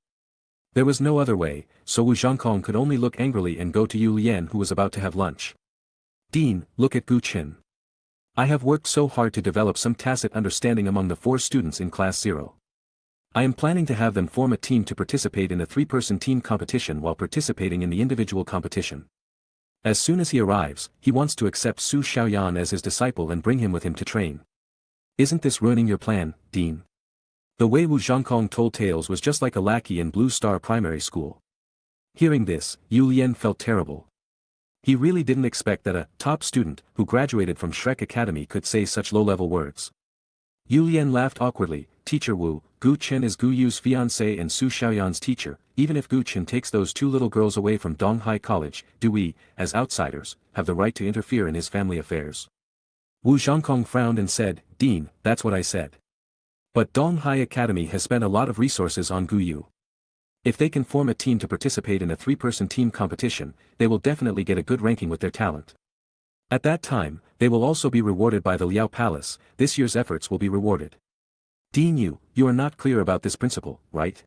There was no other way, so Wu Zhongkong could only look angrily and go to Yu Lian, who was about to have lunch. Dean, look at Gu Qin. I have worked so hard to develop some tacit understanding among the 4 students in Class 0. I am planning to have them form a team to participate in a 3-person team competition while participating in the individual competition. As soon as he arrives, he wants to accept Su Xiaoyan as his disciple and bring him with him to train. Isn't this ruining your plan, Dean? The way Wu Zhongkong told tales was just like a lackey in Blue Star Primary School. Hearing this, Yu Lian felt terrible. He really didn't expect that a top student who graduated from Shrek Academy could say such low-level words. Yu Lian laughed awkwardly. Teacher Wu, Gu Chen is Gu Yu's fiancé and Su Xiaoyan's teacher. Even if Gu Chen takes those 2 little girls away from Donghai College, do we, as outsiders, have the right to interfere in his family affairs? Wu Zhongkong frowned and said, Dean, that's what I said. But Donghai Academy has spent a lot of resources on Gu Yu. If they can form a team to participate in a 3-person team competition, they will definitely get a good ranking with their talent. At that time, they will also be rewarded by the Liao Palace. This year's efforts will be rewarded. Dean Yu, you are not clear about this principle, right?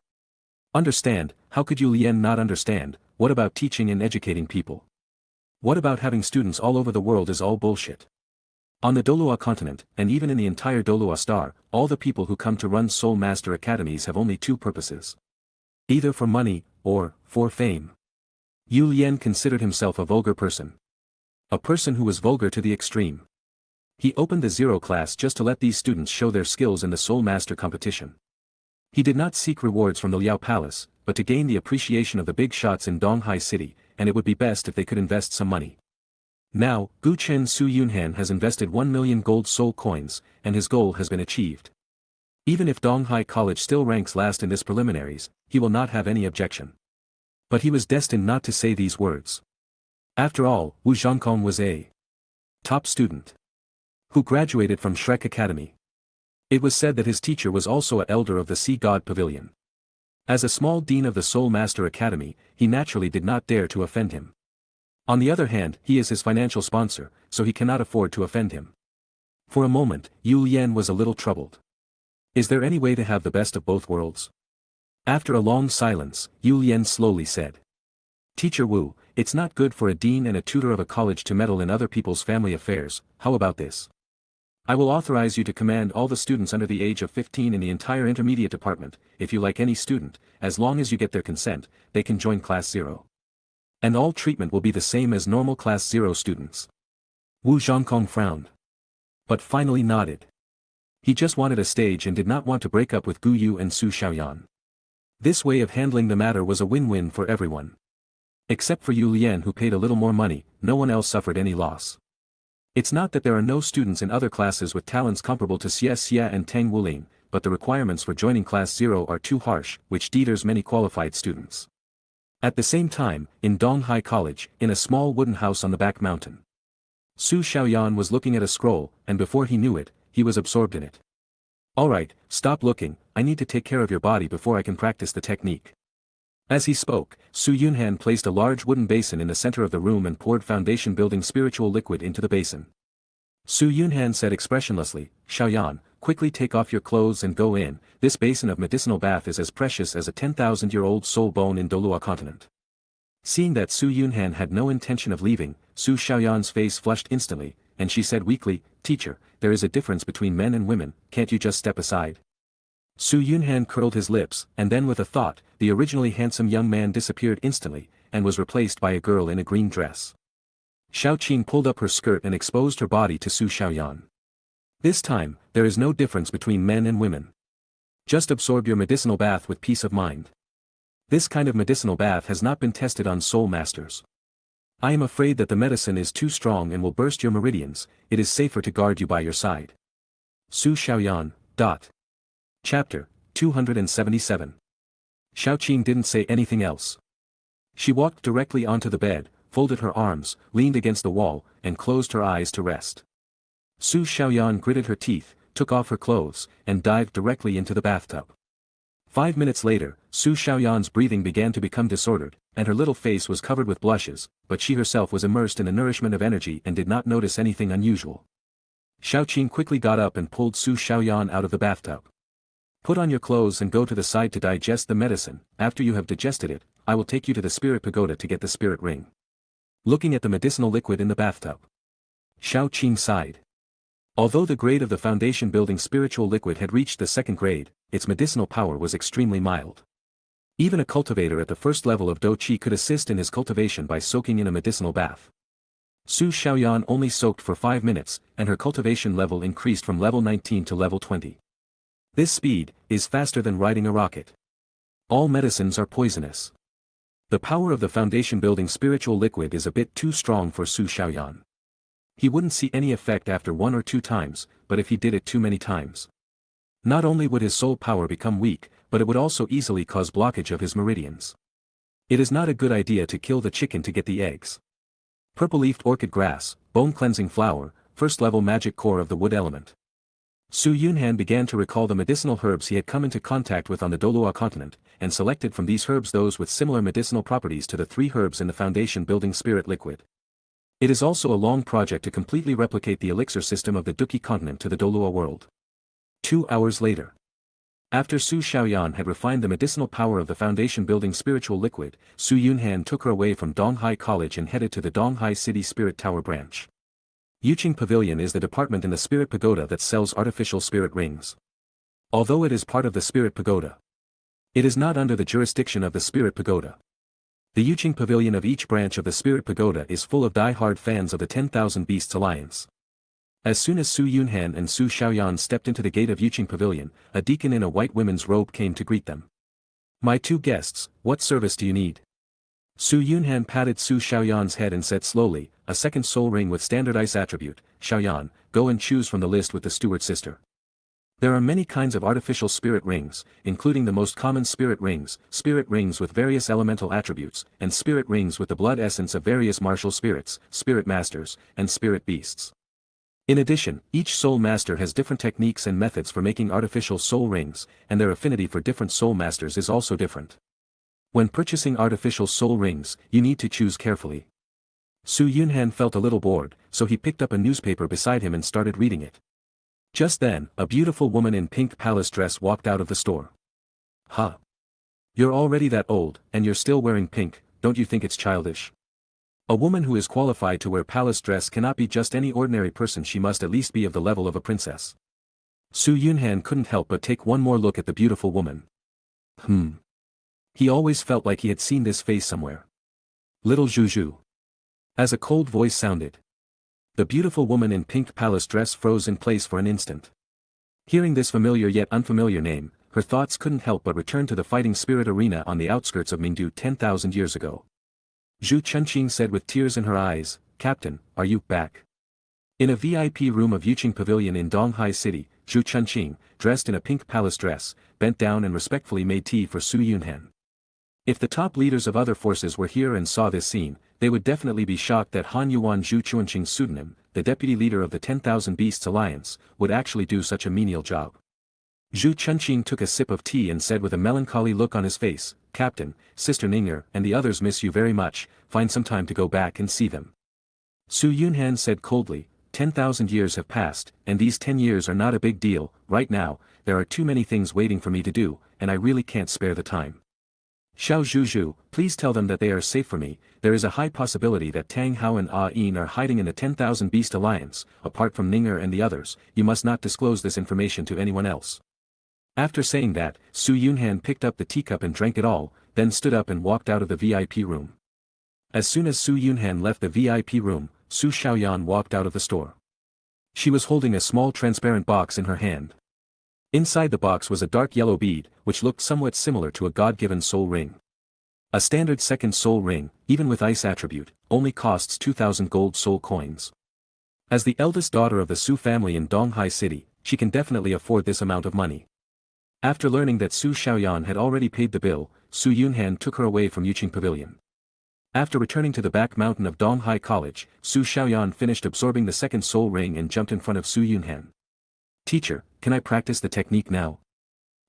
Understand, how could Yu Lian not understand? What about teaching and educating people? What about having students all over the world is all bullshit. On the Dolua continent, and even in the entire Dolua star, all the people who come to run Soul Master Academies have only 2 purposes. Either for money, or for fame. Yu Lian considered himself a vulgar person. A person who was vulgar to the extreme. He opened the 0 class just to let these students show their skills in the Soul Master competition. He did not seek rewards from the Liao Palace, but to gain the appreciation of the big shots in Donghai City, and it would be best if they could invest some money. Now, Gu Chen Su Yunhan has invested 1 million gold soul coins, and his goal has been achieved. Even if Donghai College still ranks last in this preliminaries, he will not have any objection. But he was destined not to say these words. After all, Wu Zhongkong was a top student who graduated from Shrek Academy. It was said that his teacher was also an elder of the Sea God Pavilion. As a small dean of the Soul Master Academy, he naturally did not dare to offend him. On the other hand, he is his financial sponsor, so he cannot afford to offend him. For a moment, Yu Lian was a little troubled. Is there any way to have the best of both worlds? After a long silence, Yu Lian slowly said. Teacher Wu, it's not good for a dean and a tutor of a college to meddle in other people's family affairs. How about this? I will authorize you to command all the students under the age of 15 in the entire intermediate department. If you like any student, as long as you get their consent, they can join Class 0. And all treatment will be the same as normal Class 0 students. Wu Zhongkong frowned. But finally nodded. He just wanted a stage and did not want to break up with Gu Yu and Su Xiaoyan. This way of handling the matter was a win-win for everyone. Except for Yu Lian, who paid a little more money, no one else suffered any loss. It's not that there are no students in other classes with talents comparable to Xie Xie and Tang Wuling, but the requirements for joining Class 0 are too harsh, which deters many qualified students. At the same time, in Donghai College, in a small wooden house on the back mountain, Su Xiaoyan was looking at a scroll, and before he knew it, he was absorbed in it. Alright, stop looking, I need to take care of your body before I can practice the technique. As he spoke, Su Yunhan placed a large wooden basin in the center of the room and poured foundation-building spiritual liquid into the basin. Su Yunhan said expressionlessly, Xiaoyan, quickly take off your clothes and go in, this basin of medicinal bath is as precious as a 10,000-year-old soul bone in DOURO continent. Seeing that Su Yunhan had no intention of leaving, Su Xiaoyan's face flushed instantly, and she said weakly, Teacher, there is a difference between men and women, can't you just step aside? Su Yunhan curled his lips, and then with a thought, the originally handsome young man disappeared instantly, and was replaced by a girl in a green dress. Xiaoqing pulled up her skirt and exposed her body to Su Xiaoyan. This time, there is no difference between men and women. Just absorb your medicinal bath with peace of mind. This kind of medicinal bath has not been tested on soul masters. I am afraid that the medicine is too strong and will burst your meridians, it is safer to guard you by your side. Su Xiaoyan. Chapter 277. Xiaoqing didn't say anything else. She walked directly onto the bed, folded her arms, leaned against the wall, and closed her eyes to rest. Su Xiaoyan gritted her teeth, took off her clothes, and dived directly into the bathtub. 5 minutes later, Su Xiaoyan's breathing began to become disordered, and her little face was covered with blushes, but she herself was immersed in the nourishment of energy and did not notice anything unusual. Xiaoqing quickly got up and pulled Su Xiaoyan out of the bathtub. Put on your clothes and go to the side to digest the medicine. After you have digested it, I will take you to the spirit pagoda to get the spirit ring. Looking at the medicinal liquid in the bathtub, Xiaoqing sighed. Although the grade of the foundation building spiritual liquid had reached the 2nd grade, its medicinal power was extremely mild. Even a cultivator at the first level of Do Qi could assist in his cultivation by soaking in a medicinal bath. Su Xiaoyan only soaked for 5 minutes, and her cultivation level increased from level 19 to level 20. This speed is faster than riding a rocket. All medicines are poisonous. The power of the foundation-building spiritual liquid is a bit too strong for Su Xiaoyan. He wouldn't see any effect after 1 or 2 times, but if he did it too many times, not only would his soul power become weak, but it would also easily cause blockage of his meridians. It is not a good idea to kill the chicken to get the eggs. Purple-leafed orchid grass, bone-cleansing flower, first-level magic core of the wood element. Su Yunhan began to recall the medicinal herbs he had come into contact with on the DOURO continent, and selected from these herbs those with similar medicinal properties to the 3 herbs in the foundation-building spirit liquid. It is also a long project to completely replicate the elixir system of the Duki continent to the DOURO world. 2 hours later. After Su Xiaoyan had refined the medicinal power of the foundation-building spiritual liquid, Su Yunhan took her away from Donghai College and headed to the Donghai City Spirit Tower branch. Yuqing Pavilion is the department in the Spirit Pagoda that sells artificial spirit rings. Although it is part of the Spirit Pagoda, it is not under the jurisdiction of the Spirit Pagoda. The Yuqing Pavilion of each branch of the Spirit Pagoda is full of die-hard fans of the 10,000 Beasts Alliance. As soon as Su Yunhan and Su Xiaoyan stepped into the gate of Yuqing Pavilion, a deacon in a white women's robe came to greet them. My 2 guests, what service do you need? Su Yunhan patted Su Xiaoyan's head and said slowly, a second soul ring with standard ice attribute, Xiaoyan, go and choose from the list with the steward sister. There are many kinds of artificial spirit rings, including the most common spirit rings with various elemental attributes, and spirit rings with the blood essence of various martial spirits, spirit masters, and spirit beasts. In addition, each soul master has different techniques and methods for making artificial soul rings, and their affinity for different soul masters is also different. When purchasing artificial soul rings, you need to choose carefully. Su Yunhan felt a little bored, so he picked up a newspaper beside him and started reading it. Just then, a beautiful woman in pink palace dress walked out of the store. Huh? You're already that old, and you're still wearing pink, don't you think it's childish? A woman who is qualified to wear palace dress cannot be just any ordinary person, she must at least be of the level of a princess. Su Yunhan couldn't help but take one more look at the beautiful woman. He always felt like he had seen this face somewhere. Little Zhu. As a cold voice sounded. The beautiful woman in pink palace dress froze in place for an instant. Hearing this familiar yet unfamiliar name, her thoughts couldn't help but return to the fighting spirit arena on the outskirts of Mingdu 10,000 years ago. Zhu Chunqing said with tears in her eyes, Captain, are you back? In a VIP room of Yuqing Pavilion in Donghai City, Zhu Chunqing, dressed in a pink palace dress, bent down and respectfully made tea for Su Yunhan. If the top leaders of other forces were here and saw this scene, they would definitely be shocked that Han Yuan Zhu Chunqing's pseudonym, the deputy leader of the 10,000 Beasts Alliance, would actually do such a menial job. Zhu Chunqing took a sip of tea and said with a melancholy look on his face, Captain, Sister Ninger and the others miss you very much, find some time to go back and see them. Su Yunhan said coldly, 10,000 years have passed, and these 10 years are not a big deal, right now, there are too many things waiting for me to do, and I really can't spare the time. Xiao Zhu, please tell them that they are safe for me, there is a high possibility that Tang Hao and Yin are hiding in the 10,000 Beast Alliance, apart from Ninger and the others, you must not disclose this information to anyone else. After saying that, Su Yunhan picked up the teacup and drank it all, then stood up and walked out of the VIP room. As soon as Su Yunhan left the VIP room, Su Xiaoyan walked out of the store. She was holding a small transparent box in her hand. Inside the box was a dark yellow bead, which looked somewhat similar to a God-given soul ring. A standard second soul ring, even with ice attribute, only costs 2,000 gold soul coins. As the eldest daughter of the Su family in Donghai City, she can definitely afford this amount of money. After learning that Su Xiaoyan had already paid the bill, Su Yunhan took her away from Yuqing Pavilion. After returning to the back mountain of Donghai College, Su Xiaoyan finished absorbing the second soul ring and jumped in front of Su Yunhan. Teacher, can I practice the technique now?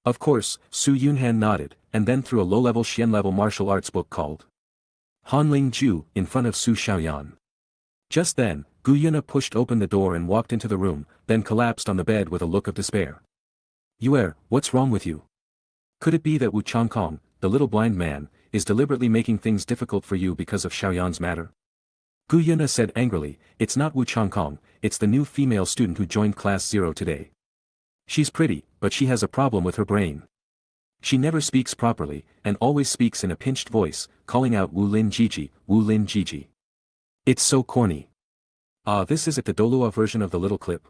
Of course, Su Yunhan nodded, and then threw a low-level Xian-level martial arts book called Hanling Ju in front of Su Xiaoyan. Just then, Gu Yuna pushed open the door and walked into the room, then collapsed on the bed with a look of despair. Yue, what's wrong with you? Could it be that Wu Changkong, the little blind man, is deliberately making things difficult for you because of Xiaoyan's matter? Gu Yuna said angrily, it's not Wu Changkong, it's the new female student who joined class 0 today. She's pretty, but she has a problem with her brain. She never speaks properly, and always speaks in a pinched voice, calling out Wu Lin Jiji, Wu Lin Jiji. It's so corny. This is it, the DOURO version of the little clip.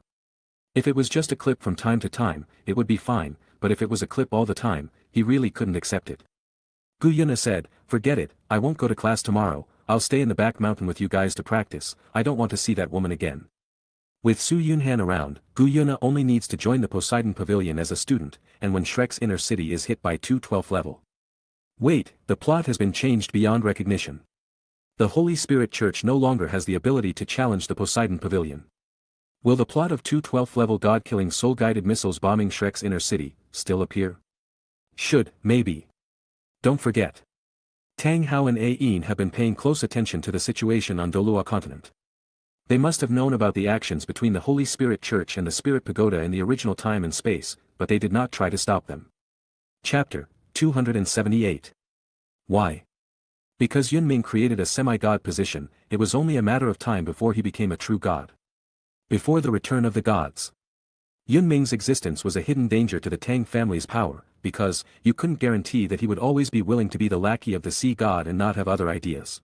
If it was just a clip from time to time, it would be fine, but if it was a clip all the time, he really couldn't accept it. Gu Yuna said, forget it, I won't go to class tomorrow, I'll stay in the back mountain with you guys to practice, I don't want to see that woman again. With Su Yunhan around, Gu Yuna only needs to join the Poseidon Pavilion as a student, and when Shrek's inner city is hit by 12th level. Wait, the plot has been changed beyond recognition. The Holy Spirit Church no longer has the ability to challenge the Poseidon Pavilion. Will the plot of 12th level god-killing soul-guided missiles bombing Shrek's inner city still appear? Should, maybe. Don't forget. Tang Hao and Yin have been paying close attention to the situation on DOURO continent. They must have known about the actions between the Holy Spirit Church and the Spirit Pagoda in the original time and space, but they did not try to stop them. Chapter 278. Why? Because Yunming created a semi-god position, it was only a matter of time before he became a true god. Before the return of the gods. Yunming's existence was a hidden danger to the Tang family's power, because, you couldn't guarantee that he would always be willing to be the lackey of the sea god and not have other ideas.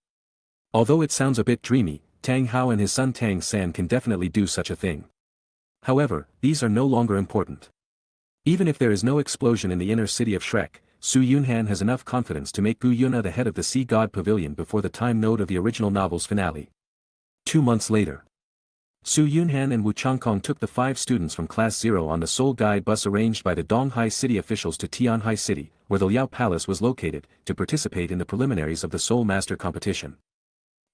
Although it sounds a bit dreamy, Tang Hao and his son Tang San can definitely do such a thing. However, these are no longer important. Even if there is no explosion in the inner city of Shrek, Su Yunhan has enough confidence to make Gu Yuna the head of the Sea God Pavilion before the time node of the original novel's finale. 2 months later, Su Yunhan and Wu Changkong took the 5 students from Class 0 on the Seoul Guide bus arranged by the Donghai City officials to Tianhai City, where the Liao Palace was located, to participate in the preliminaries of the Soul Master competition.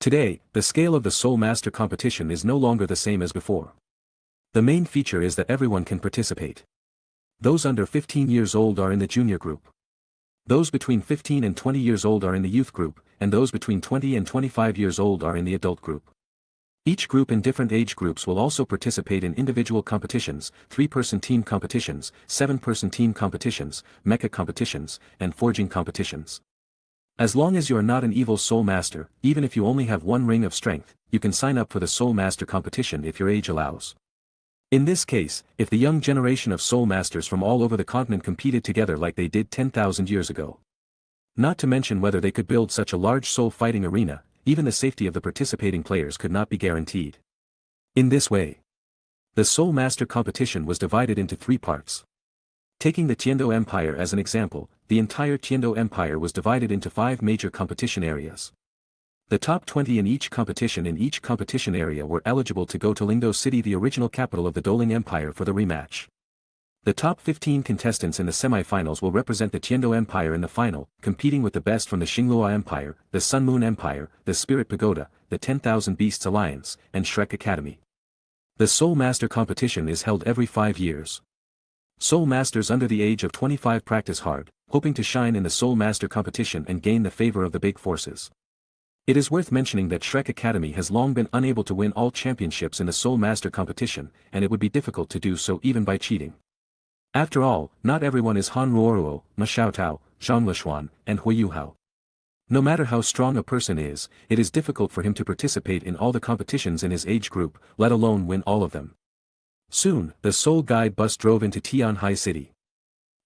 Today, the scale of the Soul Master competition is no longer the same as before. The main feature is that everyone can participate. Those under 15 years old are in the junior group. Those between 15 and 20 years old are in the youth group, and those between 20 and 25 years old are in the adult group. Each group in different age groups will also participate in individual competitions, 3-person team competitions, 7-person team competitions, mecha competitions, and forging competitions. As long as you are not an evil Soul Master, even if you only have 1 ring of strength, you can sign up for the Soul Master competition if your age allows. In this case, if the young generation of Soul Masters from all over the continent competed together like they did 10,000 years ago. Not to mention whether they could build such a large soul fighting arena, even the safety of the participating players could not be guaranteed. In this way, the Soul Master competition was divided into 3 parts. Taking the Tiando Empire as an example, the entire Tiando Empire was divided into 5 major competition areas. The top 20 in each competition area were eligible to go to Lingdo City, the original capital of the Doling Empire, for the rematch. The top 15 contestants in the semi-finals will represent the Tiando Empire in the final, competing with the best from the Xinglua Empire, the Sun Moon Empire, the Spirit Pagoda, the 10,000 Beasts Alliance, and Shrek Academy. The Soul Master competition is held every 5 years. Soul Masters under the age of 25 practice hard, hoping to shine in the Soul Master competition and gain the favor of the big forces. It is worth mentioning that Shrek Academy has long been unable to win all championships in the Soul Master competition, and it would be difficult to do so even by cheating. After all, not everyone is Han Ruoruo, Ma Xiaotao, Zhang Lishuan, and Hui Yuhao. No matter how strong a person is, it is difficult for him to participate in all the competitions in his age group, let alone win all of them. Soon, the Soul Guide bus drove into Tianhai City.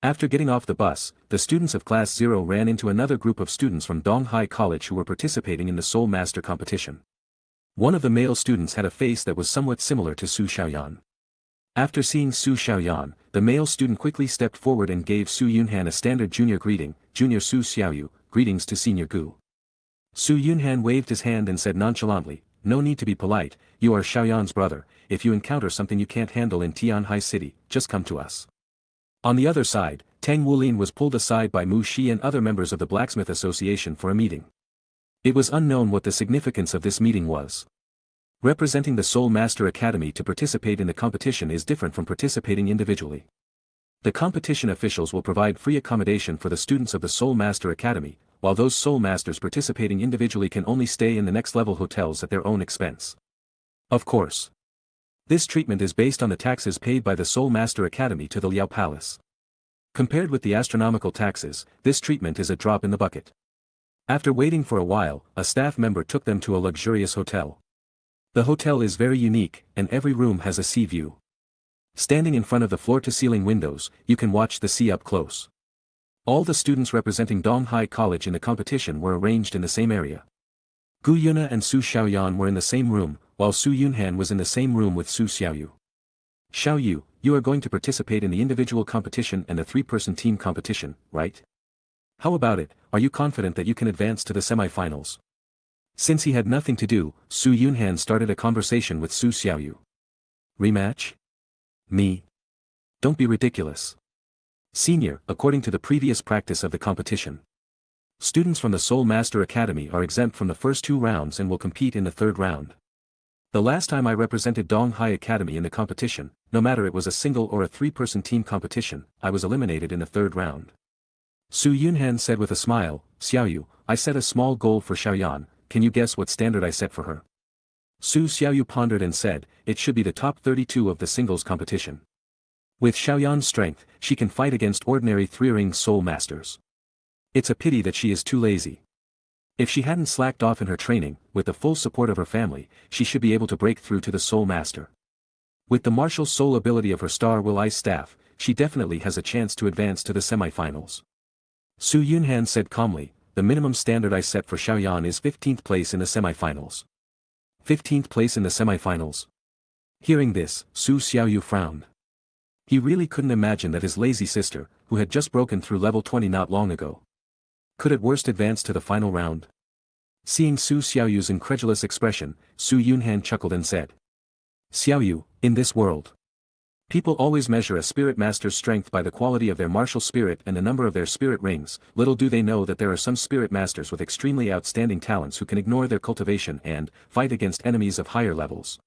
After getting off the bus, the students of Class 0 ran into another group of students from Donghai College who were participating in the Soul Master competition. One of the male students had a face that was somewhat similar to Su Xiaoyan. After seeing Su Xiaoyan, the male student quickly stepped forward and gave Su Yunhan a standard junior greeting, Junior Su Xiaoyu, greetings to Senior Gu. Su Yunhan waved his hand and said nonchalantly, no need to be polite, you are Xiaoyan's brother, if you encounter something you can't handle in Tianhai City, just come to us. On the other side, Tang Wulin was pulled aside by Mu Shi and other members of the Blacksmith Association for a meeting. It was unknown what the significance of this meeting was. Representing the Soul Master Academy to participate in the competition is different from participating individually. The competition officials will provide free accommodation for the students of the Soul Master Academy, while those Soul Masters participating individually can only stay in the next level hotels at their own expense. Of course, this treatment is based on the taxes paid by the Soul Master Academy to the Liao Palace. Compared with the astronomical taxes, this treatment is a drop in the bucket. After waiting for a while, a staff member took them to a luxurious hotel. The hotel is very unique, and every room has a sea view. Standing in front of the floor-to-ceiling windows, you can watch the sea up close. All the students representing Donghai College in the competition were arranged in the same area. Gu Yuna and Su Xiaoyan were in the same room, while Su Yunhan was in the same room with Su Xiaoyu. Xiaoyu, you are going to participate in the individual competition and the 3-person team competition, right? How about it, are you confident that you can advance to the semi-finals? Since he had nothing to do, Su Yunhan started a conversation with Su Xiaoyu. Rematch? Me? Don't be ridiculous. Senior, according to the previous practice of the competition, students from the Soul Master Academy are exempt from the first 2 rounds and will compete in the 3rd round. The last time I represented Donghai Academy in the competition, no matter it was a single or a 3-person team competition, I was eliminated in the 3rd round. Su Yunhan said with a smile, Xiaoyu, I set a small goal for Xiaoyan, can you guess what standard I set for her? Su Xiaoyu pondered and said, it should be the top 32 of the singles competition. With Xiaoyan's strength, she can fight against ordinary 3-ring Soul Masters. It's a pity that she is too lazy. If she hadn't slacked off in her training, with the full support of her family, she should be able to break through to the Soul Master. With the martial soul ability of her Star Will Ice staff, she definitely has a chance to advance to the semi-finals. Su Yunhan said calmly, the minimum standard I set for Xiaoyan is 15th place in the semi-finals. 15th place in the semi-finals? Hearing this, Su Xiaoyu frowned. He really couldn't imagine that his lazy sister, who had just broken through level 20 not long ago, could at worst advance to the final round. Seeing Su Xiaoyu's incredulous expression, Su Yunhan chuckled and said, Xiaoyu, in this world, people always measure a spirit master's strength by the quality of their martial spirit and the number of their spirit rings. Little do they know that there are some spirit masters with extremely outstanding talents who can ignore their cultivation and fight against enemies of higher levels.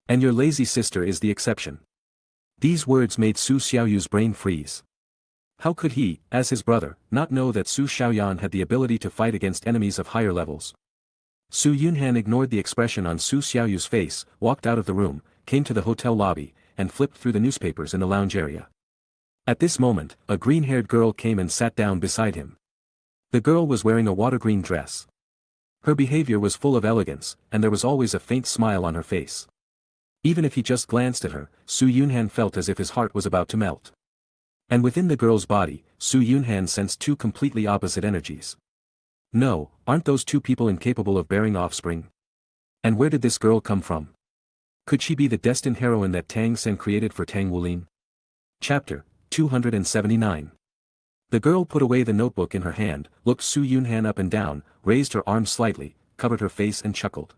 And your lazy sister is the exception. These words made Su Xiaoyu's brain freeze. How could he, as his brother, not know that Su Xiaoyan had the ability to fight against enemies of higher levels? Su Yunhan ignored the expression on Su Xiaoyu's face, walked out of the room, came to the hotel lobby, and flipped through the newspapers in the lounge area. At this moment, a green-haired girl came and sat down beside him. The girl was wearing a water-green dress. Her behavior was full of elegance, and there was always a faint smile on her face. Even if he just glanced at her, Su Yunhan felt as if his heart was about to melt. And within the girl's body, Su Yunhan sensed two completely opposite energies. No, aren't those two people incapable of bearing offspring? And where did this girl come from? Could she be the destined heroine that Tang Sen created for Tang Wulin? Chapter 279. The girl put away the notebook in her hand, looked Su Yunhan up and down, raised her arms slightly, covered her face and chuckled.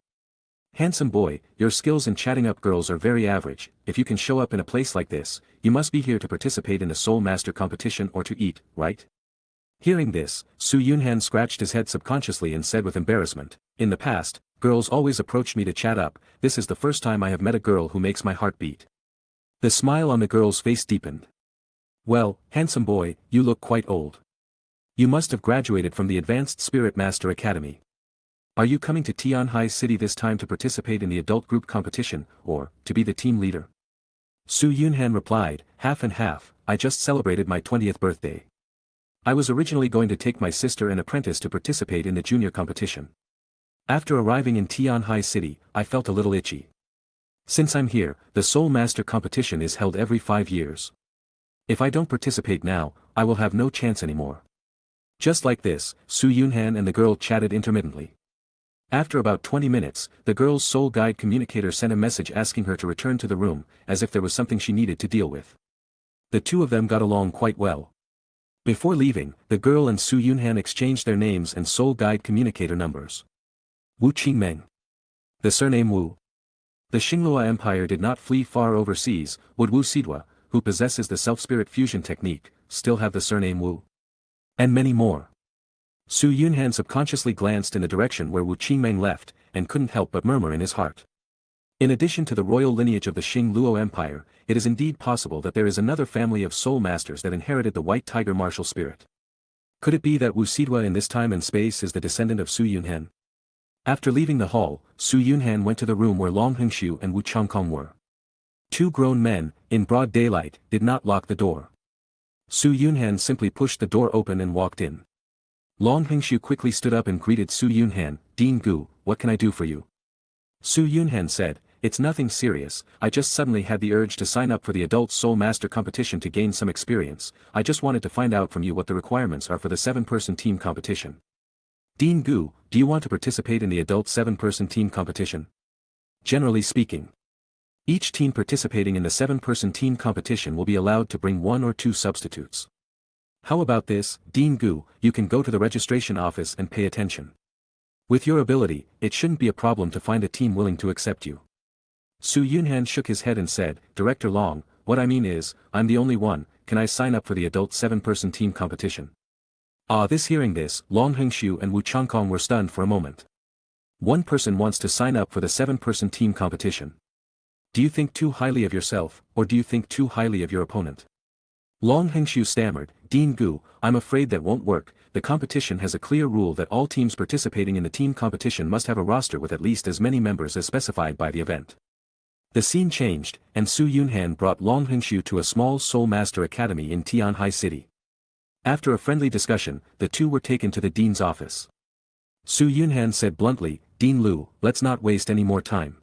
Handsome boy, your skills in chatting up girls are very average. If you can show up in a place like this, you must be here to participate in the Soul Master competition or to eat, right? Hearing this, Su Yunhan scratched his head subconsciously and said with embarrassment, in the past, girls always approached me to chat up. This is the first time I have met a girl who makes my heart beat. The smile on the girl's face deepened. Well, handsome boy, you look quite old. You must have graduated from the Advanced Spirit Master Academy. Are you coming to Tianhai City this time to participate in the adult group competition, or to be the team leader? Su Yunhan replied, half and half. I just celebrated my 20th birthday. I was originally going to take my sister and apprentice to participate in the junior competition. After arriving in Tianhai City, I felt a little itchy. Since I'm here, the Soul Master competition is held every 5 years. If I don't participate now, I will have no chance anymore. Just like this, Su Yunhan and the girl chatted intermittently. After about 20 minutes, the girl's soul guide communicator sent a message asking her to return to the room, as if there was something she needed to deal with. The two of them got along quite well. Before leaving, the girl and Su Yunhan exchanged their names and soul guide communicator numbers. Wu Qingmeng. The surname Wu. The Xinglua Empire did not flee far overseas. Would Wu Sidua, who possesses the self-spirit fusion technique, still have the surname Wu? And many more. Su Yunhan subconsciously glanced in the direction where Wu Qingmeng left, and couldn't help but murmur in his heart. In addition to the royal lineage of the Xingluo Empire, it is indeed possible that there is another family of soul masters that inherited the white tiger martial spirit. Could it be that Wu Sidua in this time and space is the descendant of Su Yunhan? After leaving the hall, Su Yunhan went to the room where Long Hengxiu and Wu Changkong were. Two grown men, in broad daylight, did not lock the door. Su Yunhan simply pushed the door open and walked in. Long Hengxiu quickly stood up and greeted Su Yunhan. Dean Gu, what can I do for you? Su Yunhan said, it's nothing serious. I just suddenly had the urge to sign up for the Adult Soul Master competition to gain some experience. I just wanted to find out from you what the requirements are for the 7-person team competition. Dean Gu, do you want to participate in the Adult 7-person team competition? Generally speaking, each team participating in the 7-person team competition will be allowed to bring 1 or 2 substitutes. How about this, Dean Gu, you can go to the registration office and pay attention. With your ability, it shouldn't be a problem to find a team willing to accept you. Su Yunhan shook his head and said, Director Long, what I mean is, I'm the only one, can I sign up for the adult 7-person team competition? Hearing this, Long Hengxiu and Wu Changkong were stunned for a moment. One person wants to sign up for the 7-person team competition. Do you think too highly of yourself, or do you think too highly of your opponent? Long Hengxiu stammered, Dean Gu, I'm afraid that won't work. The competition has a clear rule that all teams participating in the team competition must have a roster with at least as many members as specified by the event. The scene changed, and Su Yunhan brought Long Hengxiu to a small Soul Master Academy in Tianhai City. After a friendly discussion, the two were taken to the dean's office. Su Yunhan said bluntly, Dean Lu, let's not waste any more time.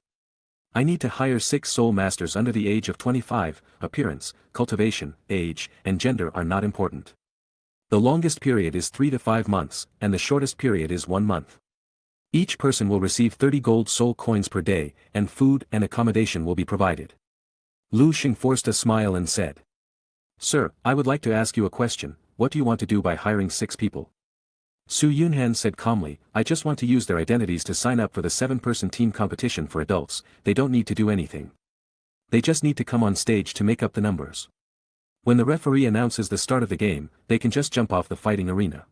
I need to hire 6 soul masters under the age of 25, appearance, cultivation, age, and gender are not important. The longest period is 3 to 5 months, and the shortest period is 1 month. Each person will receive 30 gold soul coins per day, and food and accommodation will be provided. Lu Xing forced a smile and said, Sir, I would like to ask you a question, what do you want to do by hiring 6 people? Su Yunhan said calmly, I just want to use their identities to sign up for the 7-person team competition for adults, they don't need to do anything. They just need to come on stage to make up the numbers. When the referee announces the start of the game, they can just jump off the fighting arena.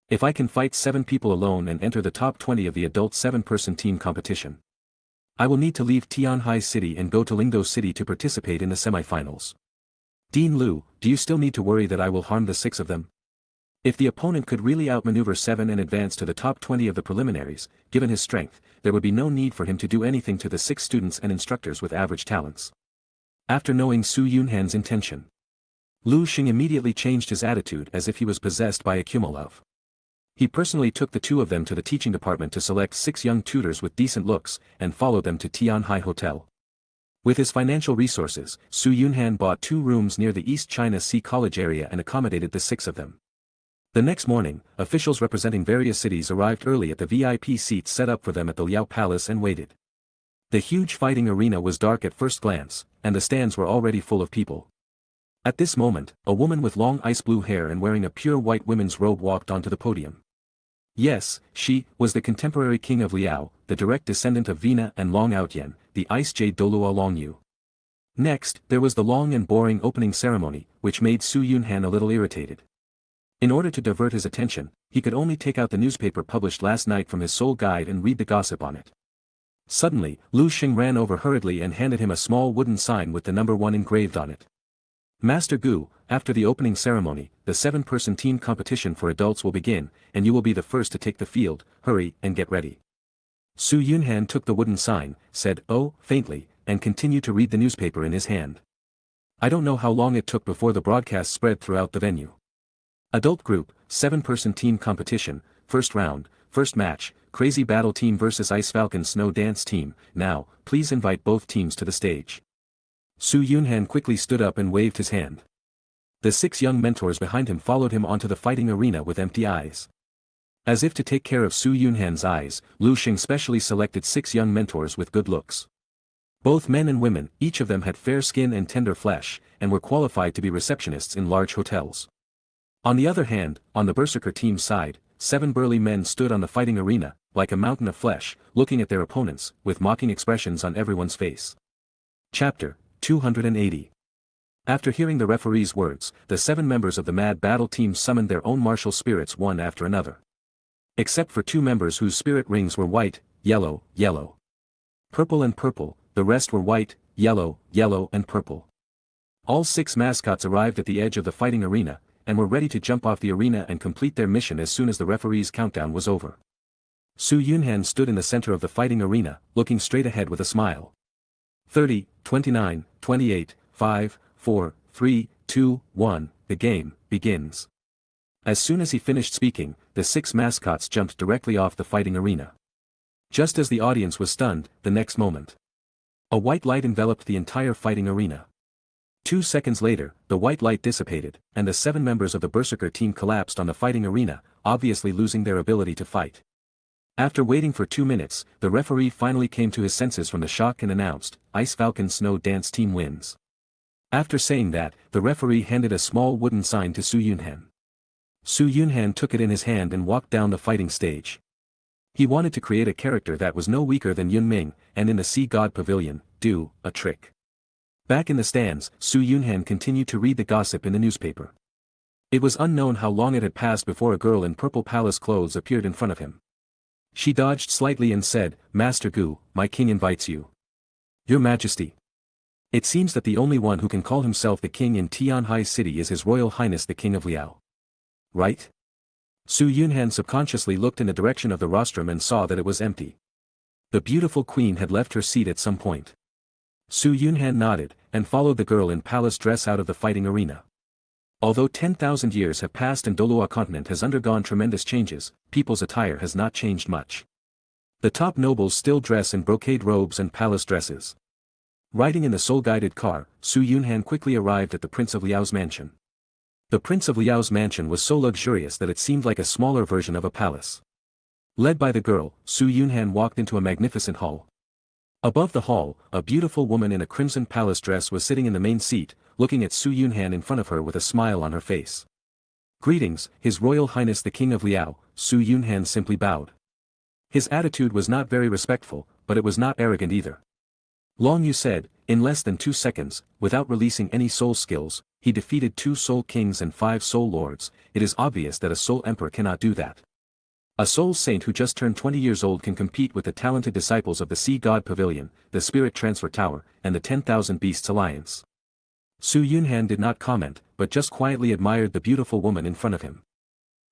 If I can fight 7 people alone and enter the top 20 of the adult 7-person team competition, I will need to leave Tianhai City and go to Lingdo City to participate in the semifinals. Dean Liu, do you still need to worry that I will harm the 6 of them? If the opponent could really outmaneuver 7 and advance to the top 20 of the preliminaries, given his strength, there would be no need for him to do anything to the 6 students and instructors with average talents. After knowing Su Yunhan's intention, Lu Xing immediately changed his attitude as if he was possessed by a cumulove. He personally took the 2 of them to the teaching department to select 6 young tutors with decent looks, and followed them to Tianhai Hotel. With his financial resources, Su Yunhan bought 2 rooms near the East China Sea College area and accommodated the 6 of them. The next morning, officials representing various cities arrived early at the VIP seats set up for them at the Liao Palace and waited. The huge fighting arena was dark at first glance, and the stands were already full of people. At this moment, a woman with long ice blue hair and wearing a pure white women's robe walked onto the podium. Yes, she was the contemporary king of Liao, the direct descendant of Vina and Long Outyen, the Ice Jade Dolua Longyu. Next, there was the long and boring opening ceremony, which made Su Yunhan a little irritated. In order to divert his attention, he could only take out the newspaper published last night from his soul guide and read the gossip on it. Suddenly, Lu Xing ran over hurriedly and handed him a small wooden sign with the number 1 engraved on it. Master Gu, after the opening ceremony, the 7-person team competition for adults will begin, and you will be the first to take the field, hurry and get ready. Su Yunhan took the wooden sign, said "Oh" faintly, and continued to read the newspaper in his hand. I don't know how long it took before the broadcast spread throughout the venue. Adult Group, 7-person team competition, first round, first match, Crazy Battle Team vs Ice Falcon Snow Dance Team, now, please invite both teams to the stage. Su Yunhan quickly stood up and waved his hand. The 6 young mentors behind him followed him onto the fighting arena with empty eyes. As if to take care of Su Yunhan's eyes, Lu Xing specially selected 6 young mentors with good looks. Both men and women, each of them had fair skin and tender flesh, and were qualified to be receptionists in large hotels. On the other hand, on the Berserker team's side, 7 burly men stood on the fighting arena, like a mountain of flesh, looking at their opponents, with mocking expressions on everyone's face. Chapter 280. After hearing the referee's words, the 7 members of the Mad Battle team summoned their own martial spirits one after another. Except for 2 members whose spirit rings were white, yellow, yellow, purple and purple, the rest were white, yellow, yellow and purple. All 6 mascots arrived at the edge of the fighting arena, and were ready to jump off the arena and complete their mission as soon as the referee's countdown was over. Su Yunhan stood in the center of the fighting arena, looking straight ahead with a smile. 30, 29, 28, 5, 4, 3, 2, 1, the game begins. As soon as he finished speaking, the 6 mascots jumped directly off the fighting arena. Just as the audience was stunned, the next moment, a white light enveloped the entire fighting arena. 2 seconds later, the white light dissipated, and the 7 members of the Berserker team collapsed on the fighting arena, obviously losing their ability to fight. After waiting for 2 minutes, the referee finally came to his senses from the shock and announced, Ice Falcon Snow Dance Team wins. After saying that, the referee handed a small wooden sign to Su Yunhan. Su Yunhan took it in his hand and walked down the fighting stage. He wanted to create a character that was no weaker than Yun Ming, and in the Sea God Pavilion, do a trick. Back in the stands, Su Yunhan continued to read the gossip in the newspaper. It was unknown how long it had passed before a girl in purple palace clothes appeared in front of him. She dodged slightly and said, Master Gu, my king invites you. Your Majesty. It seems that the only one who can call himself the king in Tianhai City is His Royal Highness the King of Liao. Right? Su Yunhan subconsciously looked in the direction of the rostrum and saw that it was empty. The beautiful queen had left her seat at some point. Su Yunhan nodded, and followed the girl in palace dress out of the fighting arena. Although 10,000 years have passed and Dolua continent has undergone tremendous changes, people's attire has not changed much. The top nobles still dress in brocade robes and palace dresses. Riding in the soul-guided car, Su Yunhan quickly arrived at the Prince of Liao's mansion. The Prince of Liao's mansion was so luxurious that it seemed like a smaller version of a palace. Led by the girl, Su Yunhan walked into a magnificent hall. Above the hall, a beautiful woman in a crimson palace dress was sitting in the main seat, looking at Su Yunhan in front of her with a smile on her face. "Greetings, His Royal Highness the King of Liao," Su Yunhan simply bowed. His attitude was not very respectful, but it was not arrogant either. Long Yu said, in less than 2 seconds, without releasing any soul skills, he defeated 2 soul kings and 5 soul lords. It is obvious that a soul emperor cannot do that. A soul saint who just turned 20 years old can compete with the talented disciples of the Sea God Pavilion, the Spirit Transfer Tower, and the 10,000 Beasts Alliance. Su Yunhan did not comment, but just quietly admired the beautiful woman in front of him.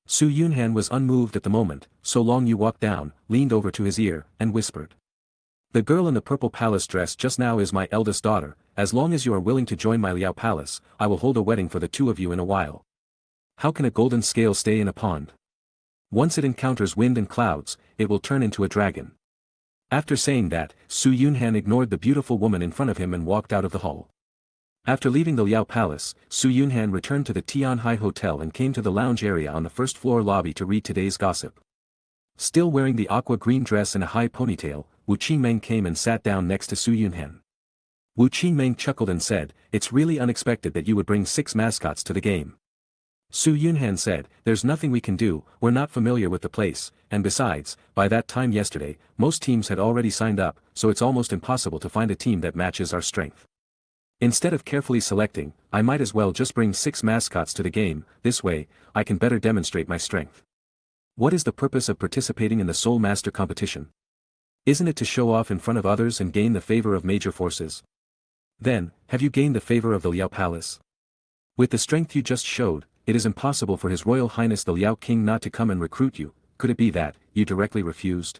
Su Yunhan was unmoved at the moment, so Long Yu walked down, leaned over to his ear, and whispered. "The girl in the purple palace dress just now is my eldest daughter. As long as you are willing to join my Liao palace, I will hold a wedding for the 2 of you in a while." How can a golden scale stay in a pond? Once it encounters wind and clouds, it will turn into a dragon. After saying that, Su Yunhan ignored the beautiful woman in front of him and walked out of the hall. After leaving the Liao Palace, Su Yunhan returned to the Tianhai Hotel and came to the lounge area on the first-floor lobby to read today's gossip. Still wearing the aqua-green dress and a high ponytail, Wu Qingmeng came and sat down next to Su Yunhan. Wu Qingmeng chuckled and said, "It's really unexpected that you would bring 6 mascots to the game." Su Yunhan said, "There's nothing we can do, we're not familiar with the place, and besides, by that time yesterday, most teams had already signed up, so it's almost impossible to find a team that matches our strength. Instead of carefully selecting, I might as well just bring 6 mascots to the game. This way, I can better demonstrate my strength." What is the purpose of participating in the Soul Master competition? Isn't it to show off in front of others and gain the favor of major forces? Then, have you gained the favor of the Liao Palace? With the strength you just showed, it is impossible for His Royal Highness the Liao King not to come and recruit you. Could it be that you directly refused?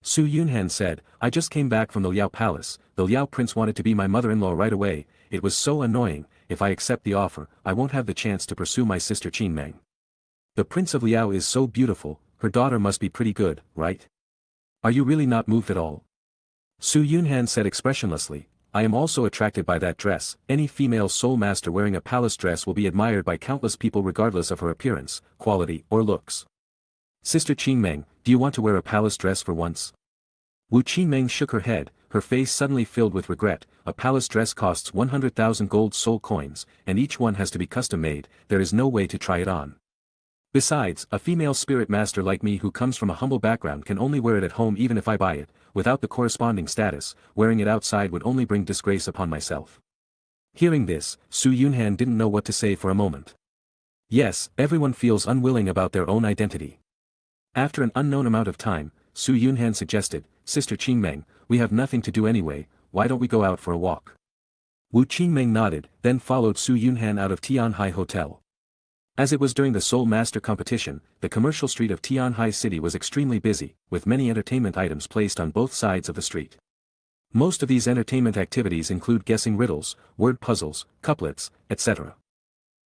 Su Yunhan said, "I just came back from the Liao Palace. The Liao Prince wanted to be my mother-in-law right away. It was so annoying. If I accept the offer, I won't have the chance to pursue my sister Qingmeng. The Prince of Liao is so beautiful, her daughter must be pretty good, right? Are you really not moved at all?" Su Yunhan said expressionlessly, "I am also attracted by that dress. Any female soul master wearing a palace dress will be admired by countless people regardless of her appearance, quality, or looks. Sister Qingmeng, do you want to wear a palace dress for once?" Wu Qingmeng shook her head, her face suddenly filled with regret. "A palace dress costs 100,000 gold soul coins, and each one has to be custom-made. There is no way to try it on. Besides, a female spirit master like me who comes from a humble background can only wear it at home even if I buy it. Without the corresponding status, wearing it outside would only bring disgrace upon myself." Hearing this, Su Yunhan didn't know what to say for a moment. Yes, everyone feels unwilling about their own identity. After an unknown amount of time, Su Yunhan suggested, "Sister Qingmeng, we have nothing to do anyway, why don't we go out for a walk?" Wu Qingmeng nodded, then followed Su Yunhan out of Tianhai Hotel. As it was during the Soul Master competition, the commercial street of Tianhai City was extremely busy, with many entertainment items placed on both sides of the street. Most of these entertainment activities include guessing riddles, word puzzles, couplets, etc.,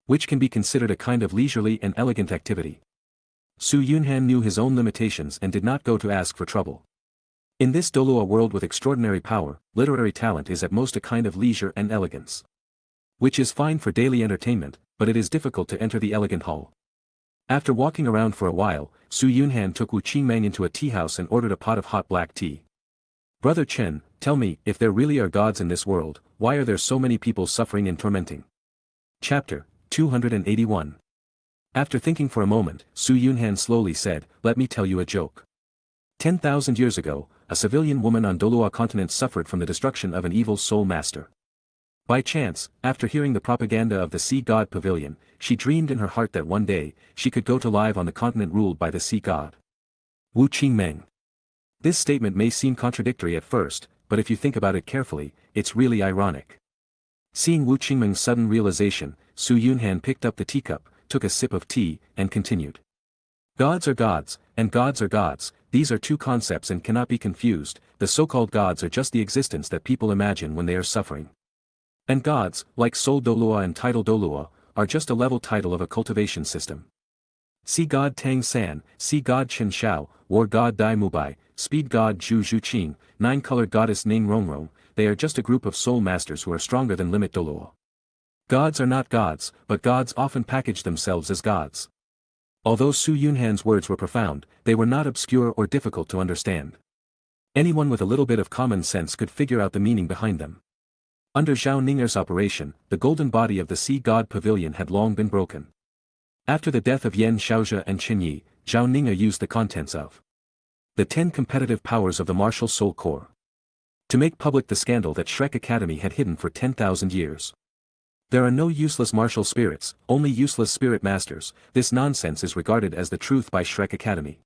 which can be considered a kind of leisurely and elegant activity. Su Yunhan knew his own limitations and did not go to ask for trouble. In this DOURO world with extraordinary power, literary talent is at most a kind of leisure and elegance, which is fine for daily entertainment, but it is difficult to enter the elegant hall. After walking around for a while, Su Yunhan took Wu Qingmeng into a tea house and ordered a pot of hot black tea. "Brother Chen, tell me, if there really are gods in this world, why are there so many people suffering and tormenting?" Chapter 281. After thinking for a moment, Su Yunhan slowly said, "Let me tell you a joke. 10,000 years ago, a civilian woman on DOURO continent suffered from the destruction of an evil soul master. By chance, after hearing the propaganda of the Sea God Pavilion, she dreamed in her heart that one day, she could go to live on the continent ruled by the Sea God." Wu Qingmeng. This statement may seem contradictory at first, but if you think about it carefully, it's really ironic. Seeing Wu Qingmeng's sudden realization, Su Yunhan picked up the teacup, took a sip of tea, and continued. "Gods are gods, and gods are gods. These are two concepts and cannot be confused. The so-called gods are just the existence that people imagine when they are suffering. And gods, like Soul Doulua and Title Doulua, are just a level title of a cultivation system. Sea God Tang San, Sea God Chen Shao, War God Dai Mubai, Speed God Zhu Zhuqing, Nine-Colored Goddess Ning Rongrong, they are just a group of soul masters who are stronger than Limit Doulua. Gods are not gods, but gods often package themselves as gods." Although Su Yunhan's words were profound, they were not obscure or difficult to understand. Anyone with a little bit of common sense could figure out the meaning behind them. Under Zhao Ning'er's operation, the golden body of the sea god pavilion had long been broken. After the death of Yan Xiaozhe and Chen Yi, Zhao Ning'er used the contents of the 10 competitive powers of the martial soul core to make public the scandal that Shrek Academy had hidden for 10,000 years. There are no useless martial spirits, only useless spirit masters. This nonsense is regarded as the truth by Shrek Academy.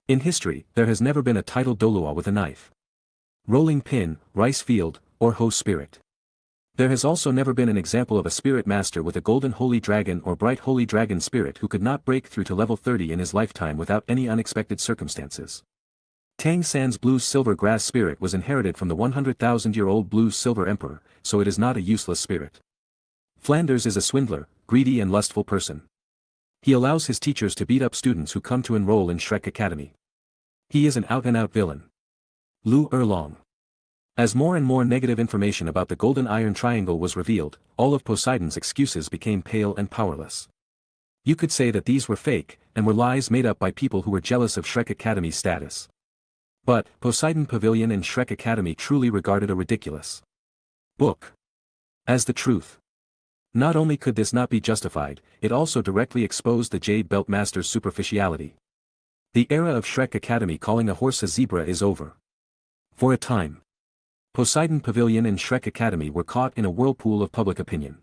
In history, there has never been a titled DOURO with a knife, rolling pin, rice field, or hoe spirit. There has also never been an example of a spirit master with a golden holy dragon or bright holy dragon spirit who could not break through to level 30 in his lifetime without any unexpected circumstances. Tang San's blue-silver grass spirit was inherited from the 100,000-year-old blue-silver emperor, so it is not a useless spirit. Flanders is a swindler, greedy and lustful person. He allows his teachers to beat up students who come to enroll in Shrek Academy. He is an out-and-out villain. Lu Erlong. As more and more negative information about the Golden Iron Triangle was revealed, all of Poseidon's excuses became pale and powerless. You could say that these were fake, and were lies made up by people who were jealous of Shrek Academy's status. But, Poseidon Pavilion and Shrek Academy truly regarded a ridiculous book as the truth. Not only could this not be justified, it also directly exposed the Jade Belt Master's superficiality. The era of Shrek Academy calling a horse a zebra is over. For a time, Poseidon Pavilion and Shrek Academy were caught in a whirlpool of public opinion.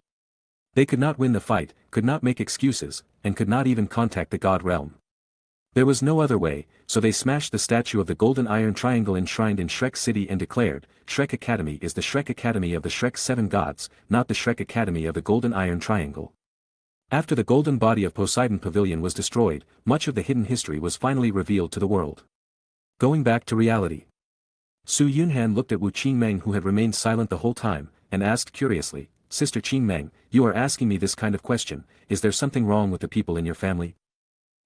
They could not win the fight, could not make excuses, and could not even contact the God Realm. There was no other way, so they smashed the statue of the Golden Iron Triangle enshrined in Shrek City and declared, Shrek Academy is the Shrek Academy of the Shrek 7 gods, not the Shrek Academy of the Golden Iron Triangle. After the golden body of Poseidon Pavilion was destroyed, much of the hidden history was finally revealed to the world. Going back to reality. Su Yunhan looked at Wu Qingmeng, who had remained silent the whole time, and asked curiously, Sister Qingmeng, you are asking me this kind of question, is there something wrong with the people in your family?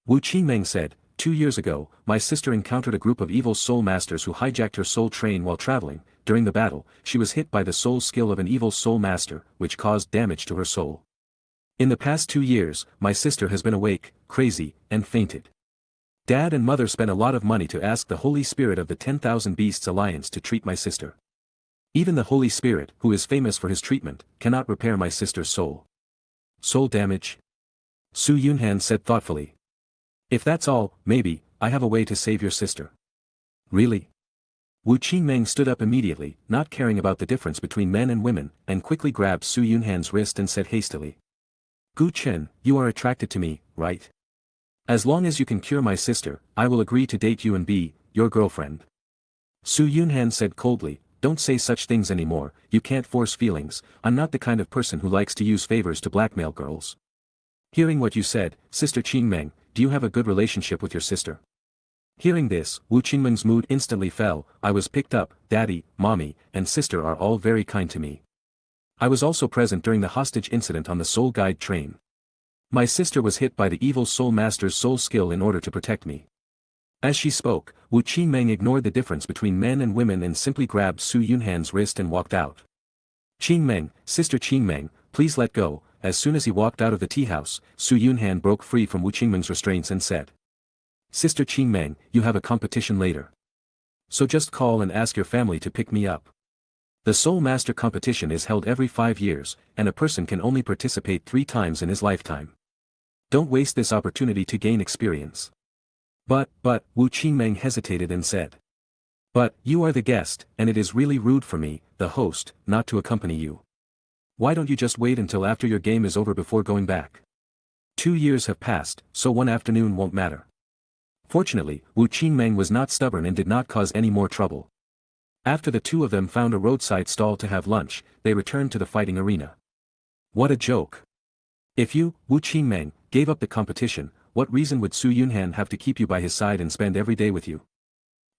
Wu Qingmeng said, 2 years ago, my sister encountered a group of evil soul masters who hijacked her soul train while traveling. During the battle, she was hit by the soul skill of an evil soul master, which caused damage to her soul. In the past 2 years, my sister has been awake, crazy, and fainted. Dad and mother spent a lot of money to ask the Holy Spirit of the 10,000 Beasts Alliance to treat my sister. Even the Holy Spirit, who is famous for his treatment, cannot repair my sister's soul. Soul damage? Su Yunhan said thoughtfully. If that's all, maybe, I have a way to save your sister. Really? Wu Qingmeng stood up immediately, not caring about the difference between men and women, and quickly grabbed Su Yunhan's wrist and said hastily. Gu Chen, you are attracted to me, right? As long as you can cure my sister, I will agree to date you and be your girlfriend. Su Yunhan said coldly, don't say such things anymore, you can't force feelings, I'm not the kind of person who likes to use favors to blackmail girls. Hearing what you said, Sister Qingmeng, do you have a good relationship with your sister? Hearing this, Wu Qingmeng's mood instantly fell. I was picked up, daddy, mommy, and sister are all very kind to me. I was also present during the hostage incident on the Soul Guide train. My sister was hit by the evil soul master's soul skill in order to protect me. As she spoke, Wu Qingmeng ignored the difference between men and women and simply grabbed Su Yunhan's wrist and walked out. Qingmeng, Sister Qingmeng, please let go. As soon as he walked out of the tea house, Su Yunhan broke free from Wu Qingmeng's restraints and said, Sister Qingmeng, you have a competition later. So just call and ask your family to pick me up. The Soul Master competition is held every 5 years, and a person can only participate 3 times in his lifetime. Don't waste this opportunity to gain experience. But, Wu Qingmeng hesitated and said. But, you are the guest, and it is really rude for me, the host, not to accompany you. Why don't you just wait until after your game is over before going back? 2 years have passed, so one afternoon won't matter. Fortunately, Wu Qingmeng was not stubborn and did not cause any more trouble. After the two of them found a roadside stall to have lunch, they returned to the fighting arena. What a joke. If you, Wu Qingmeng, gave up the competition, what reason would Su Yunhan have to keep you by his side and spend every day with you?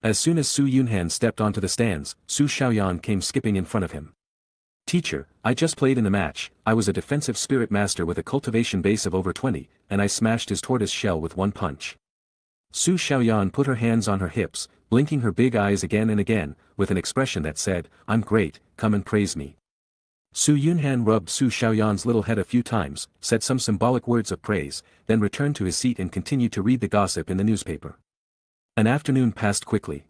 As soon as Su Yunhan stepped onto the stands, Su Xiaoyan came skipping in front of him. Teacher, I just played in the match, I was a defensive spirit master with a cultivation base of over 20, and I smashed his tortoise shell with 1 punch. Su Xiaoyan put her hands on her hips, blinking her big eyes again and again, with an expression that said, I'm great, come and praise me. Su Yunhan rubbed Su Xiaoyan's little head a few times, said some symbolic words of praise, then returned to his seat and continued to read the gossip in the newspaper. An afternoon passed quickly.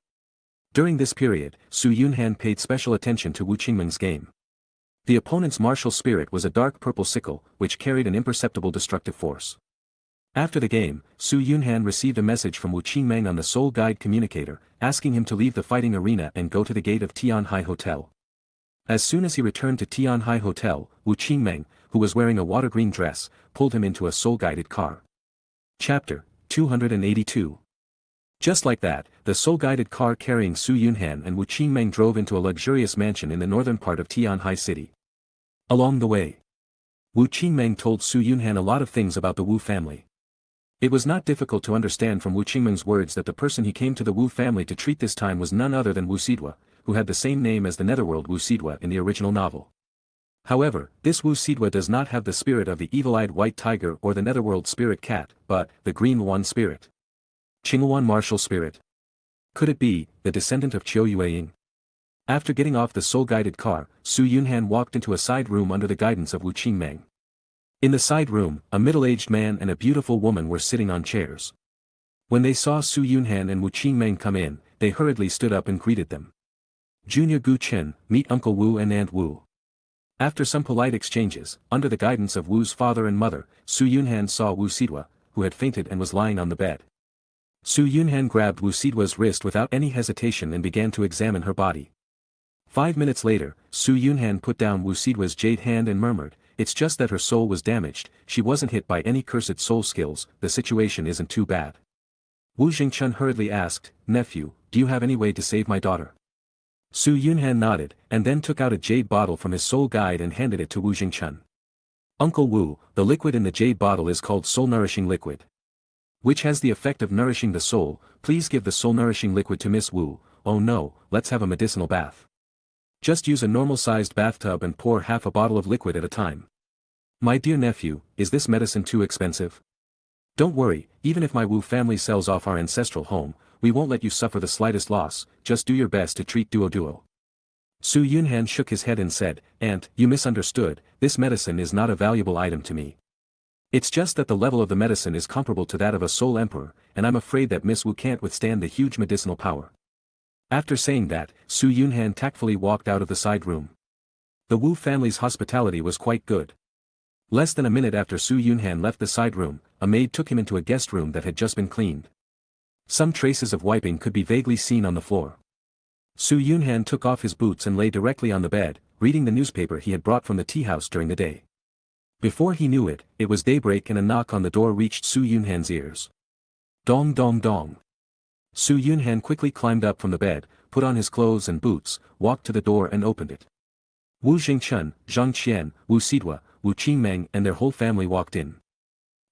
During this period, Su Yunhan paid special attention to Wu Qingmeng's game. The opponent's martial spirit was a dark purple sickle, which carried an imperceptible destructive force. After the game, Su Yunhan received a message from Wu Qingmeng on the Soul Guide communicator, asking him to leave the fighting arena and go to the gate of Tianhai Hotel. As soon as he returned to Tianhai Hotel, Wu Qingmeng, who was wearing a water-green dress, pulled him into a soul-guided car. Chapter 282. Just like that, the soul-guided car carrying Su Yunhan and Wu Qingmeng drove into a luxurious mansion in the northern part of Tianhai City. Along the way, Wu Qingmeng told Su Yunhan a lot of things about the Wu family. It was not difficult to understand from Wu Qingmeng's words that the person he came to the Wu family to treat this time was none other than Wu Sidwa, who had the same name as the netherworld Wu Sidwa in the original novel. However, this Wu Sidwa does not have the spirit of the evil-eyed white tiger or the netherworld spirit cat, but the green one spirit. Qinghuan martial spirit. Could it be the descendant of Qiu Yueying? After getting off the soul-guided car, Su Yunhan walked into a side room under the guidance of Wu Qingmeng. In the side room, a middle-aged man and a beautiful woman were sitting on chairs. When they saw Su Yunhan and Wu Qingmeng come in, they hurriedly stood up and greeted them. Junior Gu Chen, meet Uncle Wu and Aunt Wu. After some polite exchanges, under the guidance of Wu's father and mother, Su Yunhan saw Wu Sidwa, who had fainted and was lying on the bed. Su Yunhan grabbed Wu Sidwa's wrist without any hesitation and began to examine her body. 5 minutes later, Su Yunhan put down Wu Sidwa's jade hand and murmured, "It's just that her soul was damaged, she wasn't hit by any cursed soul skills, the situation isn't too bad." Wu Jingchun hurriedly asked, "Nephew, do you have any way to save my daughter?" Su Yunhan nodded, and then took out a jade bottle from his soul guide and handed it to Wu Jingchun. "Uncle Wu, the liquid in the jade bottle is called soul-nourishing liquid, which has the effect of nourishing the soul. Please give the soul-nourishing liquid to Miss Wu. Oh no, let's have a medicinal bath. Just use a normal-sized bathtub and pour half a bottle of liquid at a time. My dear nephew, is this medicine too expensive? Don't worry, even if my Wu family sells off our ancestral home, we won't let you suffer the slightest loss, just do your best to treat DOURO." Su Yunhan shook his head and said, "Aunt, you misunderstood, this medicine is not a valuable item to me. It's just that the level of the medicine is comparable to that of a soul emperor, and I'm afraid that Miss Wu can't withstand the huge medicinal power." After saying that, Su Yunhan tactfully walked out of the side room. The Wu family's hospitality was quite good. Less than a minute after Su Yunhan left the side room, a maid took him into a guest room that had just been cleaned. Some traces of wiping could be vaguely seen on the floor. Su Yunhan took off his boots and lay directly on the bed, reading the newspaper he had brought from the tea house during the day. Before he knew it, it was daybreak and a knock on the door reached Su Yunhan's ears. Dong dong dong. Su Yunhan quickly climbed up from the bed, put on his clothes and boots, walked to the door and opened it. Wu Jingchun, Zhang Qian, Wu Sidwa, Wu Qingmeng and their whole family walked in.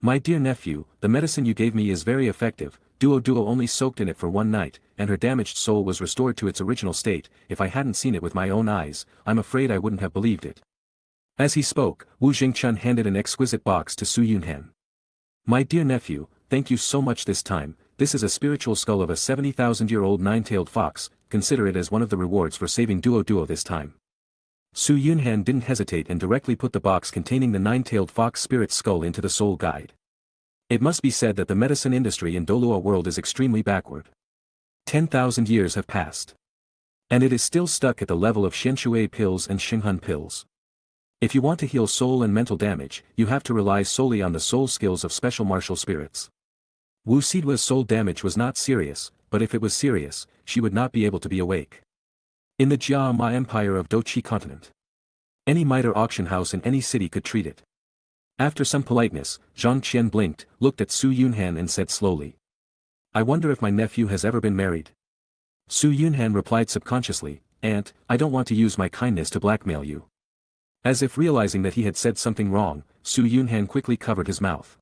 "My dear nephew, the medicine you gave me is very effective. DOURO only soaked in it for one night, and her damaged soul was restored to its original state. If I hadn't seen it with my own eyes, I'm afraid I wouldn't have believed it." As he spoke, Wu Jingchun handed an exquisite box to Su Yunhan. "My dear nephew, thank you so much this time. This is a spiritual skull of a 70,000-year-old nine-tailed fox. Consider it as one of the rewards for saving DOURO this time." Su Yunhan didn't hesitate and directly put the box containing the nine-tailed fox spirit skull into the soul guide. It must be said that the medicine industry in DOURO world is extremely backward. 10,000 years have passed. And it is still stuck at the level of Xianshui pills and Xinghun pills. If you want to heal soul and mental damage, you have to rely solely on the soul skills of special martial spirits. Wu Sidwa's soul damage was not serious, but if it was serious, she would not be able to be awake. In the Jia Ma Empire of Doqi continent, any miter auction house in any city could treat it. After some politeness, Zhang Qian blinked, looked at Su Yunhan and said slowly, "I wonder if my nephew has ever been married." Su Yunhan replied subconsciously, "Aunt, I don't want to use my kindness to blackmail you." As if realizing that he had said something wrong, Su Yunhan quickly covered his mouth.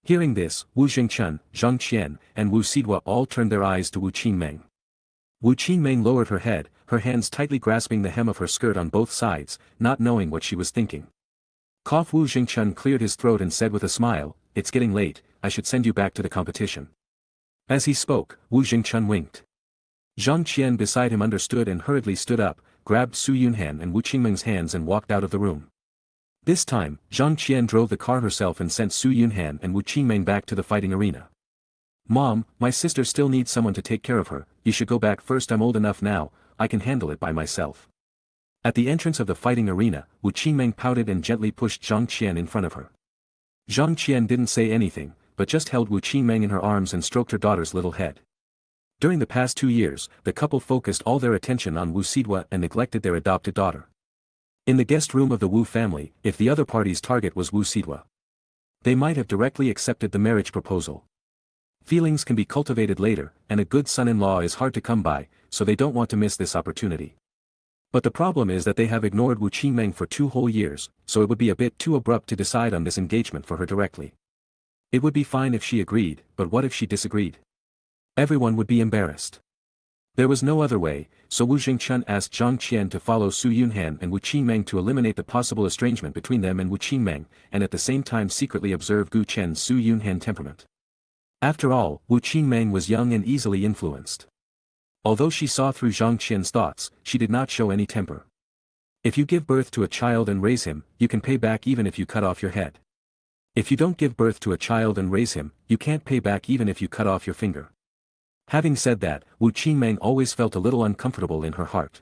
Hearing this, Wu Jingchun, Zhang Qian, and Wu Sidwa all turned their eyes to Wu Qingmeng. Wu Qingmeng lowered her head, her hands tightly grasping the hem of her skirt on both sides, not knowing what she was thinking. Cough. Wu Jingchun cleared his throat and said with a smile, "It's getting late, I should send you back to the competition." As he spoke, Wu Jingchun winked. Zhang Qian beside him understood and hurriedly stood up, grabbed Su Yunhan and Wu Qingmeng's hands and walked out of the room. This time, Zhang Qian drove the car herself and sent Su Yunhan and Wu Qingmeng back to the fighting arena. "Mom, my sister still needs someone to take care of her. You should go back first. I'm old enough now, I can handle it by myself." At the entrance of the fighting arena, Wu Qingmeng pouted and gently pushed Zhang Qian in front of her. Zhang Qian didn't say anything, but just held Wu Qingmeng in her arms and stroked her daughter's little head. During the past 2 years, the couple focused all their attention on Wu Sidhua and neglected their adopted daughter. In the guest room of the Wu family, if the other party's target was Wu Sidhua, they might have directly accepted the marriage proposal. Feelings can be cultivated later, and a good son-in-law is hard to come by, so they don't want to miss this opportunity. But the problem is that they have ignored Wu Qingmeng for 2 whole years, so it would be a bit too abrupt to decide on this engagement for her directly. It would be fine if she agreed, but what if she disagreed? Everyone would be embarrassed. There was no other way, so Wu Jingchun asked Zhang Qian to follow Su Yunhan and Wu Qingmeng to eliminate the possible estrangement between them and Wu Qingmeng, and at the same time secretly observe Gu Chen's Su Yunhan temperament. After all, Wu Qingmeng was young and easily influenced. Although she saw through Zhang Qian's thoughts, she did not show any temper. If you give birth to a child and raise him, you can pay back even if you cut off your head. If you don't give birth to a child and raise him, you can't pay back even if you cut off your finger. Having said that, Wu Qingmeng always felt a little uncomfortable in her heart.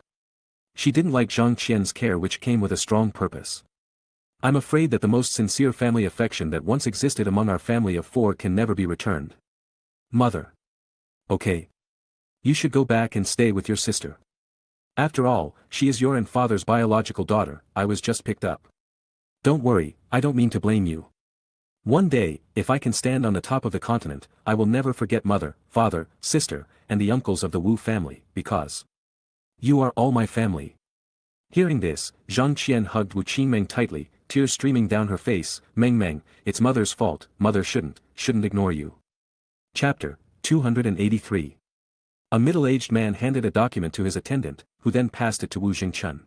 She didn't like Zhang Qian's care, which came with a strong purpose. I'm afraid that the most sincere family affection that once existed among our family of 4 can never be returned. Mother. Okay. You should go back and stay with your sister. After all, she is your and father's biological daughter. I was just picked up. Don't worry, I don't mean to blame you. One day, if I can stand on the top of the continent, I will never forget mother, father, sister, and the uncles of the Wu family, because you are all my family. Hearing this, Zhang Qian hugged Wu Qingmeng tightly, tears streaming down her face. Meng, it's mother's fault. Mother shouldn't ignore you. Chapter 283. A middle-aged man handed a document to his attendant, who then passed it to Wu Jingchun.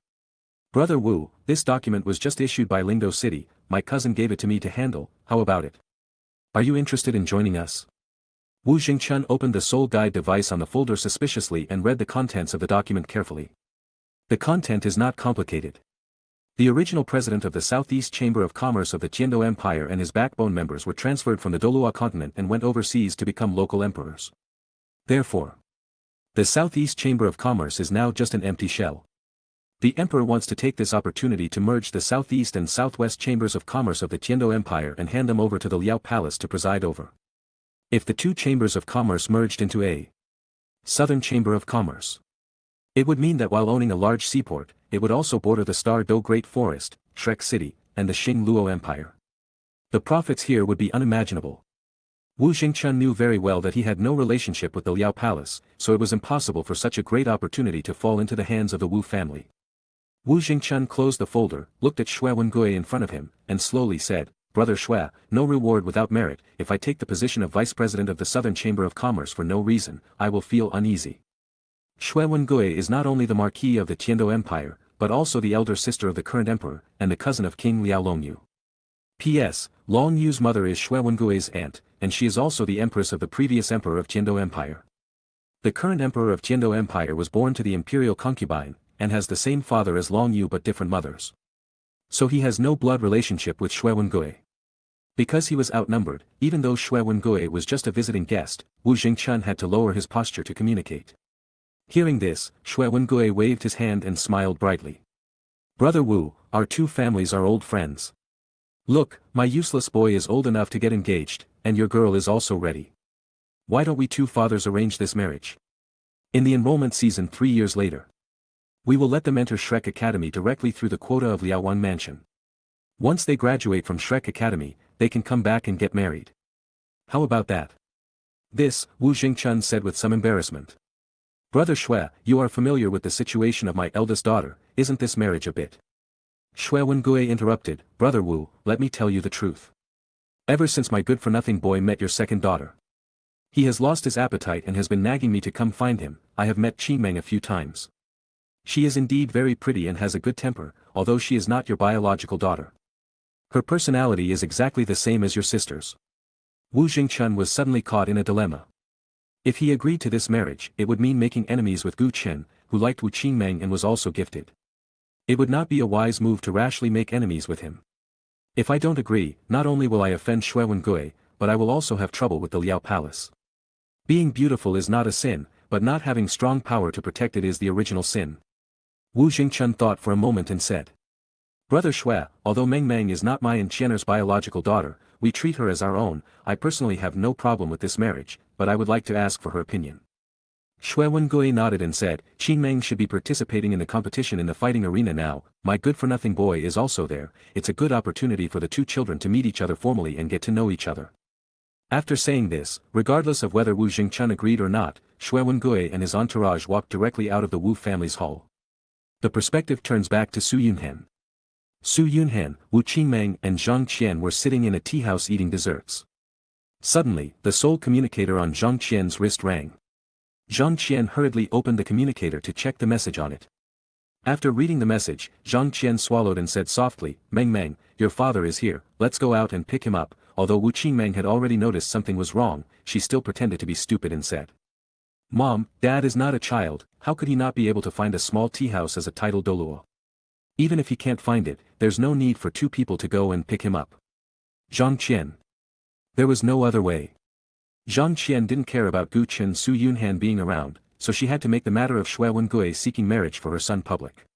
Brother Wu, this document was just issued by Lingdo City. My cousin gave it to me to handle. How about it? Are you interested in joining us? Wu Jingchun opened the soul guide device on the folder suspiciously and read the contents of the document carefully. The content is not complicated. The original president of the Southeast Chamber of Commerce of the Tiando Empire and his backbone members were transferred from the DOURO continent and went overseas to become local emperors. Therefore, the Southeast Chamber of Commerce is now just an empty shell. The emperor wants to take this opportunity to merge the Southeast and Southwest Chambers of Commerce of the Tiando Empire and hand them over to the Liao Palace to preside over. If the 2 chambers of commerce merged into a Southern Chamber of Commerce, it would mean that while owning a large seaport, it would also border the Star Do Great Forest, Shrek City, and the Xing Luo Empire. The profits here would be unimaginable. Wu Jingchun knew very well that he had no relationship with the Liao Palace, so it was impossible for such a great opportunity to fall into the hands of the Wu family. Wu Jingchun closed the folder, looked at Xue Wengui in front of him, and slowly said, Brother Xue, no reward without merit. If I take the position of Vice President of the Southern Chamber of Commerce for no reason, I will feel uneasy. Xue Wengui is not only the Marquis of the Tiando Empire, but also the elder sister of the current emperor, and the cousin of King Liao Longyu. P.S. Longyu's mother is Xue Wengui's aunt, and she is also the empress of the previous emperor of Tiando Empire. The current emperor of Tiando Empire was born to the imperial concubine, and has the same father as Longyu but different mothers. So he has no blood relationship with Xue Wengui. Because he was outnumbered, even though Xue Wengui was just a visiting guest, Wu Jingchun had to lower his posture to communicate. Hearing this, Xue Wengui waved his hand and smiled brightly. Brother Wu, our 2 families are old friends. Look, my useless boy is old enough to get engaged, and your girl is also ready. Why don't we 2 fathers arrange this marriage? In the enrollment season 3 years later, we will let them enter Shrek Academy directly through the quota of Liaowan Mansion. Once they graduate from Shrek Academy, they can come back and get married. How about that? This, Wu Jingchun said with some embarrassment. Brother Xue, you are familiar with the situation of my eldest daughter. Isn't this marriage a bit? Xue Wengui interrupted, Brother Wu, let me tell you the truth. Ever since my good-for-nothing boy met your second daughter, he has lost his appetite and has been nagging me to come find him. I have met Qingmeng a few times. She is indeed very pretty and has a good temper, although she is not your biological daughter. Her personality is exactly the same as your sister's. Wu Jingchun was suddenly caught in a dilemma. If he agreed to this marriage, it would mean making enemies with Gu Chen, who liked Wu Qingmeng and was also gifted. It would not be a wise move to rashly make enemies with him. If I don't agree, not only will I offend Xue Wengui, but I will also have trouble with the Liao Palace. Being beautiful is not a sin, but not having strong power to protect it is the original sin. Wu Jingchun thought for a moment and said. Brother Xue, although Meng Meng is not my and Qian'er's biological daughter, we treat her as our own. I personally have no problem with this marriage, but I would like to ask for her opinion. Xue Wengui nodded and said, Qing Meng should be participating in the competition in the fighting arena now. My good-for-nothing boy is also there. It's a good opportunity for the two children to meet each other formally and get to know each other. After saying this, regardless of whether Wu Jingchun agreed or not, Xue Wengui and his entourage walked directly out of the Wu family's hall. The perspective turns back to Su Yunhan. Su Yunhan, Wu Qingmeng and Zhang Qian were sitting in a tea house eating desserts. Suddenly, the sole communicator on Zhang Qian's wrist rang. Zhang Qian hurriedly opened the communicator to check the message on it. After reading the message, Zhang Qian swallowed and said softly, Meng Meng, your father is here, let's go out and pick him up. Although Wu Qingmeng had already noticed something was wrong, she still pretended to be stupid and said. Mom, Dad is not a child, how could he not be able to find a small tea house as a title DOURO? Even if he can't find it, there's no need for two people to go and pick him up. Zhang Qian. There was no other way. Zhang Qian didn't care about Gu Qin Su Yunhan being around, so she had to make the matter of Xue Wengui seeking marriage for her son public.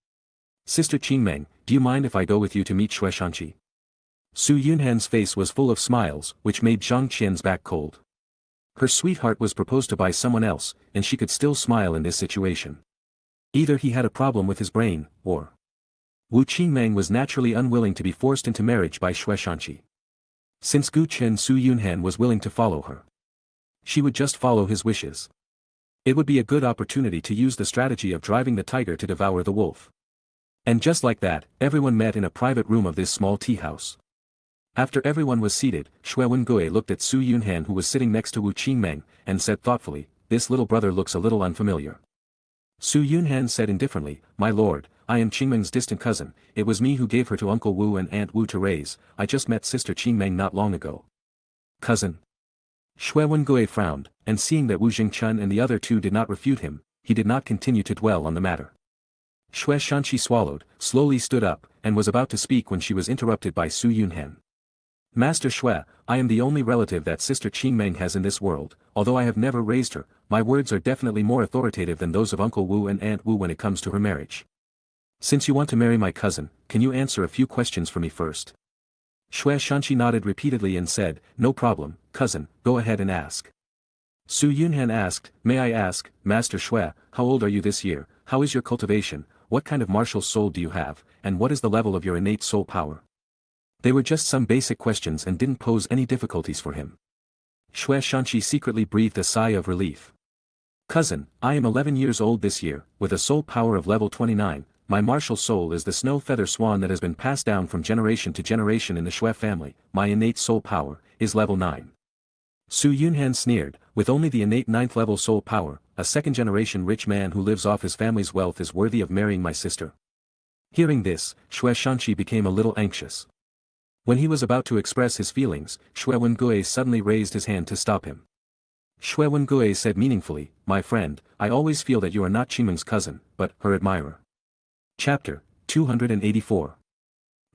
Sister Qingmeng, do you mind if I go with you to meet Xue Shanqi? Su Yunhan's face was full of smiles, which made Zhang Qian's back cold. Her sweetheart was proposed to by someone else, and she could still smile in this situation. Either he had a problem with his brain, or Wu Qingmeng was naturally unwilling to be forced into marriage by Xue Shanqi. Since Gu Qin Su Yunhan was willing to follow her, she would just follow his wishes. It would be a good opportunity to use the strategy of driving the tiger to devour the wolf. And just like that, everyone met in a private room of this small tea house. After everyone was seated, Xue Wengui looked at Su Yunhan who was sitting next to Wu Qingmeng, and said thoughtfully, this little brother looks a little unfamiliar. Su Yunhan said indifferently, my lord, I am Qingmeng's distant cousin, it was me who gave her to Uncle Wu and Aunt Wu to raise, I just met Sister Qingmeng not long ago. Cousin? Xue Wengui frowned, and seeing that Wu Jingchun and the other two did not refute him, he did not continue to dwell on the matter. Xue Shanqi swallowed, slowly stood up, and was about to speak when she was interrupted by Su Yunhan. Master Xue, I am the only relative that Sister Qingmeng has in this world, although I have never raised her, my words are definitely more authoritative than those of Uncle Wu and Aunt Wu when it comes to her marriage. Since you want to marry my cousin, can you answer a few questions for me first? Xue Shanqi nodded repeatedly and said, no problem, cousin, go ahead and ask. Su Yunhan asked, may I ask, Master Xue, how old are you this year, how is your cultivation, what kind of martial soul do you have, and what is the level of your innate soul power? They were just some basic questions and didn't pose any difficulties for him. Xue Shanqi secretly breathed a sigh of relief. Cousin, I am 11 years old this year, with a soul power of level 29, my martial soul is the snow feather swan that has been passed down from generation to generation in the Xue family, my innate soul power, is level 9. Su Yunhan sneered, with only the innate 9th level soul power, a second-generation rich man who lives off his family's wealth is worthy of marrying my sister. Hearing this, Xue Shanqi became a little anxious. When he was about to express his feelings, Xue Wengui suddenly raised his hand to stop him. Xue Wengui said meaningfully, my friend, I always feel that you are not Qingmeng's cousin, but her admirer. Chapter 284.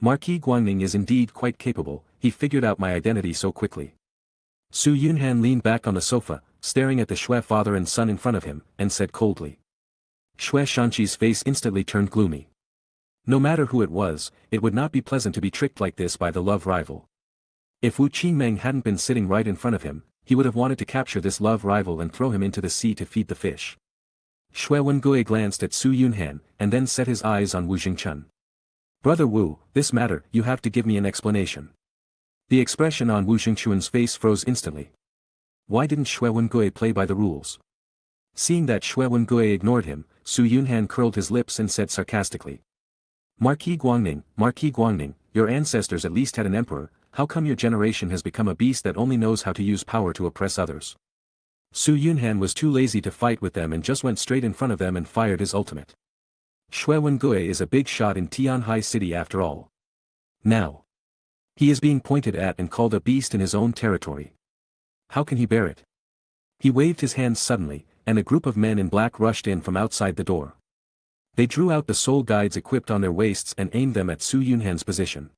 Marquis Guangning is indeed quite capable, he figured out my identity so quickly. Su Yunhan leaned back on the sofa, staring at the Xue father and son in front of him, and said coldly. Xue Shanqi's face instantly turned gloomy. No matter who it was, it would not be pleasant to be tricked like this by the love rival. If Wu Qingmeng hadn't been sitting right in front of him, he would have wanted to capture this love rival and throw him into the sea to feed the fish. Xue Wengui glanced at Su Yunhan, and then set his eyes on Wu Jingchun. Brother Wu, this matter, you have to give me an explanation. The expression on Wu Jingchun's face froze instantly. Why didn't Xue Wengui play by the rules? Seeing that Xue Wengui ignored him, Su Yunhan curled his lips and said sarcastically. Marquis Guangning, your ancestors at least had an emperor, how come your generation has become a beast that only knows how to use power to oppress others? Su Yunhan was too lazy to fight with them and just went straight in front of them and fired his ultimate. Xue Wengui is a big shot in Tianhai City after all. Now, he is being pointed at and called a beast in his own territory. How can he bear it? He waved his hands suddenly, and a group of men in black rushed in from outside the door. They drew out the soul guides equipped on their waists and aimed them at Su Yunhan's position.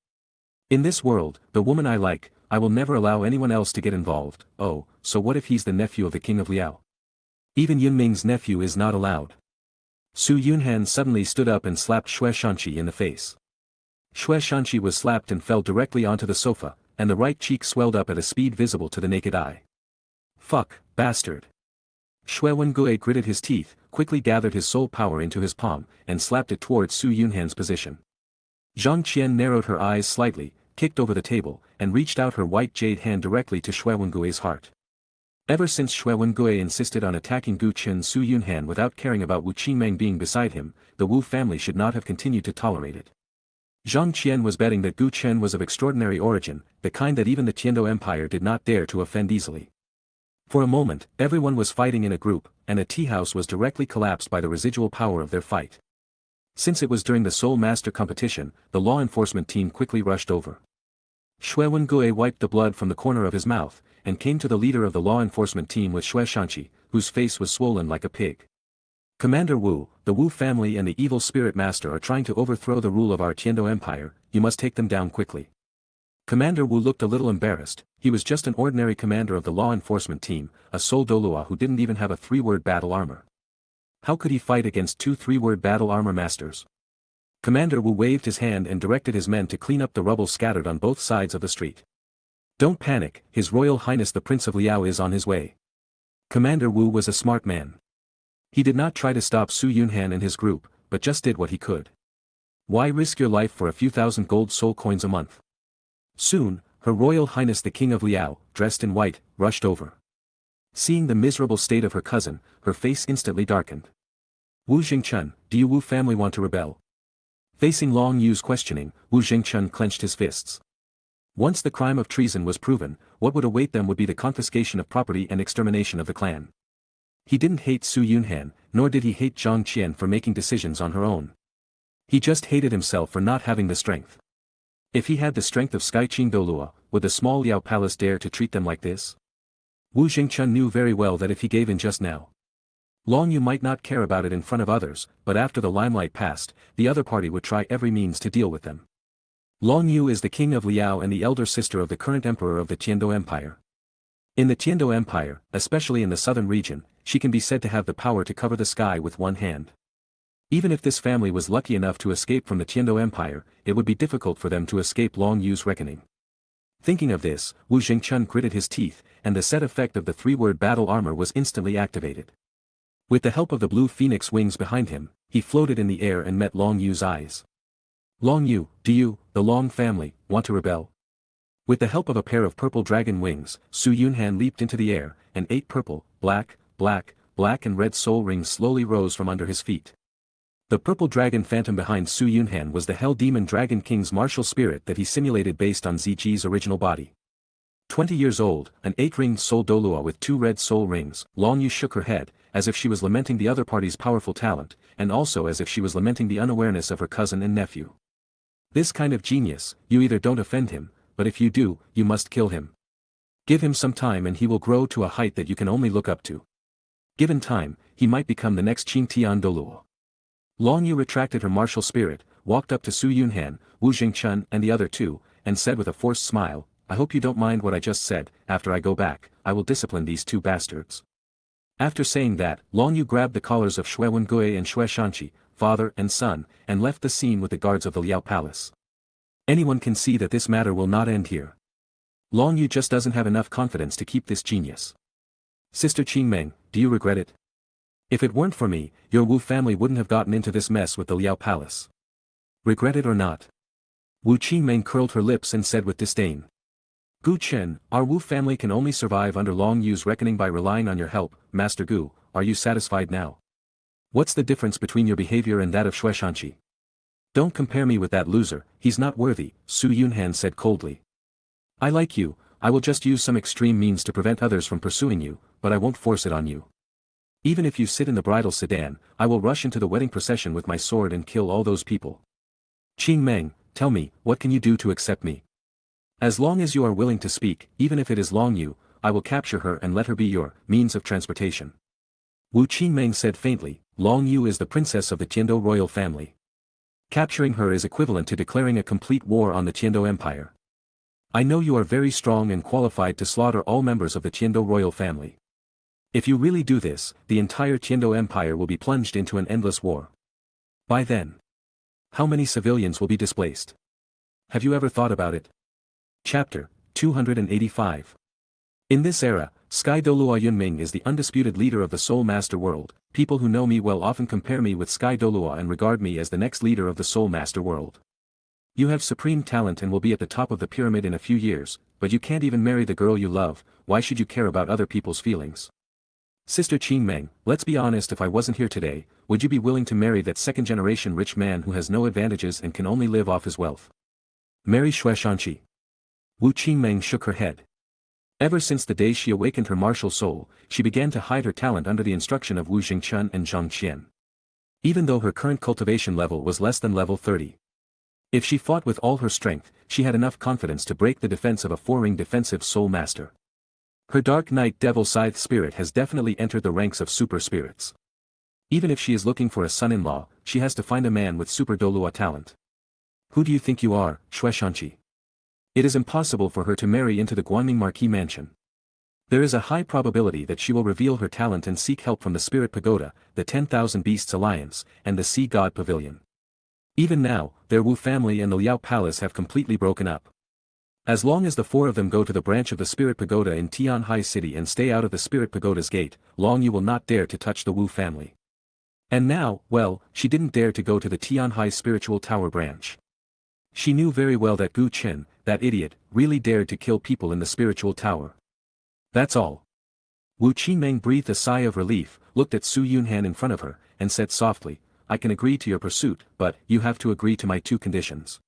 In this world, the woman I like, I will never allow anyone else to get involved. Oh, so what if he's the nephew of the king of Liao? Even Yunming's nephew is not allowed. Su Yunhan suddenly stood up and slapped Xue Shanqi in the face. Xue Shanqi was slapped and fell directly onto the sofa, and the right cheek swelled up at a speed visible to the naked eye. Fuck, bastard. Xue Wengue gritted his teeth, quickly gathered his soul power into his palm, and slapped it towards Su Yunhan's position. Zhang Qian narrowed her eyes slightly, kicked over the table, and reached out her white jade hand directly to Xue Wengue's heart. Ever since Xue Wengue insisted on attacking Gu Chen Su Yunhan without caring about Wu Qingmeng being beside him, the Wu family should not have continued to tolerate it. Zhang Qian was betting that Gu Chen was of extraordinary origin, the kind that even the Tiando Empire did not dare to offend easily. For a moment, everyone was fighting in a group, and a tea house was directly collapsed by the residual power of their fight. Since it was during the Soul Master competition, the law enforcement team quickly rushed over. Xue Wengue wiped the blood from the corner of his mouth, and came to the leader of the law enforcement team with Xue Shanqi, whose face was swollen like a pig. Commander Wu, the Wu family and the evil spirit master are trying to overthrow the rule of our Tiando Empire, you must take them down quickly. Commander Wu looked a little embarrassed. He was just an ordinary commander of the law enforcement team, a Soul Dolua who didn't even have a 3-word battle armor. How could he fight against 2 3-word battle armor masters? Commander Wu waved his hand and directed his men to clean up the rubble scattered on both sides of the street. Don't panic, His Royal Highness the Prince of Liao is on his way. Commander Wu was a smart man. He did not try to stop Su Yunhan and his group, but just did what he could. Why risk your life for a few thousand gold soul coins a month? Soon, Her Royal Highness the King of Liao, dressed in white, rushed over. Seeing the miserable state of her cousin, her face instantly darkened. Wu Jingchun, do you Wu family want to rebel? Facing Long Yu's questioning, Wu Jingchun clenched his fists. Once the crime of treason was proven, what would await them would be the confiscation of property and extermination of the clan. He didn't hate Su Yunhan, nor did he hate Zhang Qian for making decisions on her own. He just hated himself for not having the strength. If he had the strength of Skyqing Dolua, would the small Liao Palace dare to treat them like this? Wu Jingchun knew very well that if he gave in just now, Long Yu might not care about it in front of others, but after the limelight passed, the other party would try every means to deal with them. Long Yu is the king of Liao and the elder sister of the current emperor of the Tiando Empire. In the Tiando Empire, especially in the southern region, she can be said to have the power to cover the sky with one hand. Even if this family was lucky enough to escape from the Tiando Empire, it would be difficult for them to escape Long Yu's reckoning. Thinking of this, Wu Jingchun gritted his teeth, and the set effect of the 3-word battle armor was instantly activated. With the help of the blue phoenix wings behind him, he floated in the air and met Long Yu's eyes. Long Yu, do you, the Long family, want to rebel? With the help of a pair of purple dragon wings, Su Yunhan leaped into the air, and 8 purple, black, and red soul rings slowly rose from under his feet. The purple dragon phantom behind Su Yunhan was the Hell Demon Dragon King's martial spirit that he simulated based on ZG's original body. 20 years old, an 8-ringed soul Dolua with 2 red soul rings, Long Yu shook her head, as if she was lamenting the other party's powerful talent, and also as if she was lamenting the unawareness of her cousin and nephew. This kind of genius, you either don't offend him, but if you do, you must kill him. Give him some time and he will grow to a height that you can only look up to. Given time, he might become the next Qingtian Dolua. Long Yu retracted her martial spirit, walked up to Su Yunhan, Wu Jingchun and the other 2, and said with a forced smile, I hope you don't mind what I just said. After I go back, I will discipline these 2 bastards. After saying that, Long Yu grabbed the collars of Xue Wengue and Xue Shanqi, father and son, and left the scene with the guards of the Liao Palace. Anyone can see that this matter will not end here. Long Yu just doesn't have enough confidence to keep this genius. Sister Qingmeng, do you regret it? If it weren't for me, your Wu family wouldn't have gotten into this mess with the Liao Palace. Regret it or not? Wu Qingmeng curled her lips and said with disdain. Gu Chen, our Wu family can only survive under Long Yu's reckoning by relying on your help, Master Gu. Are you satisfied now? What's the difference between your behavior and that of Xue Shanqi? Don't compare me with that loser, he's not worthy, Su Yunhan said coldly. I like you, I will just use some extreme means to prevent others from pursuing you, but I won't force it on you. Even if you sit in the bridal sedan, I will rush into the wedding procession with my sword and kill all those people. Qingmeng, tell me, what can you do to accept me? As long as you are willing to speak, even if it is Long Yu, I will capture her and let her be your means of transportation. Wu Qingmeng said faintly, Long Yu is the princess of the Tiando royal family. Capturing her is equivalent to declaring a complete war on the Tiando Empire. I know you are very strong and qualified to slaughter all members of the Tiando royal family. If you really do this, the entire Tiendo Empire will be plunged into an endless war. By then, how many civilians will be displaced? Have you ever thought about it? Chapter 285. In this era, Sky Dolua Yunming is the undisputed leader of the Soul Master world. People who know me well often compare me with Sky Dolua and regard me as the next leader of the Soul Master world. You have supreme talent and will be at the top of the pyramid in a few years, but you can't even marry the girl you love. Why should you care about other people's feelings? Sister Qing Meng, let's be honest, if I wasn't here today, would you be willing to marry that second-generation rich man who has no advantages and can only live off his wealth? Marry Shuaishanqi. Wu Qingmeng shook her head. Ever since the day she awakened her martial soul, she began to hide her talent under the instruction of Wu Jingchun and Zhang Qian. Even though her current cultivation level was less than level 30. If she fought with all her strength, she had enough confidence to break the defense of a 4-ring defensive soul master. Her Dark Knight Devil Scythe spirit has definitely entered the ranks of super spirits. Even if she is looking for a son-in-law, she has to find a man with super Dolua talent. Who do you think you are, Shuaishanqi? It is impossible for her to marry into the Guanming Marquis mansion. There is a high probability that she will reveal her talent and seek help from the Spirit Pagoda, the 10,000 Beasts Alliance, and the Sea God Pavilion. Even now, their Wu family and the Liao Palace have completely broken up. As long as the 4 of them go to the branch of the Spirit Pagoda in Tianhai City and stay out of the Spirit Pagoda's gate, long you will not dare to touch the Wu family. And now, well, she didn't dare to go to the Tianhai Spiritual Tower branch. She knew very well that Gu Qin, that idiot, really dared to kill people in the spiritual tower. That's all. Wu Qingmeng breathed a sigh of relief, looked at Su Yunhan in front of her, and said softly, I can agree to your pursuit, but you have to agree to my 2 conditions.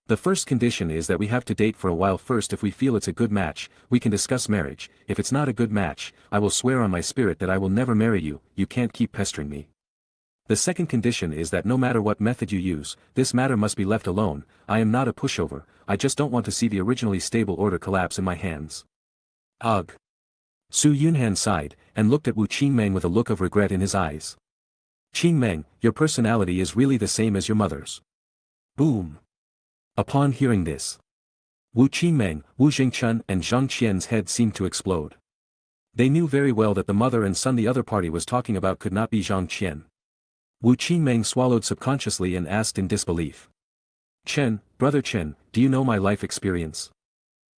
The first condition is that we have to date for a while first. If we feel it's a good match, we can discuss marriage. If it's not a good match, I will swear on my spirit that I will never marry you. You can't keep pestering me. The second condition is that no matter what method you use, this matter must be left alone. I am not a pushover, I just don't want to see the originally stable order collapse in my hands. Ugh. Su Yunhan sighed, and looked at Wu Qingmeng with a look of regret in his eyes. Qingmeng, your personality is really the same as your mother's. Boom. Upon hearing this, Wu Qingmeng, Wu Jingchun and Zhang Qian's head seemed to explode. They knew very well that the mother and son the other party was talking about could not be Zhang Qian. Wu Qingmeng swallowed subconsciously and asked in disbelief. Chen, brother Chen, do you know my life experience?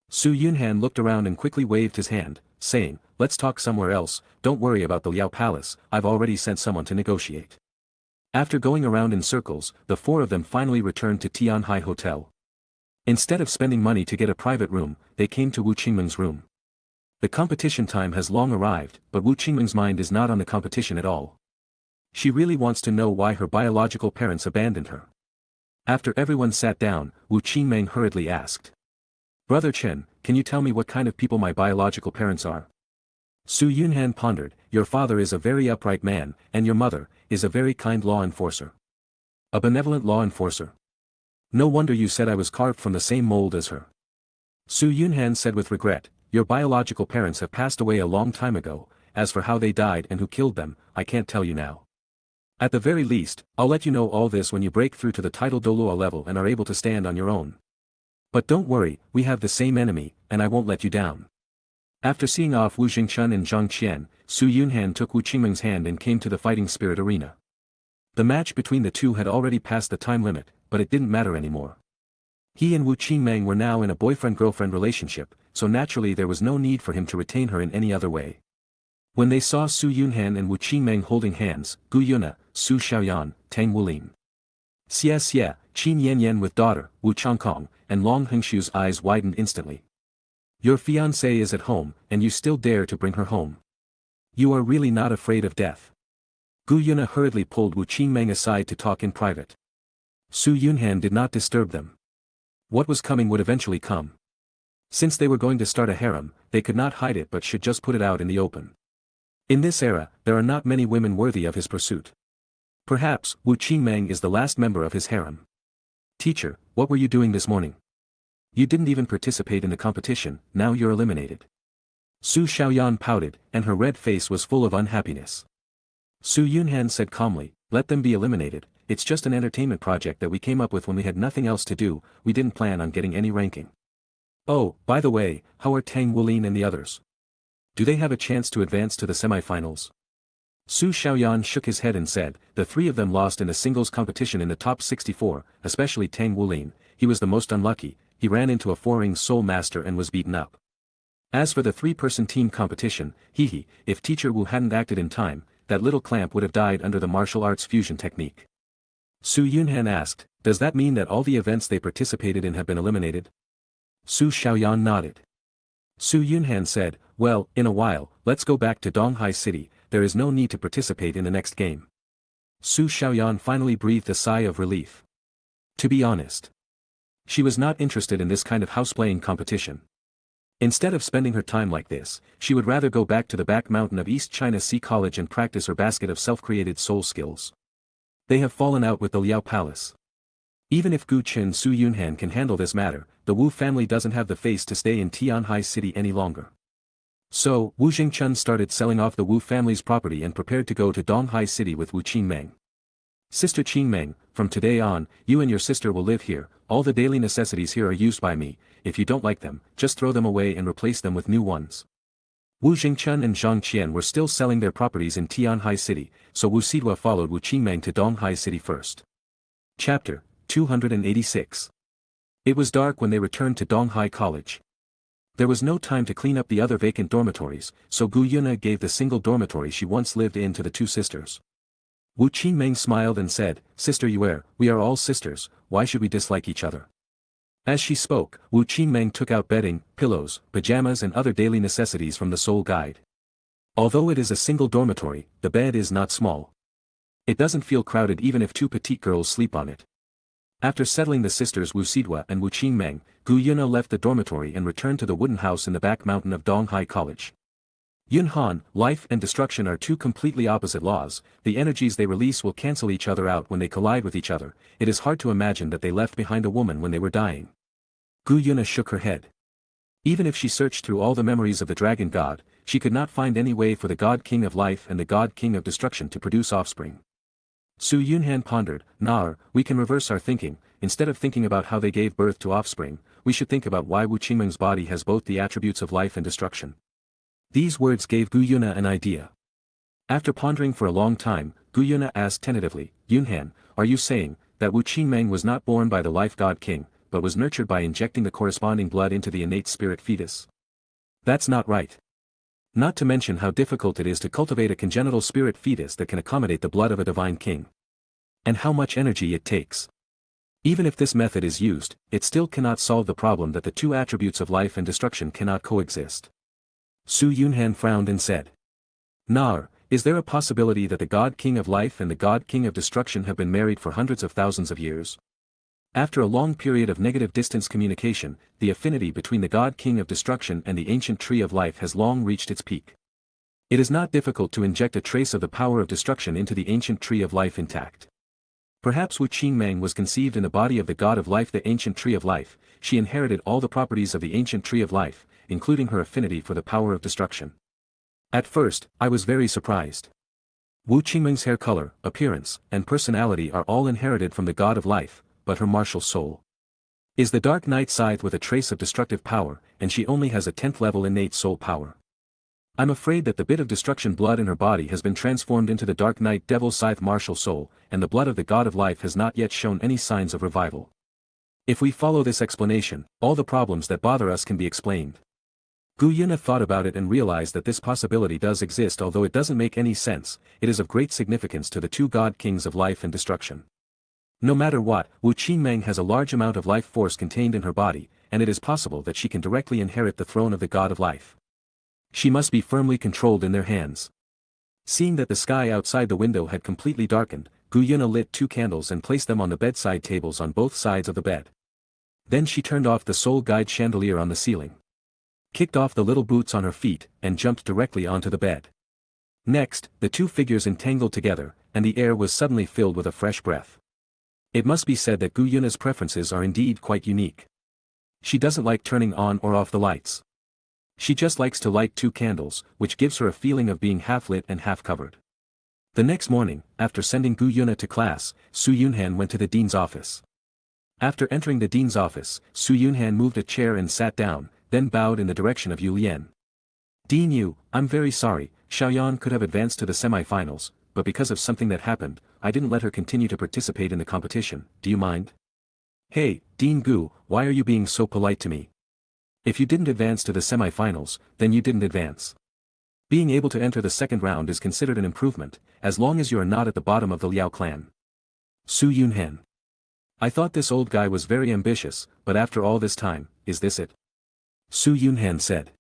Su Yunhan looked around and quickly waved his hand, saying, let's talk somewhere else, don't worry about the Liao Palace, I've already sent someone to negotiate. After going around in circles, the 4 of them finally returned to Tianhai Hotel. Instead of spending money to get a private room, they came to Wu Qingmeng's room. The competition time has long arrived, but Wu Qingmeng's mind is not on the competition at all. She really wants to know why her biological parents abandoned her. After everyone sat down, Wu Qingmeng hurriedly asked. Brother Chen, can you tell me what kind of people my biological parents are? Su Yunhan pondered, your father is a very upright man, and your mother, is a very kind law enforcer. A benevolent law enforcer. No wonder you said I was carved from the same mold as her. Su Yunhan said with regret, your biological parents have passed away a long time ago, as for how they died and who killed them, I can't tell you now. At the very least, I'll let you know all this when you break through to the title Dolua level and are able to stand on your own. But don't worry, we have the same enemy, and I won't let you down. After seeing off Wu Jingchun and Zhang Qian, Su Yunhan took Wu Qingmeng's hand and came to the fighting spirit arena. The match between the two had already passed the time limit, but it didn't matter anymore. He and Wu Qingmeng were now in a boyfriend-girlfriend relationship, so naturally there was no need for him to retain her in any other way. When they saw Su Yunhan and Wu Qingmeng holding hands, Gu Yuna, Su Xiaoyan, Tang Wulin. Xie, Qin Yanyan with daughter, Wu Changkong, and Long Hengshu's eyes widened instantly. Your fiancée is at home, and you still dare to bring her home. You are really not afraid of death. Gu Yuna hurriedly pulled Wu Qingmeng aside to talk in private. Su Yunhan did not disturb them. What was coming would eventually come. Since they were going to start a harem, they could not hide it but should just put it out in the open. In this era, there are not many women worthy of his pursuit. Perhaps, Wu Qingmeng is the last member of his harem. Teacher, what were you doing this morning? You didn't even participate in the competition, now you're eliminated. Su Xiaoyan pouted, and her red face was full of unhappiness. Su Yunhan said calmly, let them be eliminated, it's just an entertainment project that we came up with when we had nothing else to do, we didn't plan on getting any ranking. Oh, by the way, how are Tang Wulin and the others? Do they have a chance to advance to the semifinals? Su Xiaoyan shook his head and said, the three of them lost in a singles competition in the top 64, especially Tang Wulin. He was the most unlucky. He ran into a four-ring soul master and was beaten up. As for the three-person team competition, if Teacher Wu hadn't acted in time, that little clamp would have died under the martial arts fusion technique. Su Yunhan asked, does that mean that all the events they participated in have been eliminated? Su Xiaoyan nodded. Su Yunhan said, well, in a while, let's go back to Donghai City, there is no need to participate in the next game. Su Xiaoyan finally breathed a sigh of relief. To be honest, she was not interested in this kind of houseplaying competition. Instead of spending her time like this, she would rather go back to the back mountain of East China Sea College and practice her basket of self-created soul skills. They have fallen out with the Liao Palace. Even if Gu Qin Su Yunhan can handle this matter, the Wu family doesn't have the face to stay in Tianhai City any longer. So, Wu Jingchun started selling off the Wu family's property and prepared to go to Donghai City with Wu Qingmeng. Sister Qingmeng, from today on, you and your sister will live here, all the daily necessities here are used by me, if you don't like them, just throw them away and replace them with new ones. Wu Jingchun and Zhang Qian were still selling their properties in Tianhai City, so Wu Sidua followed Wu Qingmeng to Donghai City first. Chapter 286. It was dark when they returned to Donghai College. There was no time to clean up the other vacant dormitories, so Gu Yuna gave the single dormitory she once lived in to the two sisters. Wu Qingmeng smiled and said, Sister Yue, we are all sisters, why should we dislike each other? As she spoke, Wu Qingmeng took out bedding, pillows, pajamas and other daily necessities from the soul guide. Although it is a single dormitory, the bed is not small. It doesn't feel crowded even if two petite girls sleep on it. After settling the sisters Wu Sidua and Wu Qingmeng, Gu Yuna left the dormitory and returned to the wooden house in the back mountain of Donghai College. Yunhan, life and destruction are two completely opposite laws, the energies they release will cancel each other out when they collide with each other, it is hard to imagine that they left behind a woman when they were dying. Gu Yuna shook her head. Even if she searched through all the memories of the dragon god, she could not find any way for the god king of life and the god king of destruction to produce offspring. Su Yunhan pondered, we can reverse our thinking, instead of thinking about how they gave birth to offspring, we should think about why Wu Qingmeng's body has both the attributes of life and destruction. These words gave Gu Yuna an idea. After pondering for a long time, Gu Yuna asked tentatively, Yunhan, are you saying that Wu Qingmeng was not born by the life god king, but was nurtured by injecting the corresponding blood into the innate spirit fetus? That's not right. Not to mention how difficult it is to cultivate a congenital spirit fetus that can accommodate the blood of a divine king. And how much energy it takes. Even if this method is used, it still cannot solve the problem that the two attributes of life and destruction cannot coexist. Su Yunhan frowned and said, is there a possibility that the god king of life and the god king of destruction have been married for hundreds of thousands of years? After a long period of negative distance communication, the affinity between the god king of destruction and the ancient tree of life has long reached its peak. It is not difficult to inject a trace of the power of destruction into the ancient tree of life intact. Perhaps Wu Qingmeng was conceived in the body of the god of life, the ancient tree of life, she inherited all the properties of the ancient tree of life, including her affinity for the power of destruction. At first, I was very surprised. Wu Qingmeng's hair color, appearance, and personality are all inherited from the god of life, but her martial soul is the dark night scythe with a trace of destructive power, and she only has a 10th level innate soul power. I'm afraid that the bit of destruction blood in her body has been transformed into the dark night devil scythe martial soul, and the blood of the god of life has not yet shown any signs of revival. If we follow this explanation, all the problems that bother us can be explained. Gu Yuna thought about it and realized that this possibility does exist, although it doesn't make any sense. It is of great significance to the two god kings of life and destruction. No matter what, Wu Qingmeng has a large amount of life force contained in her body, and it is possible that she can directly inherit the throne of the god of life. She must be firmly controlled in their hands. Seeing that the sky outside the window had completely darkened, Gu Yuna lit 2 candles and placed them on the bedside tables on both sides of the bed. Then she turned off the soul guide chandelier on the ceiling, kicked off the little boots on her feet, and jumped directly onto the bed. Next, the two figures entangled together, and the air was suddenly filled with a fresh breath. It must be said that Gu Yuna's preferences are indeed quite unique. She doesn't like turning on or off the lights. She just likes to light 2 candles, which gives her a feeling of being half lit and half covered. The next morning, after sending Gu Yuna to class, Su Yunhan went to the dean's office. After entering the dean's office, Su Yunhan moved a chair and sat down, then bowed in the direction of Yu Lian. Dean Yu, I'm very sorry, Xiaoyan could have advanced to the semi-finals, but because of something that happened, I didn't let her continue to participate in the competition, do you mind? Hey, Dean Gu, why are you being so polite to me? If you didn't advance to the semi-finals, then you didn't advance. Being able to enter the second round is considered an improvement, as long as you are not at the bottom of the Liao clan. Su Yunhan. I thought this old guy was very ambitious, but after all this time, is this it? Su Yunhan said.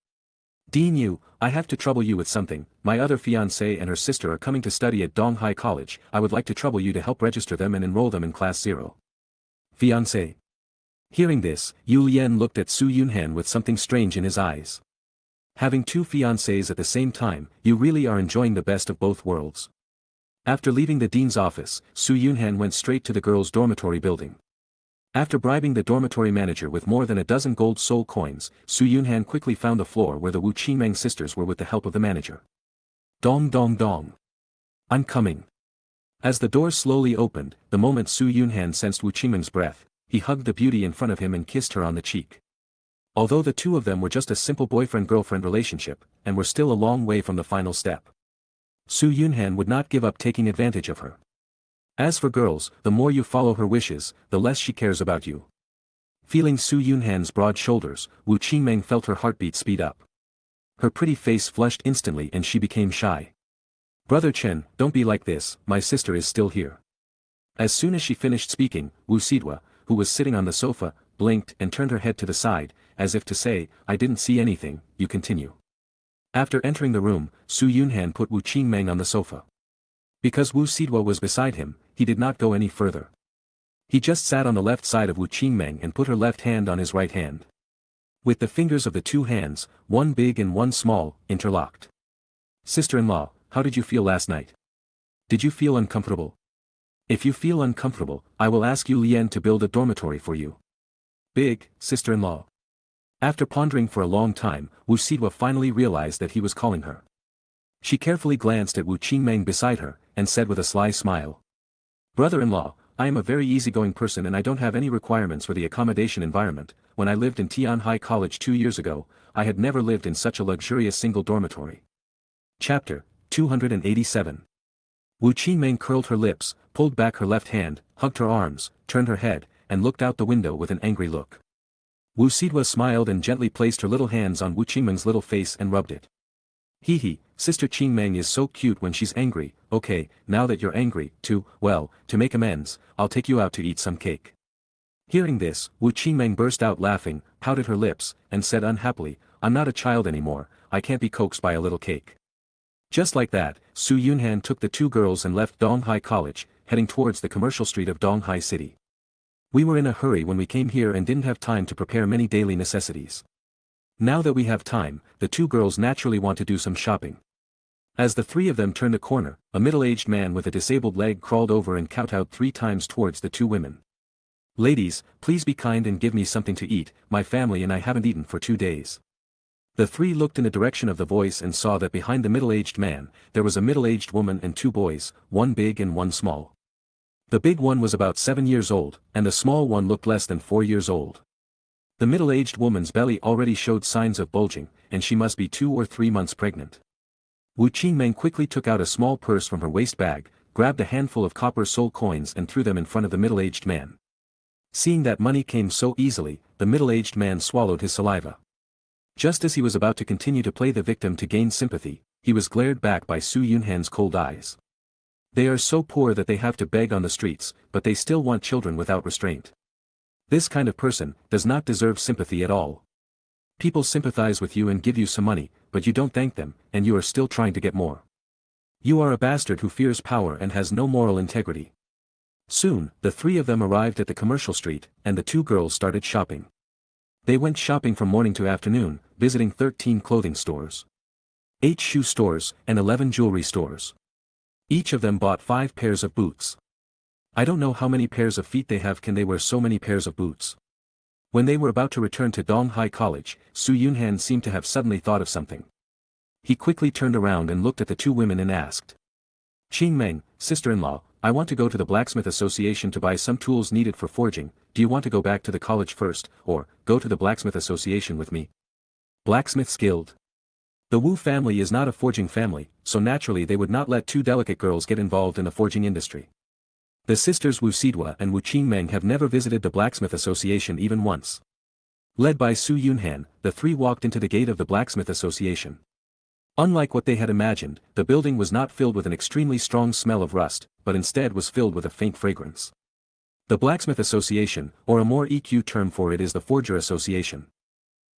Dean Yu, I have to trouble you with something, my other fiancée and her sister are coming to study at Donghai College, I would like to trouble you to help register them and enroll them in Class 0. Fiancé. Hearing this, Yu Lian looked at Su Yunhan with something strange in his eyes. Having two fiancés at the same time, you really are enjoying the best of both worlds. After leaving the dean's office, Su Yunhan went straight to the girls' dormitory building. After bribing the dormitory manager with more than a dozen gold soul coins, Su Yunhan quickly found the floor where the Wu Qingmeng sisters were with the help of the manager. Dong dong dong. I'm coming. As the door slowly opened, the moment Su Yunhan sensed Wu Qingmeng's breath, he hugged the beauty in front of him and kissed her on the cheek. Although the two of them were just a simple boyfriend-girlfriend relationship, and were still a long way from the final step, Su Yunhan would not give up taking advantage of her. As for girls, the more you follow her wishes, the less she cares about you. Feeling Su Yunhan's broad shoulders, Wu Qingmeng felt her heartbeat speed up. Her pretty face flushed instantly and she became shy. Brother Chen, don't be like this, my sister is still here. As soon as she finished speaking, Wu Sidwa, who was sitting on the sofa, blinked and turned her head to the side, as if to say, I didn't see anything, you continue. After entering the room, Su Yunhan put Wu Qingmeng on the sofa. Because Wu Sidwa was beside him, he did not go any further. He just sat on the left side of Wu Qingmeng and put her left hand on his right hand. With the fingers of the two hands, one big and one small, interlocked. Sister-in-law, how did you feel last night? Did you feel uncomfortable? If you feel uncomfortable, I will ask Yu Lian to build a dormitory for you. Big, sister-in-law. After pondering for a long time, Wu Sidwa finally realized that he was calling her. She carefully glanced at Wu Qingmeng beside her, and said with a sly smile. Brother-in-law, I am a very easygoing person and I don't have any requirements for the accommodation environment. When I lived in Tianhai College 2 years ago, I had never lived in such a luxurious single dormitory. Chapter 287. Wu Qingmeng curled her lips, pulled back her left hand, hugged her arms, turned her head, and looked out the window with an angry look. Wu Sidwa smiled and gently placed her little hands on Wu Qingmeng's little face and rubbed it. Hee, Sister Qingmeng is so cute when she's angry. Okay, now that you're angry, to make amends, I'll take you out to eat some cake. Hearing this, Wu Qingmeng burst out laughing, pouted her lips, and said unhappily, I'm not a child anymore, I can't be coaxed by a little cake. Just like that, Su Yunhan took the two girls and left Donghai College, heading towards the commercial street of Donghai City. We were in a hurry when we came here and didn't have time to prepare many daily necessities. Now that we have time, the two girls naturally want to do some shopping. As the three of them turned a corner, a middle-aged man with a disabled leg crawled over and kowtowed 3 times towards the two women. Ladies, please be kind and give me something to eat, my family and I haven't eaten for 2 days. The three looked in the direction of the voice and saw that behind the middle-aged man, there was a middle-aged woman and 2 boys, one big and one small. The big one was about 7 years old, and the small one looked less than 4 years old. The middle-aged woman's belly already showed signs of bulging, and she must be 2 or 3 months pregnant. Wu Qingmeng quickly took out a small purse from her waist bag, grabbed a handful of copper soul coins and threw them in front of the middle-aged man. Seeing that money came so easily, the middle-aged man swallowed his saliva. Just as he was about to continue to play the victim to gain sympathy, he was glared back by Su Yunhan's cold eyes. They are so poor that they have to beg on the streets, but they still want children without restraint. This kind of person does not deserve sympathy at all. People sympathize with you and give you some money, but you don't thank them, and you are still trying to get more. You are a bastard who fears power and has no moral integrity. Soon, the three of them arrived at the commercial street, and the two girls started shopping. They went shopping from morning to afternoon, visiting 13 clothing stores, 8 shoe stores, and 11 jewelry stores. Each of them bought 5 pairs of boots. I don't know how many pairs of feet they have, can they wear so many pairs of boots? When they were about to return to Donghai College, Su Yunhan seemed to have suddenly thought of something. He quickly turned around and looked at the two women and asked. Qingmeng, sister-in-law, I want to go to the Blacksmith Association to buy some tools needed for forging, do you want to go back to the college first, or go to the Blacksmith Association with me? Blacksmith's Guild. The Wu family is not a forging family, so naturally they would not let two delicate girls get involved in the forging industry. The sisters Wu Sidwa and Wu Qingmeng have never visited the Blacksmith Association even once. Led by Su Yunhan, the three walked into the gate of the Blacksmith Association. Unlike what they had imagined, the building was not filled with an extremely strong smell of rust, but instead was filled with a faint fragrance. The Blacksmith Association, or a more EQ term for it is the Forger Association.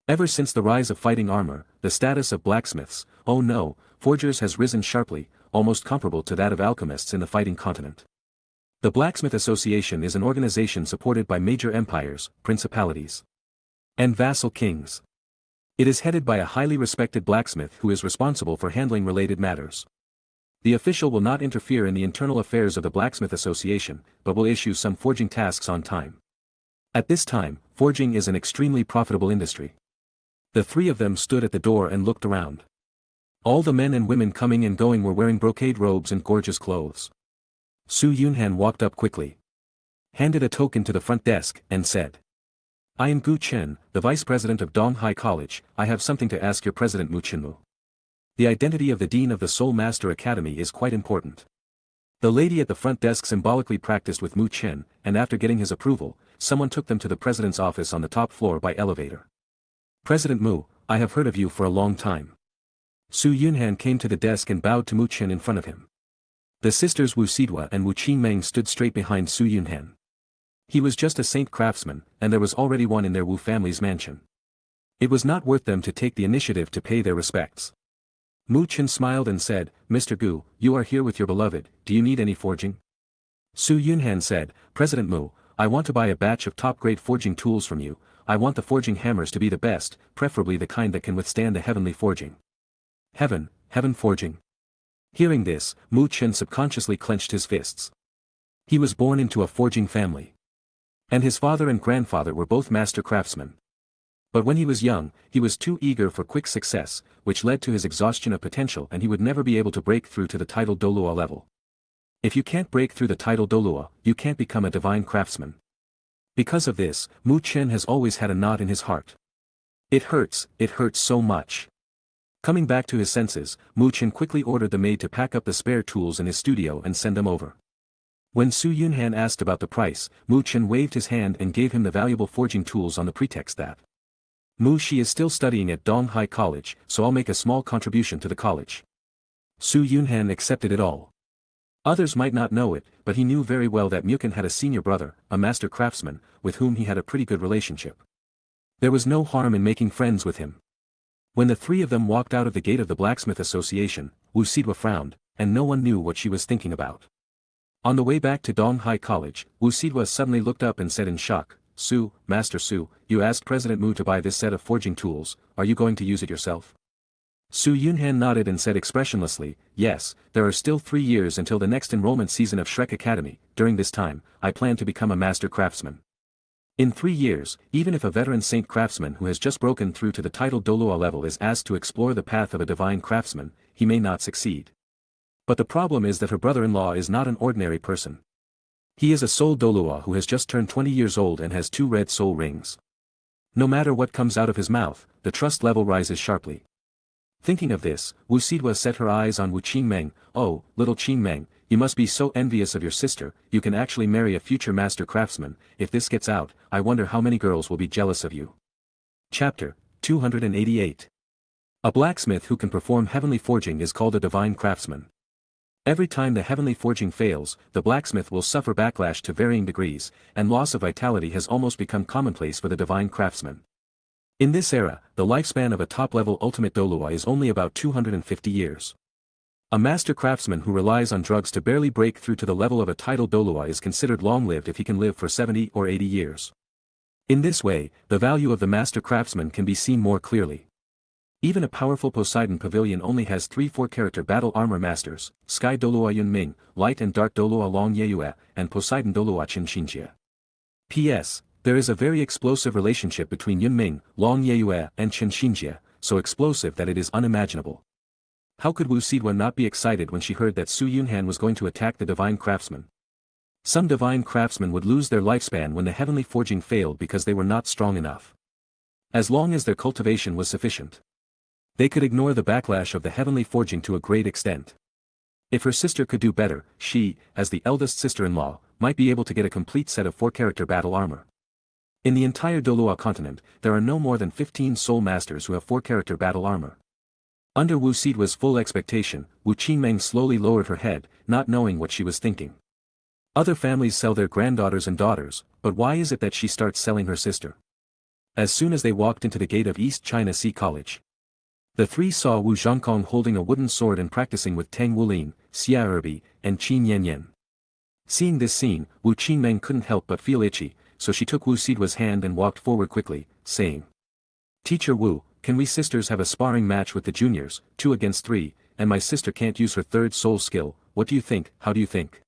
Ever since the rise of fighting armor, the status of blacksmiths, oh no, forgers has risen sharply, almost comparable to that of alchemists in the fighting continent. The Blacksmith Association is an organization supported by major empires, principalities, and vassal kings. It is headed by a highly respected blacksmith who is responsible for handling related matters. The official will not interfere in the internal affairs of the Blacksmith Association, but will issue some forging tasks on time. At this time, forging is an extremely profitable industry. The three of them stood at the door and looked around. All the men and women coming and going were wearing brocade robes and gorgeous clothes. Su Yunhan walked up quickly, handed a token to the front desk, and said, "I am Gu Chen, the vice president of Donghai College. I have something to ask your president Mu Chenmu. The identity of the dean of the Soul Master Academy is quite important." The lady at the front desk symbolically practiced with Mu Chen, and after getting his approval, someone took them to the president's office on the top floor by elevator. "President Mu, I have heard of you for a long time." Su Yunhan came to the desk and bowed to Mu Chen in front of him. The sisters Wu Sidwa and Wu Qingmeng stood straight behind Su Yunhan. He was just a saint craftsman, and there was already one in their Wu family's mansion. It was not worth them to take the initiative to pay their respects. Mu Chen smiled and said, "Mr. Gu, you are here with your beloved, do you need any forging?" Su Yunhan said, "President Mu, I want to buy a batch of top-grade forging tools from you. I want the forging hammers to be the best, preferably the kind that can withstand the heavenly forging." Heaven forging. Hearing this, Mu Chen subconsciously clenched his fists. He was born into a forging family. And his father and grandfather were both master craftsmen. But when he was young, he was too eager for quick success, which led to his exhaustion of potential and he would never be able to break through to the title DOURO level. If you can't break through the title DOURO, you can't become a divine craftsman. Because of this, Mu Chen has always had a knot in his heart. It hurts so much. Coming back to his senses, Mu Chen quickly ordered the maid to pack up the spare tools in his studio and send them over. When Su Yunhan asked about the price, Mu Chen waved his hand and gave him the valuable forging tools on the pretext that Mu Shi is still studying at Donghai College, so I'll make a small contribution to the college. Su Yunhan accepted it all. Others might not know it, but he knew very well that Mukan had a senior brother, a master craftsman, with whom he had a pretty good relationship. There was no harm in making friends with him. When the three of them walked out of the gate of the Blacksmith Association, Wu Sidwa frowned, and no one knew what she was thinking about. On the way back to Donghai College, Wu Sidwa suddenly looked up and said in shock, "Su, Master Su, you asked President Mu to buy this set of forging tools, are you going to use it yourself?" Su Yunhan nodded and said expressionlessly, "Yes, there are still 3 years until the next enrollment season of Shrek Academy. During this time, I plan to become a master craftsman. In 3 years, even if a veteran saint craftsman who has just broken through to the title DOURO level is asked to explore the path of a divine craftsman, he may not succeed. But the problem is that her brother-in-law is not an ordinary person. He is a soul DOURO who has just turned 20 years old and has 2 red soul rings. No matter what comes out of his mouth, the trust level rises sharply." Thinking of this, Wu Sidwa set her eyes on Wu Qingmeng. "Oh, little Qingmeng, you must be so envious of your sister, you can actually marry a future master craftsman. If this gets out, I wonder how many girls will be jealous of you." Chapter 288. A blacksmith who can perform heavenly forging is called a divine craftsman. Every time the heavenly forging fails, the blacksmith will suffer backlash to varying degrees, and loss of vitality has almost become commonplace for the divine craftsman. In this era, the lifespan of a top-level ultimate DOURO is only about 250 years. A master craftsman who relies on drugs to barely break through to the level of a title DOURO is considered long-lived if he can live for 70 or 80 years. In this way, the value of the master craftsman can be seen more clearly. Even a powerful Poseidon pavilion only has 3 4-character battle armor masters, Sky DOURO Yunming, Light and Dark DOURO Long Yeyue, and Poseidon DOURO Qin Xinjie. P.S. There is a very explosive relationship between Yunming, Long Yeyue, and Qin Xinjie, so explosive that it is unimaginable. How could Wu Sidwa not be excited when she heard that Su Yunhan was going to attack the divine craftsman? Some divine craftsmen would lose their lifespan when the heavenly forging failed because they were not strong enough. As long as their cultivation was sufficient. They could ignore the backlash of the heavenly forging to a great extent. If her sister could do better, she, as the eldest sister-in-law, might be able to get a complete set of 4-character battle armor. In the entire DOURO continent, there are no more than 15 soul masters who have 4-character battle armor. Under Wu Sidua's full expectation, Wu Qingmeng slowly lowered her head, not knowing what she was thinking. Other families sell their granddaughters and daughters, but why is it that she starts selling her sister? As soon as they walked into the gate of East China Sea College, the three saw Wu Zhongkong holding a wooden sword and practicing with Tang Wulin, Xia Erbi, and Qin Yanyan. Seeing this scene, Wu Qingmeng couldn't help but feel itchy, so she took Wu Sidua's hand and walked forward quickly, saying, "Teacher Wu, can we sisters have a sparring match with the juniors, 2 against 3, and my sister can't use her third soul skill, what do you think, how do you think?"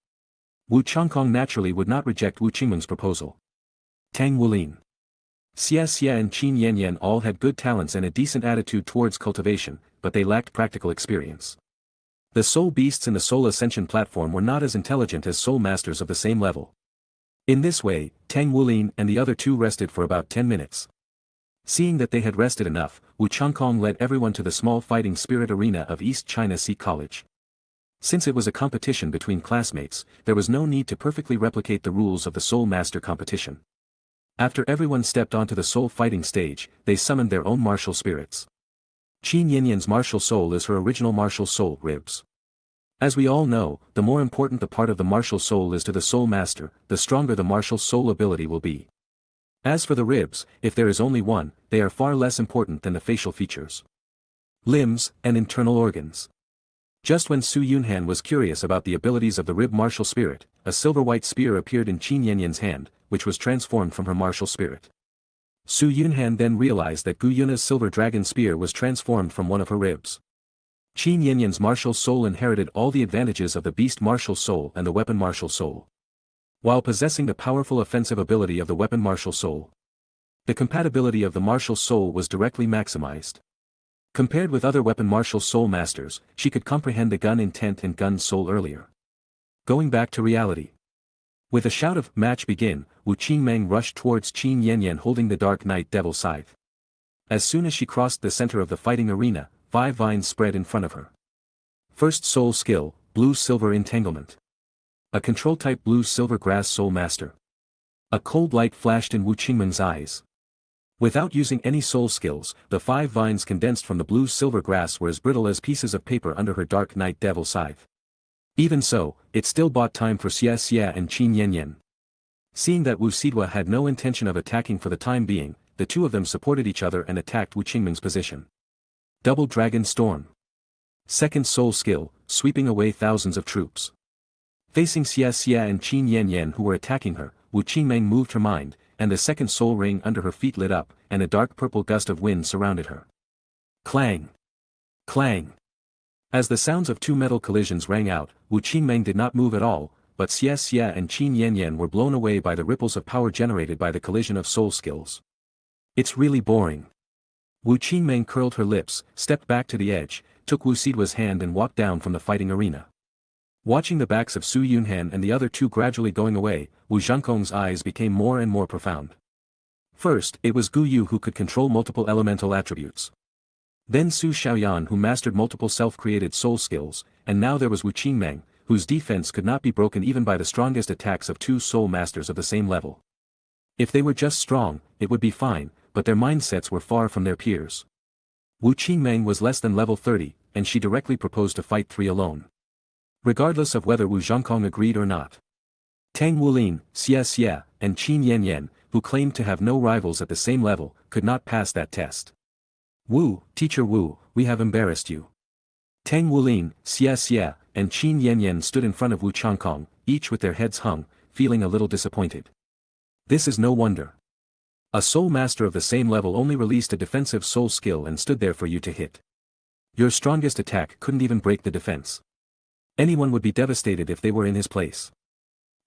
Wu Zhongkong naturally would not reject Wu Qingmeng's proposal. Tang Wulin, Xia and Qin Yanyan all had good talents and a decent attitude towards cultivation, but they lacked practical experience. The soul beasts in the soul ascension platform were not as intelligent as soul masters of the same level. In this way, Tang Wulin and the other 2 rested for about 10 minutes. Seeing that they had rested enough, Wu Zhongkong led everyone to the small fighting spirit arena of East China Sea College. Since it was a competition between classmates, there was no need to perfectly replicate the rules of the Soul Master competition. After everyone stepped onto the soul fighting stage, they summoned their own martial spirits. Qin Yanyan's martial soul is her original martial soul, ribs. As we all know, the more important the part of the martial soul is to the Soul Master, the stronger the martial soul ability will be. As for the ribs, if there is only one, they are far less important than the facial features, limbs, and internal organs. Just when Su Yunhan was curious about the abilities of the rib martial spirit, a silver-white spear appeared in Qin Yanyan's hand, which was transformed from her martial spirit. Su Yunhan then realized that Gu Yuna's silver dragon spear was transformed from one of her ribs. Qin Yanyan's martial soul inherited all the advantages of the beast martial soul and the weapon martial soul, while possessing the powerful offensive ability of the weapon martial soul. The compatibility of the martial soul was directly maximized. Compared with other weapon martial soul masters, she could comprehend the gun intent and gun soul earlier. Going back to reality. With a shout of "Match begin," Wu Qingmeng rushed towards Qin Yanyan holding the Dark Knight Devil Scythe. As soon as she crossed the center of the fighting arena, 5 vines spread in front of her. First soul skill, Blue-Silver Entanglement. A control-type Blue-Silver Grass Soul Master. A cold light flashed in Wu Qingmeng's eyes. Without using any soul skills, the 5 vines condensed from the Blue-Silver Grass were as brittle as pieces of paper under her Dark Knight Devil Scythe. Even so, it still bought time for Xia and Qin Yanyan. Seeing that Wu Sidua had no intention of attacking for the time being, the 2 of them supported each other and attacked Wu Qingmeng's position. Double Dragon Storm. Second soul skill, sweeping away thousands of troops. Facing Xia and Qin Yanyan who were attacking her, Wu Qingmeng moved her mind, and the second soul ring under her feet lit up, and a dark purple gust of wind surrounded her. Clang! Clang! As the sounds of 2 metal collisions rang out, Wu Qingmeng did not move at all, but Xia and Qin Yanyan were blown away by the ripples of power generated by the collision of soul skills. It's really boring. Wu Qingmeng curled her lips, stepped back to the edge, took Wu Sidua's hand and walked down from the fighting arena. Watching the backs of Su Yunhan and the other 2 gradually going away, Wu Zhongkong's eyes became more and more profound. First, it was Gu Yu who could control multiple elemental attributes. Then Su Xiaoyan who mastered multiple self-created soul skills, and now there was Wu Qingmeng, whose defense could not be broken even by the strongest attacks of 2 soul masters of the same level. If they were just strong, it would be fine, but their mindsets were far from their peers. Wu Qingmeng was less than level 30, and she directly proposed to fight 3 alone. Regardless of whether Wu Zhongkong agreed or not. Tang Wulin, Xia, and Qin Yanyan, who claimed to have no rivals at the same level, could not pass that test. Wu, Teacher Wu, we have embarrassed you. Tang Wulin, Xia, and Qin Yanyan stood in front of Wu Zhongkong, each with their heads hung, feeling a little disappointed. This is no wonder. A soul master of the same level only released a defensive soul skill and stood there for you to hit. Your strongest attack couldn't even break the defense. Anyone would be devastated if they were in his place.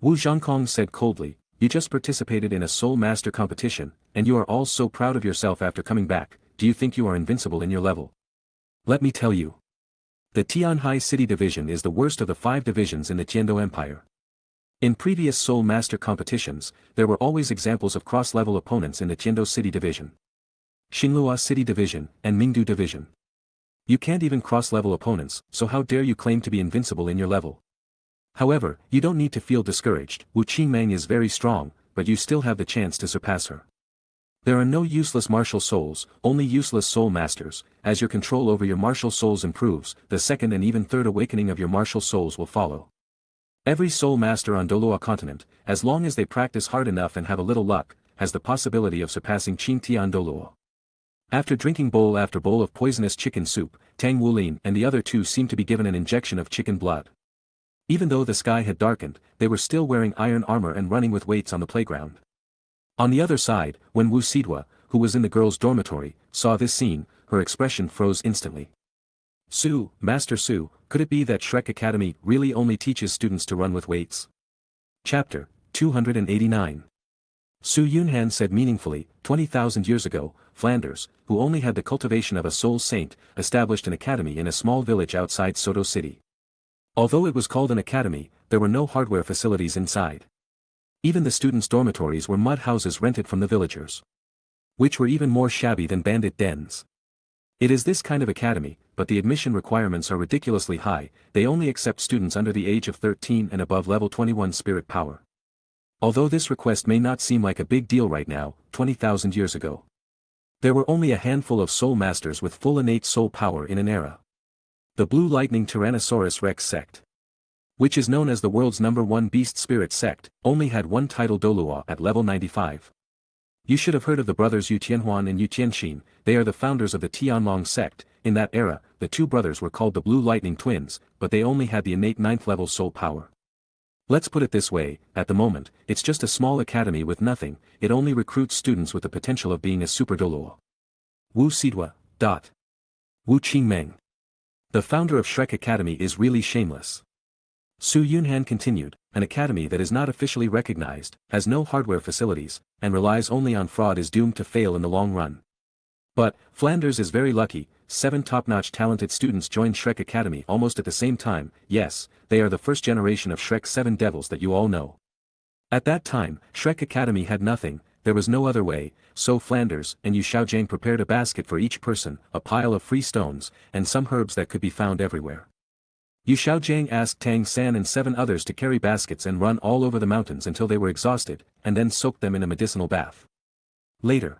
Wu Zhongkong said coldly, you just participated in a soul master competition, and you are all so proud of yourself after coming back. Do you think you are invincible in your level? Let me tell you. The Tianhai City Division is the worst of the 5 divisions in the Jiando Empire. In previous Soul Master competitions, there were always examples of cross-level opponents in the Jiando City Division, Xinlua City Division, and Mingdu Division. You can't even cross-level opponents, so how dare you claim to be invincible in your level? However, you don't need to feel discouraged. Wu Qingmeng is very strong, but you still have the chance to surpass her. There are no useless martial souls, only useless soul masters. As your control over your martial souls improves, the second and even third awakening of your martial souls will follow. Every soul master on DOURO continent, as long as they practice hard enough and have a little luck, has the possibility of surpassing Qingtian DOURO. After drinking bowl after bowl of poisonous chicken soup, Tang Wulin and the other two seemed to be given an injection of chicken blood. Even though the sky had darkened, they were still wearing iron armor and running with weights on the playground. On the other side, when Wu Sidwa, who was in the girls' dormitory, saw this scene, her expression froze instantly. Master Su, could it be that Shrek Academy really only teaches students to run with weights? Chapter 289. Su Yunhan said meaningfully, 20,000 years ago, Flanders, who only had the cultivation of a soul saint, established an academy in a small village outside Soto City. Although it was called an academy, there were no hardware facilities inside. Even the students' dormitories were mud houses rented from the villagers, which were even more shabby than bandit dens. It is this kind of academy, but the admission requirements are ridiculously high. They only accept students under the age of 13 and above level 21 spirit power. Although this request may not seem like a big deal right now, 20,000 years ago, there were only a handful of soul masters with full innate soul power in an era. The Blue Lightning Tyrannosaurus Rex sect, which is known as the world's #1 beast spirit sect, only had one title DOURO at level 95. You should have heard of the brothers Yu Tianhuan and Yu Tianxin. They are the founders of the Tianlong sect. In that era, the two brothers were called the Blue Lightning Twins, but they only had the innate 9th level soul power. Let's put it this way, at the moment, it's just a small academy with nothing. It only recruits students with the potential of being a super DOURO. Wu Sidwa. Wu Qingmeng, the founder of Shrek Academy, is really shameless. Su Yunhan continued, an academy that is not officially recognized, has no hardware facilities, and relies only on fraud is doomed to fail in the long run. But, Flanders is very lucky. 7 top-notch talented students joined Shrek Academy almost at the same time. Yes, they are the first generation of Shrek's 7 devils that you all know. At that time, Shrek Academy had nothing, there was no other way, so Flanders and Yu Xiaojiang prepared a basket for each person, a pile of free stones, and some herbs that could be found everywhere. Yu Xiaojiang asked Tang San and 7 others to carry baskets and run all over the mountains until they were exhausted, and then soak them in a medicinal bath. Later,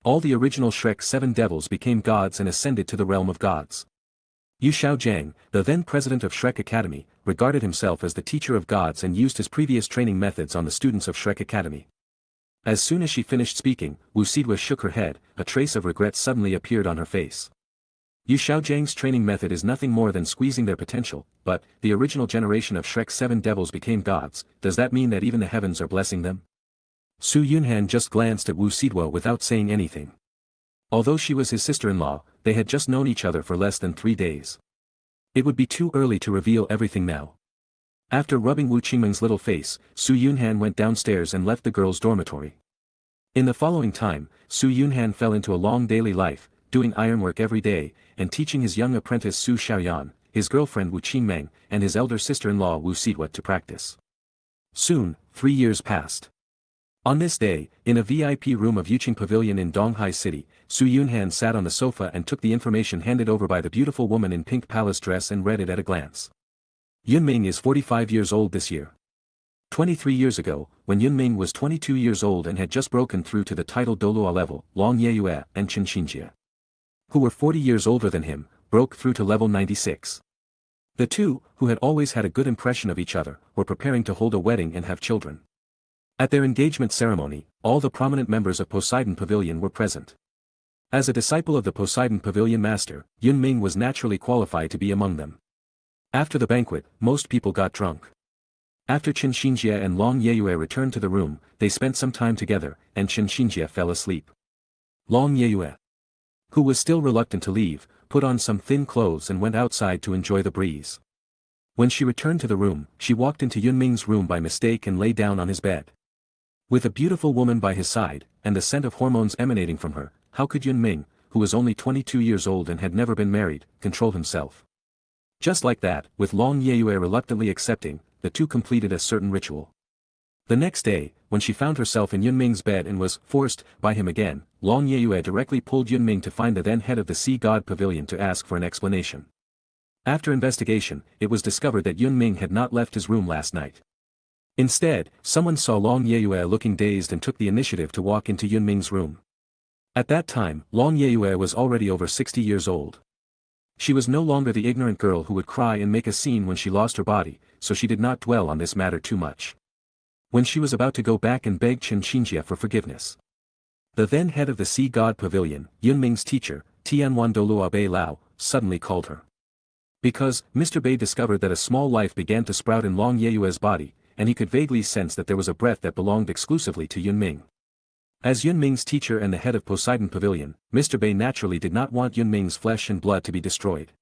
all the original Shrek's 7 devils became gods and ascended to the realm of gods. Yu Xiaojiang, the then president of Shrek Academy, regarded himself as the teacher of gods and used his previous training methods on the students of Shrek Academy. As soon as she finished speaking, Wu Sidwa shook her head. A trace of regret suddenly appeared on her face. Yu Xiaojiang's training method is nothing more than squeezing their potential, but, the original generation of Shrek's 7 devils became gods. Does that mean that even the heavens are blessing them? Su Yunhan just glanced at Wu Sidwa without saying anything. Although she was his sister-in-law, they had just known each other for less than 3 days. It would be too early to reveal everything now. After rubbing Wu Qingmeng's little face, Su Yunhan went downstairs and left the girls' dormitory. In the following time, Su Yunhan fell into a long daily life, doing ironwork every day, and teaching his young apprentice Su Xiaoyan, his girlfriend Wu Qingmeng, and his elder sister-in-law Wu Sidwa to practice. Soon, 3 years passed. On this day, in a VIP room of Yuqing Pavilion in Donghai City, Su Yunhan sat on the sofa and took the information handed over by the beautiful woman in pink palace dress and read it at a glance. Yunming is 45 years old this year. 23 years ago, when Yunming was 22 years old and had just broken through to the title DOURO level, Long Yeyue and Chen Xinjie, who were 40 years older than him, broke through to level 96. The two, who had always had a good impression of each other, were preparing to hold a wedding and have children. At their engagement ceremony, all the prominent members of Poseidon Pavilion were present. As a disciple of the Poseidon Pavilion master, Yunming was naturally qualified to be among them. After the banquet, most people got drunk. After Chen Xinjie and Long Yeyue returned to the room, they spent some time together, and Chen Xinjie fell asleep. Long Yeyue, who was still reluctant to leave, put on some thin clothes and went outside to enjoy the breeze. When she returned to the room, she walked into Yunming's room by mistake and lay down on his bed. With a beautiful woman by his side, and the scent of hormones emanating from her, how could Yunming, who was only 22 years old and had never been married, control himself? Just like that, with Long Yeyue reluctantly accepting, the two completed a certain ritual. The next day, when she found herself in Yunming's bed and was forced by him again, Long Yeyue directly pulled Yunming to find the then head of the Sea God Pavilion to ask for an explanation. After investigation, it was discovered that Yunming had not left his room last night. Instead, someone saw Long Yeyue looking dazed and took the initiative to walk into Yunming's room. At that time, Long Yeyue was already over 60 years old. She was no longer the ignorant girl who would cry and make a scene when she lost her body, so she did not dwell on this matter too much. When she was about to go back and beg Chen Xinjie for forgiveness, the then head of the Sea God Pavilion, Yunming's teacher, Tianwan Doulo Bei Lao, suddenly called her. Because Mr. Bei discovered that a small life began to sprout in Long Yeyue's body, and he could vaguely sense that there was a breath that belonged exclusively to Yunming. As Yunming's teacher and the head of Poseidon Pavilion, Mr. Bei naturally did not want Yunming's flesh and blood to be destroyed.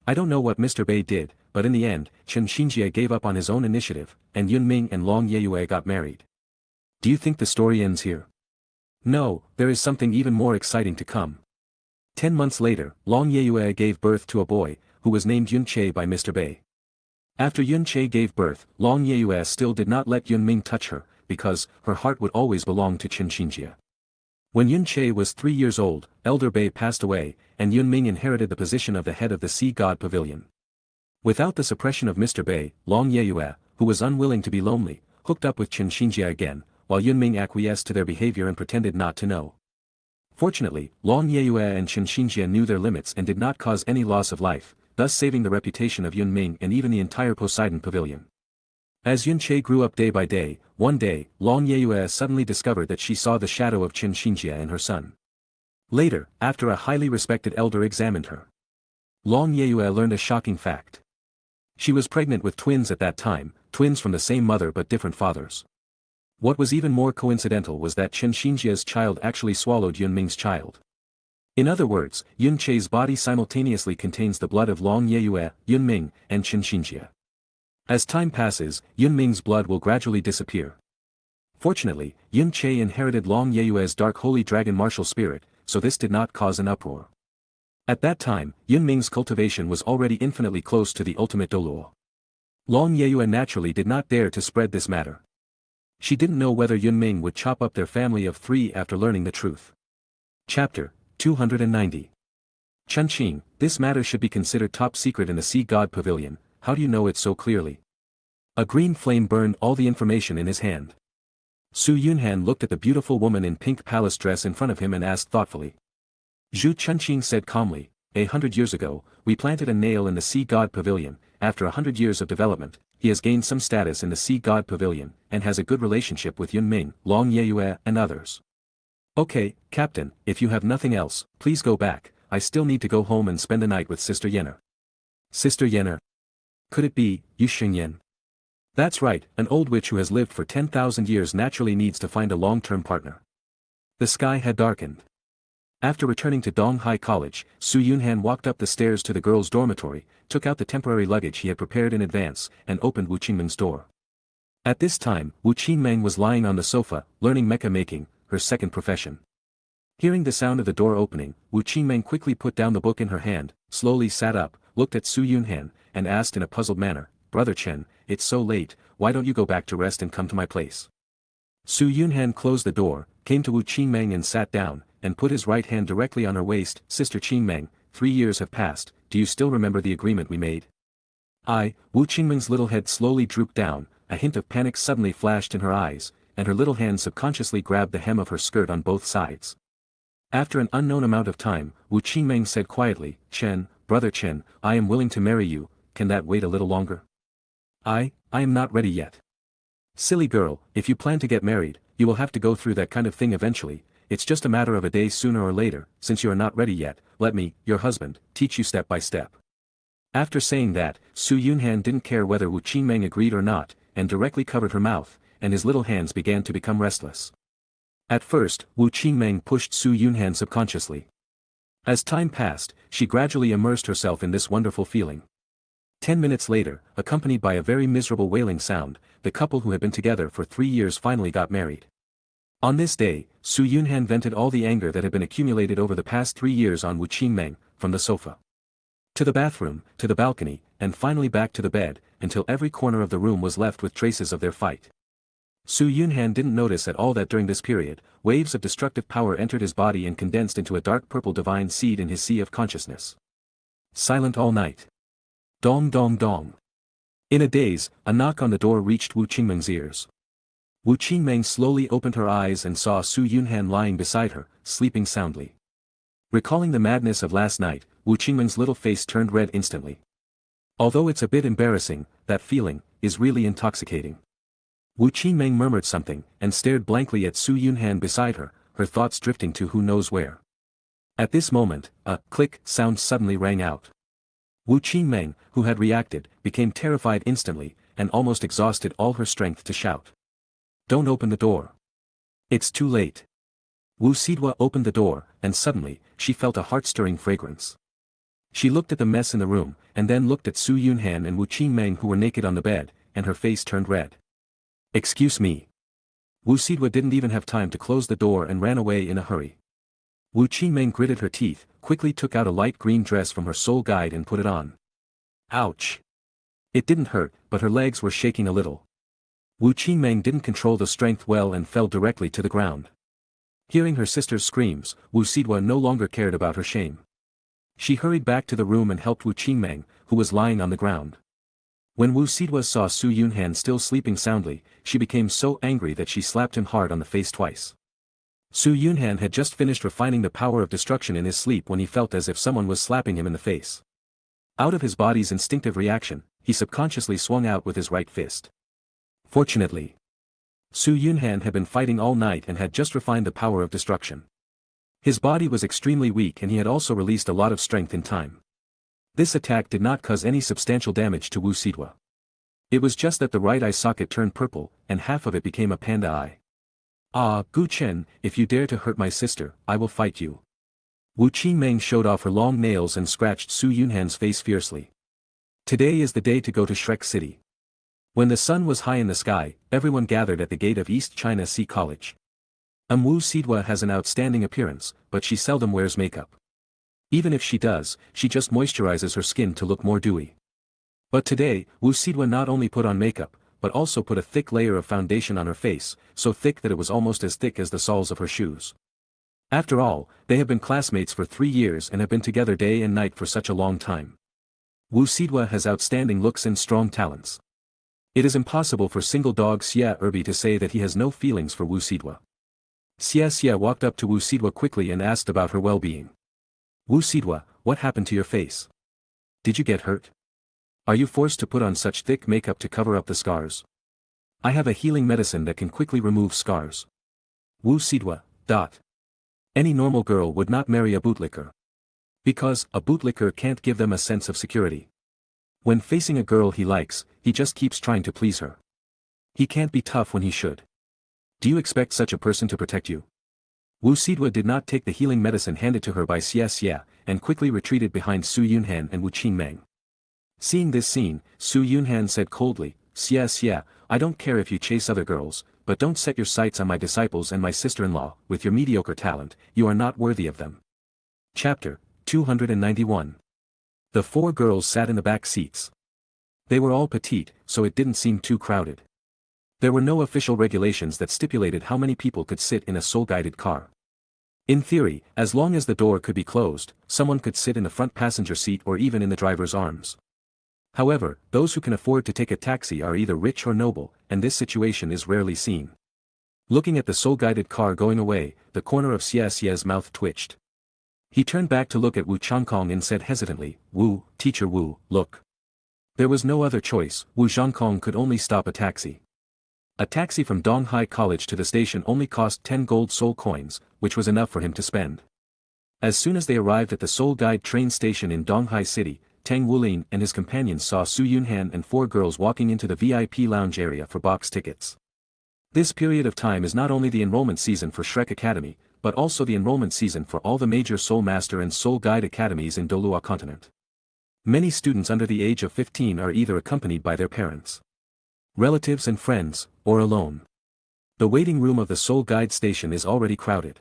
I don't know what Mr. Bei did, but in the end, Chen Xinjie gave up on his own initiative, and Yunming and Long Yeyue got married. Do you think the story ends here? No, there is something even more exciting to come. 10 months later, Long Yeyue gave birth to a boy, who was named Yunche by Mr. Bei. After Yunche gave birth, Long Yeyue still did not let Yunming touch her, because her heart would always belong to Chen Xinjie. When Yunche was 3 years old, Elder Bei passed away, and Yunming inherited the position of the head of the Sea God Pavilion. Without the suppression of Mr. Bei, Long Yeyue, who was unwilling to be lonely, hooked up with Chen Xinjie again, while Yunming acquiesced to their behavior and pretended not to know. Fortunately, Long Yeyue and Chen Xinjie knew their limits and did not cause any loss of life, thus saving the reputation of Yunming and even the entire Poseidon Pavilion. As Yunche grew up day by day, one day, Long Yeyue suddenly discovered that she saw the shadow of Chen Xinjie and her son. Later, after a highly respected elder examined her, Long Yeyue learned a shocking fact. She was pregnant with twins at that time, twins from the same mother but different fathers. What was even more coincidental was that Chen Xinjie's child actually swallowed Yunming's child. In other words, Yunche's body simultaneously contains the blood of Long Yeyue, Yunming, and Chen Xinjie. As time passes, Yunming's blood will gradually disappear. Fortunately, Yunche inherited Long Yeyue's dark holy dragon martial spirit, so this did not cause an uproar. At that time, Yunming's cultivation was already infinitely close to the ultimate DOURO. Long Yeyue naturally did not dare to spread this matter. She didn't know whether Yunming would chop up their family of 3 after learning the truth. Chapter 290. Chunqing, this matter should be considered top secret in the Sea God Pavilion. How do you know it so clearly? A green flame burned all the information in his hand. Su Yunhan looked at the beautiful woman in pink palace dress in front of him and asked thoughtfully. Zhu Chunqing said calmly, 100 years ago, we planted a nail in the Sea God Pavilion. After 100 years of development, he has gained some status in the Sea God Pavilion, and has a good relationship with Yunming, Long Yeyue and others. Okay, Captain, if you have nothing else, please go back. I still need to go home and spend the night with Sister Yenner. Sister Yenner? Could it be, Yu Xingyan? That's right, an old witch who has lived for 10,000 years naturally needs to find a long-term partner. The sky had darkened. After returning to Donghai College, Su Yunhan walked up the stairs to the girls' dormitory, took out the temporary luggage he had prepared in advance, and opened Wu Qingmeng's door. At this time, Wu Qingmeng was lying on the sofa, learning mecha making, her second profession. Hearing the sound of the door opening, Wu Qingmeng quickly put down the book in her hand, slowly sat up, looked at Su Yunhan, and asked in a puzzled manner, Brother Chen, it's so late, why don't you go back to rest and come to my place? Su Yunhan closed the door, came to Wu Qingmeng and sat down, and put his right hand directly on her waist. Sister Qingmeng, 3 years have passed, do you still remember the agreement we made? Wu Qingmeng's little head slowly drooped down, a hint of panic suddenly flashed in her eyes, and her little hand subconsciously grabbed the hem of her skirt on both sides. After an unknown amount of time, Wu Qingmeng said quietly, Chen, Brother Chen, I am willing to marry you, can that wait a little longer? I am not ready yet. Silly girl, if you plan to get married, you will have to go through that kind of thing eventually, it's just a matter of a day sooner or later, since you are not ready yet, let me, your husband, teach you step by step. After saying that, Su Yunhan didn't care whether Wu Qingmeng agreed or not, and directly covered her mouth, and his little hands began to become restless. At first, Wu Qingmeng pushed Su Yunhan subconsciously. As time passed, she gradually immersed herself in this wonderful feeling. 10 minutes later, accompanied by a very miserable wailing sound, the couple who had been together for 3 years finally got married. On this day, Su Yunhan vented all the anger that had been accumulated over the past 3 years on Wu Qingmeng, from the sofa to the bathroom, to the balcony, and finally back to the bed, until every corner of the room was left with traces of their fight. Su Yunhan didn't notice at all that during this period, waves of destructive power entered his body and condensed into a dark purple divine seed in his sea of consciousness. Silent all night. Dong dong dong. In a daze, a knock on the door reached Wu Qingmeng's ears. Wu Qingmeng slowly opened her eyes and saw Su Yunhan lying beside her, sleeping soundly. Recalling the madness of last night, Wu Qingmeng's little face turned red instantly. Although it's a bit embarrassing, that feeling is really intoxicating. Wu Qingmeng murmured something, and stared blankly at Su Yunhan beside her, her thoughts drifting to who knows where. At this moment, a click sound suddenly rang out. Wu Qingmeng, who had reacted, became terrified instantly, and almost exhausted all her strength to shout. Don't open the door. It's too late. Wu Sidwa opened the door, and suddenly, she felt a heart-stirring fragrance. She looked at the mess in the room, and then looked at Su Yunhan and Wu Qingmeng who were naked on the bed, and her face turned red. Excuse me. Wu Sidwa didn't even have time to close the door and ran away in a hurry. Wu Qingmeng gritted her teeth, quickly took out a light green dress from her soul guide and put it on. Ouch! It didn't hurt, but her legs were shaking a little. Wu Qingmeng didn't control the strength well and fell directly to the ground. Hearing her sister's screams, Wu Sidwa no longer cared about her shame. She hurried back to the room and helped Wu Qingmeng, who was lying on the ground. When Wu Sidwa saw Su Yunhan still sleeping soundly, she became so angry that she slapped him hard on the face twice. Su Yunhan had just finished refining the power of destruction in his sleep when he felt as if someone was slapping him in the face. Out of his body's instinctive reaction, he subconsciously swung out with his right fist. Fortunately, Su Yunhan had been fighting all night and had just refined the power of destruction. His body was extremely weak and he had also released a lot of strength in time. This attack did not cause any substantial damage to Wu Sidwa. It was just that the right eye socket turned purple, and half of it became a panda eye. Ah, Gu Chen, if you dare to hurt my sister, I will fight you. Wu Qingmeng showed off her long nails and scratched Su Yunhan's face fiercely. Today is the day to go to Shrek City. When the sun was high in the sky, everyone gathered at the gate of East China Sea College. Wu Sidwa has an outstanding appearance, but she seldom wears makeup. Even if she does, she just moisturizes her skin to look more dewy. But today, Wu Sidwa not only put on makeup, but also put a thick layer of foundation on her face, so thick that it was almost as thick as the soles of her shoes. After all, they have been classmates for 3 years and have been together day and night for such a long time. Wu Sidwa has outstanding looks and strong talents. It is impossible for single dog Xia Erbi to say that he has no feelings for Wu Sidwa. Xia walked up to Wu Sidwa quickly and asked about her well-being. Wu Sidwa, what happened to your face? Did you get hurt? Are you forced to put on such thick makeup to cover up the scars? I have a healing medicine that can quickly remove scars. Wu Sidwa. Any normal girl would not marry a bootlicker. Because a bootlicker can't give them a sense of security. When facing a girl he likes, he just keeps trying to please her. He can't be tough when he should. Do you expect such a person to protect you? Wu Sidwa did not take the healing medicine handed to her by Xia, and quickly retreated behind Su Yunhan and Wu Qingmeng. Seeing this scene, Su Yunhan said coldly, Xia, I don't care if you chase other girls, but don't set your sights on my disciples and my sister-in-law. With your mediocre talent, you are not worthy of them. Chapter 291. The 4 girls sat in the back seats. They were all petite, so it didn't seem too crowded. There were no official regulations that stipulated how many people could sit in a soul-guided car. In theory, as long as the door could be closed, someone could sit in the front passenger seat or even in the driver's arms. However, those who can afford to take a taxi are either rich or noble, and this situation is rarely seen. Looking at the soul-guided car going away, the corner of Xia's mouth twitched. He turned back to look at Wu Changkong and said hesitantly, Teacher Wu, look. There was no other choice, Wu Zhangkong could only stop a taxi. A taxi from Donghai College to the station only cost 10 gold soul coins, which was enough for him to spend. As soon as they arrived at the Soul Guide train station in Donghai City, Tang Wulin and his companions saw Su Yunhan and 4 girls walking into the VIP lounge area for box tickets. This period of time is not only the enrollment season for Shrek Academy, but also the enrollment season for all the major Soul Master and Soul Guide academies in DOURO continent. Many students under the age of 15 are either accompanied by their parents, relatives and friends, or alone. The waiting room of the Soul Guide station is already crowded.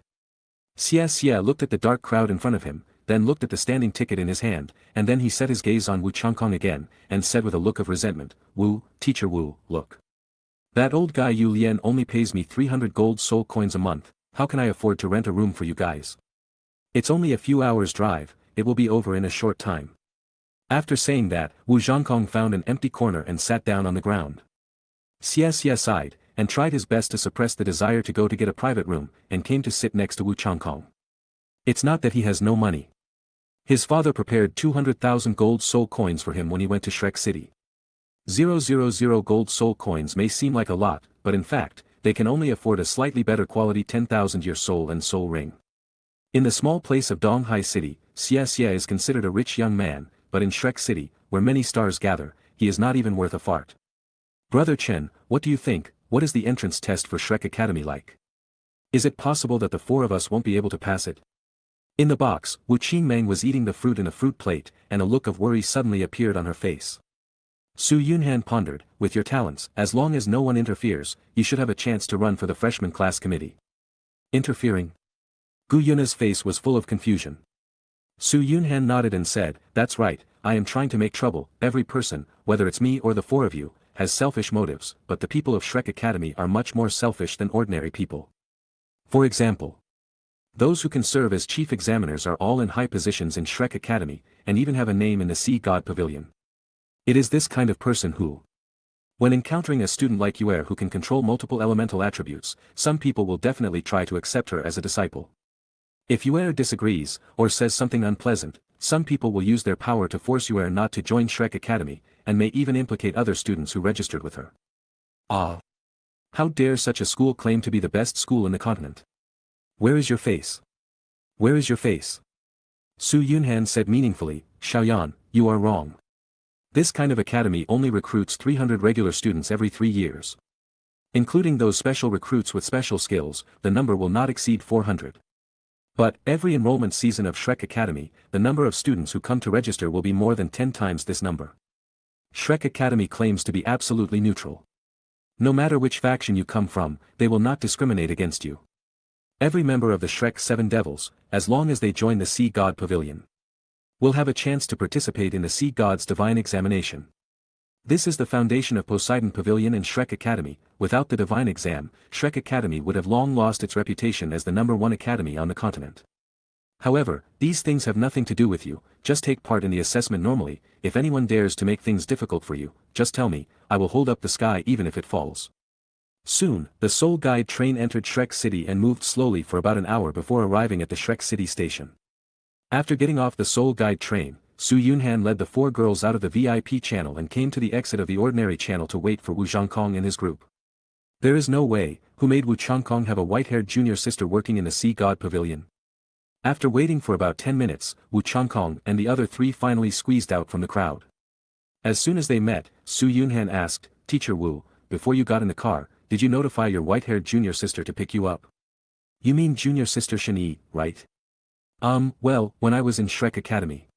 Xia looked at the dark crowd in front of him, then looked at the standing ticket in his hand, and then he set his gaze on Wu Changkong again, and said with a look of resentment, Teacher Wu, look. That old guy Yu Lian only pays me 300 gold soul coins a month, how can I afford to rent a room for you guys? It's only a few hours drive, it will be over in a short time. After saying that, Wu Zhangkong found an empty corner and sat down on the ground. Xie sighed, and tried his best to suppress the desire to go to get a private room, and came to sit next to Wu Changkong. It's not that he has no money. His father prepared 200,000 gold soul coins for him when he went to Shrek City. 000 gold soul coins may seem like a lot, but in fact, they can only afford a slightly better quality 10,000-year soul and soul ring. In the small place of Donghai City, Xie is considered a rich young man, but in Shrek City, where many stars gather, he is not even worth a fart. Brother Chen, what do you think, what is the entrance test for Shrek Academy like? Is it possible that the four of us won't be able to pass it? In the box, Wu Qingmeng was eating the fruit in a fruit plate, and a look of worry suddenly appeared on her face. Su Yunhan pondered, with your talents, as long as no one interferes, you should have a chance to run for the freshman class committee. Interfering? Gu Yunna's face was full of confusion. Su Yunhan nodded and said, that's right, I am trying to make trouble, every person, whether it's me or the four of you, has selfish motives, but the people of Shrek Academy are much more selfish than ordinary people. For example, those who can serve as chief examiners are all in high positions in Shrek Academy, and even have a name in the Sea God Pavilion. It is this kind of person who, when encountering a student like Yue who can control multiple elemental attributes, some people will definitely try to accept her as a disciple. If Yue disagrees, or says something unpleasant, some people will use their power to force Yue not to join Shrek Academy, and may even implicate other students who registered with her. Ah! How dare such a school claim to be the best school in the continent? Where is your face? Where is your face? Su Yunhan said meaningfully, Xiaoyan, you are wrong. This kind of academy only recruits 300 regular students every 3 years. Including those special recruits with special skills, the number will not exceed 400. But, every enrollment season of Shrek Academy, the number of students who come to register will be more than 10 times this number. Shrek Academy claims to be absolutely neutral. No matter which faction you come from, they will not discriminate against you. Every member of the Shrek Seven Devils, as long as they join the Sea God Pavilion, will have a chance to participate in the Sea God's divine examination. This is the foundation of Poseidon Pavilion and Shrek Academy. Without the divine exam, Shrek Academy would have long lost its reputation as the #1 academy on the continent. However, these things have nothing to do with you, just take part in the assessment normally. If anyone dares to make things difficult for you, just tell me, I will hold up the sky even if it falls. Soon, the Soul Guide train entered Shrek City and moved slowly for about an hour before arriving at the Shrek City station. After getting off the Soul Guide train, Su Yunhan led the 4 girls out of the VIP channel and came to the exit of the ordinary channel to wait for Wu Zhangkong and his group. There is no way, who made Wu Changkong have a white-haired junior sister working in the Sea God Pavilion? After waiting for about 10 minutes, Wu Changkong and the other 3 finally squeezed out from the crowd. As soon as they met, Su Yunhan asked, Teacher Wu, before you got in the car, did you notify your white-haired junior sister to pick you up? You mean junior sister Shen-Yi, right? Well, when I was in Shrek Academy.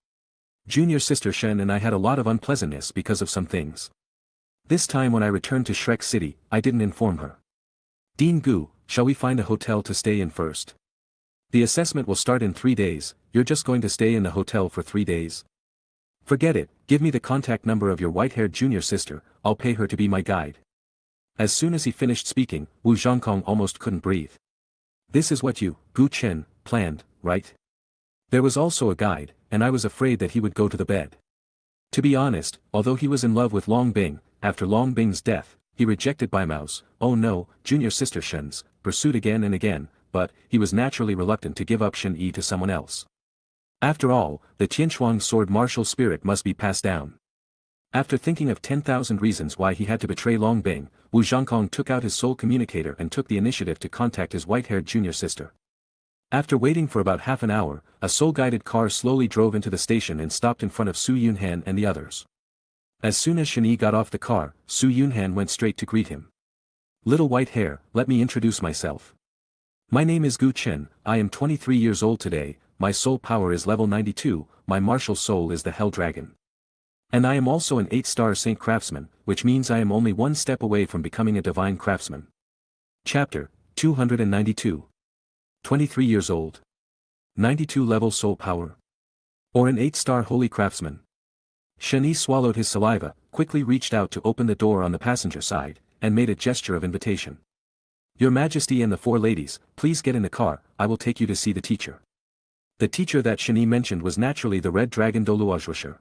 Junior sister Shen and I had a lot of unpleasantness because of some things. This time when I returned to Shrek City, I didn't inform her. Dean Gu, shall we find a hotel to stay in first? The assessment will start in 3 days, you're just going to stay in the hotel for 3 days? Forget it, give me the contact number of your white-haired junior sister, I'll pay her to be my guide. As soon as he finished speaking, Wu Zhangkong almost couldn't breathe. This is what you, Gu Chen, planned, right? There was also a guide, and I was afraid that he would go to the bed. To be honest, although he was in love with Long Bing, after Long Bing's death, he rejected Bai Mao's, oh no, junior sister Shen's, pursuit again and again, but, he was naturally reluctant to give up Shen-Yi to someone else. After all, the Tianchuang sword martial spirit must be passed down. After thinking of 10,000 reasons why he had to betray Long Bing, Wu Zhangkong took out his soul communicator and took the initiative to contact his white-haired junior sister. After waiting for about half an hour, a soul-guided car slowly drove into the station and stopped in front of Su Yunhan and the others. As soon as Shen-Yi got off the car, Su Yunhan went straight to greet him. Little white hair, let me introduce myself. My name is Gu Chen, I am 23 years old today, my soul power is level 92, my martial soul is the Hell Dragon. And I am also an 8-star Saint Craftsman, which means I am only 1 step away from becoming a divine craftsman. Chapter 292. 23 years old. 92 level soul power. Or an 8-star holy craftsman. Shen-Yi swallowed his saliva, quickly reached out to open the door on the passenger side, and made a gesture of invitation. Your Majesty and the 4 ladies, please get in the car, I will take you to see the teacher. The teacher that Shani mentioned was naturally the Red Dragon DOURO.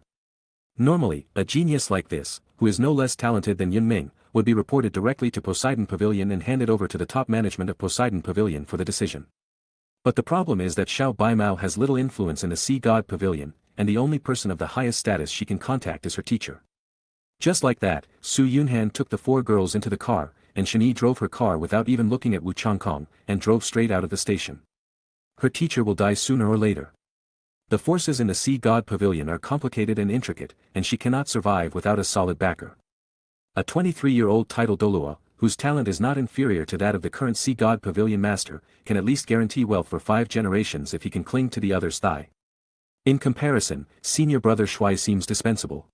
Normally, a genius like this, who is no less talented than Yunming, would be reported directly to Poseidon Pavilion and handed over to the top management of Poseidon Pavilion for the decision. But the problem is that Xiao Baimao has little influence in the Sea God Pavilion, and the only person of the highest status she can contact is her teacher. Just like that, Su Yunhan took the 4 girls into the car, and Shani drove her car without even looking at Wu Changkong, and drove straight out of the station. Her teacher will die sooner or later. The forces in the Sea God Pavilion are complicated and intricate, and she cannot survive without a solid backer. A 23-year-old title DOURO, whose talent is not inferior to that of the current Sea God Pavilion master, can at least guarantee wealth for 5 generations if he can cling to the other's thigh. In comparison, senior brother Shui seems dispensable.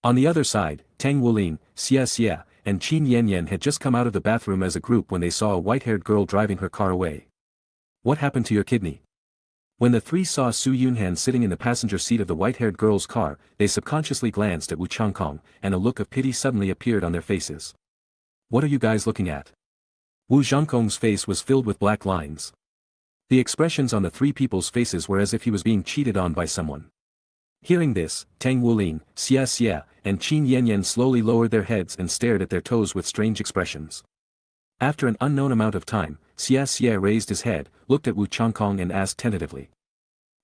On the other side, Tang Wulin, Xia, and Qin Yanyan had just come out of the bathroom as a group when they saw a white-haired girl driving her car away. What happened to your kidney? When the 3 saw Su Yunhan sitting in the passenger seat of the white-haired girl's car, they subconsciously glanced at Wu Changkong, and a look of pity suddenly appeared on their faces. What are you guys looking at? Wu Zhangkong's face was filled with black lines. The expressions on the 3 people's faces were as if he was being cheated on by someone. Hearing this, Tang Wulin, Xia, and Qin Yanyan slowly lowered their heads and stared at their toes with strange expressions. After an unknown amount of time, Xia raised his head, looked at Wu Changkong and asked tentatively.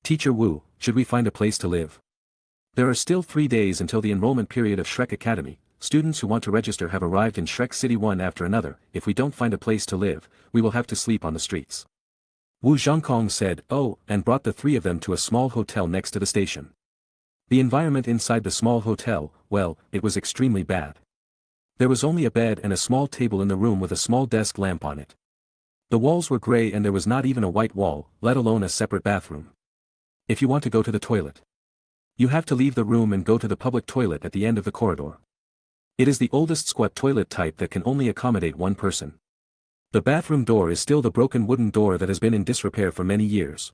Teacher Wu, should we find a place to live? There are still 3 days until the enrollment period of Shrek Academy. Students who want to register have arrived in Shrek City one after another. If we don't find a place to live, we will have to sleep on the streets. Wu Zhangkong said, oh, and brought the 3 of them to a small hotel next to the station. The environment inside the small hotel, well, it was extremely bad. There was only a bed and a small table in the room with a small desk lamp on it. The walls were gray and there was not even a white wall, let alone a separate bathroom. If you want to go to the toilet, you have to leave the room and go to the public toilet at the end of the corridor. It is the oldest squat toilet type that can only accommodate 1 person. The bathroom door is still the broken wooden door that has been in disrepair for many years.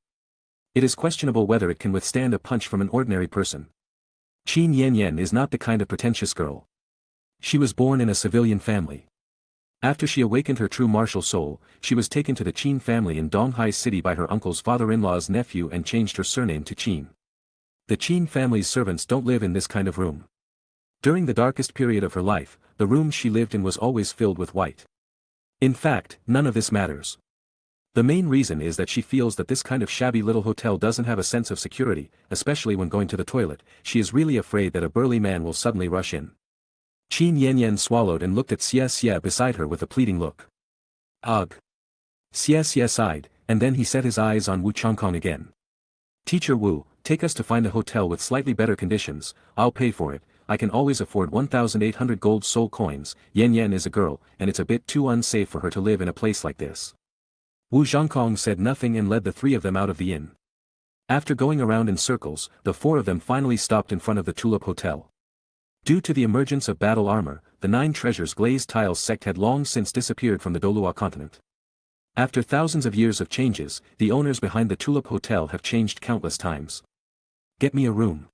It is questionable whether it can withstand a punch from an ordinary person. Qin Yanyan is not the kind of pretentious girl. She was born in a civilian family. After she awakened her true martial soul, she was taken to the Qin family in Donghai City by her uncle's father-in-law's nephew and changed her surname to Qin. The Qin family's servants don't live in this kind of room. During the darkest period of her life, the room she lived in was always filled with white. In fact, none of this matters. The main reason is that she feels that this kind of shabby little hotel doesn't have a sense of security, especially when going to the toilet. She is really afraid that a burly man will suddenly rush in. Qin Yanyan swallowed and looked at Xia beside her with a pleading look. Ugh. Xia sighed, and then he set his eyes on Wu Changkong again. Teacher Wu, take us to find a hotel with slightly better conditions. I'll pay for it. I can always afford 1,800 gold soul coins. Yanyan is a girl, and it's a bit too unsafe for her to live in a place like this. Wu Zhangkong said nothing and led the 3 of them out of the inn. After going around in circles, the 4 of them finally stopped in front of the Tulip Hotel. Due to the emergence of battle armor, the 9 treasures glazed tiles sect had long since disappeared from the Dolua continent. After thousands of years of changes, the owners behind the Tulip Hotel have changed countless times. Get me a room.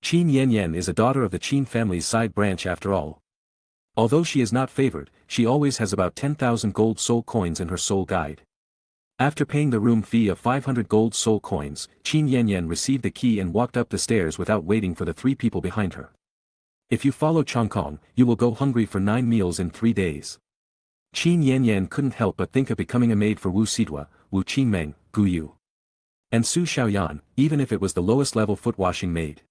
Qin Yanyan is a daughter of the Qin family's side branch after all. Although she is not favored, she always has about 10,000 gold soul coins in her soul guide. After paying the room fee of 500 gold soul coins, Qin Yanyan received the key and walked up the stairs without waiting for the 3 people behind her. If you follow Changkong, you will go hungry for 9 meals in 3 days. Qin Yanyan couldn't help but think of becoming a maid for Wu Sidua, Wu Qingmeng, Gu Yu, and Su Xiaoyan, even if it was the lowest level foot washing maid.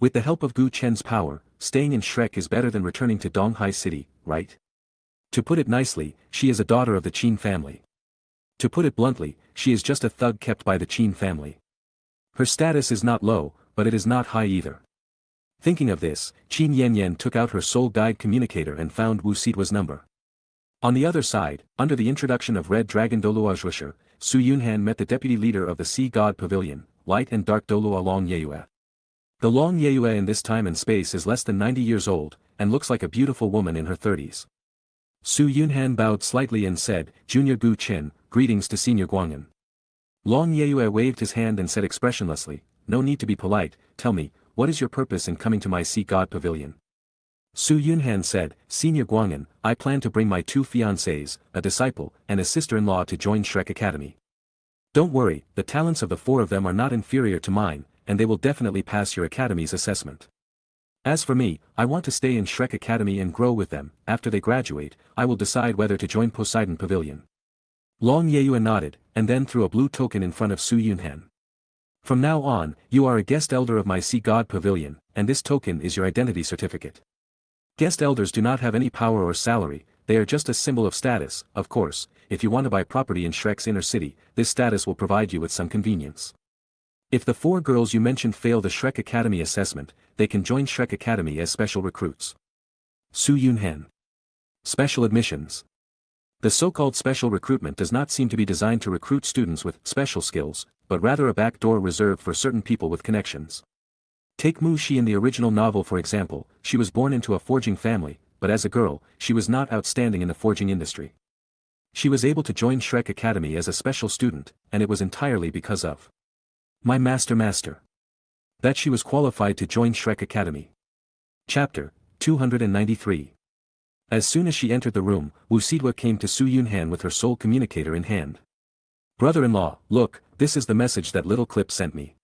With the help of Gu Chen's power, staying in Shrek is better than returning to Donghai City, right? To put it nicely, she is a daughter of the Qin family. To put it bluntly, she is just a thug kept by the Qin family. Her status is not low, but it is not high either. Thinking of this, Qin Yanyan took out her soul guide communicator and found Wu Sidua's number. On the other side, under the introduction of Red Dragon DOURO, Su Yunhan met the deputy leader of the Sea God Pavilion, Light and Dark DOURO Long Yeyue. The Long Yeyue in this time and space is less than 90 years old, and looks like a beautiful woman in her 30s. Su Yunhan bowed slightly and said, Junior Gu Chen, greetings to Senior Guangan. Long Yeyue waved his hand and said expressionlessly, no need to be polite, tell me, what is your purpose in coming to my Sea God Pavilion? Su Yunhan said, Senior Guangan, I plan to bring my 2 fiancés, a disciple, and a sister-in-law to join Shrek Academy. Don't worry, the talents of the 4 of them are not inferior to mine, and they will definitely pass your academy's assessment. As for me, I want to stay in Shrek Academy and grow with them. After they graduate, I will decide whether to join Poseidon Pavilion. Long Yeyuan nodded, and then threw a blue token in front of Su Yunhan. From now on, you are a guest elder of my Sea God Pavilion, and this token is your identity certificate. Guest elders do not have any power or salary, they are just a symbol of status. Of course, if you want to buy property in Shrek's inner city, this status will provide you with some convenience. If the 4 girls you mentioned fail the Shrek Academy assessment, they can join Shrek Academy as special recruits. Su Yunhan. Special admissions. The so-called special recruitment does not seem to be designed to recruit students with special skills, but rather a backdoor reserved for certain people with connections. Take Mu Shi in the original novel for example. She was born into a forging family, but as a girl, she was not outstanding in the forging industry. She was able to join Shrek Academy as a special student, and it was entirely because of my master. That she was qualified to join Shrek Academy. Chapter 293. As soon as she entered the room, Wu Sidwa came to Su Yunhan with her soul communicator in hand. Brother-in-law, look, this is the message that little Clip sent me.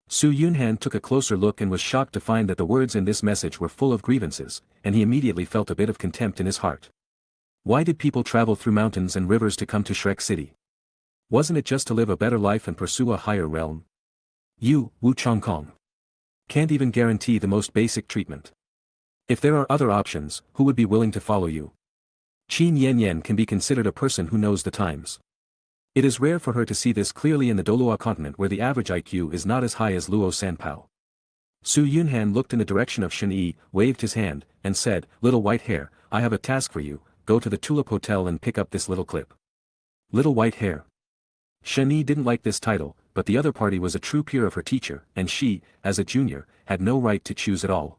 Su Yunhan took a closer look and was shocked to find that the words in this message were full of grievances, and he immediately felt a bit of contempt in his heart. Why did people travel through mountains and rivers to come to Shrek City? Wasn't it just to live a better life and pursue a higher realm? You, Wu Chongkong, can't even guarantee the most basic treatment. If there are other options, who would be willing to follow you? Qin Yanyan can be considered a person who knows the times. It is rare for her to see this clearly in the DOURO continent where the average IQ is not as high as Luo Sanpao. Su Yunhan looked in the direction of Shen Yi, waved his hand, and said, Little White Hair, I have a task for you, go to the Tulip Hotel and pick up this little Clip. Little White Hair. Shen Yi didn't like this title, but the other party was a true peer of her teacher, and she, as a junior, had no right to choose at all.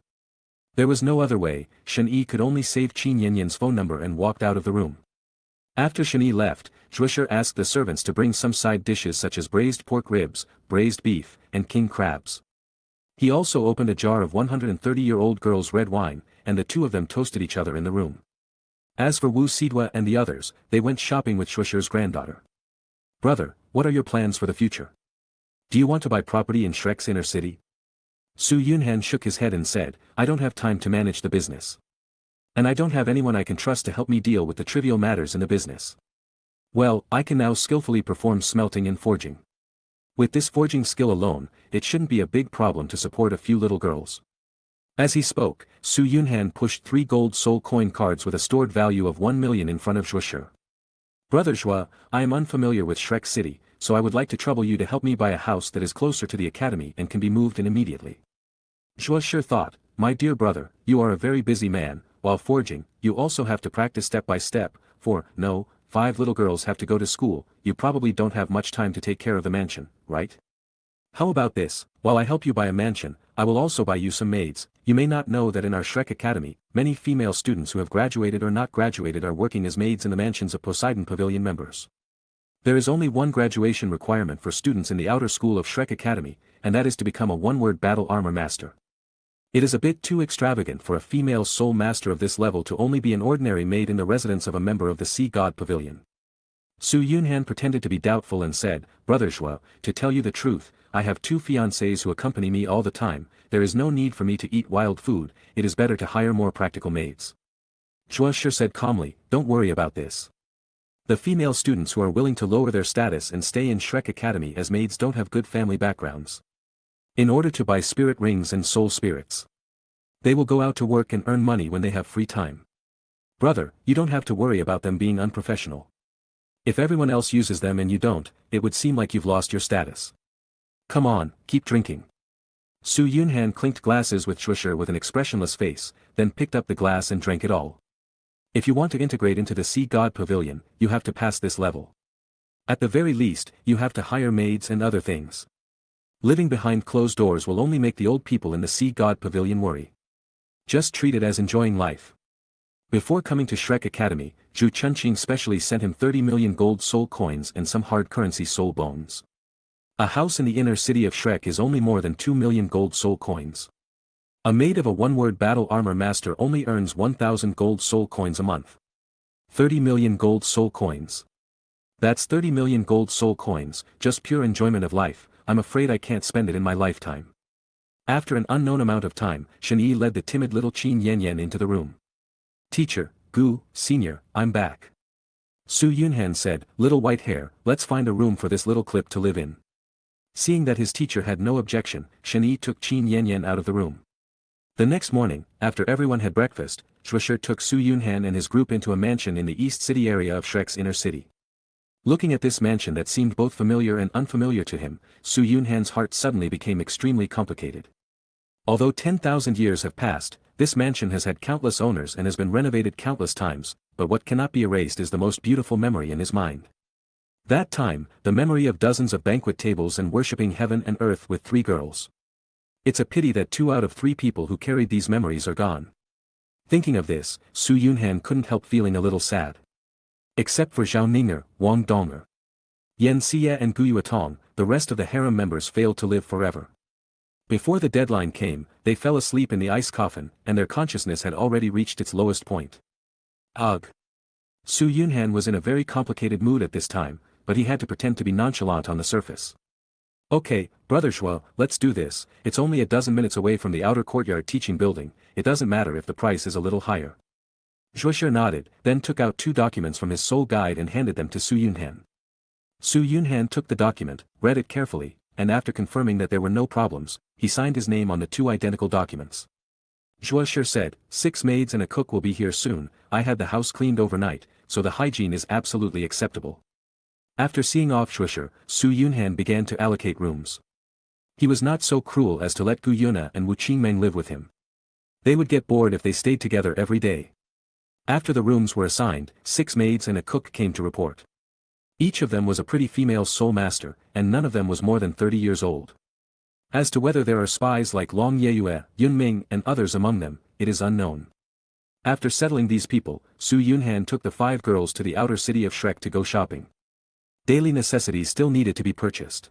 There was no other way. Shen Yi could only save Qin Yanyan's phone number and walked out of the room. After Shen Yi left, Zhuosher asked the servants to bring some side dishes such as braised pork ribs, braised beef, and king crabs. He also opened a jar of 130-year-old girl's red wine, and the 2 of them toasted each other in the room. As for Wu Sidwa and the others, they went shopping with Zhuosher's granddaughter. Brother, what are your plans for the future? Do you want to buy property in Shrek's inner city? Su Yunhan shook his head and said, I don't have time to manage the business. And I don't have anyone I can trust to help me deal with the trivial matters in the business. Well, I can now skillfully perform smelting and forging. With this forging skill alone, it shouldn't be a big problem to support a few little girls. As he spoke, Su Yunhan pushed 3 gold soul coin cards with a stored value of 1 million in front of Zhuosher. Brother Zhua, I am unfamiliar with Shrek City, so I would like to trouble you to help me buy a house that is closer to the academy and can be moved in immediately. Zhuosher thought, my dear brother, you are a very busy man. While forging, you also have to practice step by step, for, no, 5 little girls have to go to school, you probably don't have much time to take care of the mansion, right? How about this, while I help you buy a mansion, I will also buy you some maids. You may not know that in our Shrek Academy, many female students who have graduated or not graduated are working as maids in the mansions of Poseidon Pavilion members. There is only one graduation requirement for students in the outer school of Shrek Academy, and that is to become a one-word battle armor master. It is a bit too extravagant for a female soul master of this level to only be an ordinary maid in the residence of a member of the Sea God Pavilion. Su Yunhan pretended to be doubtful and said, Brother Zhua, to tell you the truth, I have 2 fiancés who accompany me all the time, there is no need for me to eat wild food, it is better to hire more practical maids. Zhuosher said calmly, don't worry about this. The female students who are willing to lower their status and stay in Shrek Academy as maids don't have good family backgrounds. In order to buy spirit rings and soul spirits, they will go out to work and earn money when they have free time. Brother, you don't have to worry about them being unprofessional. If everyone else uses them and you don't, it would seem like you've lost your status. Come on, keep drinking. Su Yunhan clinked glasses with Zhuosher with an expressionless face, then picked up the glass and drank it all. If you want to integrate into the Sea God Pavilion, you have to pass this level. At the very least, you have to hire maids and other things. Living behind closed doors will only make the old people in the Sea God Pavilion worry. Just treat it as enjoying life. Before coming to Shrek Academy, Zhu Chunqing specially sent him 30 million gold soul coins and some hard currency soul bones. A house in the inner city of Shrek is only more than 2 million gold soul coins. A maid of a one-word battle armor master only earns 1,000 gold soul coins a month. 30 million gold soul coins. That's 30 million gold soul coins, just pure enjoyment of life. I'm afraid I can't spend it in my lifetime. After an unknown amount of time, Shen-Yi led the timid little Qin Yan into the room. Teacher, Gu, Senior, I'm back. Su Yunhan said, little white hair, let's find a room for this little clip to live in. Seeing that his teacher had no objection, Shen-Yi took Qin Yan out of the room. The next morning, after everyone had breakfast, Shueshi took Su Yunhan and his group into a mansion in the East City area of Shrek's inner city. Looking at this mansion that seemed both familiar and unfamiliar to him, Su Yunhan's heart suddenly became extremely complicated. Although 10,000 years have passed, this mansion has had countless owners and has been renovated countless times, but what cannot be erased is the most beautiful memory in his mind. That time, the memory of dozens of banquet tables and worshipping heaven and earth with 3 girls. It's a pity that 2 out of 3 people who carried these memories are gone. Thinking of this, Su Yunhan couldn't help feeling a little sad. Except for Zhao Ninger, Wang Donger, Yan Xie and Gu Yuetong, the rest of the harem members failed to live forever. Before the deadline came, they fell asleep in the ice coffin, and their consciousness had already reached its lowest point. Ugh. Su Yunhan was in a very complicated mood at this time, but he had to pretend to be nonchalant on the surface. Okay, Brother Shuo, let's do this. It's only a dozen minutes away from the outer courtyard teaching building. It doesn't matter if the price is a little higher. Shueshi nodded, then took out 2 documents from his soul guide and handed them to Su Yunhan. Su Yunhan took the document, read it carefully, and after confirming that there were no problems, he signed his name on the 2 identical documents. Shueshi said, 6 maids and a cook will be here soon. I had the house cleaned overnight, so the hygiene is absolutely acceptable. After seeing off Shueshi, Su Yunhan began to allocate rooms. He was not so cruel as to let Gu Yuna and Wu Qingmeng live with him. They would get bored if they stayed together every day. After the rooms were assigned, 6 maids and a cook came to report. Each of them was a pretty female soul master, and none of them was more than 30 years old. As to whether there are spies like Long Yeyue, Yunming and others among them, it is unknown. After settling these people, Su Yunhan took the 5 girls to the outer city of Shrek to go shopping. Daily necessities still needed to be purchased.